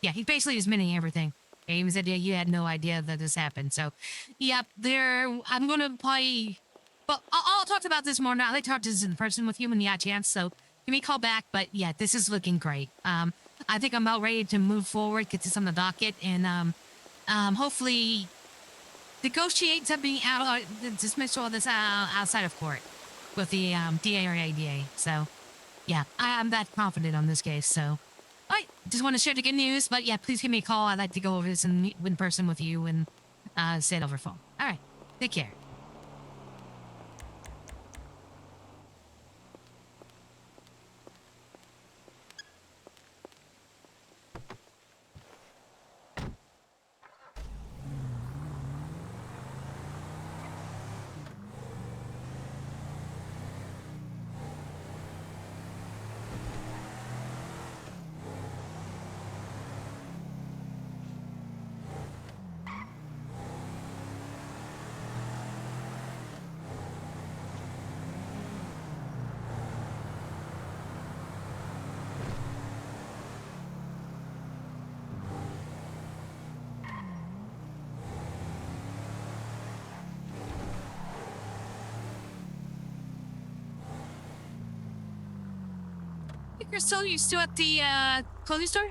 yeah, he basically was admitting everything. He said, yeah, you had no idea that this happened. So, yep, I'm going to probably, well, I'll talk about this more now. I talked to this in person with you when you had a chance, so give me a call back. But yeah, this is looking great. I think I'm about ready to move forward, get this on the docket, and hopefully negotiate something out, the dismissal of this outside of court with the DA or ADA. So, yeah, I'm that confident on this case. So, I just want to share the good news. But yeah, please give me a call. I'd like to go over this and meet in person with you and say it over phone. All right, take care. Hey, Crystal, you still at the clothing store?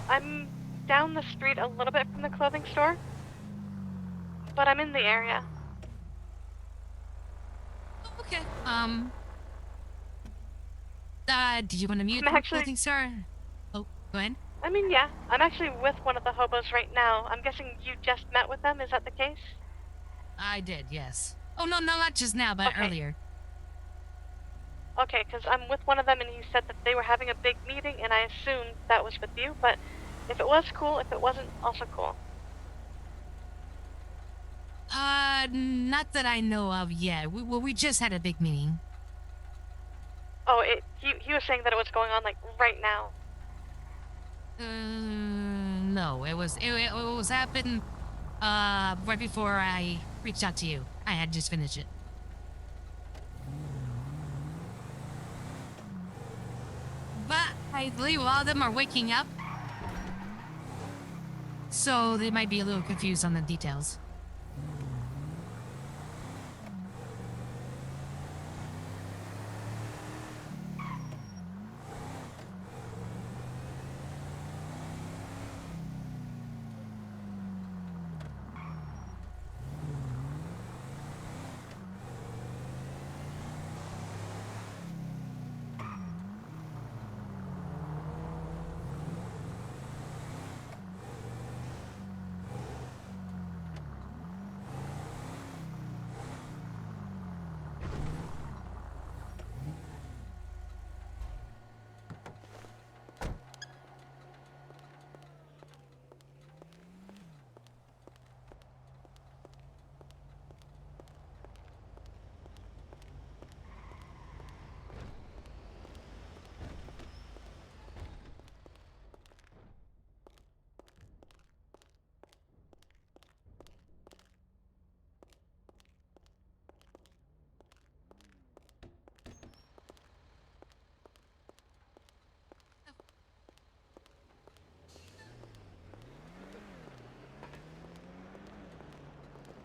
I'm down the street a little bit from the clothing store, but I'm in the area. Okay. Did you want to mute I'm the actually- clothing store? Oh, go ahead. I mean, yeah, I'm actually with one of the hobos right now. I'm guessing you just met with them. Is that the case? I did, yes. Oh, no, not just now, but Okay. earlier. Okay, because I'm with one of them and he said that they were having a big meeting and I assumed that was with you, but if it was, cool. If it wasn't, also cool. Not that I know of yet. We just had a big meeting. Oh, he was saying that it was going on, like, right now. No, it was happening, right before I reached out to you. I had just finished it. But I believe a lot of them are waking up, so they might be a little confused on the details.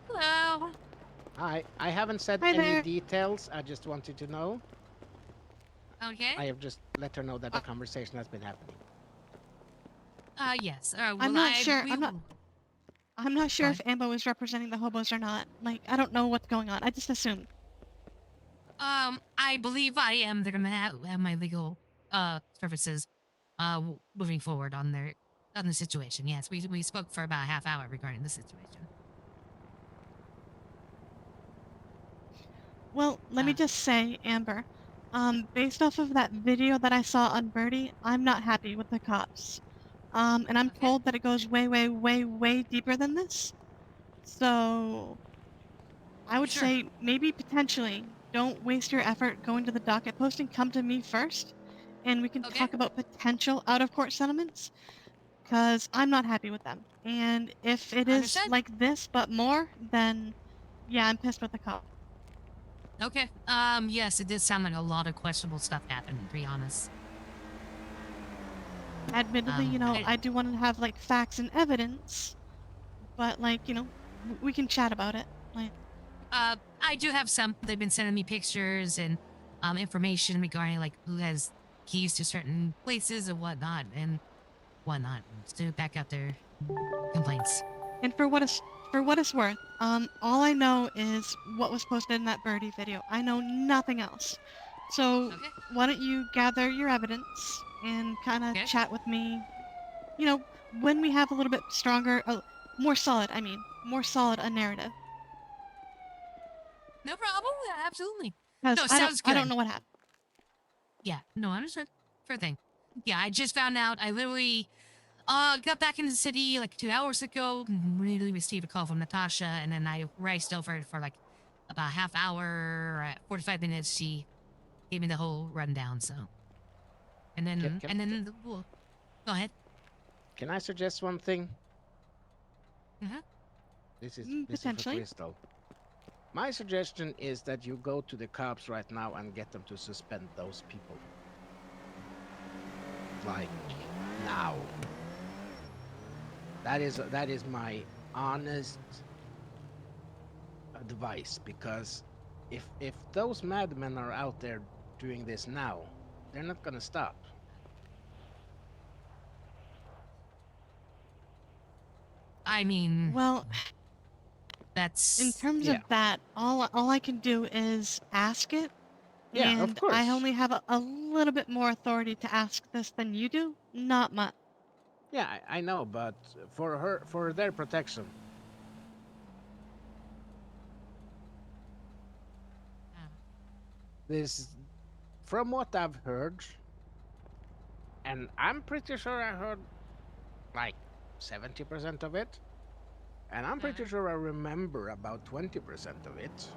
Hello. Hi, I haven't said Hi any there. details. I just wanted to know. Okay. I have just let her know that the conversation has been happening. Yes. I'm not sure. I'm not sure Fine. if Ambo is representing the hobos or not. Like, I don't know what's going on. I just assumed. I believe I am. They're gonna have my legal services moving forward on their on the situation. Yes, we spoke for about a half hour regarding the situation. Well, let me just say, Amber, based off of that video that I saw on Birdie, I'm not happy with the cops. And I'm told that it goes way, way, way, way deeper than this. So I would say maybe potentially don't waste your effort going to the docket post and come to me first, and we can talk about potential out-of-court settlements, because I'm not happy with them. And if it is Understood. like this but more, then yeah, I'm pissed with the cop. Okay. Yes, it did sound like a lot of questionable stuff happened, to be honest. Admittedly, I do want to have like facts and evidence, but like, we can chat about it. Like, I do have some. They've been sending me pictures and information regarding like who has keys to certain places and whatnot to back up their complaints. and for what it's worth, all I know is what was posted in that Birdie video. I know nothing else. So why don't you gather your evidence and kind of chat with me, when we have a little bit stronger, more solid a narrative. No problem. Yeah, absolutely. Because No, sounds good. I don't know what happened. Yeah, no, understood. Sure thing. Yeah, I just found out. I literally got back in the city like 2 hours ago. Really received a call from Natasha, and then I raced over for like about a half hour, 45 minutes. She gave me the whole rundown. So, and then well, go ahead. Can I suggest one thing? Mm-hmm. This is for Crystal. My suggestion is that you go to the cops right now and get them to suspend those people. Like now. That is my honest advice, because if those madmen are out there doing this now, they're not gonna stop. I mean, well, that's in terms of that, all I can do is ask it. Yeah, of and course. I only have a little bit more authority to ask this than you do. Not much. Yeah, I know, but for their protection. This, from what I've heard, and I'm pretty sure I heard like 70% of it, and I'm pretty sure I remember about 20% of it.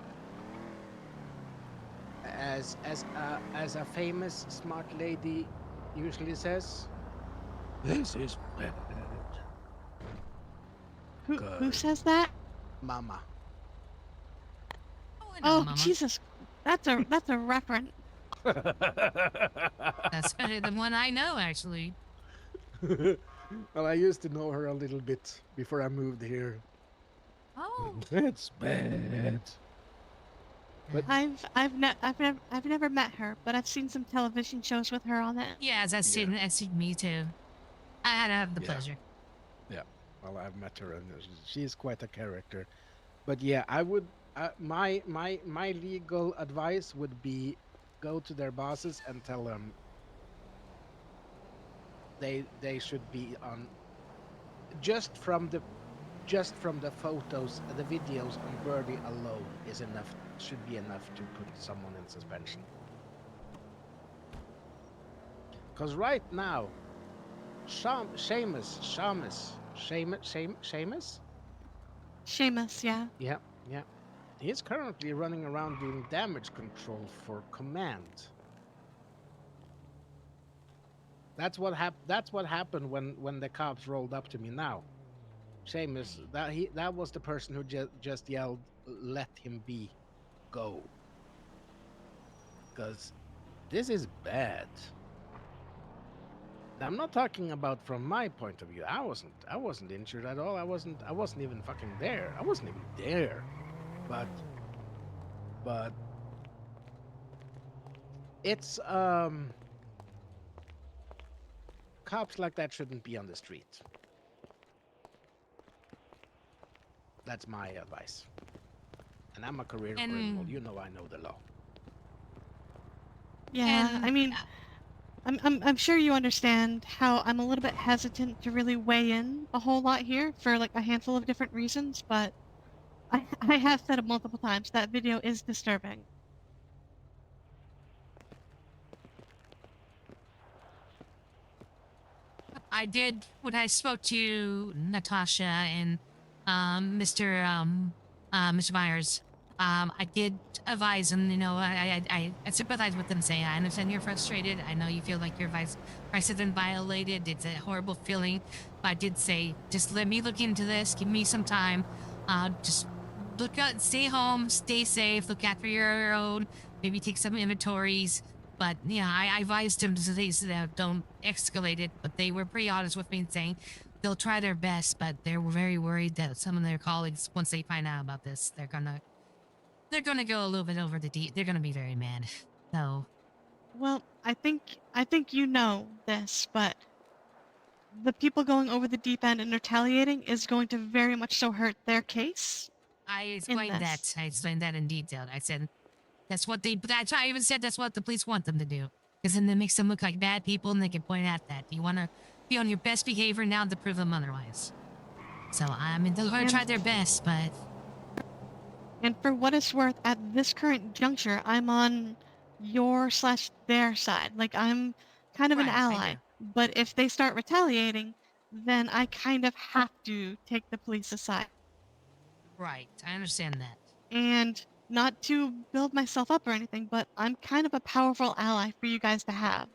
As a famous smart lady usually says, this is bad. Who says that? Mama. Oh, Jesus, that's a reference. That's the one I know, actually. Well, I used to know her a little bit before I moved here. Oh, that's bad. But I've never met her, but I've seen some television shows with her on it. Yeah, as I've seen me too. I had to have the pleasure. Yeah, well, I've met her, and she's quite a character. But yeah, I would. My legal advice would be go to their bosses and tell them they should be on. Just from the photos, the videos on Birdie alone is enough. Should be enough to put someone in suspension. Because right now, Seamus, yeah. Yeah. He's currently running around doing damage control for command. That's what happened when the cops rolled up to me now. Seamus, that was the person who just yelled, "Let him be, go." Because this is bad. I'm not talking about from my point of view. I wasn't injured at all. I wasn't even fucking there. I wasn't even there. But it's cops like that shouldn't be on the street. That's my advice. And I'm a career criminal. You know I know the law. Yeah, And, I mean, I'm sure you understand how I'm a little bit hesitant to really weigh in a whole lot here for like a handful of different reasons, but I have said it multiple times, that video is disturbing. I did when I spoke to Natasha and Mr. Myers. I did advise him. I sympathize with them, saying I understand you're frustrated. I know you feel like your rights have been violated. It's a horrible feeling. But I did say, just let me look into this. Give me some time. Just look out, stay home, stay safe, look after your own. Maybe take some inventories. But yeah, I advised him to say don't escalate it. But they were pretty honest with me, saying they'll try their best. But they were very worried that some of their colleagues, once they find out about this, they're gonna go a little bit over the deep. They're gonna be very mad. So, Well, I think you know this, but the people going over the deep end and retaliating is going to very much so hurt their case. I in explained this. that. I explained that in detail. I said that's what they. That's why I even said that's what the police want them to do. Because then it makes them look like bad people, and they can point at that. You want to be on your best behavior now to prove them otherwise. So I mean, they're going to try their best, but And for what it's worth, at this current juncture, I'm on your/their side. Like, I'm kind of an Right, I ally. do. But if they start retaliating, then I kind of have to take the police aside. right, I understand that. And not to build myself up or anything, but I'm kind of a powerful ally for you guys to have.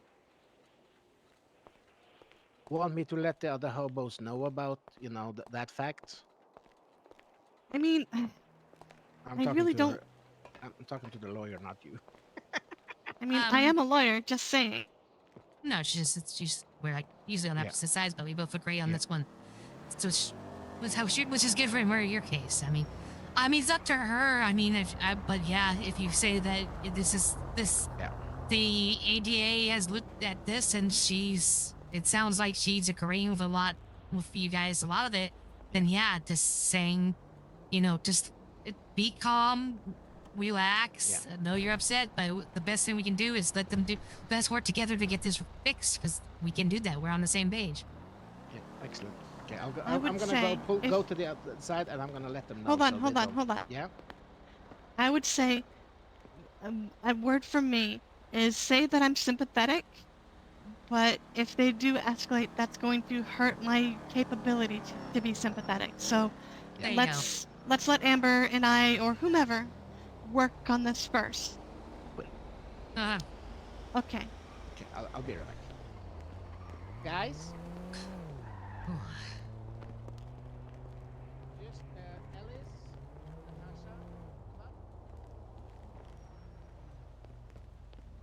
Want me to let the other hobos know about, that fact? I mean, I'm I talking really to don't. her. I'm talking to the lawyer, not you. I mean, I am a lawyer, just saying. No, we're like usually on Yeah. opposite sides, but we both agree on Yeah. this one. So which is good for your case. I mean, it's up to her. I mean, but yeah, if you say that the ADA has looked at this and it sounds like she's agreeing with a lot with you guys, a lot of it, then yeah, just saying, just be calm, relax. I know you're upset, but the best thing we can do is let them let's work together to get this fixed because we can do that. We're on the same page. Yeah, excellent. Okay, I would I'm gonna say go to the other side, and I'm gonna let them know. Hold on, so hold they on, don't- hold on. Yeah. I would say a word from me is say that I'm sympathetic, but if they do escalate, that's going to hurt my capability to be sympathetic. So There you let's let Amber and I or whomever work on this first. go. Okay. Okay, I'll be right back. Guys. Just Ellis,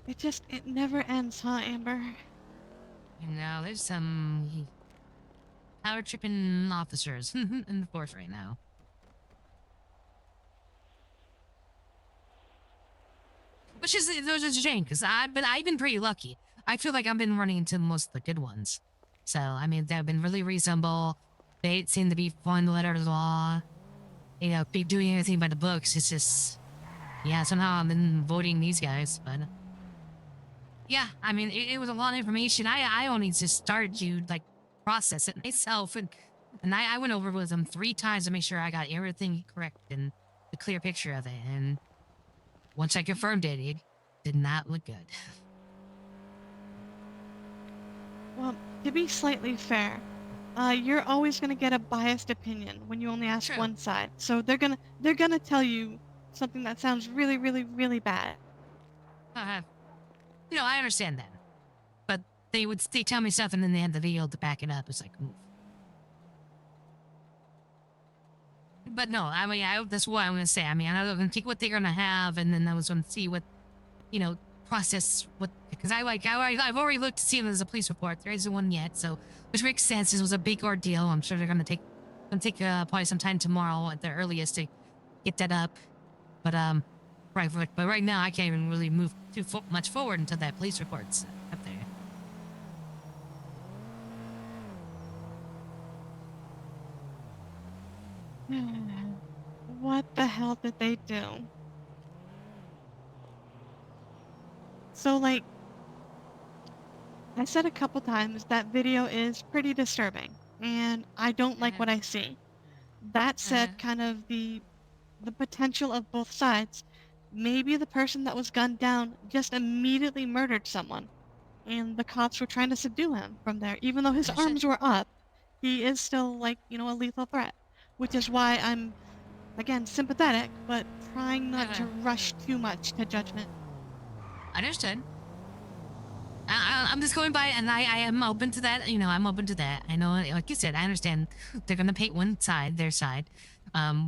Natasha, It never ends, huh, Amber? There's some power tripping officers in the force right now. Which is those are a shame because I've been pretty lucky. I feel like I've been running into most of the good ones. So I mean they've been really reasonable. They seem to be following the letter of the law. Be doing anything by the books. It's just somehow I've been voting these guys, but yeah, I mean it was a lot of information. I only just started to like process it myself and I went over with them 3 times to make sure I got everything correct and the clear picture of it. And once I confirmed it, it did not look good. Well, to be slightly fair, you're always gonna get a biased opinion when you only ask one side. So they're gonna tell you something that sounds really, really, really bad. I understand that, but they tell me stuff and then they had the video to back it up. It's like, oof. But no, I mean, that's what I'm gonna say. I mean, I'm gonna take what they're gonna have, and then I was gonna see what, process what because I've already looked to see if there's a police report. There isn't one yet, so which makes sense. This was a big ordeal. I'm sure they're gonna take probably some time tomorrow at the earliest to get that up. But right now I can't even really move too much forward until that police report's up there. What the hell did they do? So, like, I said a couple times that video is pretty disturbing, and I don't like what I see. That said, kind of the potential of both sides. Maybe the person that was gunned down just immediately murdered someone, and the cops were trying to subdue him from there. Even though his arms were up, he is still like, a lethal threat, which is why I'm, again, sympathetic, but trying not to rush too much to judgment. Understood. I'm just going by, and I am open to that. I'm open to that. I know, like you said, I understand they're gonna paint one side, their side.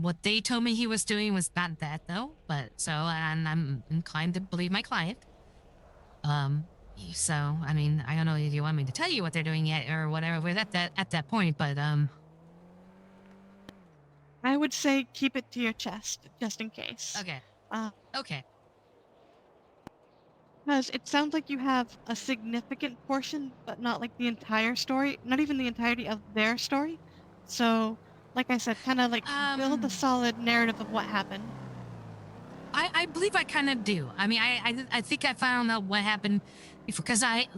What they told me he was doing was not that though. And I'm inclined to believe my client. So I mean, I don't know if you want me to tell you what they're doing yet or whatever. We're at that point, but I would say keep it to your chest, just in case. Okay. Okay. Because it sounds like you have a significant portion, but not like the entire story, not even the entirety of their story. So, like I said, kind of like build a solid narrative of what happened. I believe I kind of do. I mean, I think I found out what happened before, because I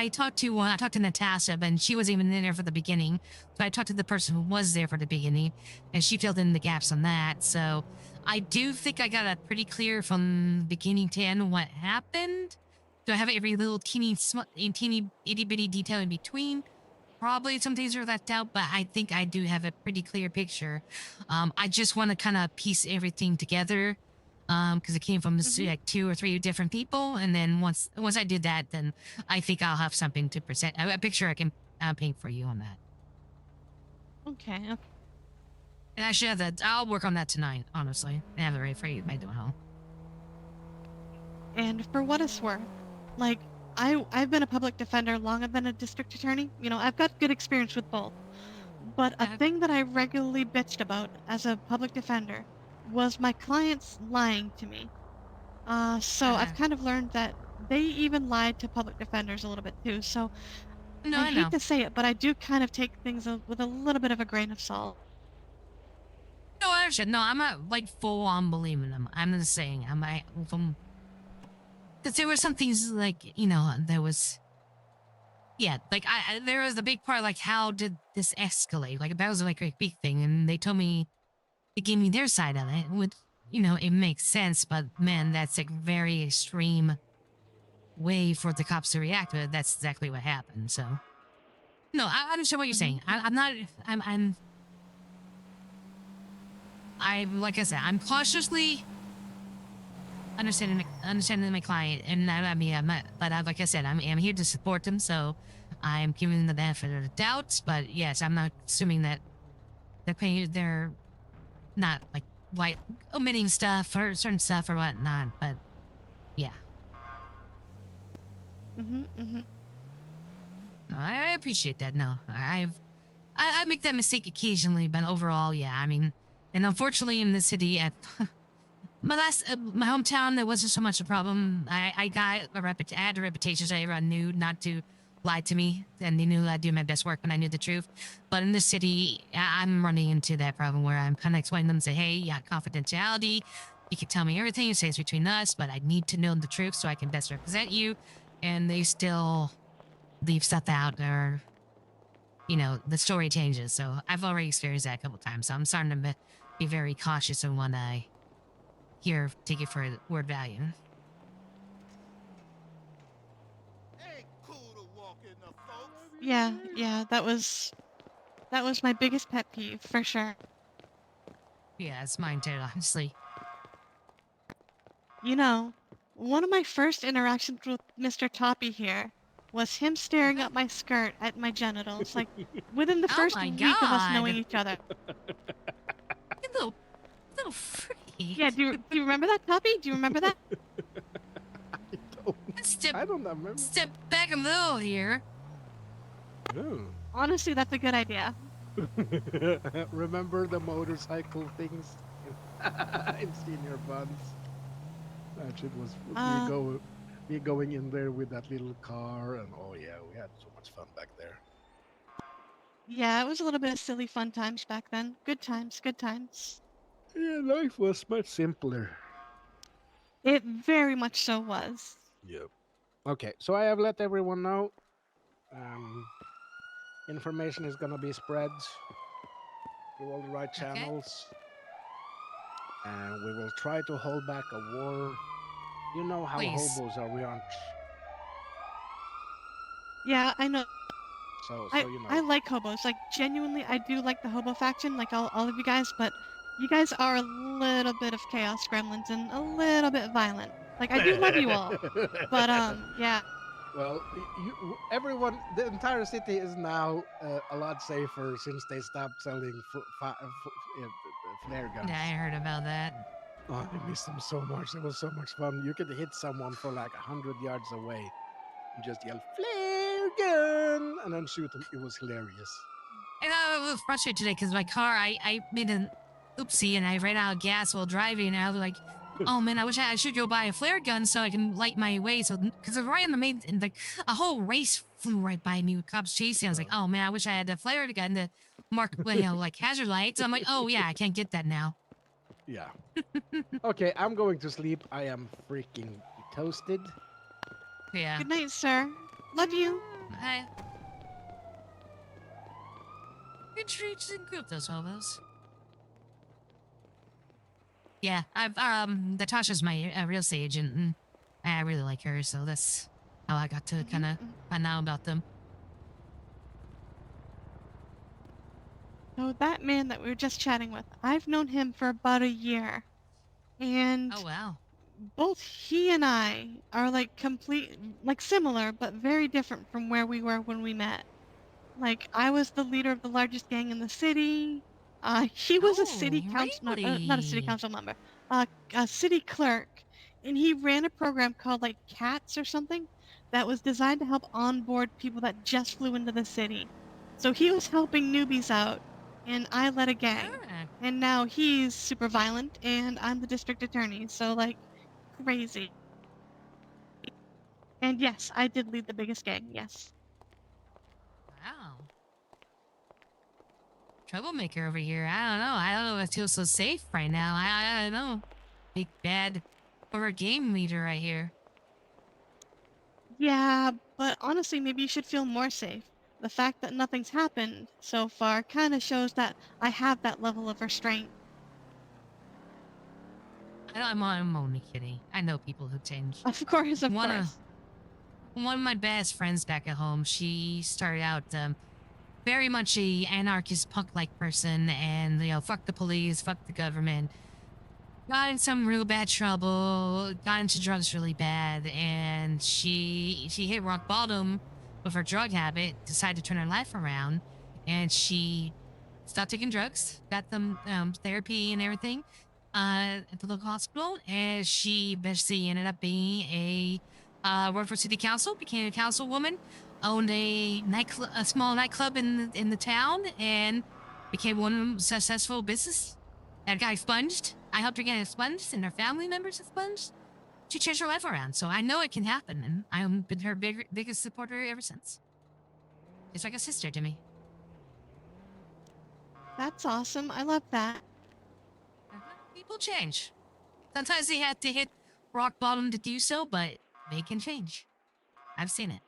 talked to Natasha, and she wasn't even in there for the beginning. So I talked to the person who was there for the beginning, and she filled in the gaps on that. So I do think I got it pretty clear from beginning to end what happened. Do I have every little teeny itty bitty detail in between? Probably some things are left out, but I think I do have a pretty clear picture. I just want to kind of piece everything together, because it came from like 2 or 3 different people, and then once I did that, then I think I'll have something to present, a picture I can paint for you on that. Okay. And I should have that. I'll work on that tonight, honestly, and have it ready for you by doing home. And for what it's worth, like I've been a public defender longer than a district attorney. I've got good experience with both. But a thing that I regularly bitched about as a public defender was my clients lying to me. So I've kind of learned that they even lied to public defenders a little bit too. So No, I I know. hate to say it, but I do kind of take things with a little bit of a grain of salt. No, I understand. No, I'm not like full on believing them. I'm just saying, because there were some things like, there was. Yeah, like there was a big part, like how did this escalate? Like that was like a big thing, and they told me, they gave me their side of it. Which, it makes sense, but man, that's a very extreme way for the cops to react. But that's exactly what happened. So, no, I understand what you're saying. I'm not. I'm like I said, I'm cautiously understanding my client, and I mean, I'm not, but like I said, I'm here to support them, so I'm giving them the benefit of the doubts. But yes, I'm not assuming that they're not like omitting stuff or certain stuff or whatnot. But yeah, no, I appreciate that. No, I make that mistake occasionally, but overall, yeah, I mean, and unfortunately, in the city at my hometown, there wasn't so much a problem. I had a reputation, so everyone knew not to lie to me, and they knew I'd do my best work when I knew the truth. But in the city, I'm running into that problem where I'm kind of explaining to them, say, hey, yeah, confidentiality. You can tell me everything, you say it's between us, but I need to know the truth so I can best represent you. And they still leave stuff out, or the story changes. So I've already experienced that a couple times. So I'm starting to be very cautious of when I take it for word value. Yeah, that was my biggest pet peeve for sure. Yeah, it's mine too, honestly. One of my first interactions with Mr. Toppy here was him staring up my skirt at my genitals, like within the first week of us knowing each other. Little freak. Yeah, do you remember that, Toppy? Do you remember that? I don't remember. Step back a little here. Honestly, that's a good idea. Remember the motorcycle things in senior buns? That shit was me going in there with that little car, and oh yeah, we had so much fun back there. Yeah, it was a little bit of silly fun times back then. Good times, good times. Yeah, life was much simpler. It very much so was. Yep. Okay, so I have let everyone know Information is gonna be spread through all the right channels, and we will try to hold back a war. You know how Please. hobos are, we aren't. Yeah, I know. So you know. I like hobos. Like, genuinely, I do like the hobo faction, like all of you guys, but you guys are a little bit of chaos gremlins and a little bit violent. Like, I do love you all, but yeah. Well, everyone, the entire city is now a lot safer since they stopped selling flare guns. Yeah, I heard about that. Oh, I miss them so much. It was so much fun. You could hit someone for like 100 yards away and just yell flare gun and then shoot them. It was hilarious. And I was frustrated today because my car, I made an oopsie and I ran out of gas while driving. And I was like, oh man, I should go buy a flare gun so I can light my way. So, because I was right in the main, and like a whole race flew right by me with cops chasing. I was like, oh man, I wish I had a flare gun to mark, like hazard lights. I'm like, oh yeah, I can't get that now. Yeah. Okay, I'm going to sleep. I am freaking toasted. Yeah. Good night, sir. Love you. Hi. Good treats and group those hobos. Yeah, Natasha's my real estate agent, and I really like her, so that's how I got to kind of find out about them. So that man that we were just chatting with, I've known him for about a year, and oh wow, both he and I are like similar but very different from where we were when we met. Like, I was the leader of the largest gang in the city. He was a city council, not a city council member, a city clerk, and he ran a program called like CATS or something that was designed to help onboard people that just flew into the city. So he was helping newbies out, and I led a gang. And now he's super violent, and I'm the district attorney. So like, crazy. And yes, I did lead the biggest gang. Yes. Wow. Troublemaker over here. I don't know. I don't know if I feel so safe right now. I don't know. Big bad horror game leader right here. Yeah, but honestly, maybe you should feel more safe. The fact that nothing's happened so far kind of shows that I have that level of restraint. I'm only kidding. I know people who change. Of course, of course. One of my best friends back at home, she started out very much a anarchist punk-like person, and fuck the police, fuck the government. Got in some real bad trouble, got into drugs really bad, and she hit rock bottom with her drug habit, decided to turn her life around, and she stopped taking drugs, got some therapy and everything at the local hospital, and she eventually ended up being worked for city council, became a councilwoman, owned a small nightclub in the town, and became one successful business. That got expunged. I helped her get expunged, and her family members expunged. She changed her life around, so I know it can happen, and I've been her biggest supporter ever since. It's like a sister to me. That's awesome. I love that. People change. Sometimes they have to hit rock bottom to do so, but they can change. I've seen it.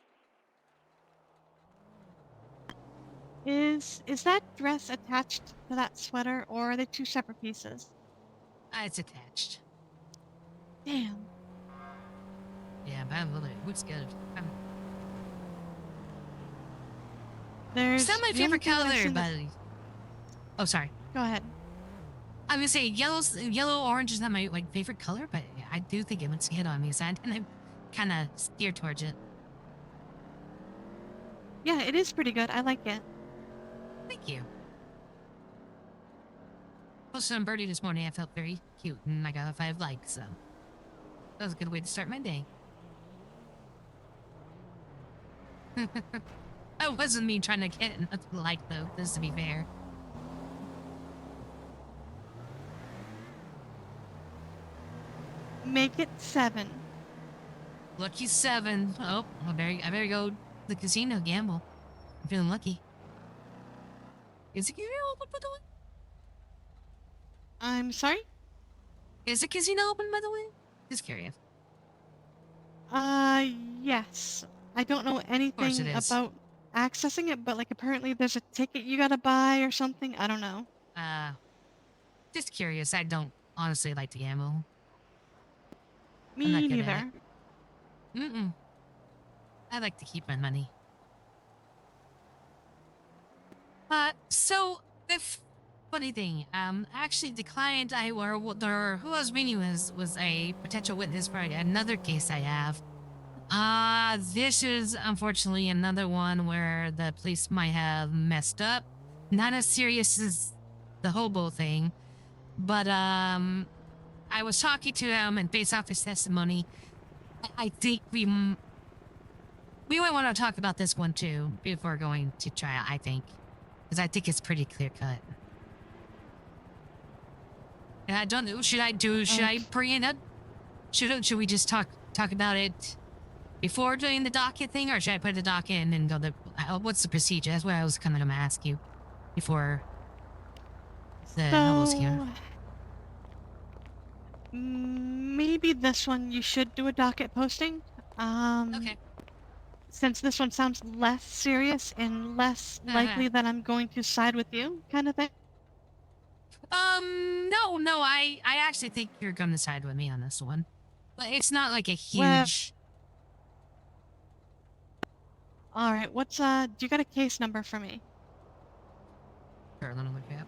Is that dress attached to that sweater, or are they two separate pieces? It's attached. Damn. Yeah, but I love it. It looks good. There's It's not my the only favorite thing I've color, seen but... that- Oh, sorry. Go ahead. I'm gonna say yellow orange is not my favorite color, but I do think it looks good on me, so I kind of steer towards it. Yeah, it is pretty good. I like it. Thank you. Posted on Birdie this morning. I felt very cute, and I got a 5 likes, so that was a good way to start my day. That wasn't me trying to get a like, though, just to be fair. Make it 7. Lucky 7. Oh, I better go to the casino gamble. I'm feeling lucky. Is the casino open, by the way? I'm sorry? Is the casino open, by the way? Just curious. Yes. I don't know anything it is. about accessing it, but like apparently there's a ticket you gotta buy or something. I don't know. Just curious. I don't honestly like to gamble. I'm Me not good at it. neither. Mm-mm. I like to keep my money. So the funny thing, actually the client who I was meeting was a potential witness for another case I have. This is unfortunately another one where the police might have messed up. Not as serious as the hobo thing, but I was talking to him, and based off his testimony, I think we might want to talk about this one too before going to trial. I think, because I think it's pretty clear cut. And I don't know. Should I bring it up? Should we just talk about it before doing the docket thing, or should I put the docket in and go what's the procedure? That's what I was kind of going to ask you before the hobos here. Maybe this one you should do a docket posting. Okay. Since this one sounds less serious and less likely that I'm going to side with you, kind of thing. No, I actually think you're going to side with me on this one, but it's not like a Well, huge. all right. What's do you got a case number for me? Sure, let me look it up.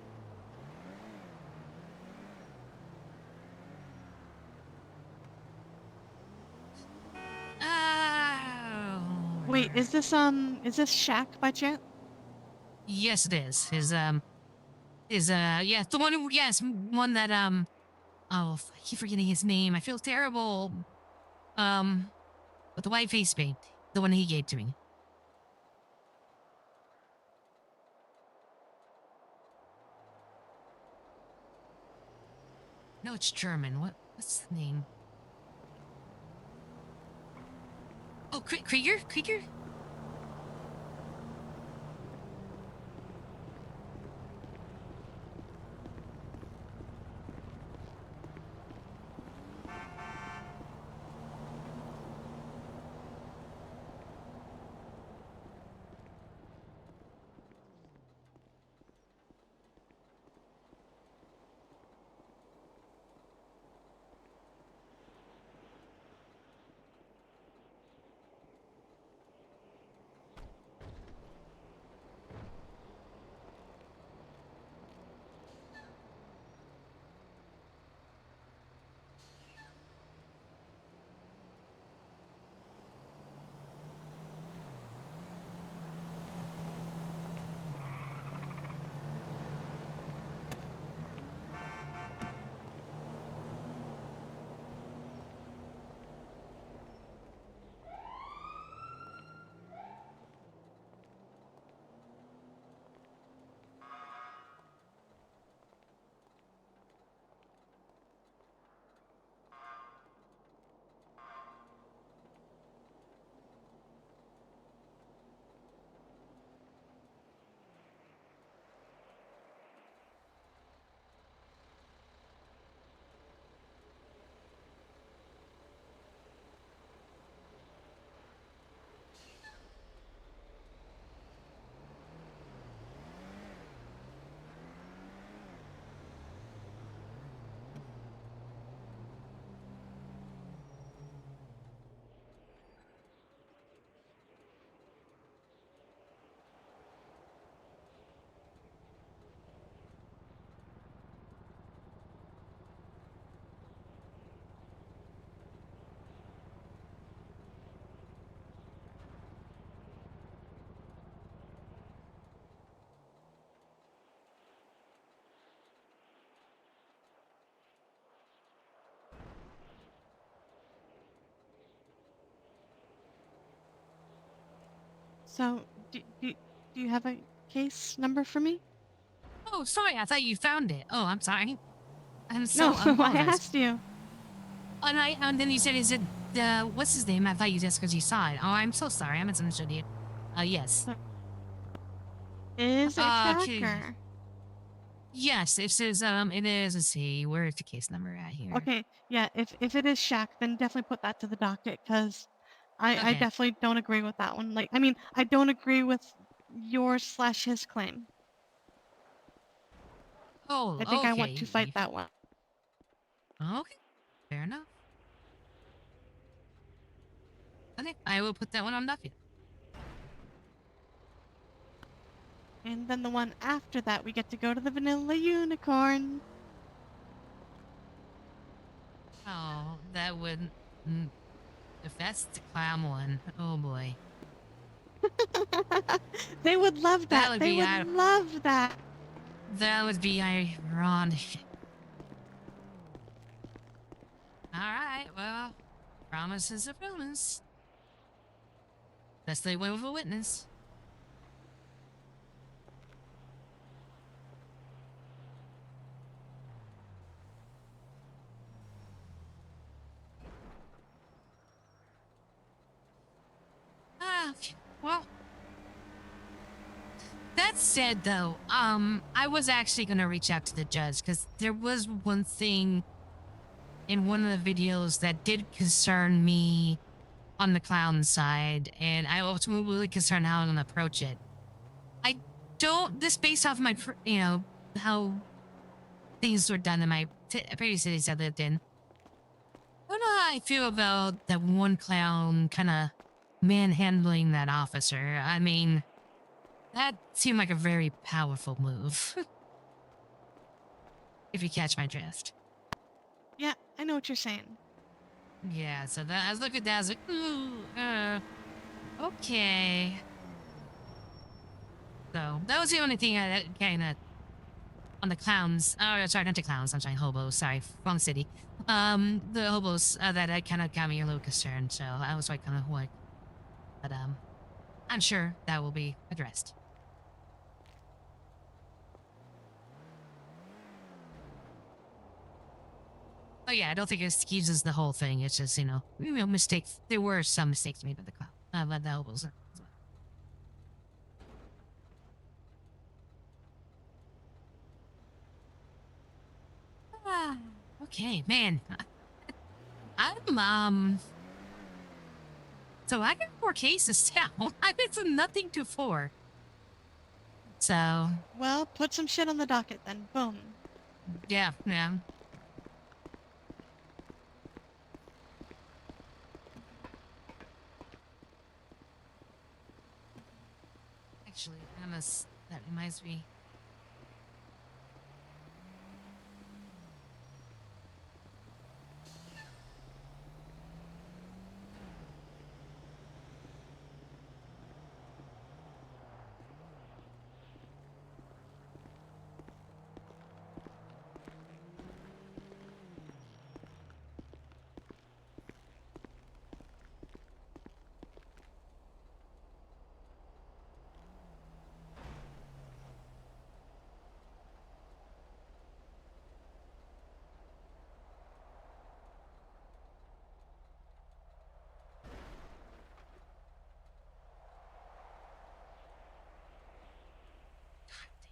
Wait, is this Shaq by chance? Yes, it is. Yeah, the one. Yes, one that Oh, I keep forgetting his name. I feel terrible. With the white face paint, the one he gave to me. No, it's German. What's the name? Oh, Krieger? Krieger? So, do you have a case number for me? Oh, sorry. I thought you found it. Oh, I'm sorry. I'm No, so I asked you. And then you said, is it what's his name? I thought you just because you saw it. Oh, I'm so sorry. I misunderstood you. Yes. Is it Shaq okay. or? Yes, it says it is. Let's see, where's the case number at here? Okay, yeah. If it is Shaq, then definitely put that to the docket, because I Okay. definitely don't agree with that one. Like, I mean, I don't agree with yours/his claim. Oh, I think I want okay. to fight that one. Okay. Fair enough. Okay, I will put that one on docket. And then the one after that, we get to go to the Vanilla Unicorn. Oh, that would. If that's the clown one, oh boy. They would love That that. would They be would love that. That would be ironic. Alright, well, promise is a promise. Best they went with a witness. Well, that said, though, I was actually gonna reach out to the judge because there was one thing in one of the videos that did concern me on the clown side, and I was really concerned how I'm gonna approach it. I don't. This based off my, how things were done in my previous cities I lived in. I don't know how I feel about that one clown kind of manhandling that officer. I mean, that seemed like a very powerful move. If you catch my drift. Yeah, I know what you're saying. Yeah, so that I was looking at that, I was like, ooh, okay. So that was the only thing I kind of on the clowns. Oh, sorry, not the clowns. I'm sorry, hobos. Sorry, wrong city. The hobos that kind of got me a little concerned. So I was like, kind of like, but I'm sure that will be addressed. Oh yeah, I don't think it excuses the whole thing. It's just mistakes. There were some mistakes made by the clown, by the hobos. Ah, okay, man. I'm So I got 4 cases now. I've been from nothing to 4. So Well, put some shit on the docket then. Boom. yeah. Actually, that reminds me.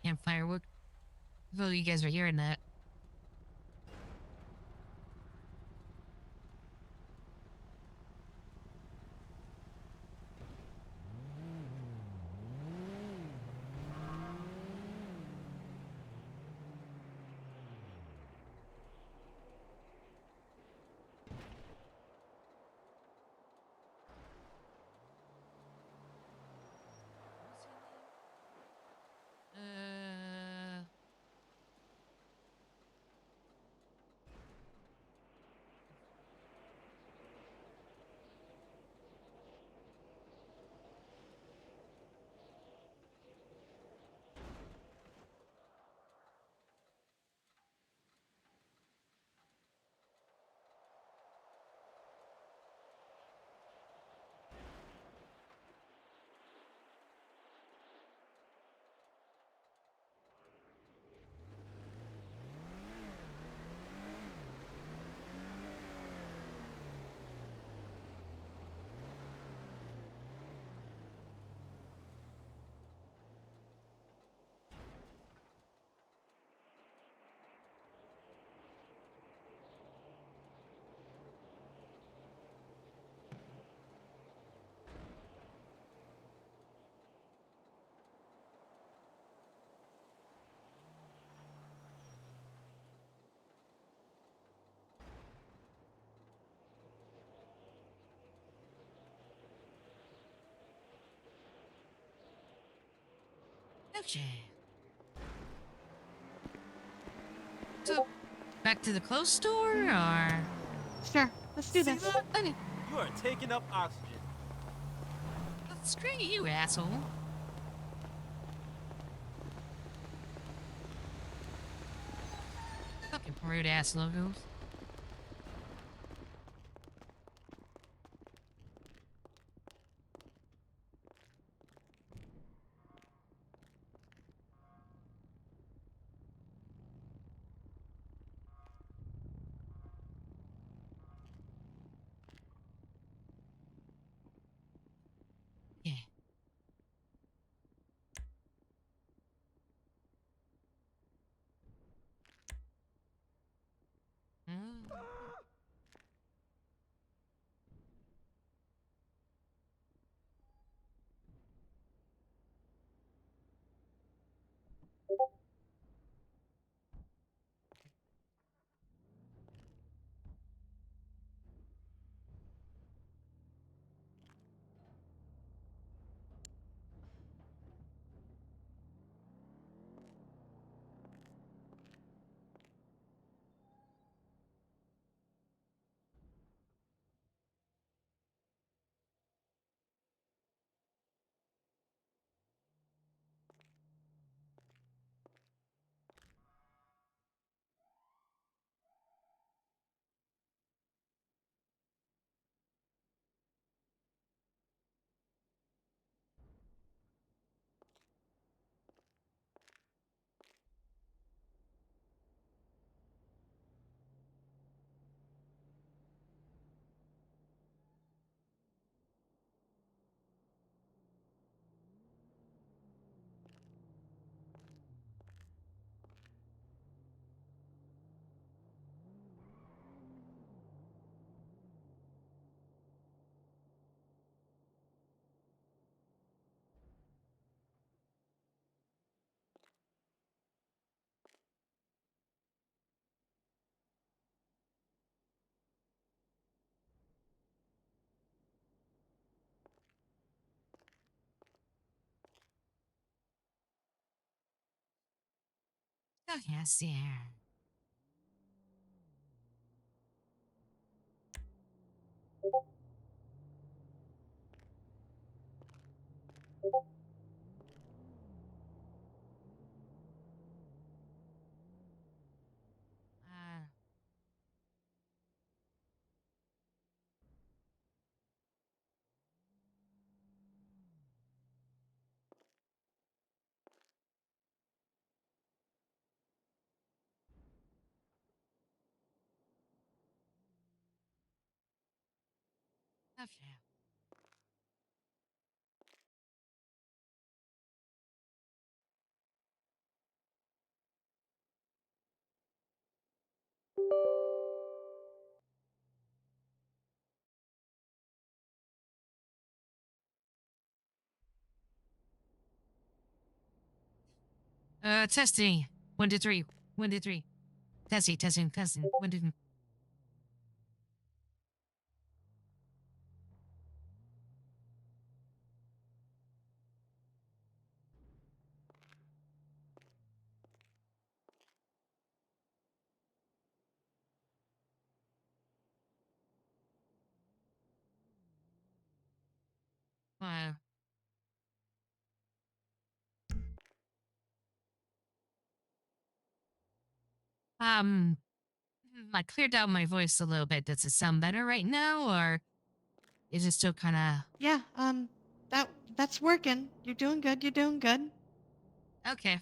Damn firework. Well, you guys were hearing that. Okay. So, back to the clothes store, or? Sure, let's do this. You are taking up oxygen. Screw you, asshole. Fucking rude ass logos. Yeah. Oh, yes, yeah. Okay. Testing. 1, 2, 3. 1, 2, 3. Testing, testing, testing. 1, 2, 3. Wow. I cleared out my voice a little bit. Does it sound better right now, or is it still kind of? Yeah, that's working. You're doing good. You're doing good. Okay.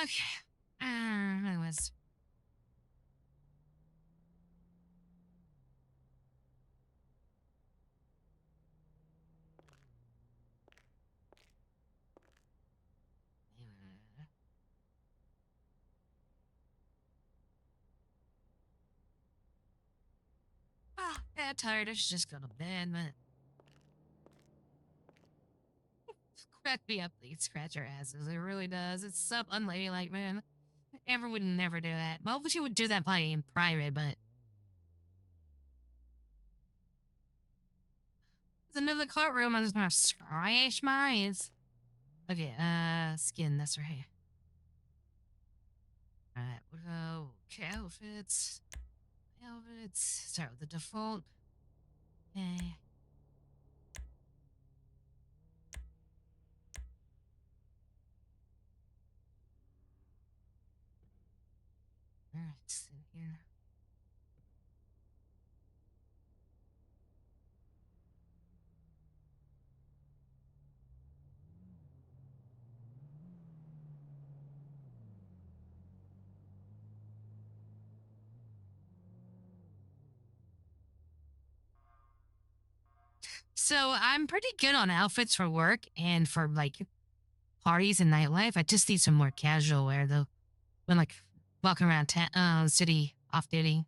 Okay. Anyways. Ah, yeah, tired. I should just go to bed, but crack me up, please. Scratch your asses. It really does. It's so unladylike, man. Amber would never do that. Well, she would do that probably in private, but in the courtroom, I'm just gonna scratch my eyes. Okay, skin. That's right. All right, we'll go. Okay, outfits. Outfits. Start with the default. Okay. All right, in here. So I'm pretty good on outfits for work and for like parties and nightlife. I just need some more casual wear though. When like walking around city off duty.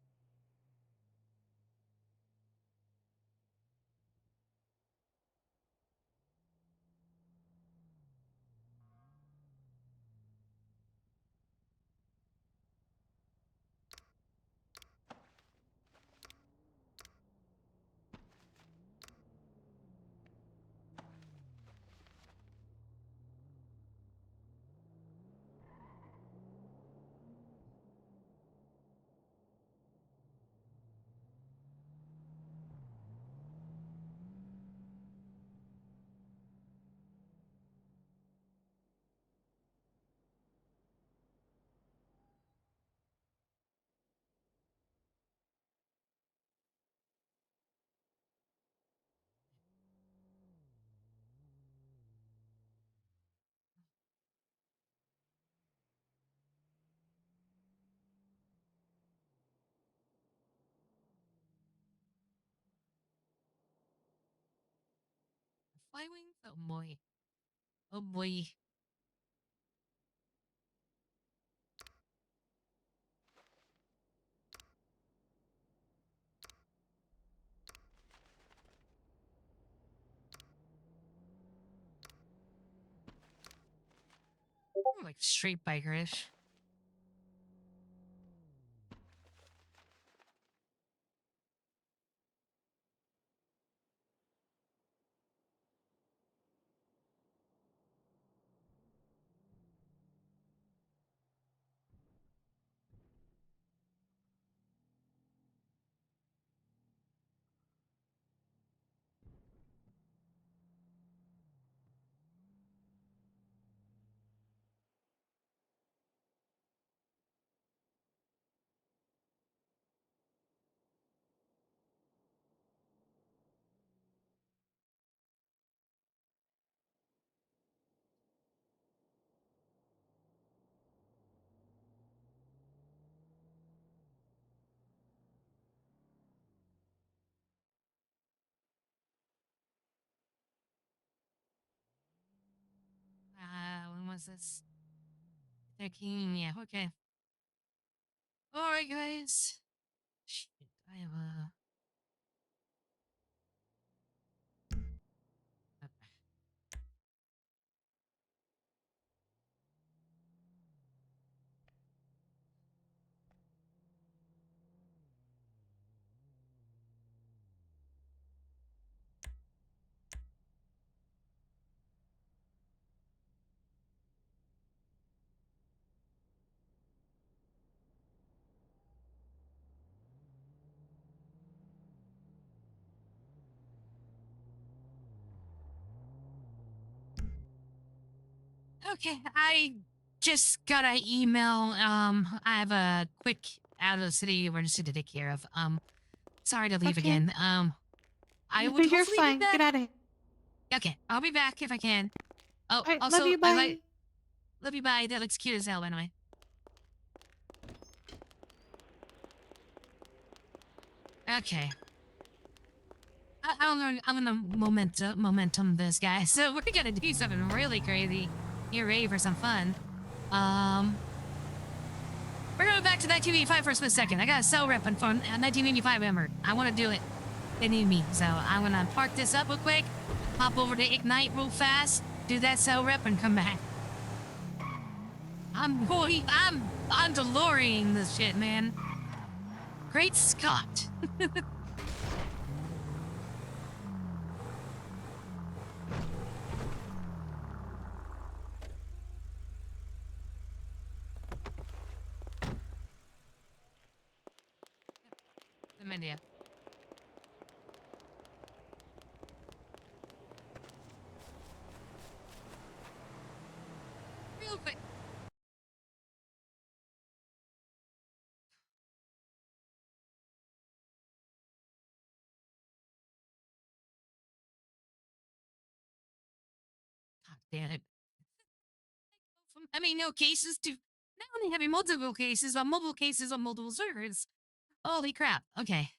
Fly wings? Oh boy. Oh boy. Like street bikerish. When was this? 13, yeah, okay. Alright, guys. Shit, I have a... Okay, I just got an email. I have a quick out of the city emergency to take care of. Sorry to leave Okay. again. I would You're hopefully be fine. back. Get out of here. Okay, I'll be back if I can. Oh, All right, love also, you. Bye. Love you, bye. That looks cute as hell, by the way. Okay. I don't know. I'm gonna momentum this guy. So we're gonna do something really crazy. Get ready for some fun. We're going back to 1985 for a split second. I got a cell rep for 1985 member. I want to do it. They need me, so I'm gonna park this up real quick, pop over to Ignite real fast, do that cell rep, and come back. I'm DeLorean this shit, man. Great Scott. Good idea. Real quick. God damn it. I mean, no cases to not only having multiple cases, but multiple cases on multiple servers. Holy crap. Okay.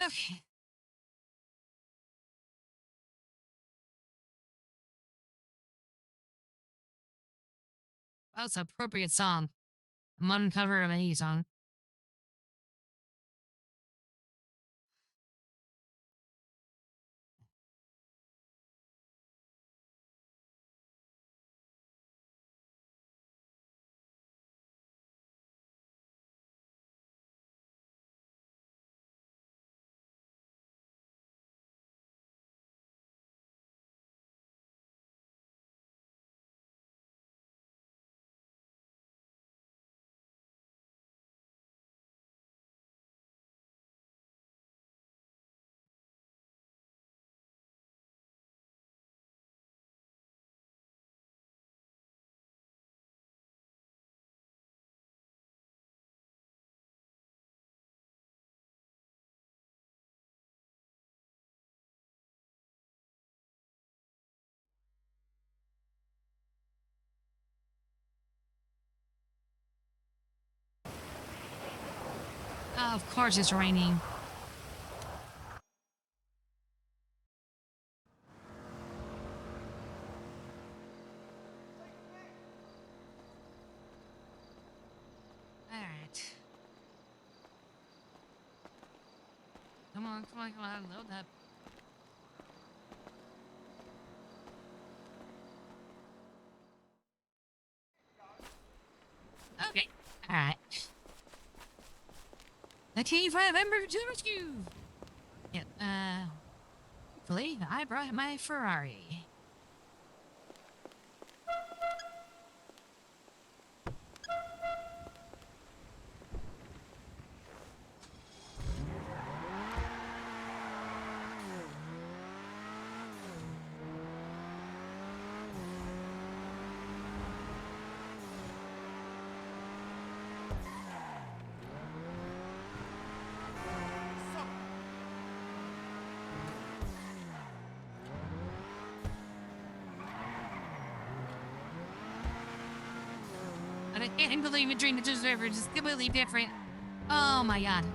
Okay. That's an appropriate song. I'm on cover of any song. Oh, of course it's raining. All right. Come on, come on, come on, load up. Okay. All right. 1985 member to the rescue. Yeah, hopefully I brought my Ferrari. I can't believe a dream that just river is completely different. Oh my god.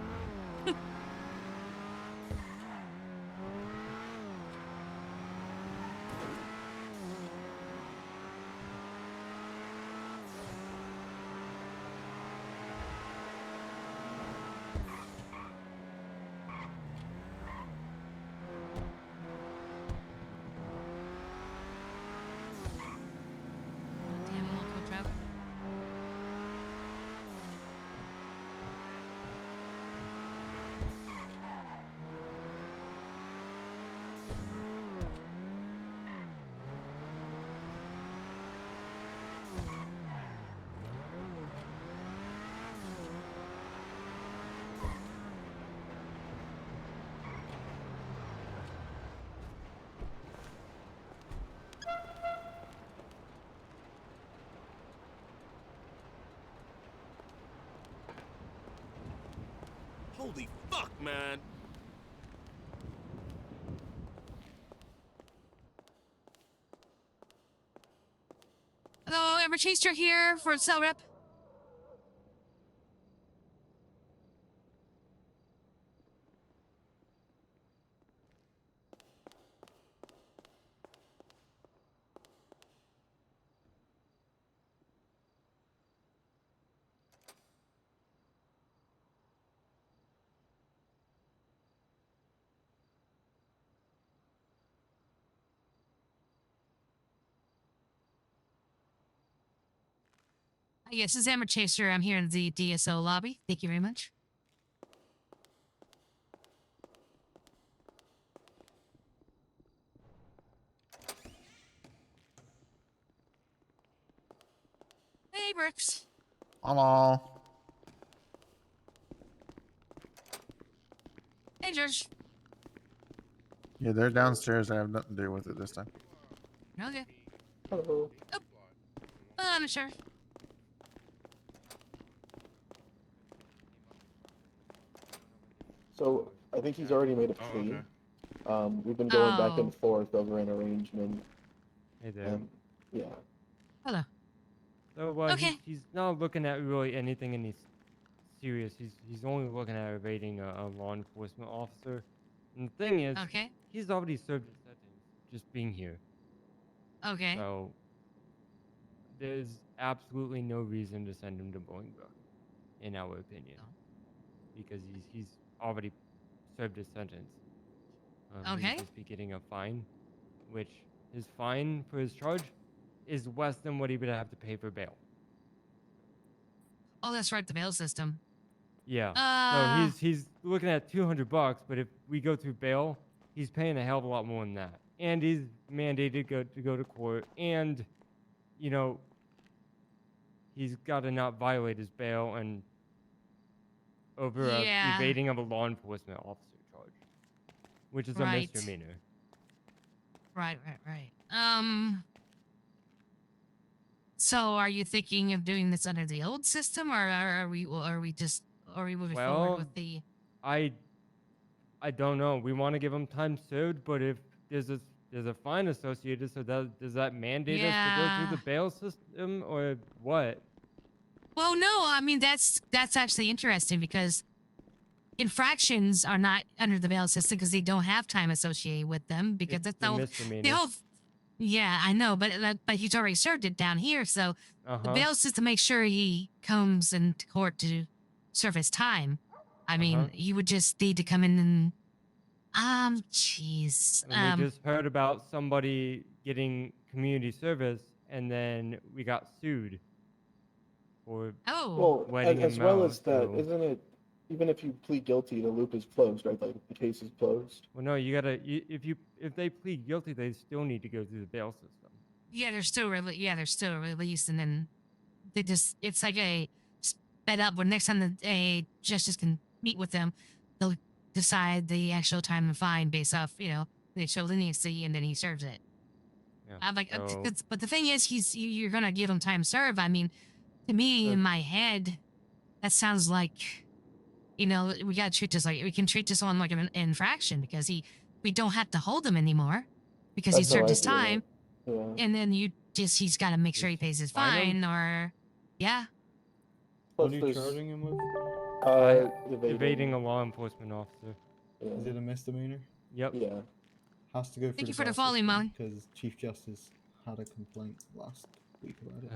Holy fuck, man. Hello, Amber Chaser here for Cell Rep. Yes, this is Amber Chaser. I'm here in the DSO lobby. Thank you very much. Hey, Brooks. Hello. Hey, George. Yeah, they're downstairs. I have nothing to do with it this time. Okay. Hello. Oh. I'm sure. So I think he's already made a plea. We've been going back and forth over an arrangement. Hey there. Yeah. Hello. So he's not looking at really anything any serious. He's only looking at evading a law enforcement officer. And the thing is, he's already served his sentence just being here. Okay. So there's absolutely no reason to send him to Bolingbrook, in our opinion, because he's already served his sentence. He'd just be getting a fine, which his fine for his charge is less than what he would have to pay for bail. Oh, that's right, the bail system. Yeah. So he's looking at $200, but if we go through bail, he's paying a hell of a lot more than that, and he's mandated to go to court, and you know he's got to not violate his bail and over evading of a law enforcement officer charge, which is a misdemeanor. Right. So are you thinking of doing this under the old system, or are we moving forward with the? I don't know. We want to give him time served, but if there's a fine associated, so does that mandate us to go through the bail system or what? Well, no. I mean, that's actually interesting because infractions are not under the bail system because they don't have time associated with them because that's the whole. Yeah, I know, but he's already served it down here, so the bail system makes sure he comes into court to serve his time. I mean, he would just need to come in and jeez. And we just heard about somebody getting community service, and then we got sued for letting as him well out. as that, isn't it? Even if you plead guilty, the loop is closed, right? Like the case is closed. Well, no, you gotta. If they plead guilty, they still need to go through the bail system. Yeah, they're still released, and then it's like a sped up. When next time a justice can meet with them, they'll decide the actual time and fine based off they show leniency, and then he serves it. Yeah, I'm like, but the thing is, you're gonna give him time served. I mean, to me in my head, that sounds like we gotta treat this like we can treat this on like an infraction because we don't have to hold him anymore because he served his time. And then he's got to make sure he pays his fine or, yeah. What are you charging him with? Evading a law enforcement officer. Is it a misdemeanor? Yep. Yeah. Has to go through Thank you the for the bail follow, system Molly. because Chief Justice had a complaint last week about it.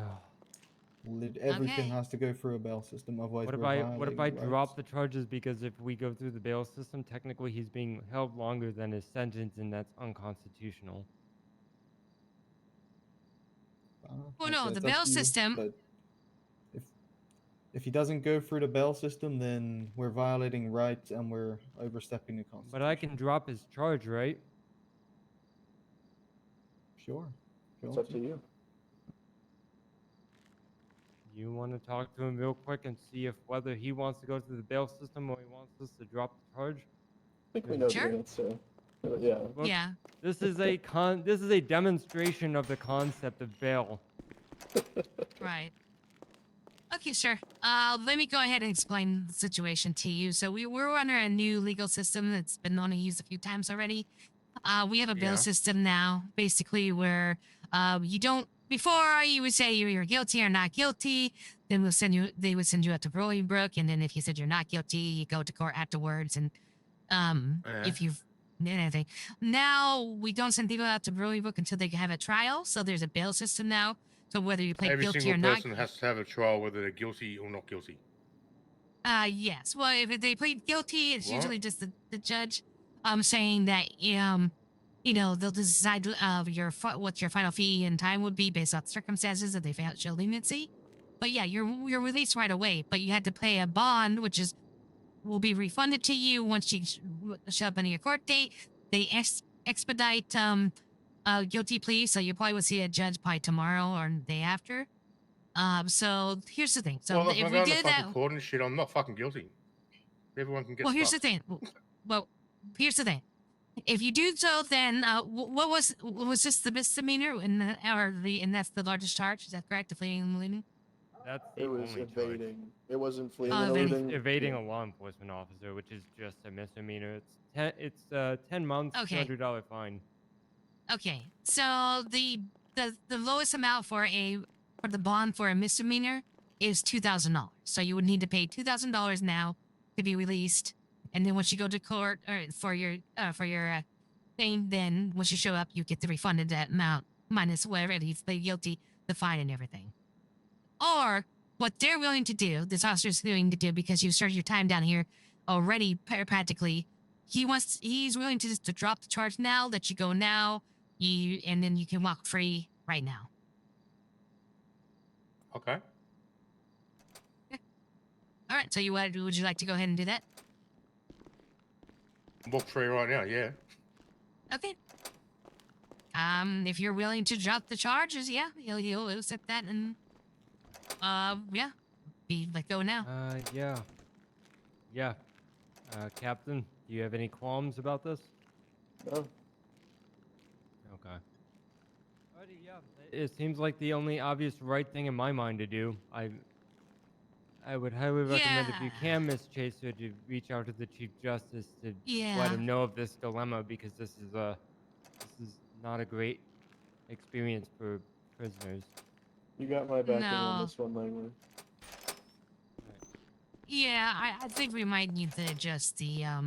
Everything has to go through a bail system, otherwise What if I drop the charges because if we go through the bail system, technically he's being held longer than his sentence, and that's unconstitutional. Well, no, the bail system. But if he doesn't go through the bail system, then we're violating rights and we're overstepping the constitution. But I can drop his charge, right? Sure. It's up to you. You want to talk to him real quick and see if whether he wants to go through the bail system or he wants us to drop the charge? I think we know the answer. Yeah. Look, this is a demonstration of the concept of bail. Right. Okay, sure. Let me go ahead and explain the situation to you. So we're under a new legal system that's been on used a few times already. We have a bail Yeah. system now, basically where you don't. Before you would say you're guilty or not guilty, then they would send you out to Brook, and then if you said you're not guilty, you go to court afterwards, and if you've did anything. Now we don't send people out to Brook until they have a trial. So there's a bail system now. So whether you plead Every guilty single or not, person has to have a trial whether they're guilty or not guilty. yes. Well, if they plead guilty, it's What? usually just the judge saying that they'll decide what your final fee and time would be based on circumstances that they found show leniency. But yeah, you're released right away. But you had to pay a bond, which will be refunded to you once you show up on your court date. They expedite guilty plea, so you probably will see a judge probably tomorrow or the day after. So here's the thing. So Well, if if I we go to did fucking that, court and shit, I'm not fucking guilty. Everyone can get well, here's the fucked. thing. Well, here's the thing. If you do so, then what was this the misdemeanor and that's the largest charge? Is that correct? The fleeing and eluding? That's the It was only evading. charge. It wasn't fleeing Oh, and evading. eluding. Evading Yeah. a law enforcement officer, which is just a misdemeanor. It's 10 months, Okay. $200 fine. Okay, so the lowest amount for the bond for a misdemeanor is $2,000. So you would need to pay $2,000 now to be released, and then once you go to court or for your thing, then once you show up, you get the refunded that amount minus whatever it is, plead guilty, the fine and everything. Or what they're willing to do, this officer's willing to do because you served your time down here already practically. He's willing to just to drop the charge now, let you go now. And then you can walk free right now. Okay. All right. So would you like to go ahead and do that? Walk free right now, yeah. Okay. If you're willing to drop the charges, yeah, he'll accept that and yeah, be let go now. Yeah. Captain, do you have any qualms about this? No. Okay. Alrighty, yeah. It seems like the only obvious right thing in my mind to do. I would highly recommend if you can, Miss Chaser, to reach out to the Chief Justice to let him know of this dilemma because this is not a great experience for prisoners. You got my backing No. on this one, Langley. Yeah, I think we might need to adjust the Yeah,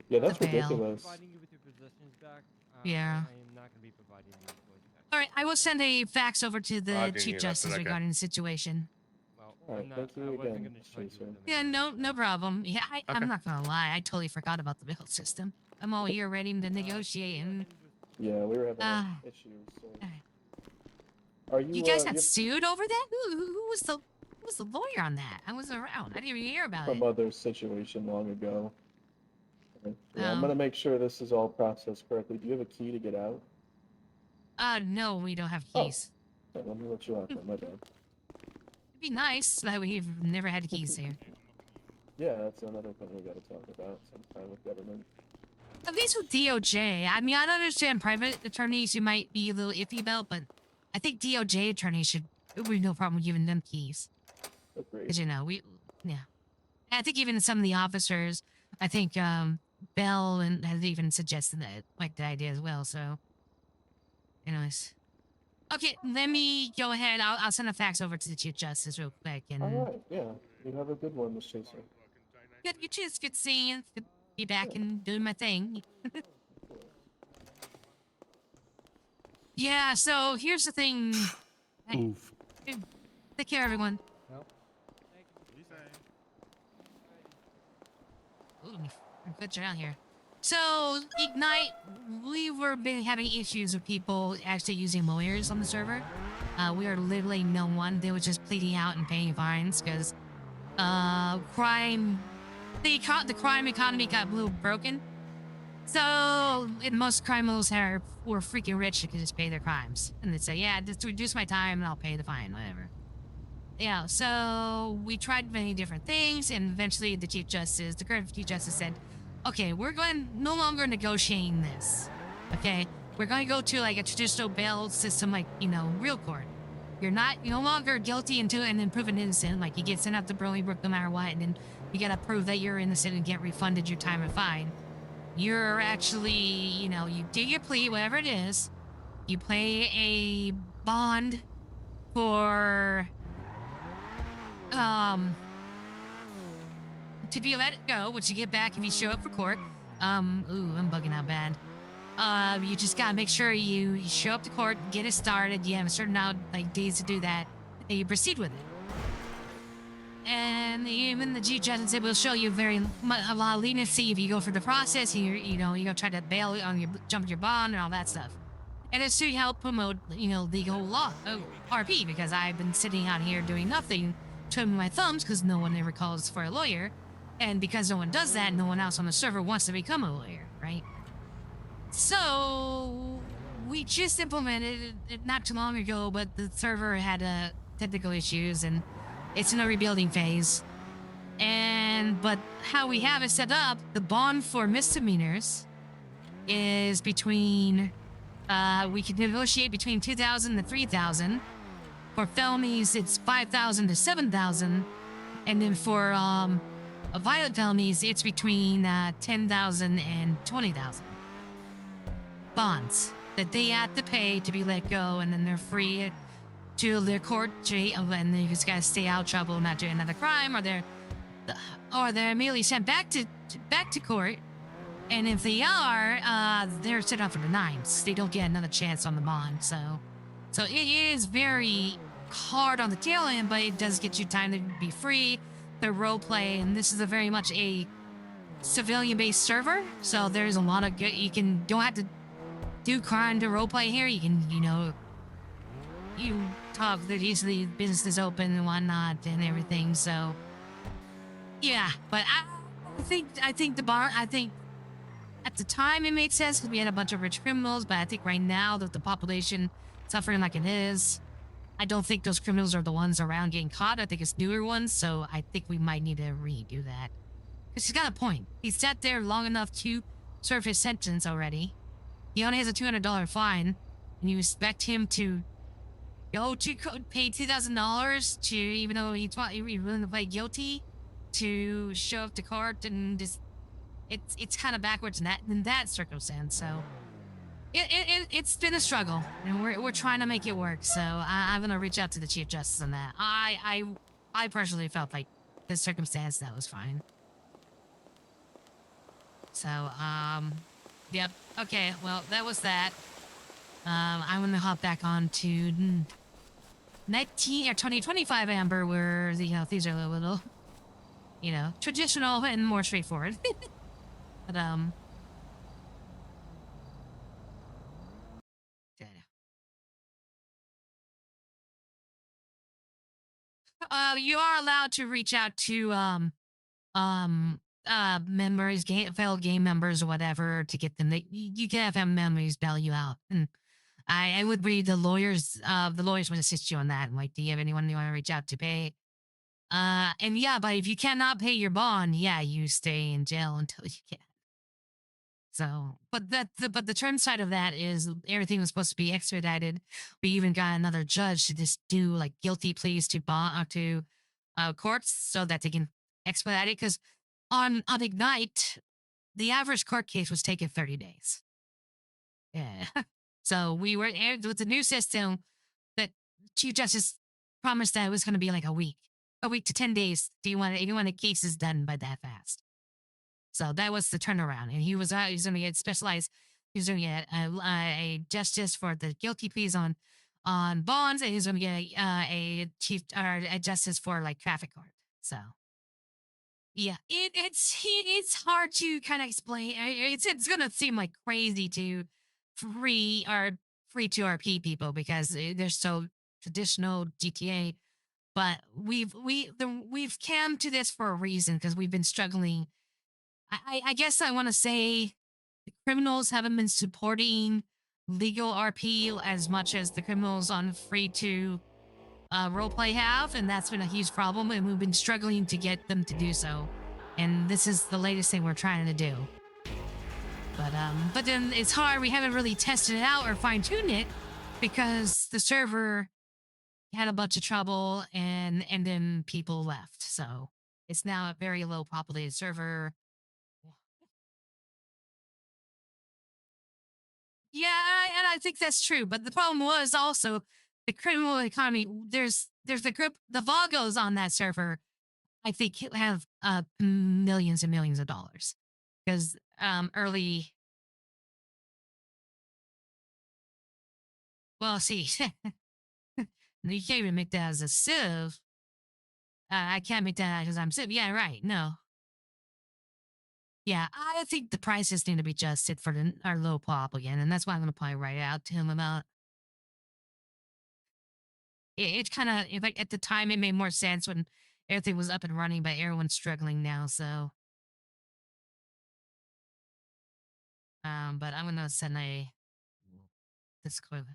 that's the bail. ridiculous. Providing you with your possessions back. Yeah. I am not going to be providing you with yours back. All right, I will send a fax over to I the didn't Chief hear that, Justice but okay. regarding the situation. Well, All right, thank you I wasn't again, gonna charge you Chaser. with them Yeah, no problem. Yeah, I'm not gonna lie, I totally forgot about the bail system. I'm all here ready to negotiate, and Yeah, we were having issues. So. Are you? you guys you got sued over that? Who was the lawyer on that? I wasn't around. I didn't even hear about it. some other situation long ago. Okay. Yeah, I'm Oh. gonna make sure this is all processed correctly. Do you have a key to get out? No, we don't have keys. Okay, let me let you out. Then, my bad. It'd be nice that we've never had keys here. Yeah, that's another thing we got to talk about sometime with government. At least with DOJ, I mean, I don't understand private attorneys you might be a little iffy about, but I think DOJ attorneys it would be no problem giving them keys. Agreed. Because, yeah. I think even some of the officers, I think Bell and has even suggested that, like the idea as well, so. Anyways. Okay, let me go ahead. I'll send a fax over to the Chief Justice real quick. And All right. Yeah. You have a good one, Miss Chaser. good, you too. It's good seeing you. Good to be back and doing my thing. Yeah, so here's the thing. Hey, take care, everyone. Ooh, good around here. So, Ignite, we were been having issues with people actually using lawyers on the server. We are literally no one. They were just pleading out and paying fines because the crime economy got a little broken. So, most criminals were freaking rich and could just pay their crimes. And they'd say, yeah, just reduce my time and I'll pay the fine, whatever. Yeah, so we tried many different things, and eventually the current Chief Justice said, okay, we're going no longer negotiating this. Okay? We're going to go to like a traditional bail system like, real court. you're no longer guilty until and then proven innocent. Like you get sent out to Brook no matter what, and then you gotta prove that you're innocent and get refunded your time and fine. You're actually, you do your plea, whatever it is. You pay a bond for to be let go, which you get back if you show up for court. Ooh, I'm bugging out bad. You just gotta make sure you show up to court, get it started. You have a certain amount days to do that, and you proceed with it. And even the Chief Justice will show you a lot of leniency if you go through the process. And you go try to bail on jump your bond and all that stuff. And it's to help promote legal law, RP, because I've been sitting out here doing nothing, twiddling my thumbs because no one ever calls for a lawyer, and because no one does that, no one else on the server wants to become a lawyer, right? So we just implemented it not too long ago, but the server had technical issues and it's in a rebuilding phase. But how we have it set up, the bond for misdemeanors is between we can negotiate between 2,000 to 3,000. For felonies, it's 5,000 to 7,000, and then for violent felonies, it's between 10,000 and 20,000 bonds that they have to pay to be let go, and then they're free to their court jail, and they just gotta stay out of trouble, not doing another crime, or they're immediately sent back to court. And if they are, they're set up for the nines. They don't get another chance on the bond. So it is very hard on the tail end, but it does get you time to be free, the role play, and this is very much a civilian-based server. So there's a lot of good. Don't have to do crime to role play here. You can, you talk. There's easily businesses open and whatnot and everything. So yeah, but I think the bar. I think. At the time, it made sense because we had a bunch of rich criminals, but I think right now that the population suffering like it is, I don't think those criminals are the ones around getting caught. I think it's newer ones, so I think we might need to redo that. Because he's got a point. He sat there long enough to serve his sentence already. He only has a $200 fine, and you expect him to go to pay $2,000 to, even though he's willing to play guilty, to show up to court and just... It's kind of backwards in that circumstance, so it's been a struggle, and we're trying to make it work. So I'm gonna reach out to the Chief Justice on that. I personally felt like this circumstance that was fine. So yep, okay, well that was that. I'm gonna hop back on to 2025 Amber, where things are a little traditional and more straightforward. But you are allowed to reach out to members, fellow game members or whatever to get them. You can have members bail you out, and I would read the lawyers. The lawyers would assist you on that. Like, do you have anyone you want to reach out to pay? And yeah, but if you cannot pay your bond, yeah, you stay in jail until you can. So, but the term side of that is everything was supposed to be expedited. We even got another judge to just do guilty pleas to courts so that they can expedite it. Because on Ignite, the average court case was taking 30 days. Yeah. So we were with the new system that Chief Justice promised that it was going to be a week to 10 days. Do you want the cases done by that fast? So that was the turnaround, and he was going to get specialized. He was going to get a justice for the guilty pleas on bonds, and he was going to get a justice for traffic court. So yeah, it's hard to kind of explain. It's going to seem crazy to Free2RP people because they're so traditional GTA, but we've come to this for a reason because we've been struggling. I guess I want to say the criminals haven't been supporting legal RP as much as the criminals on Free2 roleplay have, and that's been a huge problem, and we've been struggling to get them to do so. And this is the latest thing we're trying to do. But then it's hard. We haven't really tested it out or fine-tuned it because the server had a bunch of trouble, and then people left. So it's now a very low populated server. Yeah, and I think that's true. But the problem was also the criminal economy. There's a group, the Vagos on that server. I think have millions and millions of dollars because early. Well, see, you can't even make that as a civ. I can't make that because I'm civ. Yeah, right. No. Yeah, I think the prices need to be adjusted for our low pop again, and that's why I'm gonna probably write out to him about. It's kind of like at the time it made more sense when everything was up and running, but everyone's struggling now. So, but I'm gonna send a Discord.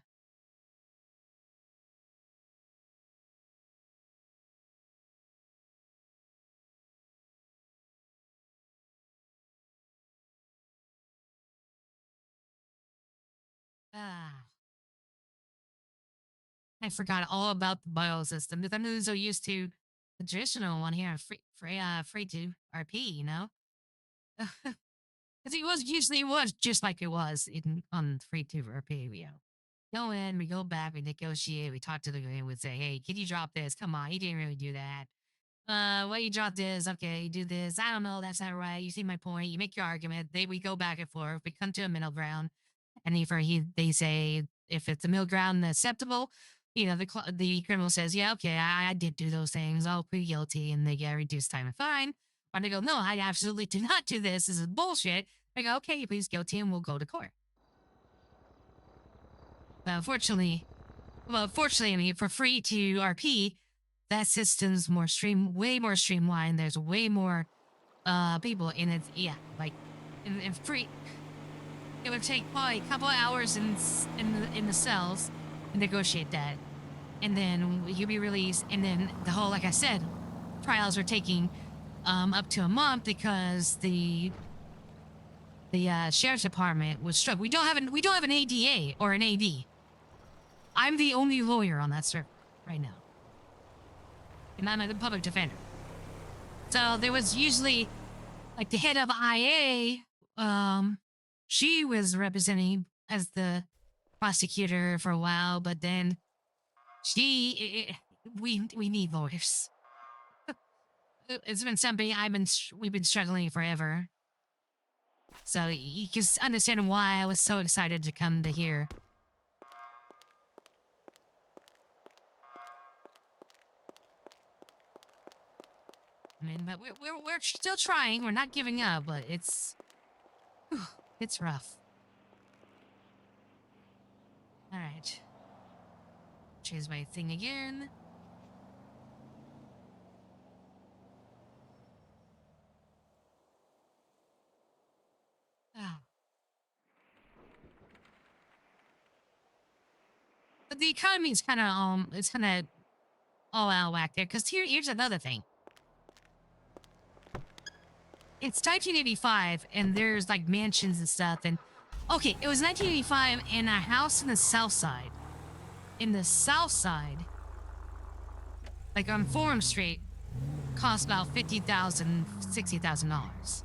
I forgot all about the biosystem because I'm so used to the traditional one here, Free2RP, you know? Because it was just like it was on Free2RP, you know. Go in, we go back, we negotiate, we talk to the guy, we say, hey, can you drop this? Come on, you didn't really do that. Well, you drop this, okay, you do this. I don't know, that's not right. You see my point, you make your argument. We go back and forth, we come to a middle ground. And they say if it's a middle ground and acceptable, you know, the criminal says, yeah, okay, I did do those things. I'll plead guilty, and they get reduced time and fine. Or they go, no, I absolutely did not do this. This is bullshit. They go, okay, you plead guilty, and we'll go to court. But unfortunately, I mean, for Free2RP, that system's way more streamlined. There's way more people in it. Yeah, like in free. It would take probably a couple of hours in the cells to negotiate that, and then you'll be released. And then the whole, like I said, trials are taking up to a month because the sheriff's department was struck. We don't have an ADA or an AD. I'm the only lawyer on that server right now, and I'm the public defender. So there was usually like the head of IA. She was representing as the prosecutor for a while, but then we need lawyers. It's been something we've been struggling forever. So you can understand why I was so excited to come to here. I mean, but we're still trying. We're not giving up, but it's rough. All right. Choose my thing again. Oh. But the economy is kind of it's kind of all out of whack there. Because here's another thing. It's 1985, and there's like mansions and stuff. And okay, it was 1985, and a house in the south side. In the south side, like on Forum Street, cost about $50,000, $60,000.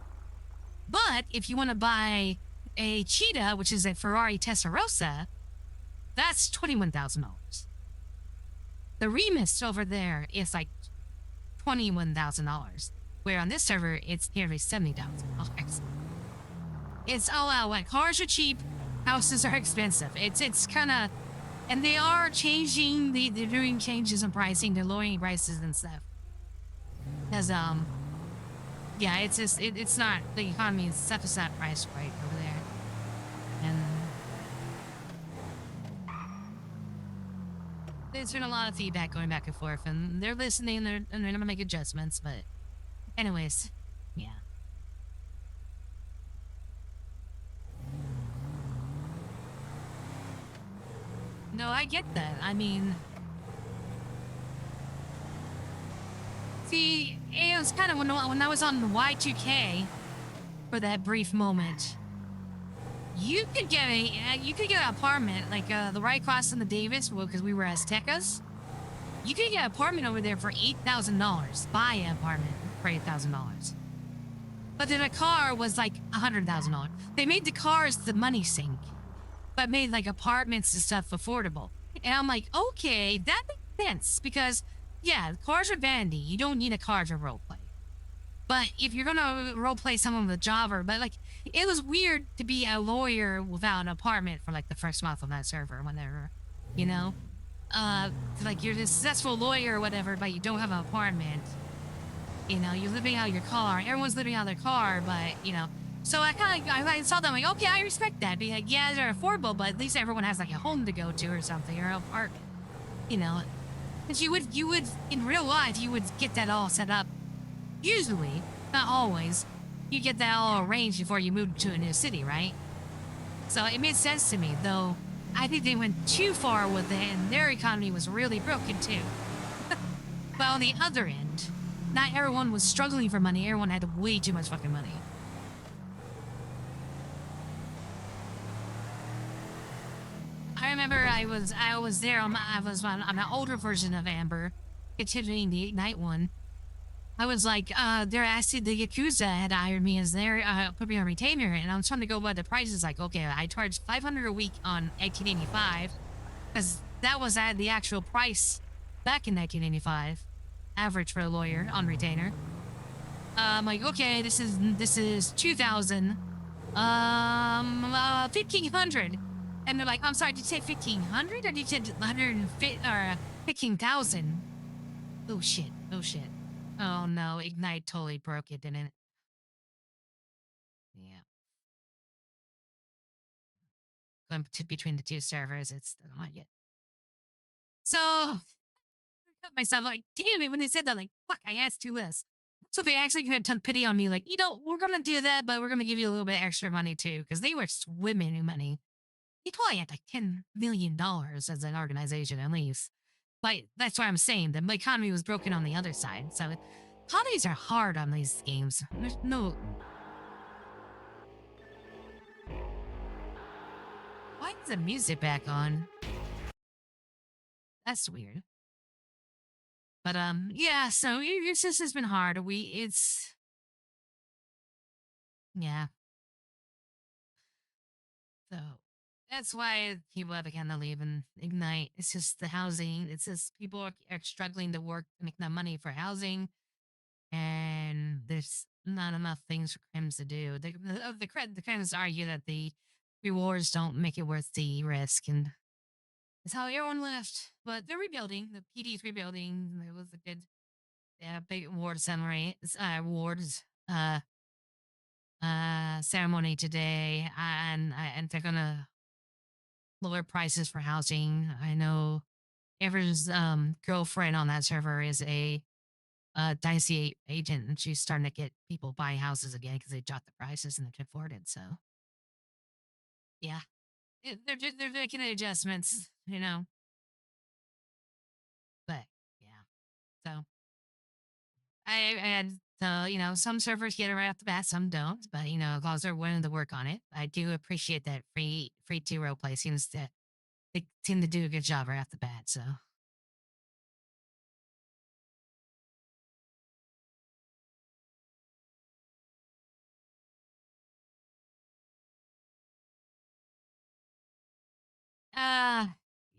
But if you want to buy a Cheetah, which is a Ferrari Testarossa, that's $21,000. The Remus over there is like $21,000, where on this server it's nearly $70,000. It's all out. Like cars are cheap, houses are expensive. It's kind of, and they are changing. They're doing changes in pricing. They're lowering prices and stuff. Because yeah, it's just it's not the economy. Stuff is not priced right over there, and there's been a lot of feedback going back and forth, and they're listening. And they're gonna make adjustments. But anyways, yeah. No, I get that. I mean, see, it was kind of when I was on the Y2K for that brief moment. You could get an apartment like the right across from the Davis, well, because we were Aztecas. You could get an apartment over there for $8,000. Buy an apartment for $8,000. But then a car was like $100,000. They made the cars the money sink, but made like apartments and stuff affordable. And I'm like, okay, that makes sense because yeah, cars are vanity. You don't need a car to roleplay. But if you're gonna roleplay someone with a job or but like it was weird to be a lawyer without an apartment for like the first month on that server or whatever, you know? Like you're a successful lawyer or whatever, but you don't have an apartment. You know, you're living out your car. Everyone's living out their car, but you know. So I kind of I saw them like, okay, I respect that. Be like, yeah, they're affordable, but at least everyone has like a home to go to or something or an apartment. You know, because you would in real life you would get that all set up. Usually, not always, you get that all arranged before you move to a new city, right? So it made sense to me, though. I think they went too far with it, and their economy was really broken too. But on the other end, not everyone was struggling for money. Everyone had way too much fucking money. I remember I was there. I was on an older version of Amber, continuing the Ignite one. I was like, they're asking the Yakuza had hired me as their put me on retainer, and I was trying to go by the prices. Like, okay, I charged $500 a week on 1885, because that was at the actual price back in 1985, average for a lawyer on retainer. I'm like, okay, this is 2,000, 1,500, and they're like, I'm sorry, did you say 1,500 or did you say 150 or 15,000? Oh shit! Oh shit! Oh no! Ignite totally broke it, didn't it? Yeah. Going between the two servers, it's not yet. So I cut myself like, damn it! When they said that, like, fuck, I asked too less. So they actually had ton pity on me, like, you know, we're gonna do that, but we're gonna give you a little bit extra money too, because they were swimming in money. They probably had like $10 million as an organization at least. But that's why I'm saying that my economy was broken on the other side. So economies are hard on these games. There's no. Why is the music back on? That's weird. But yeah. So your sister's been hard. Yeah. So that's why people have begun to leave and Ignite. It's just the housing. It's just people are struggling to work to make enough money for housing, and there's not enough things for crims to do. The crims argue that the rewards don't make it worth the risk, and that's how everyone left. But they're rebuilding. The PD's rebuilding. It was a good, yeah, big award ceremony. Awards. Ceremony today, and they're gonna lower prices for housing. I know Ever's girlfriend on that server is a dicey agent, and she's starting to get people buying houses again because they dropped the prices and they can afford it. So yeah, they're making adjustments, you know. But yeah, so I had you know, some servers get it right off the bat, some don't. But you know, as long as they're willing to work on it, I do appreciate that free 2 role play seems to they seem to do a good job right off the bat. So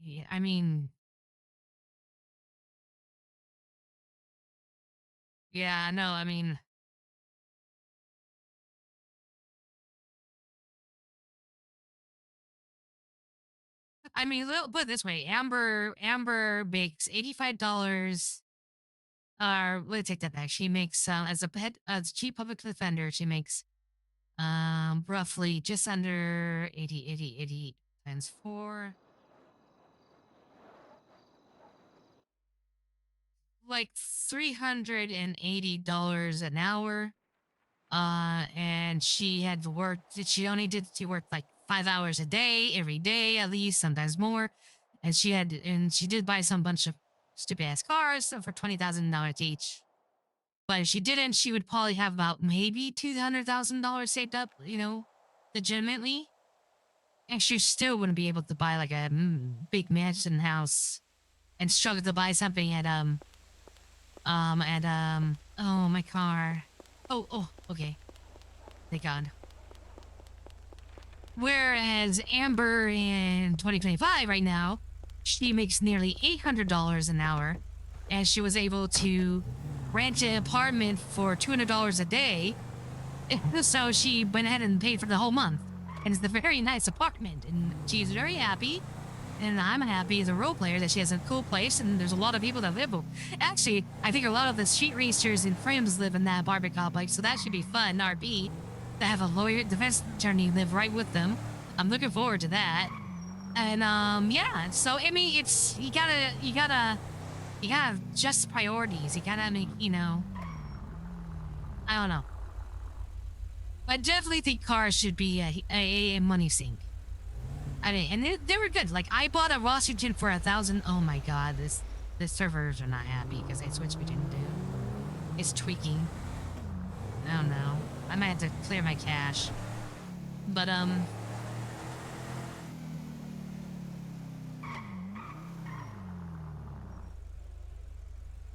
yeah, I mean, yeah, no, I mean, put it this way: Amber makes $85. Let's take that back. She makes as chief public defender, she makes roughly just under 80 times 4, like $380 an hour. And she had worked. She worked like 5 hours a day, every day at least, sometimes more. And she did buy some bunch of stupid ass cars so for $20,000 each. But if she didn't, she would probably have about maybe $200,000 saved up, you know, legitimately. And she still wouldn't be able to buy like a big mansion house and struggled to buy something at oh, my car. Oh, okay. Thank God. Whereas Amber in 2025 right now, she makes nearly $800 an hour, and she was able to rent an apartment for $200 a day. So she went ahead and paid for the whole month. And it's a very nice apartment, and she's very happy. And I'm happy as a role player that she has a cool place, and there's a lot of people that live. Actually, I think a lot of the street racers and friends live in that apartment complex, so that should be fun. RP, to have a lawyer, defense attorney live right with them. I'm looking forward to that. And yeah. So I mean, it's you gotta adjust priorities. You gotta make I don't know. I definitely think cars should be a money sink. I mean, and they were good. Like, I bought a Washington for 1,000. Oh my god, the servers are not happy because I switched between the two. It's tweaking. Oh no. I might have to clear my cache. But,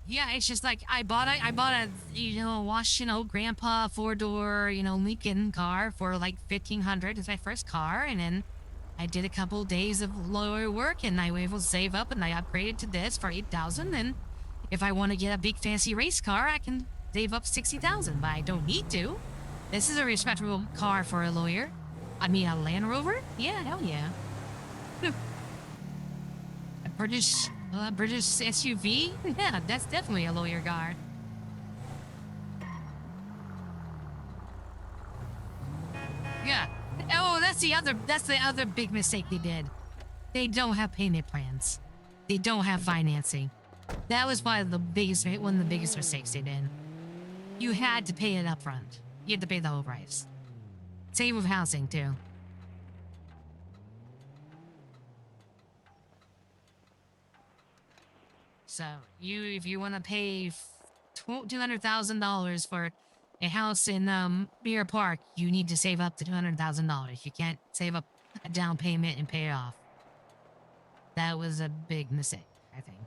yeah, it's just like, I bought a Grandpa 4-door, Lincoln car for like 1,500. It's my first car, and then I did a couple days of lawyer work, and I was able to save up, and I upgraded to this for 8,000. And if I want to get a big fancy race car, I can save up 60,000, but I don't need to. This is a respectable car for a lawyer. I mean, a Land Rover? Yeah, hell yeah. A British SUV? Yeah, that's definitely a lawyer car. Yeah. Oh, that's the other big mistake they did. They don't have payment plans. They don't have financing. That was one of the biggest mistakes they did. You had to pay it up front. You had to pay the whole price. Same with housing too. So if you want to pay $200,000 for a house in Beer Park, you need to save up to $200,000. You can't save up a down payment and pay it off. That was a big mistake, I think.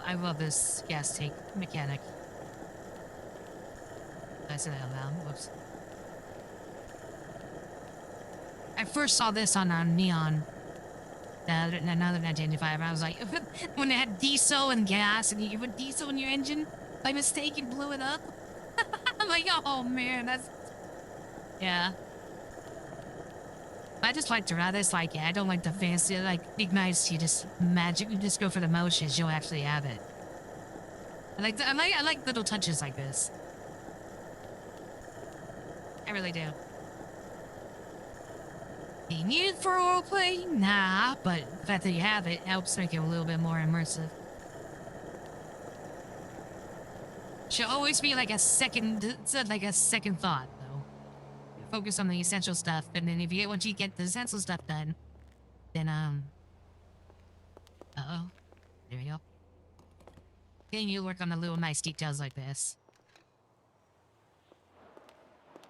I love this gas tank mechanic. I said that out loud. Whoops. I first saw this on Neon. Another 1985. I was like, when it had diesel and gas, and you put diesel in your engine by mistake and blew it up. I'm like, oh man, that's yeah. I just like Doradas, like, yeah, I don't like the fancy, like, big nice, you just go for the motions, you'll actually have it. I like little touches like this. I really do. Do you need it for roleplay? Nah, but the fact that you have it helps make it a little bit more immersive. Should always be like a second thought, though. Focus on the essential stuff, and then once you get the essential stuff done, then uh-oh, there we go. Then you work on the little nice details like this.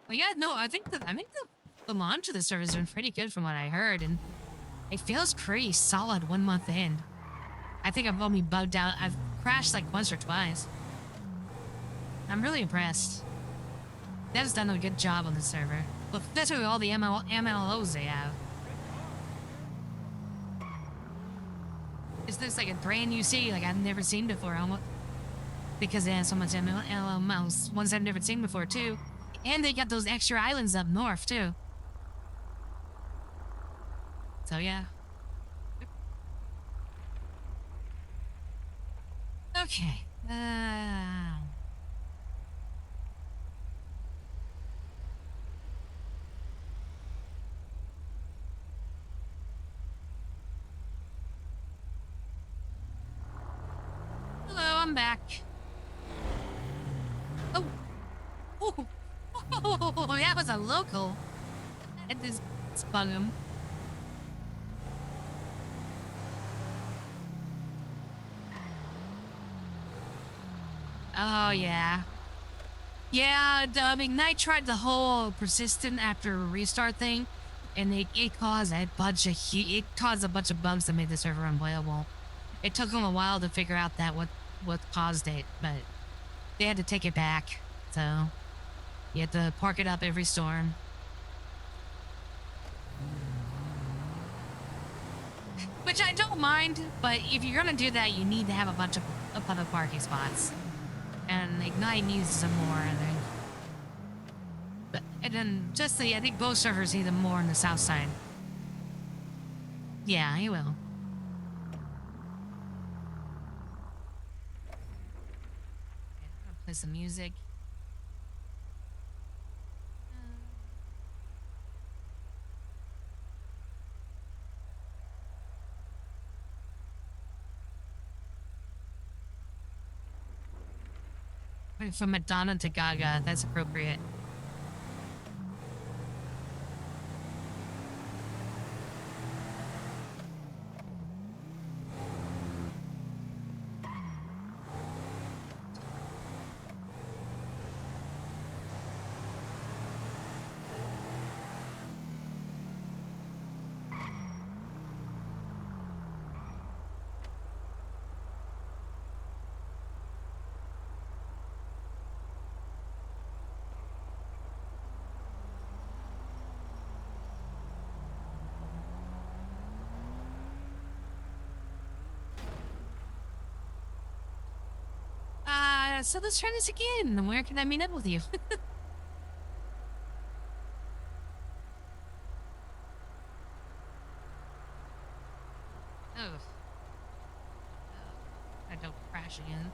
Well, yeah, no, I think the launch of the server has been pretty good from what I heard, and it feels pretty solid 1 month in. I think I've only bugged out. I've crashed like once or twice. I'm really impressed. Dev's done a good job on the server. Well, especially with all the MLOs they have. Is this like a brand new city like I've never seen before? Almost because they have so much MLOs, ones I've never seen before too, and they got those extra islands up north too. So yeah. Okay. Hello, I'm back. Oh. Oh, that was a local. I had to spun him. Oh, yeah. Yeah, Ignite tried the whole persistent after restart thing, and it caused a bunch of bugs that made the server unplayable. It took them a while to figure out that what caused it, but they had to take it back. So you had to park it up every storm. Which I don't mind, but if you're gonna do that, you need to have a bunch of public parking spots. And Ignite needs some more, I think. And then I think both servers need them more on the south side. Yeah, he will. Okay, I'm gonna play some music. From Madonna to Gaga, that's appropriate. So let's try this again. Where can I meet up with you? Oh. I don't crash again.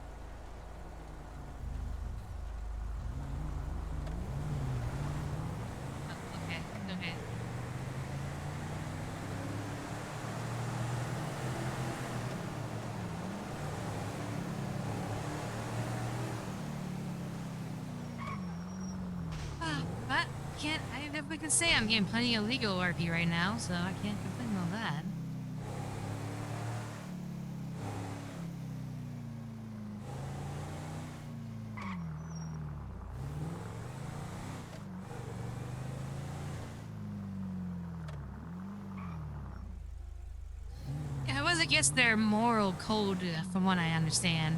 Oh, okay. But I never can say I'm getting plenty of legal RP right now, so I can't complain about that. Yeah, it was against their moral code, from what I understand.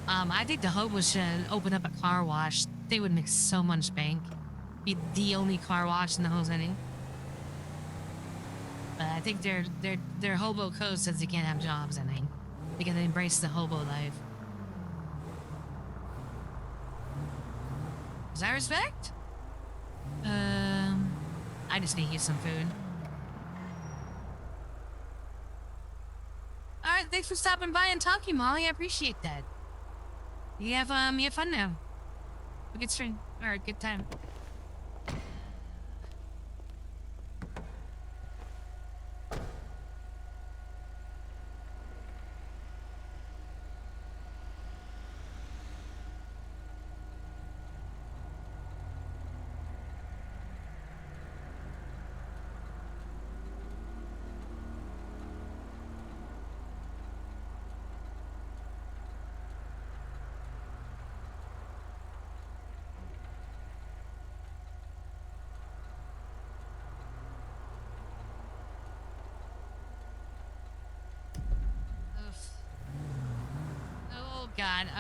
I think the hobos should open up a car wash. They would make so much bank. Be the only car wash in the whole city. But I think their hobo code says they can't have jobs. I think they can embrace the hobo life. Does that respect? I just need to eat some food. All right, thanks for stopping by and talking, Molly. I appreciate that. You have fun now. A good stream or a good time.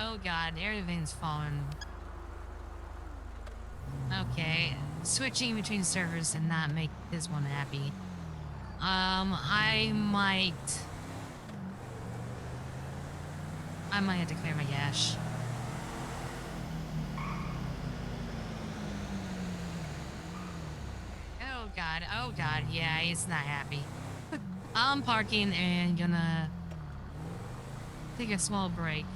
Oh god, everything's falling. Okay, switching between servers did not make this one happy. I might have to clear my cache. Oh god, yeah, he's not happy. I'm parking and gonna take a small break.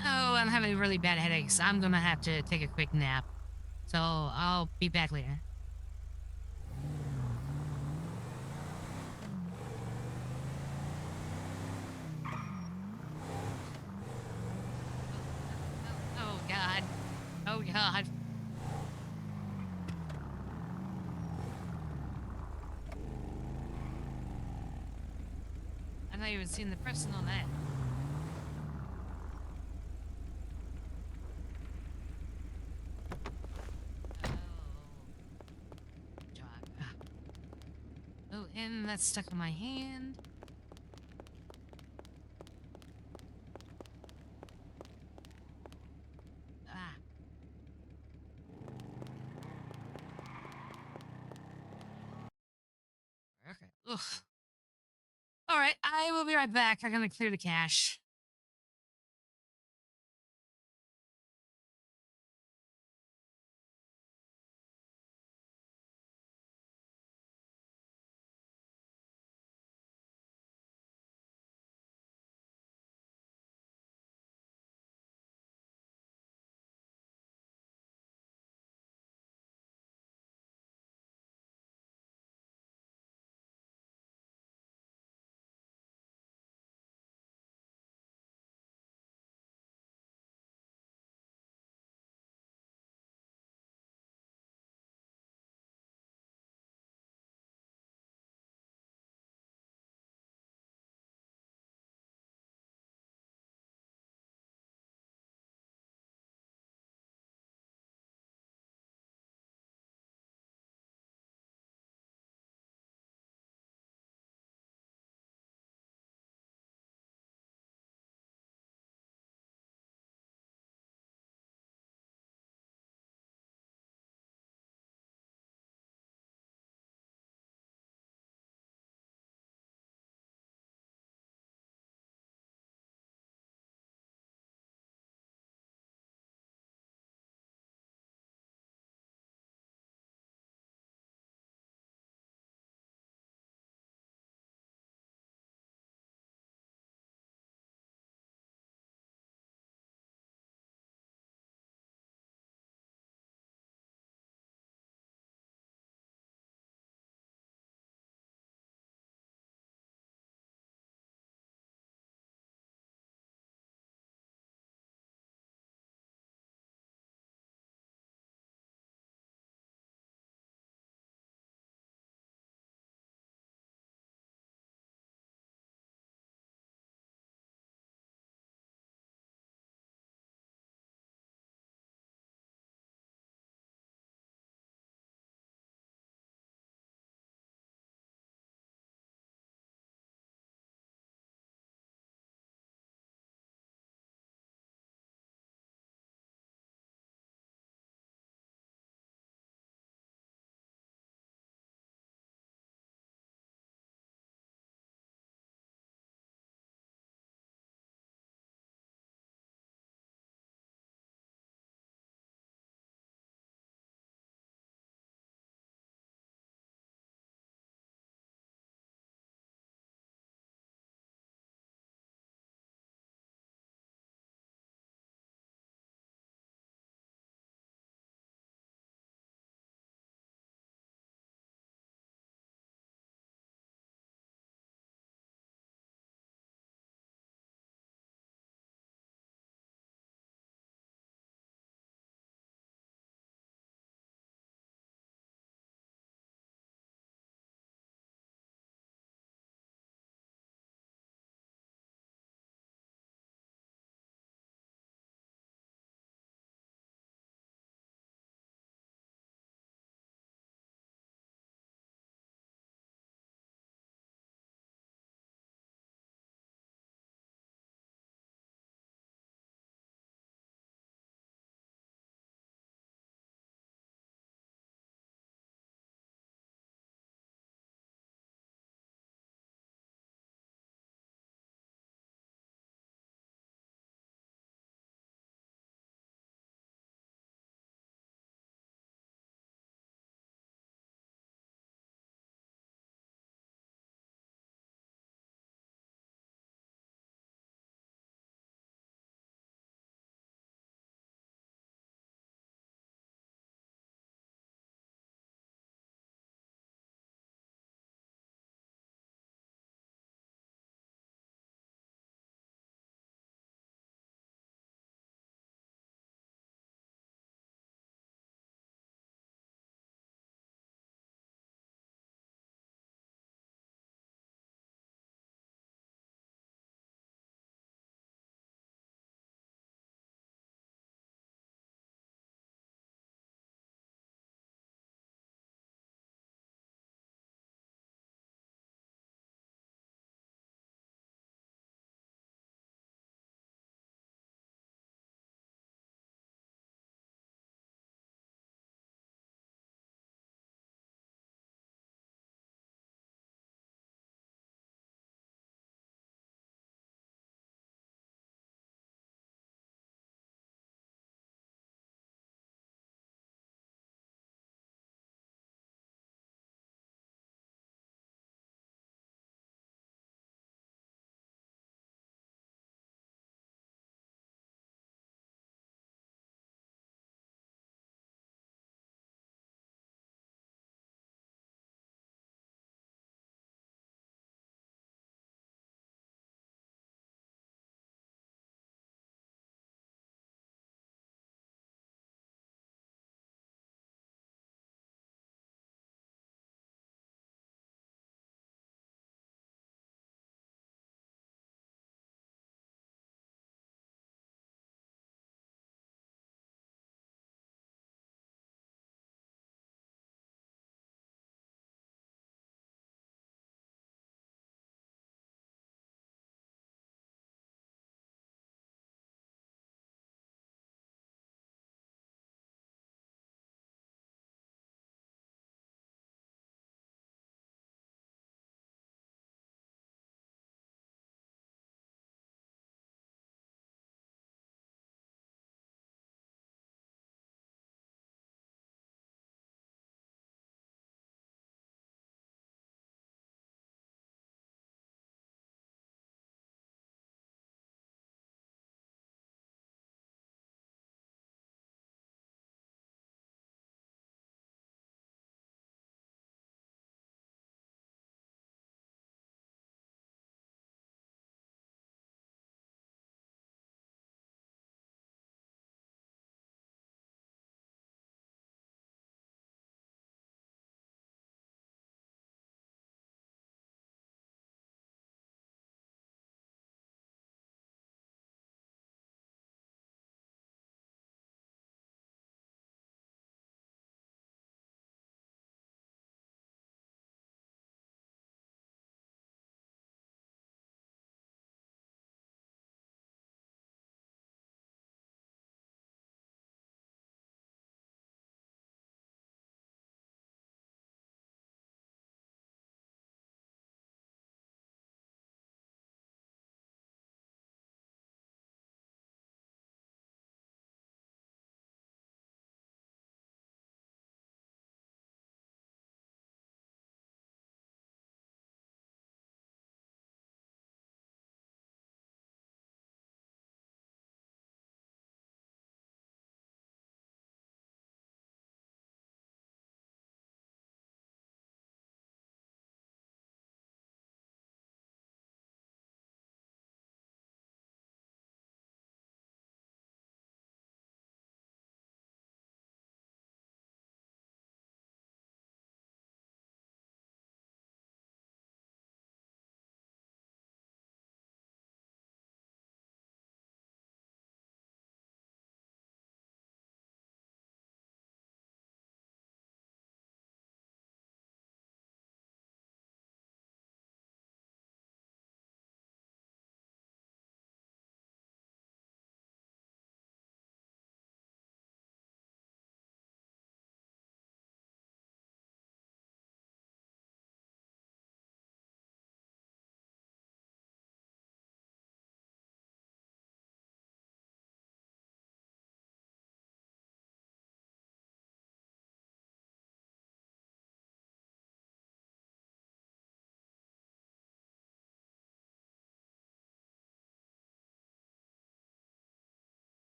Oh, I'm having really bad headaches. I'm gonna have to take a quick nap. So I'll be back later. Oh god. Oh god. not even seen the person on that. Oh, and that's stuck on my hand. Ah. Okay. Ugh. All right, I will be right back. I'm gonna clear the cache.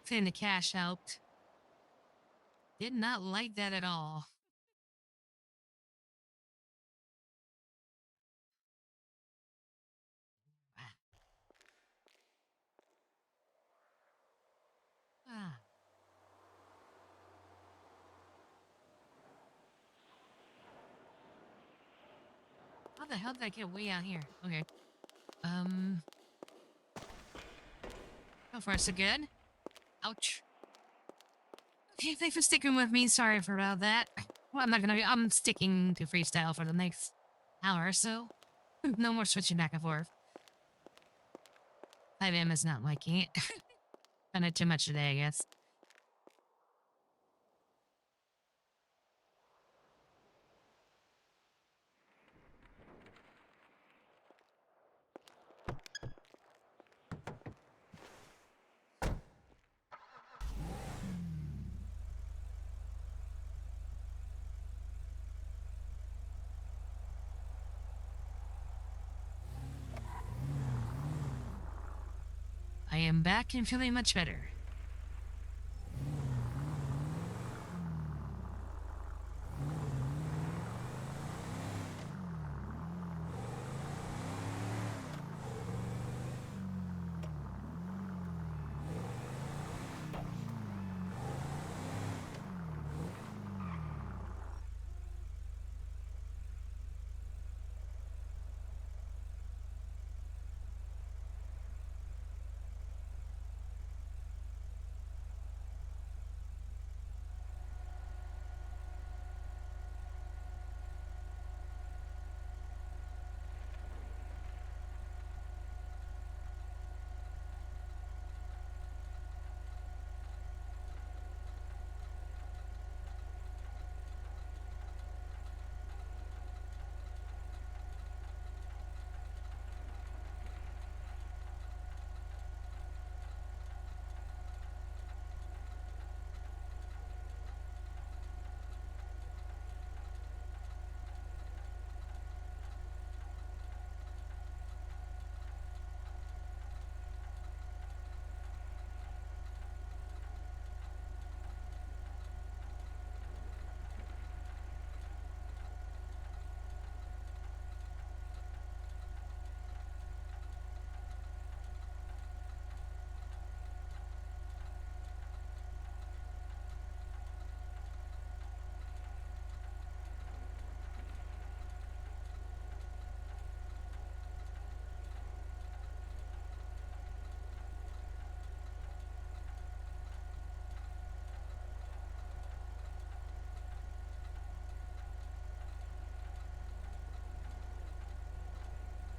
Send the cash out. Did not like that at all. Ah. How the hell did I get way out here? Okay. So far so good. Ouch. Okay, thanks for sticking with me. Sorry for about that. Well, I'm sticking to freestyle for the next hour or so. No more switching back and forth. 5M is not liking it. Done it too much today, I guess. I am back and feeling much better.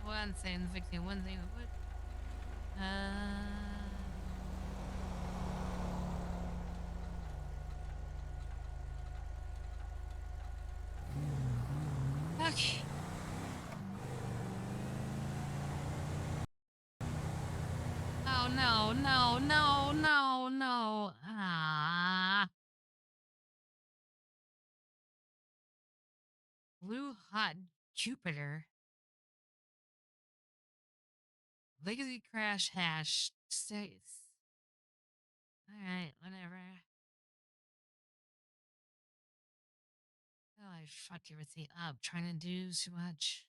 One thing, fixing one thing. What? Okay. Oh no, no, no, no, no. Ah. Blue Hot Jupiter. Legacy Crash Hash. States. Alright, whatever. Oh, I fucked everything up trying to do too much.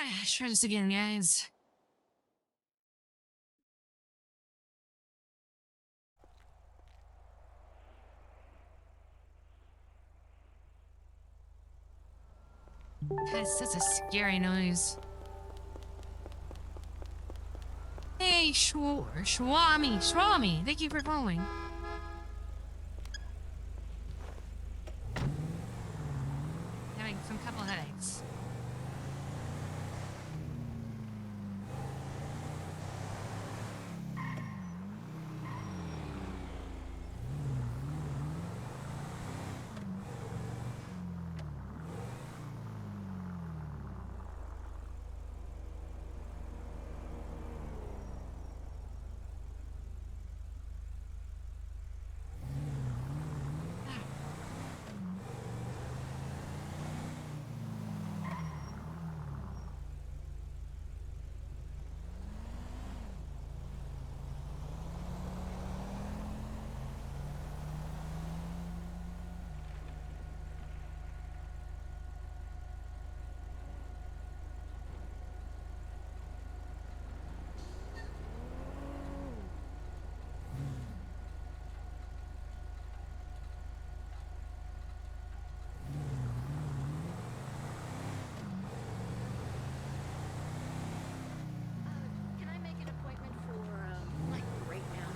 Let's try this again, guys. That's such a scary noise. Hey, Swami, thank you for following. Having some couple headaches. Can I make an appointment for, like, right now?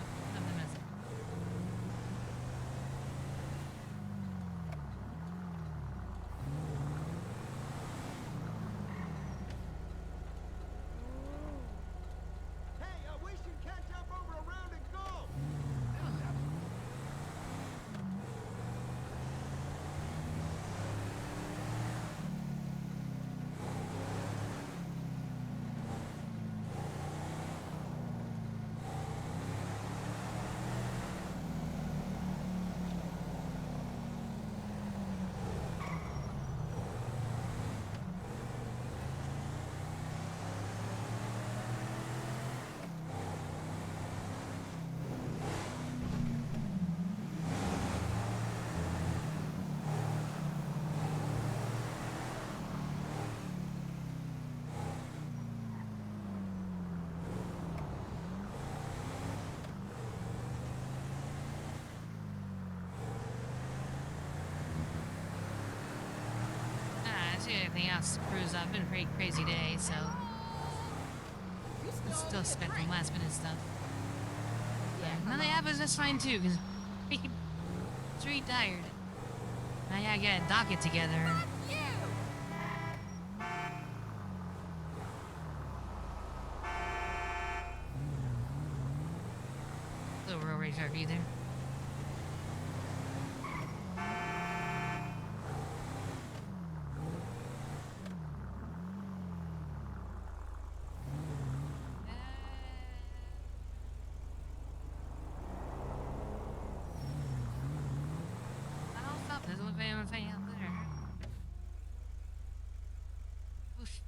Hey, we should catch up over a round and golf. Everything else screws up. Been a pretty crazy day, so still spent some last minute stuff. Yeah, nothing happens. That's fine too, because it's really tired. I gotta get a docket together. Little road rage RV there. There's one thing out there. Oof.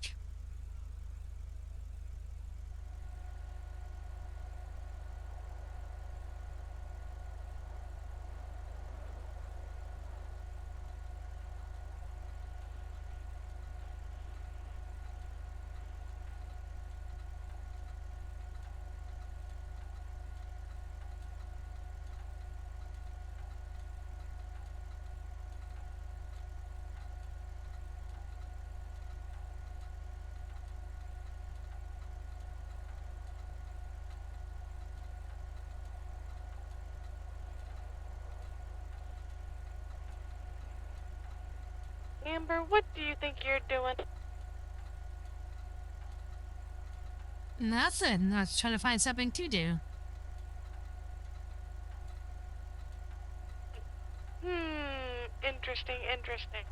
Amber, what do you think you're doing? Nothing. I was trying to find something to do. Interesting, interesting.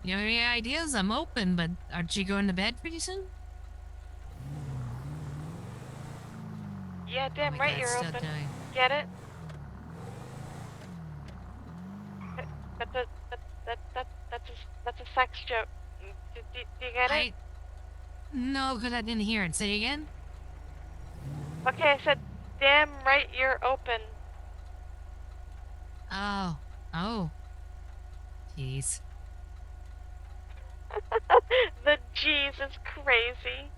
You have any ideas? I'm open, but aren't you going to bed pretty soon? Yeah, damn my right God, you're still open. doing. Get it? That's a that's a sex joke. Do you get it? No, because I didn't hear it. Say it again. Okay, I said, damn right you're open. Oh. Oh. Jeez. The G's is crazy.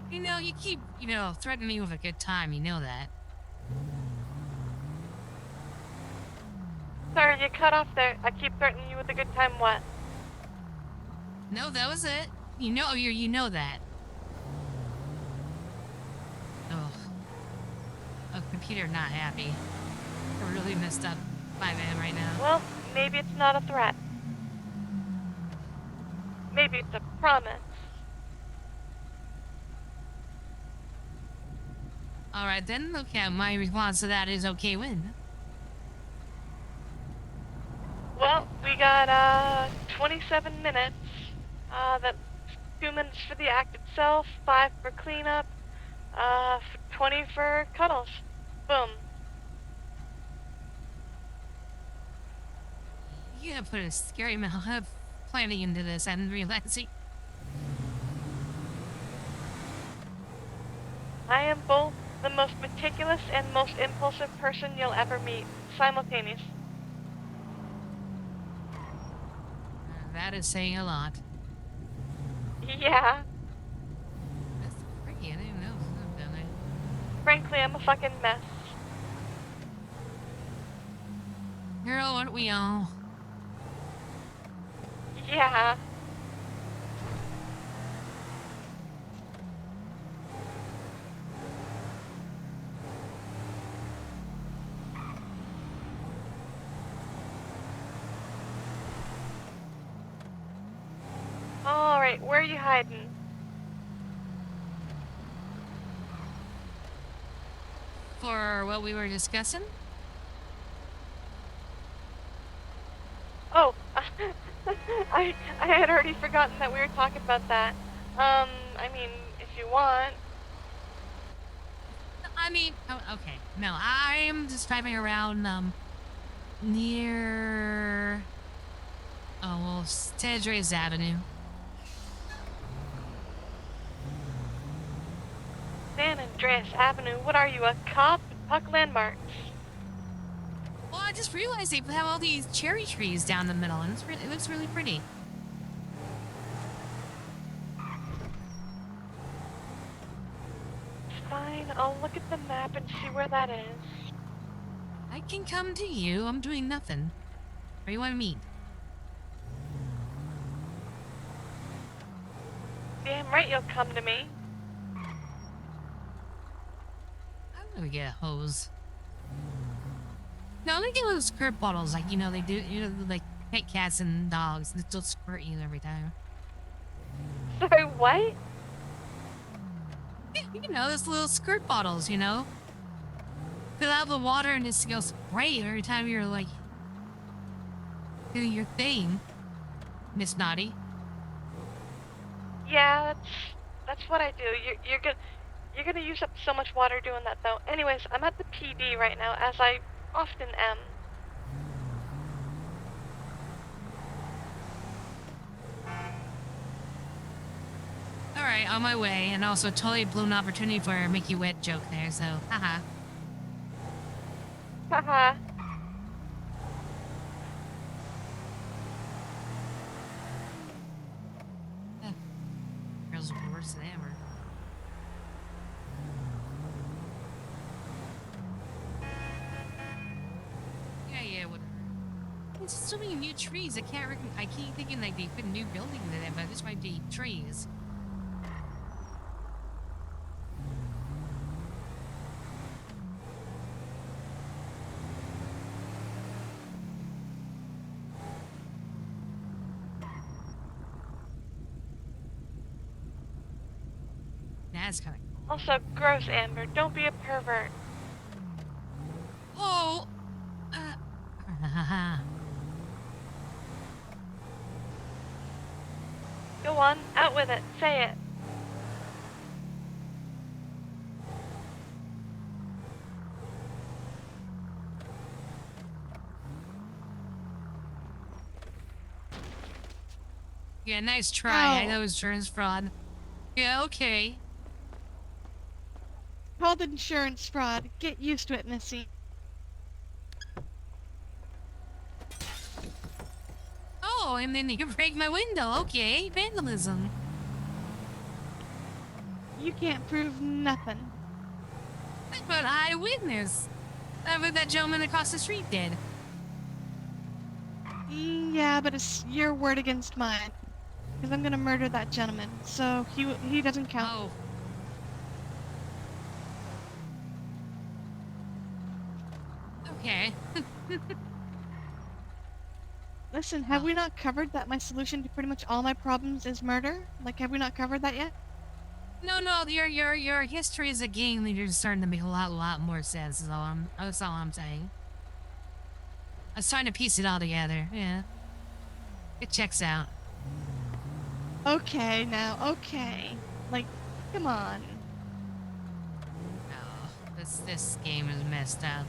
You know, you keep, threatening me with a good time. You know that. Sorry, you cut off there. I keep threatening you with a good time. What? No, that was it. You know that. Oh. A computer not happy. We're really messed up by man right now. Well, maybe it's not a threat. Maybe it's a promise. Alright then, okay, my response to that is okay win. Well, we got 27 minutes. That's 2 minutes for the act itself, 5 for cleanup, 20 for cuddles. Boom. You gotta put a scary amount of planning into this and realizing. I am both the most meticulous and most impulsive person you'll ever meet, simultaneous. That is saying a lot. Yeah. That's pretty, I didn't even know something down there. Frankly, I'm a fucking mess. Girl, aren't we all? Yeah. Alright, where are you hiding? For what we were discussing? Oh, I had already forgotten that we were talking about that. I mean, if you want. I mean, oh, okay. No, I'm just driving around, near... Oh, well, Tedros Avenue. San Andreas Avenue, what are you, a cop? Puck landmarks. Well, I just realized they have all these cherry trees down the middle, and it looks really pretty. Fine, I'll look at the map and see where that is. I can come to you. I'm doing nothing. Where you want to meet? Damn right you'll come to me. I'm gonna get a hose. No, they get those squirt bottles, like, they do, like pet cats and dogs, and they'll squirt you every time. Sorry, what? Those little squirt bottles, Fill out the water and it's gonna spray every time you're, like, doing your thing, Miss Naughty. Yeah, that's what I do. You're gonna use up so much water doing that, though. Anyways, I'm at the PD right now, as I often am. Alright, on my way, and also totally blew an opportunity for a make you wet joke there, so, haha. Haha. Girls are worse than ever. Yeah, whatever. It's so many new trees. I keep thinking like they put new buildings in it, but this might be trees. That's kind of cool. Also, gross, Amber. Don't be a pervert. Oh. Go on, out with it. Say it. Yeah, nice try. I Ow. know insurance fraud. Yeah, okay. Called insurance fraud. Get used to it, Missy. Oh, and then you break my window. Okay, vandalism. You can't prove nothing. But eyewitness. That gentleman across the street did. Yeah, but it's your word against mine. Because I'm gonna murder that gentleman, so he doesn't count. Oh. Okay. Listen, have we not covered that my solution to pretty much all my problems is murder? Like, have we not covered that yet? No, your history as a gang leader is starting to make a lot more sense. That's all I'm saying. I was trying to piece it all together. Yeah, it checks out. Okay, now, okay. Like, come on. Oh, this game is messed up.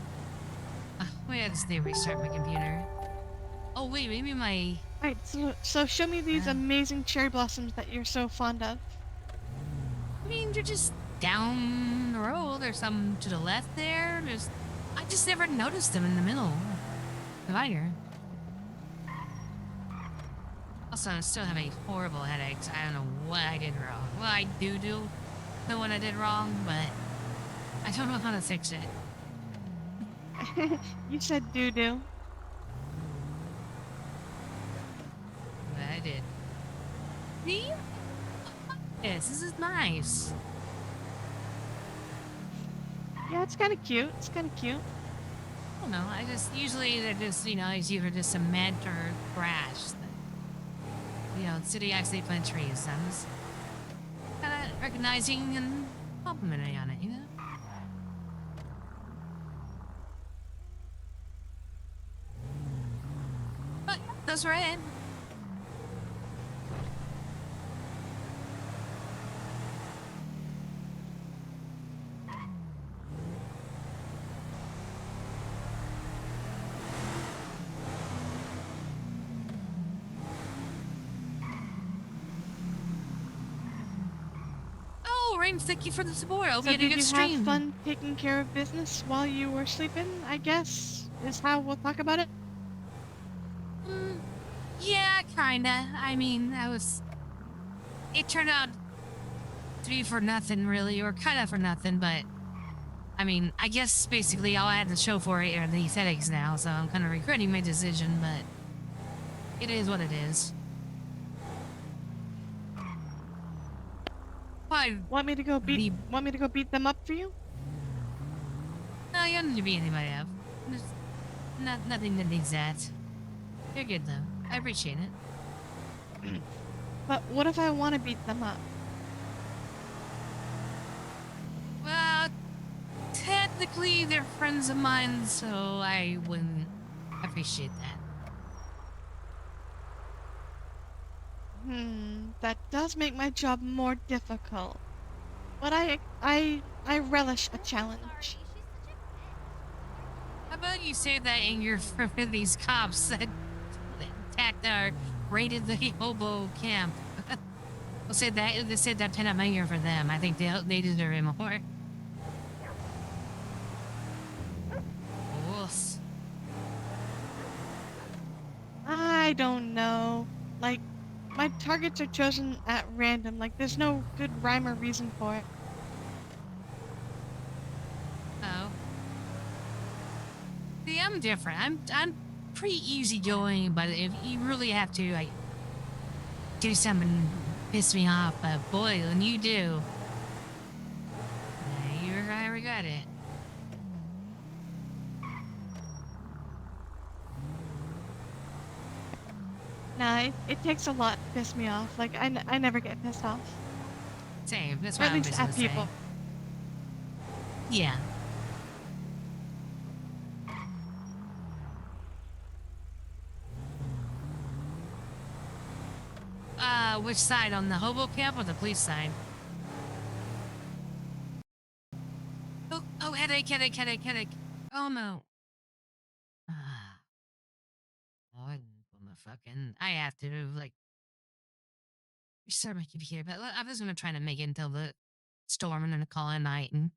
Wait, I just need to restart my computer. Oh wait, maybe my. Alright, so show me these amazing cherry blossoms that you're so fond of. I mean, they're just down the road. There's some to the left there. I just never noticed them in the middle. Divider. Also, I'm still having horrible headaches. I don't know what I did wrong. Well, I do know what I did wrong, but I don't know how to fix it. You said doo-doo. But I did. See? Yes, this is nice. Yeah, it's kind of cute. It's kind of cute. I don't know. Usually they're just, it's either just cement or grass. The city actually plant trees. I'm just kind of recognizing and complimenting on it, But that's right. Rain, thank you for the support. I hope So you had a did good you stream. have fun taking care of business while you were sleeping, I guess, is how we'll talk about it? Yeah, kinda. I mean, it turned out to be for nothing, really, or kinda for nothing, but I mean, I guess basically all I had to show for it are these headaches now, so I'm kind of regretting my decision, but it is what it is. Want me to go beat them up for you? No, you don't need to beat anybody up. There's nothing that needs that. You're good though. I appreciate it. But what if I want to beat them up? Well, technically they're friends of mine, so I wouldn't appreciate that. That does make my job more difficult. But I relish a challenge. How about you say that in your for these cops that attacked or raided the hobo camp? We'll say that they said that Lieutenant Mayor for them. I think they deserve it more. Oof. I don't know. Like, my targets are chosen at random. Like, there's no good rhyme or reason for it. Oh. See, I'm different. I'm pretty easygoing, but if you really have to, like, do something piss me off, but boy, when you do, you're gonna regret it. Nah, it takes a lot to piss me off. Like, I never get pissed off. Same. That's Or what at I was least gonna at say. people. Yeah. Which side? On the hobo camp or the police side? Oh, headache. Oh no. Oh, I have to like restart my computer, but I was gonna try to make it until the storm and then call it a night and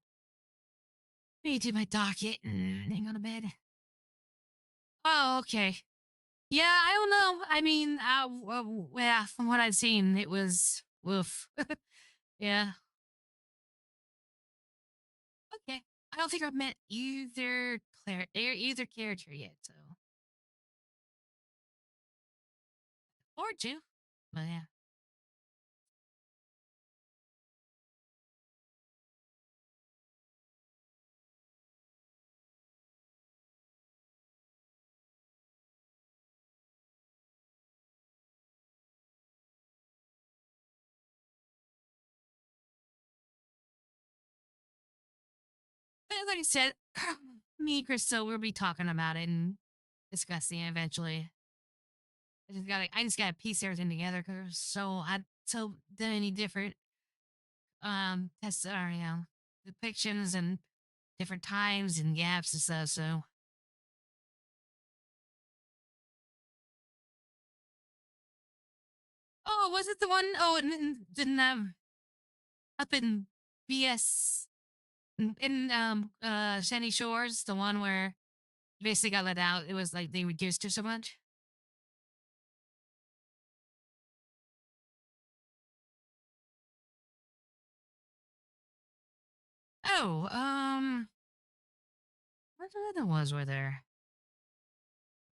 maybe do my docket and then go to bed. Oh, okay. Yeah, I don't know. I mean, well, from what I've seen, it was woof. Yeah. Okay. I don't think I've met either character yet, so or two. But yeah. But like I said, me and Crystal will be talking about it and discussing it eventually. I just gotta piece everything together because so many different tests are depictions and different times and gaps and stuff. So oh, was it the one? Oh, and didn't up in BS in Sandy Shores, the one where basically got let out. It was like they reduced her so much. Oh, what other ones were there?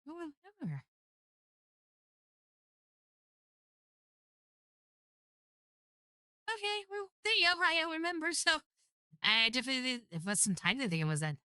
Who remember? Okay, well, there you go. I remember. So I definitely it was some time to think it was then.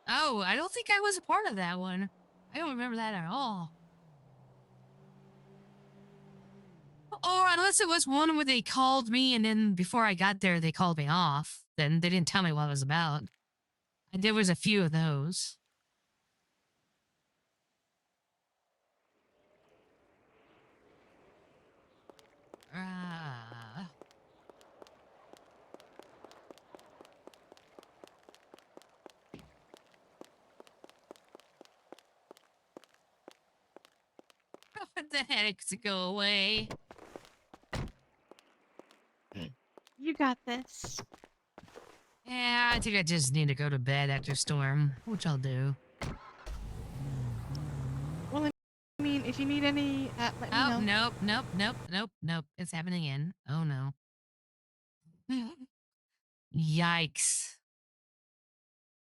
Oh, I don't think I was a part of that one. I don't remember that at all. Or unless it was one where they called me and then before I got there they called me off. Then they didn't tell me what it was about. And there was a few of those. Uh, what the headaches to go away. You got this. Yeah, I think I just need to go to bed after storm, which I'll do. Well, I mean, if you need any, let me Oh, know. nope. It's happening again. Oh no. Yikes.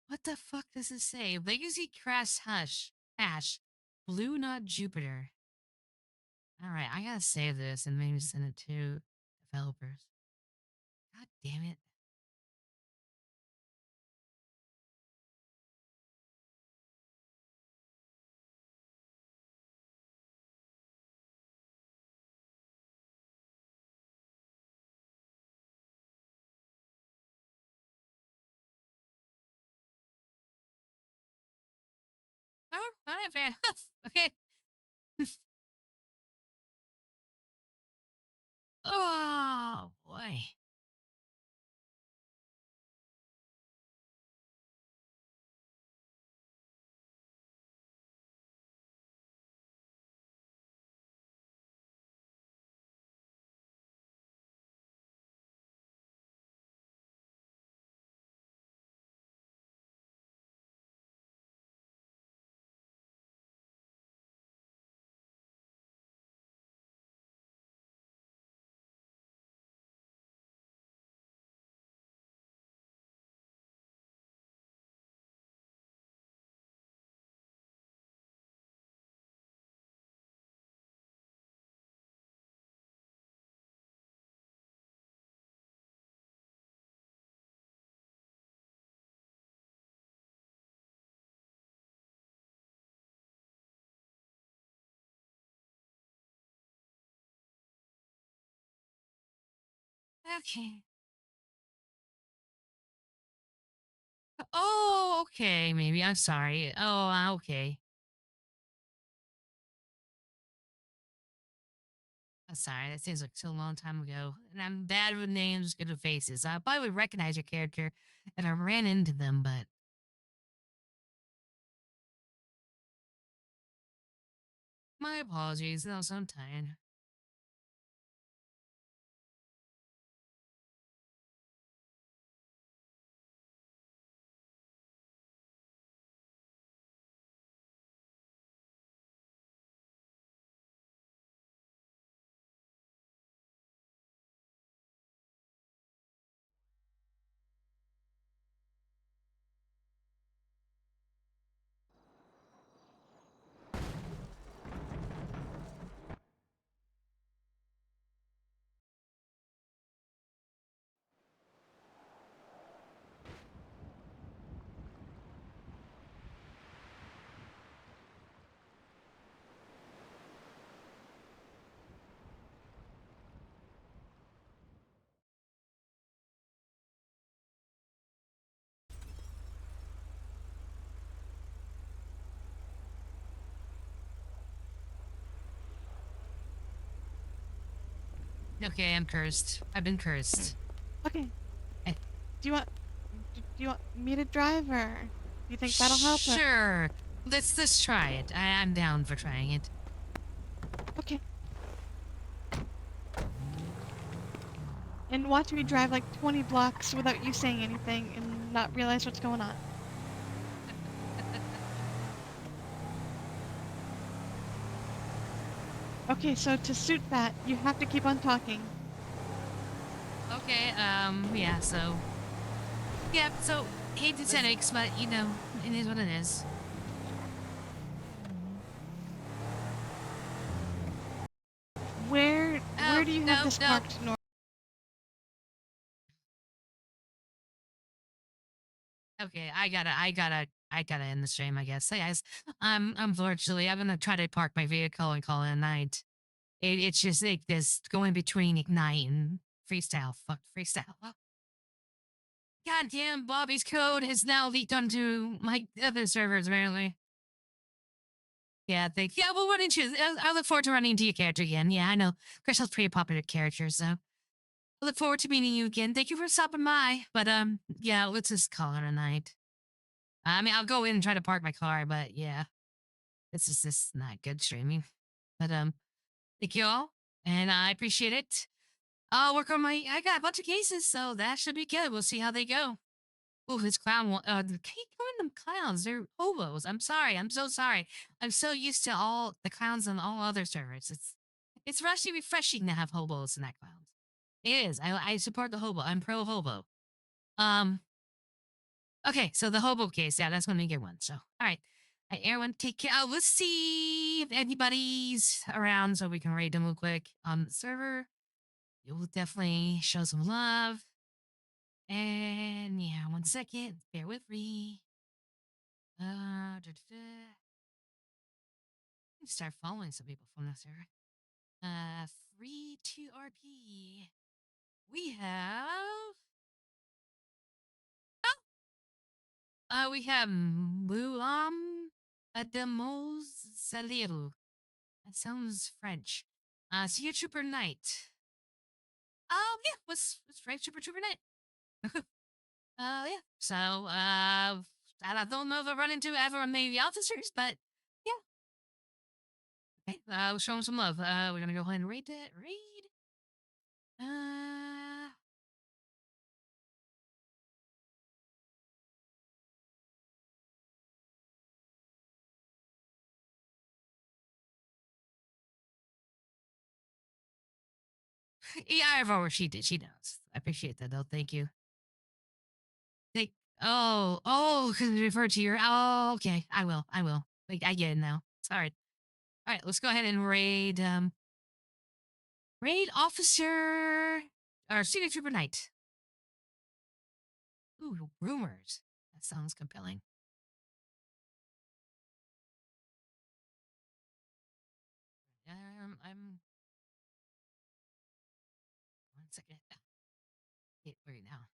What the fuck does it say? Legacy Crash Hash. Blue Knot Jupiter. Alright, I gotta save this and maybe send it to developers. God damn it. Oh, whatever. Okay. Oh boy. Okay. Oh, okay. Maybe I'm sorry. Oh, okay. I'm sorry. That seems like so long time ago, and I'm bad with names, good with faces. I probably would recognize your character if I ran into them, but my apologies. Also, I'm tired. Okay, I'm cursed. I've been cursed. Okay. Eh. Do you want me to drive, or do you think that'll help? Or? Sure. Let's try it. I'm down for trying it. Okay. And watch me drive like 20 blocks without you saying anything and not realize what's going on. Okay, so to suit that, you have to keep on talking. Okay, yeah, so. Yeah, so, hate to 10x, but, you know, it is what it is. Where do you have this parked, Nor? Okay, I gotta end the stream, I guess. Hey guys, unfortunately, I'm gonna try to park my vehicle and call it a night. It's just like this going between Ignite and Freestyle. Fuck Freestyle. Oh. Goddamn, Bobby's code has now leaked onto my other servers, apparently. Yeah, yeah, we'll run into. I look forward to running into your character again. Yeah, I know. Crystal's a pretty popular character, so I look forward to meeting you again. Thank you for stopping by. But yeah, let's just call it a night. I mean, I'll go in and try to park my car, but yeah, this is just not good streaming. But thank you all, and I appreciate it. I'll work on my. I got a bunch of cases, so that should be good. We'll see how they go. Oh, this clown. Keep calling them clowns. They're hobos. I'm sorry. I'm so sorry. I'm so used to all the clowns on all other servers. It's actually refreshing to have hobos and not clowns. It is. I support the hobo. I'm pro hobo. Um. Okay, so the hobo case. Yeah, that's gonna be a good one. So, all right. Everyone, take care. Let's see if anybody's around so we can raid them real quick on the server. You will definitely show some love. And yeah, 1 second. Bear with me. Start following some people from this server. Free2RP. We have. We have Mulam Ademos Saliru. That sounds French. Sea Trooper Knight. Yeah, what's right, Trooper Knight? Yeah. So, I don't know if I run into ever maybe officers, but yeah. Okay, we'll show them some love. We're gonna go ahead and raid that. Raid. Yeah, I've already, she did. She knows. I appreciate that, though. Thank you. Thank. Oh, because it referred to your. Oh, okay. I will. Like, I get it now. Sorry. All right, let's go ahead and raid. Raid officer or senior trooper knight. Ooh, rumors. That sounds compelling. I'm 1 second. it right now.